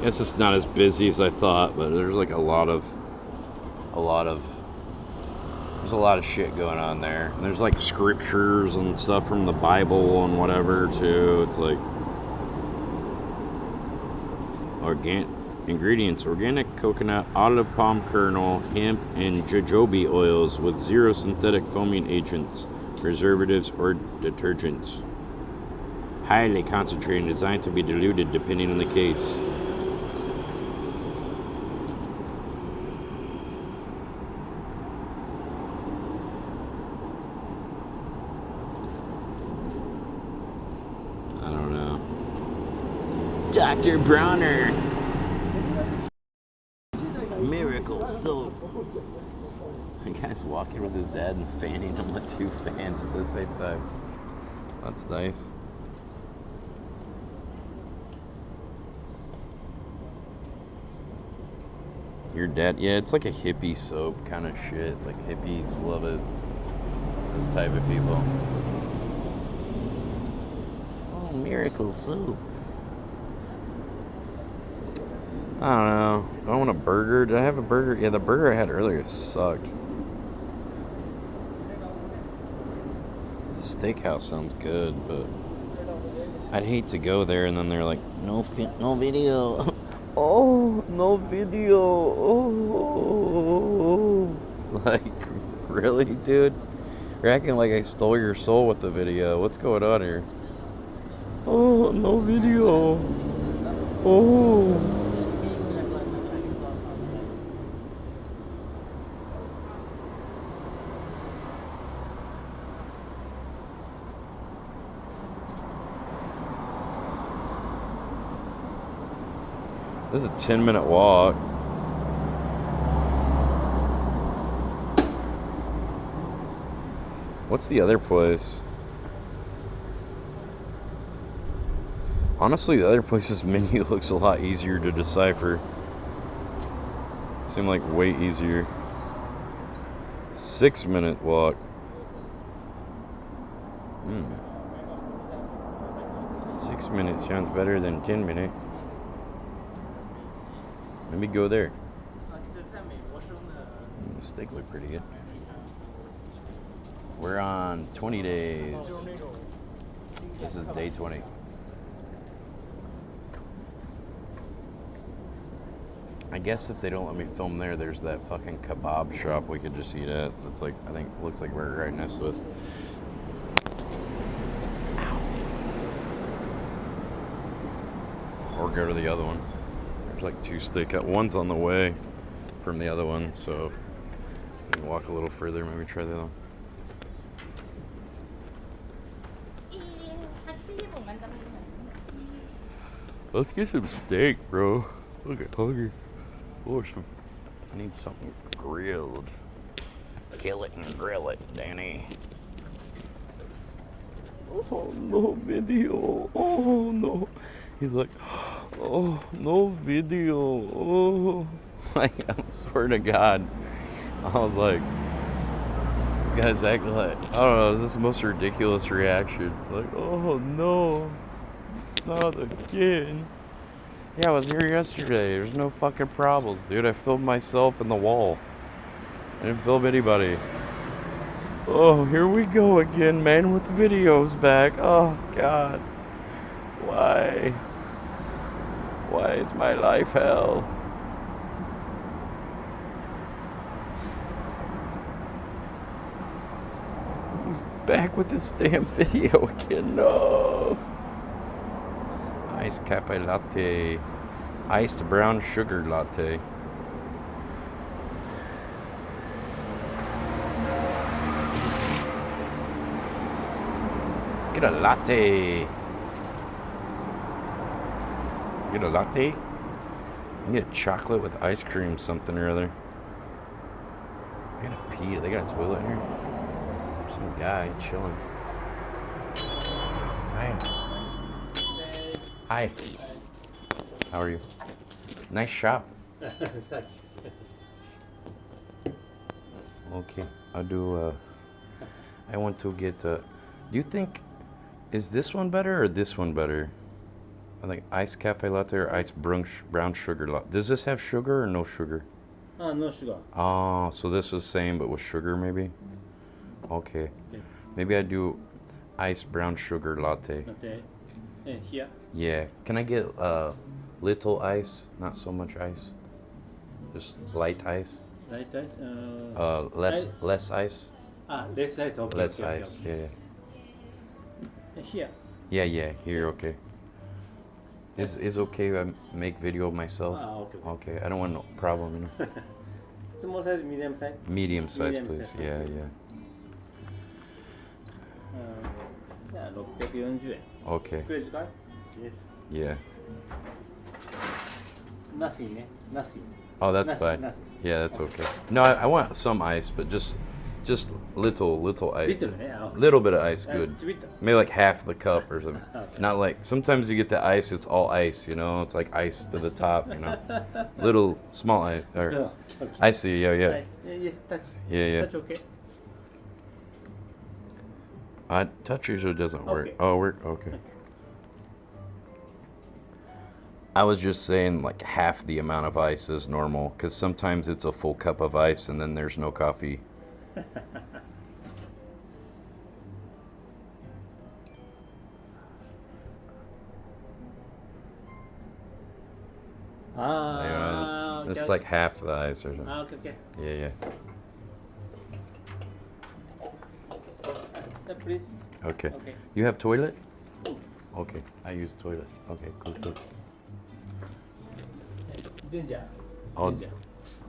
Guess it's not as busy as I thought, but there's like a lot of shit going on there. And there's like scriptures and stuff from the Bible and whatever too. It's like ingredients: organic coconut, olive palm kernel, hemp, and jojoba oils with 0 synthetic foaming agents, preservatives, or detergents. Highly concentrated and designed to be diluted depending on the case. Dr. Bronner Miracle Soap. The guy's walking with his dad and fanning him with 2 fans at the same time. That's nice. Your dad, yeah, it's like a hippie soap kind of shit. Like hippies love it. Those type of people. Oh, Miracle Soap. I don't know. Do I want a burger? Did I have a burger? Yeah, the burger I had earlier sucked. The steakhouse sounds good, but I'd hate to go there and then they're like, no video. Oh, no video. Oh. Like, really, dude? You're acting like I stole your soul with the video. What's going on here? Oh, no video. Oh. This is a 10-minute walk. What's the other place? Honestly, the other place's menu looks a lot easier to decipher. Seemed like way easier. 6-minute walk. 6 minutes sounds better than 10 minutes. Let me go there. The steak looked pretty good. We're on 20 days. This is day 20. I guess if they don't let me film there, there's that fucking kebab shop we could just eat at. That's like, I think, looks like we're right next to us. Or go to the other one. There's like 2 steakhouse. One's on the way from the other one, so we can walk a little further, maybe try the other one. Let's get some steak, bro. Look at hungry. Oh, I need something grilled. Kill it and grill it, Danny. Oh, no video. Oh, no. He's like, oh, no video. Oh, like, I swear to God. I was like, you guys act like, I don't know, this is the most ridiculous reaction. Like, oh, no. Not again. Yeah, I was here yesterday. There's no fucking problems, dude. I filmed myself in the wall. I didn't film anybody. Oh, here we go again, man, with videos back. Oh, God. Why? Why is my life hell? He's back with this damn video again. No. Iced cafe latte. Iced brown sugar latte. Get a latte. Get a latte? You get chocolate with ice cream, something or other. I gotta pee. They got a toilet here? Some guy chilling. Hi. Hi. How are you? Nice shop. Okay, I'll do. I want to get. Do you think is this one better or this one better? I think iced cafe latte or iced brown sugar latte. Does this have sugar or no sugar? No sugar. Oh, so this is same but with sugar maybe? Okay. Maybe I do iced brown sugar latte. Okay. Here? Yeah. Can I get little ice? Not so much ice. Just light ice? Light ice? Less ice? Less ice, okay. Less okay, ice, okay. Here? Yeah, here, okay. Is okay I make video of myself? Okay. Okay, I don't want no problem, you know. Small size, medium size? Medium size, Medium please. size, Yeah, okay. yeah. 640円. Okay. Credit card? Yes. Yeah. Nothing, nothing. Oh, that's Nothing, fine. nothing. Yeah, that's okay. No, I want some ice, but just little ice. Little, yeah. Little bit of ice, good. Little. Maybe like half the cup or something. Okay. Not like sometimes you get the ice, it's all ice, you know. It's like ice to the top, you know. Little small ice. Or, So, okay. I see. Yeah. Yes, touch. Yeah. Touch, okay. Touch usually doesn't work. Okay. Oh, work. Okay. I was just saying like half the amount of ice is normal because sometimes it's a full cup of ice and then there's no coffee. Okay. It's like half the ice or something. Okay. Yeah. Please. Okay. Okay. You have toilet? Okay. I use toilet. Okay, cool. Danger. Oh, Danger.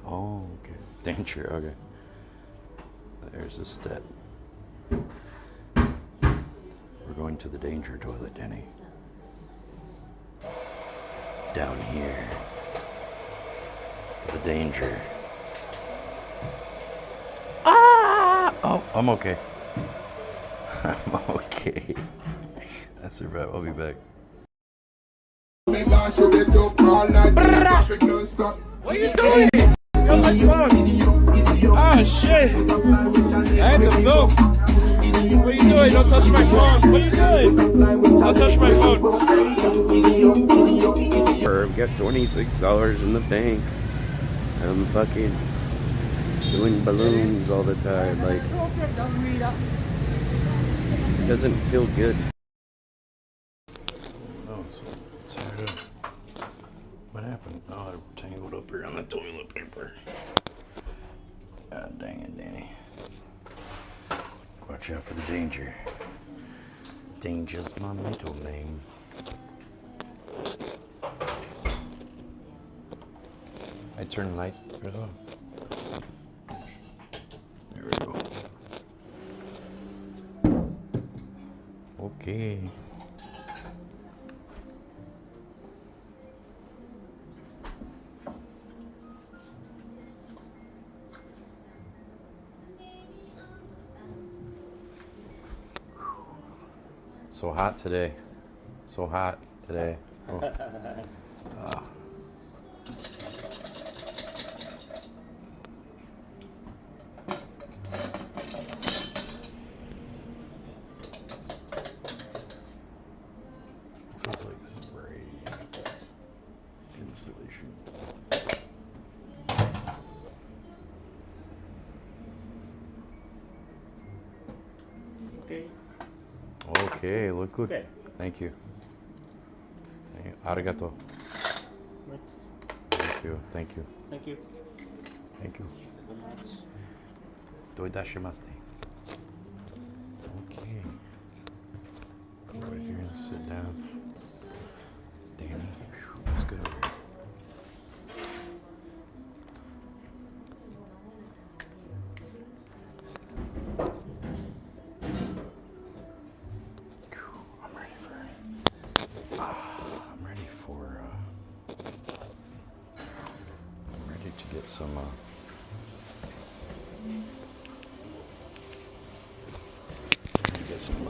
oh, okay. Danger, okay. There's a step. We're going to the danger toilet, Denny. Down here. To the danger. Ah! Oh, I'm okay. I'm okay. I survived. I'll be back. What are you doing? You're on my phone. Oh shit! I had to film. What are you doing? Don't touch my phone. What are you doing? Don't touch my phone. I've got $26 in the bank. I'm fucking doing balloons all the time. Like, it doesn't feel good. Oh, so tired of. What happened? Oh, I tangled up here on the toilet paper. God dang it, Danny. Watch out for the danger. Danger's my middle name. I turn light right on. There we go. Okay. So hot today. So hot today. Oh. Ah. This is like spray insulation. Okay. Okay, look good. Okay. Thank you. Arigato. Thank you. Thank you. Thank you. Thank you. Doidashimashite. Okay. Go right here and sit down. Danny, let's get over here. I'm ready to get some of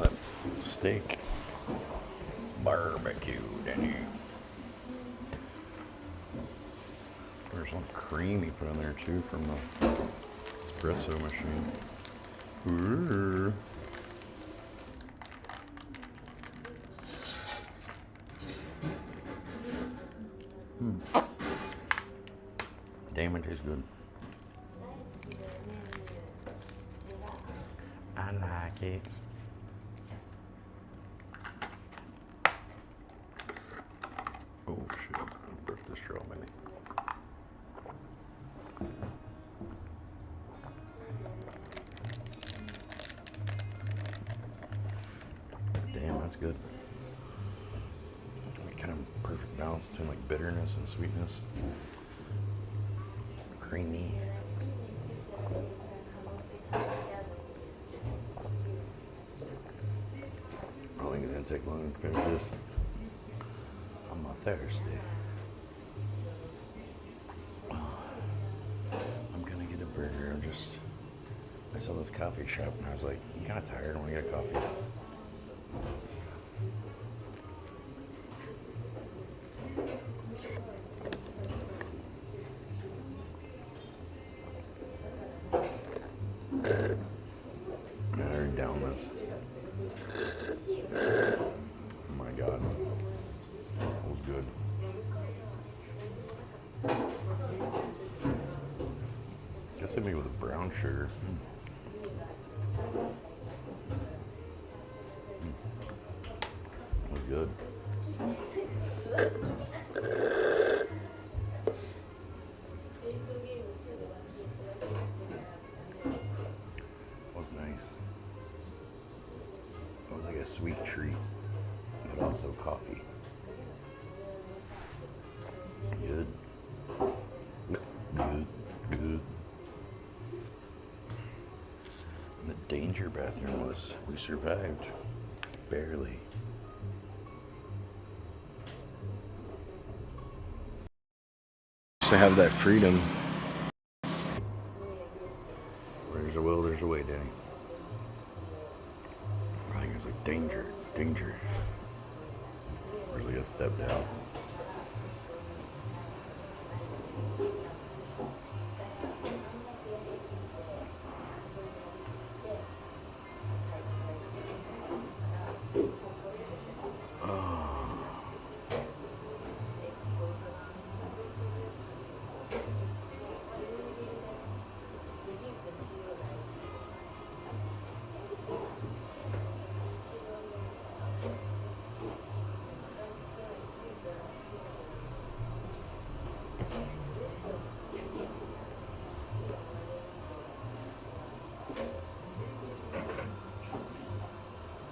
that steak barbecued in here. There's some cream he put in there too from the espresso machine. Ooh. Damn, it tastes good. I like it. Oh shit, I broke this straw maybe. Damn, that's good. Kind of perfect balance between like bitterness and sweetness. Creamy. Probably gonna take long to finish this. I'm not thirsty. I'm gonna get a burger. I saw this coffee shop and I was like, I'm kind of tired. I want to get a coffee. I already down this. Oh my god. That was good. Guess hit me with a brown sugar. That was good. Was nice. It was like a sweet treat, but also coffee. Good. Good. Good. The danger bathroom was, we survived. Barely. To have that freedom. Where there's a will, there's a way, Danny. I think it was like danger, danger. Really got stepped out.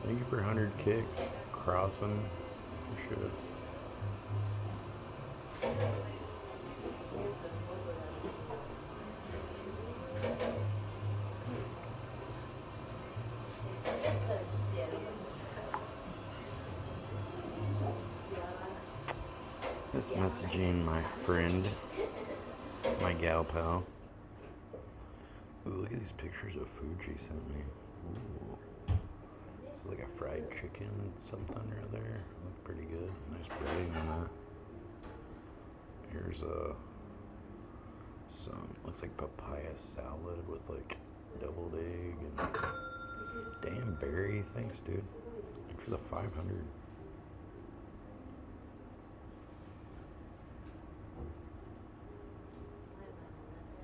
Thank you for 100 kicks. Crossing. Shit. This messaging my friend, my gal pal. Ooh, look at these pictures of food she sent me. Ooh. It's like a fried chicken, something or other. Look pretty good. Nice breading on that. Here's some, looks like papaya salad with like deviled egg and damn berry. Thanks, dude. Thanks for the 500.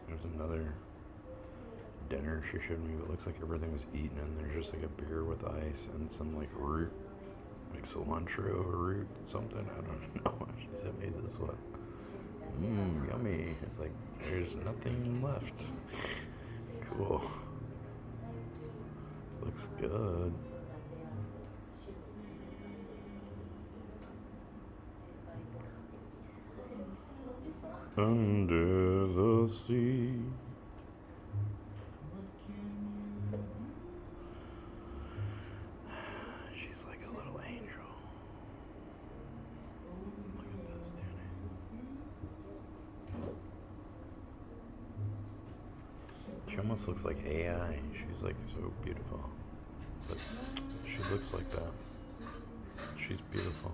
There's another dinner she showed me, but it looks like everything was eaten, and there's just like a beer with ice and some like root, like cilantro or root, something. I don't know. She sent me this one. Yummy. It's like there's nothing left. Cool. Looks good. Under the sea. She's like a little angel. Look at this, Danny. She almost looks like AI. She's like so beautiful. But she looks like that. She's beautiful.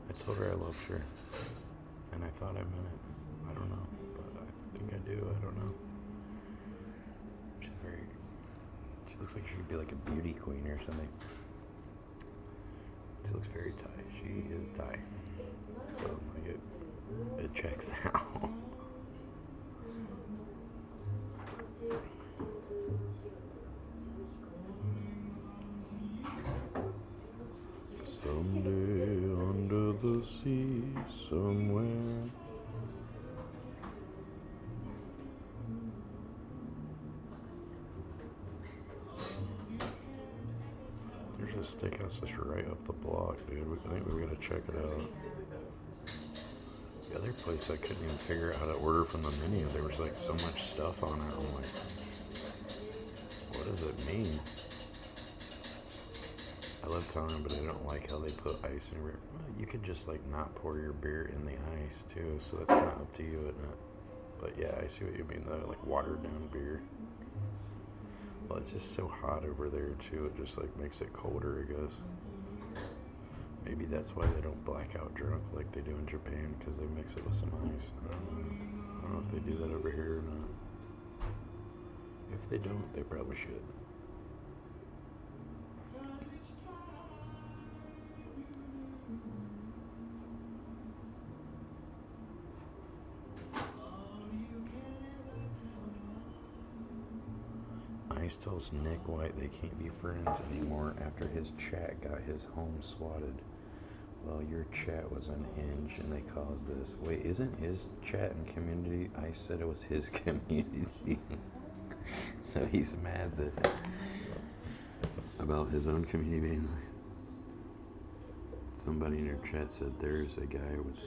I told her I loved her. And I thought I meant it. I don't know. But I think I do. I don't know. She looks like she could be like a beauty queen or something. She looks very Thai. She is Thai. So like it checks out. Someday under the sea, somewhere. There's a steakhouse just right up the block, dude. I think we gotta check it out. The other place I couldn't even figure out how to order from the menu. There was like so much stuff on it. I'm like, what does it mean? I love Tana, but I don't like how they put ice in it. Well, you could just like not pour your beer in the ice too, so that's kind of up to you, isn't it? But yeah, I see what you mean though, like watered down beer. Well, it's just so hot over there too, it just like makes it colder, I guess. Maybe that's why they don't black out drunk like they do in Japan, because they mix it with some ice. I don't know if they do that over here or not. If they don't, they probably should. Ice tells Nick White they can't be friends anymore after his chat got his home swatted. Well, your chat was unhinged and they caused this. Wait, isn't his chat and community? Ice said it was his community. So he's mad that about his own community being. Somebody in your chat said there's a guy with.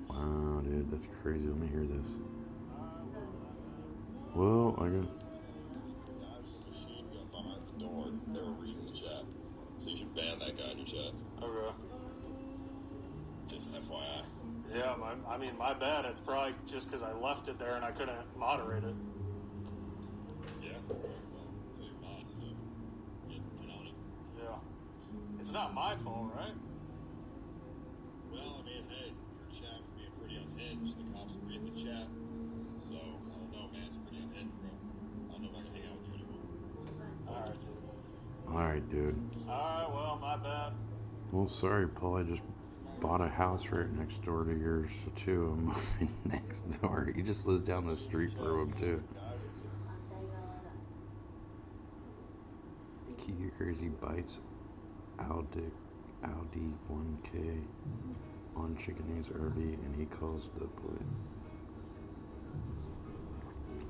Wow, dude, that's crazy. Let me hear this. Well, I got. They were reading the chat. So you should ban that guy in your chat. Okay. Just FYI. Yeah, I mean, my bad. It's probably just because I left it there and I couldn't moderate it. Yeah, right. Well, tell your mods to get on it. Yeah. It's not my fault, right? Well, I mean, hey, your chat was being pretty unhinged. The cops were reading the chat. So, I don't know, man. It's pretty unhinged, bro. I don't know if I can hang out with you anymore. Alright, dude. Alright, dude. Alright, well, my bad. Well, sorry, Paul. I just bought a house right next door to yours, too. I'm moving next door. He just lives down the street from him, too. Kiki Crazy bites Audi 1K on Chickenese RV, and he calls the boy.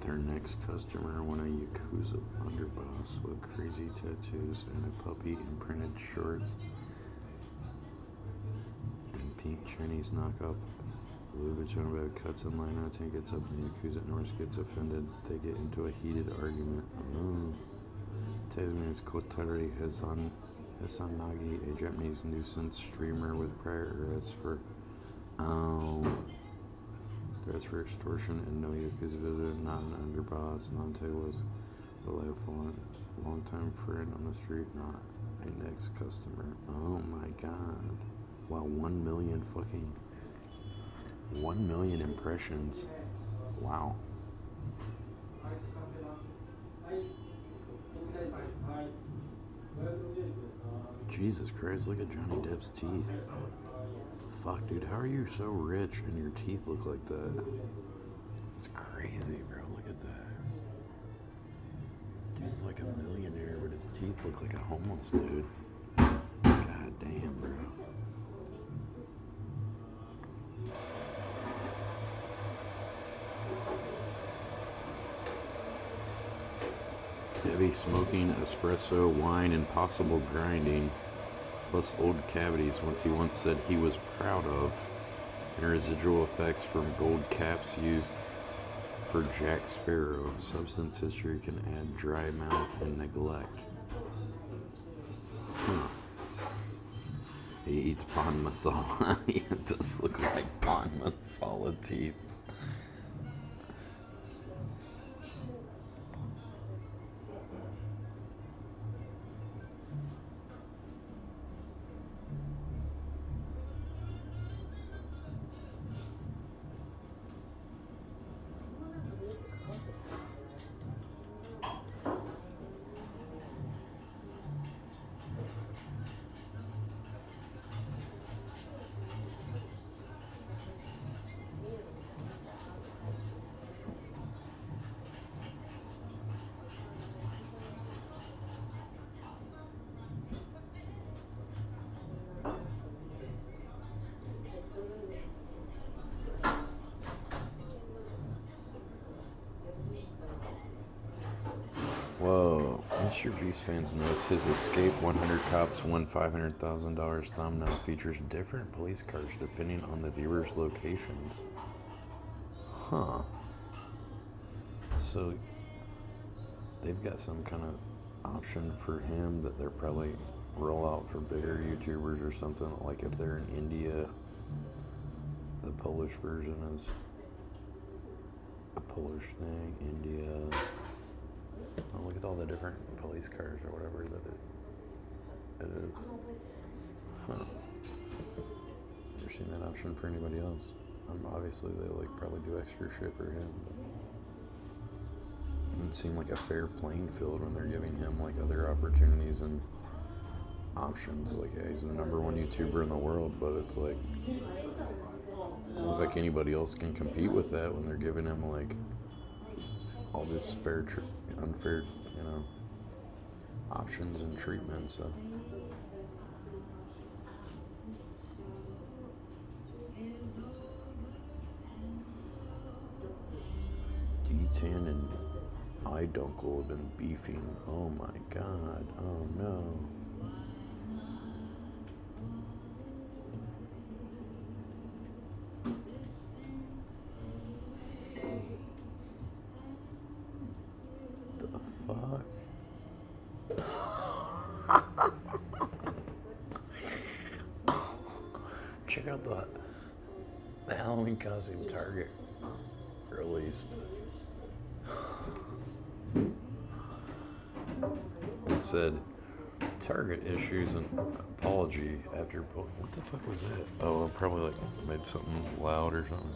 Their next customer, one a Yakuza underboss with crazy tattoos and a puppy in printed shorts and pink Chinese knockoff Louis Vuitton bag cuts in line out and gets up and the Yakuza Norse gets offended. They get into a heated argument. Today's name is Kotari Hisanagi, a Japanese nuisance streamer with prior arrests for threats for extortion and no Yakuza visitor, not an underboss. Nante was a lifelong longtime friend on the street, not a next customer. Oh my god. Wow, 1 million fucking 1 million impressions. Wow. Jesus Christ, look at Johnny Depp's teeth. Fuck, dude, how are you so rich and your teeth look like that? It's crazy, bro. Look at that. smells like a millionaire, but his teeth look like a homeless dude. God damn, bro. Heavy smoking, espresso, wine, and possible grinding, plus old cavities once said he was proud of, and residual effects from gold caps used for Jack Sparrow. Substance history can add dry mouth and neglect. Huh. He eats pan masala. It does look like pan masala teeth. Whoa, Mr. Beast fans notice his Escape 100 Cops won $500,000 thumbnail features different police cars depending on the viewer's locations. Huh. So they've got some kind of option for him that they're probably roll out for bigger YouTubers or something. Like if they're in India, the Polish version is a Polish thing, India. Oh, look at all the different police cars or whatever that it is. Huh. Never seen that option for anybody else. Obviously, they like probably do extra shit for him. But it doesn't seem like a fair playing field when they're giving him like other opportunities and options. Like, yeah, he's the #1 YouTuber in the world, but it's like, I don't think anybody else can compete with that when they're giving him like all this unfair, you know, options and treatment. So D10 and iDunkel have been beefing. Oh my god. Oh no. Fuck. Check out the Halloween costume Target released. It said Target issues an apology after. What the fuck was that? Oh, I probably like made something loud or something.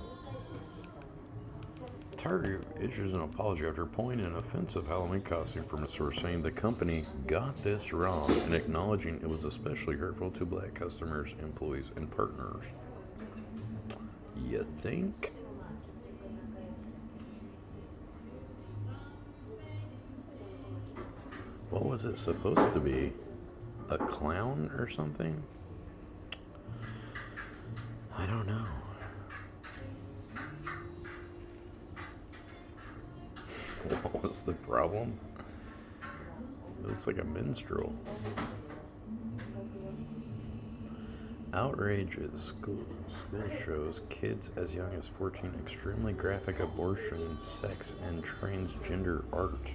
Target issues an apology after pulling an offensive Halloween costume from a source, saying the company got this wrong and acknowledging it was especially hurtful to black customers, employees, and partners. You think? What was it supposed to be? A clown or something? I don't know. What was the problem? It looks like a minstrel. Outrage at school. School shows kids as young as 14 extremely graphic abortion, sex, and transgender art.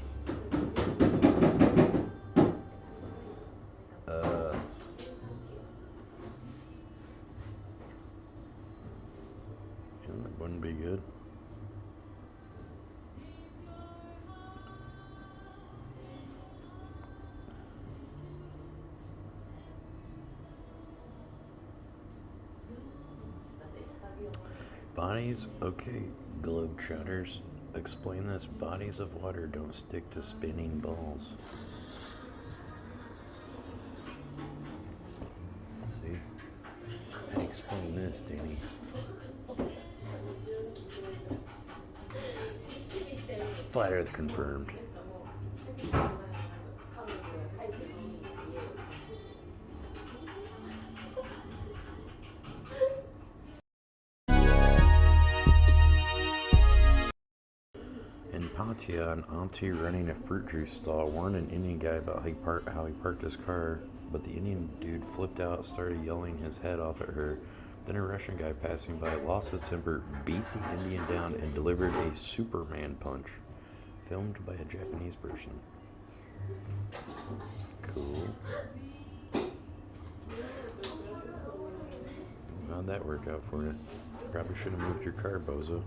That wouldn't be good. Bodies, okay, globetrotters, explain this. Bodies of water don't stick to spinning balls. See? How do you explain this, Danny? Flat Earth confirmed. Yeah, an auntie running a fruit juice stall warned an Indian guy about how he parked his car, but the Indian dude flipped out, started yelling his head off at her. Then a Russian guy passing by lost his temper, beat the Indian down, and delivered a Superman punch. Filmed by a Japanese person. Cool. How'd that work out for you? Probably should have moved your car, bozo.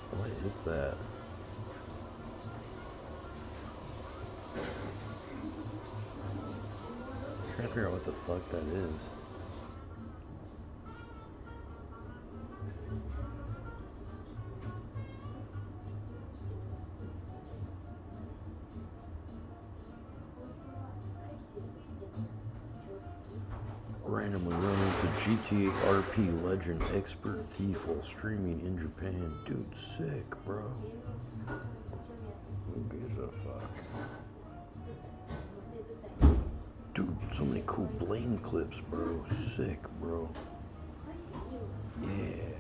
What is that? I'm trying to figure out what the fuck that is. Randomly run into GTA RP legend expert thief while streaming in Japan. Dude, sick, bro. Who gives a fuck? Dude, so many cool Blame clips, bro. Sick, bro. Yeah.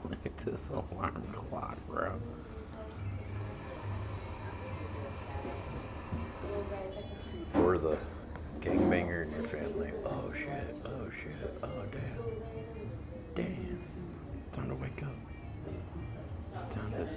Like this alarm clock, bro. Or the gangbanger in your family. Oh shit, oh shit, oh damn. Damn. Time to wake up. Time to...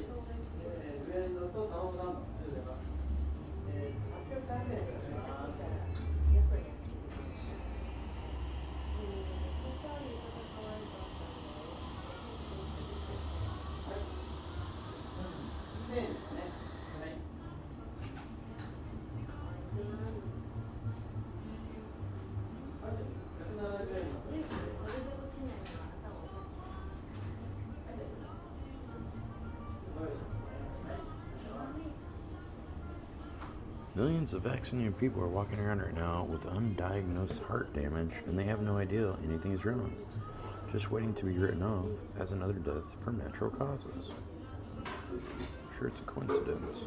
Millions of vaccinated people are walking around right now with undiagnosed heart damage, and they have no idea anything is wrong. Just waiting to be written off as another death from natural causes. I'm sure it's a coincidence.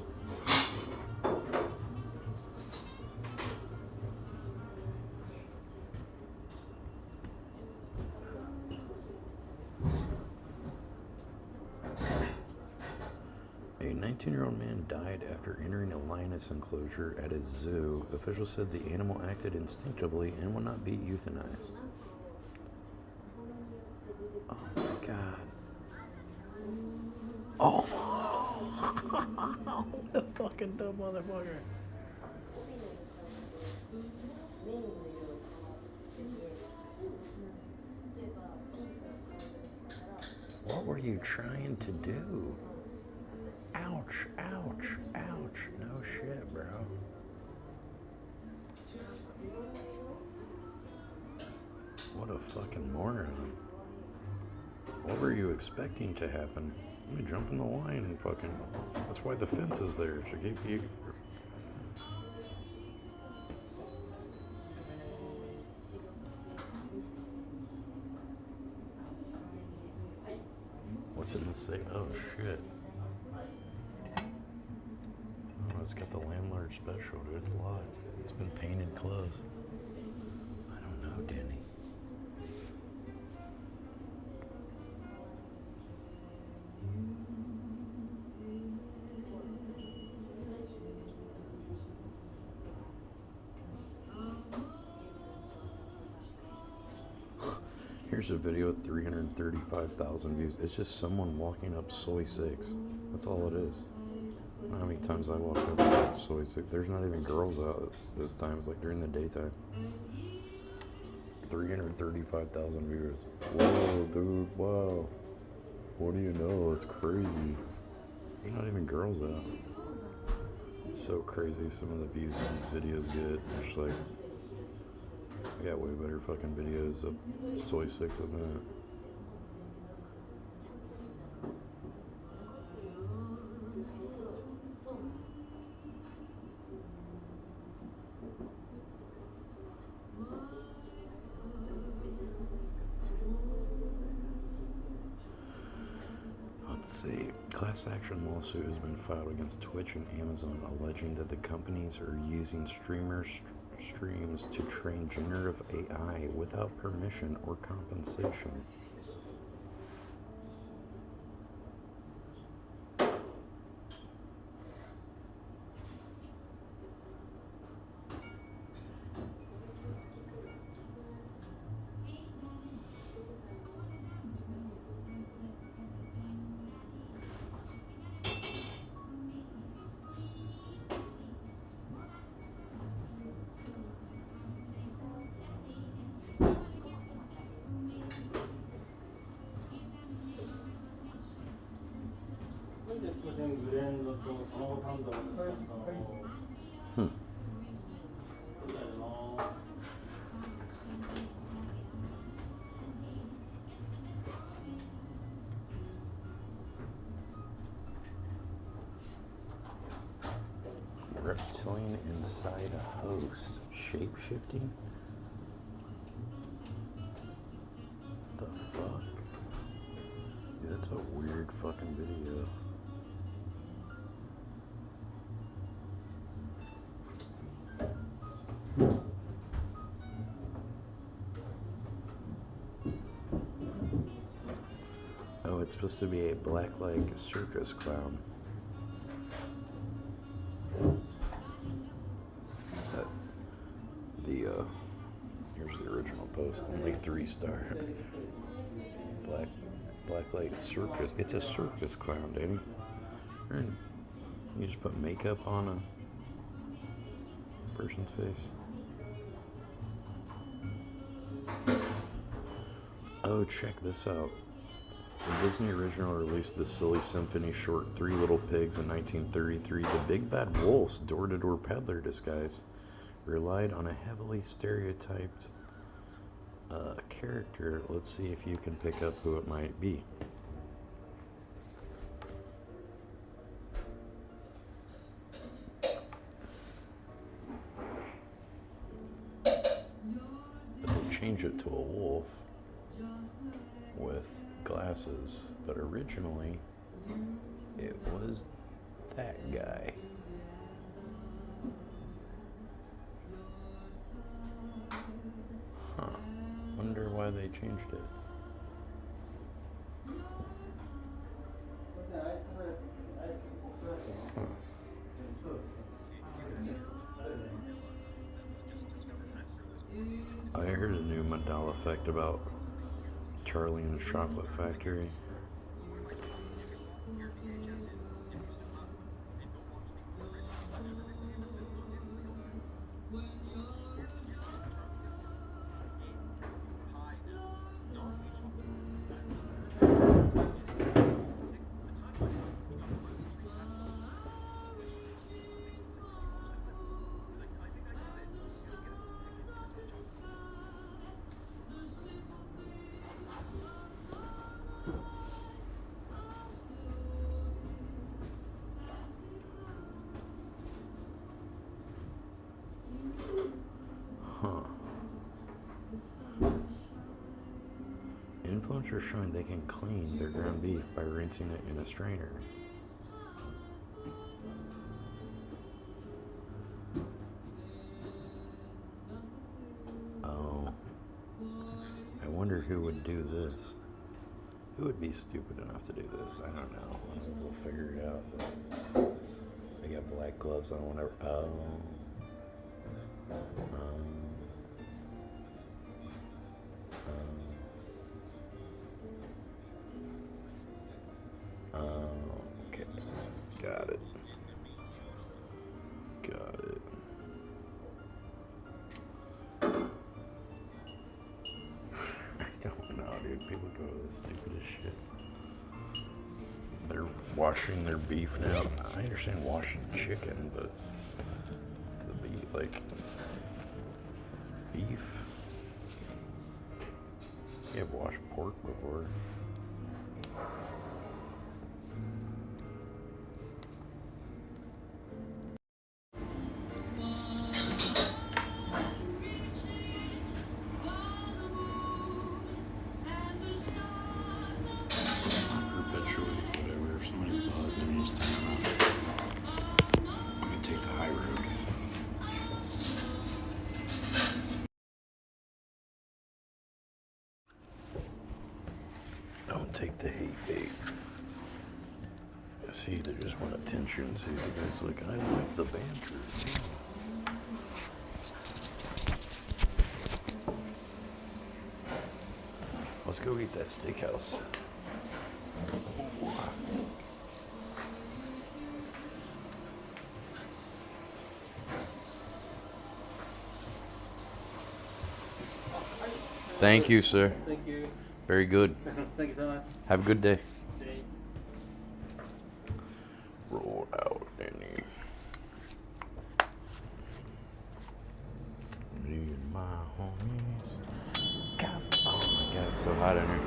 A 19-year-old man died after entering a lioness enclosure at a zoo. Officials said the animal acted instinctively and will not be euthanized. Oh my god. Oh! The fucking dumb motherfucker. What were you trying to do? Ouch, ouch, ouch. No shit, bro. What a fucking moron. What were you expecting to happen? Let me jump in the line and fucking... That's why the fence is there, to keep you... What's in the safe? Oh shit. Oh, it's got the landlord special, dude. It's locked. It's been painted closed. I don't know, Danny. Here's Here's a video with 335,000 views. It's just someone walking up Soy 6. That's all it is. I don't know how many times I walked up Soy 6. There's not even girls out this time. It's like during the daytime. 335,000 viewers. Whoa, dude, wow. What do you know? It's crazy. There's not even girls out. It's so crazy some of the views these videos get. It's like, I got way better fucking videos of Soy 6 than that. Let's see. Class action lawsuit has been filed against Twitch and Amazon, alleging that the companies are using streams to train generative AI without permission or compensation. Reptilian inside a host. Shape-shifting? The fuck? Dude, that's a weird fucking video. Oh, it's supposed to be a black-leg circus clown. Here's the original post. Only 3-star. Black-leg circus. It's a circus clown, Danny. You just put makeup on a person's face. Oh, check this out. The Disney original released the Silly Symphony short Three Little Pigs in 1933. The Big Bad Wolf's door-to-door peddler disguise relied on a heavily stereotyped character. Let's see if you can pick up who it might be. They changed it to a wolf with glasses, but originally it was that guy. Huh. Wonder why they changed it. Huh. I heard a new Mandela effect about Charlie and the Chocolate Factory. Influencers showing they can clean their ground beef by rinsing it in a strainer. Oh. I wonder who would do this. Who would be stupid enough to do this? I don't know. We'll figure it out. But they got black gloves on whenever. Oh. Got it. Got it. I don't know, dude. People go to the stupidest shit. They're washing their beef now. I understand washing chicken, but the beef, like, beef. I've washed pork before. Don't take the hate bait. See, they just want attention. See, the guy's like, I like the banter. Let's go eat that steakhouse. Thank you, sir. Thank you. Very good. Thank you so much. Have a good day. Roll out any. Me and my homies. God, oh my God, it's so hot in here.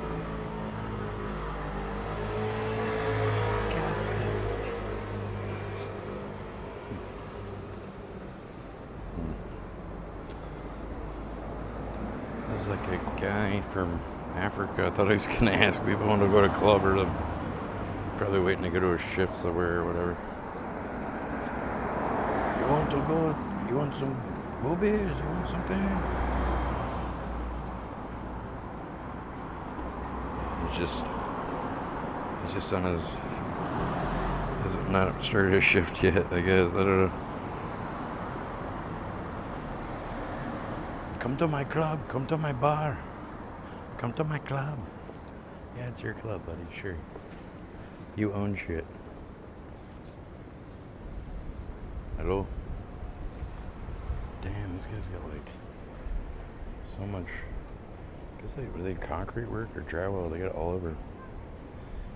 This is like a guy from Africa. I thought he was gonna ask me if I wanted to go to a club or something. Probably waiting to go to a shift somewhere or whatever. You want to go? You want some boobies? You want something? He's just on his. Hasn't not started his shift yet, I guess. I don't know. Come to my club. Come to my bar. Come to my club. Yeah, it's your club, buddy. Sure. You own shit. Hello? Damn, this guy's got like so much. I guess were they concrete work or drywall? They got it all over.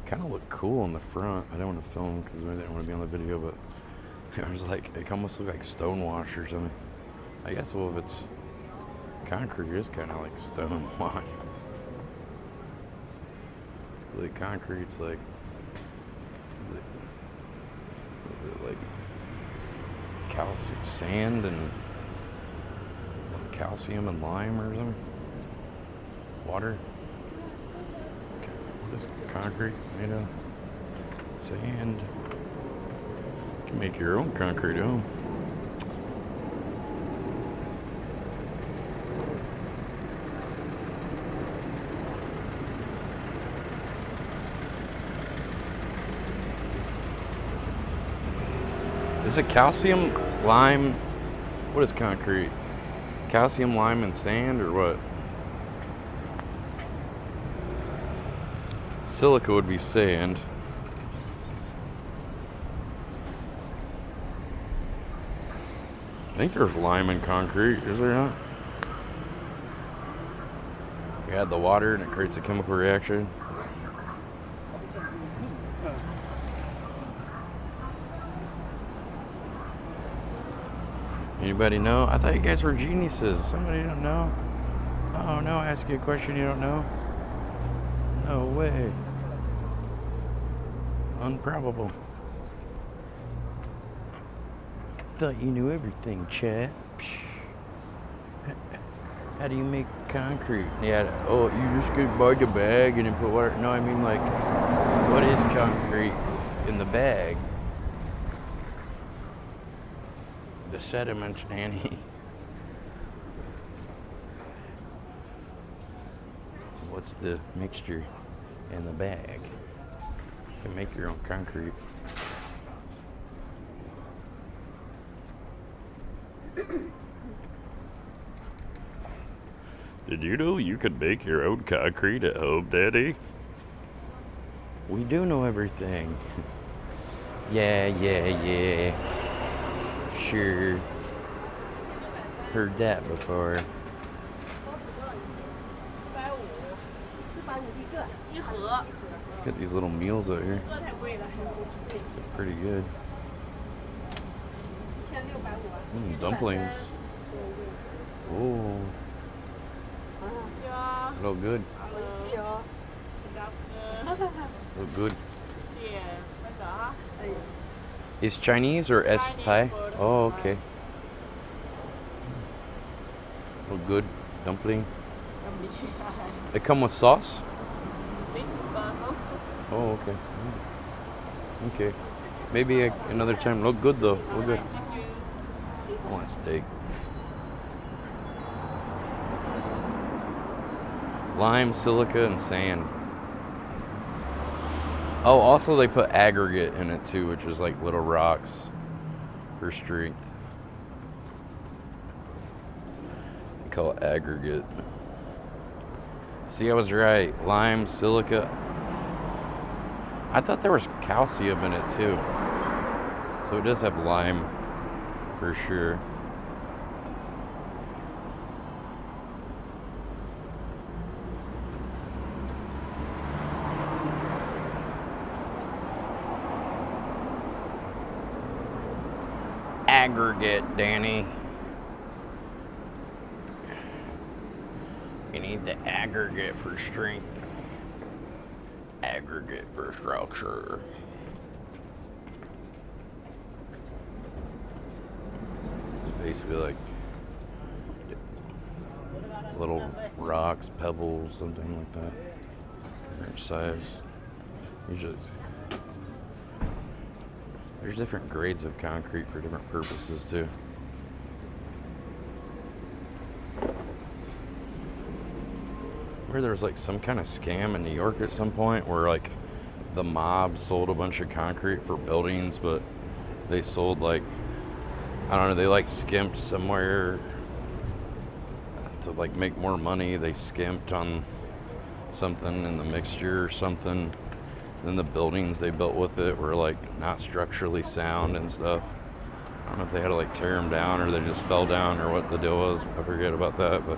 Kind of look cool in the front. I don't want to film because I didn't want to be on the video, but it was like, it almost looked like stone wash or something. I guess, well, if it's concrete, it's kind of like stone wash. Like concrete's like, is it like calcium sand and calcium and lime or something? Water? What is concrete made of? Sand. You can make your own concrete at home. Is it calcium, lime? What is concrete? Calcium, lime, and sand, or what? Silica would be sand. I think there's lime in concrete, is there not? You add the water and it creates a chemical reaction. Anybody know? I thought you guys were geniuses. Somebody don't know? Oh no, I ask you a question you don't know? No way. Unprobable. Thought you knew everything, Chad. How do you make concrete? Yeah, oh, you just go buy the bag and then put water. No, I mean like, what is concrete in the bag? The sediment, Nanny. What's the mixture in the bag? You can make your own concrete. Did you know you could make your own concrete at home, Daddy? We do know everything. Yeah. Sure. Heard that before. Got these little meals out here. They're pretty good. Dumplings. Oh. Look good. Look good. Is Chinese or S Thai? Oh, okay. Look good. Dumpling. They come with sauce? Oh, okay. Okay. Maybe another time. Look good though. Look good. I want a steak. Lime, silica, and sand. Oh, also they put aggregate in it too, which is like little rocks for strength. They call it aggregate. See, I was right. Lime, silica. I thought there was calcium in it too. So it does have lime for sure. Aggregate, Danny. You need the aggregate for strength. Aggregate for structure. Basically like little rocks, pebbles, something like that. Different size. There's different grades of concrete for different purposes too. Where there was like some kind of scam in New York at some point where like the mob sold a bunch of concrete for buildings, but they sold like, I don't know, they like skimped somewhere to like make more money. They skimped on something in the mixture or something. Then the buildings they built with it were like not structurally sound and stuff. I don't know if they had to like tear them down or they just fell down or what the deal was. I forget about that, but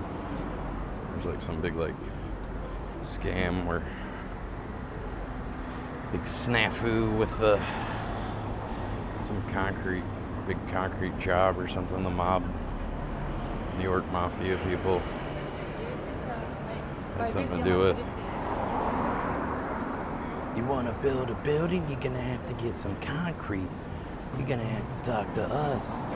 there's like some big like scam where big snafu with some big concrete job or something. The mob, New York mafia people had something to do with. You want to build a building, you're gonna have to get some concrete. You're gonna have to talk to us.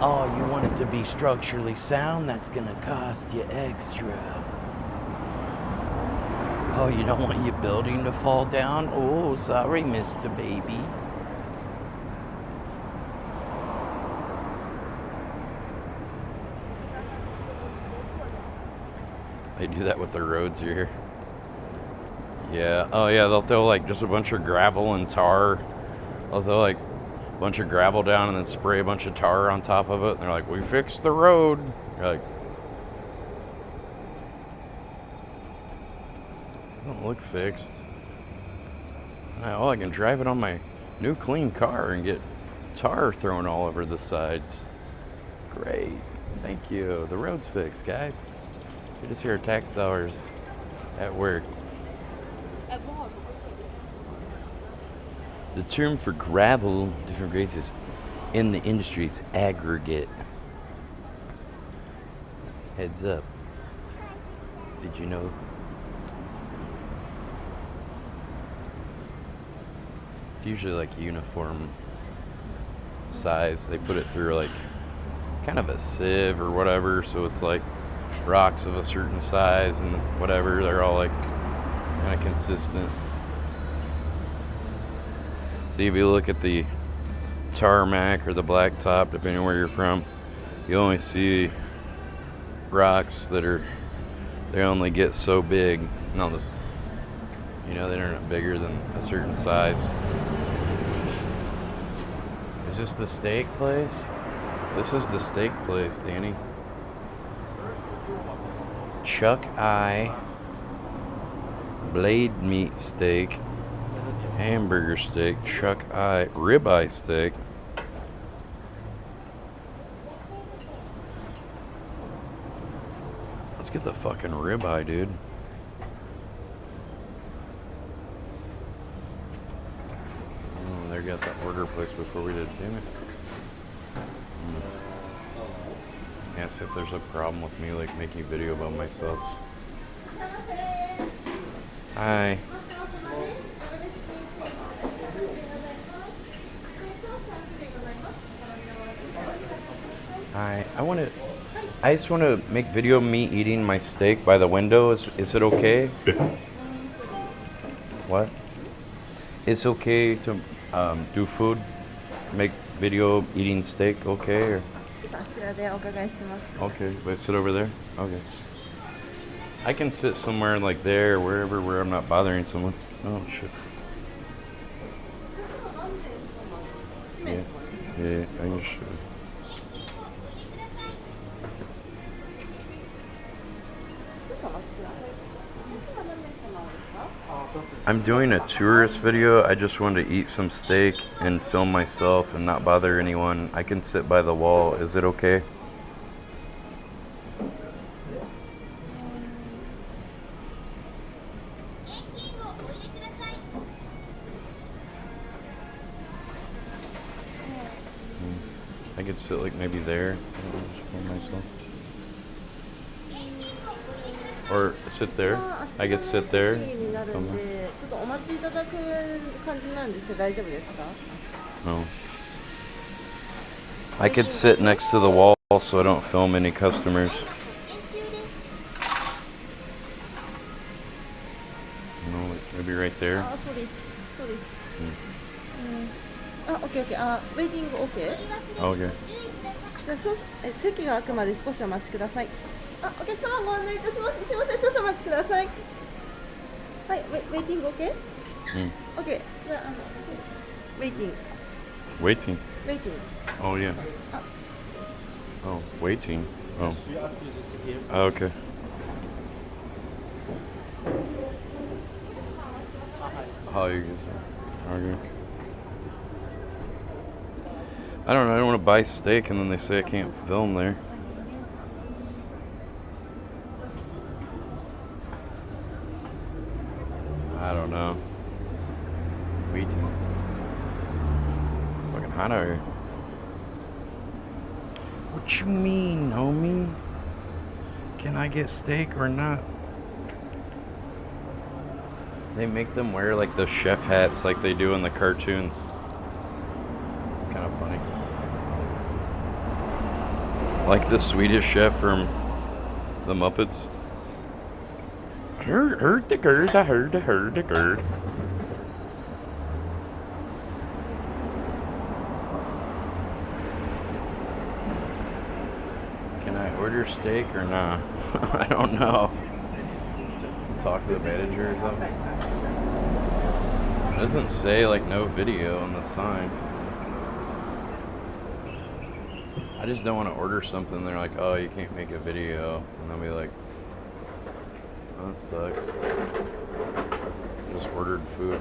Oh, you want it to be structurally sound? That's gonna cost you extra. Oh, you don't want your building to fall down? Oh, sorry, Mr. Baby. They do that with their roads here. Yeah. Oh, yeah. They'll throw like just a bunch of gravel and tar. They'll throw like a bunch of gravel down and then spray a bunch of tar on top of it. And they're like, "We fixed the road." You're like, doesn't look fixed. Oh, I can drive it on my new clean car and get tar thrown all over the sides. Great. Thank you. The road's fixed, guys. Good to see our tax dollars at work. The term for gravel, different grades, is in the industry, it's aggregate. Heads up. Did you know? It's usually like uniform size. They put it through like kind of a sieve or whatever, so it's like rocks of a certain size and whatever. They're all like kind of consistent. See, if you look at the tarmac or the blacktop, depending on where you're from, you only see rocks that they only get so big. No, they're not bigger than a certain size. Is this the steak place? This is the steak place, Danny. Chuck Eye Blade Meat Steak Hamburger steak, chuck eye, ribeye steak. Let's get the fucking ribeye, dude. Oh, they got the order placed before we did. Damn it. Ask if there's a problem with me like making a video about myself. Hi. Hi. I just want to make video of me eating my steak by the window. Is it okay? What? It's okay to do food, make video eating steak, okay? Or? Okay, but sit over there? Okay. I can sit somewhere like there, wherever, where I'm not bothering someone. Oh, shit. Yeah, I should. I'm doing a tourist video. I just wanted to eat some steak and film myself and not bother anyone. I can sit by the wall. Is it okay? I could sit like maybe there. Just film myself. Or sit there. I could sit there. No. I could sit next to the wall so I don't film any customers. No, maybe right there. Okay. Waiting okay? Okay. 席が空くまで少しお待ちください。お客様ご案内いたします。すみません、少々お待ちください。はい、waiting okay? Okay. Waiting. Waiting. Waiting. Oh yeah. Oh, waiting. Oh. Okay. How you guys? Okay. I don't know. I don't want to buy steak and then they say I can't film there. I don't know. Waiting. It's fucking hot out here. What you mean, homie? Can I get steak or not? They make them wear like the chef hats like they do in the cartoons. It's kind of funny. Like the Swedish chef from the Muppets. Heard the gird, I heard the gird. Can I order steak or not? I don't know. Talk to the manager or something? It doesn't say like no video on the sign. I just don't want to order something. They're like, oh, you can't make a video. And I'll be like, oh, that sucks. I just ordered food.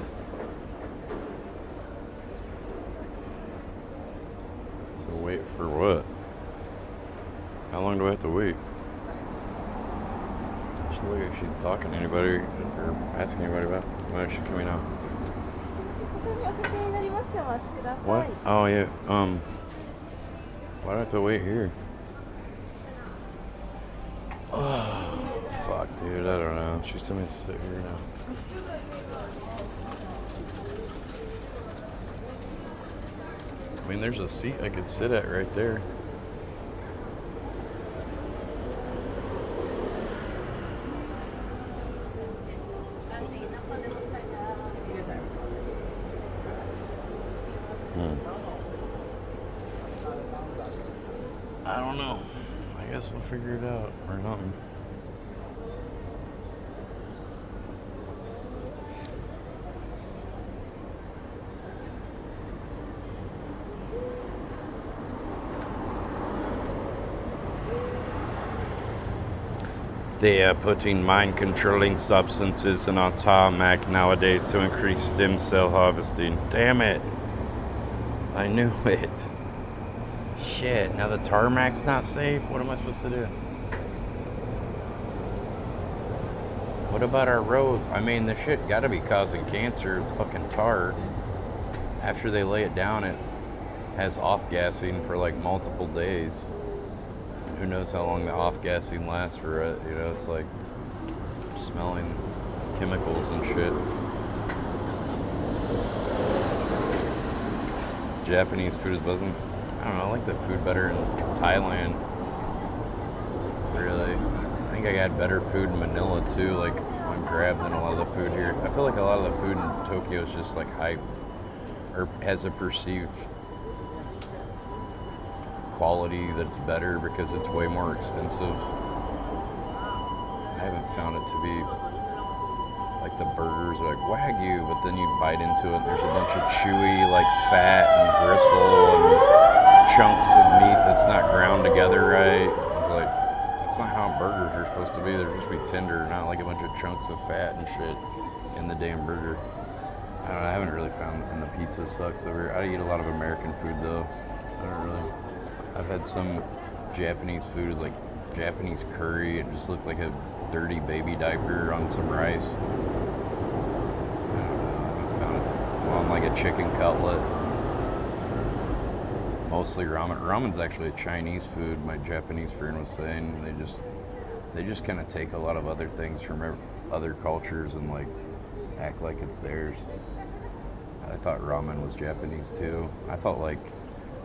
So wait for what? How long do I have to wait? She look like she's talking to anybody or asking anybody about why is she coming out. What? Oh yeah. Why do I have to wait here? Oh, fuck, dude. I don't know. She's telling me to sit here now. I mean, there's a seat I could sit at right there. I don't know. I guess we'll figure it out or nothing. They are putting mind-controlling substances in our tarmac nowadays to increase stem cell harvesting. Damn it. I knew it. Shit, now the tarmac's not safe? What am I supposed to do? What about our roads? I mean, the shit gotta be causing cancer. It's fucking tar. After they lay it down, it has off-gassing for like multiple days. Who knows how long the off-gassing lasts for it? You know, it's like smelling chemicals and shit. Japanese food is buzzing. I don't know, I like the food better in Thailand. Really. I think I got better food in Manila too, like on Grab, than a lot of the food here. I feel like a lot of the food in Tokyo is just like hype, or has a perceived quality that it's better because it's way more expensive. I haven't found it to be like the burgers are like Wagyu, but then you bite into it and there's a bunch of chewy like fat and gristle and chunks of meat that's not ground together right. It's like, that's not how burgers are supposed to be. They're supposed to be tender, not like a bunch of chunks of fat and shit in the damn burger. I don't know, I haven't really found, and the pizza sucks over here. I eat a lot of American food though. I don't really. I've had some Japanese food, is like Japanese curry. It just looks like a dirty baby diaper on some rice. I haven't found it on like a chicken cutlet. Mostly ramen. Ramen's actually a Chinese food, my Japanese friend was saying. They just kind of take a lot of other things from other cultures and like act like it's theirs. I thought ramen was Japanese too. I thought like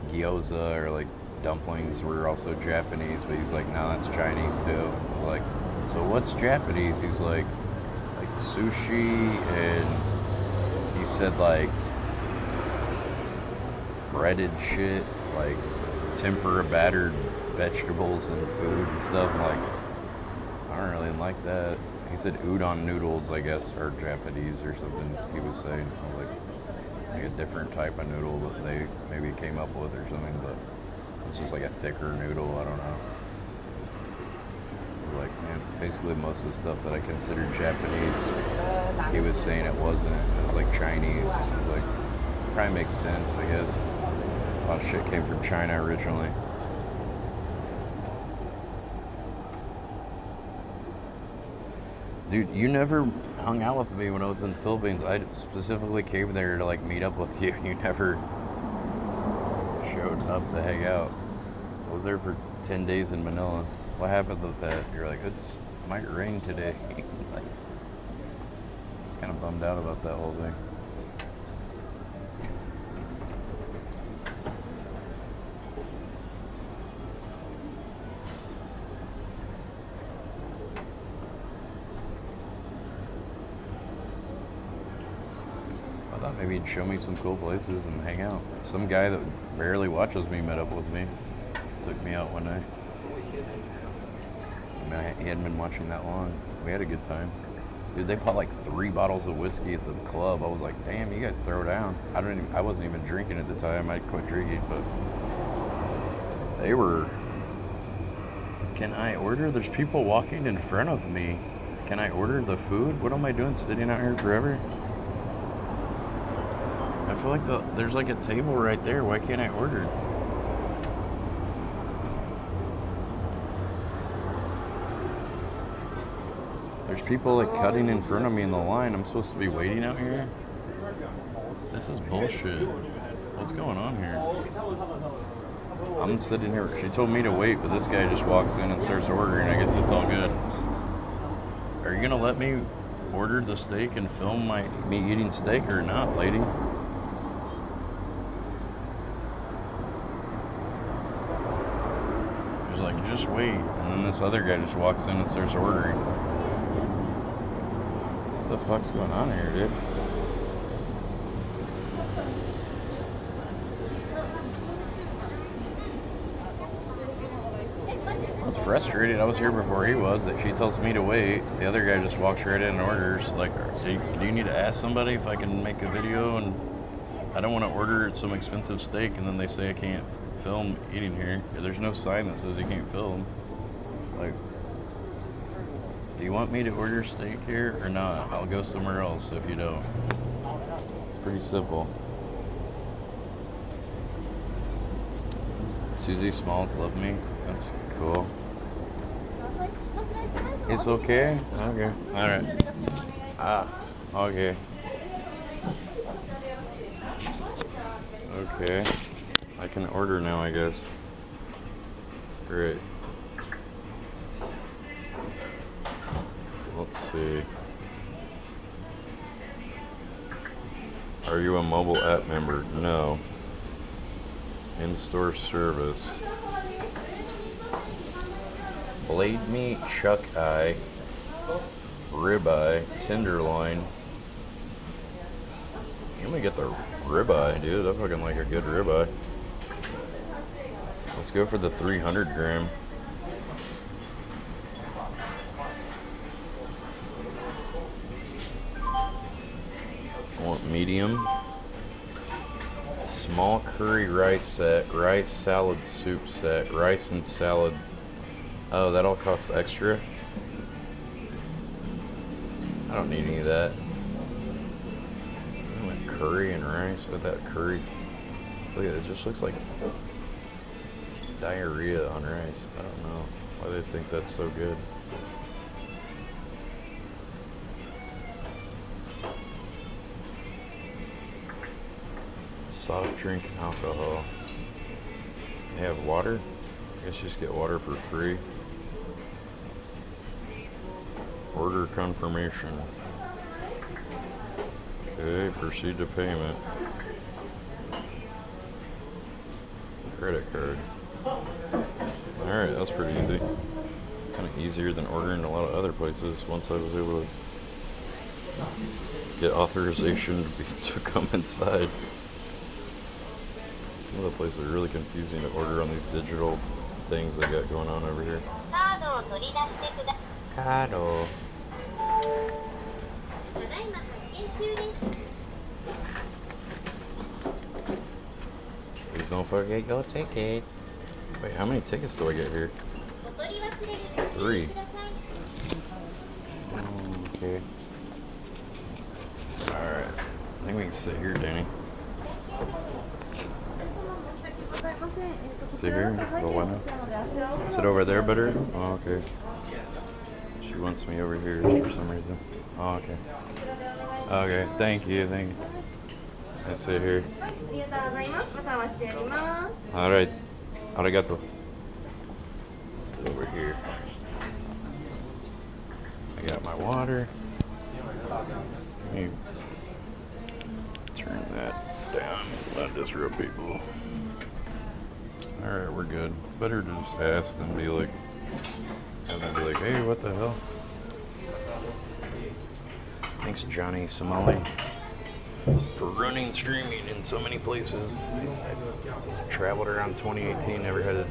gyoza or like dumplings were also Japanese, but he's like, no, that's Chinese too. I was like, so what's Japanese? He's like sushi, and he said like breaded shit, like tempura battered vegetables and food and stuff. I'm like, I don't really like that. He said udon noodles, I guess, are Japanese or something, he was saying. I was like a different type of noodle that they maybe came up with or something, but it's just like a thicker noodle, I don't know. Like, man, basically most of the stuff that I considered Japanese, he was saying it wasn't. It was like Chinese. It was like, probably makes sense, I guess. A lot of shit came from China originally. Dude, you never hung out with me when I was in the Philippines. I specifically came there to like meet up with you. You never showed up to hang out. I was there for 10 days in Manila. What happened with that? You're like, it might rain today. Like, I was kind of bummed out about that whole thing. I thought maybe he'd show me some cool places and hang out. Some guy that barely watches me met up with me. Took me out one night. I mean, he hadn't been watching that long. We had a good time. Dude, they bought like 3 bottles of whiskey at the club. I was like, damn, you guys throw down. I wasn't even drinking at the time. I quit drinking, but they were. Can I order? There's people walking in front of me. Can I order the food? What am I doing sitting out here forever? I feel like there's like a table right there. Why can't I order? There's people like cutting in front of me in the line. I'm supposed to be waiting out here? This is bullshit. What's going on here? I'm sitting here. She told me to wait, but this guy just walks in and starts ordering. I guess it's all good. Are you gonna let me order the steak and film me eating steak or not, lady? She's like, just wait. And then this other guy just walks in and starts ordering. What the fuck's going on here, dude? I was frustrated. I was here before he was. That she tells me to wait. The other guy just walks right in and orders. Like, do you need to ask somebody if I can make a video? And I don't want to order some expensive steak and then they say I can't film eating here. There's no sign that says you can't film. Like, Do you want me to order steak here or not? I'll go somewhere else if you don't. It's pretty simple. Susie Smalls love me. That's cool. It's okay? Okay. Alright. Okay. Okay. I can order now, I guess. Great. Let's see. Are you a mobile app member? No. In-store service. Blade meat, chuck eye, ribeye, tenderloin. I'm gonna get the ribeye, dude. I fucking like a good ribeye. Let's go for the 300 gram. I want medium. Small curry rice set, rice salad soup set, rice and salad. Oh, that all costs extra? I don't need any of that. I want curry and rice with that curry. Look at it, it just looks like diarrhea on rice. I don't know why they think that's so good. Soft drink alcohol. They have water? I guess just get water for free. Order confirmation. Okay, proceed to payment. Credit card. Alright, that's pretty easy. Kind of easier than ordering a lot of other places once I was able to get authorization to come inside. Some of the places are really confusing to order on these digital things they got going on over here. Card. Please don't forget your ticket. Wait, how many tickets do I get here? 3. Okay. Alright. I think we can sit here, Danny. Sit here? The women? Sit over there better? Oh, okay. She wants me over here for some reason. Oh, okay. Okay, thank you, thank you. I sit here. Alright. Arigato. Sit over here. I got my water. Let me turn that down. Not disrupt people. Alright, we're good. It's better to just ask than be like, have them be like, hey, what the hell? Thanks, Johnny Somali, for running streaming in so many places. I traveled around 2018, never had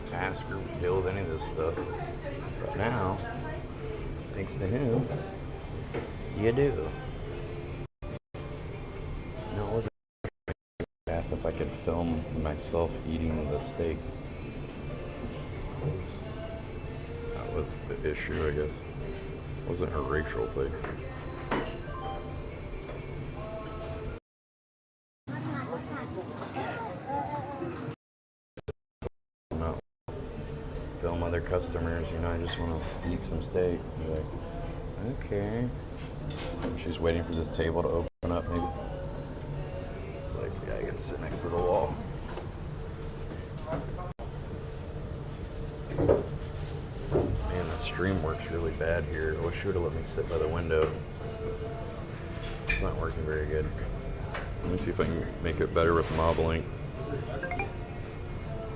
to ask or deal with any of this stuff. But now, thanks to him, you do. No, it wasn't. I asked if I could film myself eating the steak. That was the issue, I guess. It wasn't a racial thing. Film other customers, you know, I just want to eat some steak. Be like, okay. She's waiting for this table to open up, maybe. It's like, yeah, I can sit next to the wall. Man, the stream works really bad here. I wish you would have let me sit by the window. It's not working very good. Let me see if I can make it better with modeling.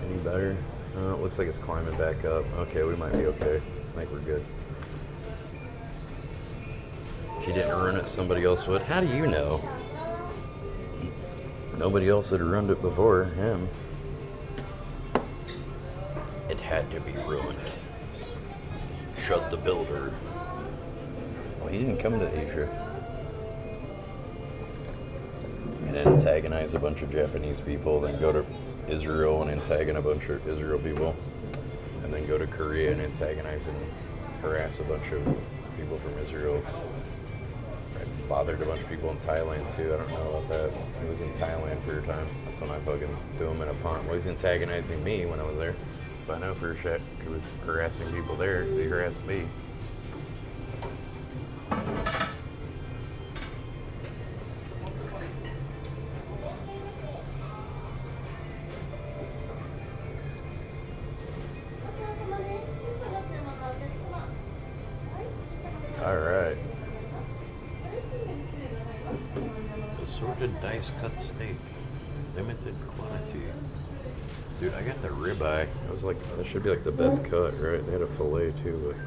Any better? Oh, it looks like it's climbing back up. Okay, we might be okay. I think we're good. If you didn't run it, somebody else would. How do you know? Nobody else had ruined it before him. It had to be ruined. Shut the builder. Well, he didn't come to Asia. And antagonize a bunch of Japanese people, then go to Israel and antagonize a bunch of Israel people, and then go to Korea and antagonize and harass a bunch of people from Israel. I bothered a bunch of people in Thailand too. I don't know about that. He was in Thailand for a time. That's when I fucking threw him in a pond. Well, he's antagonizing me when I was there. So I know for a shit he was harassing people there because he harassed me. All right. Assorted dice cut steak. Limited quantity. Dude, I got the ribeye. I was like, that should be like the best cut, right? They had a fillet too, but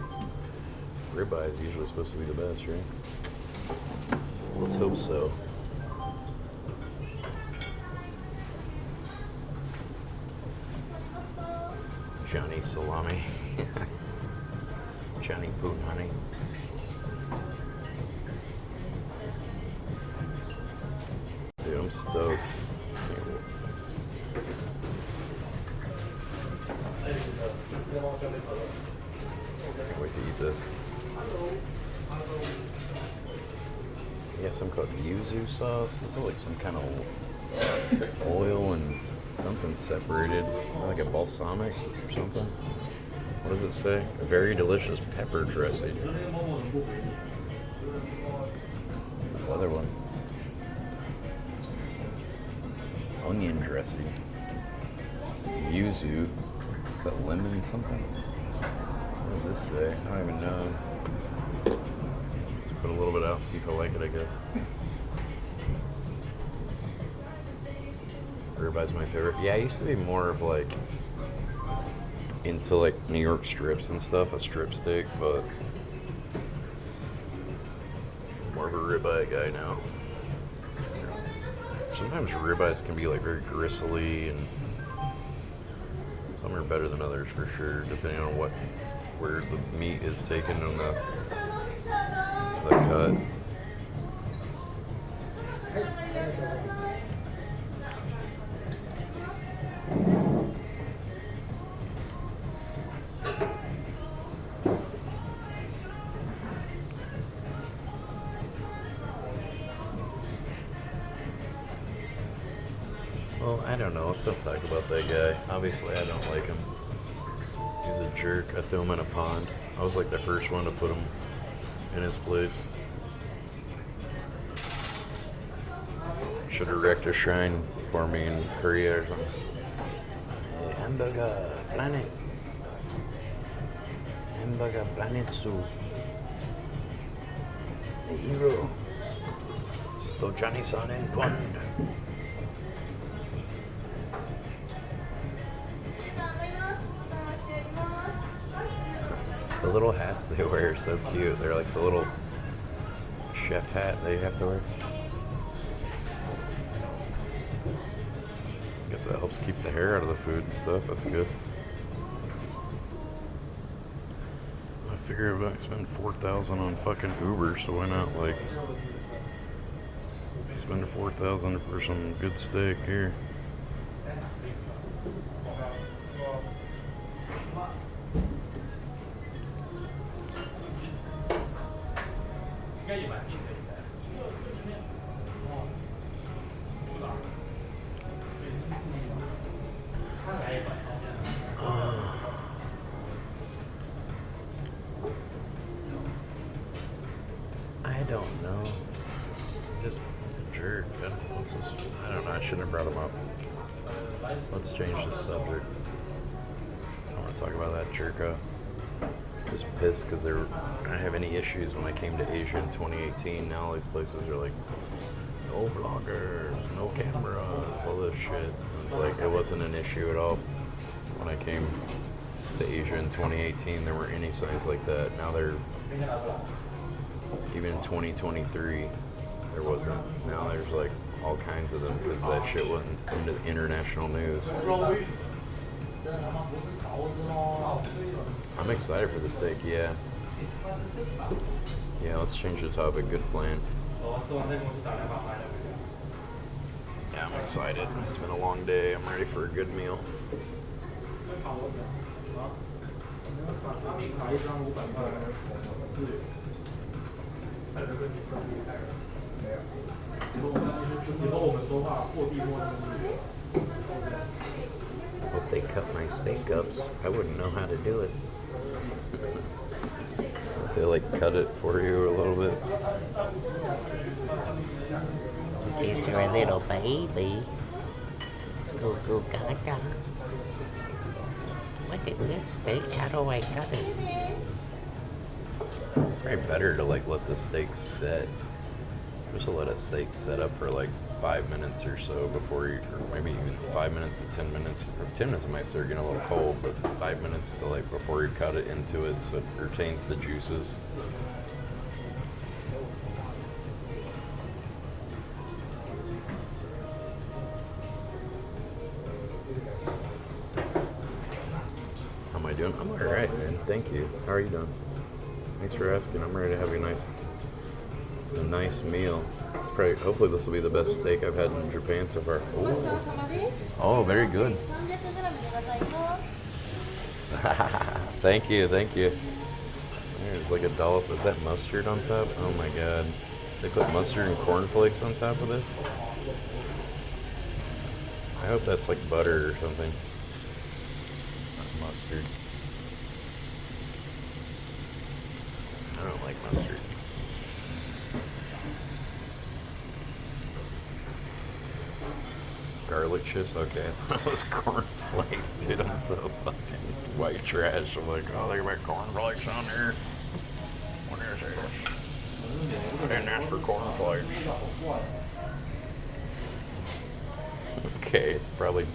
ribeye is usually supposed to be the best, right? Let's hope so. Johnny Salami. Johnny Punani. Dude, I'm stoked. Can't wait to eat this. You got some called yuzu sauce. This is like some kind of oil and something separated, like a balsamic or something. What does it say? A very delicious pepper dressing. What's this other one? Onion dressing. Yuzu. Is that lemon something? What does this say? I don't even know. Let's put a little bit out and see if I like it, I guess. Ribeye's my favorite. Yeah, I used to be more of like into like New York strips and stuff, a strip steak, but more of a ribeye guy now. Sometimes ribeyes can be like very gristly, and some are better than others for sure, depending on where the meat is taken on the cut. Well, I don't know. Let's not talk about that guy. Obviously, I don't like him. He's a jerk. I threw him in a pond. I was like the first one to put him in his place. Should have wrecked a shrine for me in Korea or something. Hamburger Planet. Hamburger Planet Zoo. The hero. To Johnny-san and Pond. The little hats they wear are so cute. They're like the little chef hat they have to wear. I guess that helps keep the hair out of the food and stuff. That's good. I figure if I spend $4,000 on fucking Uber, so why not like spend $4,000 for some good steak here? I don't know. Just a jerk. I don't know. I shouldn't have brought him up. Let's change the subject. I don't want to talk about that jerk up. Just pissed because I didn't have any issues when I came to Asia in 2018. Now all these places are like, no vloggers, no cameras, all this shit. It's like it wasn't an issue at all when I came to Asia in 2018. There weren't any signs like that. Now they're, even in 2023, there wasn't. Now there's like all kinds of them because that shit wasn't into the international news. I'm excited for the steak, yeah. Yeah, let's change the topic. Good plan. Yeah, I'm excited. It's been a long day. I'm ready for a good meal. Hope they cut my steak ups. I wouldn't know how to do it. They like cut it for you a little bit. In case you're a little baby. Go, go, gaga. What is this steak? How do I cut it? Probably better to like let the steak set. Just to let a steak set up for like 5 minutes or so before you, or maybe even 5 minutes to 10 minutes. Or 10 minutes might start getting a little cold, but 5 minutes to like before you cut it into it so it retains the juices. How am I doing? I'm alright, man. Thank you. How are you doing? Thanks for asking. I'm ready to have a nice meal. It's probably, hopefully this will be the best steak I've had in Japan so far. Ooh. Oh, very good. Thank you, thank you. There's like a dollop. Is that mustard on top? Oh my god. They put mustard and cornflakes on top of this? I hope that's like butter or something. Not mustard. I don't like mustard. Garlic chips? Okay. That was cornflakes, dude. I'm so fucking white trash. I'm like, oh, they got cornflakes on there. What is this? I didn't ask for cornflakes. Okay, it's probably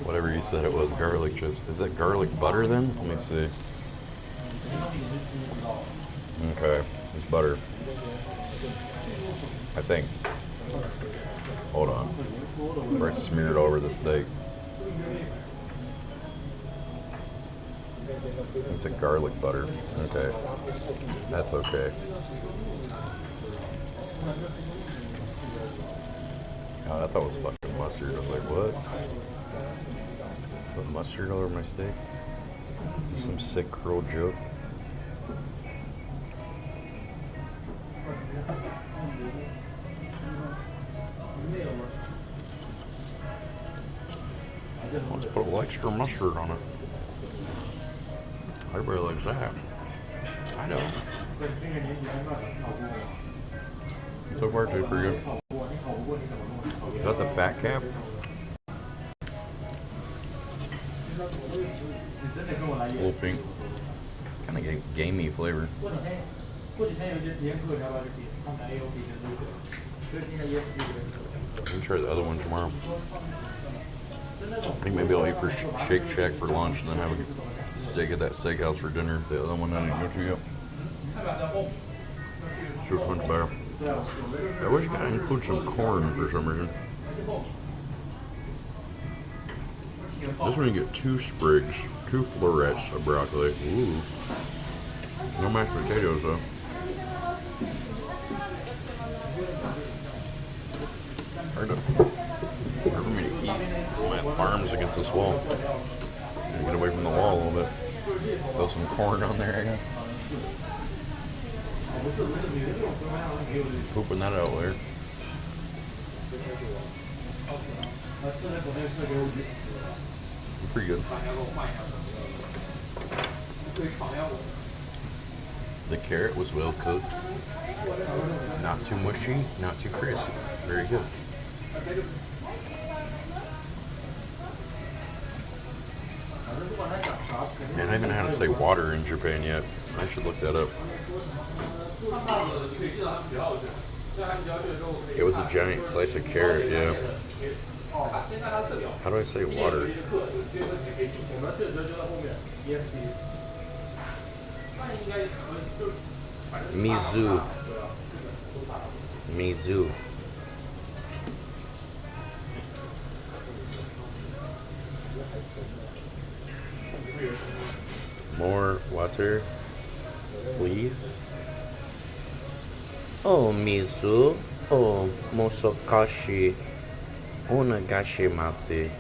whatever you said it was, garlic chips. Is that garlic butter then? Let me see. Okay, it's butter. I think. Hold on. Before I smear it over the steak. It's a garlic butter. Okay. That's okay. God, I thought it was fucking mustard. I was like, what? Put mustard all over my steak? Is this some sick cruel joke? Let's put a little extra mustard on it. Everybody likes that. I know. So far, tastes pretty good. Is that the fat cap? A little pink. Kind of gamey flavor. I'll try the other one tomorrow. I think maybe I'll eat for Shake Shack for lunch and then have a steak at that steakhouse for dinner. The other one I didn't go to yet. Sure, which one's better? I wish I could include some corn for some reason. This one you get 2 sprigs, 2 florets of broccoli. Ooh. No mashed potatoes though. Hard for me to eat. It's my arms against this wall. Get away from the wall a little bit. Throw some corn on there, I guess. Pooping that out there. Pretty good. The carrot was well cooked. Not too mushy, not too crisp. Very good. And I haven't had to say water in Japan yet. I should look that up. It was a giant slice of carrot, yeah. How do I say water? Mizu. Mizu. More water, please. Oh, Mizu. Oh, Mosokashi. Onegashimasu.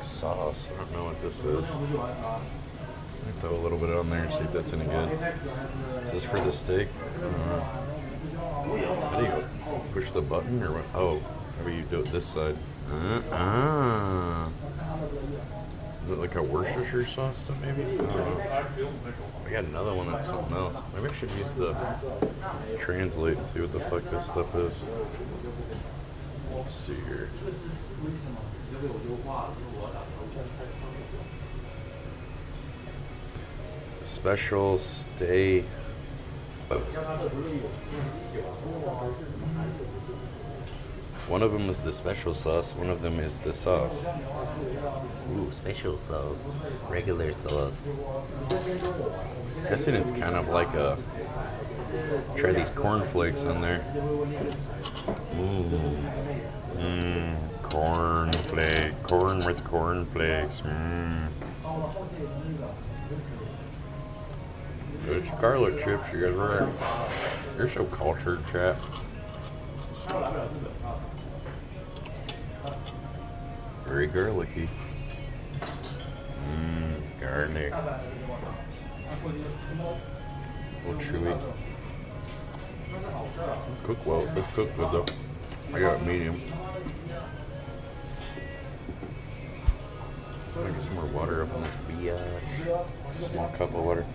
like sauce. I don't know what this is. Let me throw a little bit on there and see if that's any good. Is this for the steak? How do you push the button or what? Oh, maybe you do it this side. Is it like a Worcestershire sauce maybe? I don't know. I got another one that's something else. Maybe I should use the translate and see what the fuck this stuff is. Let's see here. Special stay. One of them is the special sauce, one of them is the sauce. Ooh, special sauce. Regular sauce. I'm guessing it's kind of like a... Try these cornflakes on there. Cornflake. Corn with cornflakes. It's garlic chips, you guys are. You're so cultured, chat. Very garlicky. Garlic. A little chewy. Cook well. It's cooked good though. I got medium. I'm gonna get some more water up on this biatch. Small cup of water.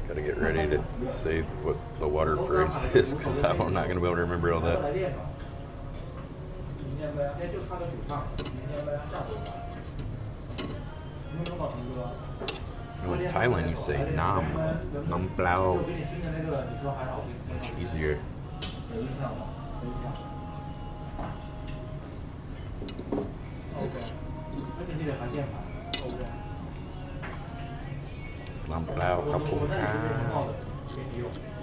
Gotta get ready to say what the water phrase is because I'm not gonna be able to remember all that. In Thailand, you say nam plau. Much easier. Nam plau, kapong kap.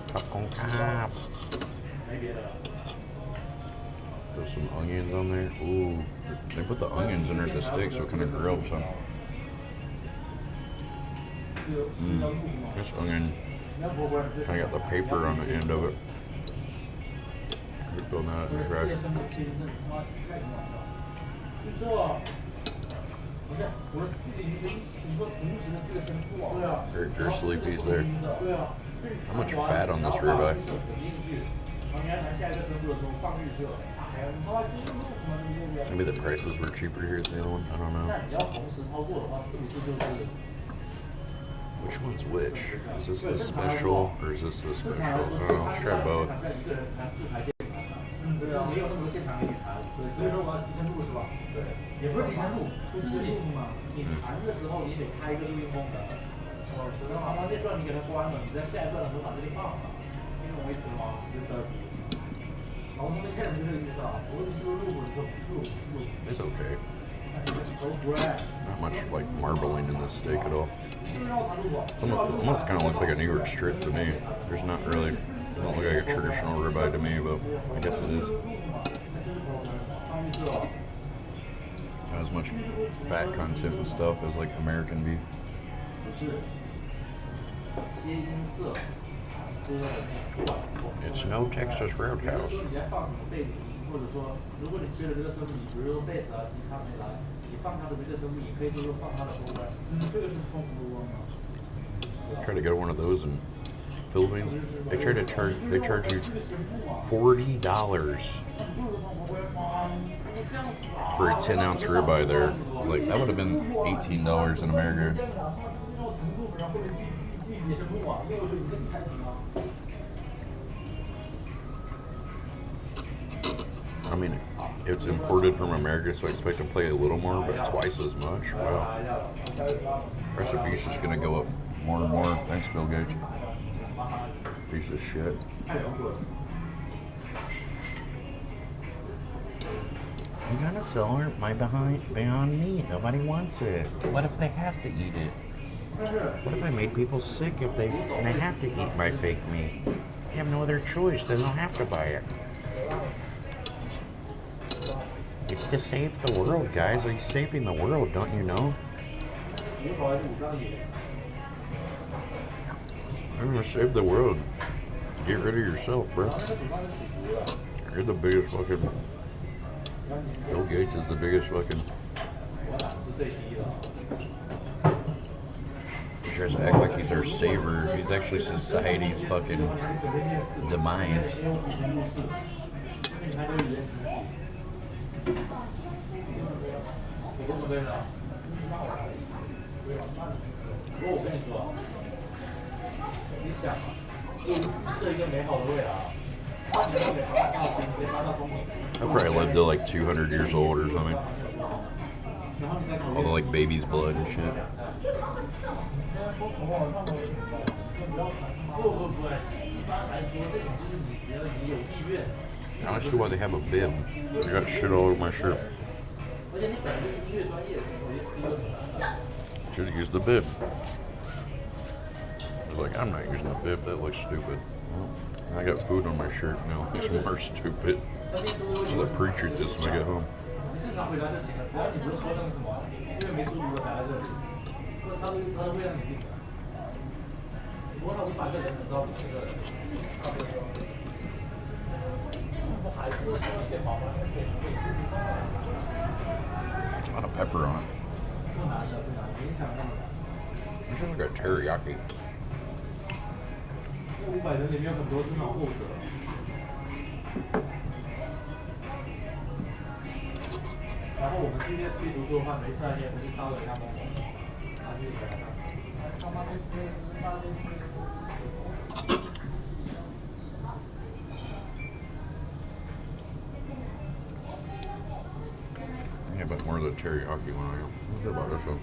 Kapong kap. There's some onions on there. Ooh, they put the onions in there at the steak, so it kind of grills, huh? This onion kind of got the paper on the end of it. We're throwing that in the trash. Very sleepy's there. How much fat on this ribeye? Maybe the prices were cheaper here at the other one. I don't know. Which one's which? Is this the special or is this the special? I don't know. Let's try both. It's okay. Not much like marbling in this steak at all. It's almost kind of looks like a New York strip to me. There's not really, it don't look like a traditional ribeye to me, but I guess it is. Not as much fat content and stuff as like American beef. It's no Texas Roadhouse. Try to get one of those in Philippines. They charge you $40 for a 10-ounce ribeye there. Like that would have been $18 in America. I mean, it's imported from America, so I expect to pay a little more, but twice as much. Wow. Price of beef's just gonna go up more and more. Thanks, Bill Gates. Piece of shit. I'm gonna sell her my Beyond Meat. Nobody wants it. What if they have to eat it? What if I made people sick and they have to eat my fake meat? They have no other choice. Then they'll have to buy it. It's to save the world, guys. Are you saving the world? Don't you know? I'm gonna save the world. Get rid of yourself, bro. You're the biggest fucking. Bill Gates is the biggest fucking. He tries to act like he's our savior. He's actually society's fucking demise. I probably lived to like 200 years old or something. All the like baby's blood and shit. I'm not sure why they have a bib. I got shit all over my shirt. Should have used the bib. I was like, I'm not using the bib. That looks stupid. Well, I got food on my shirt now. It's more stupid. So the preacher this when I get home. A lot of pepper on it. This is like a teriyaki. Yeah, but more of the teriyaki one. What's good about this one?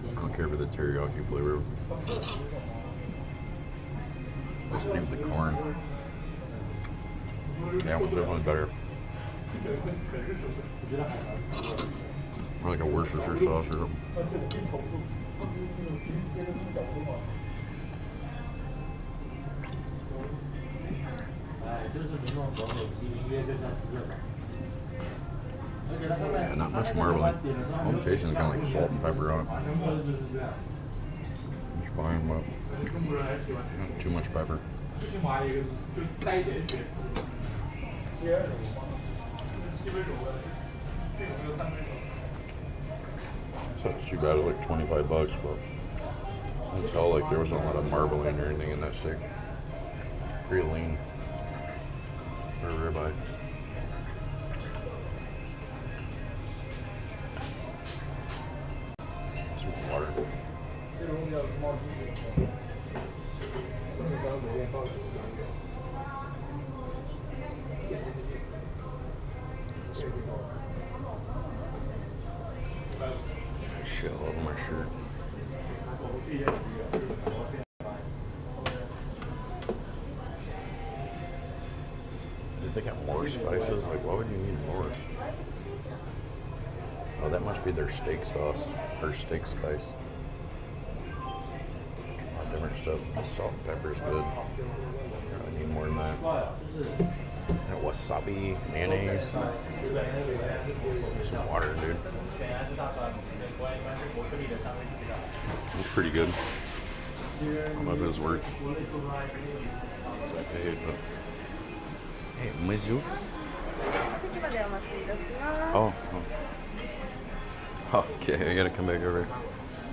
I don't care for the teriyaki flavor. Let's leave the corn. Yeah, one's definitely better. Or like a Worcestershire sauce or something. Yeah, not much marbling. I'm tasting kind of like salt and pepper on it. It's fine, but not too much pepper. So it's too bad, it's like $25, but I can tell like there wasn't a lot of marbling or anything in that steak. Pretty lean for a ribeye. Some water. Shit all over my shirt. Did they got more spices? Like, why would you need more? Oh, that must be their steak sauce or steak spice. Different stuff. The salt and pepper is good. I need more than that. And wasabi, mayonnaise. Some water, dude. It's pretty good. I don't know if it was worth I paid, but. Hey, Mizu? Oh. Okay, I gotta come back over.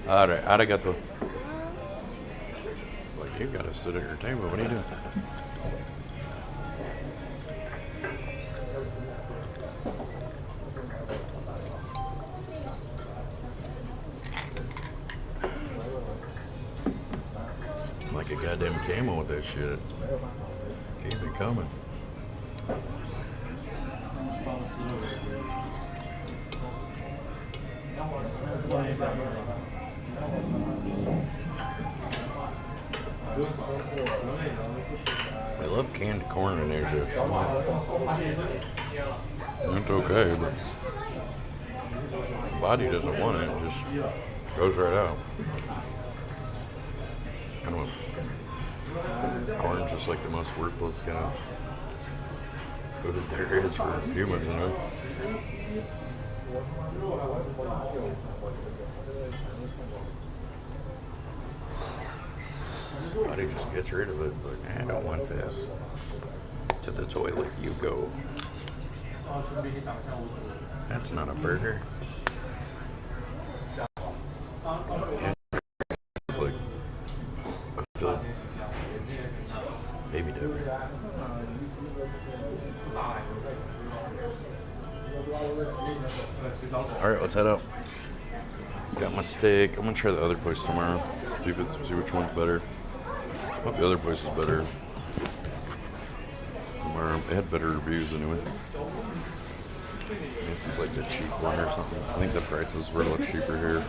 Alright, arigato. Like, you gotta sit at your table. What are you doing? Like a goddamn camel with that shit. Keep it coming. I love canned corn in there too. It's okay, but the body doesn't want it. It just goes right out. I don't know. Corn's just like the most worthless kind of food that there is for humans, you know? Buddy just gets rid of it, but I don't want this. To the toilet you go. That's not a burger. It's like a Phil. Baby dough. Alright, let's head out. Got my steak. I'm gonna try the other place tomorrow. See which one's better. I hope the other place is better. Tomorrow. They had better reviews anyway. This is like the cheap one or something. I think the prices were a little cheaper here.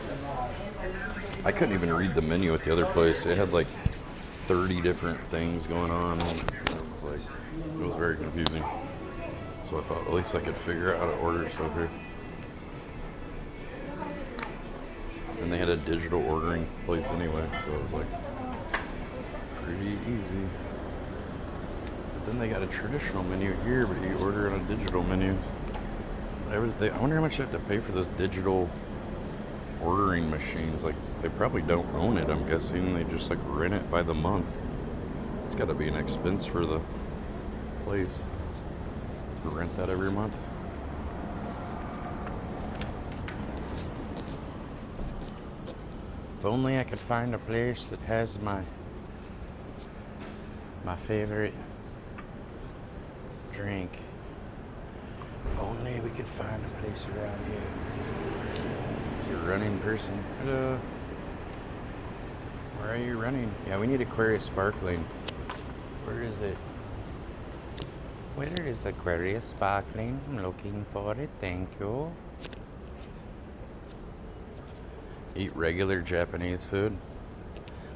I couldn't even read the menu at the other place. It had like 30 different things going on. It was very confusing. So I thought at least I could figure out how to order stuff here. And they had a digital ordering place anyway, so it was like pretty easy. But then they got a traditional menu here, but you order on a digital menu. I wonder how much you have to pay for those digital ordering machines. Like, they probably don't own it, I'm guessing. They just like rent it by the month. It's got to be an expense for the place to rent that every month. If only I could find a place that has my favorite drink. If only we could find a place around here. You're a running person. Hello. Where are you running? Yeah, we need Aquarius Sparkling. Where is it? Where is Aquarius Sparkling? I'm looking for it. Thank you. Eat regular Japanese food.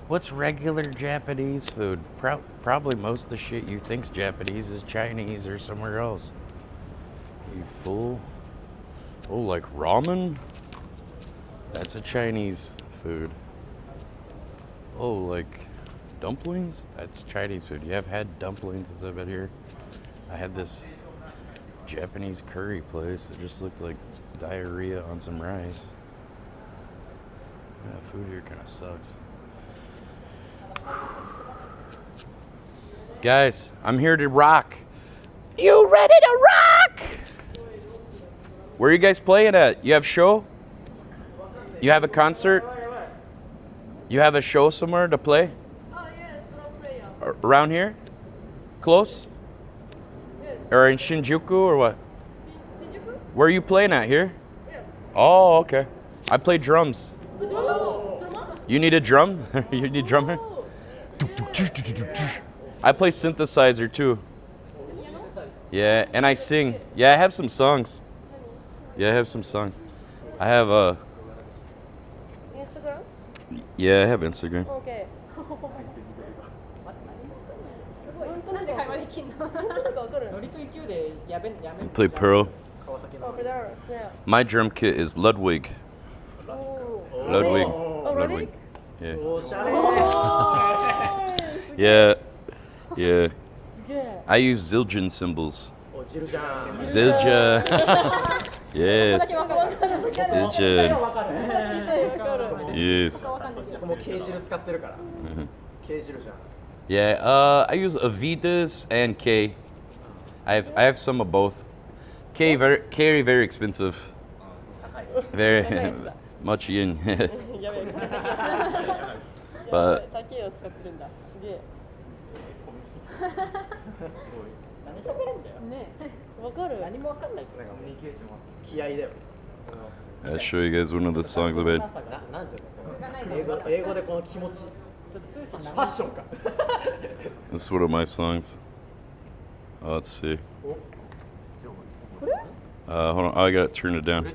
What's regular Japanese food? Probably most of the shit you think's Japanese is Chinese or somewhere else. You fool. Oh, like ramen? That's a Chinese food. Oh, like dumplings? That's Chinese food. You have had dumplings since I've been here. I had this Japanese curry place. It just looked like diarrhea on some rice. Yeah, food here kind of sucks. Guys, I'm here to rock. You ready to rock? Where are you guys playing at? You have show? You have a concert? You have a show somewhere to play? Around here? Close? Or in Shinjuku or what? Shinjuku? Where are you playing at here? Yes. Oh, okay. I play drums. You need a drum? You need drummer? I play synthesizer too. Yeah, and I sing. Yeah, I have some songs. Yeah, I have some songs. I have Instagram? Yeah, I have Instagram. Okay. I play Pearl. My drum kit is Ludwig. Ludwig. Ludwig. Yeah. Yeah. Yeah. I use Zildjian cymbals. Zildjian. Yes. Zildjian. Yes. Yeah, I use Avitas and K. I have some of both. K very expensive. Very much yen. But I'll show you guys one of the songs I've had. This is one of my songs. Let's see. Hold on, I gotta turn it down.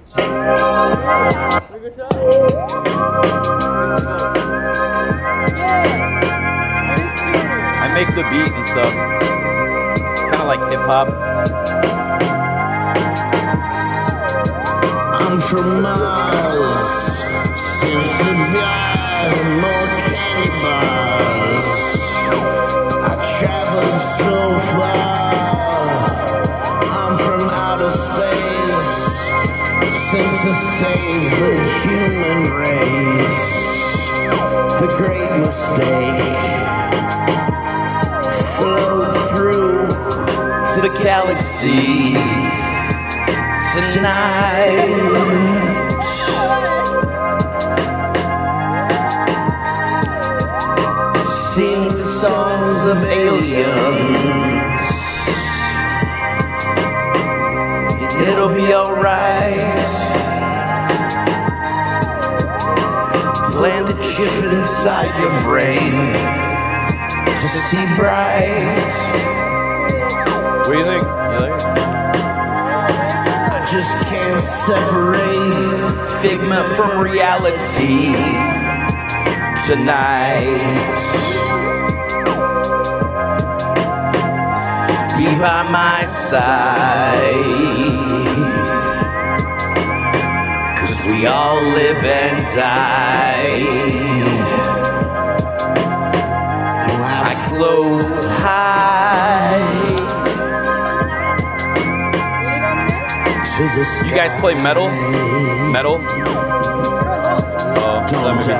I make the beat and stuff. Kind of like hip hop. I'm from Mars, seem to buy more candy bars. I traveled so far, I'm from outer space, sent to save the human race. The great mistake float through the galaxy tonight. Sing songs of aliens. It'll be alright. Plant a chip inside your brain to see bright. What do you think? You like it? I just can't separate Figma from reality tonight. Be by my side, 'cause we all live and die. I float high. You guys play metal? Metal? Oh, let me be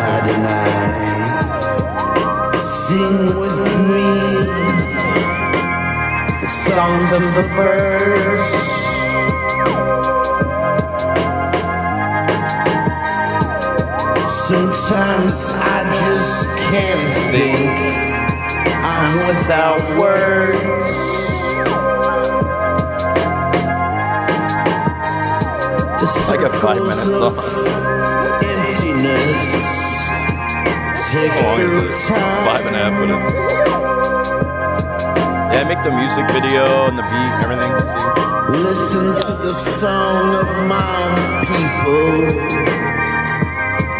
Sing with me the songs of the birds. Sometimes I just can't think. I'm without words. It's like a 5-minute song. Emptiness. Take How long is it? 5.5 minutes. Yeah, make the music video and the beat and everything. See? Listen to the song of my people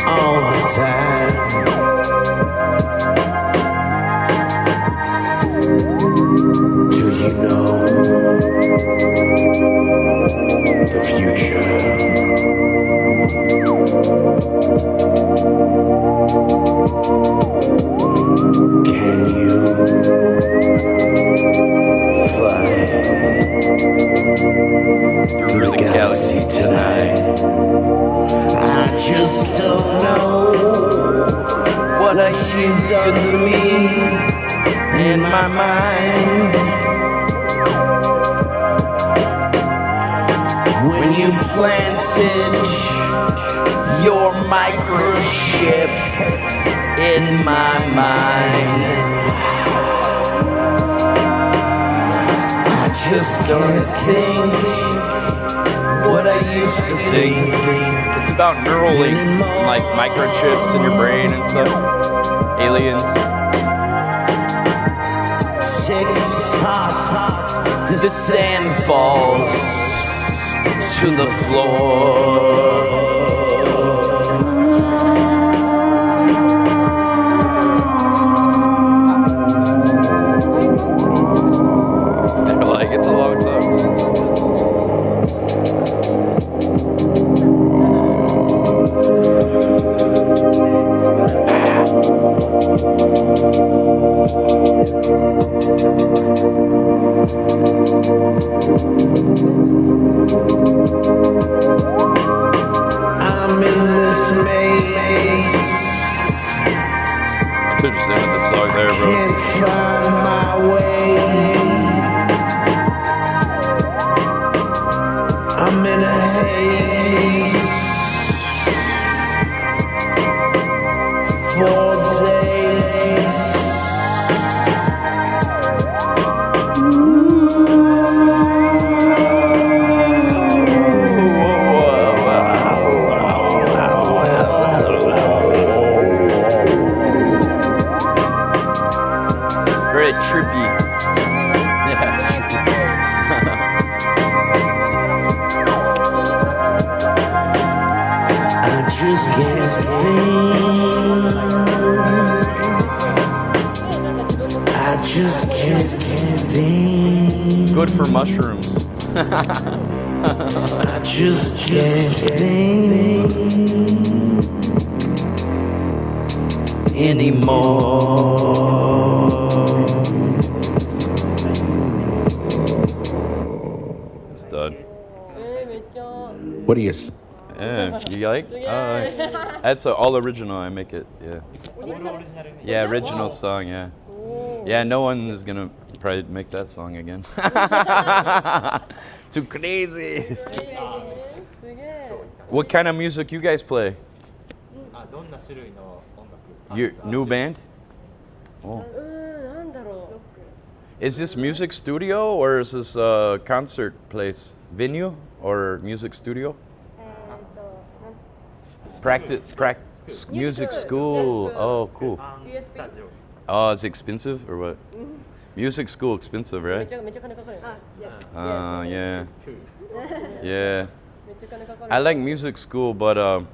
all the time. Do you know the future? Can you fly through the galaxy tonight? I just don't know what you've done to me in my mind. When you planted your microchip in my mind, I just don't think what I used to think. It's about Neuralink, like microchips in your brain and stuff. Aliens. The sand falls to the floor. Like, it's a long song. I'm in this maze. I could just ended the song there, bro. Can't find my way. I'm in a haze. 4 days. Very trippy. Yeah, trippy. I just can't think. I just can't think. Good for mushrooms. I just can't think anymore. It's done. What do you? Yeah, you like? That's all original. I make it. Yeah. Yeah, original song. Yeah. Yeah, no one is gonna probably make that song again. Too crazy. What kind of music you guys play? Your new band? Oh. Is this music studio or is this a concert place? Venue or music studio? Practice music school. Oh, cool. Oh, it's expensive or what? Music school expensive, right? Yeah. Yeah. I like music school, but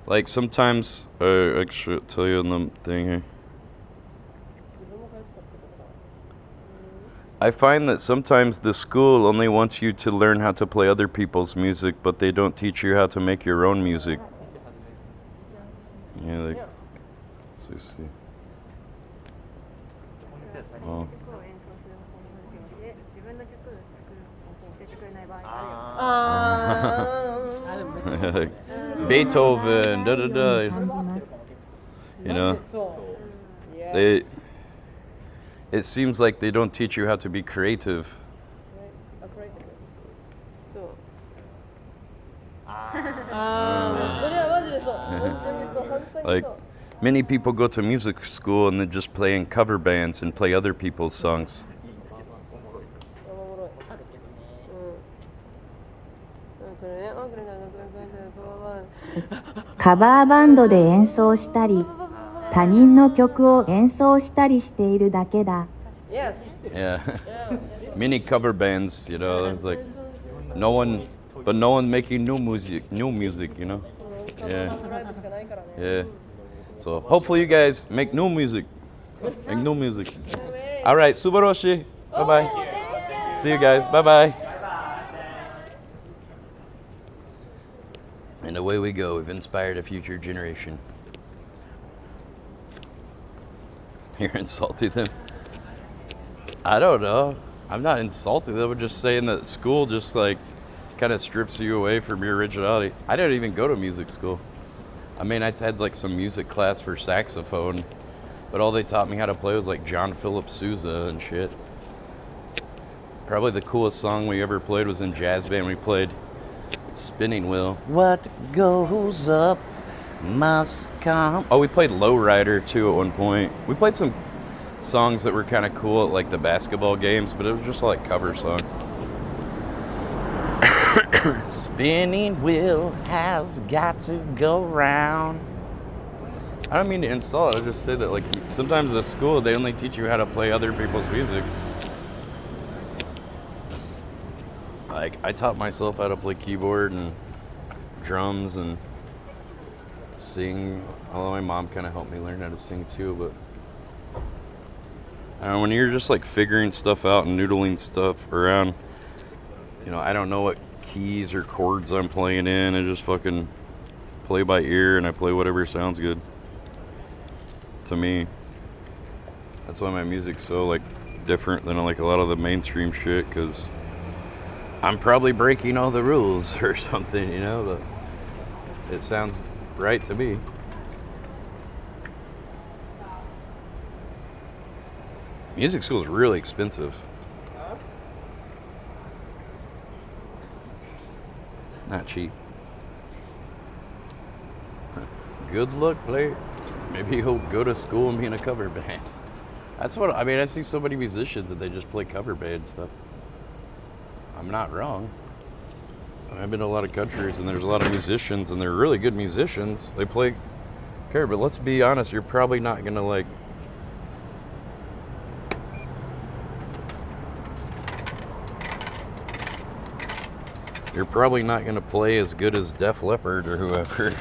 like sometimes I should tell you on the thing here. I find that sometimes the school only wants you to learn how to play other people's music, but they don't teach you how to make your own music. Yeah, like, let's see. Oh. Beethoven, da da da. You know, it seems like they don't teach you how to be creative. Like, many people go to music school and they just play in cover bands and play other people's songs. カバーバンドで演奏したり、他人の曲を演奏したりしているだけだ。Yeah. Many cover bands, you know, it's like no one making new music, you know? Yeah. Yeah. So hopefully you guys make new music. Make new music. All right, Subaroshi. Bye-bye. See you guys. Bye-bye. And away we go. We've inspired a future generation. You're insulting them? I don't know. I'm not insulting them. I'm just saying that school just like kind of strips you away from your originality. I didn't even go to music school. I mean, I had like some music class for saxophone, but all they taught me how to play was like John Philip Sousa and shit. Probably the coolest song we ever played was in jazz band. We played Spinning Wheel. What goes up must come. Oh, we played Lowrider too at one point. We played some songs that were kind of cool at like the basketball games, but it was just like cover songs. Spinning wheel has got to go round. I don't mean to insult, I just say that like sometimes at school they only teach you how to play other people's music. Like I taught myself how to play keyboard and drums and sing. Although my mom kind of helped me learn how to sing too, but I don't know, when you're just like figuring stuff out and noodling stuff around, you know, I don't know what keys or chords I'm playing in. I just fucking play by ear and I play whatever sounds good to me. That's why my music's so like different than like a lot of the mainstream shit, because I'm probably breaking all the rules or something, you know, but it sounds right to me. Music school is really expensive. Not cheap. Good luck, player. Maybe he'll go to school and be in a cover band. That's what I mean. I see so many musicians that they just play cover band stuff. I'm not wrong. I've been to a lot of countries and there's a lot of musicians and they're really good musicians. They play cover, but let's be honest, you're probably not gonna like play as good as Def Leppard or whoever.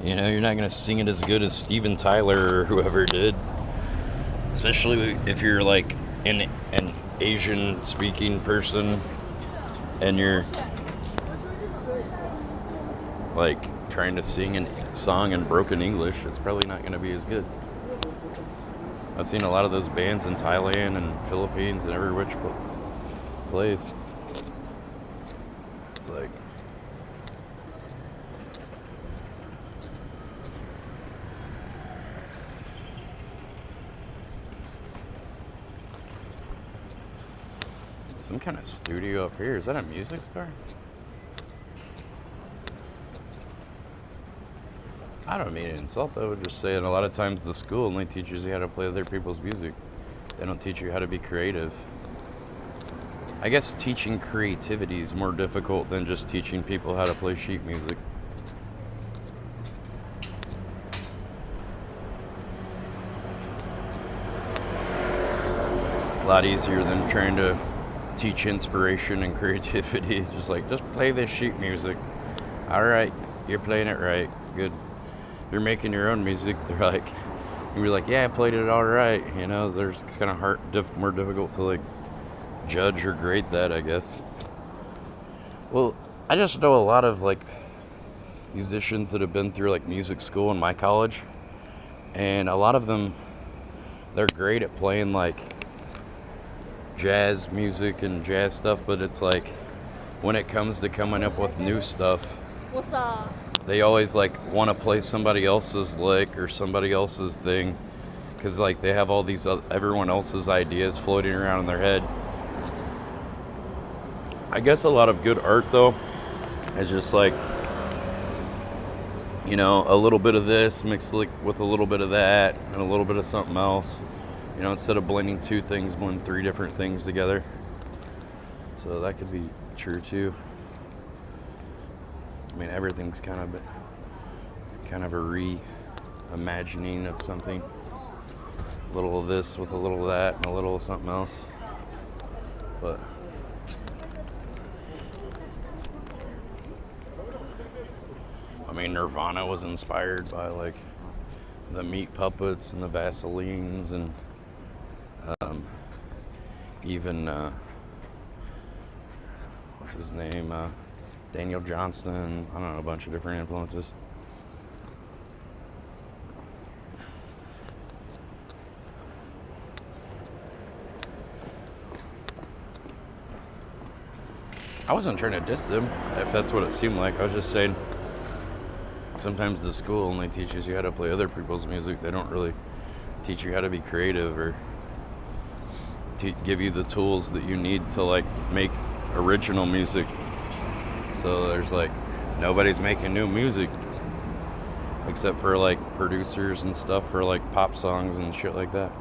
You know, you're not gonna sing it as good as Steven Tyler or whoever did. Especially if you're like an Asian speaking person and you're like trying to sing a song in broken English, it's probably not gonna be as good. I've seen a lot of those bands in Thailand and Philippines and every which place. It's like Some kind of studio up here. Is that a music store? I don't mean to insult though, just saying a lot of times the school only teaches you how to play other people's music. They don't teach you how to be creative. I guess teaching creativity is more difficult than just teaching people how to play sheet music. A lot easier than trying to teach inspiration and creativity. Just play this sheet music. All right, you're playing it right. Good. You're making your own music. They're like, you're like, yeah, I played it all right. You know, it's kind of more difficult to like judge or grade that, I guess. Well, I just know a lot of like musicians that have been through like music school in my college, and a lot of them, they're great at playing like jazz music and jazz stuff, but it's like when it comes to coming up with new stuff, they always like want to play somebody else's lick or somebody else's thing, because like they have all these everyone else's ideas floating around in their head. I guess a lot of good art though is just like, you know, a little bit of this mixed like with a little bit of that and a little bit of something else. You know, instead of blending two things, blend three different things together. So that could be true too. I mean, everything's kind of a reimagining of something. A little of this with a little of that and a little of something else. But I mean, Nirvana was inspired by like the meat puppets and the Vaselines and even what's his name? Daniel Johnston. I don't know, a bunch of different influences. I wasn't trying to diss them, if that's what it seemed like. I was just saying sometimes the school only teaches you how to play other people's music. They don't really teach you how to be creative or give you the tools that you need to like make original music. So there's like nobody's making new music except for like producers and stuff for like pop songs and shit like that.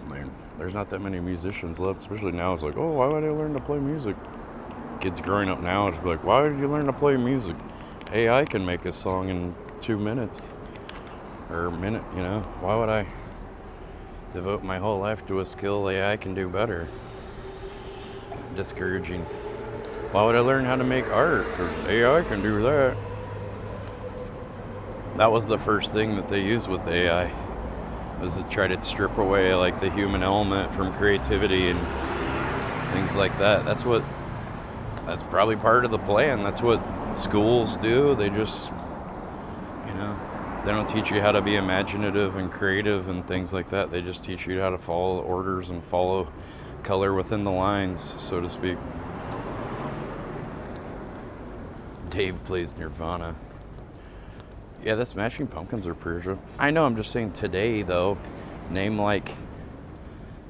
I mean, there's not that many musicians left, especially now. It's like, oh, why would I learn to play music? Kids growing up now, it's like, why did you learn to play music? AI can make a song in 2 minutes or a minute, you know? Why would I devote my whole life to a skill AI can do better? It's kind of discouraging. Why would I learn how to make art? Because AI can do that. That was the first thing that they used with AI, was to try to strip away like the human element from creativity and things like that. That's probably part of the plan. That's what schools do. They just, you know, they don't teach you how to be imaginative and creative and things like that. They just teach you how to follow orders and follow color within the lines, so to speak. Dave plays Nirvana. Yeah, the Smashing Pumpkins are Persia. I know, I'm just saying today, though, name like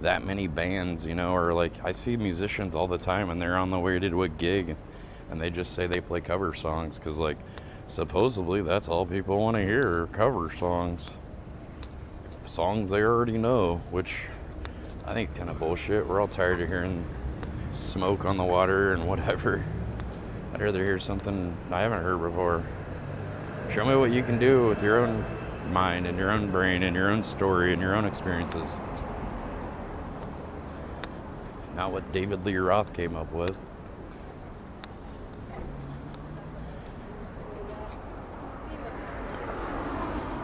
that many bands, you know, or like I see musicians all the time and they're on the way to a gig and they just say they play cover songs because like supposedly that's all people want to hear, cover songs. Songs they already know, which I think kind of bullshit. We're all tired of hearing Smoke on the Water and whatever. I'd rather hear something I haven't heard before. Show me what you can do with your own mind and your own brain and your own story and your own experiences. Not what David Lee Roth came up with.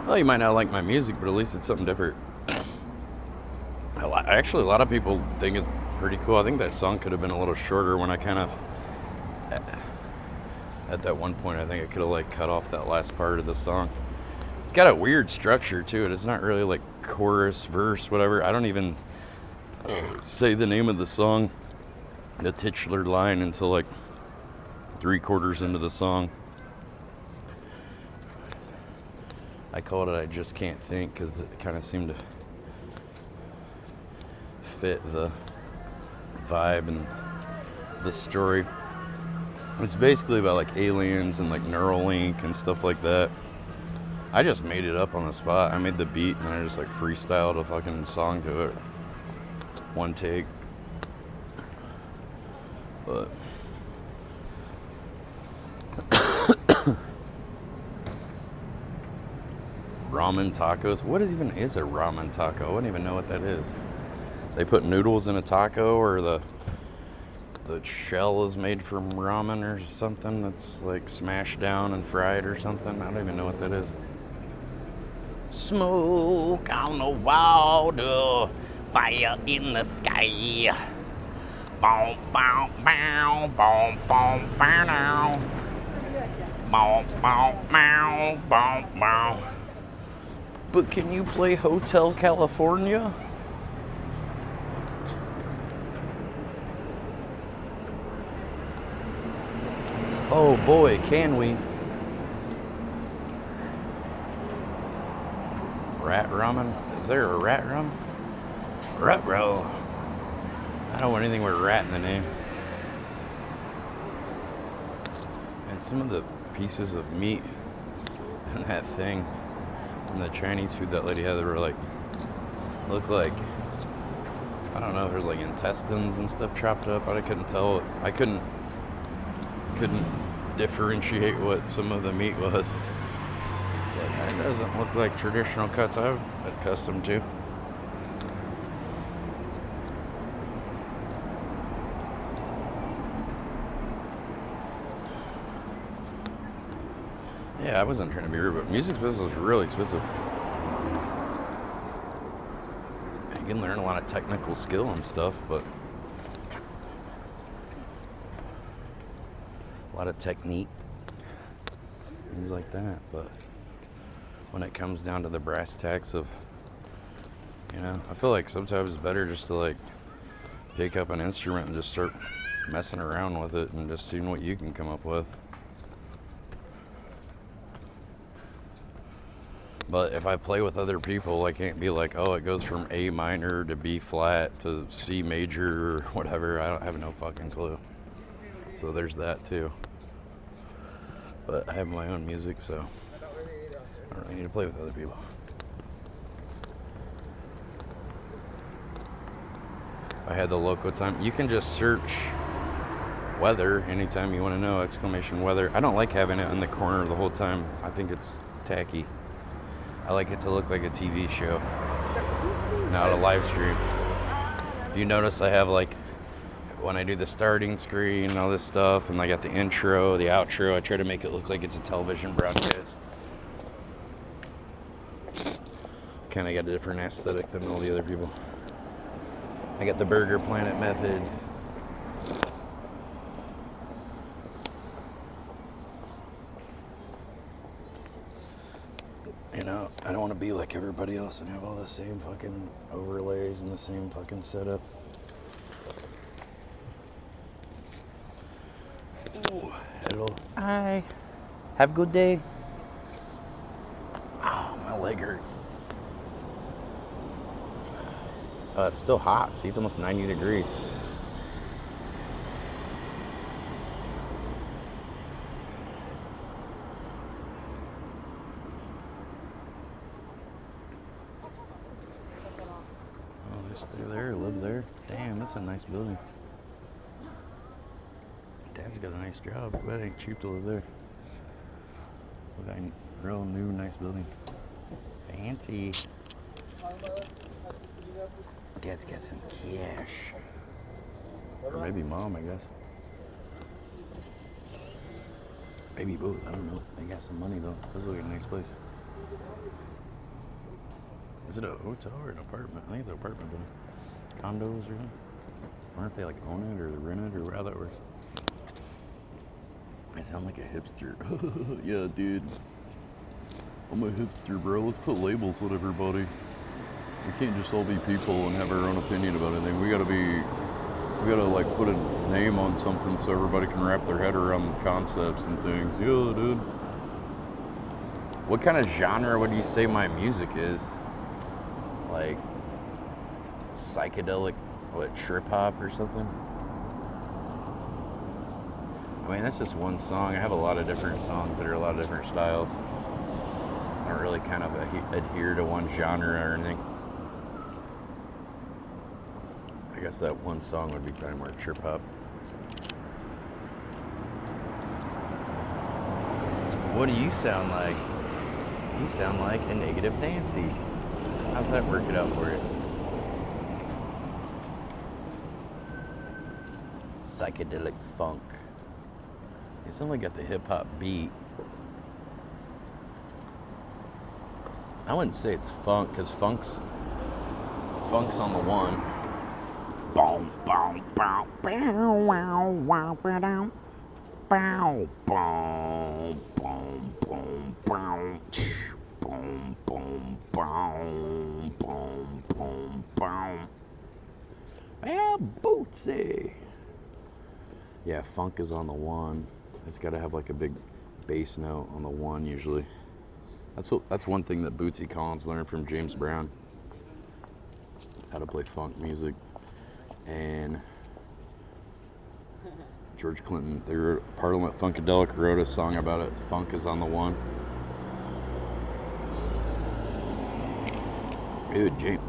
Well, you might not like my music, but at least it's something different. Actually, a lot of people think it's pretty cool. I think that song could have been a little shorter when I kind of... At that one point, I think I could have like cut off that last part of the song. It's got a weird structure to it. It's not really like chorus, verse, whatever. I don't even say the name of the song, the titular line, until like 3/4 into the song. I called it I Just Can't Think because it kind of seemed to fit the vibe and the story. It's basically about like aliens and like Neuralink and stuff like that. I just made it up on the spot. I made the beat and I just like freestyled a fucking song to it. One take. But ramen tacos. What even is a ramen taco? I wouldn't even know what that is. They put noodles in a taco, or the shell is made from ramen or something that's like smashed down and fried or something. I don't even know what that is. Smoke on the water, fire in the sky. Boom, boom, boom, boom, boom, boom, boom, boom, boom, boom. But can you play Hotel California? Oh boy, can we? Rat ramen? Is there a rat ramen? Rat row. I don't want anything with rat in the name. And some of the pieces of meat and that thing and the Chinese food that lady had, they were like, look like, I don't know if there's like intestines and stuff chopped up. I couldn't tell. I couldn't differentiate what some of the meat was. But it doesn't look like traditional cuts I've been accustomed to. Yeah, I wasn't trying to be rude, but music business is really expensive. You can learn a lot of technical skill and stuff, but a lot of technique, things like that. But when it comes down to the brass tacks of, you know, I feel like sometimes it's better just to like pick up an instrument and just start messing around with it and just seeing what you can come up with. But if I play with other people, I can't be like, oh, it goes from A minor to B flat to C major or whatever. I don't have no fucking clue. So there's that too. But I have my own music, so I don't really need to play with other people. I had the local time. You can just search weather anytime you want to know, exclamation weather. I don't like having it in the corner the whole time. I think it's tacky. I like it to look like a TV show, not a live stream. If you notice, I have like, when I do the starting screen and all this stuff, and I got the intro, the outro, I try to make it look like it's a television broadcast. Kind of got a different aesthetic than all the other people. I got the Burger Planet method. You know, I don't want to be like everybody else and have all the same fucking overlays and the same fucking setup. Ooh, hello. Hi. Have a good day. Oh, my leg hurts. It's still hot. See, it's almost 90 degrees. Through there, live there. Damn, that's a nice building. Dad's got a nice job, but it ain't cheap to live there. But a real new, nice building. Fancy. Dad's got some cash. Or maybe mom, I guess. Maybe both, I don't know. They got some money though. This looks like a nice place. Is it a hotel or an apartment? I think it's an apartment building. Condos or something? I wonder if they like own it or rent it or how that works. I sound like a hipster. Yeah, dude. I'm a hipster, bro. Let's put labels on everybody. We can't just all be people and have our own opinion about anything. We gotta like put a name on something so everybody can wrap their head around the concepts and things. Yeah, dude. What kind of genre would you say my music is? Like psychedelic what, trip hop or something? I mean, that's just one song. I have a lot of different songs that are a lot of different styles. I don't really kind of adhere to one genre or anything. I guess that one song would be kind of more trip hop. What do you sound like? You sound like a negative Nancy. How's that working out for you? Psychedelic funk. It's only got the hip hop beat. I wouldn't say it's funk, because funk's on the one. Boom, boom, boom, bow, wow, wow, bow, bow, boom, boom, boom, bow, boom, boom, boom, boom, boom, boom. Yeah, Bootsy. Yeah, funk is on the one. It's got to have like a big bass note on the one usually. That's one thing that Bootsy Collins learned from James Brown. How to play funk music. And George Clinton, Parliament Funkadelic wrote a song about it. Funk is on the one. Dude,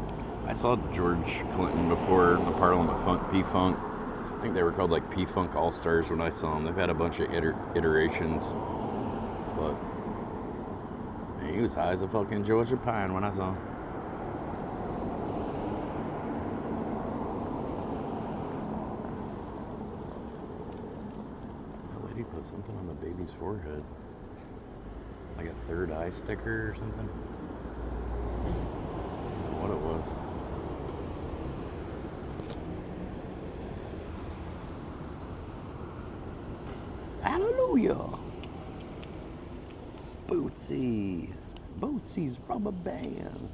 I saw George Clinton before in the Parliament Funk, P-Funk. I think they were called like P-Funk All-Stars when I saw them. They've had a bunch of iterations, but man, he was high as a fucking Georgia pine when I saw him. That lady put something on the baby's forehead. Like a third eye sticker or something. I don't know what it was. Hallelujah! Bootsy's rubber band.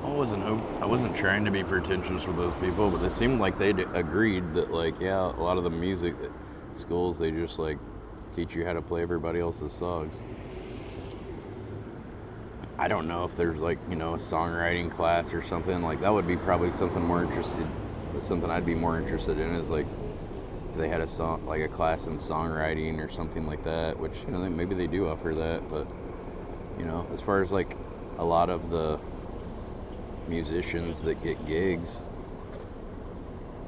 I wasn't trying to be pretentious with those people, but it seemed like they agreed that, like, yeah, a lot of the music at schools, they just like teach you how to play everybody else's songs. I don't know if there's like, you know, a songwriting class or something. Like that would be probably something more interested. Something I'd be more interested in is like if they had a song, like a class in songwriting or something like that. Which, you know, maybe they do offer that. But you know, as far as like a lot of the musicians that get gigs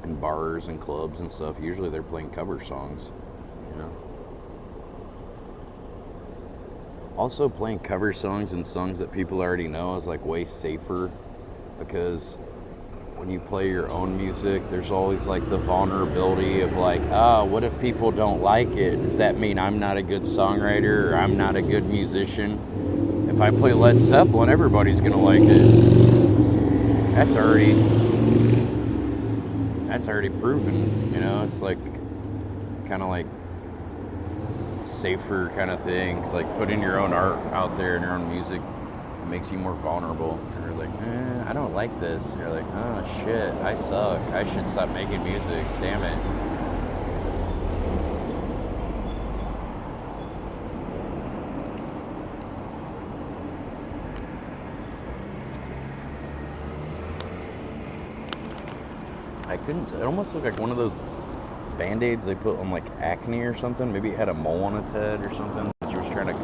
in bars and clubs and stuff, usually they're playing cover songs. You know. Also, playing cover songs and songs that people already know is like way safer, because when you play your own music, there's always like the vulnerability of like, what if people don't like it? Does that mean I'm not a good songwriter or I'm not a good musician? If I play Led Zeppelin, everybody's gonna like it. That's already proven, you know. It's like kind of like safer kind of things, like putting your own art out there and your own music, it makes you more vulnerable. You're like, I don't like this. You're like, oh shit, I suck. I should stop making music. Damn it. I couldn't. It almost looked like one of those Band-Aids they put on like acne or something. Maybe it had a mole on its head or something. She was trying to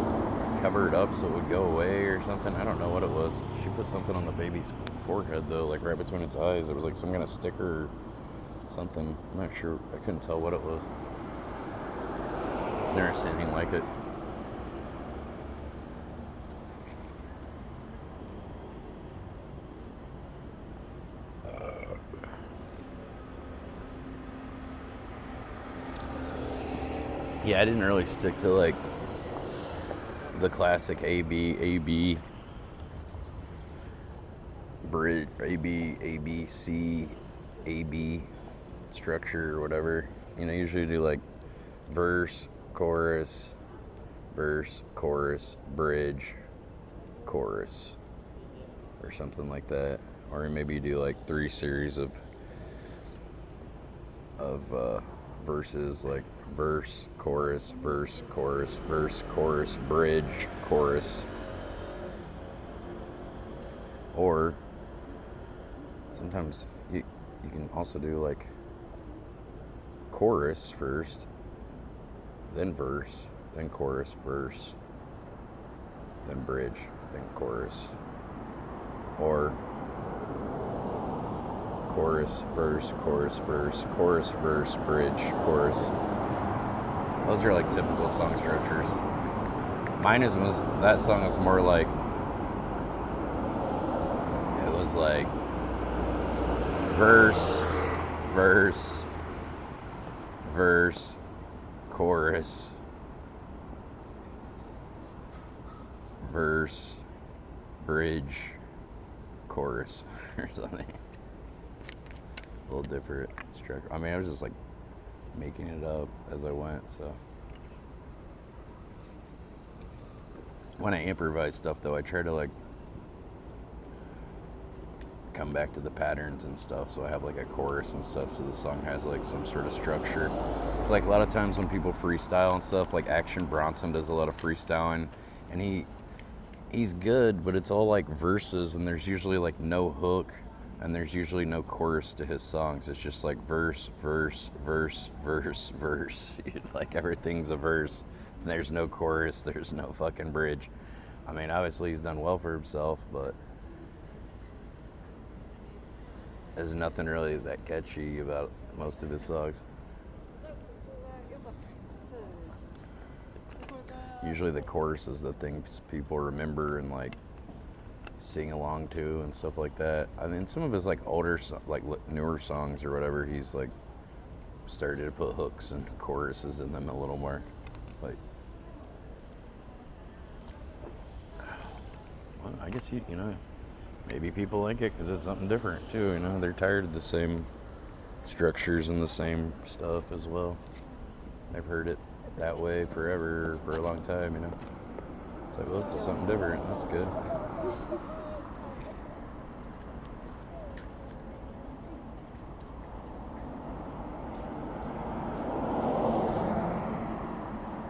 cover it up so it would go away or something. I don't know what it was. She put something on the baby's forehead though, like right between its eyes. It was like some kind of sticker or something. I'm not sure. I couldn't tell what it was. Never seen anything like it. Yeah, I didn't really stick to like the classic A-B bridge, A-B, C, A-B structure or whatever. You know, usually do like verse, chorus, bridge, chorus, or something like that. Or maybe you do like 3 series of verses, like verse, chorus, verse, chorus, verse, chorus, bridge, chorus. Or sometimes you can also do like chorus first, then verse, then chorus, verse, then bridge, then chorus. Or chorus, verse, chorus, verse, chorus, verse, bridge, chorus. Those are like typical song structures. That song is more like, it was like verse, verse, verse, chorus, verse, bridge, chorus, or something. A little different structure. I mean, I was just like making it up as I went, so. When I improvise stuff though, I try to like come back to the patterns and stuff, so I have like a chorus and stuff, so the song has like some sort of structure. It's like a lot of times when people freestyle and stuff, like Action Bronson does a lot of freestyling, and he's good, but it's all like verses, and there's usually like no hook, and there's usually no chorus to his songs. It's just like verse, verse, verse, verse, verse. Like everything's a verse. There's no chorus, there's no fucking bridge. I mean, obviously he's done well for himself, but there's nothing really that catchy about most of his songs. Usually the chorus is the things people remember and like sing along to and stuff like that. I mean, some of his like older, like newer songs or whatever, he's like started to put hooks and choruses in them a little more. Like, well, I guess you know, maybe people like it because it's something different too. You know, they're tired of the same structures and the same stuff as well. I've heard it that way forever, for a long time. You know, it's like, well, this is something different. That's good.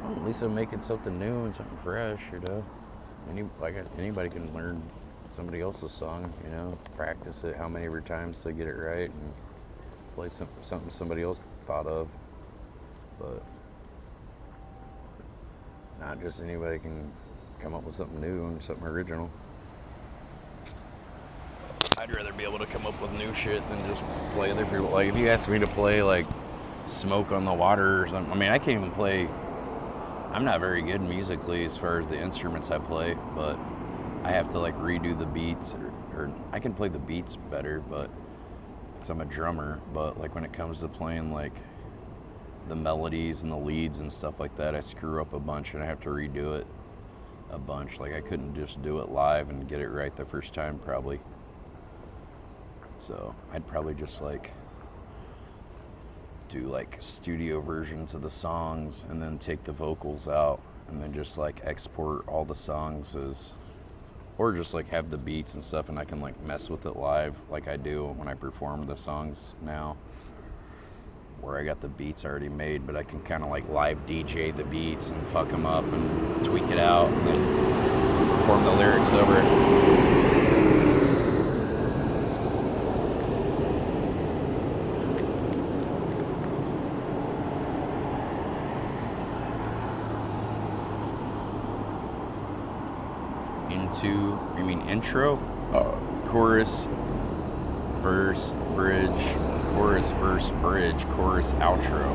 Well, at least I'm making something new and something fresh. You know. Anybody can learn somebody else's song, you know, practice it how many ever times to get it right and play something somebody else thought of. But not just anybody can come up with something new and something original. I'd rather be able to come up with new shit than just play other people. Like if you asked me to play like Smoke on the Water or something, I mean, I can't even play. I'm not very good musically as far as the instruments I play, but I have to like redo the beats, or I can play the beats better, but because I'm a drummer. But like when it comes to playing like the melodies and the leads and stuff like that, I screw up a bunch and I have to redo it a bunch. Like I couldn't just do it live and get it right the first time probably. So I'd probably just like do like studio versions of the songs and then take the vocals out and then just like export all the songs as, or just like have the beats and stuff and I can like mess with it live like I do when I perform the songs now, where I got the beats already made, but I can kind of like live DJ the beats and fuck them up and tweak it out and then perform the lyrics over it. You mean intro, chorus, verse, bridge, chorus, verse, bridge, chorus, outro.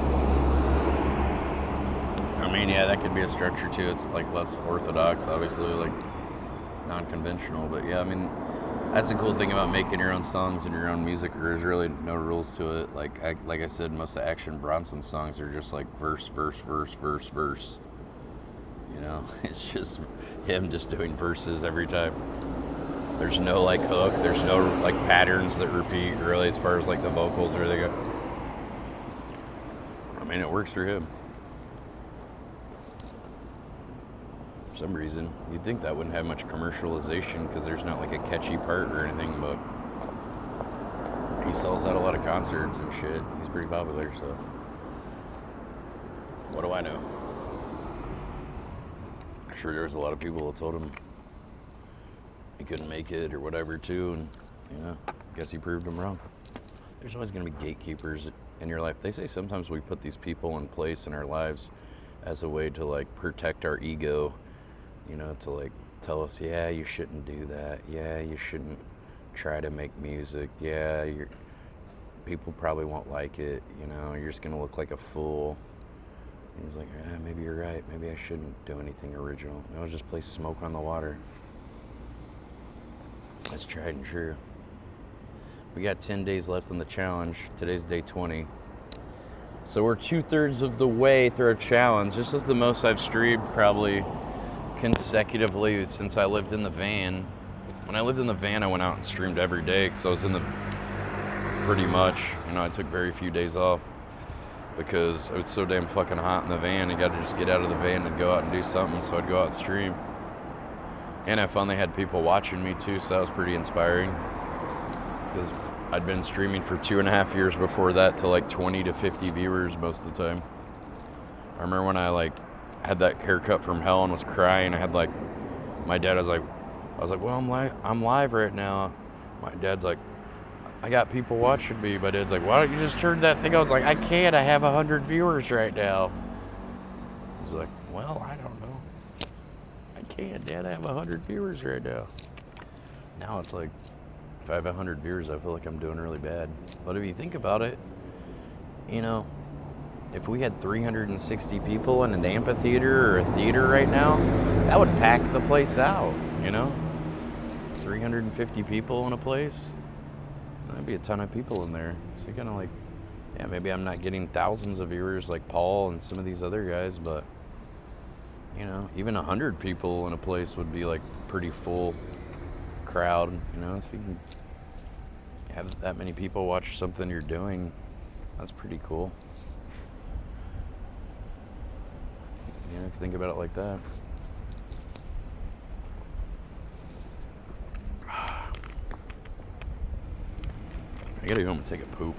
I mean, yeah, that could be a structure too. It's like less orthodox, obviously, like non-conventional. But yeah, I mean, that's the cool thing about making your own songs and your own music. There's really no rules to it. Like I said, most of Action Bronson songs are just like verse, verse, verse, verse, verse. You know, it's just him just doing verses every time. There's no like hook, there's no like patterns that repeat really as far as like the vocals or they go. I mean, it works for him. For some reason, you'd think that wouldn't have much commercialization because there's not like a catchy part or anything, but he sells out a lot of concerts and shit. He's pretty popular, so. What do I know? I'm sure there's a lot of people that told him he couldn't make it or whatever too, and you know, guess he proved them wrong. There's always going to be gatekeepers in your life. They say sometimes we put these people in place in our lives as a way to like protect our ego, you know, to like tell us, yeah, you shouldn't do that. Yeah, you shouldn't try to make music. Yeah, people probably won't like it. You know, you're just going to look like a fool. And he's like, maybe you're right. Maybe I shouldn't do anything original. I'll just play Smoke on the Water. That's tried and true. We got 10 days left on the challenge. Today's day 20. So we're 2/3 of the way through our challenge. This is the most I've streamed probably consecutively since I lived in the van. When I lived in the van, I went out and streamed every day because I was in the pretty much, you know, I took very few days off because it was so damn fucking hot in the van. You got to just get out of the van and go out and do something. So I'd go out and stream. And I found they had people watching me too, so that was pretty inspiring. Because I'd been streaming for 2.5 years before that to like 20 to 50 viewers most of the time. I remember when I like had that haircut from hell and was crying. I had like, my dad was like, well, I'm live right now. My dad's like, I got people watching me. My dad's like, why don't you just turn that thing? I was like, I can't. I have 100 viewers right now. He's like, well, I don't know. I can't, Dad. I have 100 viewers right now. Now it's like, if I have 100 viewers, I feel like I'm doing really bad. But if you think about it, you know, if we had 360 people in an amphitheater or a theater right now, that would pack the place out, you know? 350 people in a place. That'd be a ton of people in there. So you're kind of like, yeah, maybe I'm not getting thousands of viewers like Paul and some of these other guys, but, you know, even 100 people in a place would be like pretty full crowd, you know? If you can have that many people watch something you're doing, that's pretty cool. You know, if you think about it like that. I gotta go home and take a poop.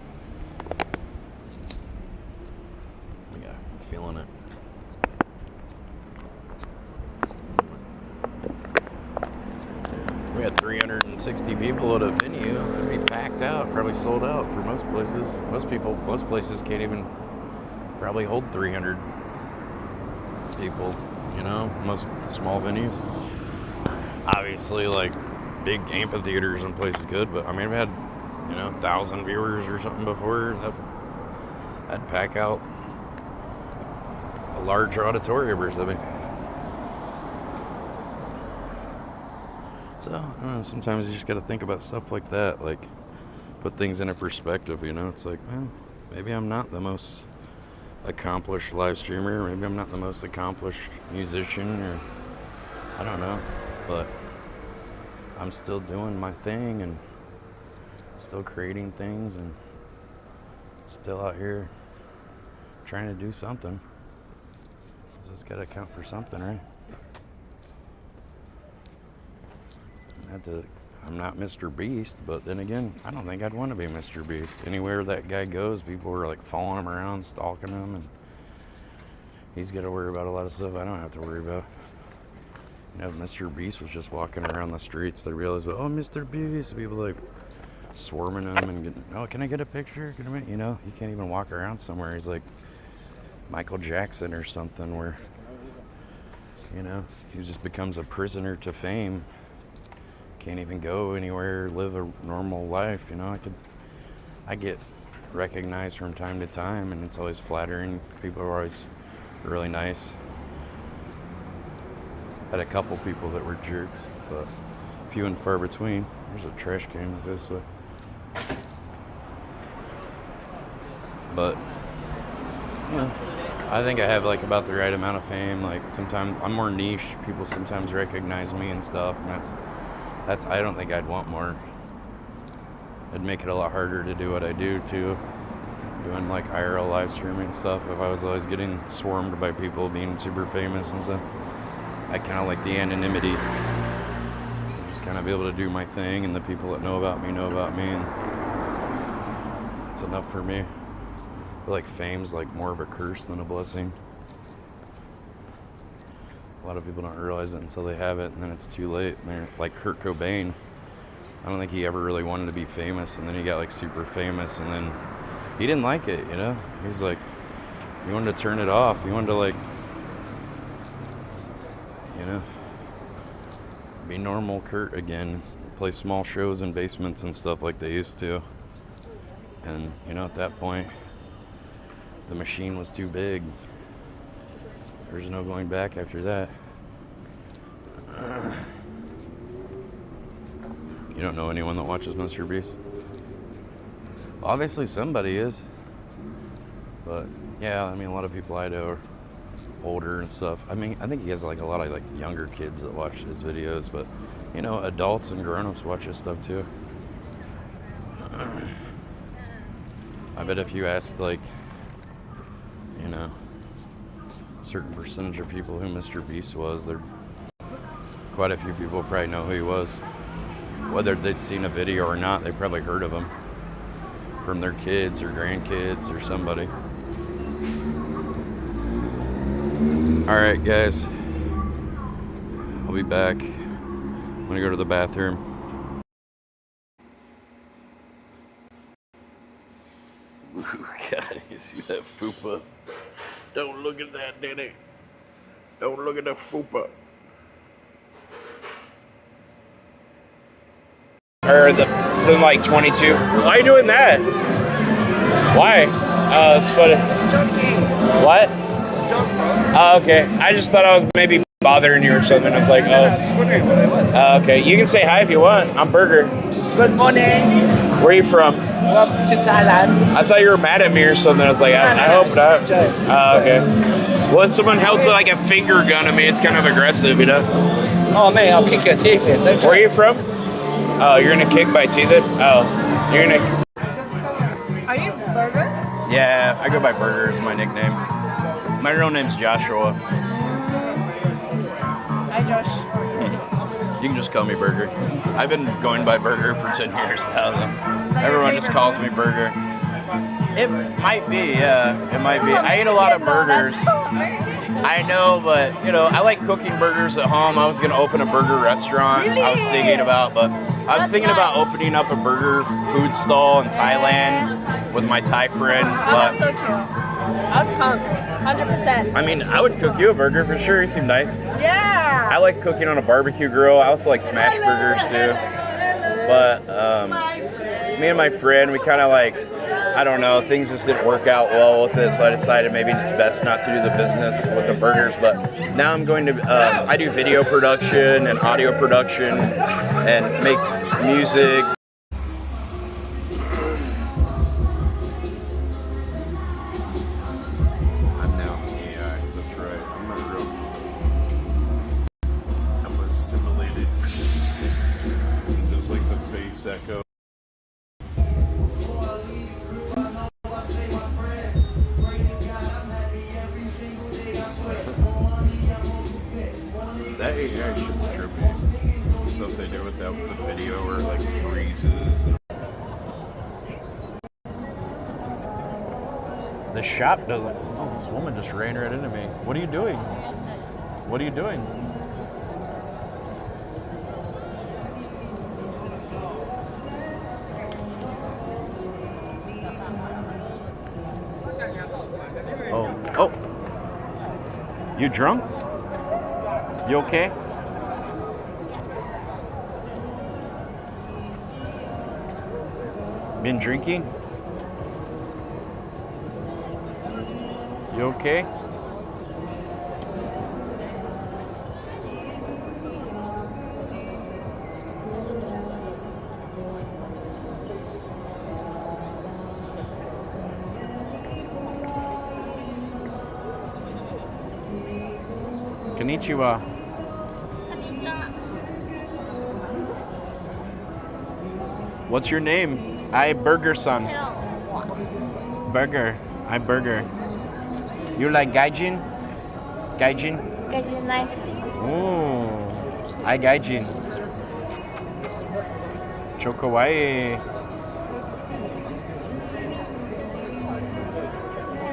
Yeah, I'm feeling it. We had 360 people at a venue. It'd be packed out, probably sold out for most places. Most places can't even probably hold 300 people, you know, most small venues. Obviously, like, big amphitheaters and places could, but I mean, I've had, you know, 1,000 viewers or something before. That'd pack out a large auditorium or something. So, I don't know, sometimes you just gotta think about stuff like that, like, put things in a perspective, you know? It's like, well, maybe I'm not the most accomplished live streamer, maybe I'm not the most accomplished musician, or I don't know, but I'm still doing my thing and still creating things and still out here trying to do something. So it's gotta count for something, right? I'm not Mr. Beast, but then again, I don't think I'd want to be Mr. Beast. Anywhere that guy goes, people are like following him around, stalking him, and he's got to worry about a lot of stuff I don't have to worry about. You know, if Mr. Beast was just walking around the streets, they realize, oh, Mr. Beast, people like swarming him and getting, oh, can I get a picture? You know, he can't even walk around somewhere. He's like Michael Jackson or something where, you know, he just becomes a prisoner to fame. Can't even go anywhere, live a normal life, you know. I get recognized from time to time, and it's always flattering. People are always really nice. Had a couple people that were jerks, but few and far between. There's a trash can this way. But, you know, I think I have like about the right amount of fame. Like sometimes I'm more niche. People sometimes recognize me and stuff, and that's I don't think I'd want more. It'd make it a lot harder to do what I do too. Doing like IRL live streaming and stuff. If I was always getting swarmed by people being super famous and stuff. I kind of like the anonymity. Just kind of be able to do my thing, and the people that know about me, and it's enough for me. I feel like fame's like more of a curse than a blessing. A lot of people don't realize it until they have it, and then it's too late. And they're like Kurt Cobain. I don't think he ever really wanted to be famous, and then he got like super famous, and then he didn't like it, you know? He's like, he wanted to turn it off. He wanted to like, you know, be normal Kurt again. Play small shows in basements and stuff like they used to. And, you know, at that point, the machine was too big. There's no going back after that. You don't know anyone that watches Mr. Beast? Obviously somebody is. But yeah, I mean, a lot of people I know are older and stuff. I mean, I think he has like a lot of like younger kids that watch his videos, but you know, adults and grown-ups watch his stuff too. I bet if you asked like, you know, a certain percentage of people who Mr. Beast was, there quite a few people probably know who he was. Whether they'd seen a video or not, they probably heard of him from their kids or grandkids or somebody. All right, guys, I'll be back. I'm gonna go to the bathroom. God, you see that fupa? Don't look at that, Denny. Don't look at the fupa. Or something like 22. Why are you doing that? Why? Oh, it's funny. What? Oh, okay. I just thought I was maybe bothering you or something. I was like, oh. I was just wondering what it was. Okay. You can say hi if you want. I'm Burger. Good morning. Where are you from? Welcome to Thailand. I thought you were mad at me or something. I was like, I hope not. Oh, okay. When someone holds like a finger gun at me, it's kind of aggressive, you know? Oh, man, I'll kick your teeth in. Where are you from? Oh, you're gonna kick my teeth in? Oh, you're gonna... Are you Burger? Yeah, I go by Burger as my nickname. My real name's Joshua. Hi, Josh. You can just call me Burger. I've been going by Burger for 10 years now. Everyone just calls me Burger. It might be, yeah, it might be. I eat a lot of burgers. I know, but, you know, I like cooking burgers at home. I was going to open a burger restaurant. I was thinking about, but I was thinking about opening up a burger food stall in Thailand with my Thai friend. That's so cute. I'll come, 100%. I mean, I would cook you a burger for sure. You seem nice. Yeah. I like cooking on a barbecue grill. I also like smash burgers too. But me and my friend, we kind of like, I don't know, things just didn't work out well with it, so I decided maybe it's best not to do the business with the burgers. But now I'm going to, I do video production and audio production and make music. I'm now AI, that's right. I'm not real. I'm assimilated. Just like the face echo. That AI shit's trippy. Stuff they do with that with the video or like freezes. The shop doesn't. Oh, this woman just ran right into me. What are you doing? What are you doing? Oh. Oh. You drunk? You okay? Been drinking? You okay? Konnichiwa. What's your name? I Burger-san. Burger. I'm Burger. You like gaijin? Gaijin? Gaijin nice. Ooh. I gaijin. Chokawaii.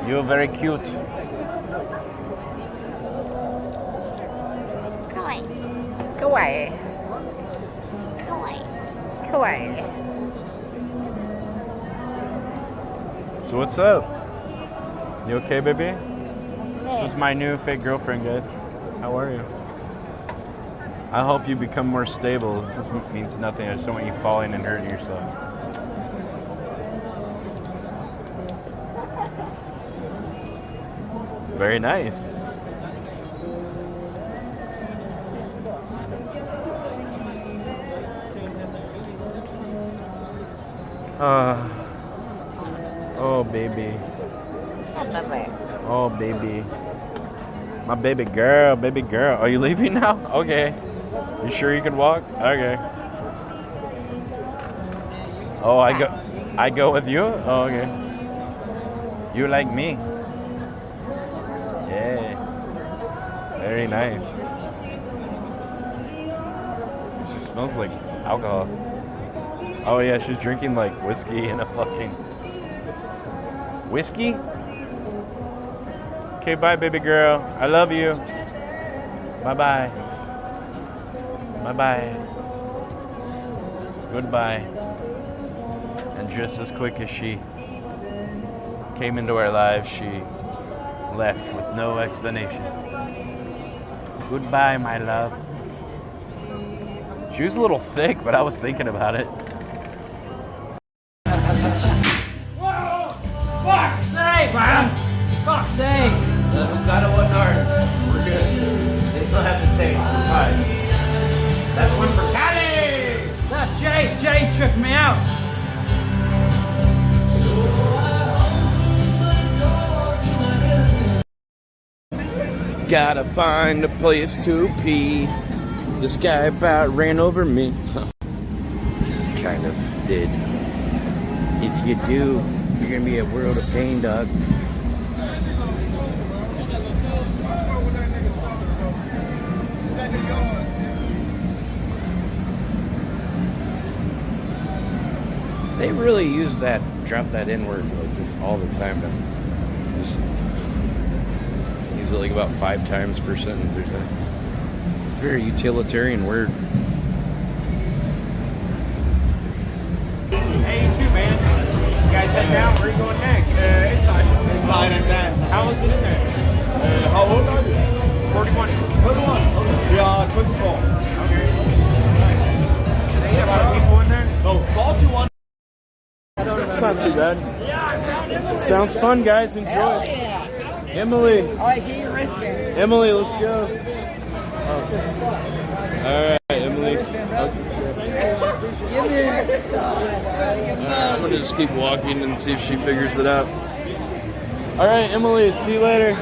You're very cute. Kawaii. Kawaii. So what's up? You okay, baby? This is my new fake girlfriend, guys. How are you? I hope you become more stable. This means nothing. I just don't want you falling and hurting yourself. Very nice. Oh, baby. Oh, baby. My baby girl, baby girl. Are you leaving now? Okay. You sure you can walk? Okay. Oh, I go with you? Oh, okay. You like me? Yeah. Very nice. She smells like alcohol. Oh yeah, she's drinking like whiskey and a fucking whiskey? Okay, bye baby girl. I love you. Bye-bye. Bye-bye. Goodbye. And just as quick as she came into our lives, she left with no explanation. Goodbye, my love. She was a little thick, but I was thinking about it. Whoa! Fuck's sake, man! Fuck's sake! Got it, one arms. We're good. They still have the tape. We're fine. That's one for Callie! That Jay tripped me out. Gotta find a place to pee. This guy about ran over me. Kind of did. If you do, you're gonna be a world of pain, dog. They really use that, drop that N-word like just all the time now. Just use it like about 5 times per sentence or something. Very utilitarian word. Hey, you too, man. You guys heading out? Where are you going next? Inside. Inside and dance. How is it in there? How old are you? 41. 41. We are 24. Okay. Nice. Is there a lot of people in there? Oh, 41. It's not too bad. Sounds fun, guys. Enjoy. Yeah. Emily. All right, get your wristband. Emily, let's go. All right, Emily. I'm gonna just keep walking and see if she figures it out. All right, Emily. See you later.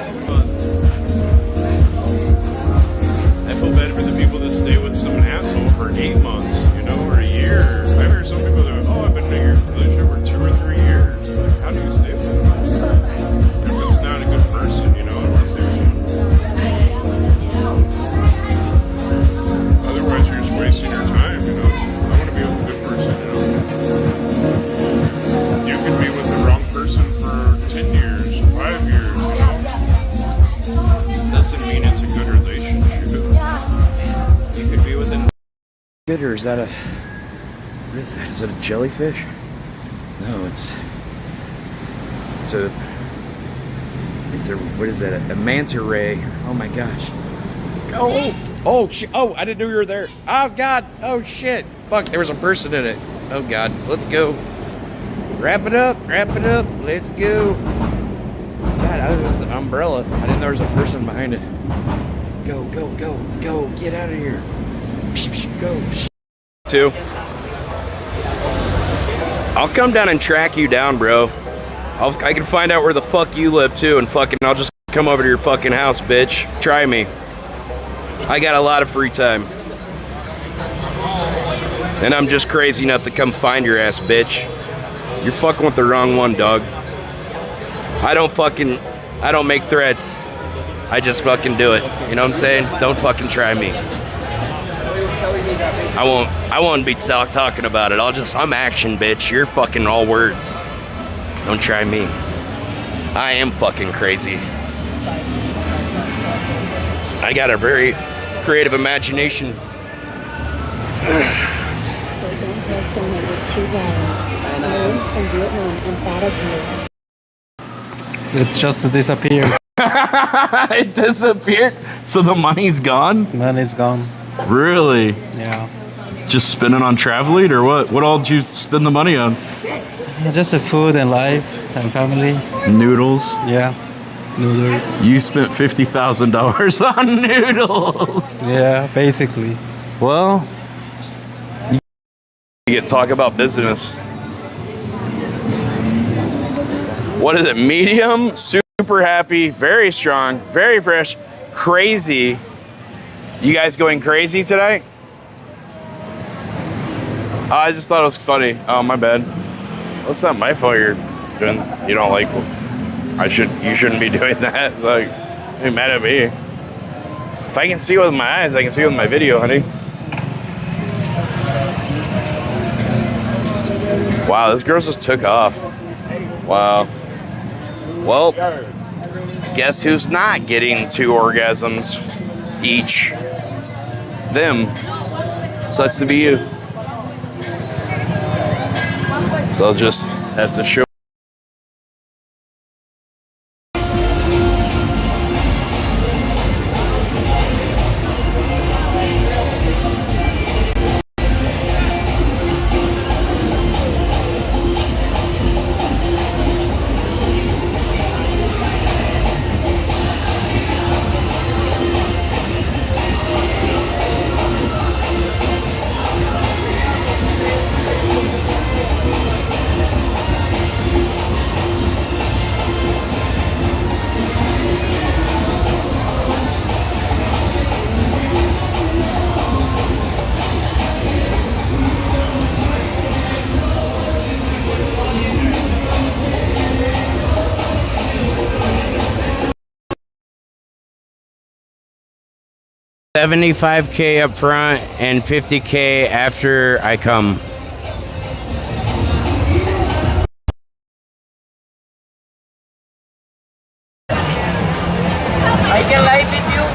I feel bad for the people that stay with some asshole for 8 months, you know, or a year. I heard some people that, oh, I've been in a relationship for 2 or 3 years. Like, how do you stay with them? If it's not a good person, you know, unless there's otherwise you're just wasting your time, you know. I want to be with a good person, you know. You could be with the wrong person for 10 years, 5 years, you know. Doesn't mean it's a good relationship. You could be with an Good, or is that a... What is that? Is it a jellyfish? No, it's a... What is that? A manta ray. Oh my gosh. Oh shit. Oh, I didn't know you were there. Oh god. Oh shit. Fuck, there was a person in it. Oh god. Let's go. Wrap it up. Wrap it up. Let's go. God, I thought it was the umbrella. I didn't know there was a person behind it. Go, go, go, go. Get out of here. Go. 2. I'll come down and track you down, bro. I can find out where the fuck you live too, and I'll just come over to your fucking house, bitch. Try me. I got a lot of free time. And I'm just crazy enough to come find your ass, bitch. You're fucking with the wrong one, dog. I don't make threats. I just fucking do it. You know what I'm saying? Don't fucking try me. I won't be talking about it. I'm action, bitch. You're fucking all words. Don't try me. I am fucking crazy. I got a very creative imagination. donated $2. Maroon from Vietnam, and that is you. It's just disappeared. It disappeared. So the money's gone? Money's gone. Really? Yeah. Just spending on traveling or what? What all did you spend the money on? Just the food and life and family. Noodles? Yeah. Noodles. You spent $50,000 on noodles. Yeah, basically. Well, you get talk about business. What is it? Medium, super happy, very strong, very fresh, crazy. You guys going crazy today? I just thought it was funny. Oh, my bad. That's not my fault. You're doing. You don't like. You shouldn't be doing that. Like, you're mad at me. If I can see with my eyes, I can see with my video, honey. Wow, this girl just took off. Wow. Well, guess who's not getting 2 orgasms each? Them. Sucks to be you. So I'll just have to show. $75K up front and $50K after I come. I can live with you.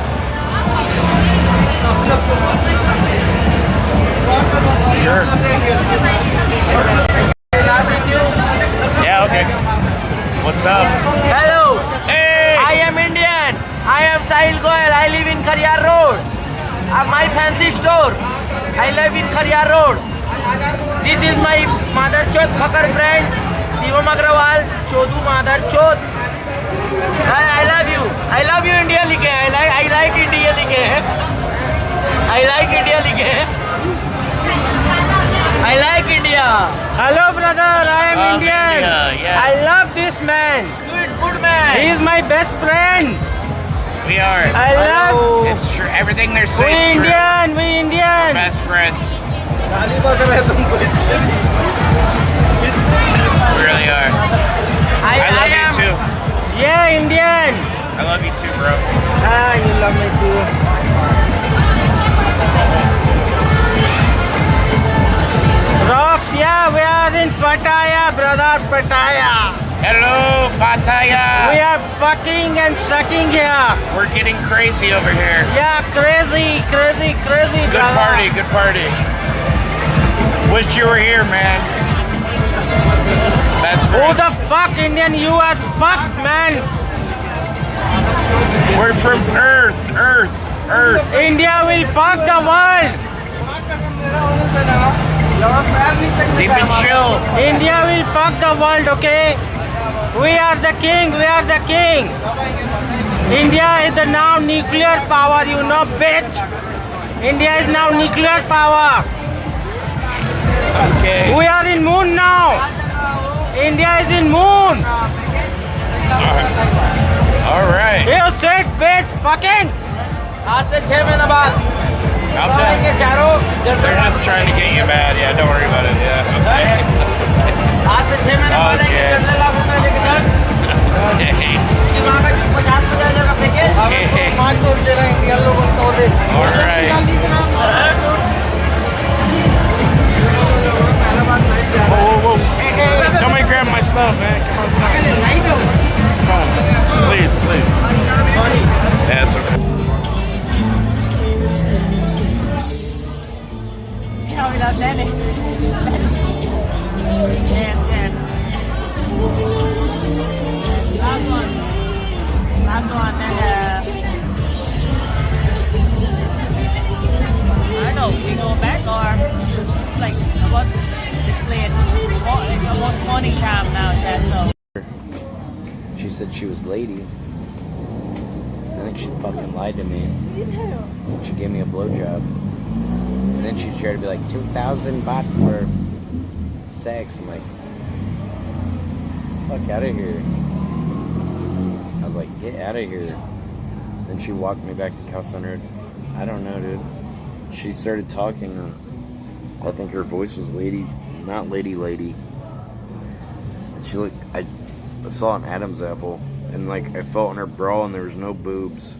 Sure. Yeah, okay. What's up? Hello. Hey. I am Indian. I am Sahil Goel. I live in Khariar Road. My fancy store. I live in Khariar Road. This is my Mother Chod Phakar brand. Shivam Agrawal. Chodu Mother Chod. I love you. I love you, India Like. I like India Like. I like India Like. I like India. Hello, brother. I am Indian. India, yes. I love this man. Good man. He is my best friend. We are. I love. It's true. Everything they're We saying is true. Indian. We Indian. Best friends. We really are. I love you too. Yeah, Indian. I love you too, bro. Ah, you love me too. Rocks, yeah, we are in Pattaya, brother, Pattaya. Hello, Pattaya. We are fucking and sucking here. We're getting crazy over here. Yeah, crazy, Good brother. party, good party. Wish you were here, man. That's Who the fuck, Indian? You are fucked, man. We're from Earth. India will fuck the world. Keep it chill. India will fuck the world, okay? We are the king. India is the now nuclear power, you know, bitch. India is now nuclear power. Okay. We are in moon now. India is in moon. All right. You said bitch, fucking. आज से 6 महीने बाद I'm done. They're just trying to get you mad. Yeah, don't worry about it. Yeah. Okay. आज से 6 महीने बाद Okay. 10 lakh रुपए लेके चल Okay. वहाँ का 50,000 का पैकेज Okay. 5 तोड़ दे रहे हैं इंडियन लोगों को तोड़ दे All right. Whoa. Don't make me grab my stuff, man. Come on. Please. Yeah, it's okay. we go back or like about this play about morning time now, Chad, so. She said she was lady. I think she fucking lied to me. She gave me a blowjob. And then she tried to be like 2,000 baht for sex. I'm like, fuck out of here. I was like, get out of here. Then she walked me back to Cal Center. I don't know, dude. She started talking. I think her voice was lady, not lady. She looked, I saw an Adam's apple. And like, I felt in her bra and there was no boobs.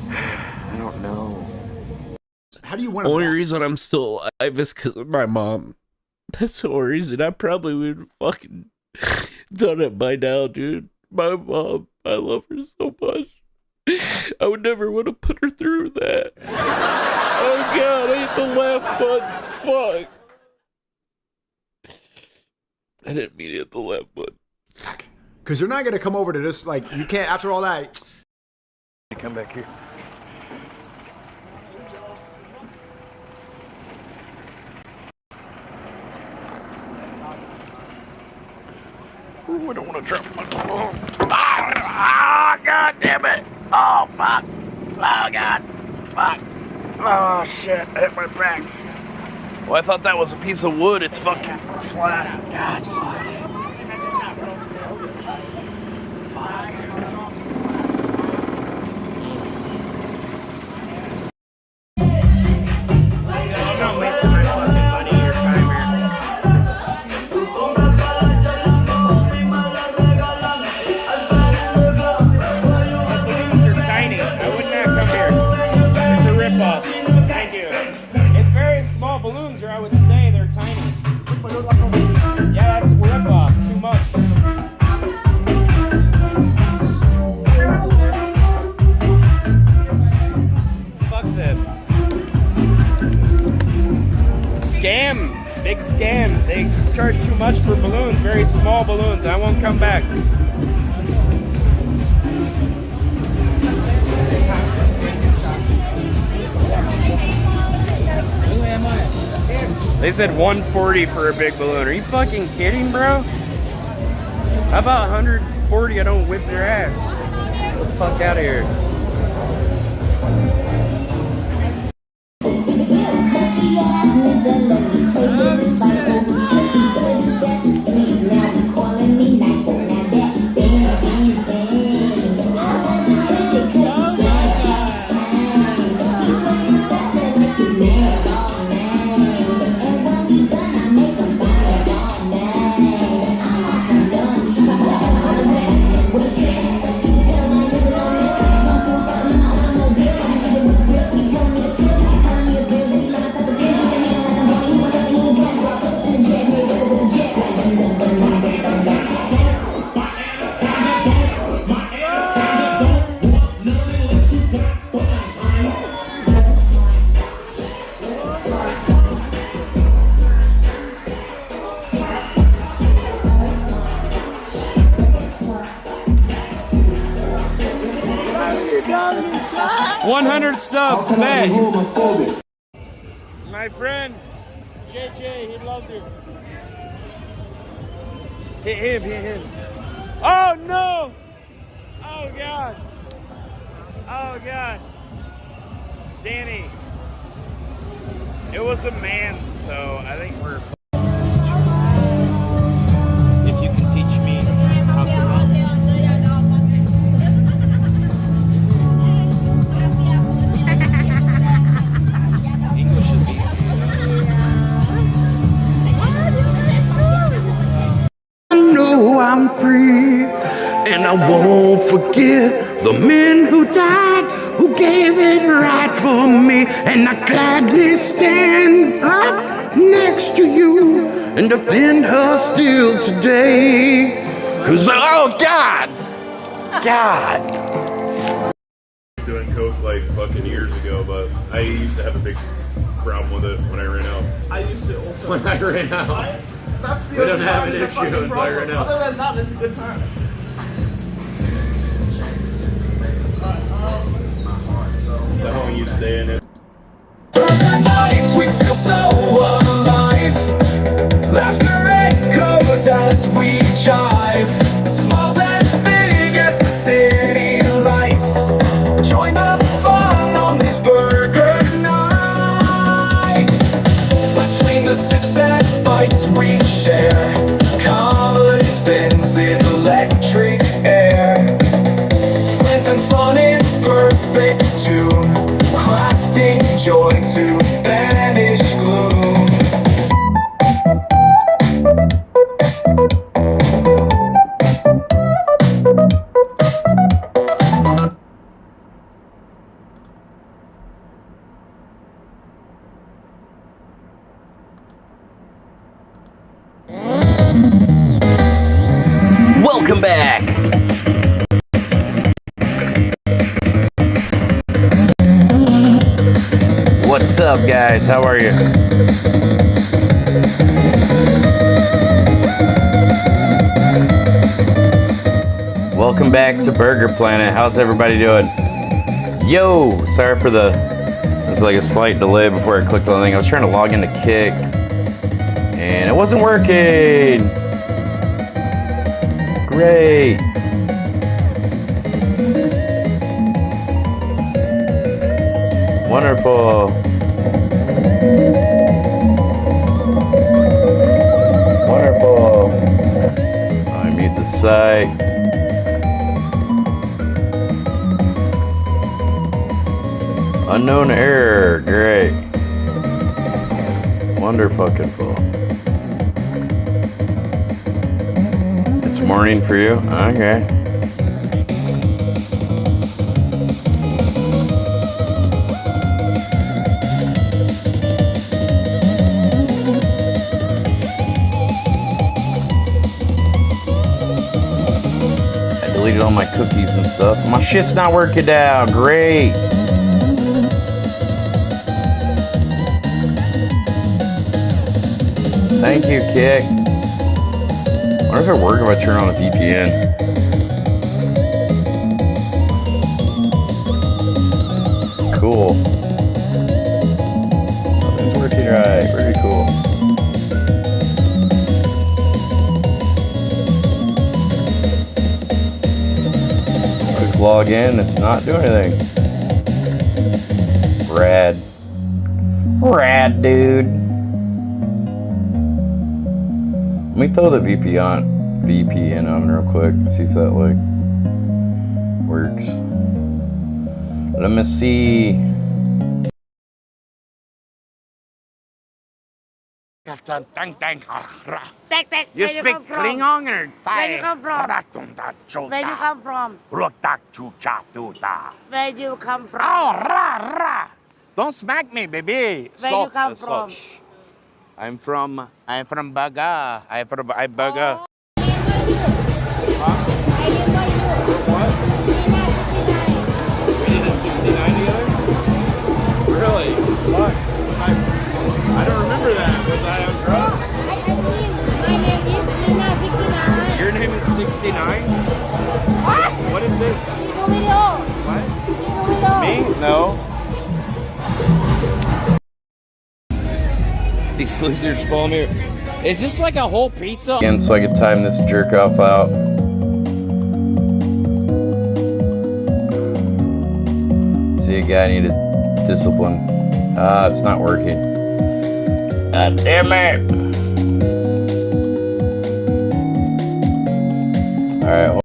I don't know. How do you want to? Only reason I'm still alive is because of my mom. That's the only reason. I probably would have fucking done it by now, dude. My mom, I love her so much. I would never want to put her through that. Oh god, I hit the left button. Fuck. I didn't mean to hit the left button. Because they're not going to come over to this, like, you can't, after all that. Come back here. Ooh, I don't want to drop my phone. Ah, god damn it. Oh, fuck. Oh, god. Fuck. Oh, shit. I hit my back. Well, I thought that was a piece of wood. It's fucking flat. God, fuck. Balloons, or I would stay. They're tiny. Yeah, that's a rip-off. Too much. Fuck them. Scam. Big scam. They charge too much for balloons. Very small balloons. I won't come back. They said 140 for a big balloon. Are you fucking kidding, bro? How about 140? I don't whip their ass. Get the fuck out of here. Subs, man. My friend, JJ, he loves you. Hit him. Oh no! Oh god. Oh god. Danny. It was a man, so I think we're. If you can teach me how to run. I'm free, and I won't forget the men who died, who gave it right for me, and I gladly stand up next to you and defend her still today. 'Cause oh God, Doing coke like fucking years ago, but I used to have a big problem with it when I ran out. I used to also. When I ran out. That's the We don't have an issue until I ran out. Other than that, it's a good time. Is that how you stay in it? joy to banish gloom. Welcome back. What's up, guys? How are you? Welcome back to Burger Planet. How's everybody doing? Yo, sorry for there's like a slight delay before I clicked on the thing. I was trying to log into Kick and it wasn't working. Great. Wonderful. Wonderful. I mute the site. Unknown error. Great. Wonderful. It's morning for you? Okay. I deleted all my cookies and stuff. My shit's not working now. Great. Thank you, Kick. I wonder if it works if I turn on a VPN. Cool. Nothing's working right. Very cool. Quick log in. It's not doing anything. Rad. Rad, dude. Let me throw the VPN on real quick and see if that like works. Let me see. You speak Klingon or Thai? Where you come from? Where you come from? Where you come from? Oh, rah. Don't smack me, baby. Where you come from? I'm from Baga. I'm Baga. Really? What? I don't remember that. Was I on drugs? My name is Nina 69. Your name is 69? What? What is this? What? Me? No. These losers follow me. Is this like a whole pizza? Again, so I could time this jerk off out. See, a guy needed discipline. Ah, it's not working. God damn it! Alright.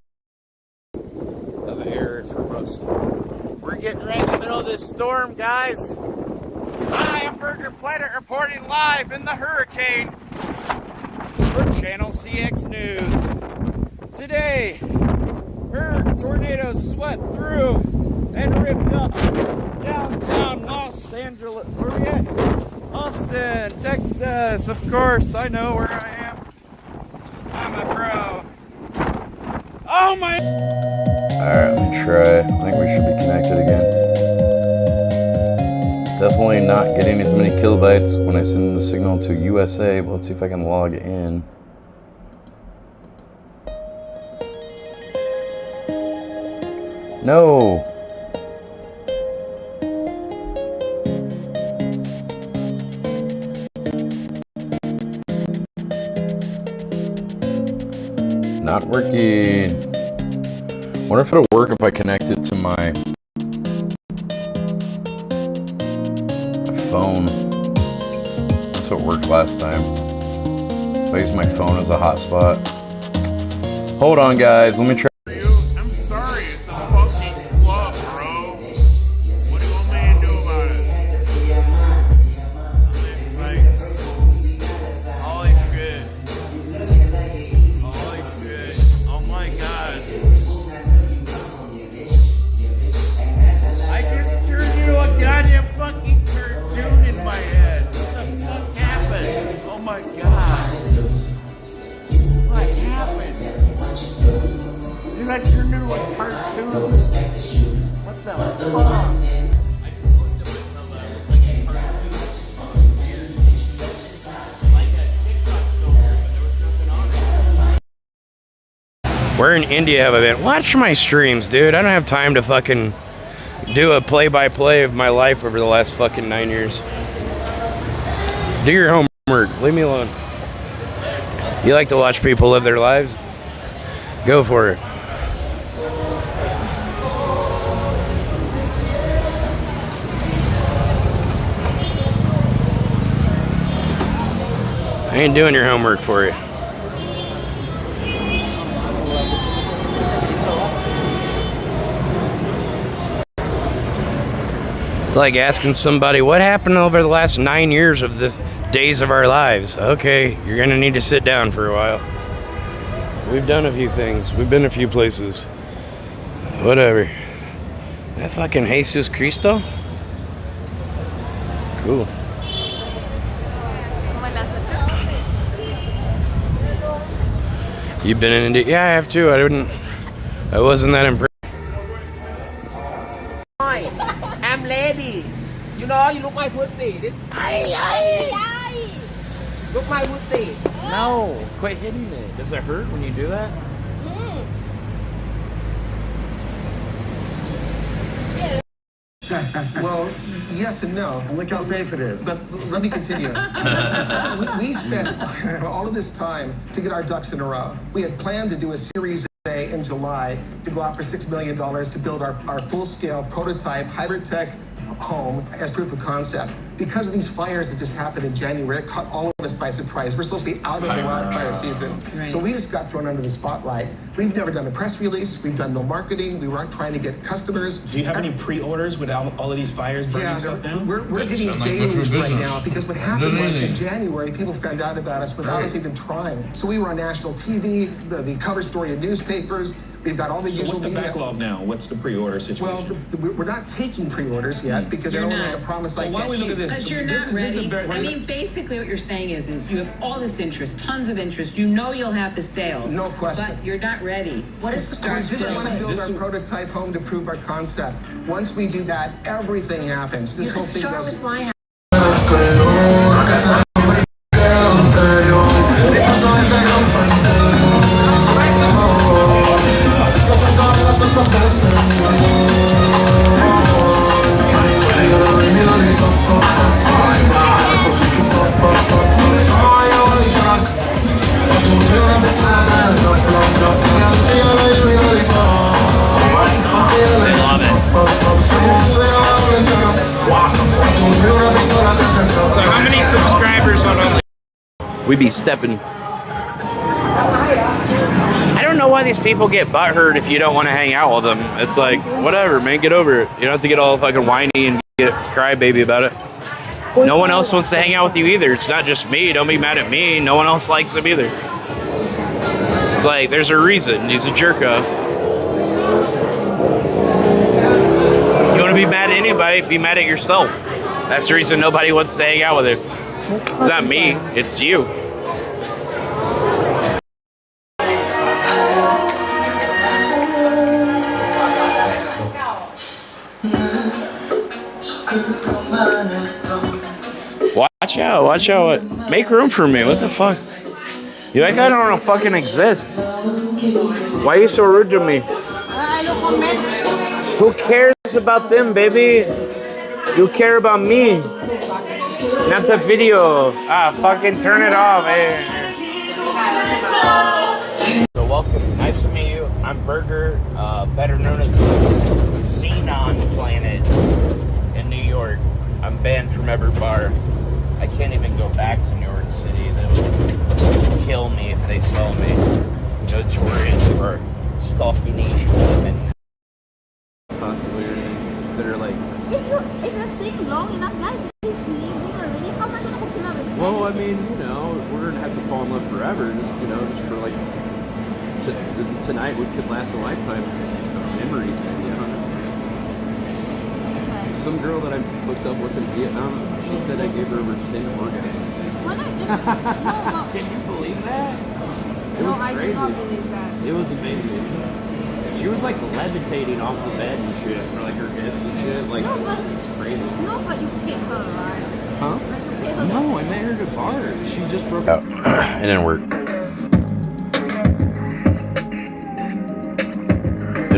Of error for Rust. We're getting right in the middle of this storm, guys. Hi, I'm Burger Planet reporting live in the hurricane for Channel CX News. Today, tornadoes swept through and ripped up downtown Los Angeles. Where are we at? Austin, Texas. Of course, I know where I am. I'm a pro. Oh my! Alright, let me try. I think we should be connected again. Definitely not getting as many kilobytes when I send the signal to USA, but let's see if I can log in. No! Not working. Wonder if it'll work if I connect it to my phone. That's what worked last time. If I use my phone as a hotspot. Hold on, guys. Let me try. I'm sorry, it's a fucking club, bro. What do you want me to do about it? Where in India have I been? Watch my streams, dude. I don't have time to fucking do a play-by-play of my life over the last fucking 9 years. Do your homework. Leave me alone. You like to watch people live their lives? Go for it. I ain't doing your homework for you. It's like asking somebody, what happened over the last 9 years of the days of our lives? Okay, you're gonna need to sit down for a while. We've done a few things. We've been a few places. Whatever. That fucking Jesus Cristo? Cool. You've been in India? Yeah, I have too. I wasn't that impressed. I'm lady. You know, you look my pussy. Look my pussy. No, quit hitting it. Does it hurt when you do that? Well, yes and no. Look how safe it is. But let me continue. we spent all of this time to get our ducks in a row. We had planned to do a Series A in July to go out for $6 million to build our full-scale prototype hybrid tech home as proof of concept. Because of these fires that just happened in January, it caught all of us by surprise. We're supposed to be out of the wildfire season. Right. So we just got thrown under the spotlight. We've never done a press release. We've done no marketing. We weren't trying to get customers. Do you have any pre-orders with all of these fires burning stuff down? We're getting dailies right now because what happened was in January, people found out about us without us even trying. So we were on national TV, the cover story in newspapers. We've got all the usual what's the media. backlog now? What's the pre-order situation? Well, we're not taking pre-orders yet because I don't want to make a promise I can't keep. Because you're not ready. I mean, basically what you're saying is you have all this interest, tons of interest. You know you'll have the sales. No question. But you're not ready. What is We just want to build our prototype home to prove our concept. Once we do that, everything happens. This whole thing goes. with my So how many subscribers on Only? We be stepping. I don't know why these people get butthurt if you don't want to hang out with them. It's like, whatever, man, get over it. You don't have to get all fucking whiny and get crybaby about it. No one else wants to hang out with you either. It's not just me. Don't be mad at me. No one else likes him either. It's like, there's a reason. He's a jerk off. You want to be mad at anybody, be mad at yourself. That's the reason nobody wants to hang out with him. It's not me, it's you. Watch out, watch out. Make room for me, what the fuck? You like I don't fucking exist. Why are you so rude to me? Who cares about them, baby? You care about me, not the video. Fucking turn it off, eh? So welcome, nice to meet you. I'm Burger, better known as Xenon Planet in New York. I'm banned from every bar. I can't even go back to New York City. They would kill me if they saw me. Notorious for stalking Asian women. Possibly, that are like. If you're staying long enough, guys, he's leaving already. How am I gonna hook him up with that? Well, I mean, you know, we're gonna have to fall in love forever. Just just for like tonight, we could last a lifetime. Memories, maybe. I don't know. Okay. Some girl that I hooked up with in Vietnam, she said I gave her over 10 orgasms. Why not just no? Can you believe that? It No, was I crazy. do not believe that. It was amazing. She was like levitating off the bed and shit, or like her hips and shit. Like, No, but it's crazy. no, but you paid her, right? Huh? Like you paid her. No, I met her at a bar. She just broke It didn't work.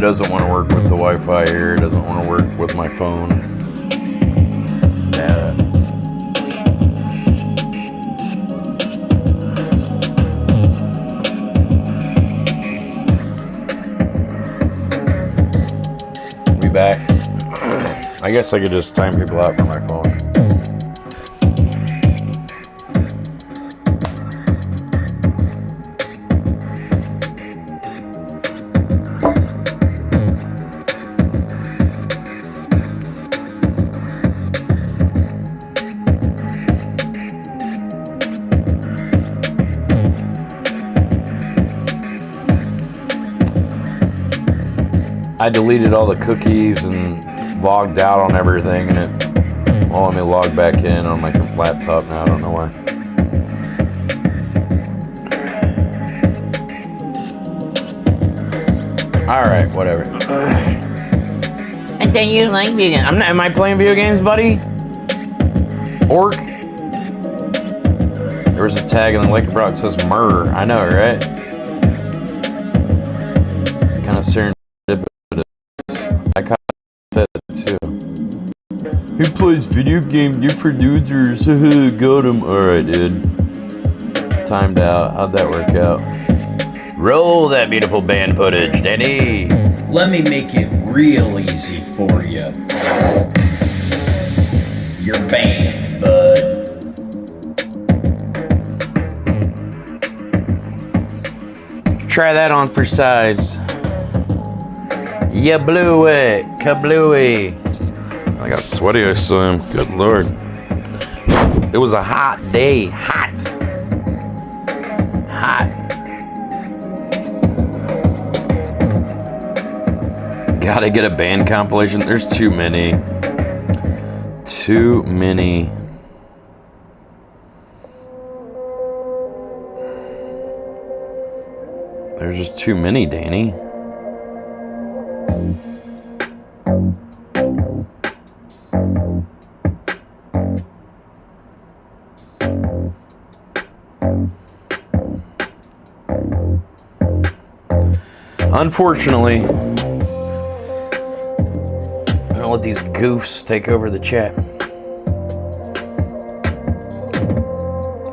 doesn't want to work with the Wi-Fi here. It doesn't want to work with my phone. Yeah. We back. I guess I could just time people out from my phone. I deleted all the cookies and logged out on everything, and it won't let me log back in on my laptop now. I don't know why. All right, whatever. And then you like video games. Am I playing video games, buddy? Orc? There was a tag in the Laker Brock that says Murr. I know, right? It's kind of serendipitous. I caught that too. He plays video game, you're for losers. Got him. Alright, dude. Timed out. How'd that work out? Roll that beautiful band footage, Danny. Let me make it real easy for you. You're banned, bud. Try that on for size. You blew it. Kablooey. I got sweaty, I saw him. Good lord. It was a hot day. Hot. Hot. Gotta get a band compilation. There's too many. Too many. There's just too many, Danny. Unfortunately, I'm gonna let these goofs take over the chat.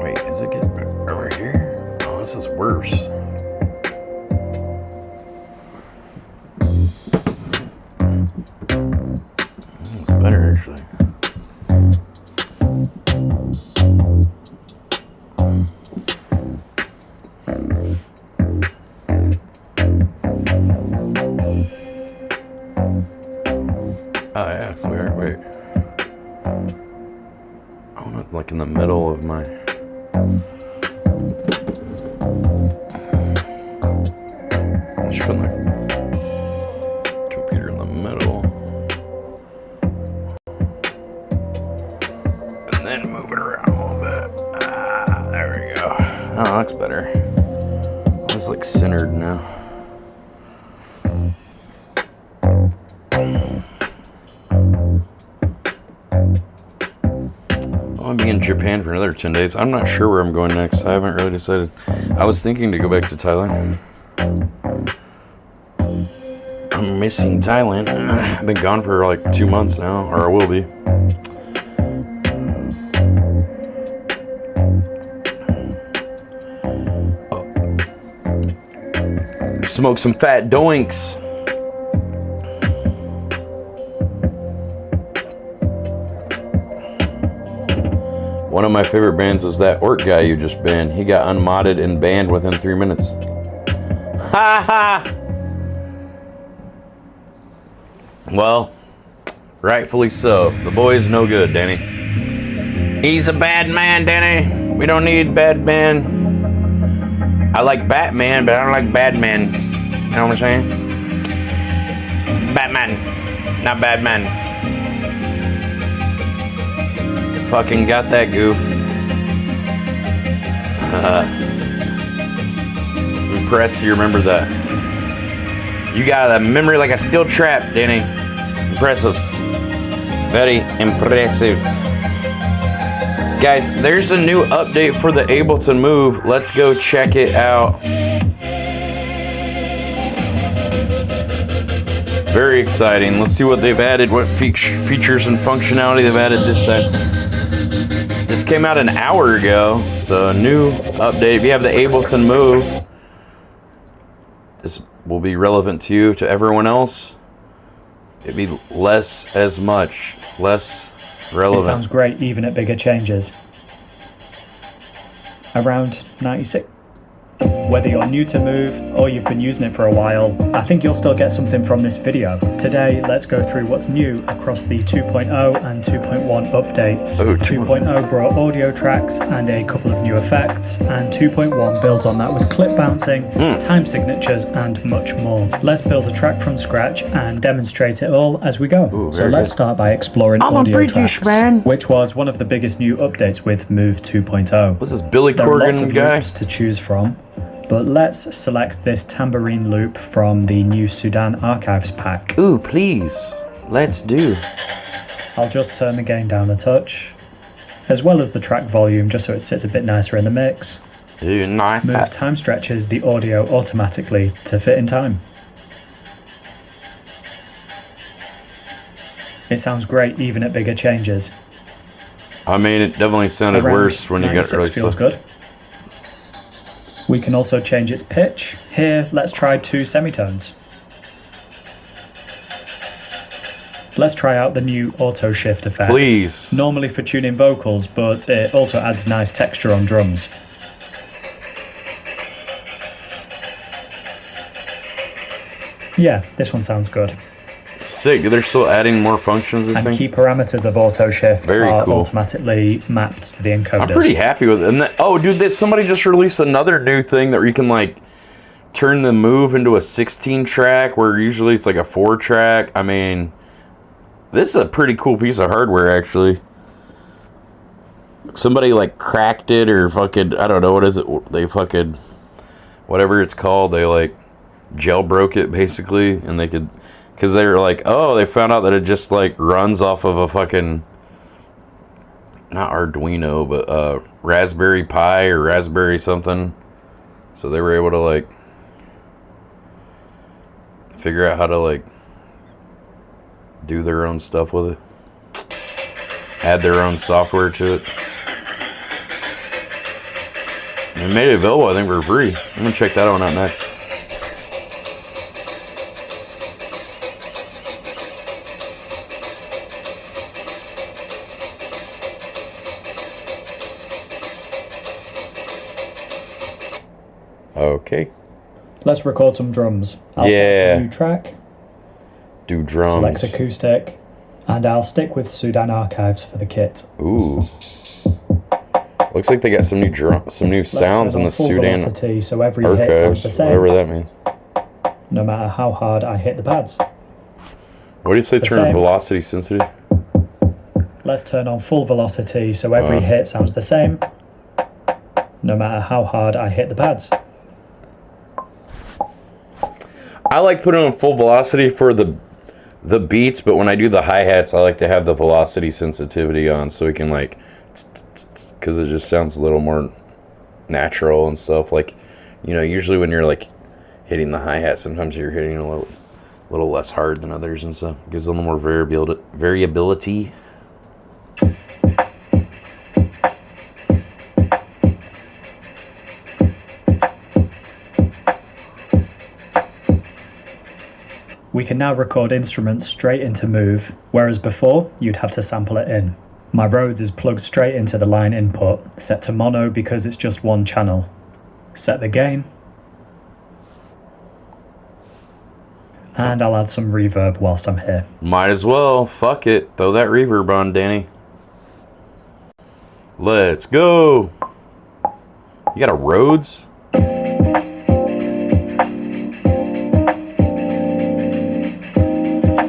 Wait, is it getting over here? Oh, this is worse. It's better, actually. Oh yeah, it's weird. Wait. I want it like in the middle of my. I should put my computer in the middle. And then move it around a little bit. Ah, there we go. Oh, that's better. It's like centered now. I'll be in Japan for another 10 days. I'm not sure where I'm going next. I haven't really decided. I was thinking to go back to Thailand. I'm missing Thailand. I've been gone for like 2 months now, or I will be. Smoke some fat doinks. One of my favorite bands was that Orc guy you just banned. He got unmodded and banned within 3 minutes. Ha ha! Well, rightfully so. The boy's no good, Danny. He's a bad man, Danny. We don't need bad man. I like Batman, but I don't like bad men. You know what I'm saying? Batman, not bad man. Fucking got that goof. Impressed you remember that. You got a memory like a steel trap, Danny. Impressive. Very impressive. Guys, there's a new update for the Ableton Move. Let's go check it out. Very exciting. Let's see what they've added, what features and functionality they've added this time. This came out an hour ago, so a new update. If you have the Ableton Move, this will be relevant to you. To everyone else, it'd be less relevant. It sounds great even at bigger changes. Around 96. Whether you're new to Move or you've been using it for a while, I think you'll still get something from this video. Today, let's go through what's new across the 2.0 and 2.1 updates. 2.0 brought audio tracks and a couple of new effects, and 2.1 builds on that with clip bouncing, time signatures, and much more. Let's build a track from scratch and demonstrate it all as we go. So let's start by exploring audio tracks, which was one of the biggest new updates with Move 2.0. What's this Billy There are lots Corgan of guy? loops to choose from, but let's select this tambourine loop from the new Sudan Archives pack. Ooh, please. Let's do. I'll just turn the gain down a touch, as well as the track volume, just so it sits a bit nicer in the mix. Ooh, nice. Move time stretches the audio automatically to fit in time. It sounds great even at bigger changes. I mean, it definitely sounded Around worse when you got 96 really feels slow. good. We can also change its pitch. Here, let's try 2 semitones. Let's try out the new auto shift effect. Please. Normally for tuning vocals, but it also adds nice texture on drums. Yeah, this one sounds good. Sick. They're still adding more functions. This And thing. key parameters of auto shift Very are cool. automatically mapped to the encoders. I'm pretty happy with it. And oh, dude, somebody just released another new thing that you can like turn the Move into a 16 track, where usually it's like a 4 track. I mean, this is a pretty cool piece of hardware, actually. Somebody like cracked it or fucking, I don't know, what is it? They fucking, whatever it's called, they like jailbroke it basically, and they could, because they were like, oh, they found out that it just like runs off of a fucking, not Arduino, but Raspberry Pi or Raspberry something. So they were able to like figure out how to like do their own stuff with it, add their own software to it. They made it available, I think, for free. I'm gonna check that one out next. Okay. Let's record some drums. I'll set a new track, do drums. select acoustic, and I'll stick with Sudan Archives for the kit. Ooh. Looks like they got some new sounds in the full Sudan velocity, so every hit sounds the Archives, same. whatever that means. No matter how hard I hit the pads. What do you say, The turn same. velocity sensitive? Let's turn on full velocity so every hit sounds the same, no matter how hard I hit the pads. I like putting on full velocity for the beats, but when I do the hi-hats, I like to have the velocity sensitivity on so we can like, because it just sounds a little more natural and stuff. Like, you know, usually when you're like hitting the hi-hat, sometimes you're hitting a little less hard than others and stuff. Gives a little more variability. We can now record instruments straight into Move, whereas before, you'd have to sample it in. My Rhodes is plugged straight into the line input, set to mono because it's just one channel. Set the gain. And I'll add some reverb whilst I'm here. Might as well. Fuck it. Throw that reverb on, Danny. Let's go. You got a Rhodes?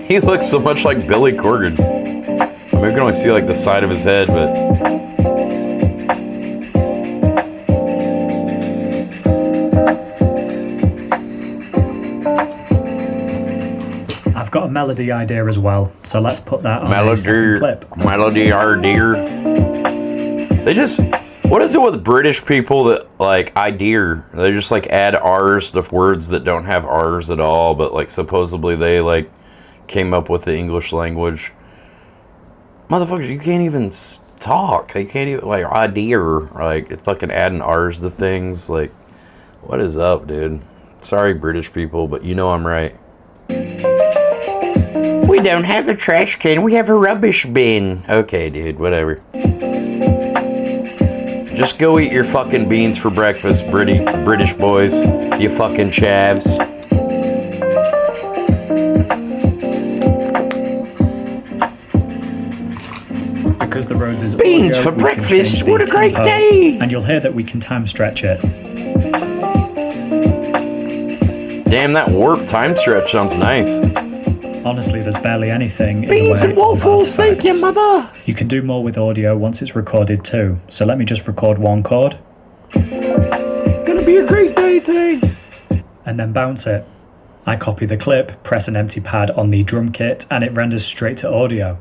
He looks so much like Billy Corgan. I mean, we can only see like the side of his head, but I've got a melody idea as well, so let's put that on a second Melody, clip. Melody, our dear. They just, what is it with British people that like idea? They just like add R's to words that don't have R's at all, but like supposedly they like came up with the English language. Motherfuckers, you can't even talk. You can't even, like, idea, like, fucking adding R's to things. Like, what is up, dude? Sorry, British people, but you know I'm right. We don't have a trash can, we have a rubbish bin. Okay, dude, whatever. Just go eat your fucking beans for breakfast, British boys. You fucking chavs. Because the roads is beans audio, for we can breakfast, change the what a great tempo, day. And you'll hear that we can time stretch it. Damn, that warp time stretch sounds nice. Honestly, there's barely anything. Beans and waffles, thank you, mother. You can do more with audio once it's recorded too. So let me just record one chord. Gonna be a great day today. And then bounce it. I copy the clip, press an empty pad on the drum kit, and it renders straight to audio.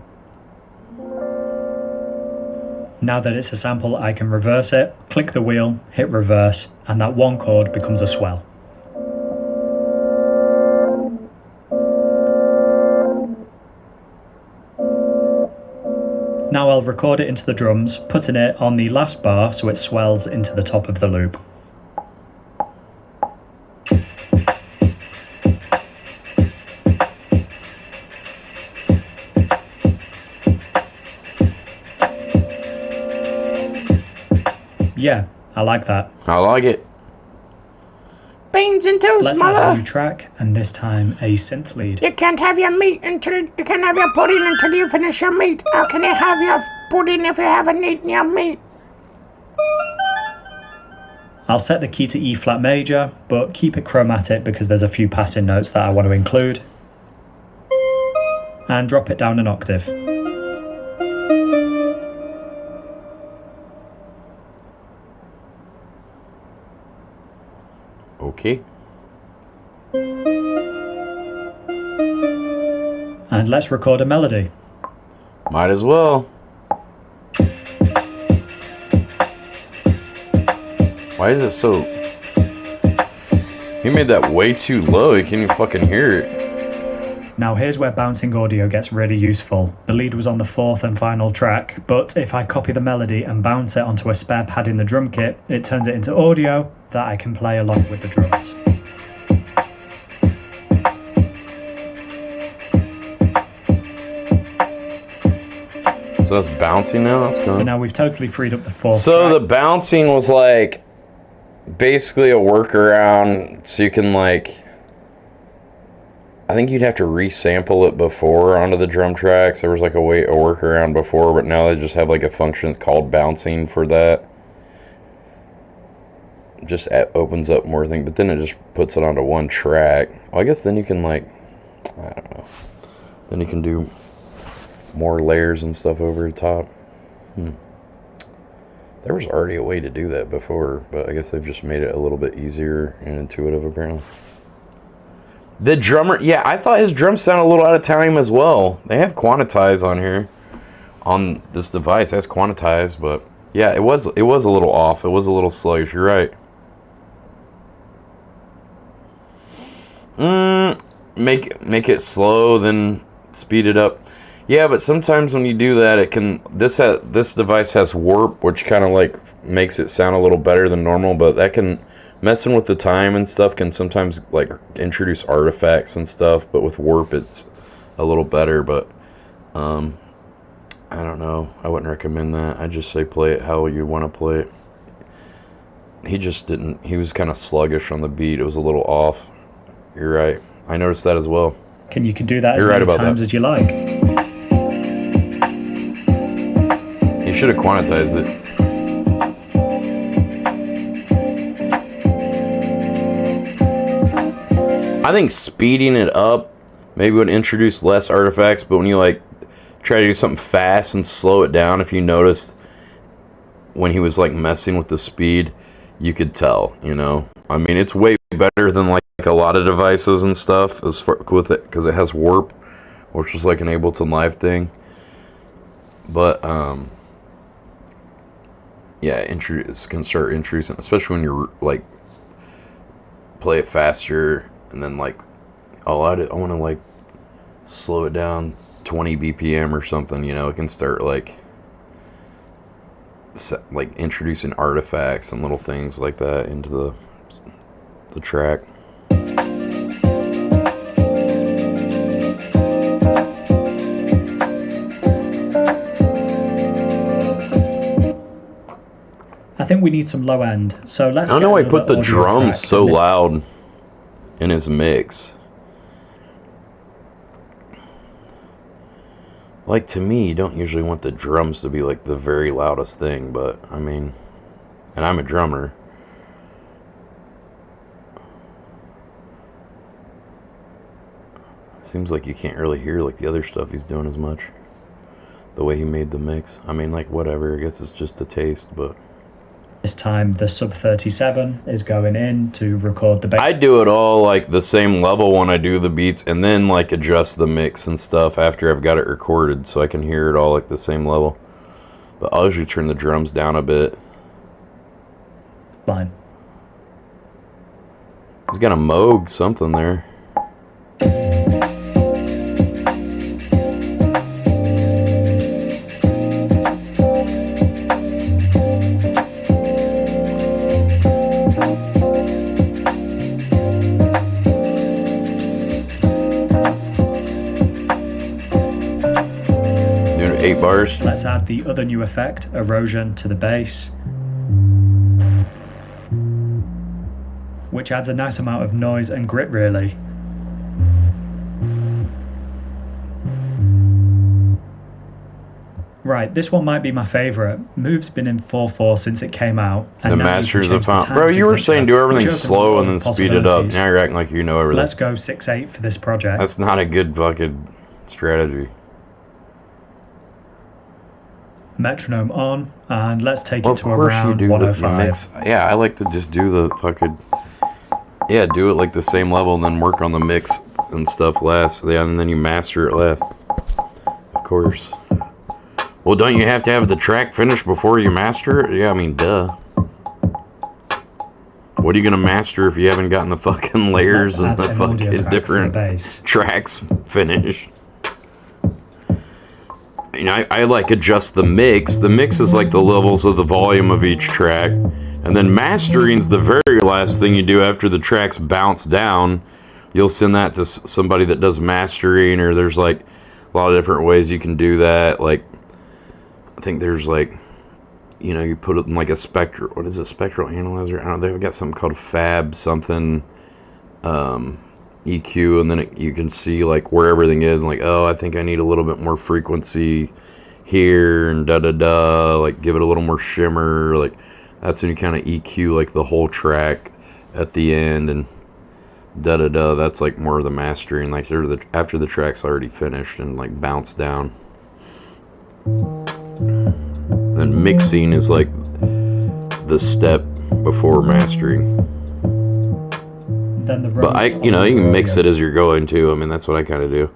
Now that it's a sample, I can reverse it, click the wheel, hit reverse, and that one chord becomes a swell. Now I'll record it into the drums, putting it on the last bar so it swells into the top of the loop. Yeah, I like that. I like it. Beans and toast, Let's mother. have a new track, and this time a synth lead. You can't have your meat until you can't have your pudding until you finish your meat. How can you have your pudding if you haven't eaten your meat? I'll set the key to E flat major, but keep it chromatic because there's a few passing notes that I want to include. And drop it down an octave. Okay. And let's record a melody. Might as well. Why is it so... He made that way too low. You can't even fucking hear it. Now here's where bouncing audio gets really useful. The lead was on the fourth and final track, but if I copy the melody and bounce it onto a spare pad in the drum kit, it turns it into audio that I can play along with the drums. So that's bouncing now? That's good. So now we've totally freed up the fourth So track. the bouncing was like basically a workaround so you can like... I think you'd have to resample it before onto the drum tracks. There was like a workaround before, but now they just have like a function that's called bouncing for that. Just opens up more things, but then it just puts it onto one track. Well, I guess then you can like, I don't know. Then you can do more layers and stuff over the top. There was already a way to do that before, but I guess they've just made it a little bit easier and intuitive apparently. The drummer, yeah, I thought his drums sounded a little out of time as well. They have quantize on here, on this device. It has quantize, but yeah, it was a little off. It was a little sluggish. You're right. Make it slow, then speed it up. Yeah, but sometimes when you do that, it can. This device has warp, which kind of like makes it sound a little better than normal, but that can. Messing with the time and stuff can sometimes like introduce artifacts and stuff, but with warp it's a little better, but I don't know. I wouldn't recommend that. I just say play it how you want to play it. He just didn't. He was kind of sluggish on the beat. It was a little off. You're right. I noticed that as well. You can do that as You're many right about times that. as you like. You should have quantized it. I think speeding it up maybe would introduce less artifacts, but when you like try to do something fast and slow it down, if you noticed when he was like messing with the speed, you could tell, you know. I mean, it's way better than like a lot of devices and stuff as far with it because it has warp, which is like an Ableton Live thing. But yeah, it can start introducing, especially when you're like play it faster. And then like, I want to like slow it down 20 BPM or something, you know, it can start like introducing artifacts and little things like that into the track. I think we need some low end, so let's. I don't know why he get put the another audio drums track so and then- loud in his mix. Like, to me, you don't usually want the drums to be like the very loudest thing, but I mean, and I'm a drummer. Seems like you can't really hear like the other stuff he's doing as much. The way he made the mix. I mean, like, whatever, I guess it's just a taste, but This time the Sub 37 is going in to record the bass. I do it all like the same level when I do the beats, and then like adjust the mix and stuff after I've got it recorded so I can hear it all like the same level. But I'll usually turn the drums down a bit. Fine. He's got a Moog something there. Doing 8 bars. Let's add the other new effect, erosion, to the bass, which adds a nice amount of noise and grit, really. Right, this one might be my favourite. Move's been in 4/4 since it came out. The now master you of can the change font. time Bro, you were signature, saying do everything which opens slow up and then all the speed it up. possibilities. Now you're acting like you know everything. Let's go 6/8 for this project. That's not a good fucking strategy. Metronome on, and let's take Well, it of to course you around do the 105. mix. Yeah, I like to just do the fucking... Yeah, do it like the same level and then work on the mix and stuff last. Yeah, and then you master it last. Of course. Well, don't you have to have the track finished before you master it? Yeah, I mean, duh. What are you going to master if you haven't gotten the fucking layers and the fucking different tracks finished? You know, I like adjust the mix. The mix is like the levels of the volume of each track. And then mastering's the very last thing you do after the tracks bounce down. You'll send that to somebody that does mastering, or there's like a lot of different ways you can do that. Like, I think there's like, you know, you put it in like a spectral, what is it, spectral analyzer? I don't know, they've got something called Fab something, EQ, and then you can see like where everything is, and like, oh, I think I need a little bit more frequency here, and da-da-da, like give it a little more shimmer, like that's when you kind of EQ like the whole track at the end, and da-da-da, that's like more of the mastering, like after the track's already finished and like bounce down. Then mixing is like the step before mastering. Then the But you know, you can mix it as you're going too. I mean, that's what I kind of do.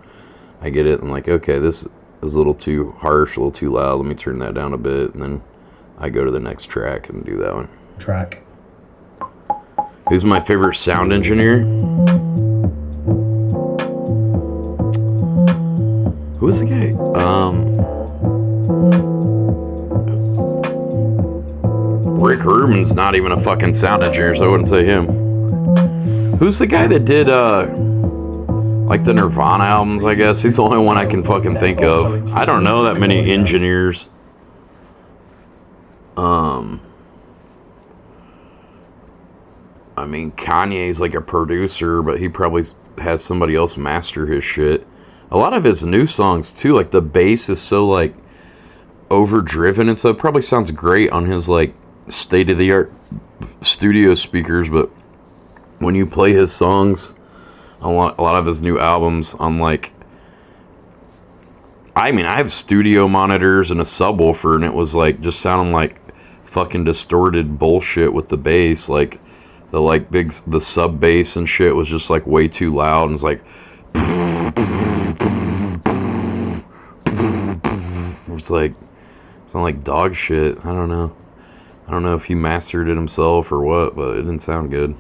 I get it and like, okay, this is a little too harsh, a little too loud. Let me turn that down a bit, and then I go to the next track and do that one. Track. Who's my favorite sound engineer? Who's the guy? Rick Rubin's not even a fucking sound engineer, so I wouldn't say him. Who's the guy that did like the Nirvana albums, I guess? He's the only one I can fucking think of. I don't know that many engineers. I mean, Kanye's like a producer, but he probably has somebody else master his shit. A lot of his new songs too, like the bass is so like overdriven, and so it probably sounds great on his like state-of-the-art studio speakers, but when you play his songs, a lot of his new albums on like, I mean, I have studio monitors and a subwoofer, and it was like just sounding like fucking distorted bullshit with the bass, like the like the sub bass and shit was just like way too loud, and it's like it's like sound like dog shit. I don't know if he mastered it himself or what, but it didn't sound good.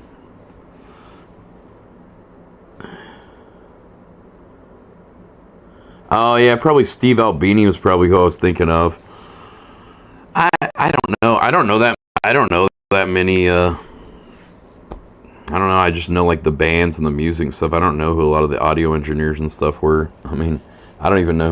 Oh yeah, probably Steve Albini was probably who I was thinking of. I don't know. I don't know that many. I don't know. I just know like the bands and the music and stuff. I don't know who a lot of the audio engineers and stuff were. I mean, I don't even know